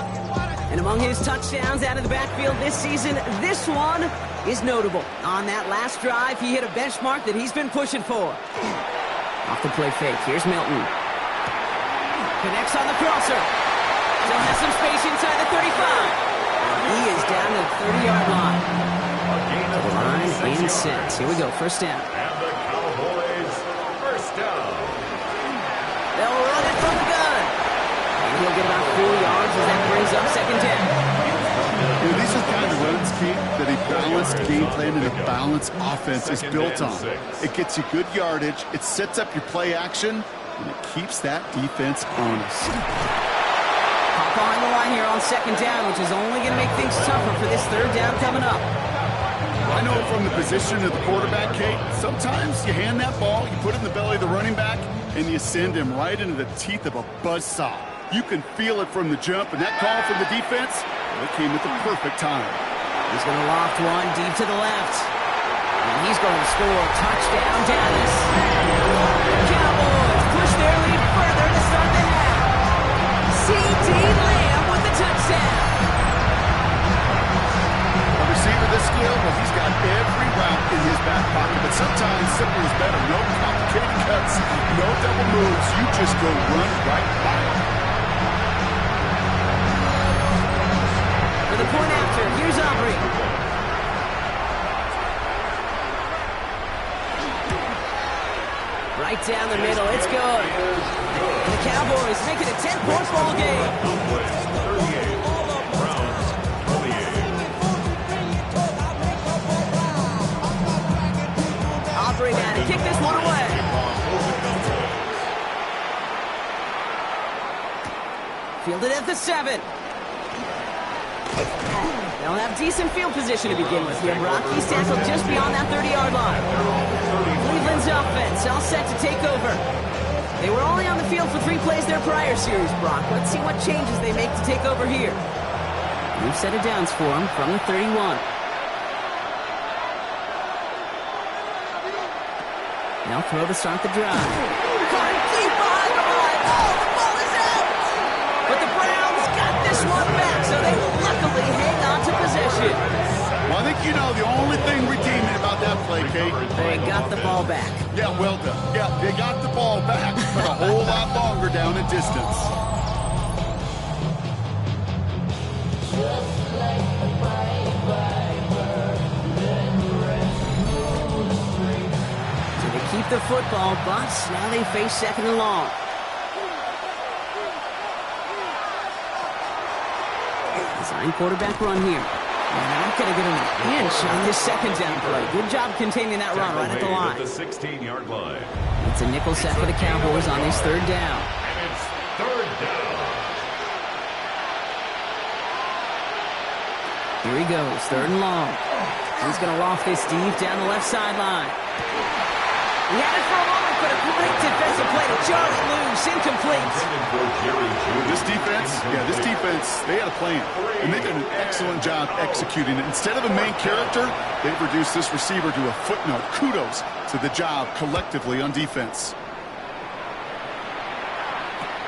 And among his touchdowns out of the backfield this season, this one is notable. On that last drive, he hit a benchmark that he's been pushing for. Off the play fake. Here's Milton. Connects on the crosser. Still has some space inside the 35. He is down to the 30-yard line. The line in sets. Here we go. 1st down. And the Cowboys, 1st down. They'll run it from the gun. And he'll get about 4 yards as that brings up 2nd down. These are the kind of runs, Keith, that a balanced game plan and a balanced offense is built on. It gets you good yardage, it sets up your play action, and it keeps that defense honest. Hop behind the line here on 2nd down, which is only going to make things tougher for this 3rd down coming up. I know from the position of the quarterback, Kate, sometimes you hand that ball, you put it in the belly of the running back, and you send him right into the teeth of a buzzsaw. You can feel it from the jump, and that call from the defense, it came at the perfect time. He's going to loft one deep to the left. And he's going to score a touchdown, Dallas. The Cowboys push their lead further to start the half. C.D. Lamb with the touchdown. A receiver this skilled, well, he's got every route in his back pocket, but sometimes simple is better. No complicated cuts, no double moves. You just go run right by it. For the point after, here's Aubrey. Right down the middle. It's good. And the Cowboys make it a 10-point ball game. 38. Browns 28. Aubrey now to kick this one away. Fielded at the 7. They'll have decent field position to begin with here. Brock, he's tackled just beyond that 30-yard line. Cleveland's offense all set to take over. They were only on the field for 3 plays their prior series, Brock. Let's see what changes they make to take over here. New set of downs for them from the 31. They'll throw to start the drive. Caught deep behind the line. Oh, the ball is out! But the Browns got this one back, so they will luckily hang on to possession. Well, I think you know the only thing redeeming about that play, Kate. They got the ball back. Yeah, well done. Yeah, they got the ball back, but a whole lot longer down in distance. So they keep the football, but now they face 2nd and long. Design quarterback run here. And they're not going to get an inch on this 2nd down play. Good job containing that run right at the line. At the 16-yard line. It's a nickel set for the Cowboys on this 3rd down. And it's 3rd down. Here he goes, 3rd and long. He's going to loft this deep down the left sideline. He had it for a moment, but a great defensive play to Charlie loose, incomplete. This defense, they had a plan, and they did an excellent job executing it. Instead of a main character, they've reduced this receiver to a footnote. Kudos to the job collectively on defense.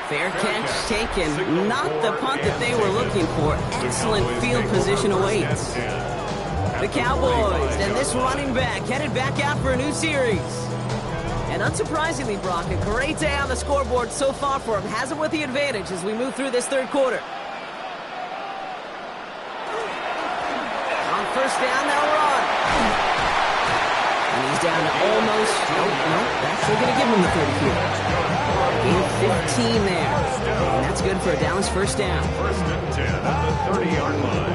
Fair catch taken, not the punt that they were looking for. Excellent field position awaits. The Cowboys and this running back headed back out for a new series. And unsurprisingly, Brock, a great day on the scoreboard so far for him. Has it with the advantage as we move through this 3rd quarter. On 1st down, they'll run. And he's down to almost, nope, actually going to give him the 30 here. Gain 15 there. And that's good for a Dallas 1st down. 1st and 10 at the 30-yard line.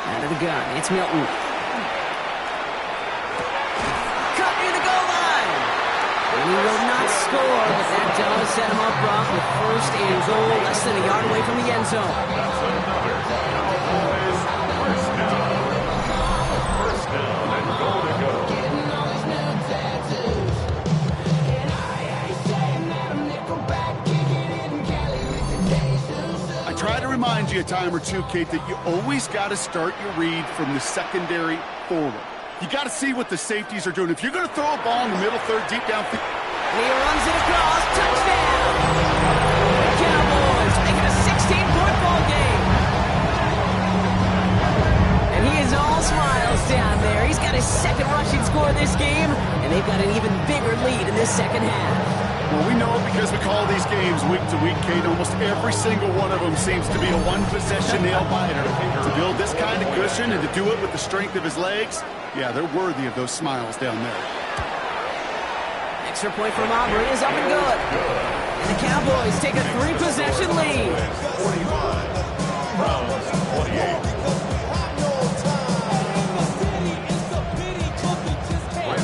Out of the gun, it's Milton. Cut near the goal line. And he will not score, but that does set him up, Brock, with 1st and goal, less than a yard away from the end zone. That's another Cowboys 1st down. 1st down and goal to go. I try to remind you a time or two, Kate, that you always got to start your read from the secondary forward. You got to see what the safeties are doing. If you're going to throw a ball in the middle 3rd, deep downfield. And he runs it across, touchdown! The Cowboys make it a 16-point ball game. And he is all smiles down there. He's got his 2nd rushing score of this game, and they've got an even bigger lead in this 2nd half. Well, we know because we call these games week to week, Kate. Almost every single one of them seems to be a one-possession nail-biter. To build this kind of cushion and to do it with the strength of his legs, yeah, they're worthy of those smiles down there. Extra point from Aubrey is up and good. And the Cowboys take a 3-possession lead. 45. Browns 28.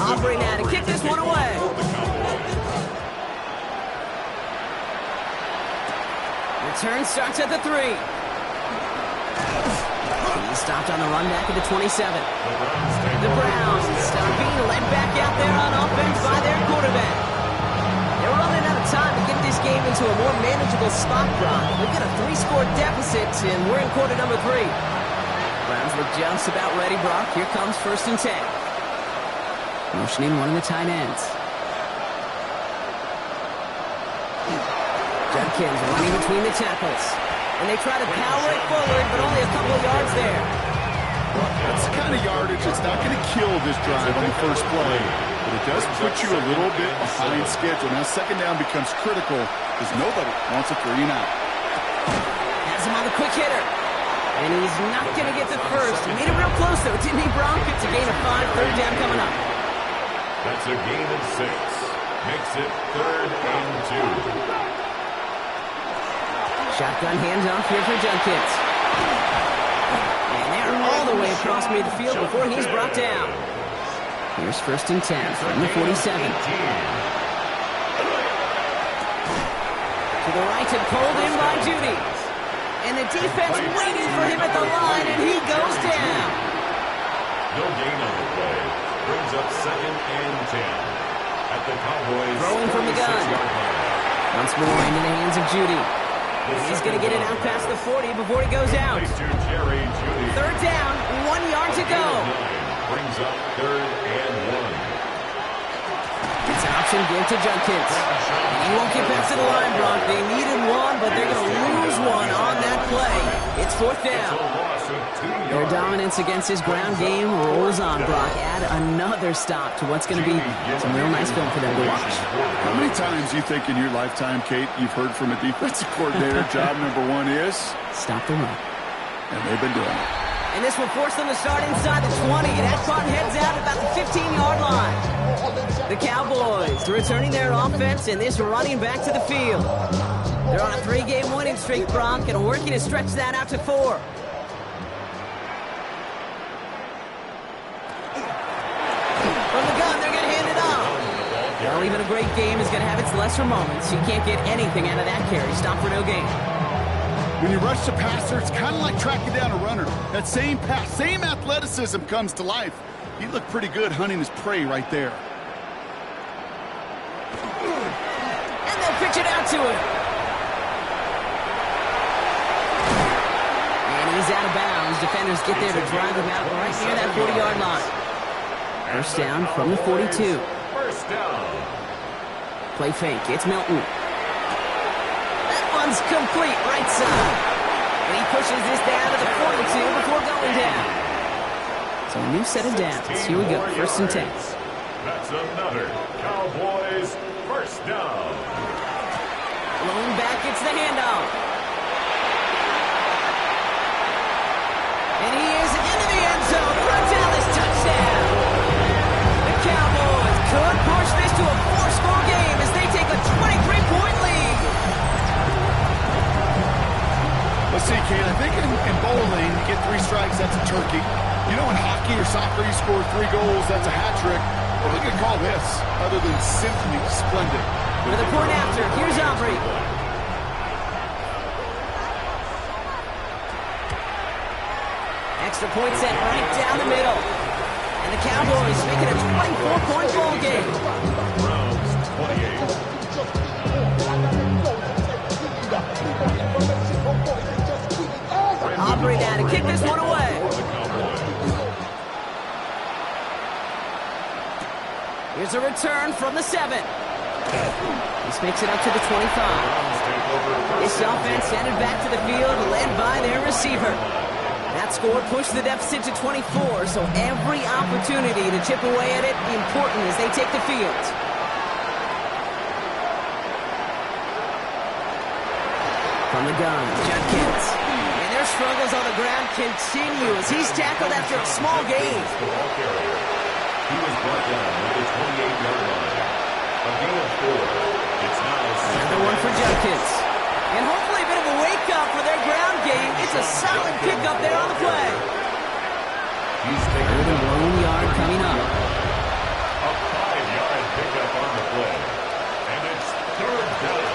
Aubrey now to kick this one away. Return starts at the 3. He's stopped on the run back at the 27. The Browns start being led back out there on offense by their quarterback. They're running out of time to get this game into a more manageable spot, Brock. We've got a 3-score deficit, and we're in quarter number 3. Browns look just about ready, Brock. Here comes 1st and 10. Motioning one of the tight ends. Judkins running between the tackles. And they try to power it forward, but only a couple of yards there. That's the kind of yardage that's not going to kill this drive on the 1st play. But it does put you a little bit behind schedule. Now 2nd down becomes critical because nobody wants a 3 and out. Has him on the quick hitter. And he's not going to get the first. He made it real close, though, didn't he, Bronk? It's a gain of 5, third down coming up. That's a gain of 6. Makes it 3rd and 2. Shotgun handoff here for Junkins. And they're all the way across midfield before he's brought down. Here's 1st and 10 from the 47. To the right and pulled in by Judy. And the defense waiting for him at the line, and he goes down. No gain on the play. Brings up 2nd and 10. At the Cowboys. Throwing from the gun. Once more into the hands of Judy. He's going to get it out past the 40 before he goes out. 3rd down, 1 yard to go. Brings up 3rd and 1. It's an option give to Junkins. He won't get past to the line, Brock. They needed 1, but they're going to lose 1 on that play. It's 4th down. Their dominance against his ground game rolls on, Brock. Add another stop to what's going to be some real nice film for them to watch. How many times do you think in your lifetime, Kate, you've heard from a defensive coordinator, job number 1 is? Stop the run. And they've been doing it. And this will force them to start inside the 20. And Akron heads out at about the 15-yard line. The Cowboys returning their offense and this running back to the field. They're on a 3-game winning streak, Bronk, and working to stretch that out to 4. From the gun, they're going to hand it off. Well, even a great game is going to have its lesser moments. You can't get anything out of that carry. Stop for no gain. When you rush the passer, it's kind of like tracking down a runner. That same pass, same athleticism comes to life. He looked pretty good hunting his prey right there. And they'll pitch it out to him. And he's out of bounds. Defenders get there to drive him out right near that 40-yard line. 1st down from the 42. 1st down. Play fake. It's Milton. One's complete right side. And he pushes this down to the 42 before going down. So a new set of downs. Here we go. 1st and 10. That's another Cowboys 1st down. Blown back, it's the handoff. And he is into the end zone. Runs down this touchdown. The Cowboys could push this to a 4-score game as they take a 23-point lead. Let's see, Kate, I think in bowling, you get 3 strikes, that's a turkey. You know, in hockey or soccer, you score 3 goals, that's a hat trick. What are we going to call this, other than simply splendid? With a point after, here's Aubrey. Extra point set right down the middle. And the Cowboys make it a 24-point ball game. Browns 28. Aubrey now to kick this one away. Here's a return from the 7. This makes it up to the 25. This offense headed back to the field, led by their receiver. That score pushed the deficit to 24, so every opportunity to chip away at it important as they take the field. From the gun, Junkins. And their struggles on the ground continue as he's tackled after a small gain. He was brought down at the 28-yard line. A gain of 4. It's now another one for Junkins. And hopefully a bit of a wake-up for their ground game. It's a solid pickup there on the play. He's taking the 1 yard coming up. A 5-yard pickup on the play. And it's 3rd down.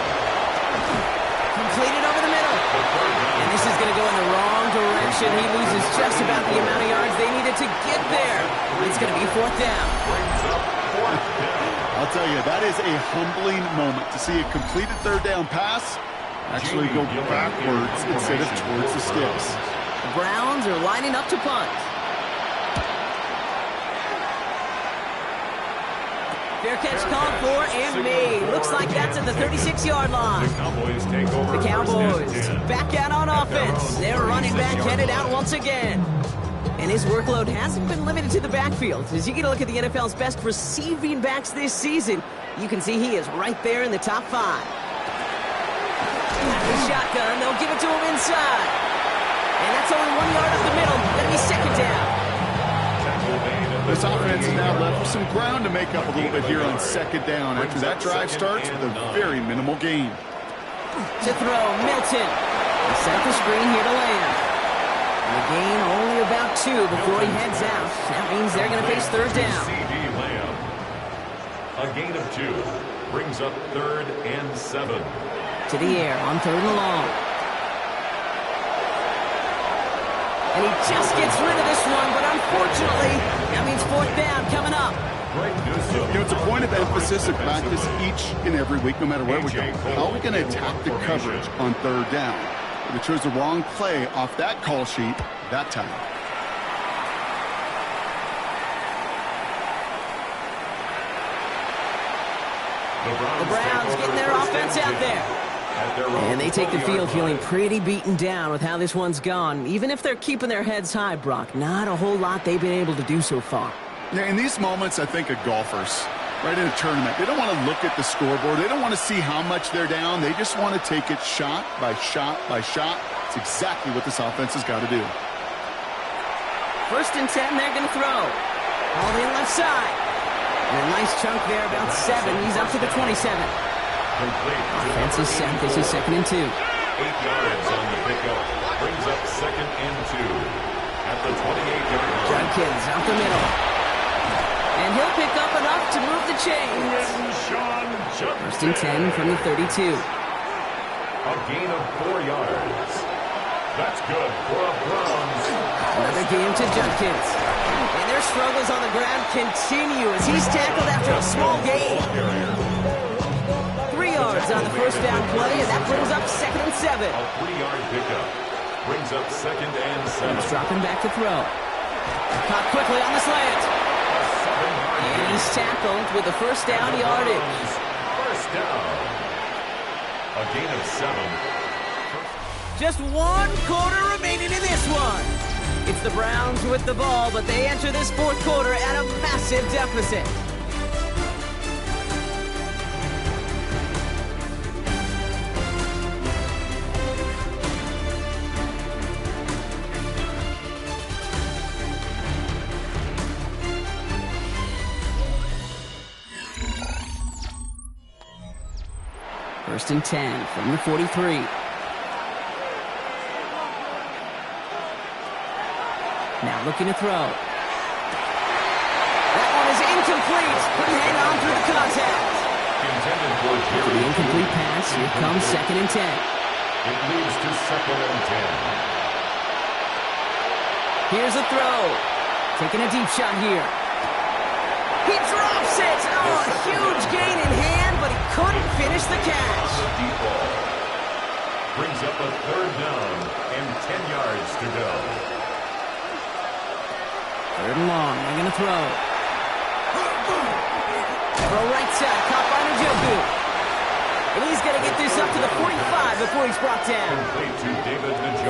Completed over the middle. And this is going to go in the wrong direction. He loses just about the amount of yards they needed to get there. It's going to be 4th down. I'll tell you, that is a humbling moment to see a completed 3rd down pass actually go backwards instead of towards the sticks. The Browns are lining up to punt. Fair catch called for and made. Looks like that's at the 36-yard line. The Cowboys take over. The Cowboys back out on offense. Their running back headed out once again. And his workload hasn't been limited to the backfield. As you get a look at the NFL's best receiving backs this season, you can see he is right there in the top 5. At the shotgun, they'll give it to him inside. this offense is now left with some ground to make up a little bit here on second down after that drive starts with a very minimal gain. To throw, Milton. He set up the screen here to land. And the gain only about 2 before he heads out. That means they're going to face third down. A gain of 2 brings up 3rd and 7. To the air on 3rd and long. And he just gets rid of this one, but unfortunately, that means 4th down coming up. You know, it's a point of emphasis in practice each and every week, no matter where we go. How are we going to attack the coverage on 3rd down? We chose the wrong play off that call sheet that time. The Browns getting their offense out there. And they take the field feeling pretty beaten down with how this one's gone. Even if they're keeping their heads high, Brock, not a whole lot they've been able to do so far. Yeah, in these moments, I think of golfers, right, in a tournament. They don't want to look at the scoreboard. They don't want to see how much they're down. They just want to take it shot by shot by shot. It's exactly what this offense has got to do. 1st and 10, they're going to throw. All in left side. And a nice chunk there, about 7. He's up to the 27. Offense is set. This is 2nd and 2. 8 yards on the pickup. Brings up 2nd and 2. At the 28-yard line. Judkins out the middle. And he'll pick up enough to move the chains. 1st and 10 from the 32. A gain of 4 yards. That's good for a Browns. Another game to Judkins. And their struggles on the ground continue as he's tackled after a small gain. 3 yards on the 1st down play, and that brings up 2nd and 7. A 3-yard pickup. Brings up 2nd and 7. He's dropping back to throw. Caught quickly on the slant. And he's tackled with the 1st down yardage. 1st down. A gain of 7. Just 1 quarter remaining in this one. It's the Browns with the ball, but they enter this 4th quarter at a massive deficit. First and 10 from the 43. Now looking to throw. That one is incomplete. Couldn't hang on through the contact. For the incomplete pass, here comes 2nd and 10. It leads to 2nd and 10. Here's a throw. Taking a deep shot here. He drops it. Oh, a huge gain in hand, but he couldn't finish the catch. Deep ball. Brings up a 3rd down and 10 yards to go. 3rd and long. They're going to throw. Throw right side. Caught by Njoku. And he's going to get this up to the 45 before he's brought down.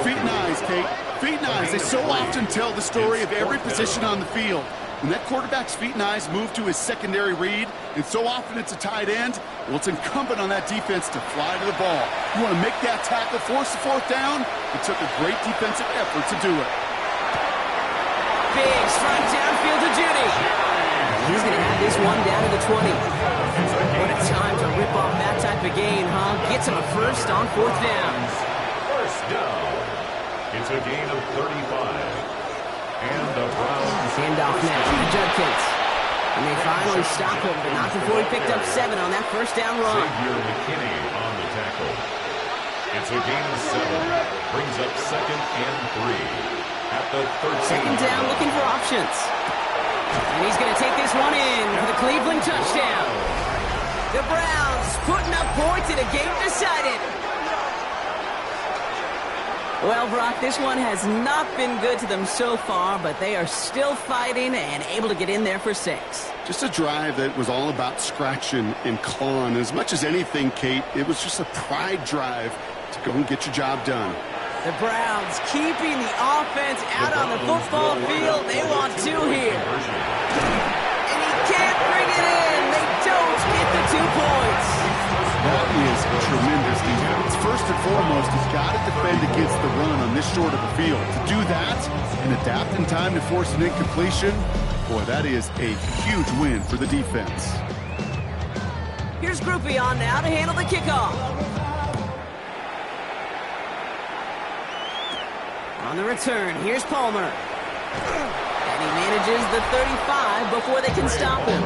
Feet and eyes, Kate. Feet and eyes. They so often tell the story of every position on the field. When that quarterback's feet and eyes move to his secondary read, and so often it's a tight end, well, it's incumbent on that defense to fly to the ball. You want to make that tackle, force the 4th down? It took a great defensive effort to do it. Big strike downfield to Judy. He's going to have this one down to the 20. What a time to rip off that type of gain, huh? Gets him a 1st on 4th down. 1st down. It's a gain of 35. And the Browns hand off now to Judkins. And they finally stop him, but not before he picked up 7 on that 1st down run. Xavier McKinney on the tackle. It's a gain of 7. Brings up 2nd and 3. At the 13. 2nd down, looking for options. And he's going to take this one in for the Cleveland touchdown. The Browns putting up points in a game decided. Well, Brock, this one has not been good to them so far, but they are still fighting and able to get in there for 6. Just a drive that was all about scratching and clawing. As much as anything, Kate, it was just a pride drive to go and get your job done. The Browns keeping the offense out on the football field. They want 2 here. And he can't bring it in. They don't get the 2 points. That is tremendous defense. First and foremost, you've got to defend against the run on this short of a field. To do that and adapt in time to force an incompletion, Boy, that is a huge win for the defense. Here's Groupie on now to handle the kickoff. On the return, here's Palmer. And he manages the 35 before they can stop him.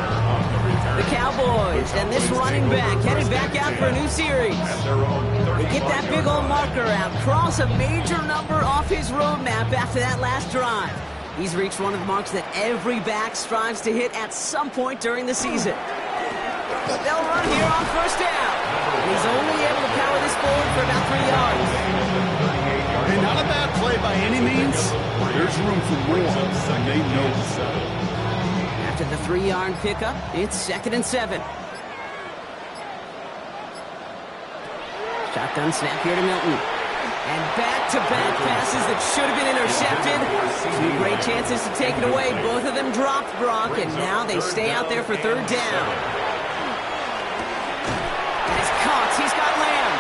The Cowboys and this running back headed back out for a new series. They get that big old marker out, cross a major number off his roadmap after that last drive. He's reached one of the marks that every back strives to hit at some point during the season. They'll run here on first down. And he's only able to power this forward for about 3 yards. And not a bad play by any means. There's room for more, and they know it. After the 3-yard pickup, it's 2nd and 7. Shotgun snap here to Milton. And back-to-back passes that should have been intercepted. 2 great chances to take it away. Both of them dropped, Brock, and now they stay out there for 3rd down. And it's caught. He's got Lamb.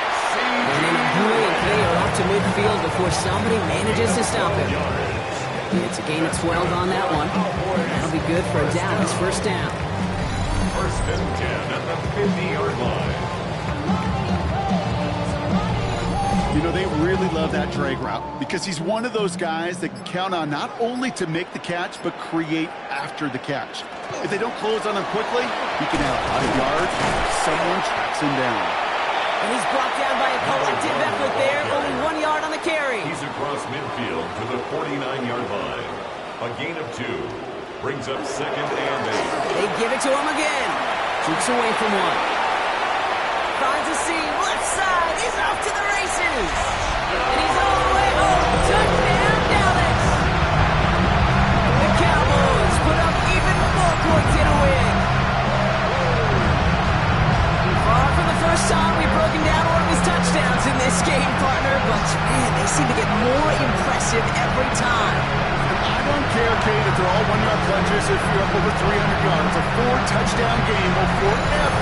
And in a blink, they are up to midfield before somebody manages to stop him. It's a gain of 12 on that one. That'll be good for a Dallas 1st down. 1st and 10 at the 50-yard line. You know, they really love that drag route because he's one of those guys that can count on not only to make the catch, but create after the catch. If they don't close on him quickly, he can have a lot of yards if someone tracks him down. And he's brought down by a collective effort there, only 1 yard on the carry. He's across midfield to the 49-yard line. A gain of 2. Brings up 2nd and 8. They give it to him again. Jukes away from one. Finds a seam, left side. He's off to the races. And he's all the way home. Touchdown, Dallas. The Cowboys put up even more points in a win. Far from the first time we've broken down one of his touchdowns in this game, partner. But, man, they seem to get more impressive every time. I don't care, Kate, if they're all 1-yard plunges, if you're up over 300 yards. A 4-touchdown game will forever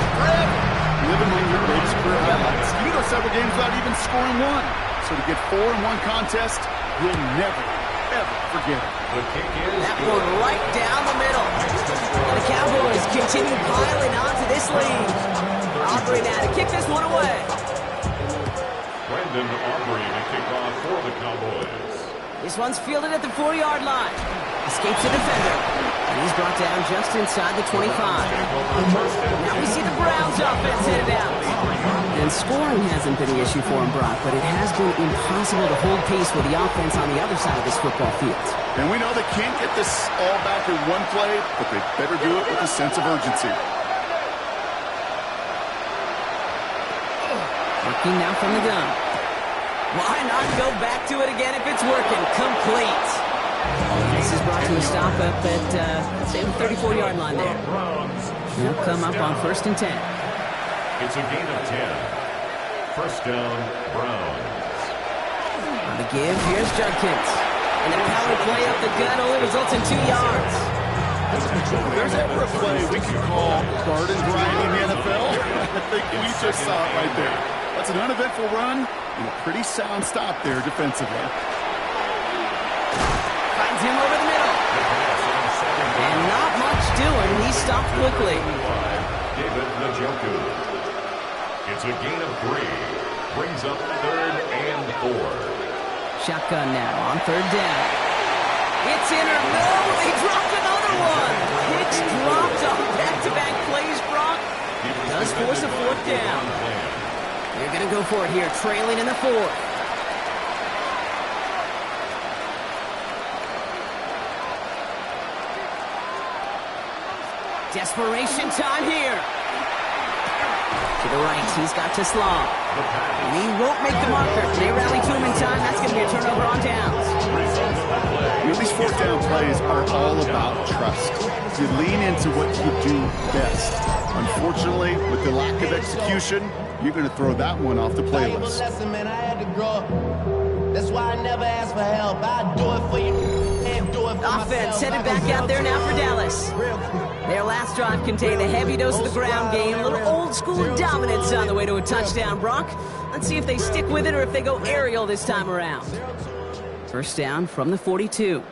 live among your greatest career highlights. You go several games without even scoring one. So to get 4 in one contest, you'll never, ever forget it. The kick is that one right down the middle. And the Cowboys continue piling on to this lead. Aubrey now to kick this one away. Brandon Aubrey to kick off for the Cowboys. This one's fielded at the 4-yard line. Escapes the defender. And he's brought down just inside the 25. Now we see the Browns offense headed out. And scoring hasn't been an issue for him, Brock, but it has been impossible to hold pace with the offense on the other side of this football field. And we know they can't get this all back in one play, but they better do it with a sense of urgency. Working now from the gun. Why not go back to it again if it's working? Complete. This is brought to a stop up at, say, the 34-yard line there. They'll come up on 1st and 10. It's a gain of 10. 1st down, Browns. On the give, here's Judkins. And the power play up the gut only results in 2 yards. There's ever a play we could call garden variety in the NFL. I think we just saw it right there. That's an uneventful run and a pretty sound stop there defensively. Finds him over the middle. And not much doing. He stopped quickly. David Njoku. It's a gain of 3. Brings up 3rd and 4. Shotgun now on 3rd down. It's in or no. They dropped another one. Hicks dropped on back-to-back plays, Brock. Does force a 4th down. They're going to go for it here, trailing in the 4th. Desperation time here. To the right, he's got to Slaw. And he won't make the marker. They rally to him in time. That's going to be a turnover on downs. You know, these 4th down plays are all about trust. You lean into what you do best. Unfortunately, with the lack of execution, you're going to throw that one off the playlist. Lesson, man. I had to grow up. That's why I never ask for help. I do it for you and do it for Offense headed back out there now for Dallas. Their last drive contained a heavy dose of the ground game, a little old-school dominance on the way to a touchdown, Brock. Let's see if they stick with it or if they go aerial this time around. 1st down from the 42.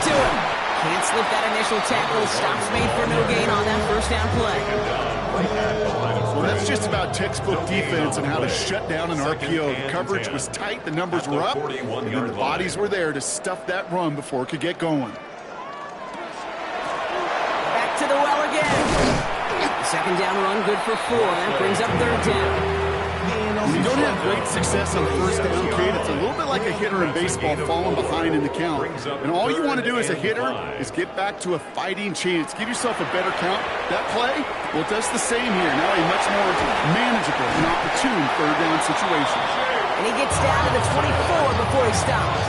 to him. Can't slip that initial tackle. Stops made for no gain on that first down play. Well, that's just about textbook defense and how to shut down an RPO. The coverage was tight, the numbers were up, and then the bodies were there to stuff that run before it could get going. Back to the well again. The second down run good for 4. That brings up third down. When you don't have great success on first down, Kate, it's a little bit like a hitter in baseball falling behind in the count. And all you want to do as a hitter is get back to a fighting chance. Give yourself a better count. That play, well, it does the same here. Now a much more manageable and opportune third down situation. And he gets down to the 24 before he stops.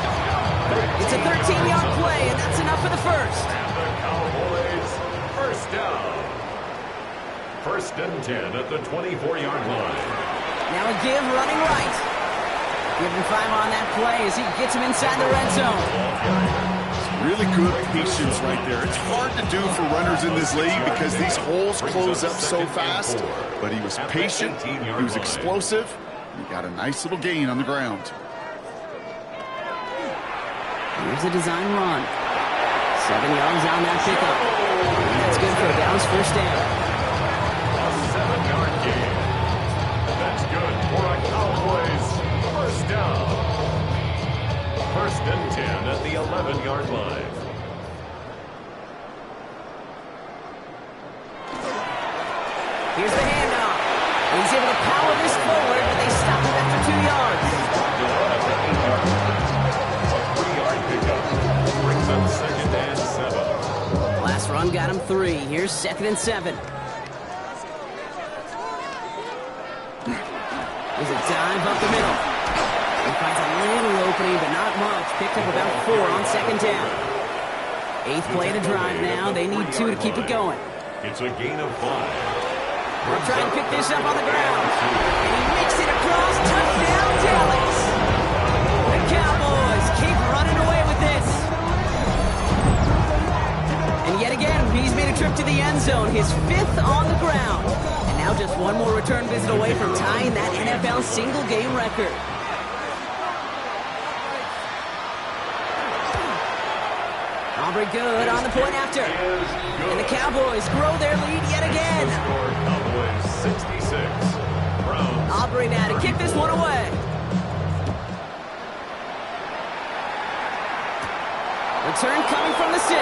It's a 13-yard play, and that's enough for the first. And the Cowboys, first down. First and 10 at the 24-yard line. Now a give running right. Give him 5 on that play as he gets him inside the red zone. Really good patience right there. It's hard to do for runners in this league because these holes close up so fast. But he was patient, he was explosive, and he got a nice little gain on the ground. Here's a design run. 7 yards on that pickup. That's good for a Dallas first down. A 7-yard gain. That's good for a Cowboys first down. First and 10 at the 11-yard line. Here's the handoff. He's able to power this forward, but they stop him after 2 yards. A 3-yard pickup brings up second and 7. Last run got him 3. Here's second and 7. There's a dive up the middle. He finds a little opening, but not much. Picked up about 4 on second down. 8th play to drive now. They need 2 to keep it going. It's a gain of 5. We'll try and pick this up on the ground. And he makes it across. Touchdown, Dallas. The Cowboys keep running away with this. And yet again, he's made a trip to the end zone. His 5th on the ground. And now just 1 more return visit away from tying that NFL single-game record. Aubrey good on the point after. And the Cowboys grow their lead yet again. Cowboys 66. Browns. Aubrey now to kick this one away. Return coming from the 6.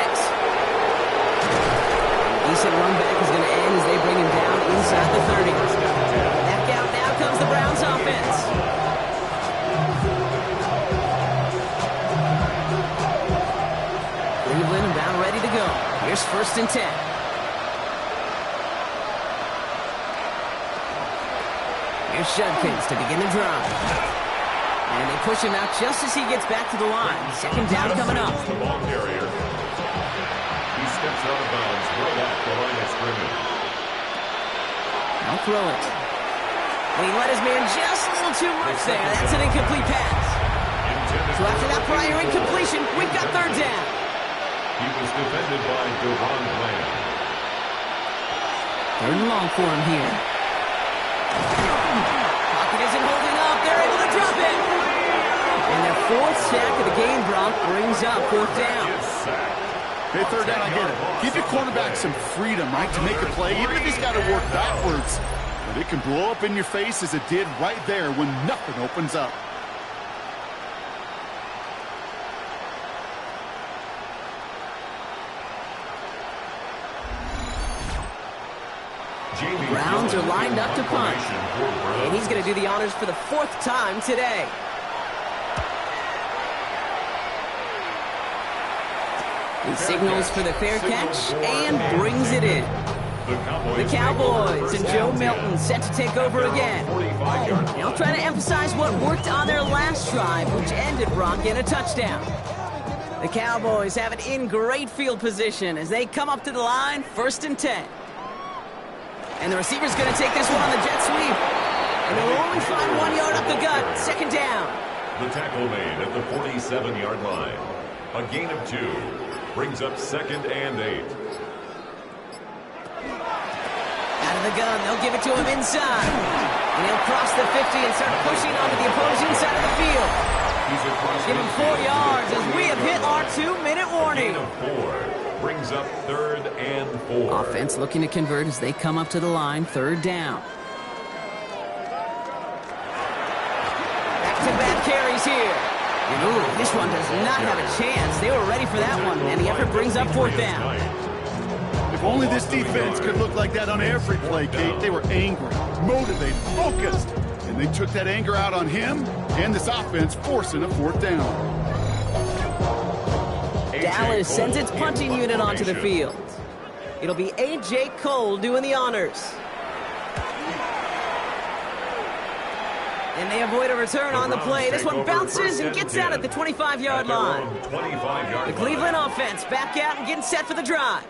Decent run back is going to end as they bring him down inside the 30. Back out now comes the Browns offense. Cleveland about ready to go. Here's first and 10. Here's Judkins to begin the drive. And they push him out just as he gets back to the line. Second down coming up. The ball carrier. He steps out of bounds right at the line of scrimmage. I'll throw it. And he let his man just a little too much there. That's an incomplete pass. So after that prior incompletion, we've got third down. He was defended by Devon Bland. Third and long for him here. Pocket isn't holding up. They're able to drop it. And their 4th sack of the game, Brock, brings up 4th down. Hey, third down, I get it. Give your cornerback some freedom, right, to make a play, even if he's got to work backwards. But it can blow up in your face as it did right there when nothing opens up. Browns are lined up to punt. And he's going to do the honors for the 4th time today. He signals for the fair catch and brings it in. The Cowboys and Joe Milton set to take over again. They'll try to emphasize what worked on their last drive, which ended Brock in a touchdown. The Cowboys have it in great field position as they come up to the line, first and 10. And the receiver's going to take this one on the jet sweep. And they'll only find 1 yard up the gut, second down. The tackle made at the 47-yard line. A gain of 2 brings up second and 8. Out of the gun, they'll give it to him inside. And he'll cross the 50 and start pushing onto the opposing side of the field. Give him 4 yards as we have hit our 2-minute warning. Gain of 4 brings up 3rd and 4. Offense looking to convert as they come up to the line, 3rd down. Back-to-back carries here. And ooh, this one does not have a chance. They were ready for that one, and the effort brings up 4th down. If only this defense could look like that on every play, Kate. They were angry, motivated, focused. And they took that anger out on him and this offense, forcing a 4th down. Dallas sends its punting unit onto the field. It'll be A.J. Cole doing the honors. And they avoid a return on the play. This one bounces and gets out at the 25-yard line. The Cleveland offense back out and getting set for the drive.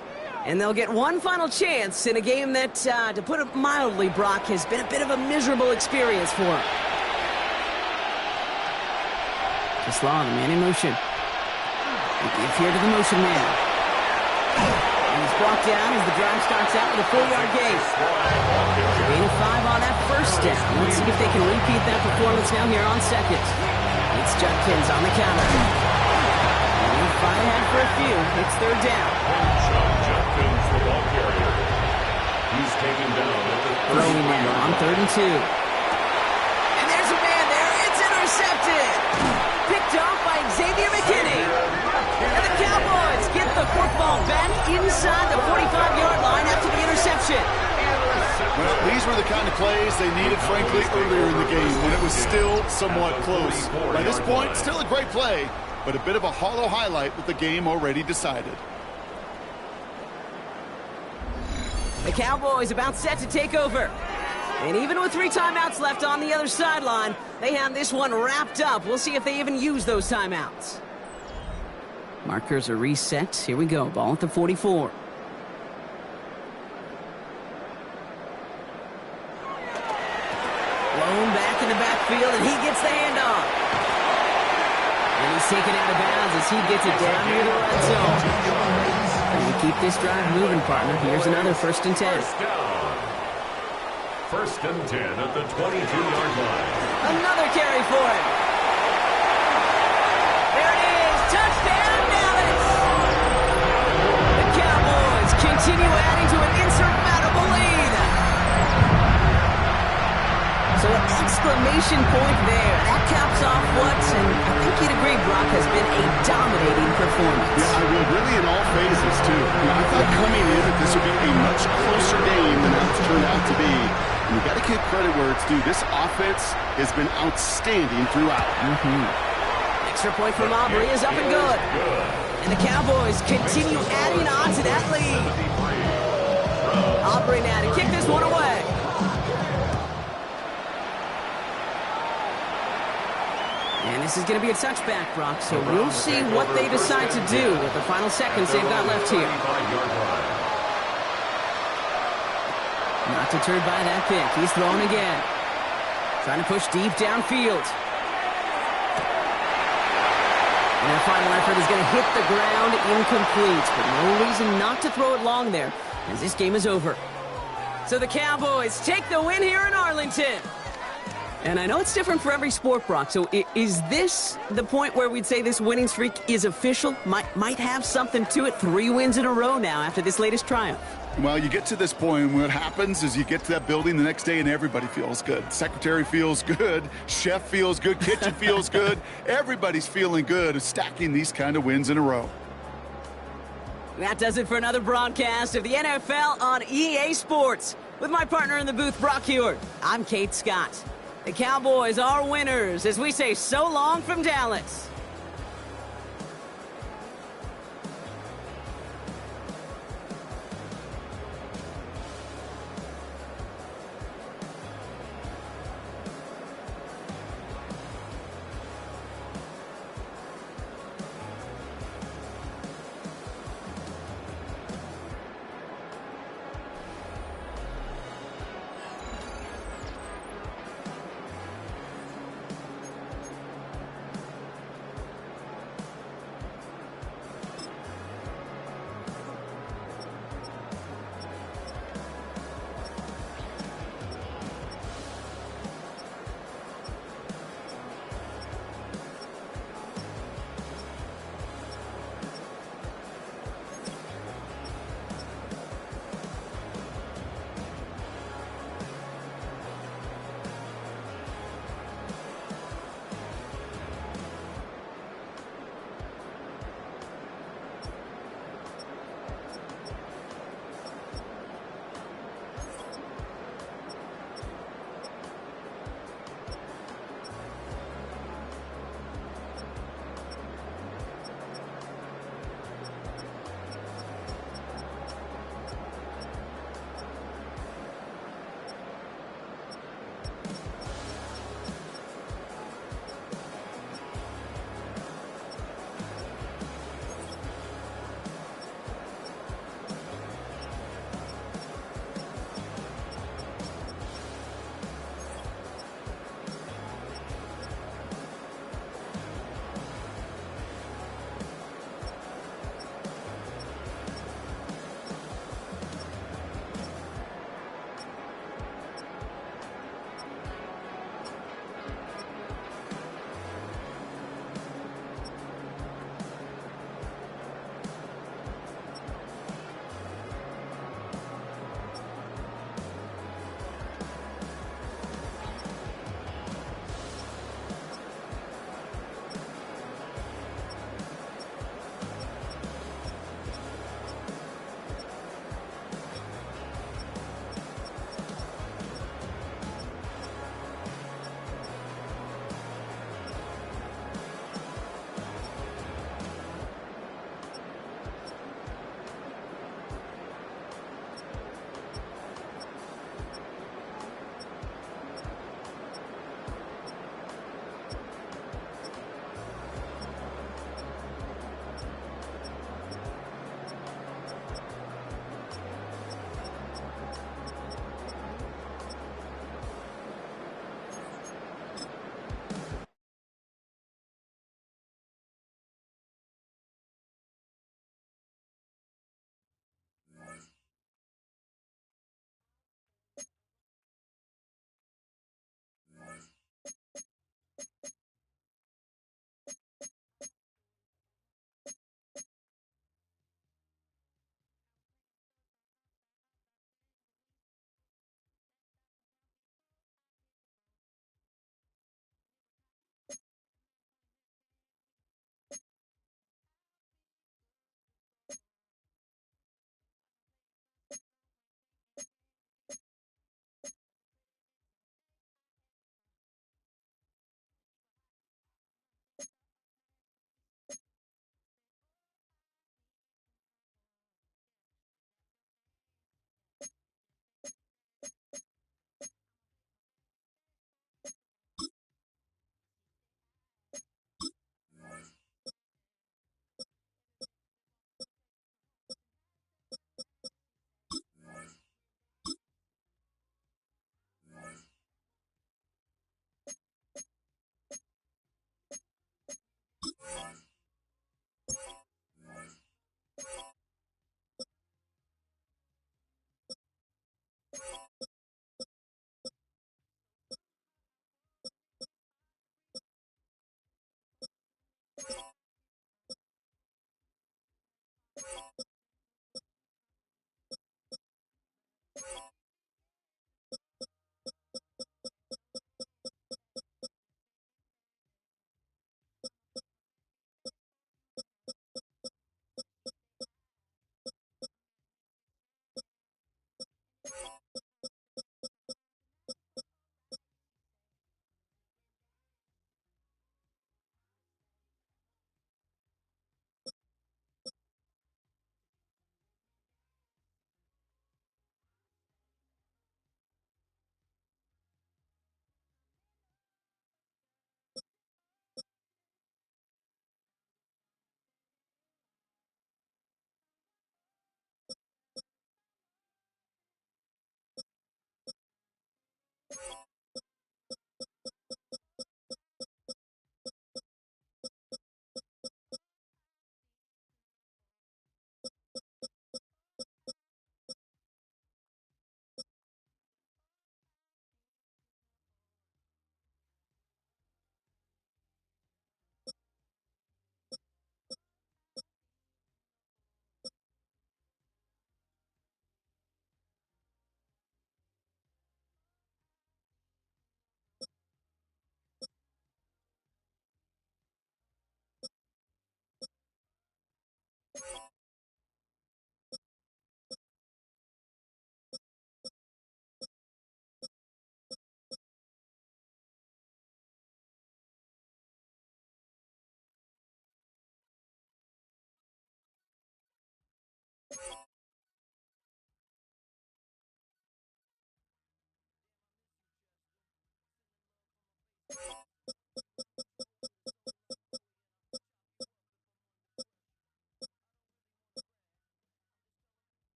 And they'll get one final chance in a game that, to put it mildly, Brock, has been a bit of a miserable experience for him. Just law, the man in motion. They give here to the motion man. And he's brought down as the drive starts out with a 4-yard gain. Gain of 5 on that 1st down. Let's see if they can repeat that performance now here on 2nd. It's Judkins on the counter. And he'll fight ahead for a few. It's 3rd down. Judkins, the ball carrier. He's taken down at the 30. Throwing now on 3rd and 2. And there's a man there. It's intercepted. Picked off by Xavier McKinney. And the Cowboys get the football back inside the 45-yard line after the interception. Well, these were the kind of plays they needed, frankly, earlier in the game when it was still somewhat close. By this point, still a great play, but a bit of a hollow highlight with the game already decided. The Cowboys about set to take over. And even with 3 timeouts left on the other sideline, they have this one wrapped up. We'll see if they even use those timeouts. Markers are reset. Here we go. Ball at the 44. Blown back in the backfield, and he gets the handoff. And he's taken out of bounds as he gets it down near the red zone. And we keep this drive moving, partner. Here's another 1st and 10. 1st and 10 at the 22-yard line. Another carry for him. There it is. Touchdown, Dallas. The Cowboys continue adding to an insurmountable lead. So an exclamation point there. That caps off what, and I think you'd agree, Brock, has been a dominating performance. Yeah, I will. Really in all phases, too. I thought coming in that this would be a much closer game than it's turned out to be. And you got to give credit where it's due. This offense has been outstanding throughout. Extra point from Aubrey is up and good. And the Cowboys continue adding on to that lead. Aubrey now to kick this one away. And this is going to be a touchback, Brock, so we'll see what they decide to do with the final seconds they've got left here. Not deterred by that pick. He's throwing again. Trying to push deep downfield. And their final effort is going to hit the ground incomplete, but no reason not to throw it long there, as this game is over. So the Cowboys take the win here in Arlington. And I know it's different for every sport, Brock, so is this the point where we'd say this winning streak is official? Might have something to it. 3 wins in a row now after this latest triumph. Well, you get to this point, and what happens is you get to that building the next day and everybody feels good. Secretary feels good, chef feels good, kitchen feels good. Everybody's feeling good stacking these kind of wins in a row. That does it for another broadcast of the NFL on EA Sports. With my partner in the booth, Brock Hewitt, I'm Kate Scott. The Cowboys are winners as we say so long from Dallas.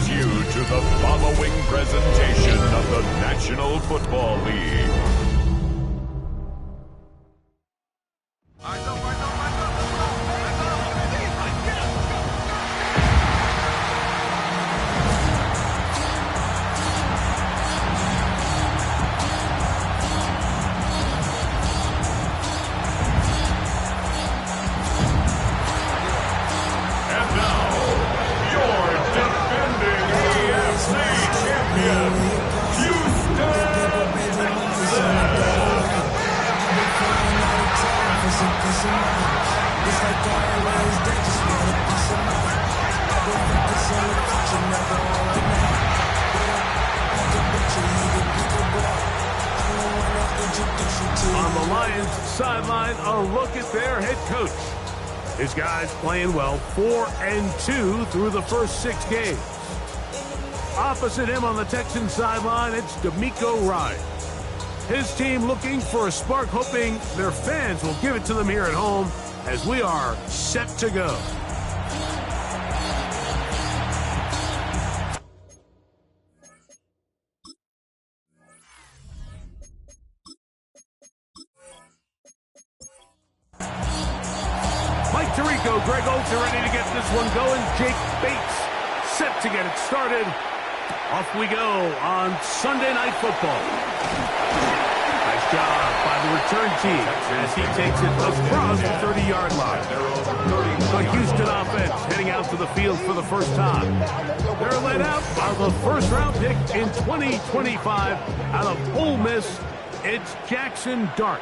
brings you to the following presentation of the National Football League. On the Lions sideline, a look at their head coach. His guys playing well, 4-2 through the first 6 games. Opposite him on the Texans sideline, it's D'Amico Ryan. His team looking for a spark, hoping their fans will give it to them here at home as we are set to go. Mike Tirico, Greg Oates are ready to get this one going. Jake Bates set to get it started. Off we go on Sunday Night Football. Nice job by the return team as he takes it across the 30-yard line. The Houston offense heading out to the field for the first time. They're led out by the first-round pick in 2025 out of Ole Miss. It's Jackson Dart.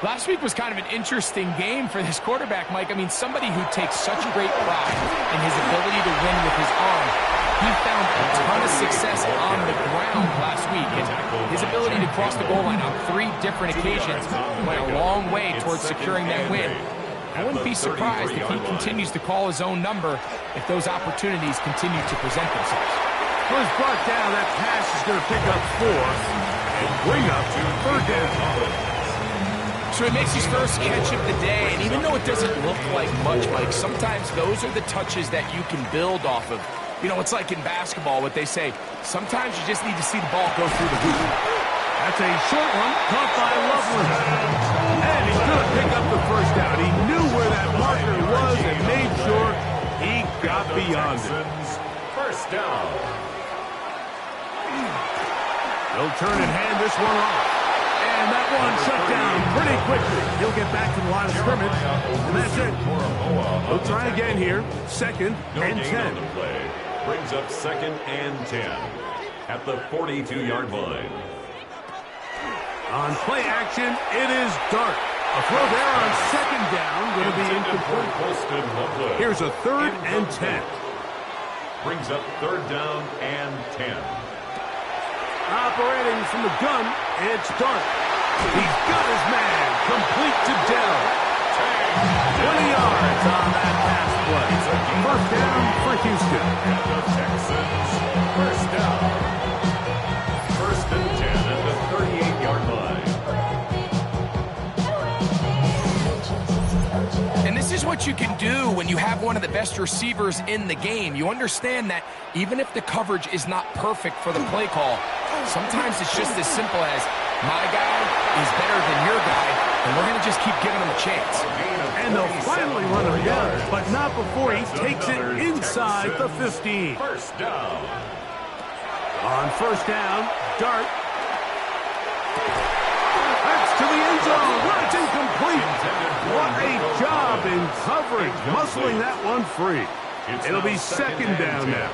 Last week was kind of an interesting game for this quarterback, Mike. I mean, somebody who takes such great pride in his ability to win with his arm. He found a ton of success on the ground last week. And his ability to cross the goal line on 3 different occasions went a long way towards securing that win. I wouldn't be surprised if he continues to call his own number if those opportunities continue to present themselves. Well, he's brought down. That pass is going to pick up 4 and bring up 3rd down. So he makes his first catch of the day, and even though it doesn't look like much, Mike, sometimes those are the touches that you can build off of. You know, it's like in basketball, what they say, sometimes you just need to see the ball go through the hoop. That's a short one, caught by Loveland. And he's going to pick up the first down. He knew where that marker was and made sure he got beyond it. First down. He'll turn and hand this one off. And that one shut down pretty quickly. He'll get back to the line of scrimmage, and that's it. We'll try again here. 2nd and 10. Brings up 2nd and 10 at the 42-yard line. On play action, it is Dart. A throw there on 2nd down, going to be incomplete. Here's a 3rd and 10. Brings up 3rd down and 10. Operating from the gun, it's Dart. He's got his man, complete to Dell. 20 yards on that pass play. First down for Houston. And the Texans, first down. 1st and 10 at the 38-yard line. And this is what you can do when you have one of the best receivers in the game. You understand that even if the coverage is not perfect for the play call, sometimes it's just as simple as, my guy is better than your guy, and we're going to just keep giving him a chance. And they'll finally run him down, but not before he takes it inside the 15. First down. On first down, Dart. That's to the end zone. That's incomplete. What a job in coverage, muscling that one free. It'll be 2nd down now.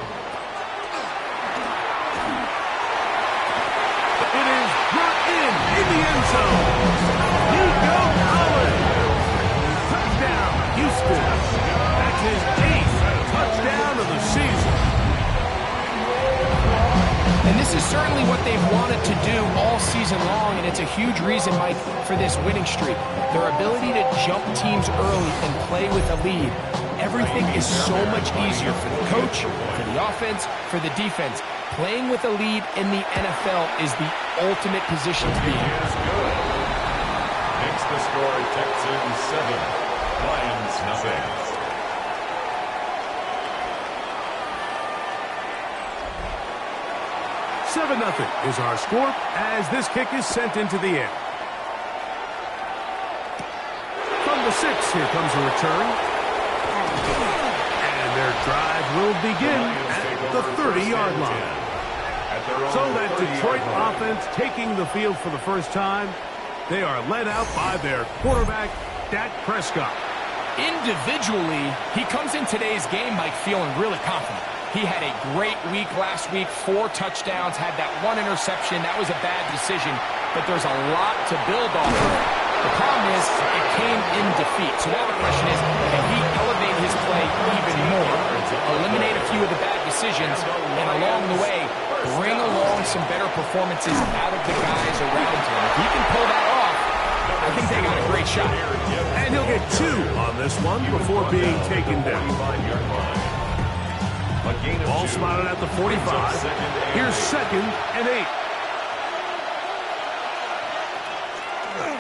It is brought in the end zone. Nico Collins. Touchdown, Houston. That's his 8th touchdown of the season. And this is certainly what they've wanted to do all season long, and it's a huge reason, Mike, for this winning streak. Their ability to jump teams early and play with a lead. Everything is so much easier for the coach, for the offense, for the defense. Playing with a lead in the NFL is the ultimate position to be in. Makes the score Texans 7, Lions nothing. 7-0 is our score as this kick is sent into the air. From the 6, here comes a return. And their drive will begin at the 30-yard line. So that Detroit offense taking the field for the first time. They are led out by their quarterback, Dak Prescott. Individually, he comes in today's game, Mike, feeling really confident. He had a great week last week, 4 touchdowns, had that 1 interception. That was a bad decision, but there's a lot to build off of. The problem is it came in defeat. So now the question is, can he elevate his play even more, eliminate a few of the bad decisions, and along the way, bring along some better performances out of the guys around him? If he can pull that off, I think they got a great shot. And he'll get 2 on this one before being taken down. Ball spotted at the 45. Here's 2nd and 8.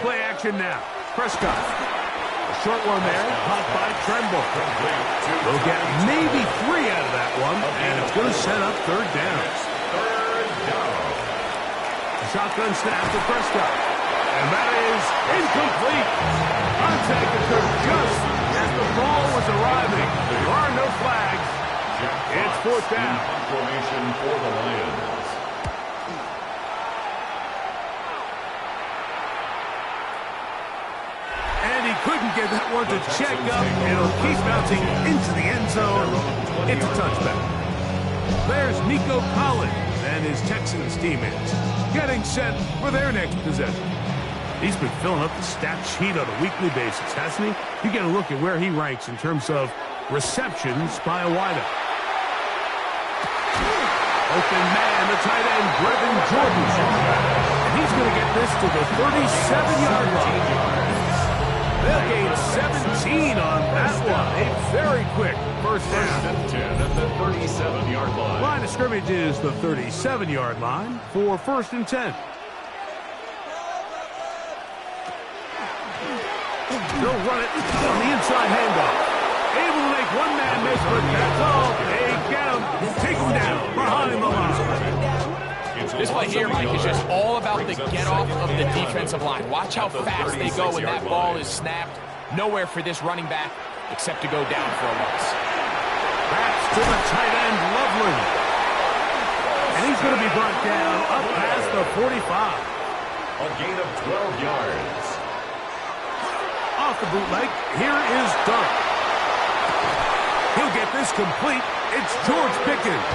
Play action now. Prescott. A short one there, caught by Tremble. They'll get maybe 3 out of that one, and it's going to set up 3rd down. A shotgun snap to Prescott. And that is incomplete. Contact occurred just as the ball was arriving. There are no flags. It's 4th down. Formation for the Lions. And he couldn't get that one to check up. It'll keep bouncing into the end zone. It's a touchback. There's Nico Collins and his Texans teammates getting set for their next possession. He's been filling up the stat sheet on a weekly basis, hasn't he? You get a look at where he ranks in terms of receptions by a wideout. Open man, the tight end, Brevin Jordan. And he's going to get this to the 37-yard line. They'll gain 17 on that one. A very quick first down. 10 at the 37-yard line. Line of scrimmage is the 37-yard line for 1st and 10. They'll run it on the inside handoff. Able to make one man miss, but that's all. They get him. Take him down behind the line. This play here, Mike, is just all about the get-off of the defensive line. Watch how fast they go when that ball is snapped. Nowhere for this running back except to go down for a loss. That's to the tight end, Loveland. And he's going to be brought down up past the 45. A gain of 12 yards. Off the bootleg, here is Dunk. He'll get this complete. It's George Pickens.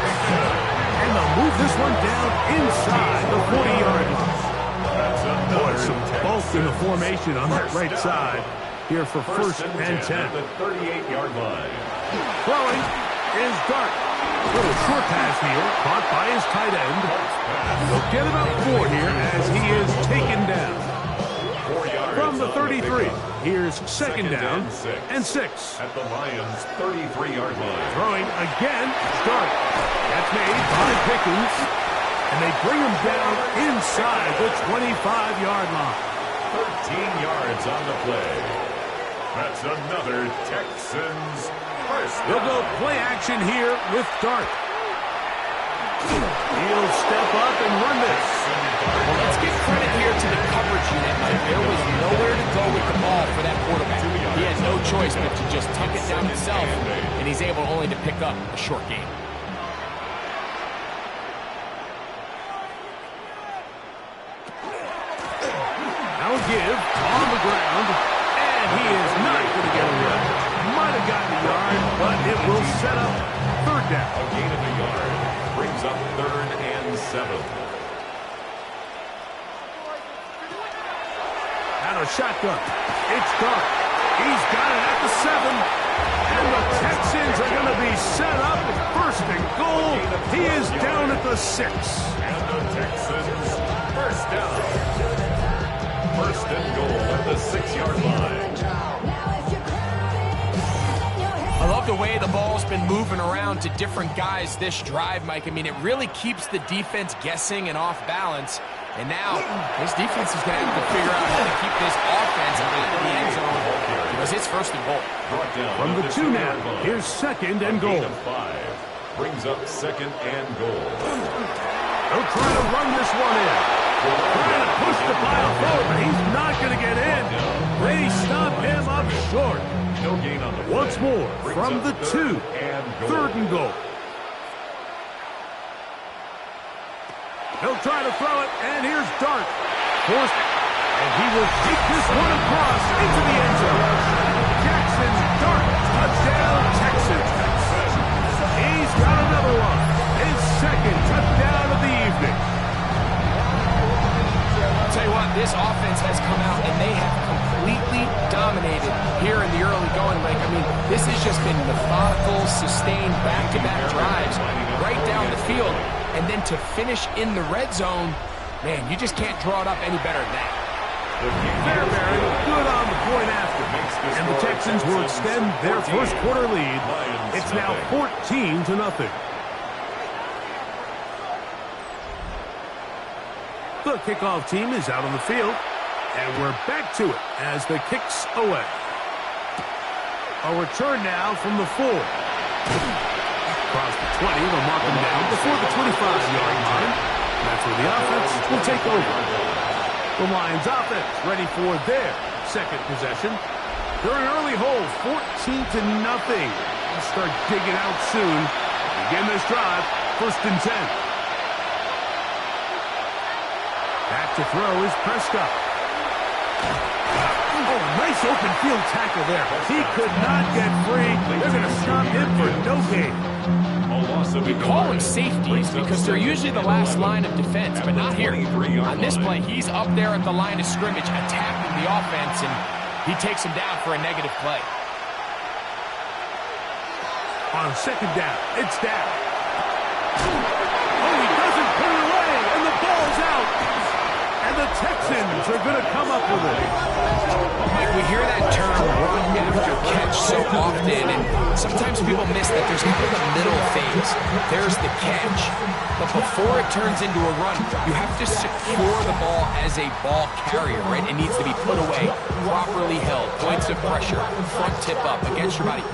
And they'll move this one down inside the 40-yard line. Boy, some bulk in the formation on that right side here for 1st and 10. The 38-yard line. Throwing is Dart. Little short pass here, caught by his tight end. They'll get about 4 here as he is taken down. 4 yards From the 33, here's 2nd down and 6. At the Lions' 33-yard line. Throwing again, Dart. That's made by Pickens. And they bring him down inside the 25-yard line. 13 yards on the play. That's another Texans first. They'll go play action here with Dart. He'll step up and run this. Well, let's give credit here to the coverage unit, Mike. There was nowhere to go with the ball for that quarterback. He had no choice but to just tuck it down himself, and he's able only to pick up a short gain. Now a give on the ground, and he is not going to get a run. Might have gotten a yard, but it will set up 3rd down. A gain of a yard brings up 3rd and 7. Out of shotgun. It's Dart. He's got it at the 7. And the Texans are going to be set up with 1st and goal. He is down at the 6. And the Texans first down. 1st and goal at the 6-yard line. I love the way the ball's been moving around to different guys this drive, Mike. I mean, it really keeps the defense guessing and off balance. And now, this defense is going to have to figure out how to keep this offense out of the end zone because it's 1st and goal. From the 2 now, here's 2nd and goal. 5 brings up 2nd and goal. He'll try to run this one in. Trying to push the pile forward, but he's not going to get in. They stop him up short. No gain on the play. Once more from the 2. Third and goal. He'll try to throw it, and here's Dart. Forced, and he will take this one across into the end zone. Jackson Dart, touchdown, Texans. He's got another one. His second touchdown of the evening. I'll tell you what, this offense has come out and they have completely dominated here in the early going, Mike. I mean, this has just been methodical, sustained, back-to-back drives right down the field. And then to finish in the red zone, man, you just can't draw it up any better than that. Fairbury good on the point after. And the Texans will extend their first quarter lead. It's now 14-0. The kickoff team is out on the field, and we're back to it as the kick's away. A return now from the 4. Across the 20, they'll mark him down before the 25-yard line. That's where the offense will take over. The Lions offense ready for their second possession. They're an early hold, 14-0. They'll start digging out soon. Begin this drive, 1st and 10. Back to throw is Prescott. Oh, nice open field tackle there. He could not get free. They're going to stop him for no gain. We call them safeties because they're usually the last line of defense, but not here. On this play, he's up there at the line of scrimmage attacking the offense, and he takes him down for a negative play. On second down, it's down. Oh, he doesn't put it away, and the ball's out. And the Texans are going to come up with it. Mike, we hear that term run after catch so often, and sometimes people miss that there's kind of a middle phase. There's the catch, but before it turns into a run, you have to secure the ball as a ball carrier, right? It needs to be put away, properly held, points of pressure, front tip up against your body.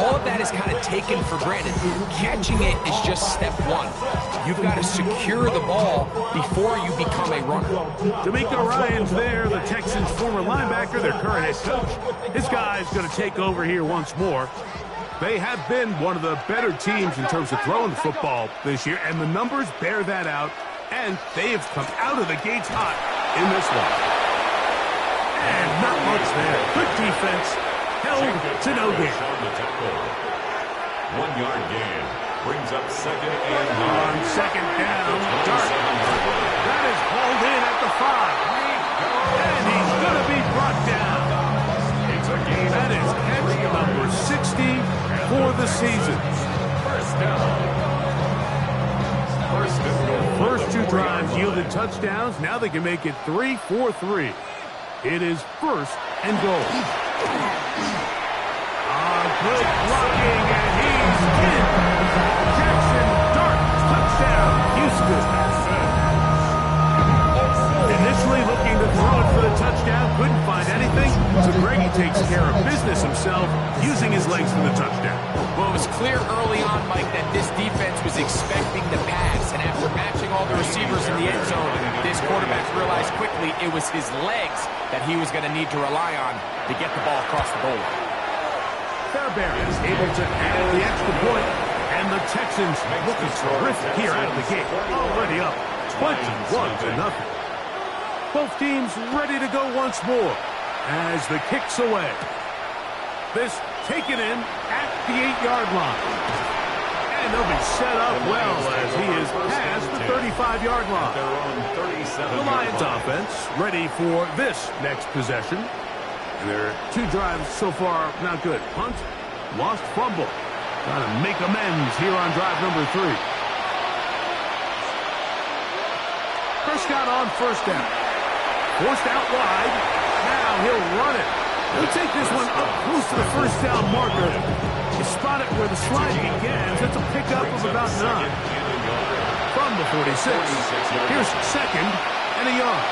All of that is kind of taken for granted. Catching it is just step 1. You've got to secure the ball before you become a runner. D'Amico Ryans there, the Texans' former linebacker, their current head coach. This guy's going to take over here once more. They have been one of the better teams in terms of throwing the football this year, and the numbers bear that out, and they've come out of the gates hot in this one. And not much there. Good defense, held to no gain. 1-yard gain brings up 2nd and 9. On second down, Dart. That is hauled in at the 5. And he's going to be brought down. That is catch number 60 for the season. First 2 drives yielded touchdowns. Now they can make it 3-4-3. It is 1st and goal. Good blocking, and he's in. Jackson Dart, touchdown, Houston. Initially looking to throw it for the touchdown, couldn't find anything, so Greggy takes care of business himself, using his legs for the touchdown. Well, it was clear early on, Mike, that this defense was expecting the pass, and after matching all the receivers in the end zone, this quarterback realized quickly it was his legs that he was going to need to rely on to get the ball across the goal line. Fairbury is able to add the extra point, and the Texans looking terrific here out of the gate. Already up 21-0. Both teams ready to go once more as the kick's away. This taken in at the 8-yard line. And they'll be set up well as he is past the 35-yard line. The Lions offense ready for this next possession. Their 2 drives so far not good. Punt, lost fumble. Trying to make amends here on drive number 3. Prescott on first down. Forced out wide. Now he'll run it. He'll take this one up close to the first down marker. You spot it where the slide begins. It's a pickup of about 9. From the 46. Here's 2nd and a yard.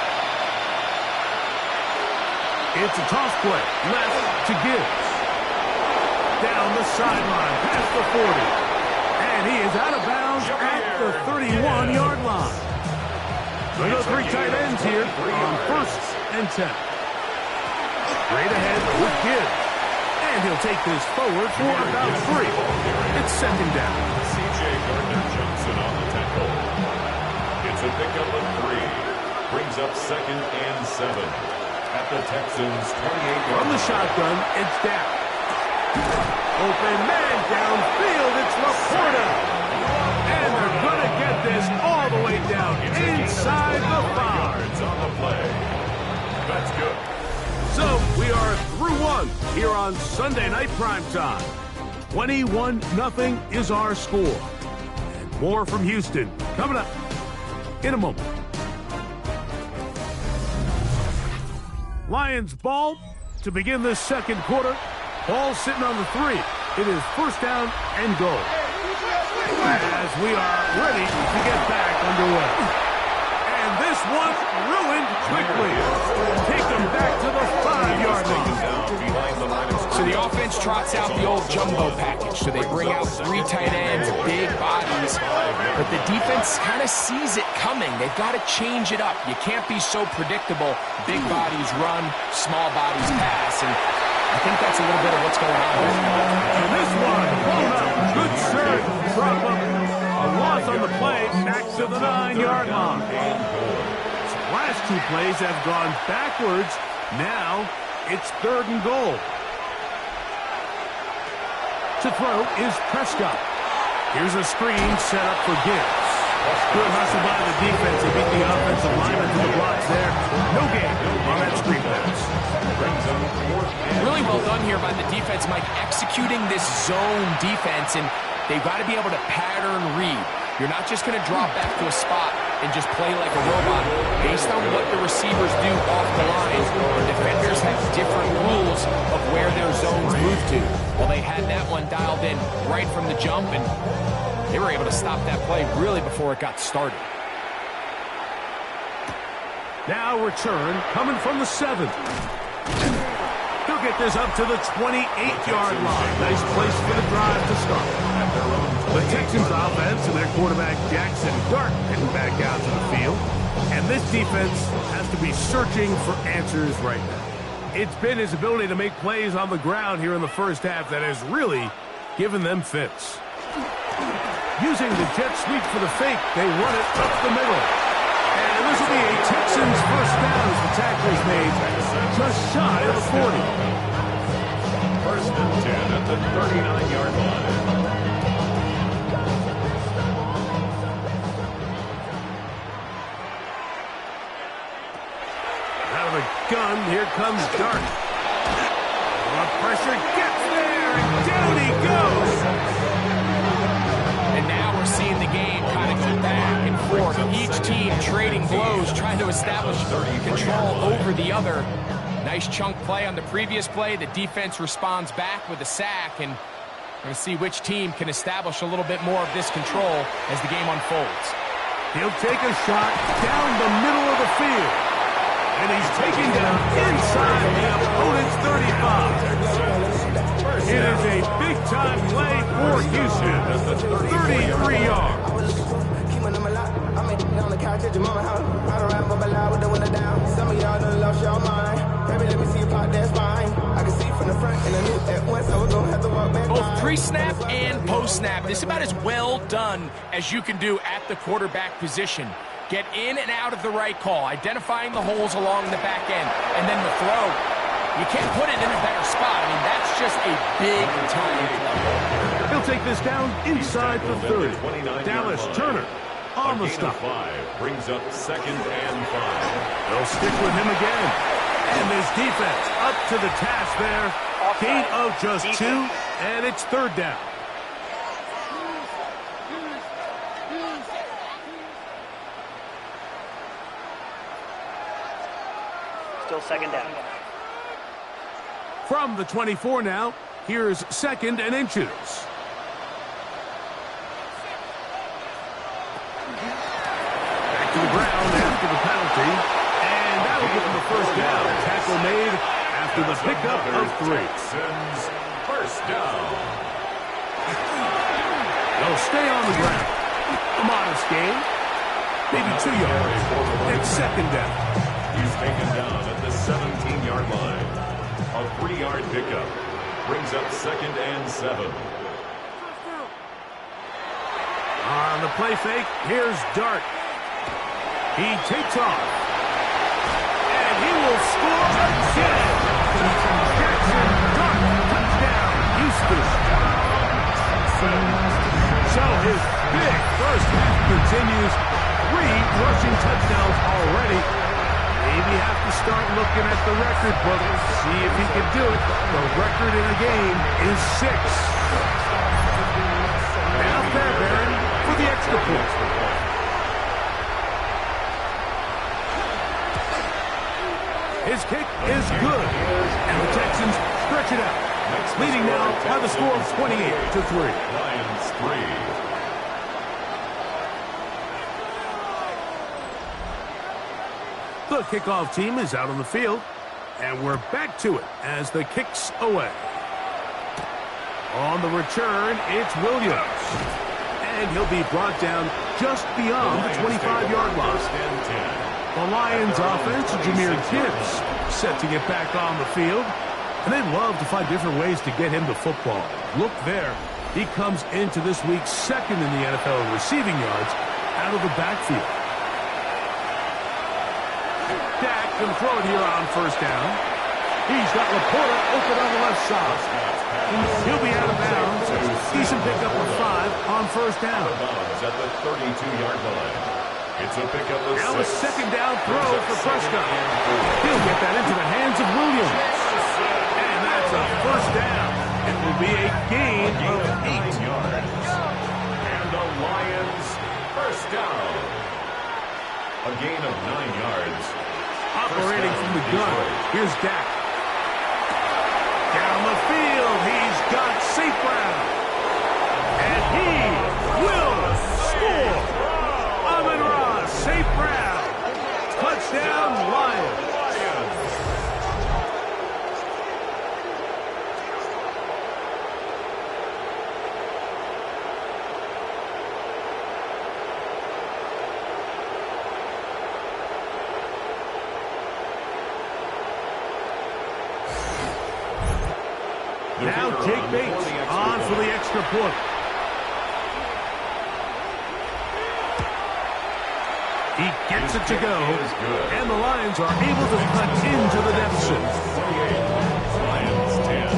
It's a toss play, left to give. Down the sideline, past the 40. And he is out of bounds at the 31-yard line. They go three tight ends here on 1st and 10. Straight ahead with Gibbs. And he'll take this forward for about 3. It's 2nd down. C.J. Gardner-Johnson on the tackle. It's a pickup of 3. Brings up 2nd and 7. At the Texans' 28-yard From the shotgun, it's down. Open man downfield, it's Laporta. And they're going to get this all the way down inside the 5. yards on the play. That's good. So we are through 1 here on Sunday Night Primetime. 21-0 is our score. And more from Houston coming up in a moment. Lions ball to begin this 2nd quarter. Ball sitting on the 3. It is 1st down and goal. As we are ready to get back underway. And this one ruined quickly. Take them back to the 5-yard line. So the offense trots out the old jumbo package. So they bring out 3 tight ends, big bodies. But the defense kind of sees it coming. They've got to change it up. You can't be so predictable. Big bodies run, small bodies pass. And I think that's a little bit of what's going on. And this one, blown up. Good serve. Drop up. A loss on the play. Back to the 9-yard line. Last 2 plays have gone backwards. Now it's 3rd and goal. To throw is Prescott. Here's a screen set up for Gibbs. Good hustle by the defense. They beat the offensive lineman to the blocks there. No gain on that screen pass. Really well done here by the defense, Mike, executing this zone defense, and they've got to be able to pattern read. You're not just going to drop back to a spot and just play like a robot. Based on what the receivers do off the line, the defenders have different rules of where their zones move to. Well, they had that one dialed in right from the jump, and they were able to stop that play really before it got started. Now return coming from the 7th. He'll get this up to the 28-yard line. Nice place for the drive to start. The Texans offense and their quarterback Jackson Dart heading back out to the field. And this defense has to be searching for answers right now. It's been his ability to make plays on the ground here in the 1st half that has really given them fits. Using the jet sweep for the fake, they run it up the middle. And this will be a Texans 1st down as the tackle is made just shy of the 40. 1st and 10 at the 39-yard line. Out of the gun, here comes Dart. The pressure gets there, and down he goes. And now we're seeing the game kind of go back and forth. Each team trading blows, trying to establish control over the other. Nice chunk play on the previous play. The defense responds back with a sack, and we're going to see which team can establish a little bit more of this control as the game unfolds. He'll take a shot down the middle of the field. And he's taken down inside the opponent's 35. It is a big-time play for Houston. 33 yards. Both pre-snap and post-snap, this is about as well done as you can do at the quarterback position. Get in and out of the right call, identifying the holes along the back end, and then the throw. You can't put it in a better spot. I mean, that's just a big-time play. He'll take this down inside the 30. Dallas Turner on the stop. 5 brings up 2nd and 5. They'll stick with him again. And this defense up to the task there. Gain of just 2, and it's 3rd down. Still 2nd down. From the 24 now, here's 2nd and inches. Back to the ground after the penalty. And that'll give him the 1st down. Tackle made after the pickup of 3. Texans 1st down. They'll stay on the ground. A modest gain. maybe 2 yards. It's second down. He's taken down at the 17-yard line. A 3-yard pickup brings up 2nd and 7. On the play fake, here's Dart. He takes off. And he will score again. Jackson Dart, touchdown, Houston. So his big first half continues. 3 rushing touchdowns already. Maybe have to start looking at the record book. See if he can do it. The record in a game is 6. Now Fairbairn for the extra point. His kick is good. And the Texans stretch it out. Leading now by the score of 28-3. Lions 3. The kickoff team is out on the field, and we're back to it as the kick's away. On the return, it's Williams. And he'll be brought down just beyond the 25-yard line. The Lions offense, Jahmyr Gibbs, set to get back on the field. And they love to find different ways to get him the football. Look there. He comes into this week 2nd in the NFL in receiving yards out of the backfield. Dak can throw it here on first down. He's got Laporta open on the left side. He'll be out of bounds. Decent pickup of 5 on first down. At the 32-yard line. It's a pickup of 6. Now a second down throw for Prescott. He'll get that into the hands of Williams. And that's a first down. It will be a gain of 8 yards. And the Lions first down. A gain of 9 yards. Operating from the gun. Here's Dak. Down the field, he's got St. Brown. And he will score. Amon-Ra, St. Brown. Touchdown, Lions. Now Jake Bates on for the extra point. He gets it to go, and the Lions are able to cut into the deficit. Lions 10.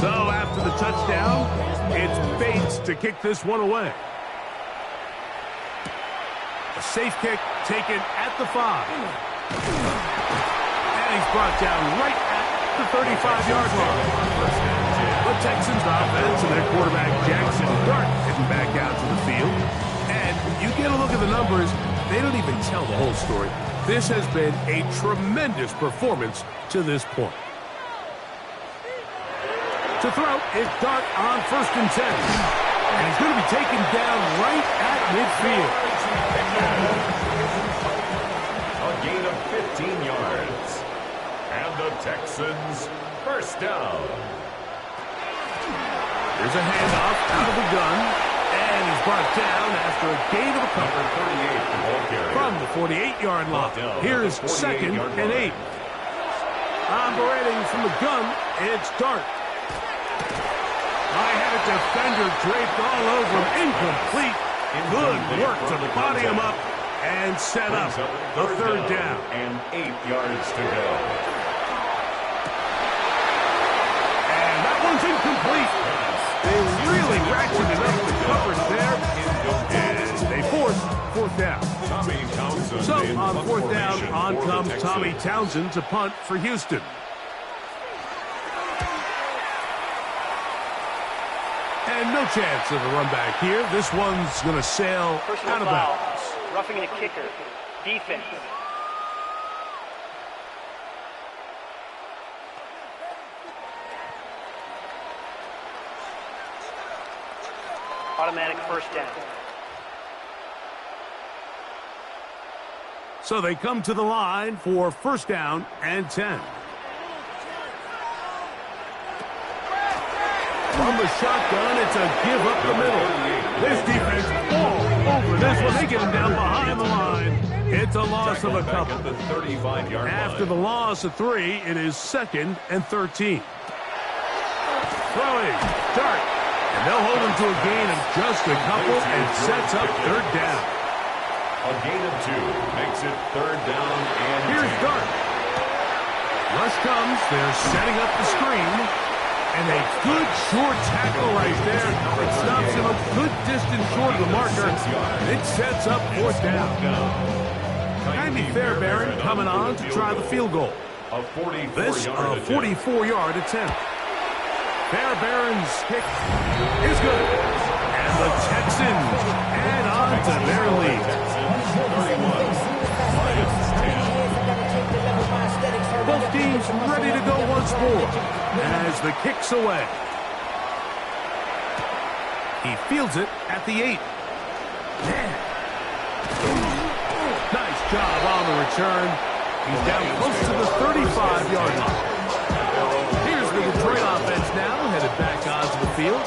So after the touchdown, it's Bates to kick this one away. A safe kick taken at the 5. And he's brought down right at the 35-yard line. The Texans offense and their quarterback Jackson Dart heading back out to the field. And you get a look at the numbers, they don't even tell the whole story. This has been a tremendous performance to this point. To throw is Dart on 1st and 10. And he's going to be taken down right at midfield. A gain of 15 yards. And the Texans first down. Here's a handoff out of the gun. And he's brought down after a gain of a couple. From the 48-yard line. Here's 2nd and 8. Operating from the gun, it's Dart. I had a defender draped all over him. Incomplete. Good work to body him up and set up the 3rd down. And 8 yards to go. And that one's incomplete. They really ratcheted up the coverage there. And they forced 4th down. So on 4th down, on comes Tommy Townsend to punt for Houston. And no chance of a run back here. This one's going to sail out of bounds. Roughing the kicker. Defense. Automatic first down. So they come to the line for 1st down and 10. From the shotgun. It's a give up the middle. This defense all over this one. They get him down behind the line. It's a loss of a couple. After the loss of 3, it is 2nd and 13. Throwing. Dart. And they'll hold him to a gain of just a couple and sets up 3rd down. A gain of 2 makes it 3rd down and Here's 10. Dart. Rush comes. They're setting up the screen. And a good short tackle right there. It stops him a good distance short of the marker. It sets up 4th down. Andy Fairbairn coming on to try the field goal. This a 44-yard attempt. Fairbairn's kick is good. And the Texans add on to their lead. Both teams ready to go once more as the kick's away. He fields it at the 8. Nice job on the return. He's down close to the 35-yard line. Here's the Detroit offense now, headed back onto the field.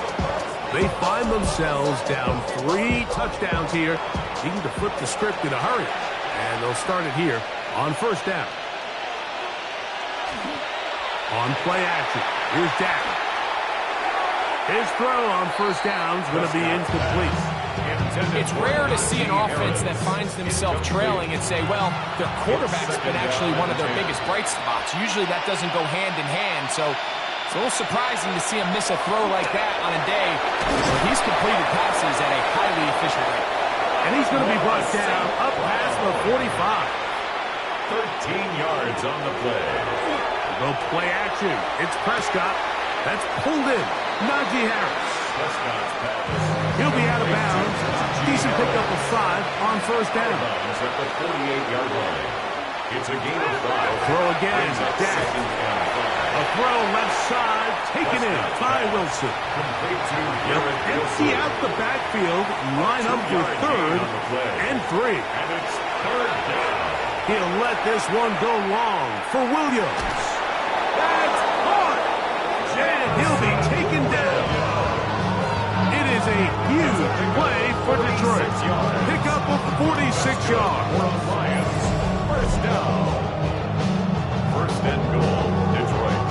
They find themselves down 3 touchdowns here, needing to flip the script in a hurry. And they'll start it here on 1st down. On play action, here's Dak. His throw on 1st down is going to be incomplete. It's rare to see an offense that finds themselves trailing and say, well, their quarterback's been actually one of their biggest bright spots. Usually that doesn't go hand in hand, so it's a little surprising to see him miss a throw like that on a day where he's completed passes at a highly efficient rate. And he's going to be brought down up past the 45. 13 yards on the play. No play action. It's Prescott. That's pulled in. Najee Harris. He'll be out of bounds. Decent pickup of 5 on 1st down. At the 48-yard line. It's a gain of 5. Throw again. Dak. A throw left side. Taken in by Wilson. Empty out the backfield. Line up for 3rd and 3. And it's 3rd down. He'll let this one go long for Williams. That's caught. And he'll be taken down. It is a huge play for Detroit. Pick up of 46 yards. Lions, 1st down. 1st and goal, Detroit.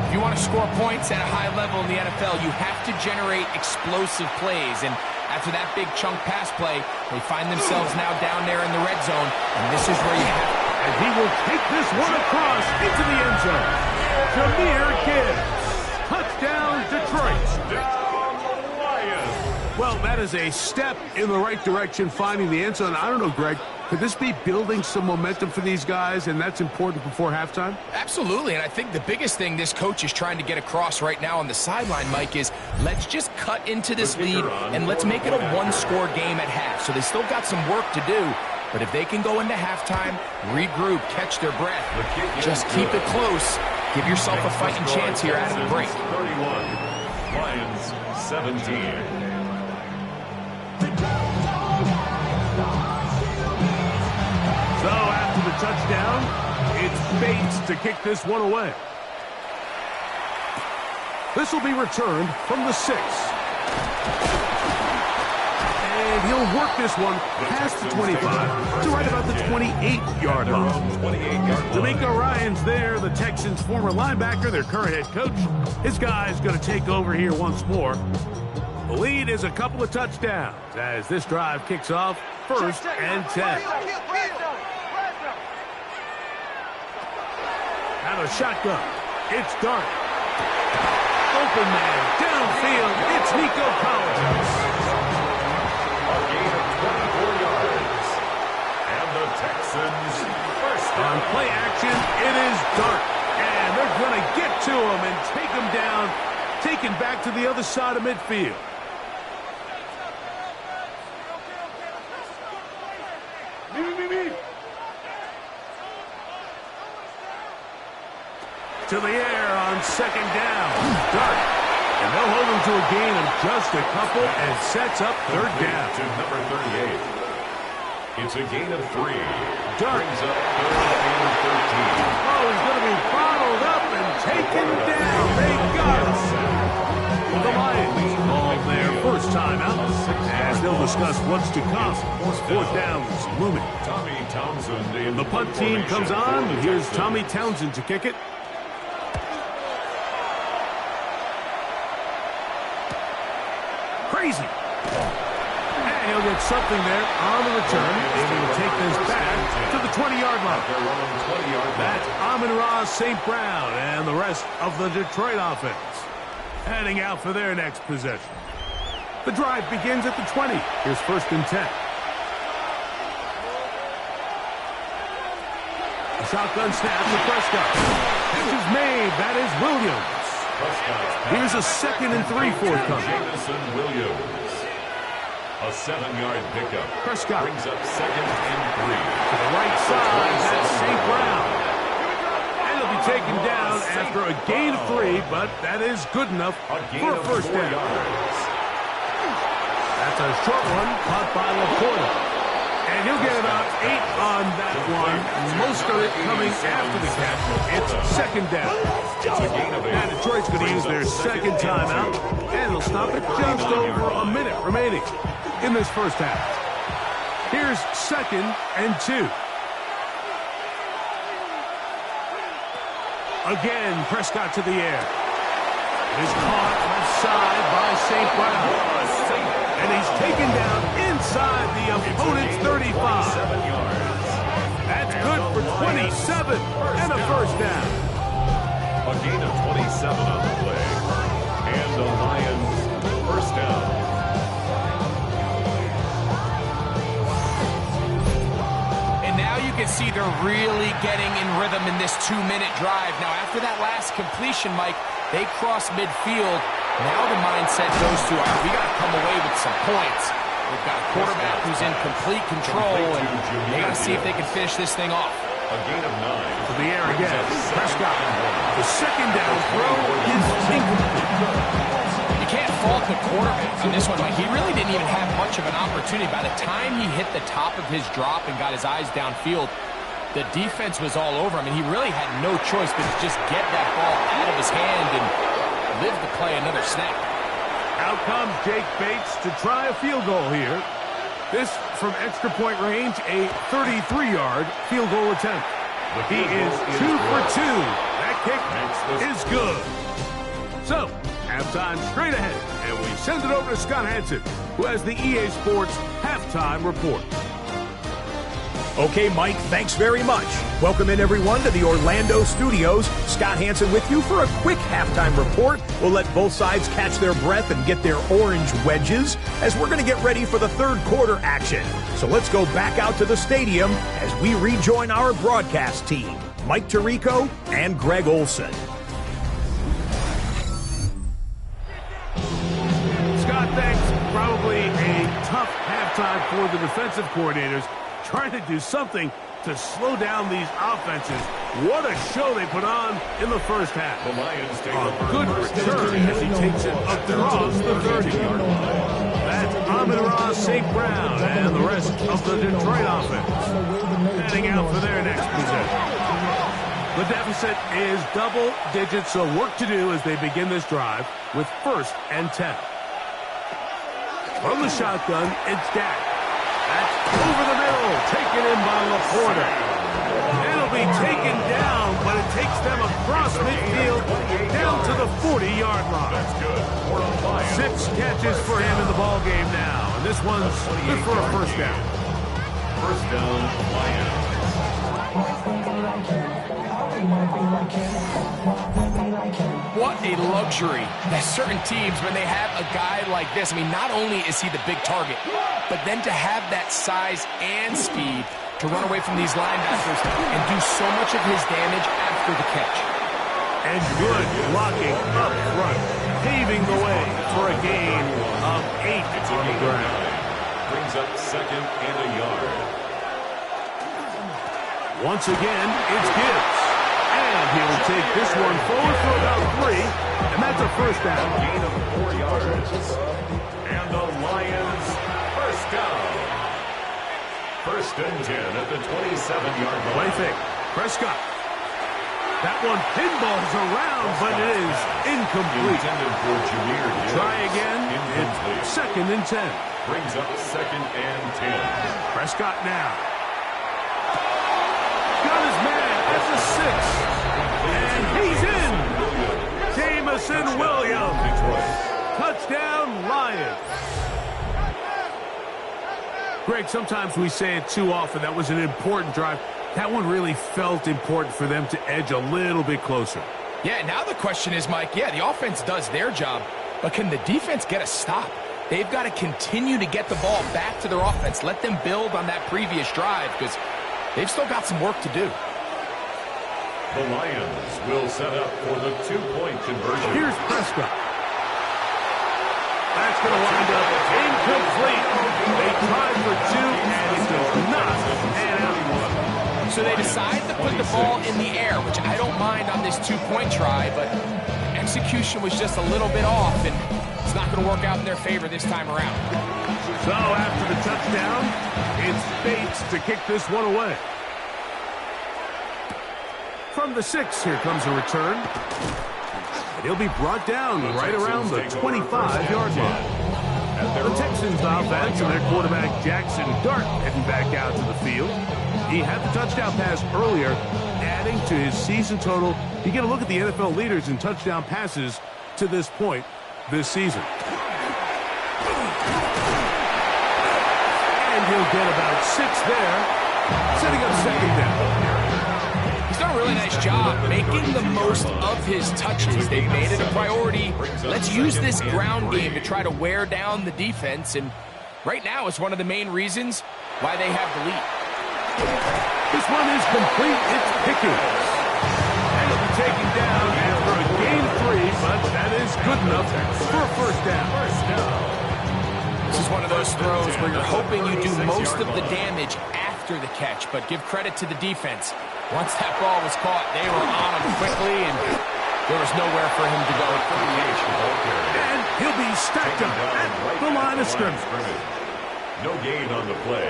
If you want to score points at a high level in the NFL, you have to generate explosive plays. And after that big chunk pass play, they find themselves now down there in the red zone. And this is where you have to. And he will take this one across into the end zone. Jahmyr Gibbs. Touchdown, Detroit. Well, that is a step in the right direction, finding the end zone. I don't know, Greg. Could this be building some momentum for these guys, and that's important before halftime? Absolutely, and I think the biggest thing this coach is trying to get across right now on the sideline, Mike, is let's just cut into this lead and let's make it a one-score game at half. So they still got some work to do, but if they can go into halftime, regroup, catch their breath, just keep it close, give yourself a fighting chance here out of the break. 31, Lions 17. So after the touchdown, it's Bates to kick this one away. This will be returned from the 6. And he'll work this one past the 25 to right about the 28-yard line. D'Amico Ryans there, the Texans' former linebacker, their current head coach. His guy's going to take over here once more. The lead is a couple of touchdowns as this drive kicks off 1st and 10. Out of shotgun. It's Dart. Open man. Downfield. It's Nico Collins. A gain of 24 yards. And the Texans first On play action, it is Dart. And they're going to get to him and take him down. Taken back to the other side of midfield. To the air on 2nd down. Dart. And they'll hold him to a gain of just a couple and sets up 3rd down. To number 38. It's a gain of 3. Done. Brings up 3rd and 13. Oh, he's going to be bottled up and taken down. They got him. The Lions call their first timeout as they'll discuss what's to come. Fourth down's looming. Tommy Townsend in The punt team comes on. Here's Tommy Townsend to kick it. Crazy. And he'll get something there on the return. Able to take this back to the 20-yard line. That's Amon-Ra St. Brown and the rest of the Detroit offense heading out for their next possession. The drive begins at the 20. Here's 1st and 10. A shotgun snap to Prescott. Catch is made. That is Williams. Here's a 2nd and 3 forthcoming. Jameson Williams. A 7-yard pickup. Prescott Brings up 2nd and 3. to the right side. That's St. Brown. And he'll be taken down after a gain of 3, but that is good enough for a first down. That's a short one caught by Laporta. And he'll get about 8 on that one. Most of it coming after the catch. It's 2nd down. Now Detroit's going to use their 2nd timeout, and they'll stop at just over a minute remaining in this first half. Here's 2nd and 2. Again, Prescott to the air. It is caught left side by St. Brown. And he's taken down inside the opponent's 35. That's good for 27 and a first down. A gain of 27 on the play. And the Lions first down. And now you can see they're really getting in rhythm in this 2-minute drive. Now, after that last completion, Mike, they cross midfield. Now the mindset goes to, all right, we got to come away with some points. We've got a quarterback who's in complete control, and they got to see if they can finish this thing off. A gain of 9. To the air again. Prescott. The 2nd down throw is incomplete. You can't fault the quarterback on this one, Mike. He really didn't even have much of an opportunity. By the time he hit the top of his drop and got his eyes downfield, the defense was all over him, and he really had no choice but to just get that ball out of his hand and live to play another snap. Out comes Jake Bates to try a field goal here. This from extra point range, a 33-yard field goal attempt. He is 2 for 2. That kick is good. So, halftime straight ahead, and we send it over to Scott Hansen, who has the EA Sports halftime report. Okay, Mike, thanks very much. Welcome in, everyone, to the Orlando studios. Scott Hansen with you for a quick halftime report. We'll let both sides catch their breath and get their orange wedges as we're going to get ready for the third quarter action. So let's go back out to the stadium as we rejoin our broadcast team, Mike Tirico and Greg Olson. Scott, thanks. Probably a tough halftime for the defensive coordinators, trying to do something to slow down these offenses. What a show they put on in the first half. The Lions take a good return as he takes it across the 30-yard line. That's Amon-Ra St. Brown and the rest of the Detroit offense heading out for their next possession. The deficit is double digits, so work to do as they begin this drive with 1st and 10. From the shotgun, it's Dak. That's over the middle, taken in by Laporta. It'll be taken down, but it takes them across midfield down to the 40-yard line. That's good. 6 catches for him in the ball game now, and this one's good for a first down. First down, Lions. What a luxury that certain teams, when they have a guy like this, I mean, not only is he the big target, but then to have that size and speed to run away from these linebackers and do so much of his damage after the catch. And good blocking up front, paving the way for a gain of 8 on the ground. Brings up 2nd and a yard. Once again, it's Gibbs. And he'll take this one forward for about 3, and that's a first down. Gain of 4 yards. And the Lions first down. First and 10 at the 27-yard line. Play fake. Prescott. That one pinballs around, but it is incomplete. Try again. It's second and 10. Brings up second and 10. Prescott now. Got his man at the 6. And he's in. Jamison Williams. Touchdown, Lions. Greg, sometimes we say it too often. That was an important drive. That one really felt important for them to edge a little bit closer. Yeah, now the question is, Mike, yeah, the offense does their job, but can the defense get a stop? They've got to continue to get the ball back to their offense. Let them build on that previous drive because they've still got some work to do. The Lions will set up for the two-point conversion. Here's Prescott. That's going to wind up incomplete. They tried for two, and it does not pan out. So they decide to put the ball in the air, which I don't mind on this two-point try, but execution was just a little bit off, and it's not going to work out in their favor this time around. So after the touchdown, it's Bates to kick this one away. From the 6, here comes a return. And he'll be brought down right around the 25-yard line. The Texans offense and their quarterback Jackson Dart heading back out to the field. He had the touchdown pass earlier, adding to his season total. You get a look at the NFL leaders in touchdown passes to this point this season. And he'll get about 6 there, setting up second down. He's done a really nice job making the most of his touches. They've made it a priority. Let's use this ground game to try to wear down the defense, and right now it's one of the main reasons why they have the lead. This one is complete. It's Pickens. And he'll be taken down after a gain 3, but that is good enough for a first down. This is one of those throws where you're hoping you do most of the damage after the catch, but give credit to the defense. Once that ball was caught, they were on him quickly, and there was nowhere for him to go. And he'll be stacked up at the line of scrimmage. No gain on the play.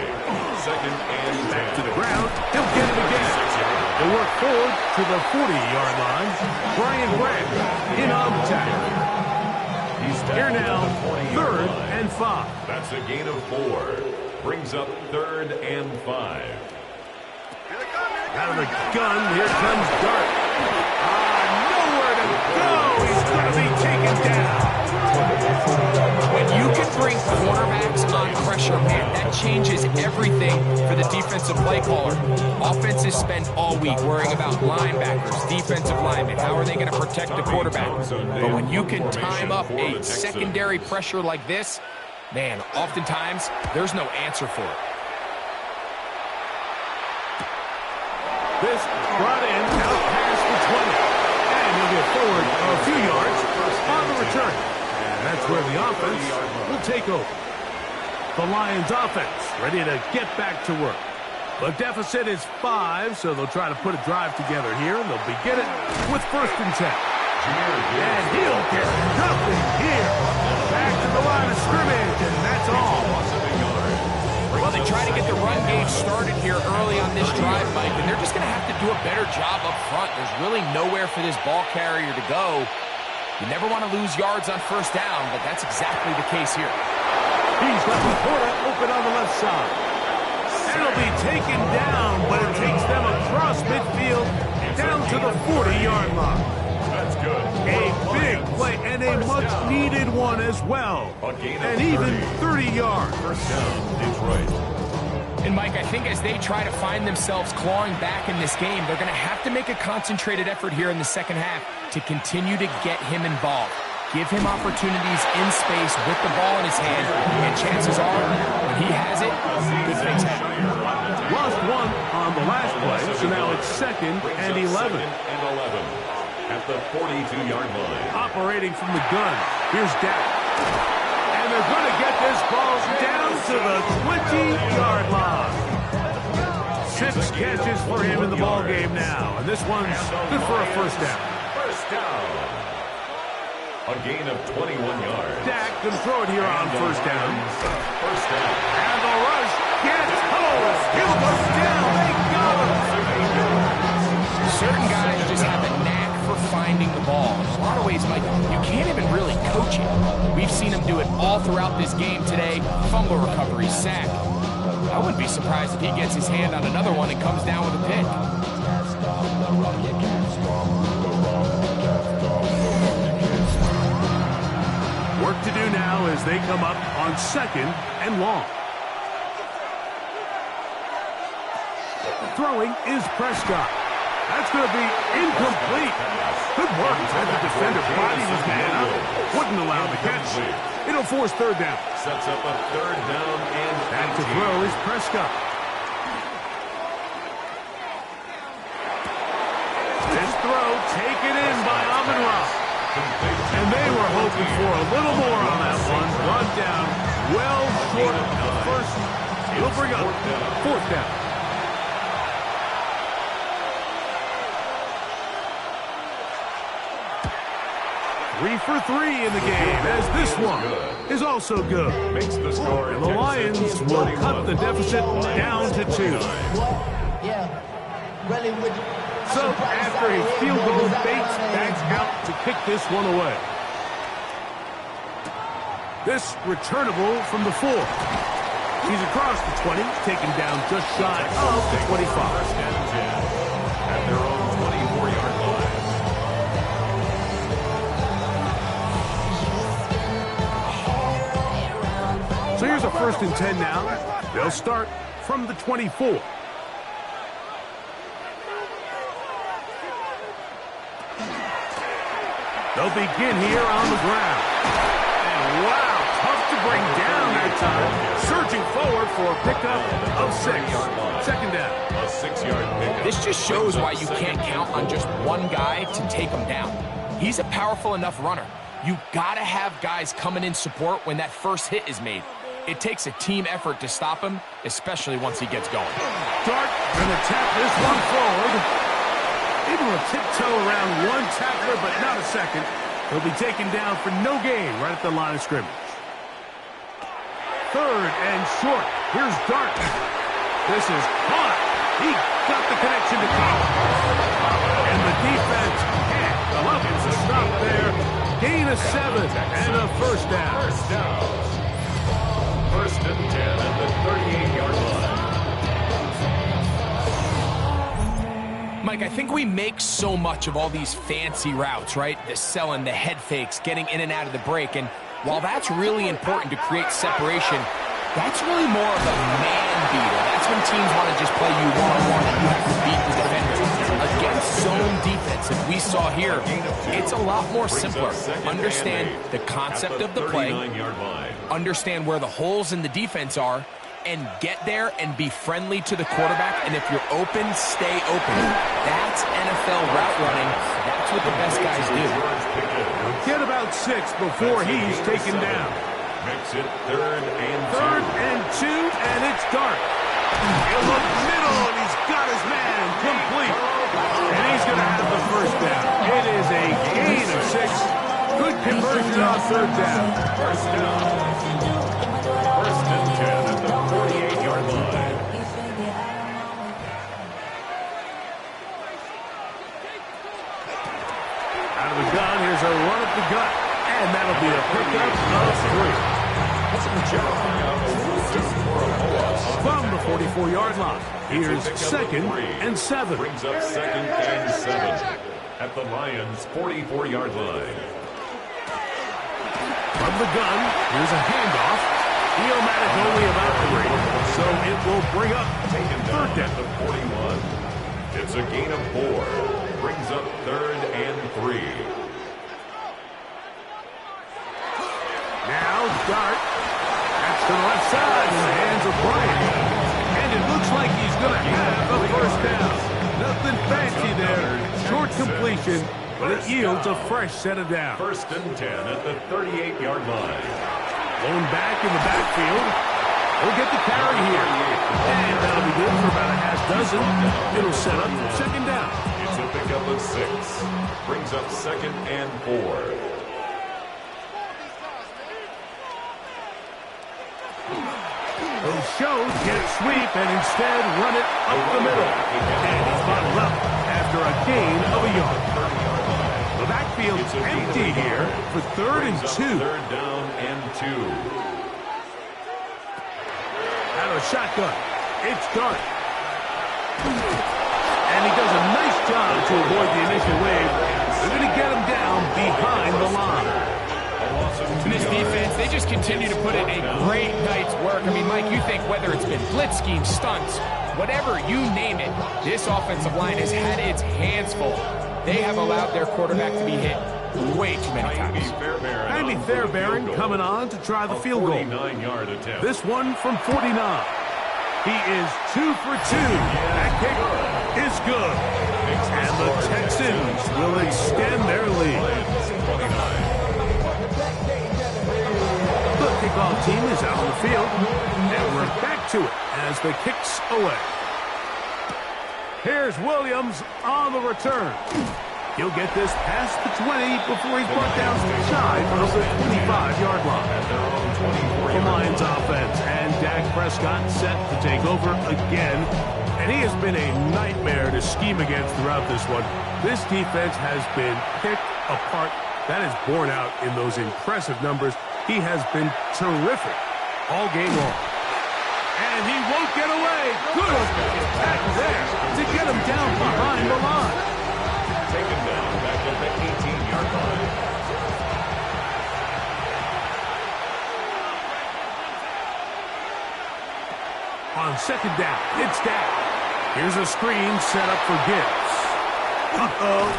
Second and 10. Back to the ground. He'll get it again. They'll work forward to the 40-yard line. Brian Grant in on the tackle. He's here now, 3rd and 5. That's a gain of 4. Brings up 3rd and 5. Out of the gun, here comes Dart. Nowhere to go. He's going to be taken down. When you can bring quarterbacks on pressure, man, that changes everything for the defensive play caller. Offenses spend all week worrying about linebackers, defensive linemen. How are they going to protect the quarterback? But when you can time up a secondary pressure like this, man, oftentimes there's no answer for it. This brought in out past the 20. And he'll get forward a few yards on the return. And that's where the offense will take over. The Lions offense ready to get back to work. The deficit is 5, so they'll try to put a drive together here, and they'll begin it with 1st and 10. And he'll get nothing here. Back to the line of scrimmage, and that's all. Well, they try to get the run game started here early on this drive, Mike, and they're just going to have to do a better job up front. There's really nowhere for this ball carrier to go. You never want to lose yards on 1st down, but that's exactly the case here. He's got Laporta open on the left side. And he'll be taken down, but it takes them across midfield down to the 40-yard line. That's good. A big play and a much-needed one as well. And even 30 yards. First down, Detroit. And, Mike, I think as they try to find themselves clawing back in this game, they're going to have to make a concentrated effort here in the second half to continue to get him involved. Give him opportunities in space with the ball in his hand, and chances are, when he has it, good things happen. Lost one on the last play, so now it's 2nd and 11. At the 42-yard line. Operating from the gun, here's Dak. And they're going to get this ball down to the 20-yard line. 6 catches for him in the ball game now, and this one's good for a 1st down. First down. A gain of 21 yards. Dak can throw it here on 1st down. First down. And the rush gets home. catch it. We've seen him do it all throughout this game today. Fumble recovery, sack. I wouldn't be surprised if he gets his hand on another one and comes down with a pick. Work to do now as they come up on 2nd and long. Throwing is Prescott. That's going to be incomplete. Good work as the defender body was man up. Wouldn't allow the catch. It'll force 3rd down. Sets up a 3rd down and back to throw is Prescott. This throw taken in by Amon-Ra. And they were hoping for a little more on that one. Brought down well short of the first. It'll bring up 4th down. Three for 3 in the game, as this one is also good. Makes the score. And the Lions will cut the deficit down to 2. So after a field goal, Bates backs out to kick this one away. This returnable from the 4. He's across the 20, taken down just shy of the 25. At their own 24-yard line. So here's a 1st and 10 now. They'll start from the 24. They'll begin here on the ground. And wow, tough to bring down that time. Surging forward for a pickup of 6. 2nd down. A 6-yard pickup. This just shows why you can't count on just one guy to take him down. He's a powerful enough runner. You gotta have guys coming in support when that first hit is made. It takes a team effort to stop him, especially once he gets going. Dart gonna tap this one forward. Able to tiptoe around one tackler, but not a second. He'll be taken down for no gain right at the line of scrimmage. 3rd and short. Here's Dart. This is caught. He got the connection to Collins. And the defense can't love it to stop there. Gain of 7 and a 1st down. 1st and 10 at the 38-yard line. Mike, I think we make so much of all these fancy routes, right? The selling, the head fakes, getting in and out of the break. And while that's really important to create separation, that's really more of a man beater. That's when teams want to just play you one-on-one and you have to beat the defender. Against zone defense, as we saw here, it's a lot more simpler. Understand the concept of the play, understand where the holes in the defense are, and get there and be friendly to the quarterback. And if you're open, stay open. That's NFL route running. That's what the best guys do. Get about 6 before he's taken down. Makes it 3rd and 2, and it's Dart. He'll look middle, and he's got his man complete. And he's going to have the 1st down. It is a gain of 6. Good conversion on 3rd down. 1st down. 1st and 10 at the 48-yard line. Out of the gun, here's a run up the gut. And that'll be a pickup of 3. From the 44-yard line, here's 2nd and 7. Brings up 2nd and 7 at the Lions' 44-yard line. From the gun, here's a handoff. Iomatic only about 3, so it will bring up Taken down 3rd down. at the 41. It's a gain of 4. Brings up 3rd and 3. Now Dart. That's to the left side in the hands of Bryant. And it looks like he's going to have a 1st down. Nothing fancy there. Short completion, but it yields a fresh set of downs. 1st and 10 at the 38-yard line. Blown back in the backfield. He'll get the carry here. And that'll be good for about a half dozen. It'll set up 2nd down. It's a pickup of 6. Brings up 2nd and 4. Those shows can't sweep and instead run it up the middle. And he's bottled up after a gain of a yard. The back backfield empty here for 3rd and 2. 3rd down and 2. Out of a shotgun. It's Dart. And he does a nice job to avoid the initial wave. They're going to get him down behind the line. And this defense, they just continue to put in a great night's work. I mean, Mike, you think whether it's been blitz schemes, stunts, whatever you name it, this offensive line has had its hands full. They have allowed their quarterback to be hit way too many times. Jaime Fairbairn coming on to try the field goal. 49-yard attempt. This one from 49. He is 2 for 2. That kick is good. And the Texans will extend their lead. The kickoff team is out on the field, and we're back to it as the kick's away. Here's Williams on the return. He'll get this past the 20 before he's brought down shy of the 25-yard line. The Lions offense and Dak Prescott set to take over again, and he has been a nightmare to scheme against throughout this one. This defense has been picked apart. That is borne out in those impressive numbers. He has been terrific all game long. And he won't get away. Good tackle there to get him down behind the line. Taken down back at the 18-yard line. On 2nd down, it's Dak. Here's a screen set up for Gibbs. Uh-oh.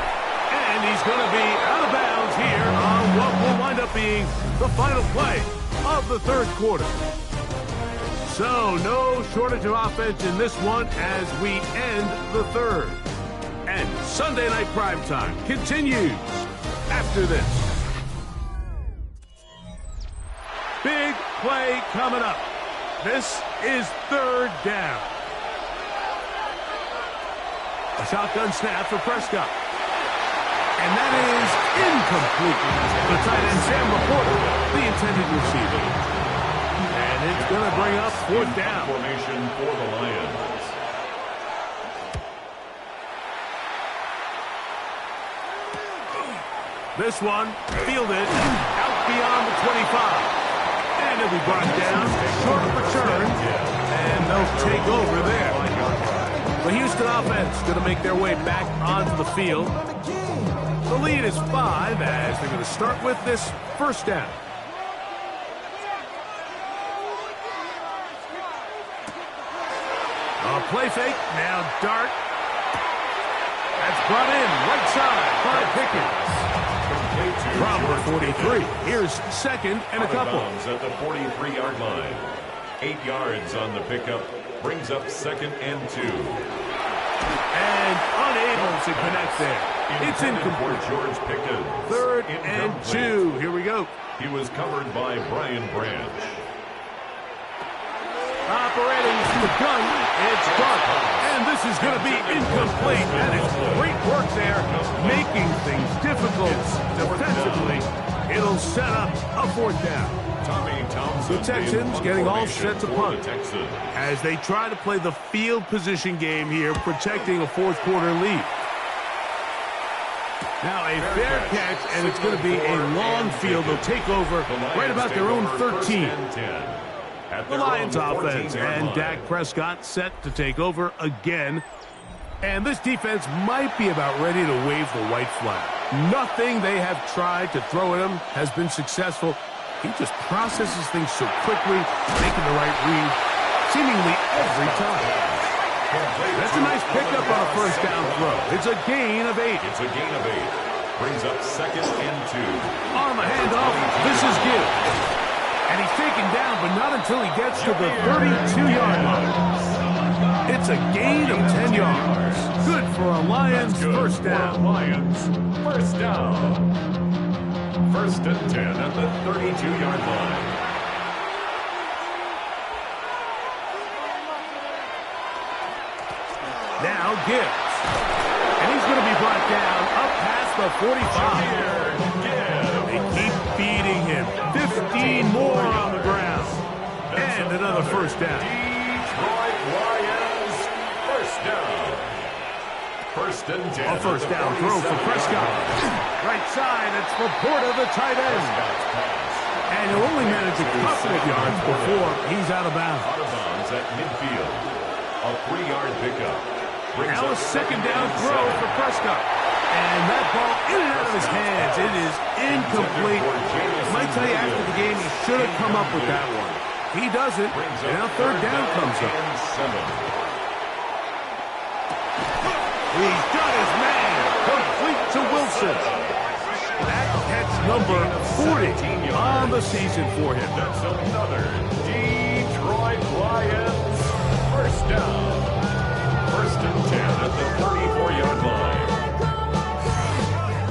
And he's going to be out of bounds here on what will wind up being the final play of the 3rd quarter. So no shortage of offense in this one as we end the 3rd. And Sunday Night Primetime continues after this. Big play coming up. This is 3rd down. A shotgun snap for Prescott. And that is incomplete. The tight end, Sam Laporta, the intended receiver. And it's going to bring up 4th down. Formation for the Lions. This one fielded out beyond the 25. And it'll be brought down. Short return. And they'll take over there. The Houston offense going to make their way back onto the field. The lead is 5 as they're going to start with this 1st down. A play fake. Now Dart. That's brought in right side by Pickens. From the 43. Here's 2nd and a couple. At the 43-yard line. 8 yards on the pickup. Brings up 2nd and 2. And unable to connect there. It's incomplete. George Pickens. 3rd and 2. Here we go. He was covered by Brian Branch. Operating from the gun, it's Dart. And this is going to be incomplete. That is great work there, making things difficult defensively. It'll set up a 4th down. The Texans getting all set to punt as they try to play the field position game here, protecting a 4th quarter lead. Now a fair catch, and it's going to be a long field. They'll take over right about their own 13. The Lions offense and Dak Prescott set to take over again. And this defense might be about ready to wave the white flag. Nothing they have tried to throw at him has been successful. He just processes things so quickly, making the right read seemingly every time. That's a nice pickup on a 1st down throw. It's a gain of 8. It's a gain of 8. Brings up 2nd and 2. On the handoff, this is Gibbs. And he's taken down, but not until he gets to the 32-yard line. It's a gain of 10 yards. Good for a Lions 1st down. Lions 1st down. 1st and 10 at the 32-yard line. Now Gibbs. And he's going to be brought down up past the 45. They keep feeding him. 15 more on the ground. And another 1st down. Detroit Lions 1st down. First and 10. A first down throw for Prescott. Right side, it's Laporta, the tight end. And he'll only manage a couple of yards before he's out of bounds. Out of bounds at midfield. A 3-yard pickup. Now a second down throw for Prescott. And that ball in and out of his hands. It is incomplete. I might tell you after the game, he should have come up with that one. He doesn't, and now third down comes up. He's got his man. Complete to Wilson. That's number 40 on the season for him. That's another Detroit Lions first down. First and 10 at the 34-yard line.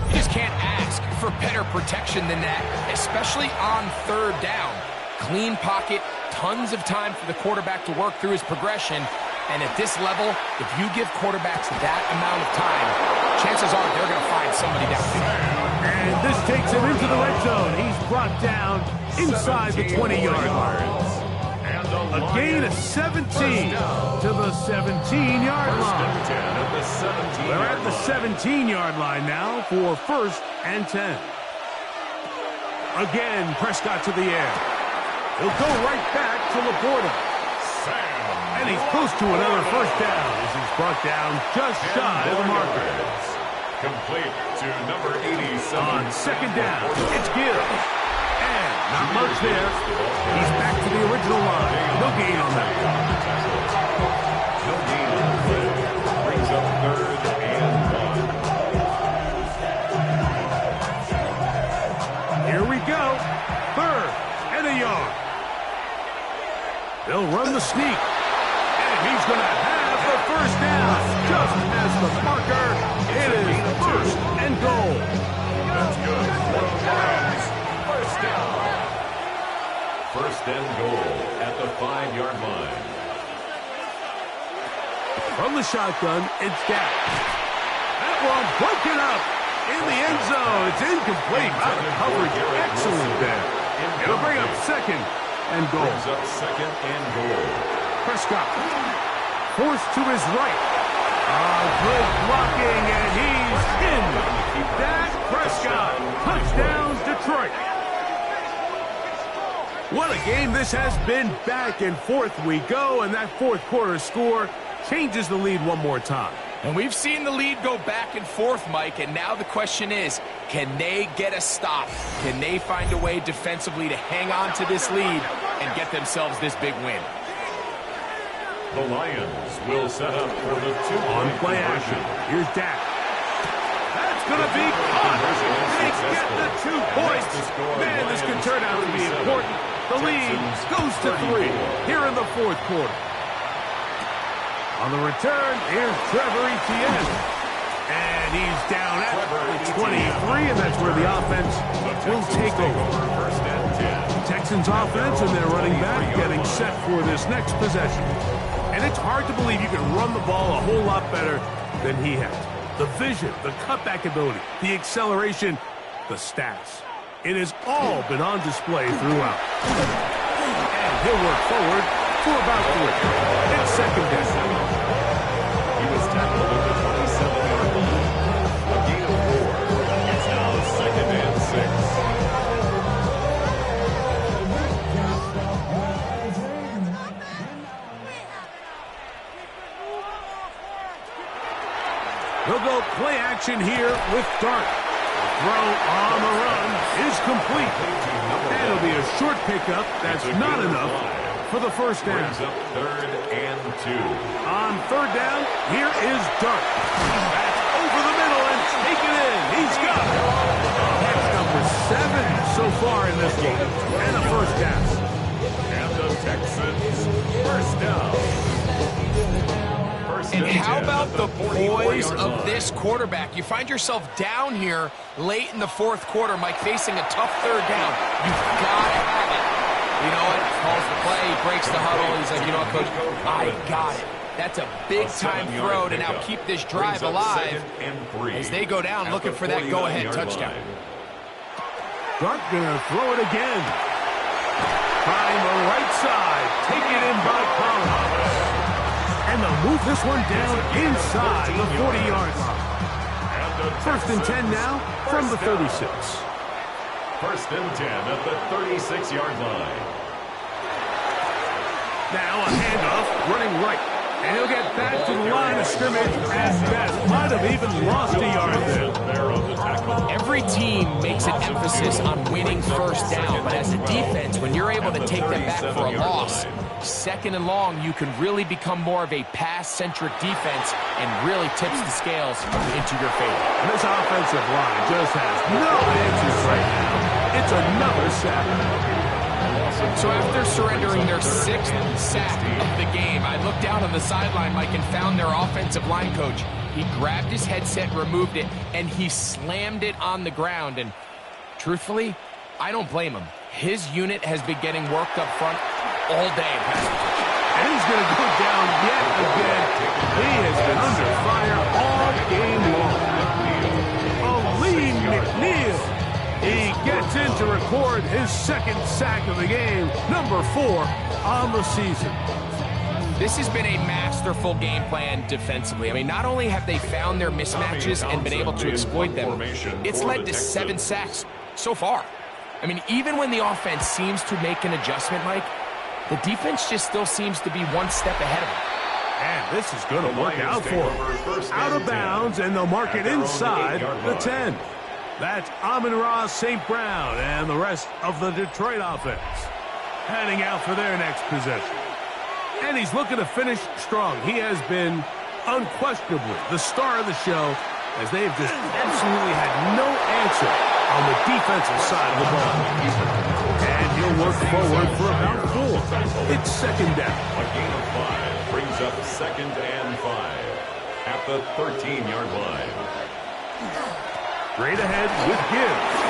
You just can't ask for better protection than that, especially on third down. Clean pocket, tons of time for the quarterback to work through his progression. And at this level, if you give quarterbacks that amount of time, chances are they're going to find somebody downfield. And this takes him into the red zone. He's brought down inside the 20-yard line. A gain of 17 to the 17-yard line. They're at the 17-yard line now for first and 10. Again, Prescott to the air. He'll go right back to Laporta. And he's close to another first down as he's brought down just shy of the marker. Complete to number 87. On second down, it's Gibbs. And not much there. He's back to the original line. No gain on that. No gain on the play. Brings up third and 1. Here we go. Third and a yard. They'll run the sneak. And he's going to have the first down. Just as the marker, it is first and goal. That's good. First down. First and goal at the 5-yard line. From the shotgun, it's Dak. That one broken up in the end zone. It's incomplete. Out of coverage. Excellent there. It'll bring up second and goal. Brings up second and goal. Prescott forced to his right. Good blocking, and he's in. Dak Prescott. Touchdown, Detroit. What a game this has been. Back and forth we go, and that fourth quarter score changes the lead one more time. And we've seen the lead go back and forth, Mike, and now the question is, can they get a stop? Can they find a way defensively to hang on to this lead and get themselves this big win? The Lions will set up for the 2-point On play action. Here's Dak. That's going to be caught. They get the 2 points. Man, this could turn out to be important. The lead goes to 3 here in the fourth quarter. On the return, here's Trevor Etienne. And he's down at the 23, and that's where the offense will take over. Texans offense and their running back getting set for this next possession. And it's hard to believe you can run the ball a whole lot better than he has. The vision, the cutback ability, the acceleration, the stats. It has all been on display throughout. And he'll work forward for about 3. It's second down. He was tackled at the 27-yard line. A gain of 4. It's now second and 6. He'll go play action here with Dart. The throw on the run is complete. And it'll be a short pickup. That's not enough for the first down. Brings up third and 2. On third down, here is Dart. That's over the middle and taken in. He's got it. That's number 7 so far in this game. And a first down. And the Texans first down. And how about the poise of this quarterback? You find yourself down here late in the fourth quarter, Mike, facing a tough third down. You've got to have it. You know what? Calls the play, he breaks the huddle. He's like, you know what, Coach? I got it. That's a big-time throw to now keep this drive alive as they go down looking for that go-ahead touchdown. Dart gonna throw it again. Trying the right side. Take it in by Collins. And the move move this one down inside the 40-yard line. First and 10 now from the 36. First and 10 at the 36-yard line. Now a handoff running right. And he'll get back to the line of scrimmage at best. Might have even lost a yard there. Every team makes an emphasis on winning first down, but as a defense, when you're able to take them back for a loss, second and long, you can really become more of a pass-centric defense and really tips the scales into your favor. And this offensive line just has no answers right now. It's another sack. So after surrendering their 6th sack of the game, I looked down on the sideline, Mike, and found their offensive line coach. He grabbed his headset, removed it, and he slammed it on the ground. And truthfully, I don't blame him. His unit has been getting worked up front all day in pass protection. And he's going to go down yet again. He has been under fire all game long. Aleem McNeil. He gets in to record his 2nd sack of the game, number 4 on the season. This has been a masterful game plan defensively. I mean, not only have they found their mismatches and been able to exploit them, it's led to 7 sacks so far. I mean, even when the offense seems to make an adjustment, Mike, the defense just still seems to be one step ahead of them. And this is going to work out for him. Out of bounds, and they'll mark it inside the 10. That's Amon-Ra St. Brown and the rest of the Detroit offense heading out for their next possession. And he's looking to finish strong. He has been unquestionably the star of the show, as they've just absolutely had no answer on the defensive side of the ball. And he'll work forward for about 4. It's 2nd down. A gain of 5 brings up 2nd and 5 at the 13-yard line. Straight ahead with Gibbs.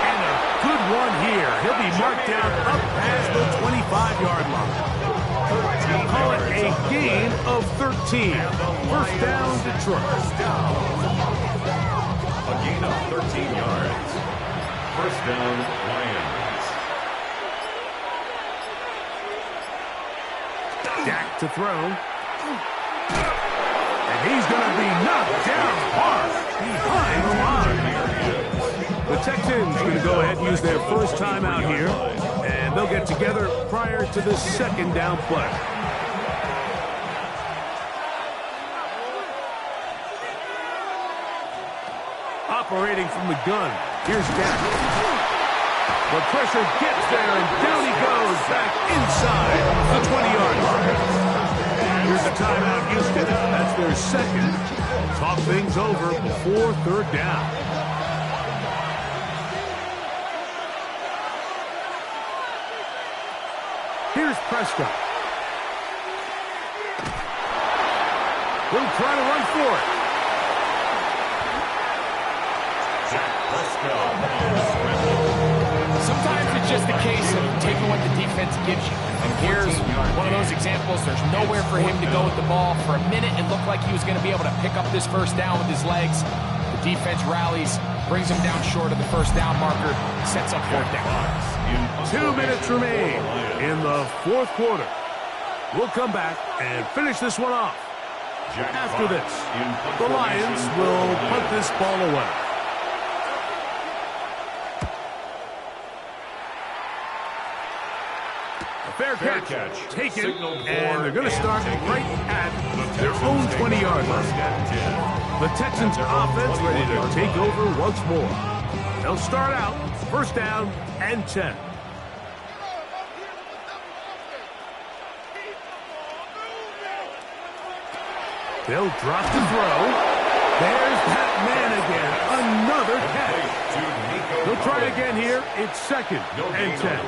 And a good one here. He'll be marked down up past the 25-yard line. We'll call it a gain of 13. First down, Detroit. A gain of 13 yards. First down, Lions. Dak to throw. And he's going to be knocked down hard behind the line. The Texans going to go ahead and use their first timeout here, and they'll get together prior to the 2nd down play. Operating from the gun, here's Dak. The pressure gets there, and down he goes back inside the 20-yard line. Here's the timeout, Houston. That's their 2nd. Talk things over before 3rd down. Here's Prescott. He'll try to run for it. Sometimes it's just a case of taking what the defense gives you. And here's one of those examples. There's nowhere for him to go with the ball. For a minute, it looked like he was going to be able to pick up this first down with his legs. The defense rallies, brings him down short of the first down marker, sets up 4th down. 2 minutes remain in the 4th quarter. We'll come back and finish this one off. After this, the Lions will punt this ball away. Fair catch. Taken, and they're going to start right at their own 20-yard line. The Texans offense ready to take over once more. They'll start out first down and 10. They'll drop the throw. There's that man again. Another catch. They'll try again here. It's 2nd and 10.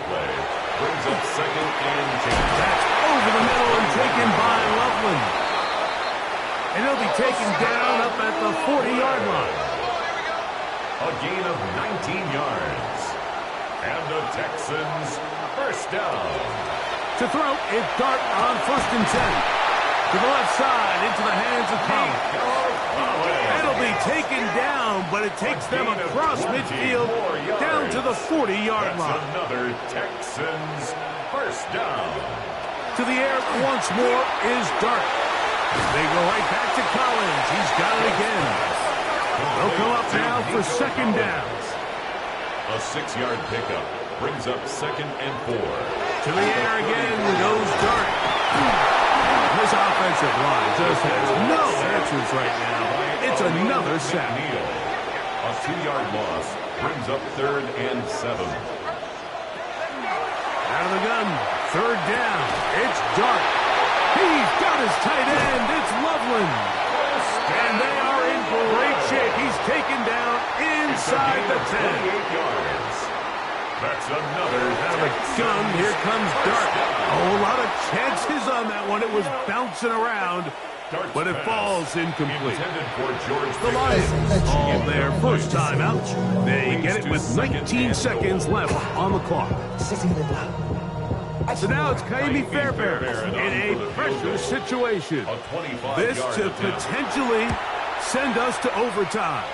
Brings up 2nd and 10. That's over the middle and taken by Loveland. And he'll be taken down up at the 40-yard line. A gain of 19 yards. And the Texans first down. To throw, it's Dart on 1st and 10. To the left side, into the hands of Collins. It'll be taken down, but it takes them across midfield down to the 40-yard line. Another Texans first down. To the air once more is Dart. They go right back to Collins. He's got it again. They'll come up now for second downs. A 6-yard pickup brings up 2nd and 4. To the air again goes Dart. This offensive line just has no answers right now. It's another sack. A 2-yard loss brings up 3rd and 7. Out of the gun, 3rd down. It's Dart. He's got his tight end. It's Loveland. And they are in great shape. He's taken down inside the 10. 28 yards. That's another. Out of the gun, here comes Dart. Oh, a lot of chances on that one. It was bouncing around, but it falls incomplete. The Lions, all their first time out. They get it with 19 seconds left on the clock. So now it's Kaimi Fairbairn in a pressure situation. This to potentially send us to overtime.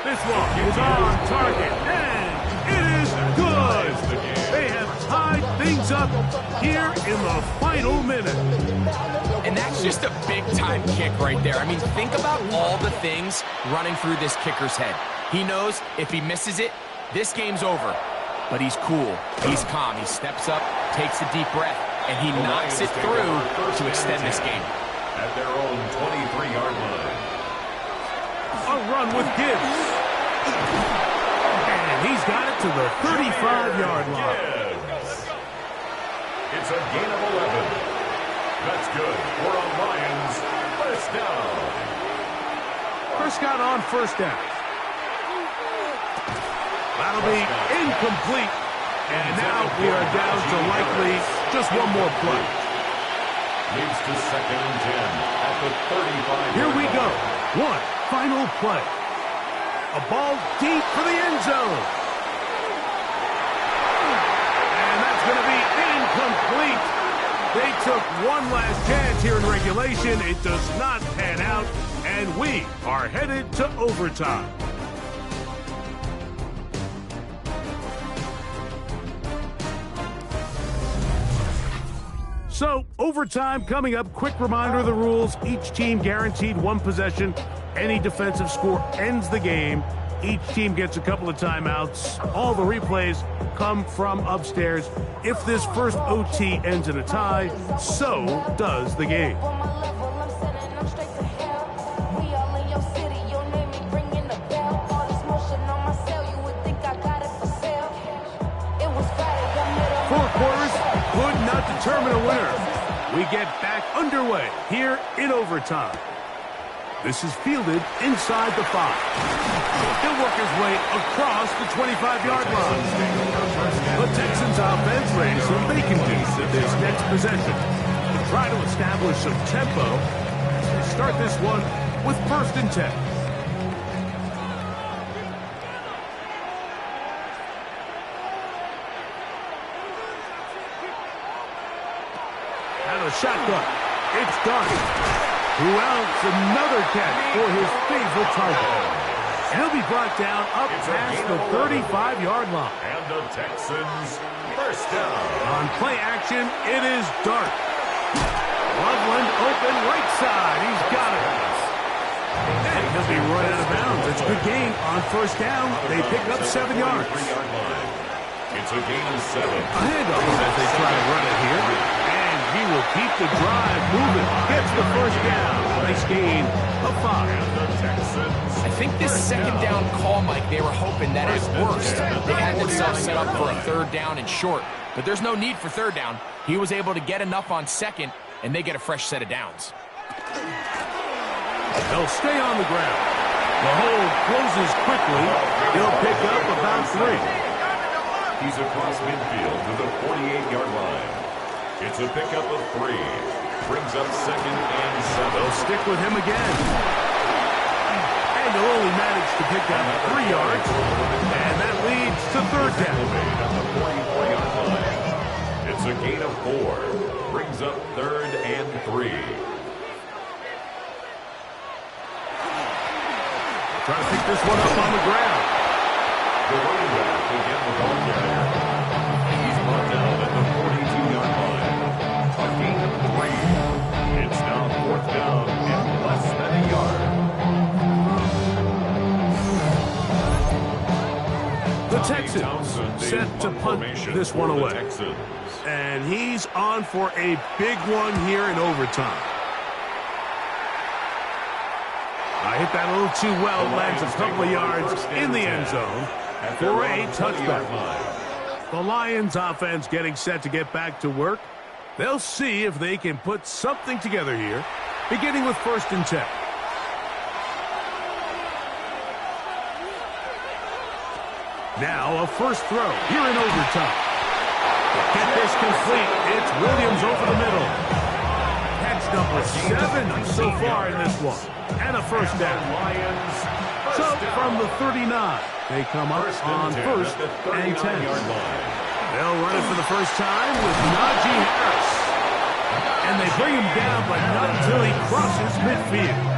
This one is on target, and it is good. They have tied things up here in the final minute. And that's just a big-time kick right there. I mean, think about all the things running through this kicker's head. He knows if he misses it, this game's over. But he's cool. He's calm. He steps up, takes a deep breath, and he knocks it through to extend this game. At their own 23-yard line. A run with Gibbs. And he's got it to the 35-yard line. It's a gain of 11. That's good for a Lions first down. Prescott on first down. That'll be incomplete. And now we are down to likely just one more play. Leads to 2nd and 10 at the 35. Here we go. One final play. A ball deep for the end zone. And that's going to be incomplete. They took one last chance here in regulation. It does not pan out. And we are headed to overtime. So, overtime coming up. Quick reminder of the rules. Each team guaranteed one possession. Any defensive score ends the game. Each team gets a couple of timeouts. All the replays come from upstairs. If this first OT ends in a tie, so does the game. Four quarters could not determine a winner. We get back underway here in overtime. This is fielded inside the 5. He'll work his way across the 25-yard line. The Texans offense ready, so they can do this next possession to try to establish some tempo as they start this one with 1st and 10. Shotgun. It's Dart, who outs another catch for his favorite target. And he'll be brought down up past the 35-yard line. And the Texans first down. On play action, it is Dart. Loveland open right side. He's got it. And he'll be run out of bounds. It's a good gain on first down. They pick up 7 yards. It's a gain of 7. A handoff as they try to run it here. He will keep the drive moving. Gets the first down. Nice gain of 5. I think this 2nd down call, Mike, they were hoping that at worst they had themselves set up for a 3rd down and short. But there's no need for 3rd down. He was able to get enough on 2nd, and they get a fresh set of downs. They'll stay on the ground. The hole closes quickly. He'll pick up about 3. He's across midfield to the 48-yard line. It's a pickup of 3. Brings up 2nd and 7. They'll stick with him again. And they'll only manage to pick up 3 yards. And that leads to 3rd down. At the 44-yard line. It's a gain of 4. Brings up 3rd and 3. Trying to pick this one up on the ground. The running back will get the ball there. He's brought down at the 42-yard line. A gain of 3. It's now 4th down Texans set to punt this one away. And he's on for a big one here in overtime. I hit that a little too well, lands a couple of yards in the end zone for a touchback. The Lions offense getting set to get back to work. They'll see if they can put something together here, beginning with 1st and 10. Now a first throw here in overtime. Get this complete. It's Williams over the middle. Catch number 7 so far in this one. And a first down. So from the 39, they come up on 1st and 10. They'll run it for the first time with Najee Harris. And they bring him down, but not until he crosses midfield.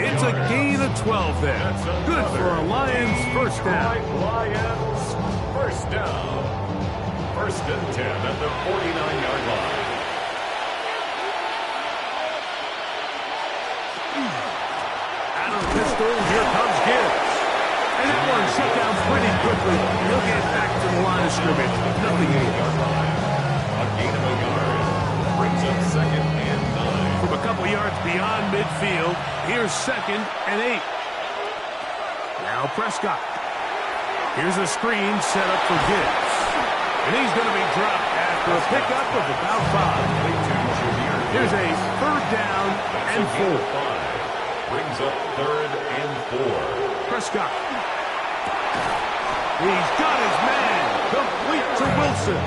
It's a gain of 12 there. Good for a Lions first down. Lions first down. 1st and 10 at the 49-yard line. Out of the pistol, here comes Gibbs. And that one shut down pretty quickly. He'll get back to the line of scrimmage. Nothing more. A gain of a yard. Brings up 2nd and 9. From a couple yards beyond midfield, here's 2nd and 8. Now Prescott. Here's a screen set up for Gibbs. And he's going to be dropped after a pickup of about 5. Here's a 3rd down and 4. Brings up 3rd and 4. Prescott. He's got his man. Complete to Wilson.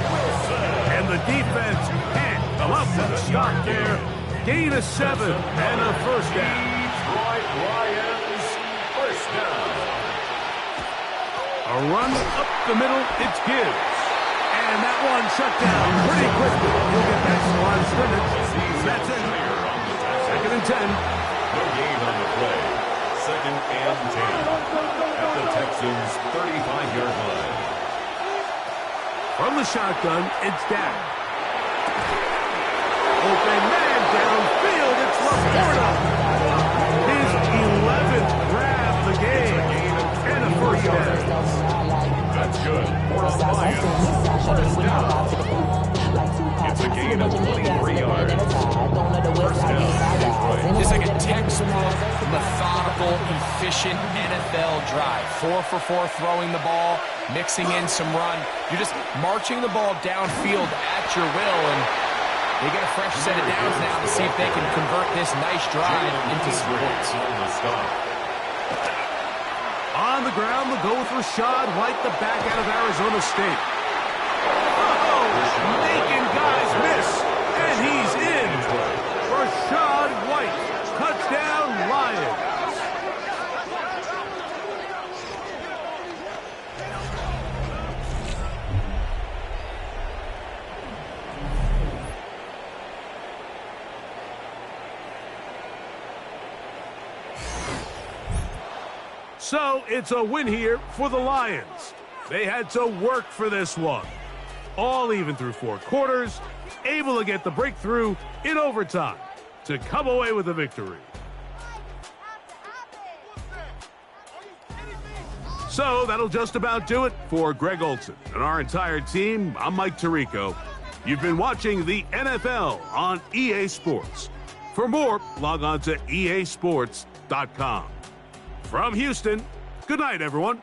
And the defense can't come up with a stop there. Gain of 7 and a first down. Detroit Lions first down. A run up the middle. It's Gibbs. And that one shut down pretty quickly. He'll get back to the line of scrimmage. That's it. 2nd and 10. No gain on the play. 2nd and 10. At the Texans' 35-yard line. From the shotgun, it's down. Open man downfield. It's Laporta. His 11th grab of the game. And a first down. That's good for the Lions. First down. It's a gain of 23 yards. First down, Detroit. It's like a textbook, methodical, efficient NFL drive. 4 for 4 throwing the ball, mixing in some run. You're just marching the ball downfield at your will, and they get a fresh set of downs now to see if they can convert this nice drive into some points. On the ground, they'll go with Rashad White, the back out of Arizona State. Oh, making guys miss, and he's in. Rashad White, touchdown Lions. So it's a win here for the Lions. They had to work for this one. All even through 4 quarters, able to get the breakthrough in overtime to come away with a victory. So that'll just about do it for Greg Olson and our entire team. I'm Mike Tirico. You've been watching the NFL on EA Sports. For more, log on to easports.com. From Houston, good night, everyone.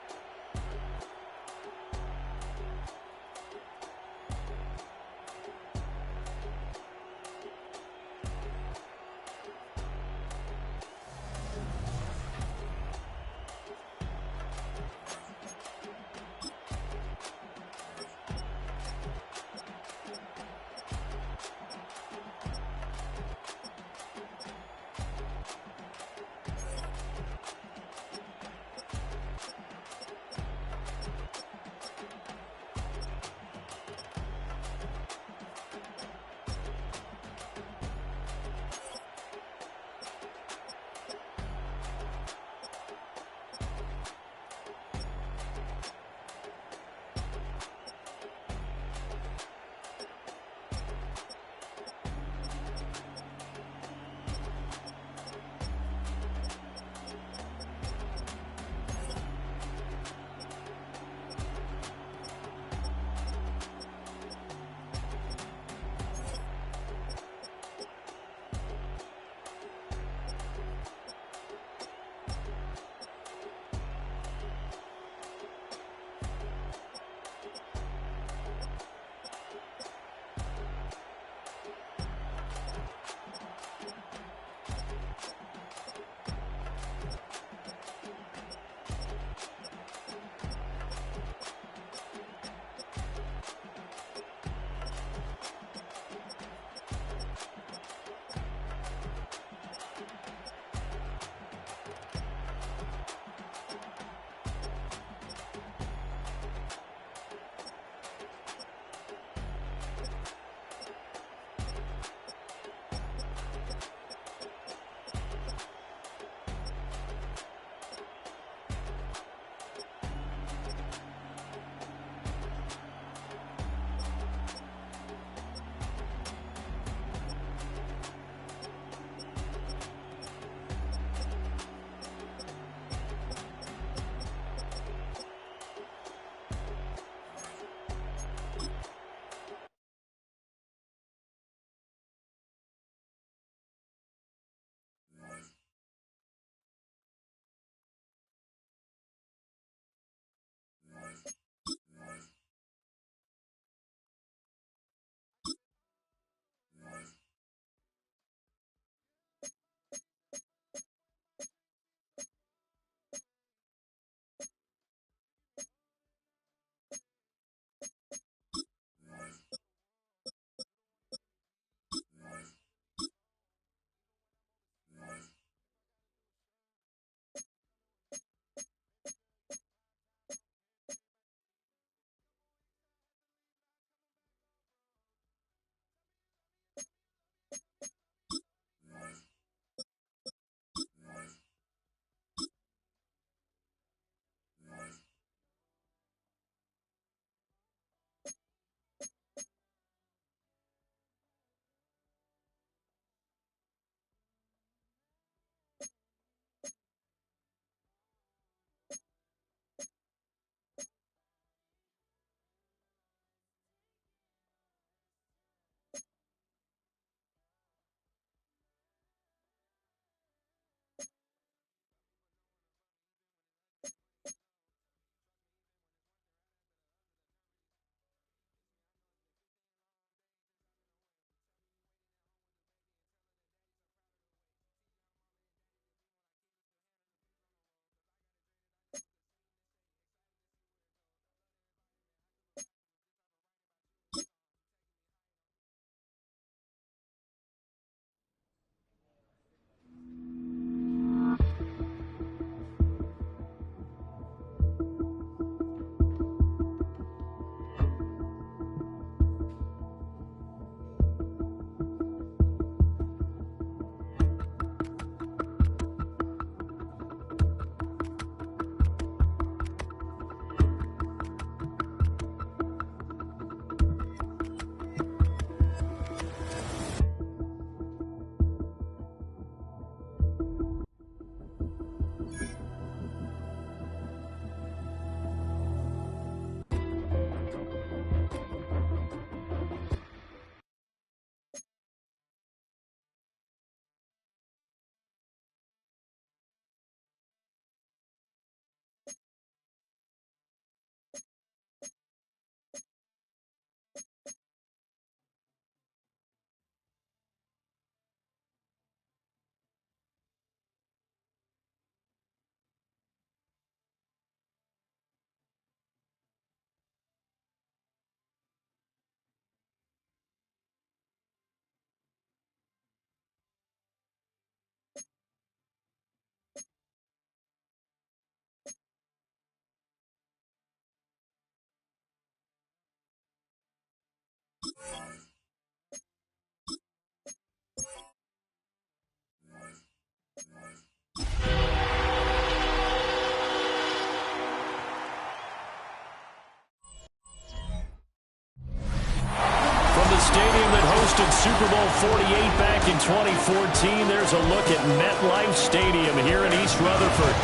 Stadium that hosted Super Bowl 48 back in 2014. There's a look at MetLife Stadium here in East Rutherford.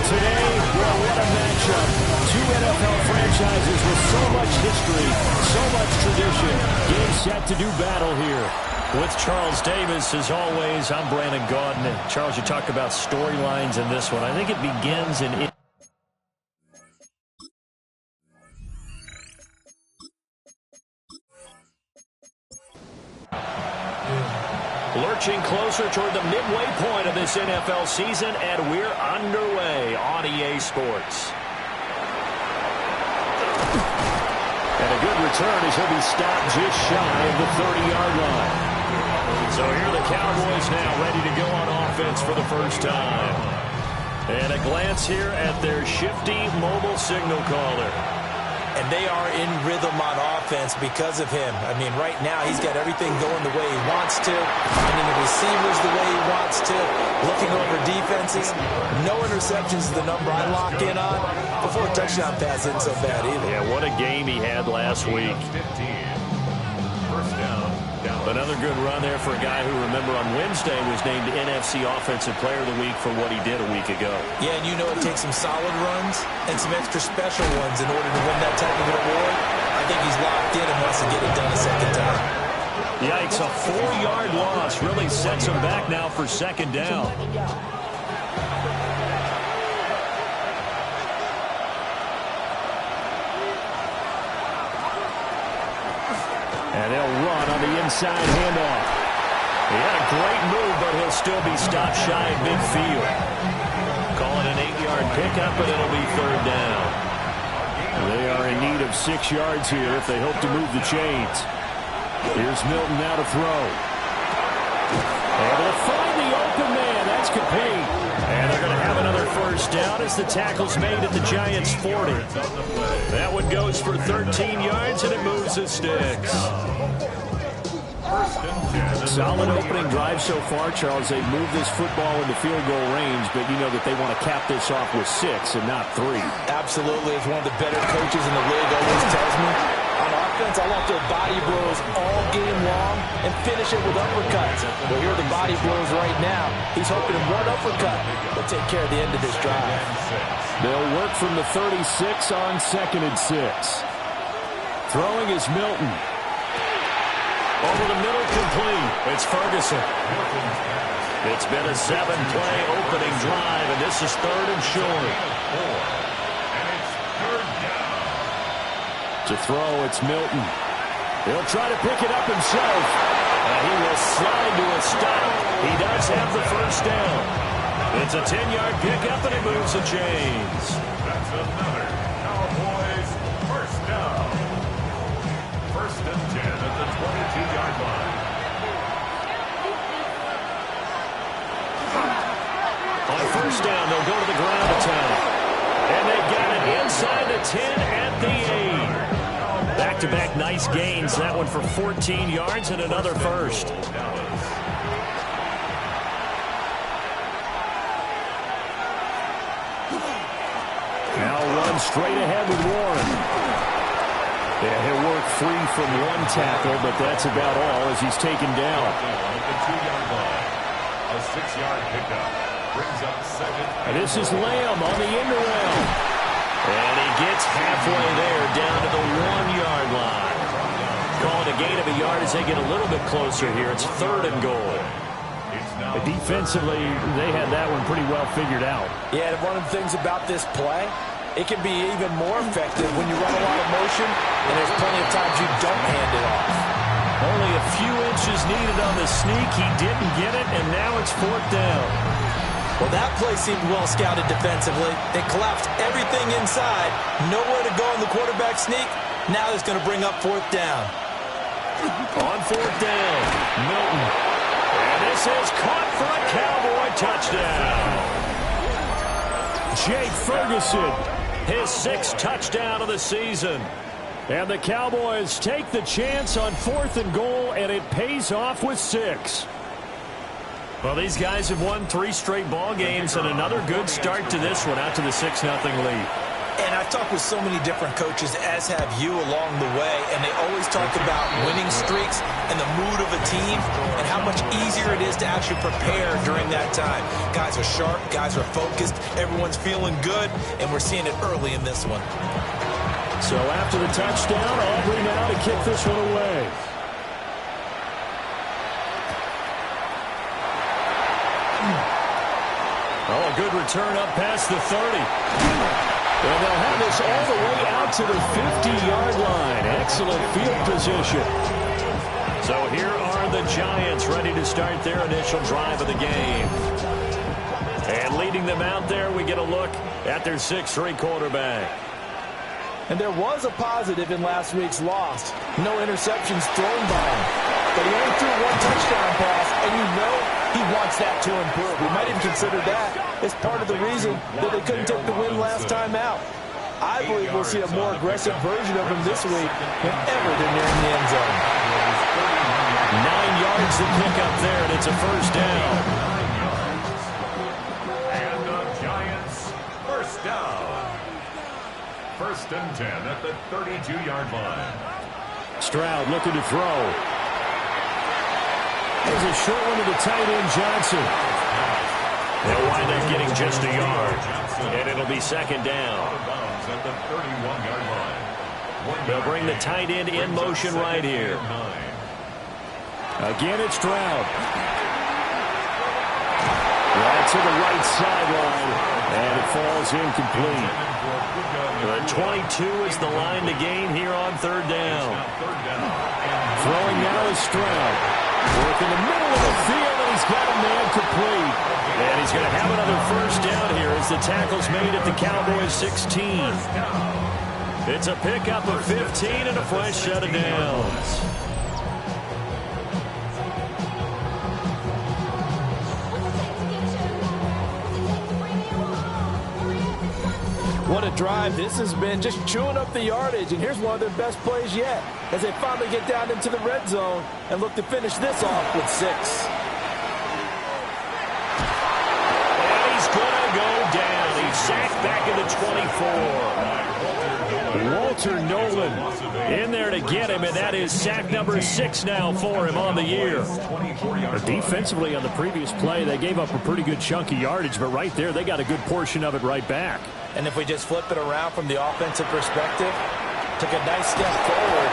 Today, well, what a matchup. Two NFL franchises with so much history, so much tradition, getting set to do battle here. With Charles Davis, as always, I'm Brandon Gaudin. And Charles, you talk about storylines in this one. I think it begins in... Lurching closer toward the midway point of this NFL season, and we're underway on EA Sports. And a good return as he'll be stopped just shy of the 30-yard line. So here are the Cowboys now ready to go on offense for the first time. And a glance here at their shifty mobile signal caller. And they are in rhythm on offense because of him. I mean, right now he's got everything going the way he wants to, finding the receivers the way he wants to, looking over defenses. No interceptions is the number I lock in on. Before a touchdown pass isn't so bad either. Yeah, what a game he had last week. First down. Another good run there for a guy who, remember, on Wednesday was named NFC Offensive Player of the Week for what he did a week ago. Yeah, and you know it takes some solid runs and some extra special ones in order to win that type of an award. I think he's locked in and wants to get it done a second time. Yikes, a 4-yard loss really sets him back now for second down. And they'll run on the inside handoff. He had a great move, but he'll still be stopped shy of midfield. Call it an 8-yard pickup, but it'll be third down. They are in need of 6 yards here if they hope to move the chains. Here's Milton now to throw. Able to find the open man. That's complete. And they're going to have another first down as the tackle's made at the Giants' 40. That one goes for 13 yards, and it moves the sticks. Solid opening drive so far, Charles. They've moved this football into field goal range, but you know that they want to cap this off with 6 and not 3. Absolutely. As one of the better coaches in the league always tells me, on offense, I want their body blows all game long and finish it with uppercuts. Well, here are the body blows right now. He's hoping in one uppercut will take care of the end of this drive. They'll work from the 36 on 2nd and 6. Throwing is Milton. Over the middle, complete. It's Ferguson. It's been a 7-play opening drive, and this is third and short. To throw, it's Milton. He'll try to pick it up himself. And he will slide to a stop. He does have the first down. It's a 10-yard pickup, and it moves the chains. That's another Cowboys first down. First and 10 at the 22-yard line. On first down, they'll go to the ground attack. And they got it inside the 10 at the 8. Back-to-back nice gains. That one for 14 yards and another first. Now run straight ahead with Warren. Yeah, he'll work free from one tackle, but that's about all as he's taken down. At the 2-yard line, a 6-yard pickup brings up second. And this is Lamb on the end around. And he gets halfway there down to the 1-yard line. Calling a gain of a yard as they get a little bit closer here. It's third and goal. Defensively, they had that one pretty well figured out. Yeah, and one of the things about this play, it can be even more effective when you run a lot of motion, and there's plenty of times you don't hand it off. Only a few inches needed on the sneak. He didn't get it, and now it's fourth down. Well, that play seemed well scouted defensively. They collapsed everything inside. Nowhere to go in the quarterback sneak. Now it's going to bring up fourth down. On fourth down, Milton. And this is caught for a Cowboy touchdown. Jake Ferguson, his 6th touchdown of the season. And the Cowboys take the chance on 4th and goal, and it pays off with 6. Well, these guys have won 3 straight ball games, and another good start to this one, out to the 6-0 lead. And I've talked with so many different coaches, as have you, along the way, and they always talk about winning streaks and the mood of a team and how much easier it is to actually prepare during that time. Guys are sharp, guys are focused, everyone's feeling good, and we're seeing it early in this one. So after the touchdown, Aubrey now to kick this one away. Oh, a good return up past the 30. And they'll have this all the way out to the 50-yard line. Excellent field position. So here are the Giants ready to start their initial drive of the game. And leading them out there, we get a look at their 6'3" quarterback. And there was a positive in last week's loss. No interceptions thrown by him. But he only threw 1 touchdown pass, and you know he wants that to improve. We might even consider that as part of the reason that they couldn't take the win last time out. I believe we'll see a more aggressive version of him this week whenever they're nearing the end zone. 9 yards to pick up there, and it's a first down. And the Giants, first down. 1st and 10 at the 32-yard line. Stroud looking to throw. There's a short one to the tight end, Johnson. They'll wind up getting just a yard, and it'll be 2nd down. At the 31-yard line. They'll bring the tight end in motion right here. Again, it's Stroud. Right to the right sideline, and it falls incomplete. The 22 is the line to gain here on 3rd down. Throwing now is Stroud. Work in the middle of the field, and he's got a man complete. And he's going to have another first down here as the tackle's made at the Cowboys 16. It's a pickup of 15 and a fresh set of downs. What a drive this has been, just chewing up the yardage. And here's one of their best plays yet as they finally get down into the red zone and look to finish this off with 6. And he's going to go down. He's sacked back into 24. Walter Nolan in there to get him, and that is sack number 6 now for him on the year. Defensively on the previous play, they gave up a pretty good chunk of yardage, but right there they got a good portion of it right back. And if we just flip it around from the offensive perspective, took a nice step forward.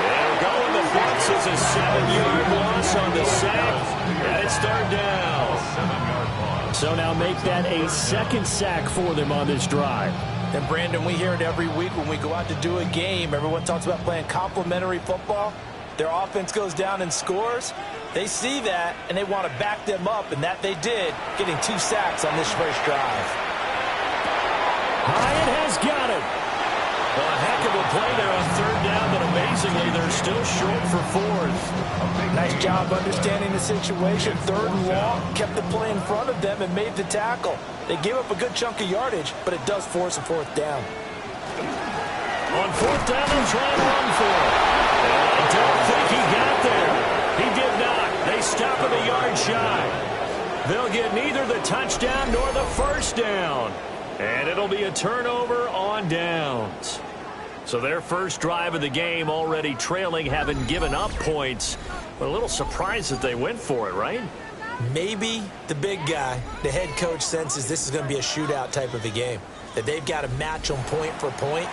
And going the blitz is a 7-yard loss on the sack, and it's 3rd down. So now make that a 2nd sack for them on this drive. And Brandon, we hear it every week when we go out to do a game. Everyone talks about playing complementary football. Their offense goes down and scores. They see that, and they want to back them up, and that they did, getting 2 sacks on this first drive. Hyatt has got it. A heck of a play there on 3rd down, but amazingly, they're still short for 4th. Nice job understanding the situation. 3rd and long, kept the play in front of them and made the tackle. They gave up a good chunk of yardage, but it does force a 4th down. On 4th down, they'll try and run for it. I don't think he got there. He did not. They stop him a yard shy. They'll get neither the touchdown nor the first down. And it'll be a turnover on downs. So their first drive of the game already trailing, having given up points. But a little surprised that they went for it, right? Maybe the big guy, the head coach, senses this is going to be a shootout type of a game. That they've got to match them point for point,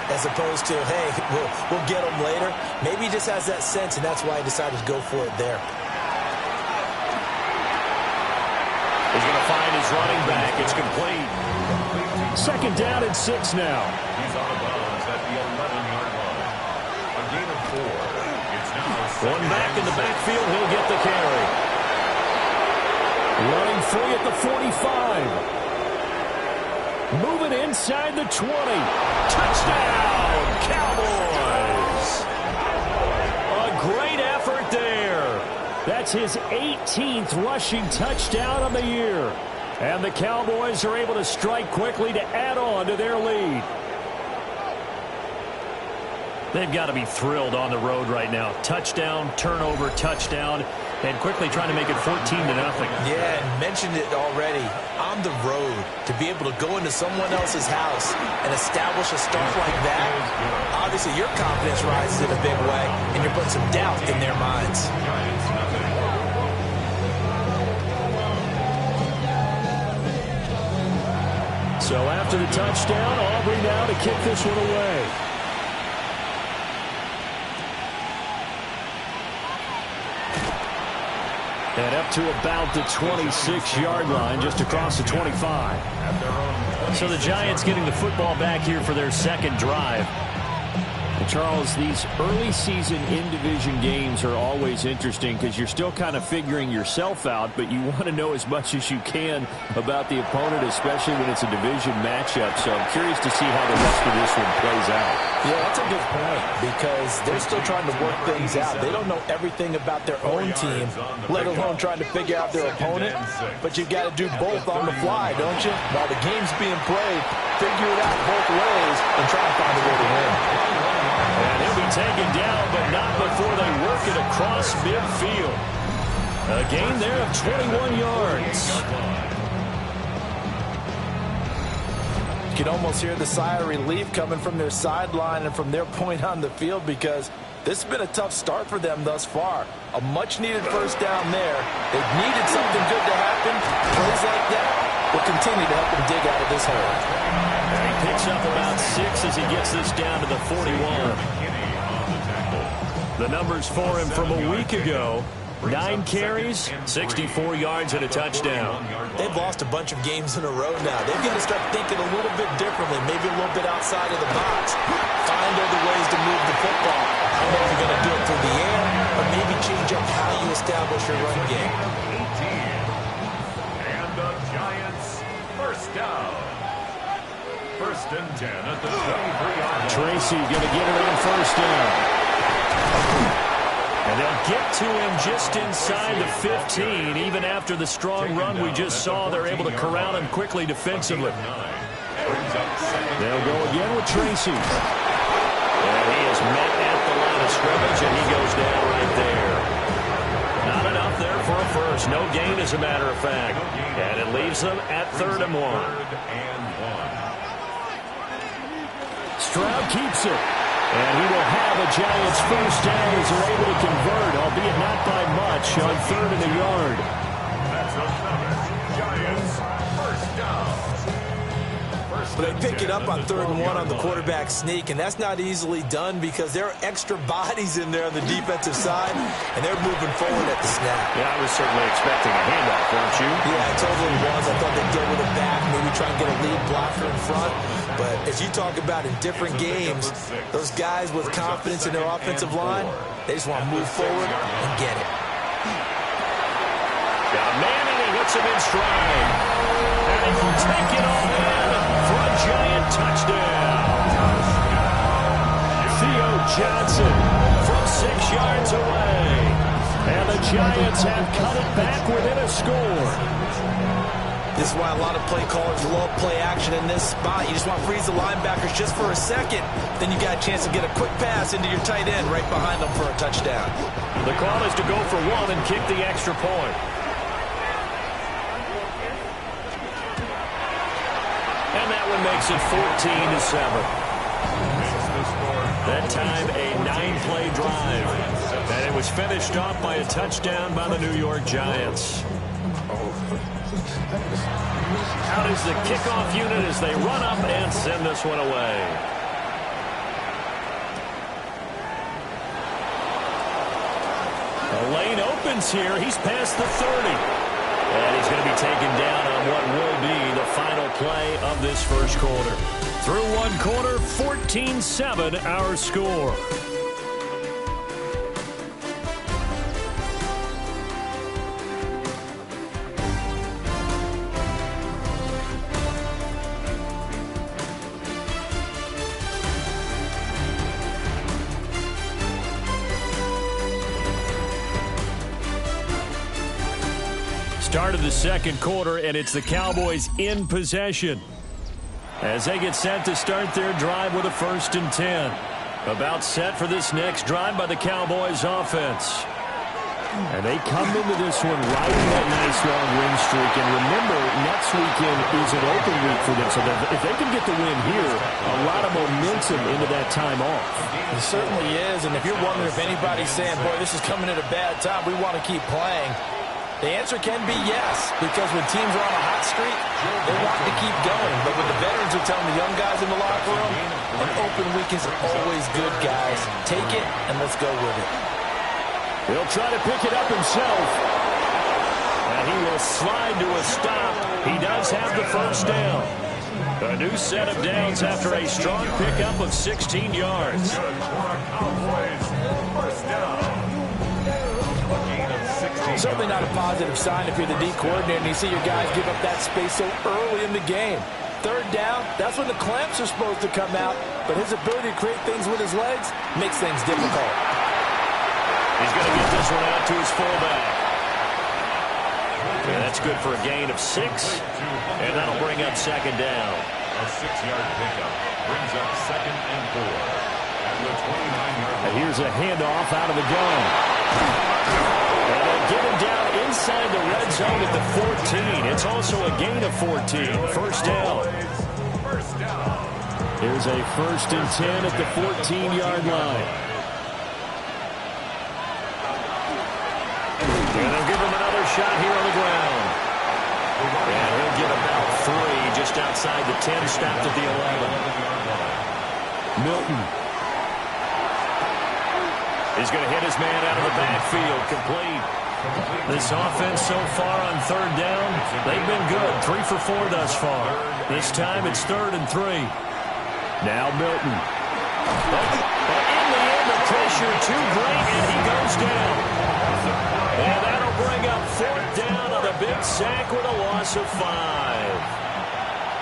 as opposed to, hey, we'll get them later. Maybe he just has that sense, and that's why he decided to go for it there. He's going to find his running back. It's complete. 2nd down and 6 now. He's on the bounds at the 11-yard line. A gain of 4. It's now One back in the backfield. He'll get the carry. Running free at the 45. Moving inside the 20. Touchdown, Cowboys. A great effort there. That's his 18th rushing touchdown on the year. And the Cowboys are able to strike quickly to add on to their lead. They've got to be thrilled on the road right now. Touchdown, turnover, touchdown, and quickly trying to make it 14-0. Yeah, and mentioned it already. On the road, to be able to go into someone else's house and establish a start like that, obviously your confidence rises in a big way, and you're putting some doubt in their minds. So after the touchdown, Aubrey now to kick this one away. And up to about the 26-yard line, just across the 25. So the Giants getting the football back here for their second drive. And Charles, these early season in-division games are always interesting because you're still kind of figuring yourself out, but you want to know as much as you can about the opponent, especially when it's a division matchup. So I'm curious to see how the rest of this one plays out. Yeah, that's a good point because they're still trying to work things out. They don't know everything about their own team, let alone trying to figure out their opponent. But you've got to do both on the fly, don't you? While the game's being played, figure it out both ways and try and find a way to win. And he'll be taken down, but not before they work it across midfield. A gain there of 21 yards. You can almost hear the sigh of relief coming from their sideline and from their point on the field because this has been a tough start for them thus far. A much-needed first down there. They've needed something good to happen. Plays like that will continue to help them dig out of this hole. And he picks up about 6 as he gets this down to the 41. The numbers for him from a week ago: 9 carries, 64 yards, and a touchdown. They've lost a bunch of games in a row now. They've got to start thinking a little bit differently, maybe a little bit outside of the box. Find other ways to move the football. I don't know if you're going to do it through the air, or maybe change up how you establish your run game. 18. And the Giants first down. First and 10 at the 23-yard line. Tracy going to get it on first down. And they'll get to him just inside the 15. Even after the strong run we just saw, they're able to corral him quickly defensively. They'll go again with Tracy. And he is met at the line of scrimmage, and he goes down right there. Not enough there for a first. No gain, as a matter of fact. And it leaves them at 3rd and 1. Stroud keeps it. And he will have a Giants first down as they're able to convert, albeit not by much, on 3rd and a yard. That's another Giants first down. But they pick it up on 3rd and 1 on the quarterback sneak, and that's not easily done because there are extra bodies in there on the defensive side, and they're moving forward at the snap. Yeah, I was certainly expecting a handoff, weren't you? Yeah, I totally was. I thought they'd go with a back, maybe try and get a lead blocker in front. But as you talk about in different games, those guys with confidence in their offensive line, they just want to move forward and get it. Got a man, and he hits him in stride. And he will take it all in for a Giant touchdown. Theo Johnson from 6 yards away. And the Giants have cut it back within a score. This is why a lot of play callers love play action in this spot. You just want to freeze the linebackers just for a second. Then you got a chance to get a quick pass into your tight end right behind them for a touchdown. The call is to go for 1 and kick the extra point. And that one makes it 14-7. That time a 9-play drive. And it was finished off by a touchdown by the New York Giants. Out is the kickoff unit as they run up and send this one away. The lane opens here. He's past the 30. And he's going to be taken down on what will be the final play of this first quarter. Through one quarter, 14-7 our score. Start of the second quarter, and it's the Cowboys in possession as they get set to start their drive with a 1st and 10. About set for this next drive by the Cowboys offense. And they come into this one riding that nice long win streak. And remember, next weekend is an open week for them. So if they can get the win here, a lot of momentum into that time off. It certainly is. And if you're wondering if anybody's saying, boy, this is coming at a bad time, we want to keep playing, the answer can be yes. Because when teams are on a hot streak, they want to keep going. But when the veterans are telling the young guys in the locker room, an open week is always good, guys. Take it and let's go with it. He'll try to pick it up himself. And he will slide to a stop. He does have the first down. A new set of downs after a strong pickup of 16 yards. Certainly not a positive sign if you're the D coordinator and you see your guys give up that space so early in the game. Third down, that's when the clamps are supposed to come out. But his ability to create things with his legs makes things difficult. He's going to get this one out to his fullback. And that's good for a gain of 6. And that'll bring up second down. A 6-yard pickup brings up 2nd and 4. At the 29-yard line. And here's a handoff out of the gun. And they'll get him down inside the red zone at the 14. It's also a gain of 14. First down. Here's a 1st and 10 at the 14-yard line. And they'll give him another shot here on the ground. And he'll get about 3 just outside the 10, stopped at the 11. Milton. He's going to hit his man out of the backfield, complete. This offense so far on 3rd down, they've been good. 3 for 4 thus far. This time it's 3rd and 3. Now Milton. But in the end, the pressure too great, and he goes down. And that'll bring up 4th down on a big sack with a loss of 5.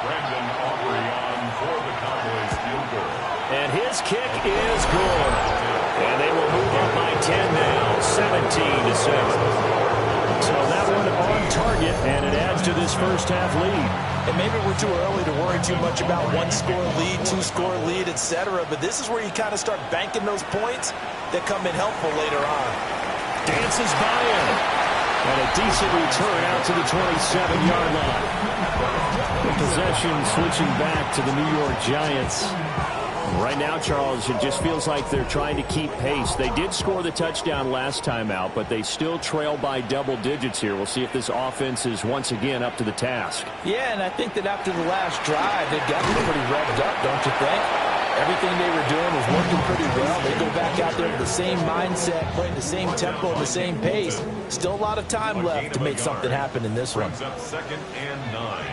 Brandon Aubrey on for the Cowboys field goal. And his kick is good. And they will move up by 10 now, 17-7. So that one on target, and it adds to this first half lead. And maybe we're too early to worry too much about 1-score lead, 2-score lead, etc. But this is where you kind of start banking those points that come in helpful later on. Dances by him. And a decent return out to the 27-yard line. The possession switching back to the New York Giants. Right now, Charles, it just feels like they're trying to keep pace. They did score the touchdown last time out, but they still trail by double digits here. We'll see if this offense is once again up to the task. Yeah, and I think that after the last drive, they've gotten pretty revved up, don't you think? Everything they were doing was working pretty well. They go back out there with the same mindset, playing the same tempo and the same pace. Still a lot of time left to make something happen in this one. Brings up 2nd and 9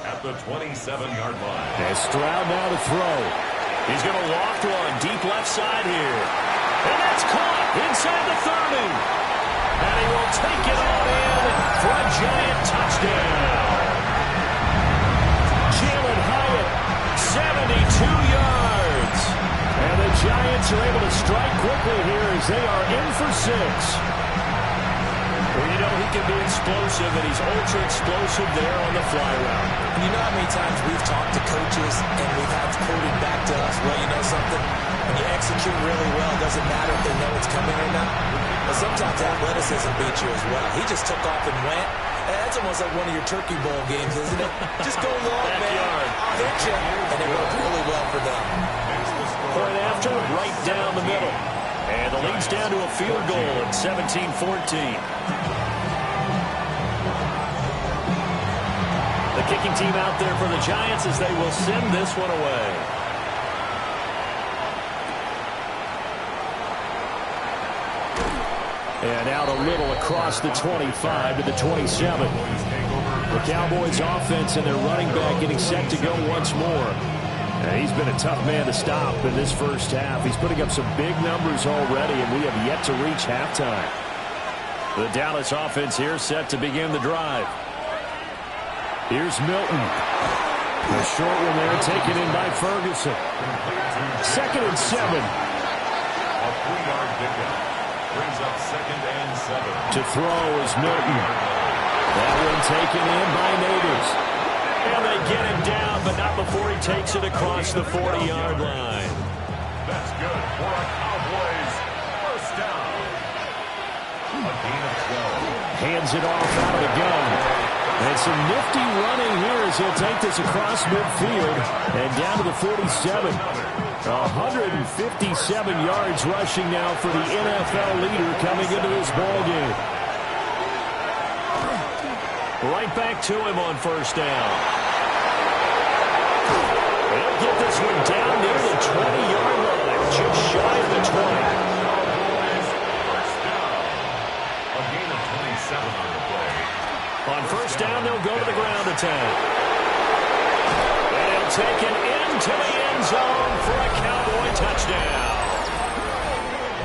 at the 27-yard line. And Stroud now to throw. He's going to loft one deep left side here. And that's caught inside the 30. And he will take it all in for a Giant touchdown. Jalen Hyatt, 72 yards. And the Giants are able to strike quickly here as they are in for 6. Well, you know he can be explosive, and he's ultra explosive there on the fly route. And you know how many times we've talked to coaches and we've had quoted back to us, well, you know something? When you execute really well, it doesn't matter if they know it's coming or not. But sometimes athleticism beats you as well. He just took off and went. And that's almost like one of your Turkey Bowl games, isn't it? Just go long, man. I'll hit you. And it worked really well for them. Point after, right down the middle. And the lead's down to a field goal at 17-14. The kicking team out there for the Giants as they will send this one away. And out a little across the 25 to the 27. The Cowboys offense and their running back getting set to go once more. And he's been a tough man to stop in this first half. He's putting up some big numbers already, and we have yet to reach halftime. The Dallas offense here set to begin the drive. Here's Milton. The short one there taken in by Ferguson. 2nd and 7. A 3-yard pickup brings up 2nd and 7. To throw is Milton. That one taken in by Neighbors. And they get him down, but not before he takes it across the 40-yard line. That's good for a Cowboys first down. A gain of 12. Hands it off out of the gun. And some nifty running here as he'll take this across midfield and down to the 47. 157 yards rushing now for the NFL leader coming into this ballgame. Right back to him on first down. They'll get this one down near the 20-yard line, just shy of the 20. A gain of 27 on the play. On first down, they'll go to the ground attack. And he'll take it into the end zone for a Cowboy touchdown.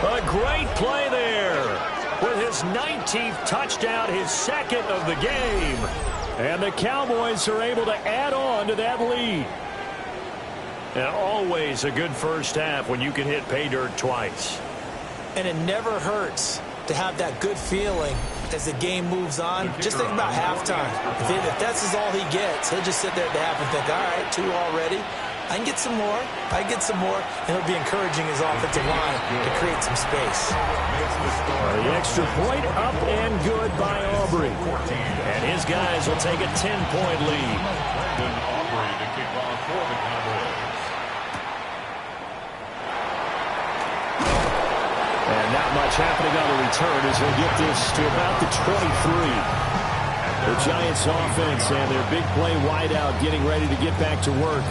A great play there with his 19th touchdown, his second of the game. And the Cowboys are able to add on to that lead. And always a good first half when you can hit pay dirt twice. And it never hurts to have that good feeling as the game moves on. Just think about halftime. If that's all he gets, he'll just sit there at the half and think, all right, 2 already. I can get some more. I can get some more. And he'll be encouraging his offensive line to create some space. The extra point up and good by Aubrey. And his guys will take a 10-point lead. Brandon Aubrey to kick off for the Cowboys. And not much happening on the return as they get this to about the 23. The Giants offense and their big play wideout getting ready to get back to work.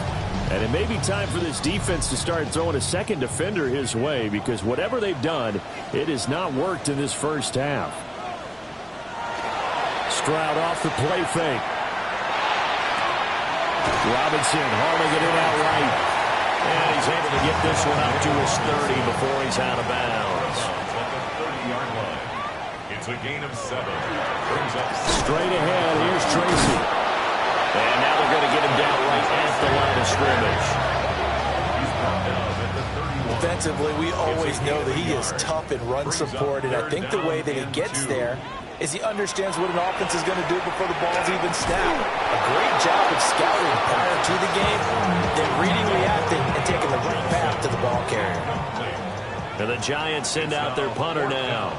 And it may be time for this defense to start throwing a second defender his way, because whatever they've done, it has not worked in this first half. Stroud off the play fake. Robinson hauling it in outright. And he's able to get this one up to his 30 before he's out of bounds. At the 30-yard line. It's a gain of 7. Brings up straight ahead. Here's Tracy. And now they're going to get him down right at the line of scrimmage. He's brought down at the 31. Defensively, we always know that he is tough in run support, and I think the way that he gets there is he understands what an offense is going to do before the ball's even snapped. A great job of scouting prior to the game, then reading, reacting, and taking the right path to the ball carrier. And the Giants send out their punter now,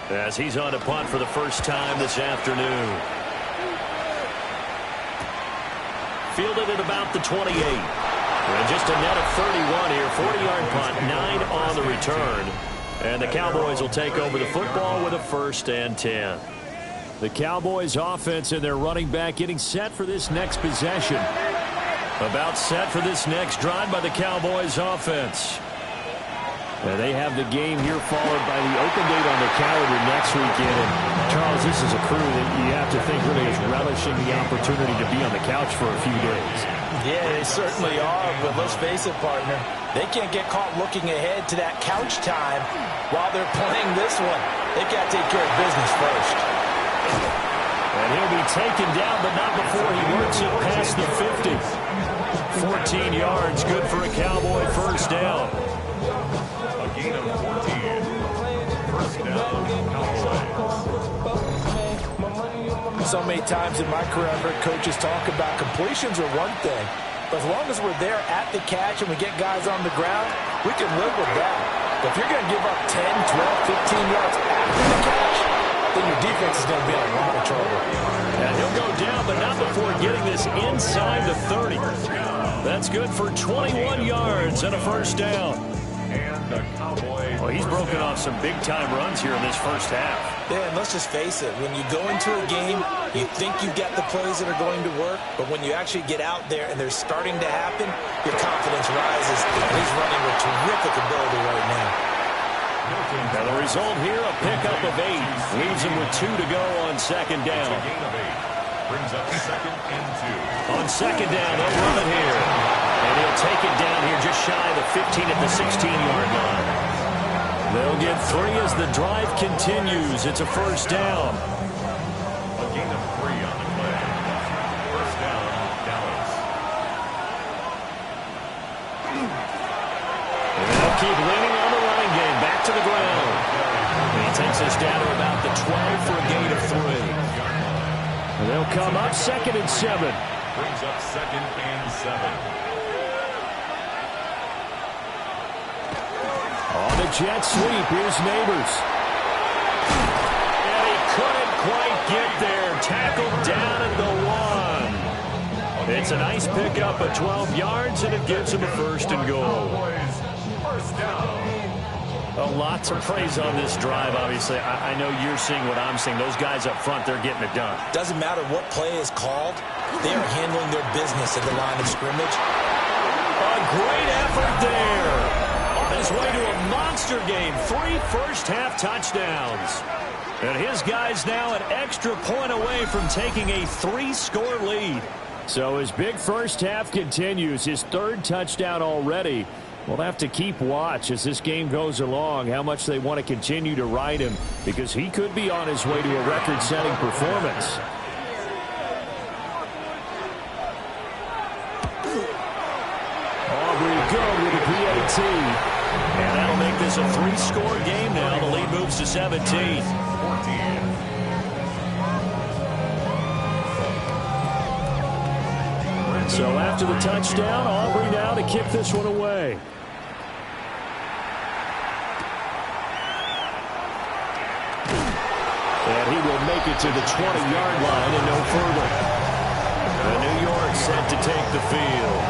as he's on to punt for the first time this afternoon. Fielded at about the 28. And just a net of 31 here. 40-yard punt, 9 on the return. And the Cowboys will take over the football with a 1st and 10. The Cowboys offense and their running back getting set for this next possession. About set for this next drive by the Cowboys offense. And they have the game here followed by the open date on the calendar next weekend. And Charles, this is a crew that you have to think really is relishing the opportunity to be on the couch for a few days. Yeah, they certainly are, but let's face it, partner. They can't get caught looking ahead to that couch time while they're playing this one. They've got to take care of business first. And he'll be taken down, but not before he works it past the 50. 14 yards, good for a Cowboy first down. A gain of 14. First down, Cowboys. So many times in my career, I've heard coaches talk about completions are one thing. But as long as we're there at the catch and we get guys on the ground, we can live with that. But if you're going to give up 10, 12, 15 yards after the catch, then your defense is going to be in a lot of trouble. And he'll go down, but not before getting this inside the 30. That's good for 21 yards and a first down. And the Cowboys. Well, he's broken off some big-time runs here in this first half. Yeah, and let's just face it. When you go into a game, you think you've got the plays that are going to work, but when you actually get out there and they're starting to happen, your confidence rises, and he's running with terrific ability right now. Now the result here, a pickup of 8. Leaves him with 2 to go on second down. A gain of 8. Brings up 2nd and 2. On second down, they'll run it here. And he'll take it down here just shy of the 15 at the 16-yard line. They'll get 3 as the drive continues. It's a first down. A gain of 3 on the play. First down, Dallas. And they'll keep leaning on the running game. Back to the ground. And he takes us down to about the 12 for a gain of 3. And they'll come up 2nd and 7. Brings up 2nd and 7. On the jet sweep, here's Neighbors. And he couldn't quite get there. Tackled down at the 1. It's a nice pickup of 12 yards, and it gives him a 1st and goal. Lots of praise on this drive, obviously. I know you're seeing what I'm seeing. Those guys up front, they're getting it done. Doesn't matter what play is called. They are handling their business at the line of scrimmage. A great effort there. On his way to a monster game. 3 first-half touchdowns. And his guys now an extra point away from taking a 3-score lead. So his big first half continues. His 3rd touchdown already. We'll have to keep watch as this game goes along, how much they want to continue to ride him, because he could be on his way to a record-setting performance. Aubrey good with a PAT. And that'll make this a 3-score game now. The lead moves to 17. So after the touchdown, Aubrey now to kick this one away. And he will make it to the 20-yard line and no further. The New York set to take the field.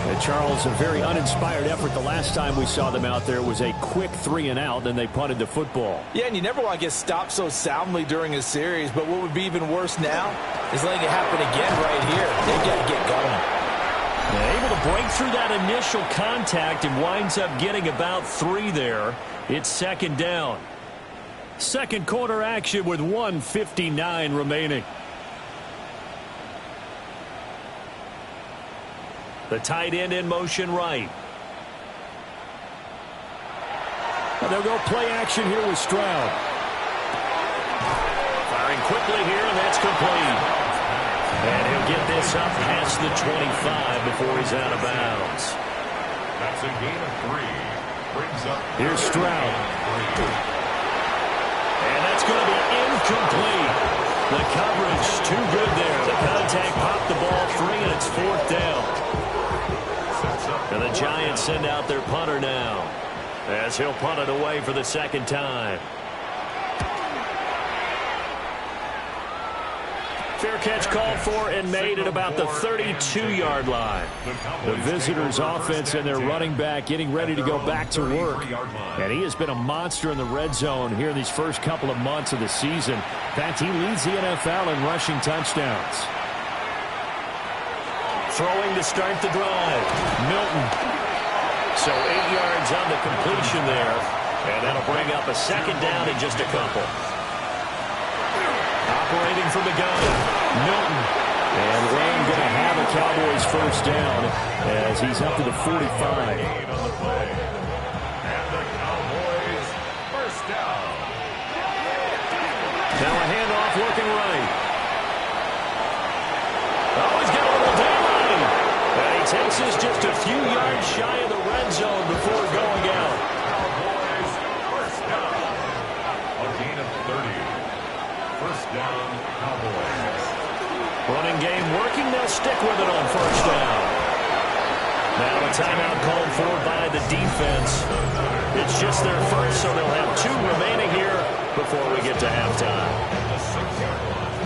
And Charles, a very uninspired effort. The last time we saw them out there was a quick 3-and-out, then they punted the football. Yeah, and you never want to get stopped so soundly during a series, but what would be even worse now is letting it happen again right here. They've got to get going. They're able to break through that initial contact and winds up getting about 3 there. It's 2nd down. Second quarter action with 1:59 remaining. The tight end in motion right. And they'll go play action here with Stroud. Firing quickly here, and that's complete. And he'll get this up past the 25 before he's out of bounds. That's a gain of 3. Brings up. Here's Stroud. And that's going to be incomplete. The coverage too good there. The contact popped the ball free, and it's 4th down. And the Giants send out their punter now, as he'll punt it away for the 2nd time. Fair catch called for and made at about the 32-yard line. The visitors' offense and their running back getting ready to go back to work. And he has been a monster in the red zone here in these first couple of months of the season. In fact, he leads the NFL in rushing touchdowns. Throwing to start the drive. Milton. So 8 yards on the completion there. And that'll bring up a 2nd down in just a couple. Operating from the gun, Milton. And Wayne going to have a Cowboys 1st down as he's up to the 45. And the Cowboys 1st down. Now a handoff looking right. Oh, he's got a little daylight. And he takes us just a few yards shy of the red zone before going out. Cowboys 1st down. A gain of 30. 1st down, Cowboys. Running game working. They'll stick with it on 1st down. Now a timeout called for by the defense. It's just their first, so they'll have 2 remaining here before we get to halftime. The 6-yard line.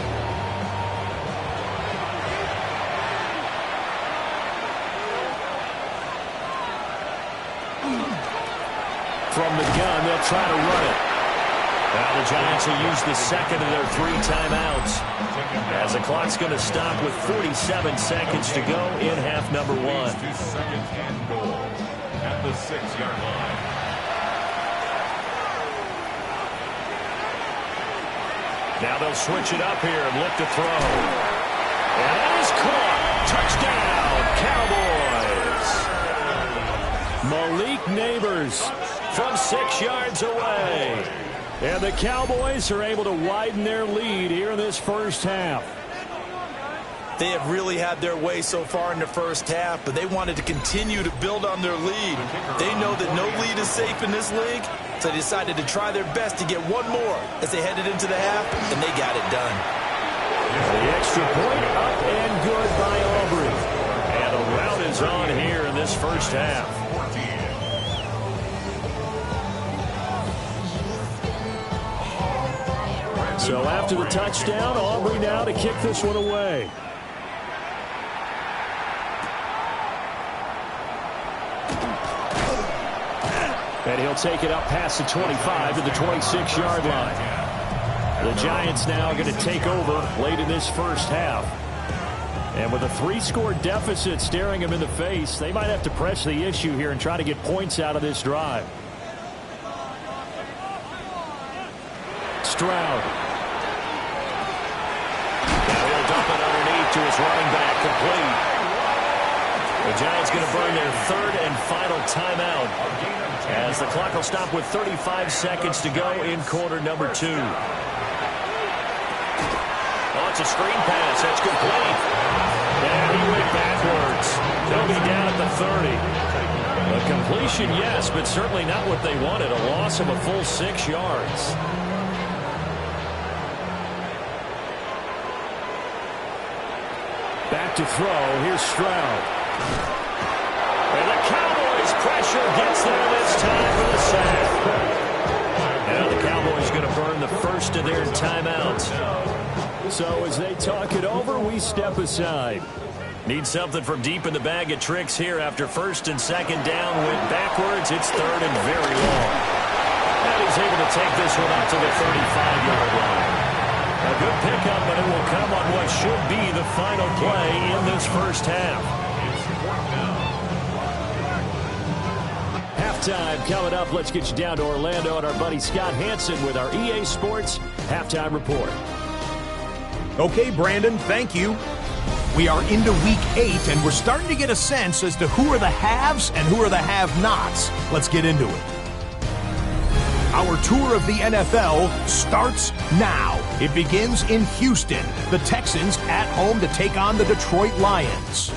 From the gun, they'll try to run it. Now the Giants will use the 2nd of their 3 timeouts as the clock's going to stop with 47 seconds to go in half number 1. 2nd and goal at the 6-yard line. Now they'll switch it up here and look to throw. And that is caught. Touchdown, Cowboys. Malik Neighbors from 6 yards away. And the Cowboys are able to widen their lead here in this first half. They have really had their way so far in the first half, but they wanted to continue to build on their lead. They know that no lead is safe in this league, so they decided to try their best to get one more as they headed into the half, and they got it done. The extra point up and good by Aubrey. And a rout is on here in this first half. So after the touchdown, Aubrey now to kick this one away. And he'll take it up past the 25 to the 26-yard line. The Giants now going to take over late in this first half. And with a 3-score deficit staring them in the face, they might have to press the issue here and try to get points out of this drive. Stroud. Now he'll dump it underneath to his running back, complete. The Giants going to burn their third and final timeout as the clock will stop with 35 seconds to go in quarter number 2. Oh, it's a screen pass. That's complete. And he went backwards. They'll be down at the 30. A completion, yes, but certainly not what they wanted. A loss of a full 6 yards. Back to throw. Here's Stroud. And the Cowboys' pressure gets there this time for the sack. Now the Cowboys going to burn the first of their timeouts. So as they talk it over, we step aside. Need something from deep in the bag of tricks here after first and second down. Went backwards. It's third and very long. And he's able to take this one up to the 35-yard line. A good pickup, but it will come on what should be the final play in this first half. Halftime coming up. Let's get you down to Orlando and our buddy Scott Hansen with our EA Sports Halftime Report. Okay, Brandon, thank you. We are into Week 8, and we're starting to get a sense as to who are the haves and who are the have-nots. Let's get into it. Our tour of the NFL starts now. It begins in Houston. The Texans at home to take on the Detroit Lions.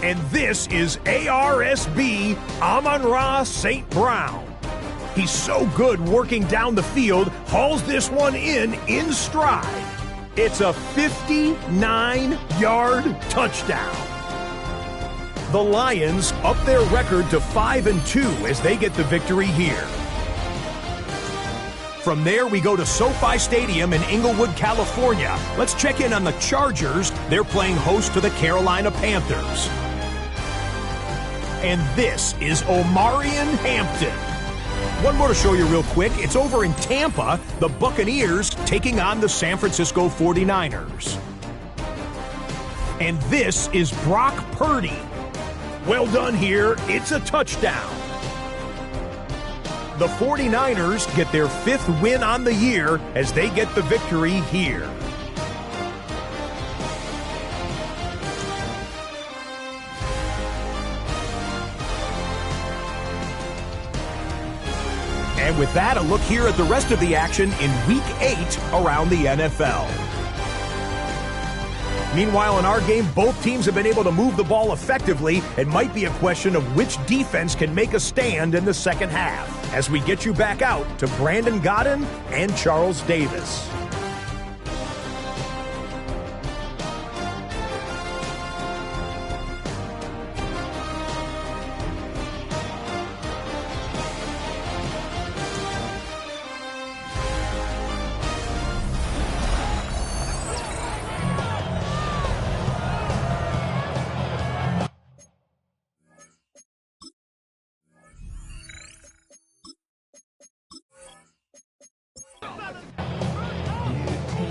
And this is ARSB Amon-Ra St. Brown. He's so good working down the field, hauls this one in stride. It's a 59-yard touchdown. The Lions up their record to 5-2 as they get the victory here. From there, we go to SoFi Stadium in Inglewood, California. Let's check in on the Chargers. They're playing host to the Carolina Panthers. And this is Omarion Hampton. One more to show you real quick. It's over in Tampa, the Buccaneers taking on the San Francisco 49ers. And this is Brock Purdy. Well done here. It's a touchdown. The 49ers get their 5th win on the year as they get the victory here. And with that, a look here at the rest of the action in Week 8 around the NFL. Meanwhile, in our game, both teams have been able to move the ball effectively. It might be a question of which defense can make a stand in the second half. As we get you back out to Brandon Godden and Charles Davis.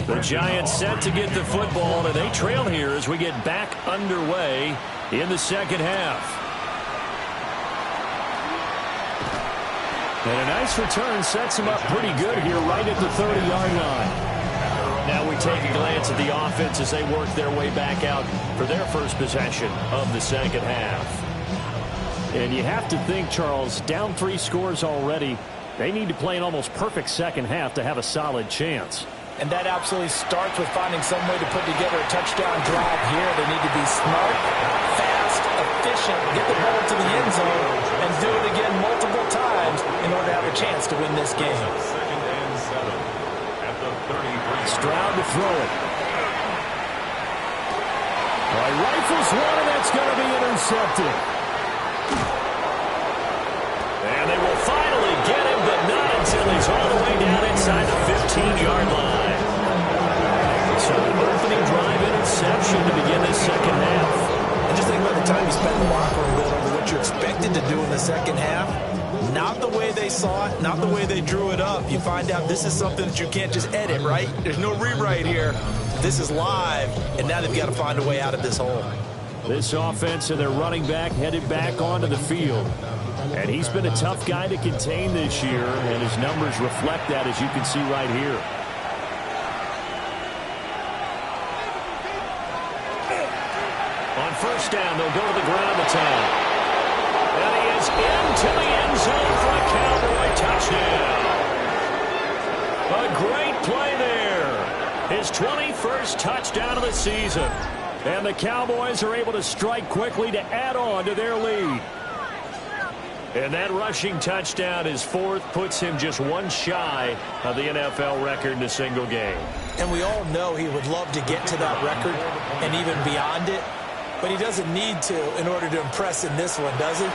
The Giants set to get the football, and they trail here as we get back underway in the second half. And a nice return sets him up pretty good here right at the 30-yard line. Now we take a glance at the offense as they work their way back out for their first possession of the second half. And you have to think, Charles, down 3 scores already. They need to play an almost perfect second half to have a solid chance. And that absolutely starts with finding some way to put together a touchdown drive here. They need to be smart, fast, efficient, get the ball to the end zone, and do it again multiple times in order to have a chance to win this game. Second and 7 at the 33. Stroud to throw it. Rifles one, and that's going to be intercepted. And they will finally get him, but not until he's goes all the way down inside the 15-yard line. So an opening drive interception to begin this second half. And just think about the time you spent in the locker room going over what you're expected to do in the second half. Not the way they saw it, not the way they drew it up. You find out this is something that you can't just edit, right? There's no rewrite here. This is live, and now they've got to find a way out of this hole. This offense and their running back headed back onto the field. And he's been a tough guy to contain this year, and his numbers reflect that, as you can see right here. On first down, they'll go to the ground to town. And he is into the end zone for a Cowboy touchdown. A great play there. His 21st touchdown of the season. And the Cowboys are able to strike quickly to add on to their lead. And that rushing touchdown, his fourth, puts him just one shy of the NFL record in a single game. And we all know he would love to get to that record and even beyond it. But he doesn't need to in order to impress in this one, does he?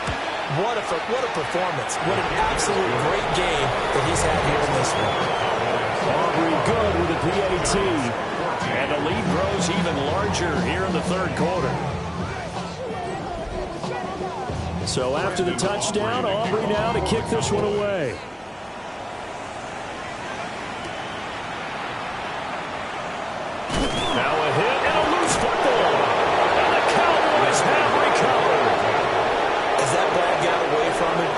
What a performance. What an absolute great game that he's had here in this one. Aubrey good with a PAT. And the lead grows even larger here in the third quarter. So after the touchdown, Aubrey now to kick this one away. Now a hit and a loose football. And the Cowboys have recovered. As that ball got away from him,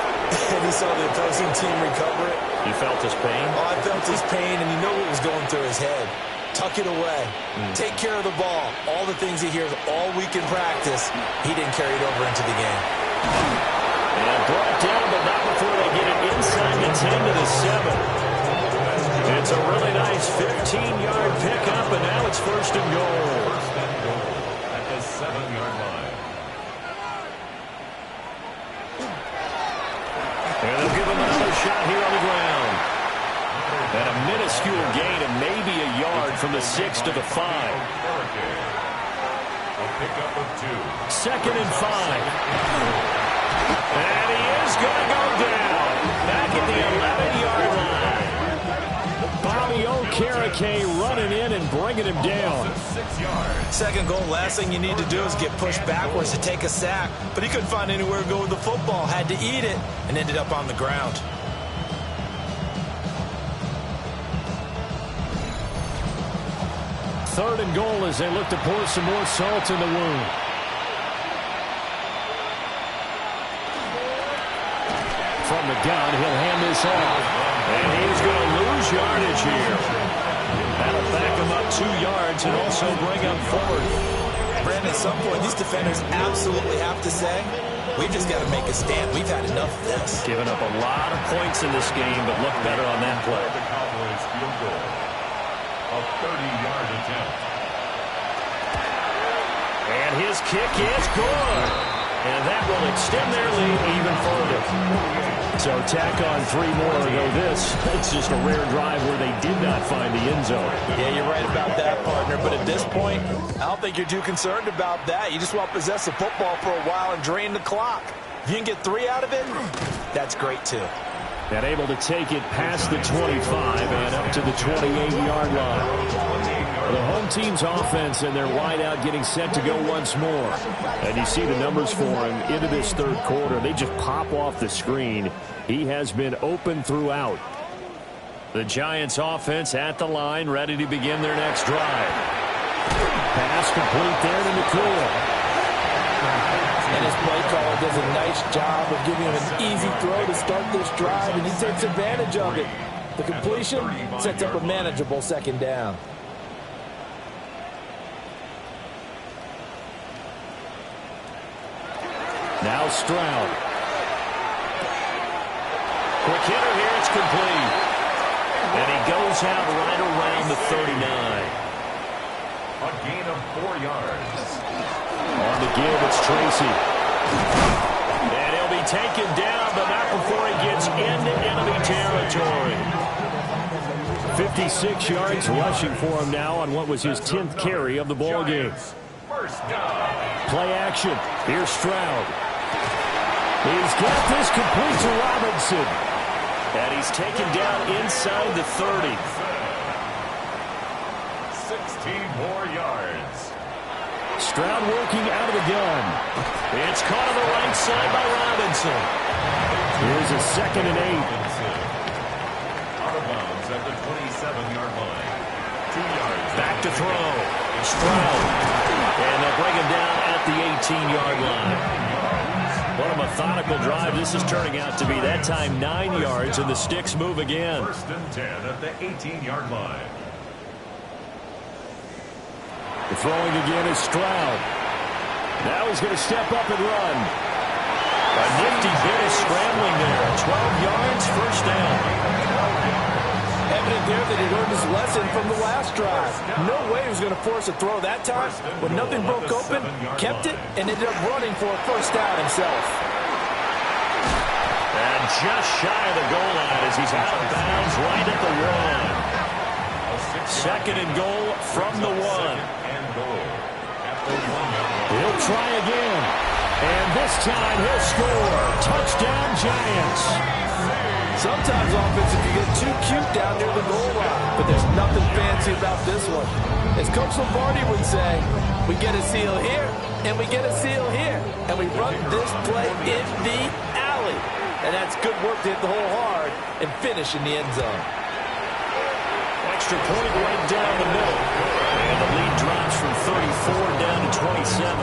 and he saw the opposing team recover it. You felt his pain? Oh, I felt his pain, and you know what was going through his head. Tuck it away. Take care of the ball. All the things he hears all week in practice, he didn't carry it over into the game. And brought down, but not before they get it inside the 10 to the 7. It's a really nice 15-yard pickup, and now it's first and goal. At the 7-yard line. And they'll give him another shot here on the ground. And a minuscule gain of maybe a yard from the 6 to the 5. A pickup of 2. Second and 5. And he is going to go down. Back at the 11-yard line. Bobby Okereke running in and bringing him down. 6 yards. Second goal, last thing you need to do is get pushed backwards to take a sack. But he couldn't find anywhere to go with the football. Had to eat it and ended up on the ground. Third and goal as they look to pour some more salt in the wound. From the gun, he'll hand this off. And he's going to lose yardage here. That'll back him up 2 yards and also bring up forward. Brandon, at some point, these defenders absolutely have to say, we've just got to make a stand. We've had enough of this. Giving up a lot of points in this game, but look better on that play. The Cowboys field goal. A 30-yard attempt. And his kick is good. And that will extend their lead even further. So tack on 3 more, though it's just a rare drive where they did not find the end zone. Yeah, you're right about that, partner. But at this point, I don't think you're too concerned about that. You just want to possess the football for a while and drain the clock. If you can get 3 out of it, that's great, too. And able to take it past the 25 and up to the 28-yard line. The home team's offense and their wideout getting set to go once more. And you see the numbers for him into this third quarter. They just pop off the screen. He has been open throughout. The Giants offense at the line, ready to begin their next drive. Pass complete there to McCool. And his play caller does a nice job of giving him an easy throw to start this drive, and he takes advantage of it. The completion sets up a manageable second down. Now Stroud. Quick hitter here, it's complete. And he goes out right around the 39. A gain of 4 yards. On the give, it's Tracy. And he'll be taken down, but not before he gets into enemy territory. 56 yards rushing for him now on what was his 10th carry of the ball game. First down. Play action. Here's Stroud. He's got this complete to Robinson. And he's taken down inside the 30. 16 more yards. Stroud working out of the gun. It's caught on the right side by Robinson. Here's a 2nd and 8. Out of bounds at the 27-yard line. 2 yards. Back to throw. Stroud. And they'll bring him down at the 18-yard line. What a methodical drive this is turning out to be. That time 9 yards, and the sticks move again. 1st and 10 at the 18-yard line. The throwing again is Stroud. Now he's going to step up and run. A nifty bit of scrambling there. 12 yards, 1st down. Evident there that he learned his lesson from the last drive. No way he was going to force a throw that time. When nothing broke open, kept it, and ended up running for a 1st down himself. And just shy of the goal line as he's out of bounds right at the 1. 2nd and goal from the 1. He'll try again. And this time he'll score. Touchdown, Giants. Sometimes offense, if you get too cute down near the goal line, but there's nothing fancy about this one. As Coach Lombardi would say, we get a seal here, and we get a seal here, and we run this play in the alley. And that's good work to hit the hole hard and finish in the end zone. Extra point right down the middle. And the lead drops from 34 down to 27.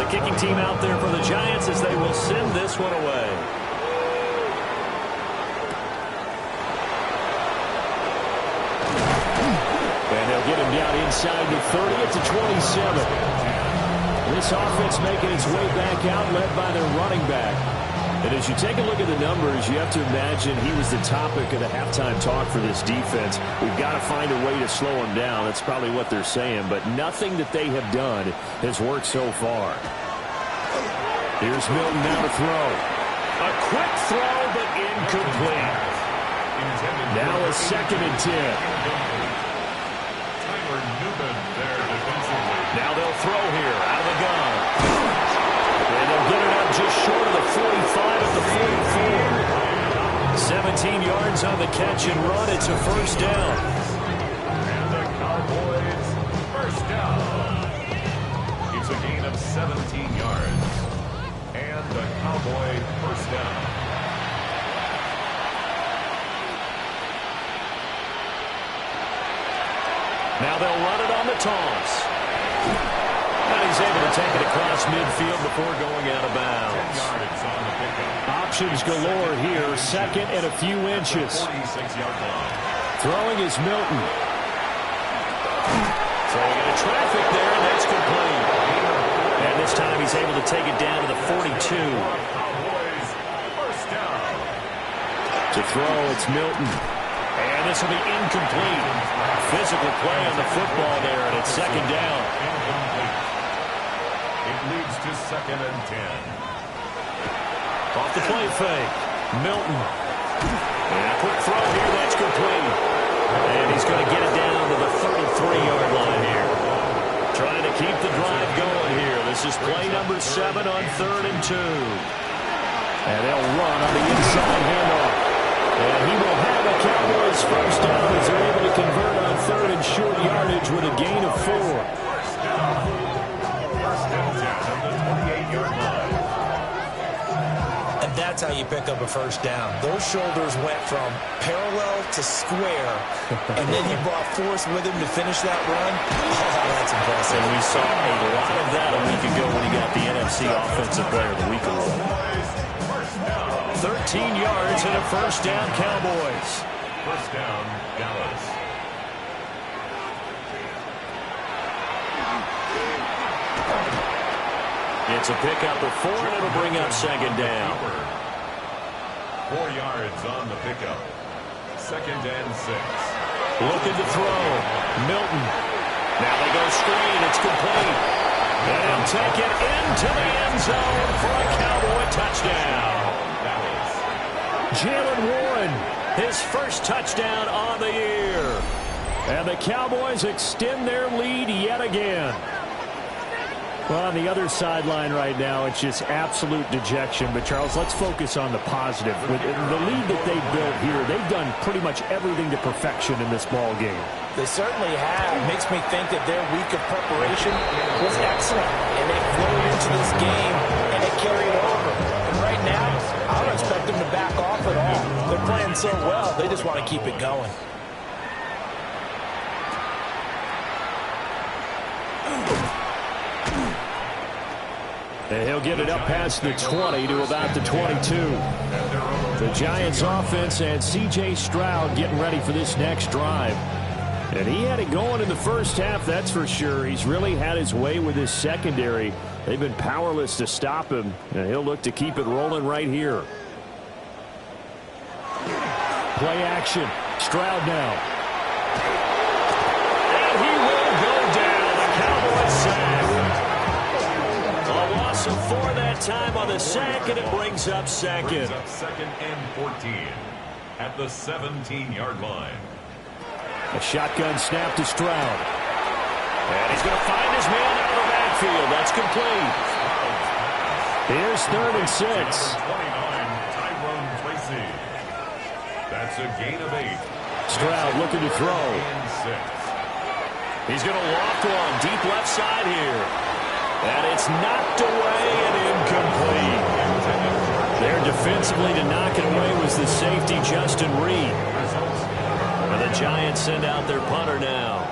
The kicking team out there for the Giants as they will send this one away. And they'll get him down inside the 30 at the 27. This offense making its way back out, led by their running back. And as you take a look at the numbers, you have to imagine he was the topic of the halftime talk for this defense. We've got to find a way to slow him down. That's probably what they're saying. But nothing that they have done has worked so far. Here's Milton now to throw. A quick throw, but incomplete. Now a 2nd and 10. Now they'll throw here out of the gun. And they'll get it up just short of the 45 at the 44. 17 yards on the catch and run. It's a 1st down. And the Cowboys 1st down. It's a gain of 17 yards. And the Cowboy 1st down. Now they'll run it on the toss. And he's able to take it across midfield before going out of bounds. Options galore here. 2nd and a few inches. Throwing is Milton. Throwing into traffic there, and that's complete. And this time he's able to take it down to the 42. To throw, it's Milton. And this will be incomplete. Physical play on the football there, and it's 2nd down. It leads to 2nd and 10. Off the play fake. Milton. And a quick throw here, that's complete. And he's going to get it down to the 33-yard line here. Trying to keep the drive going here. This is play number 7 on 3rd and 2. And they'll run on the inside handoff. And he will have a Cowboys 1st down as they're able to convert on 3rd and short yardage with a gain of 4. 1st and 10 at the 28-yard line. And that's how you pick up a 1st down. Those shoulders went from parallel to square, and then he brought force with him to finish that run. Oh, that's impressive. And we saw a lot of that a week ago when he got the NFC Offensive Player of the Week award. 13 yards and a 1st down, Cowboys. 1st down, Dallas. It's a pickup of 4, and it'll bring up 2nd down. 4 yards on the pickup. 2nd and 6. Looking to throw. Milton. Now they go screen. It's complete. And he'll take it into the end zone for a Cowboy touchdown. Jalen Warren, his 1st touchdown on the year. And the Cowboys extend their lead yet again. Well, on the other sideline right now, it's just absolute dejection. But, Charles, let's focus on the positive. With the lead that they've built here, they've done pretty much everything to perfection in this ball game. They certainly have. Makes me think that their week of preparation was excellent. And they flowed into this game, and it carried over. And right now, I don't expect them to back off at all. They're playing so well, they just want to keep it going. And he'll get it up past the 20 to about the 22. The Giants offense and C.J. Stroud getting ready for this next drive. And he had it going in the first half, that's for sure. He's really had his way with his secondary. They've been powerless to stop him, and he'll look to keep it rolling right here. Play action. Stroud now. And he will go down. The Cowboys sack. A loss of 4 that time on the sack, and it brings up second. Second and 14 at the 17-yard line. A shotgun snap to Stroud. And he's going to find his man out of the backfield. That's complete. Here's 3rd and 6. 29, Tyrone Tracy. That's a gain of 8. Stroud looking to throw. He's going to loft one deep left side here. And it's knocked away and incomplete. There defensively to knock it away was the safety, Justin Reed. And the Giants send out their punter now,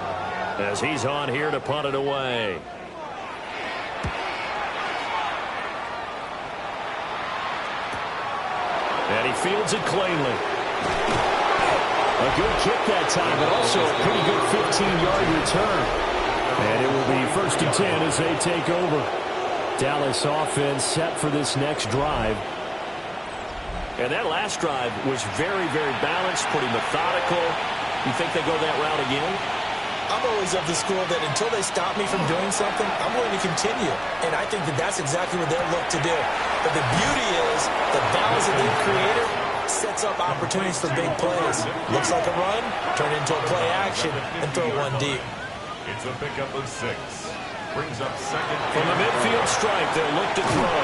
as he's on here to punt it away. And he fields it cleanly. A good kick that time, but also a pretty good 15-yard return. And it will be 1st and 10 as they take over. Dallas offense set for this next drive. And that last drive was very, very balanced, pretty methodical. You think they go that route again? I'm always of the school that until they stop me from doing something, I'm going to continue. And I think that that's exactly what they'll look to do. But the beauty is the balance that they've created sets up opportunities for big plays. Looks like a run, turn into a play action, and throw one deep. It's a pickup of 6. Brings up second. From the midfield stripe, they'll look to throw.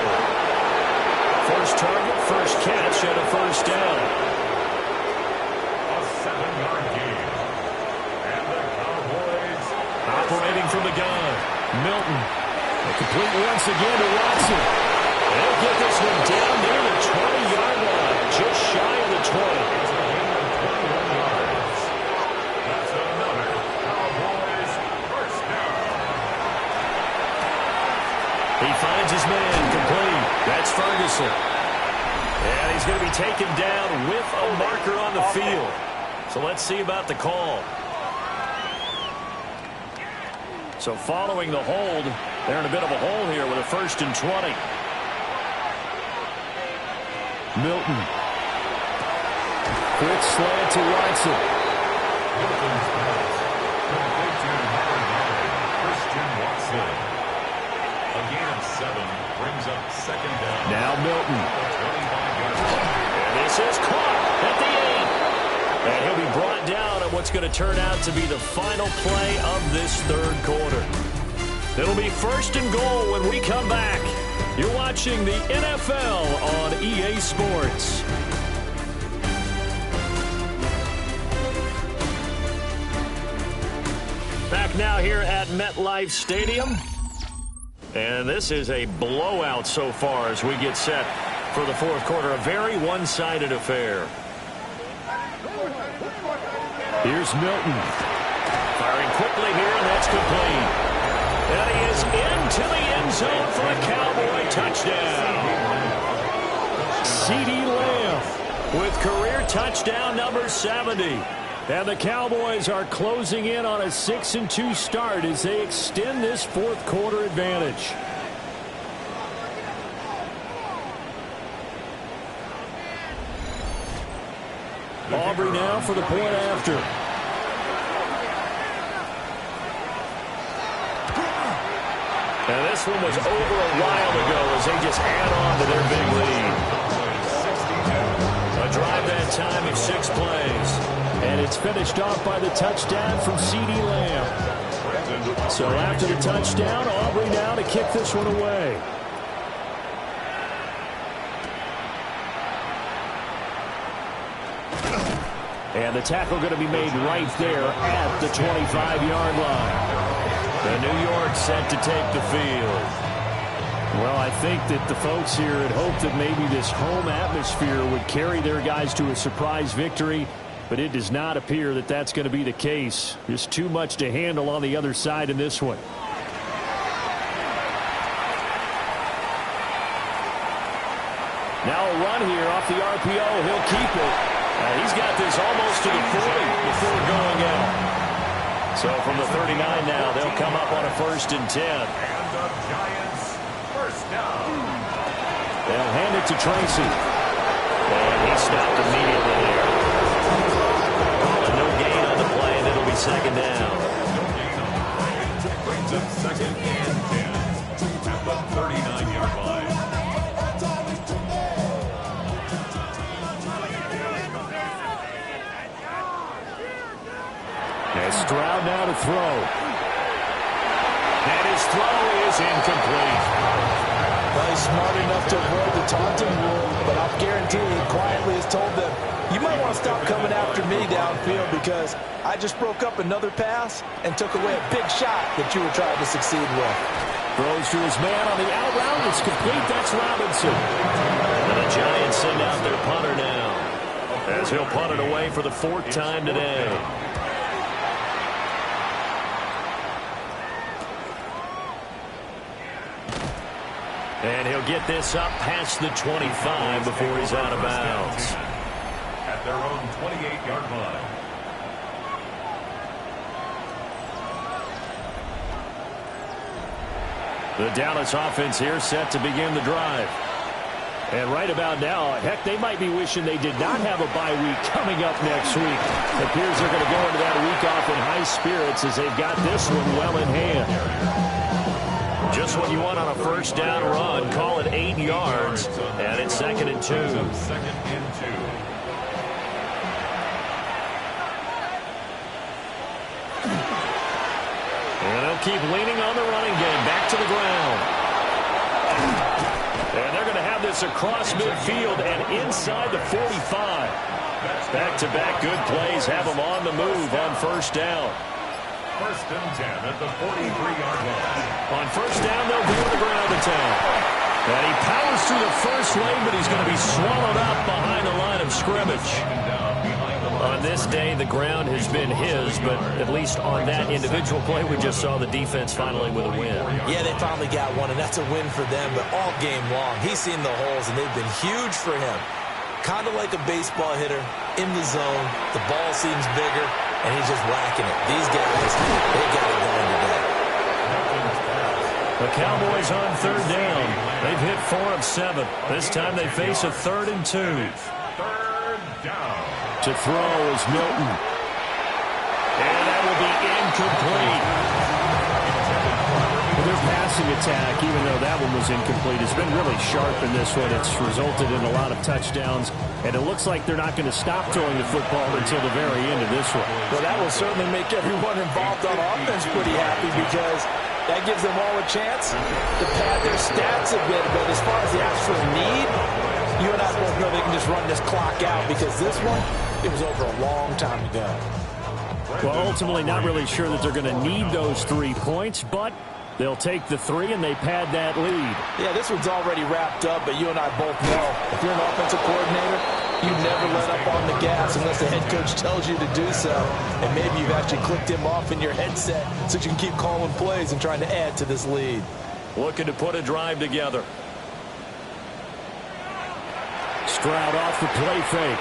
First target, first catch, and a first down. A 7-yard gain. And the Cowboys operating from the gun. Milton. A complete once again to Watson. They'll get this one down near the 20-yard line, just shy of the 20. He finds his man complete. That's Ferguson. And he's going to be taken down with a marker on the field. So let's see about the call. So following the hold, they're in a bit of a hole here with a 1st and 20. Milton. Quick slant to Watson. Milton's pass. Complete to Christian Watson. A gain of 7 brings up second down. Now Milton. 25-yard line. And this is caught at the 8. And he'll be brought down on what's going to turn out to be the final play of this 3rd quarter. It'll be 1st and goal when we come back. You're watching the NFL on EA Sports. Back now here at MetLife Stadium. And this is a blowout so far as we get set for the 4th quarter. A very one-sided affair. Here's Milton. Firing quickly here, and that's complete. And he is into the end zone for a Cowboy touchdown. CeeDee Lamb with career touchdown number 70. And the Cowboys are closing in on a 6-2 start as they extend this 4th quarter advantage. Aubrey now for the point after. And this one was over a while ago as they just add on to their big lead. A drive that time of 6 plays. And it's finished off by the touchdown from CeeDee Lamb. So after the touchdown, Aubrey now to kick this one away. And the tackle going to be made right there at the 25-yard line. The New York set to take the field. Well, I think that the folks here had hoped that maybe this home atmosphere would carry their guys to a surprise victory, but it does not appear that that's going to be the case. Just too much to handle on the other side in this one. Now a run here off the RPO. He'll keep it. He's got this almost to the 40 before going out. So from the 39 now, they'll come up on a 1st and 10. And the Giants, first down. They'll hand it to Tracy. And he stopped immediately there. No gain on the play, and it'll be 2nd down. No gain on the play. Brings up 2nd and 10 at the 39-yard line. And Stroud now to throw. And his throw is incomplete. Well, he's smart enough to avoid the taunting rule, but I'll guarantee he quietly has told them, you might want to stop coming after me downfield because I just broke up another pass and took away a big shot that you were trying to succeed with. Throws to his man on the out route. It's complete. That's Robinson. And the Giants send out their punter now, as he'll punt it away for the 4th time today. And he'll get this up past the 25 before he's out of bounds. At their own 28-yard line. The Dallas offense here set to begin the drive. And right about now, heck, they might be wishing they did not have a bye week coming up next week. It appears they're going to go into that week off in high spirits as they've got this one well in hand. Just what you want on a 1st down run. Call it 8 yards. And it's 2nd and 2. 2nd and 2. And they'll keep leaning on the running game. Back to the ground. And they're going to have this across midfield and inside the 45. Back-to-back good plays have them on the move on 1st down. 1st and 10 at the 43-yard line. On 1st down, they'll go to the ground attack. And he powers through the 1st lane, but he's going to be swallowed up behind the line of scrimmage. On this day, the ground has been his, but at least on that individual play, we just saw the defense finally with a win. Yeah, they finally got one, and that's a win for them, but all game long, he's seen the holes, and they've been huge for him. Kind of like a baseball hitter, in the zone, the ball seems bigger, and he's just whacking it. These guys, they got it going today. The Cowboys on 3rd down. They've hit 4 of 7. This time they face a 3rd and 2. 3rd down. To throw is Milton. And that will be incomplete. Their passing attack, even though that one was incomplete, has been really sharp in this one. It's resulted in a lot of touchdowns, and it looks like they're not going to stop throwing the football until the very end of this one. Well, that will certainly make everyone involved on offense pretty happy because that gives them all a chance to pad their stats a bit. But as far as the actual need, you and I both know they can just run this clock out because this one, it was over a long time ago. Well, ultimately, not really sure that they're going to need those 3 points, but they'll take the 3 and they pad that lead. Yeah, this one's already wrapped up, but you and I both know if you're an offensive coordinator, you never let up on the gas unless the head coach tells you to do so. And maybe you've actually clicked him off in your headset so you can keep calling plays and trying to add to this lead. Looking to put a drive together. Stroud off the play fake.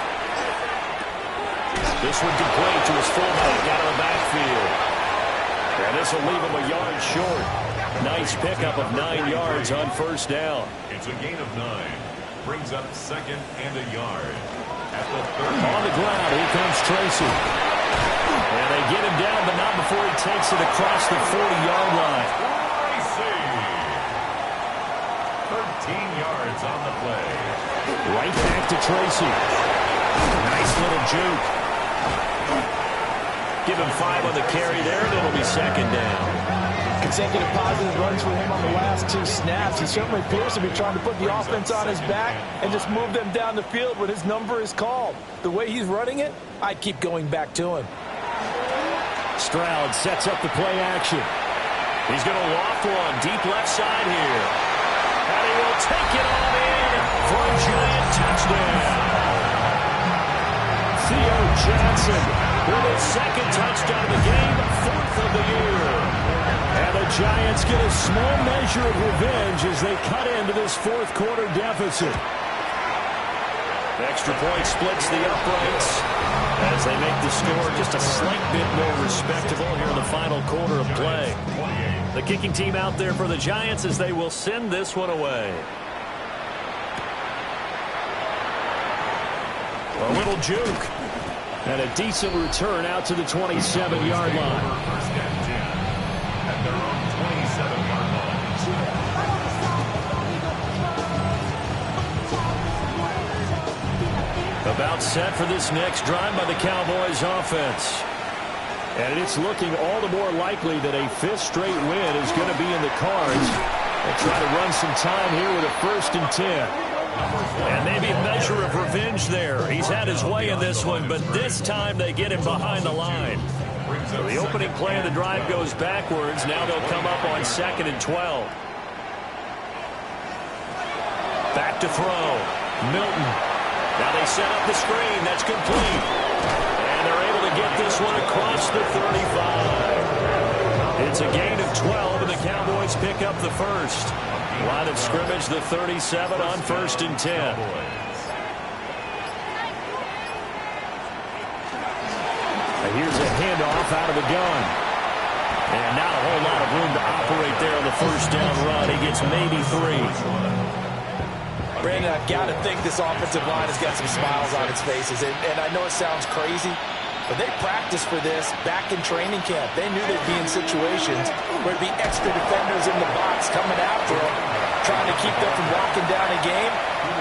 This one complete to his fullback out of the backfield. And this will leave him a yard short. Nice pickup of 9 yards on 1st down. It's a gain of 9. Brings up 2nd and a yard. At the 30. On the ground, here comes Tracy. And they get him down, but not before he takes it across the 40-yard line. Tracy. 13 yards on the play. Right back to Tracy. Nice little juke. Give him 5 on the carry there, and it'll be 2nd down. consecutive positive runs for him on the last 2 snaps. He certainly appears to be trying to put the offense on his back and just move them down the field when his number is called. The way he's running it, I'd keep going back to him. Stroud sets up the play action. He's going to loft one deep left side here. And he will take it on in for a giant touchdown. Theo Johnson with his 2nd touchdown of the game, 4th of the year. And the Giants get a small measure of revenge as they cut into this 4th quarter deficit. The extra point splits the uprights as they make the score just a slight bit more respectable here in the final quarter of play. The kicking team out there for the Giants as they will send this one away. A little juke. And a decent return out to the 27-yard line. First and 10 at their own 27-yard line. About set for this next drive by the Cowboys offense. And it's looking all the more likely that a 5th straight win is going to be in the cards. They'll try to run some time here with a 1st and 10. And maybe a measure of revenge there. He's had his way in this one, but this time they get him behind the line. So the opening play of the drive goes backwards. Now they'll come up on 2nd and 12. Back to throw. Milton. Now they set up the screen. That's complete. And they're able to get this one across the 35. It's a gain of 12, and the Cowboys pick up the 1st. Line of scrimmage, the 37 on 1st and 10. And here's a handoff out of the gun. And not a whole lot of room to operate there on the 1st down run. He gets maybe 3. Brandon, I've got to think this offensive line has got some smiles on its faces. And I know it sounds crazy, but they practiced for this back in training camp. They knew they'd be in situations where there'd be extra defenders in the box coming after them, trying to keep them from locking down a game.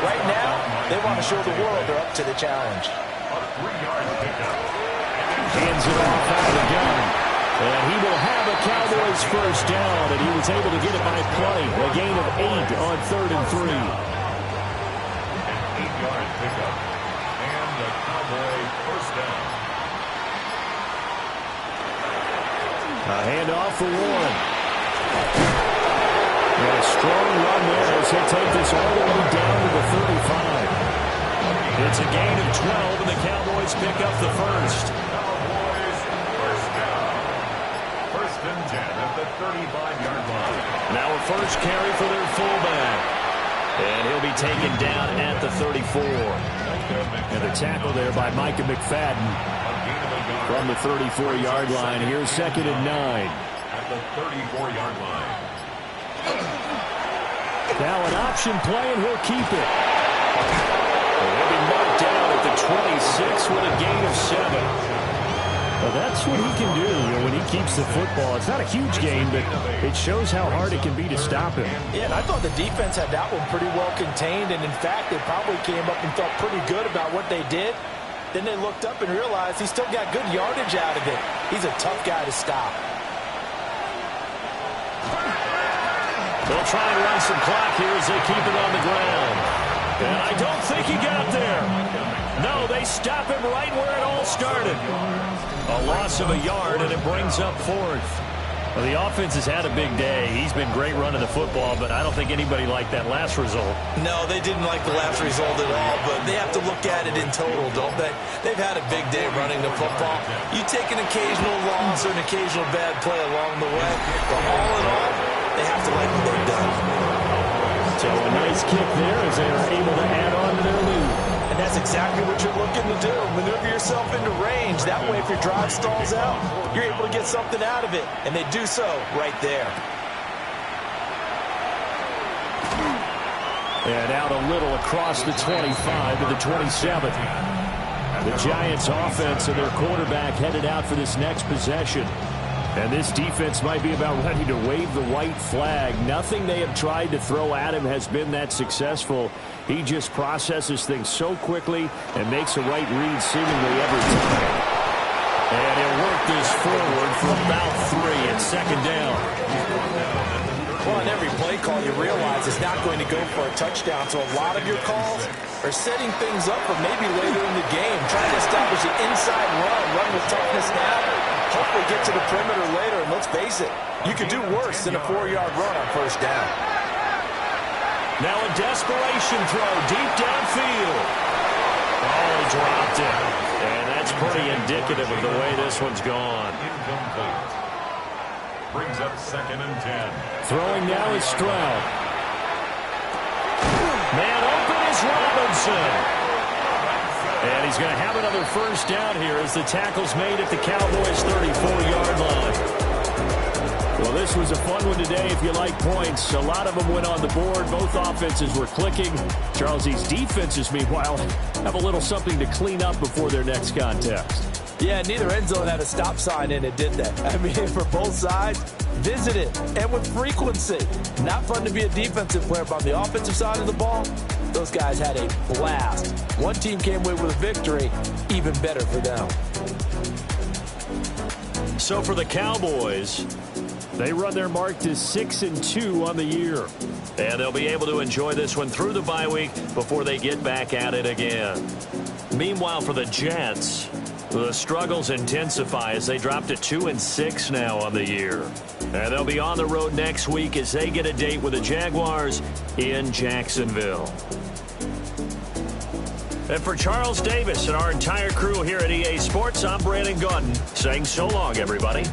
Right now, they want to show the world they're up to the challenge. A 3-yard pickup. Hands it off out of the gun. And he will have a Cowboys 1st down, and he was able to get it by plenty. A gain of 8 on 3rd and 3. An 8-yard pickup. And the Cowboy 1st down. A handoff for Warren. And a strong run there as he'll take this all the way down to the 35. It's a gain of 12, and the Cowboys pick up the 1st. Cowboys 1st down. 1st and 10 at the 35-yard line. Now a 1st carry for their fullback. And he'll be taken down at the 34. And the tackle there by Micah McFadden. From the 34-yard line, here's 2nd and 9. At the 34-yard line. Now an option play, and he'll keep it. He'll be marked down at the 26 with a gain of 7. Well, that's what he can do when he keeps the football. It's not a huge gain, but it shows how hard it can be to stop him. Yeah, and I thought the defense had that one pretty well contained, and in fact, they probably came up and felt pretty good about what they did. Then they looked up and realized he still got good yardage out of it. He's a tough guy to stop. They'll try and run some clock here as they keep it on the ground. And I don't think he got there. No, they stop him right where it all started. A loss of a yard, and it brings up 4th. Well, the offense has had a big day. He's been great running the football, but I don't think anybody liked that last result. No, they didn't like the last result at all, but they have to look at it in total, don't they? They've had a big day running the football. You take an occasional loss or an occasional bad play along the way, but all in all, they have to like what they've done. So a nice kick there as they are able to add on to their lead. And that's exactly what you're looking to do. Maneuver yourself into range. That way, if your drive stalls out, you're able to get something out of it. And they do so right there. And out a little across the 25 to the 27. The Giants offense and their quarterback headed out for this next possession. And this defense might be about ready to wave the white flag. Nothing they have tried to throw at him has been that successful. He just processes things so quickly and makes a right read seemingly every time. And he'll work this forward for about 3. It's second down. Well, on every play call, you realize it's not going to go for a touchdown, so a lot of your calls are setting things up for maybe later in the game, trying to establish an inside run with toughness now, hopefully get to the perimeter later, and let's face it, you could do worse than a 4-yard run on first down. Now a desperation throw deep downfield. Oh, he dropped it. And that's pretty indicative of the way this one's gone. Incomplete. Brings up 2nd and 10. Throwing now is Stroud. Man open is Robinson. And he's going to have another first down here as the tackle's made at the Cowboys' 34-yard line. Well, this was a fun one today if you like points. A lot of them went on the board. Both offenses were clicking. Charles's defenses, meanwhile, have a little something to clean up before their next contest. Yeah, neither end zone had a stop sign in it, did they? I mean, for both sides, visit it, and with frequency. Not fun to be a defensive player, but on the offensive side of the ball, those guys had a blast. One team came away with a victory, even better for them. So for the Cowboys, they run their mark to 6-2 on the year. And they'll be able to enjoy this one through the bye week before they get back at it again. Meanwhile, for the Jets, the struggles intensify as they drop to 2-6 now on the year. And they'll be on the road next week as they get a date with the Jaguars in Jacksonville. And for Charles Davis and our entire crew here at EA Sports, I'm Brandon Gaudin saying so long, everybody.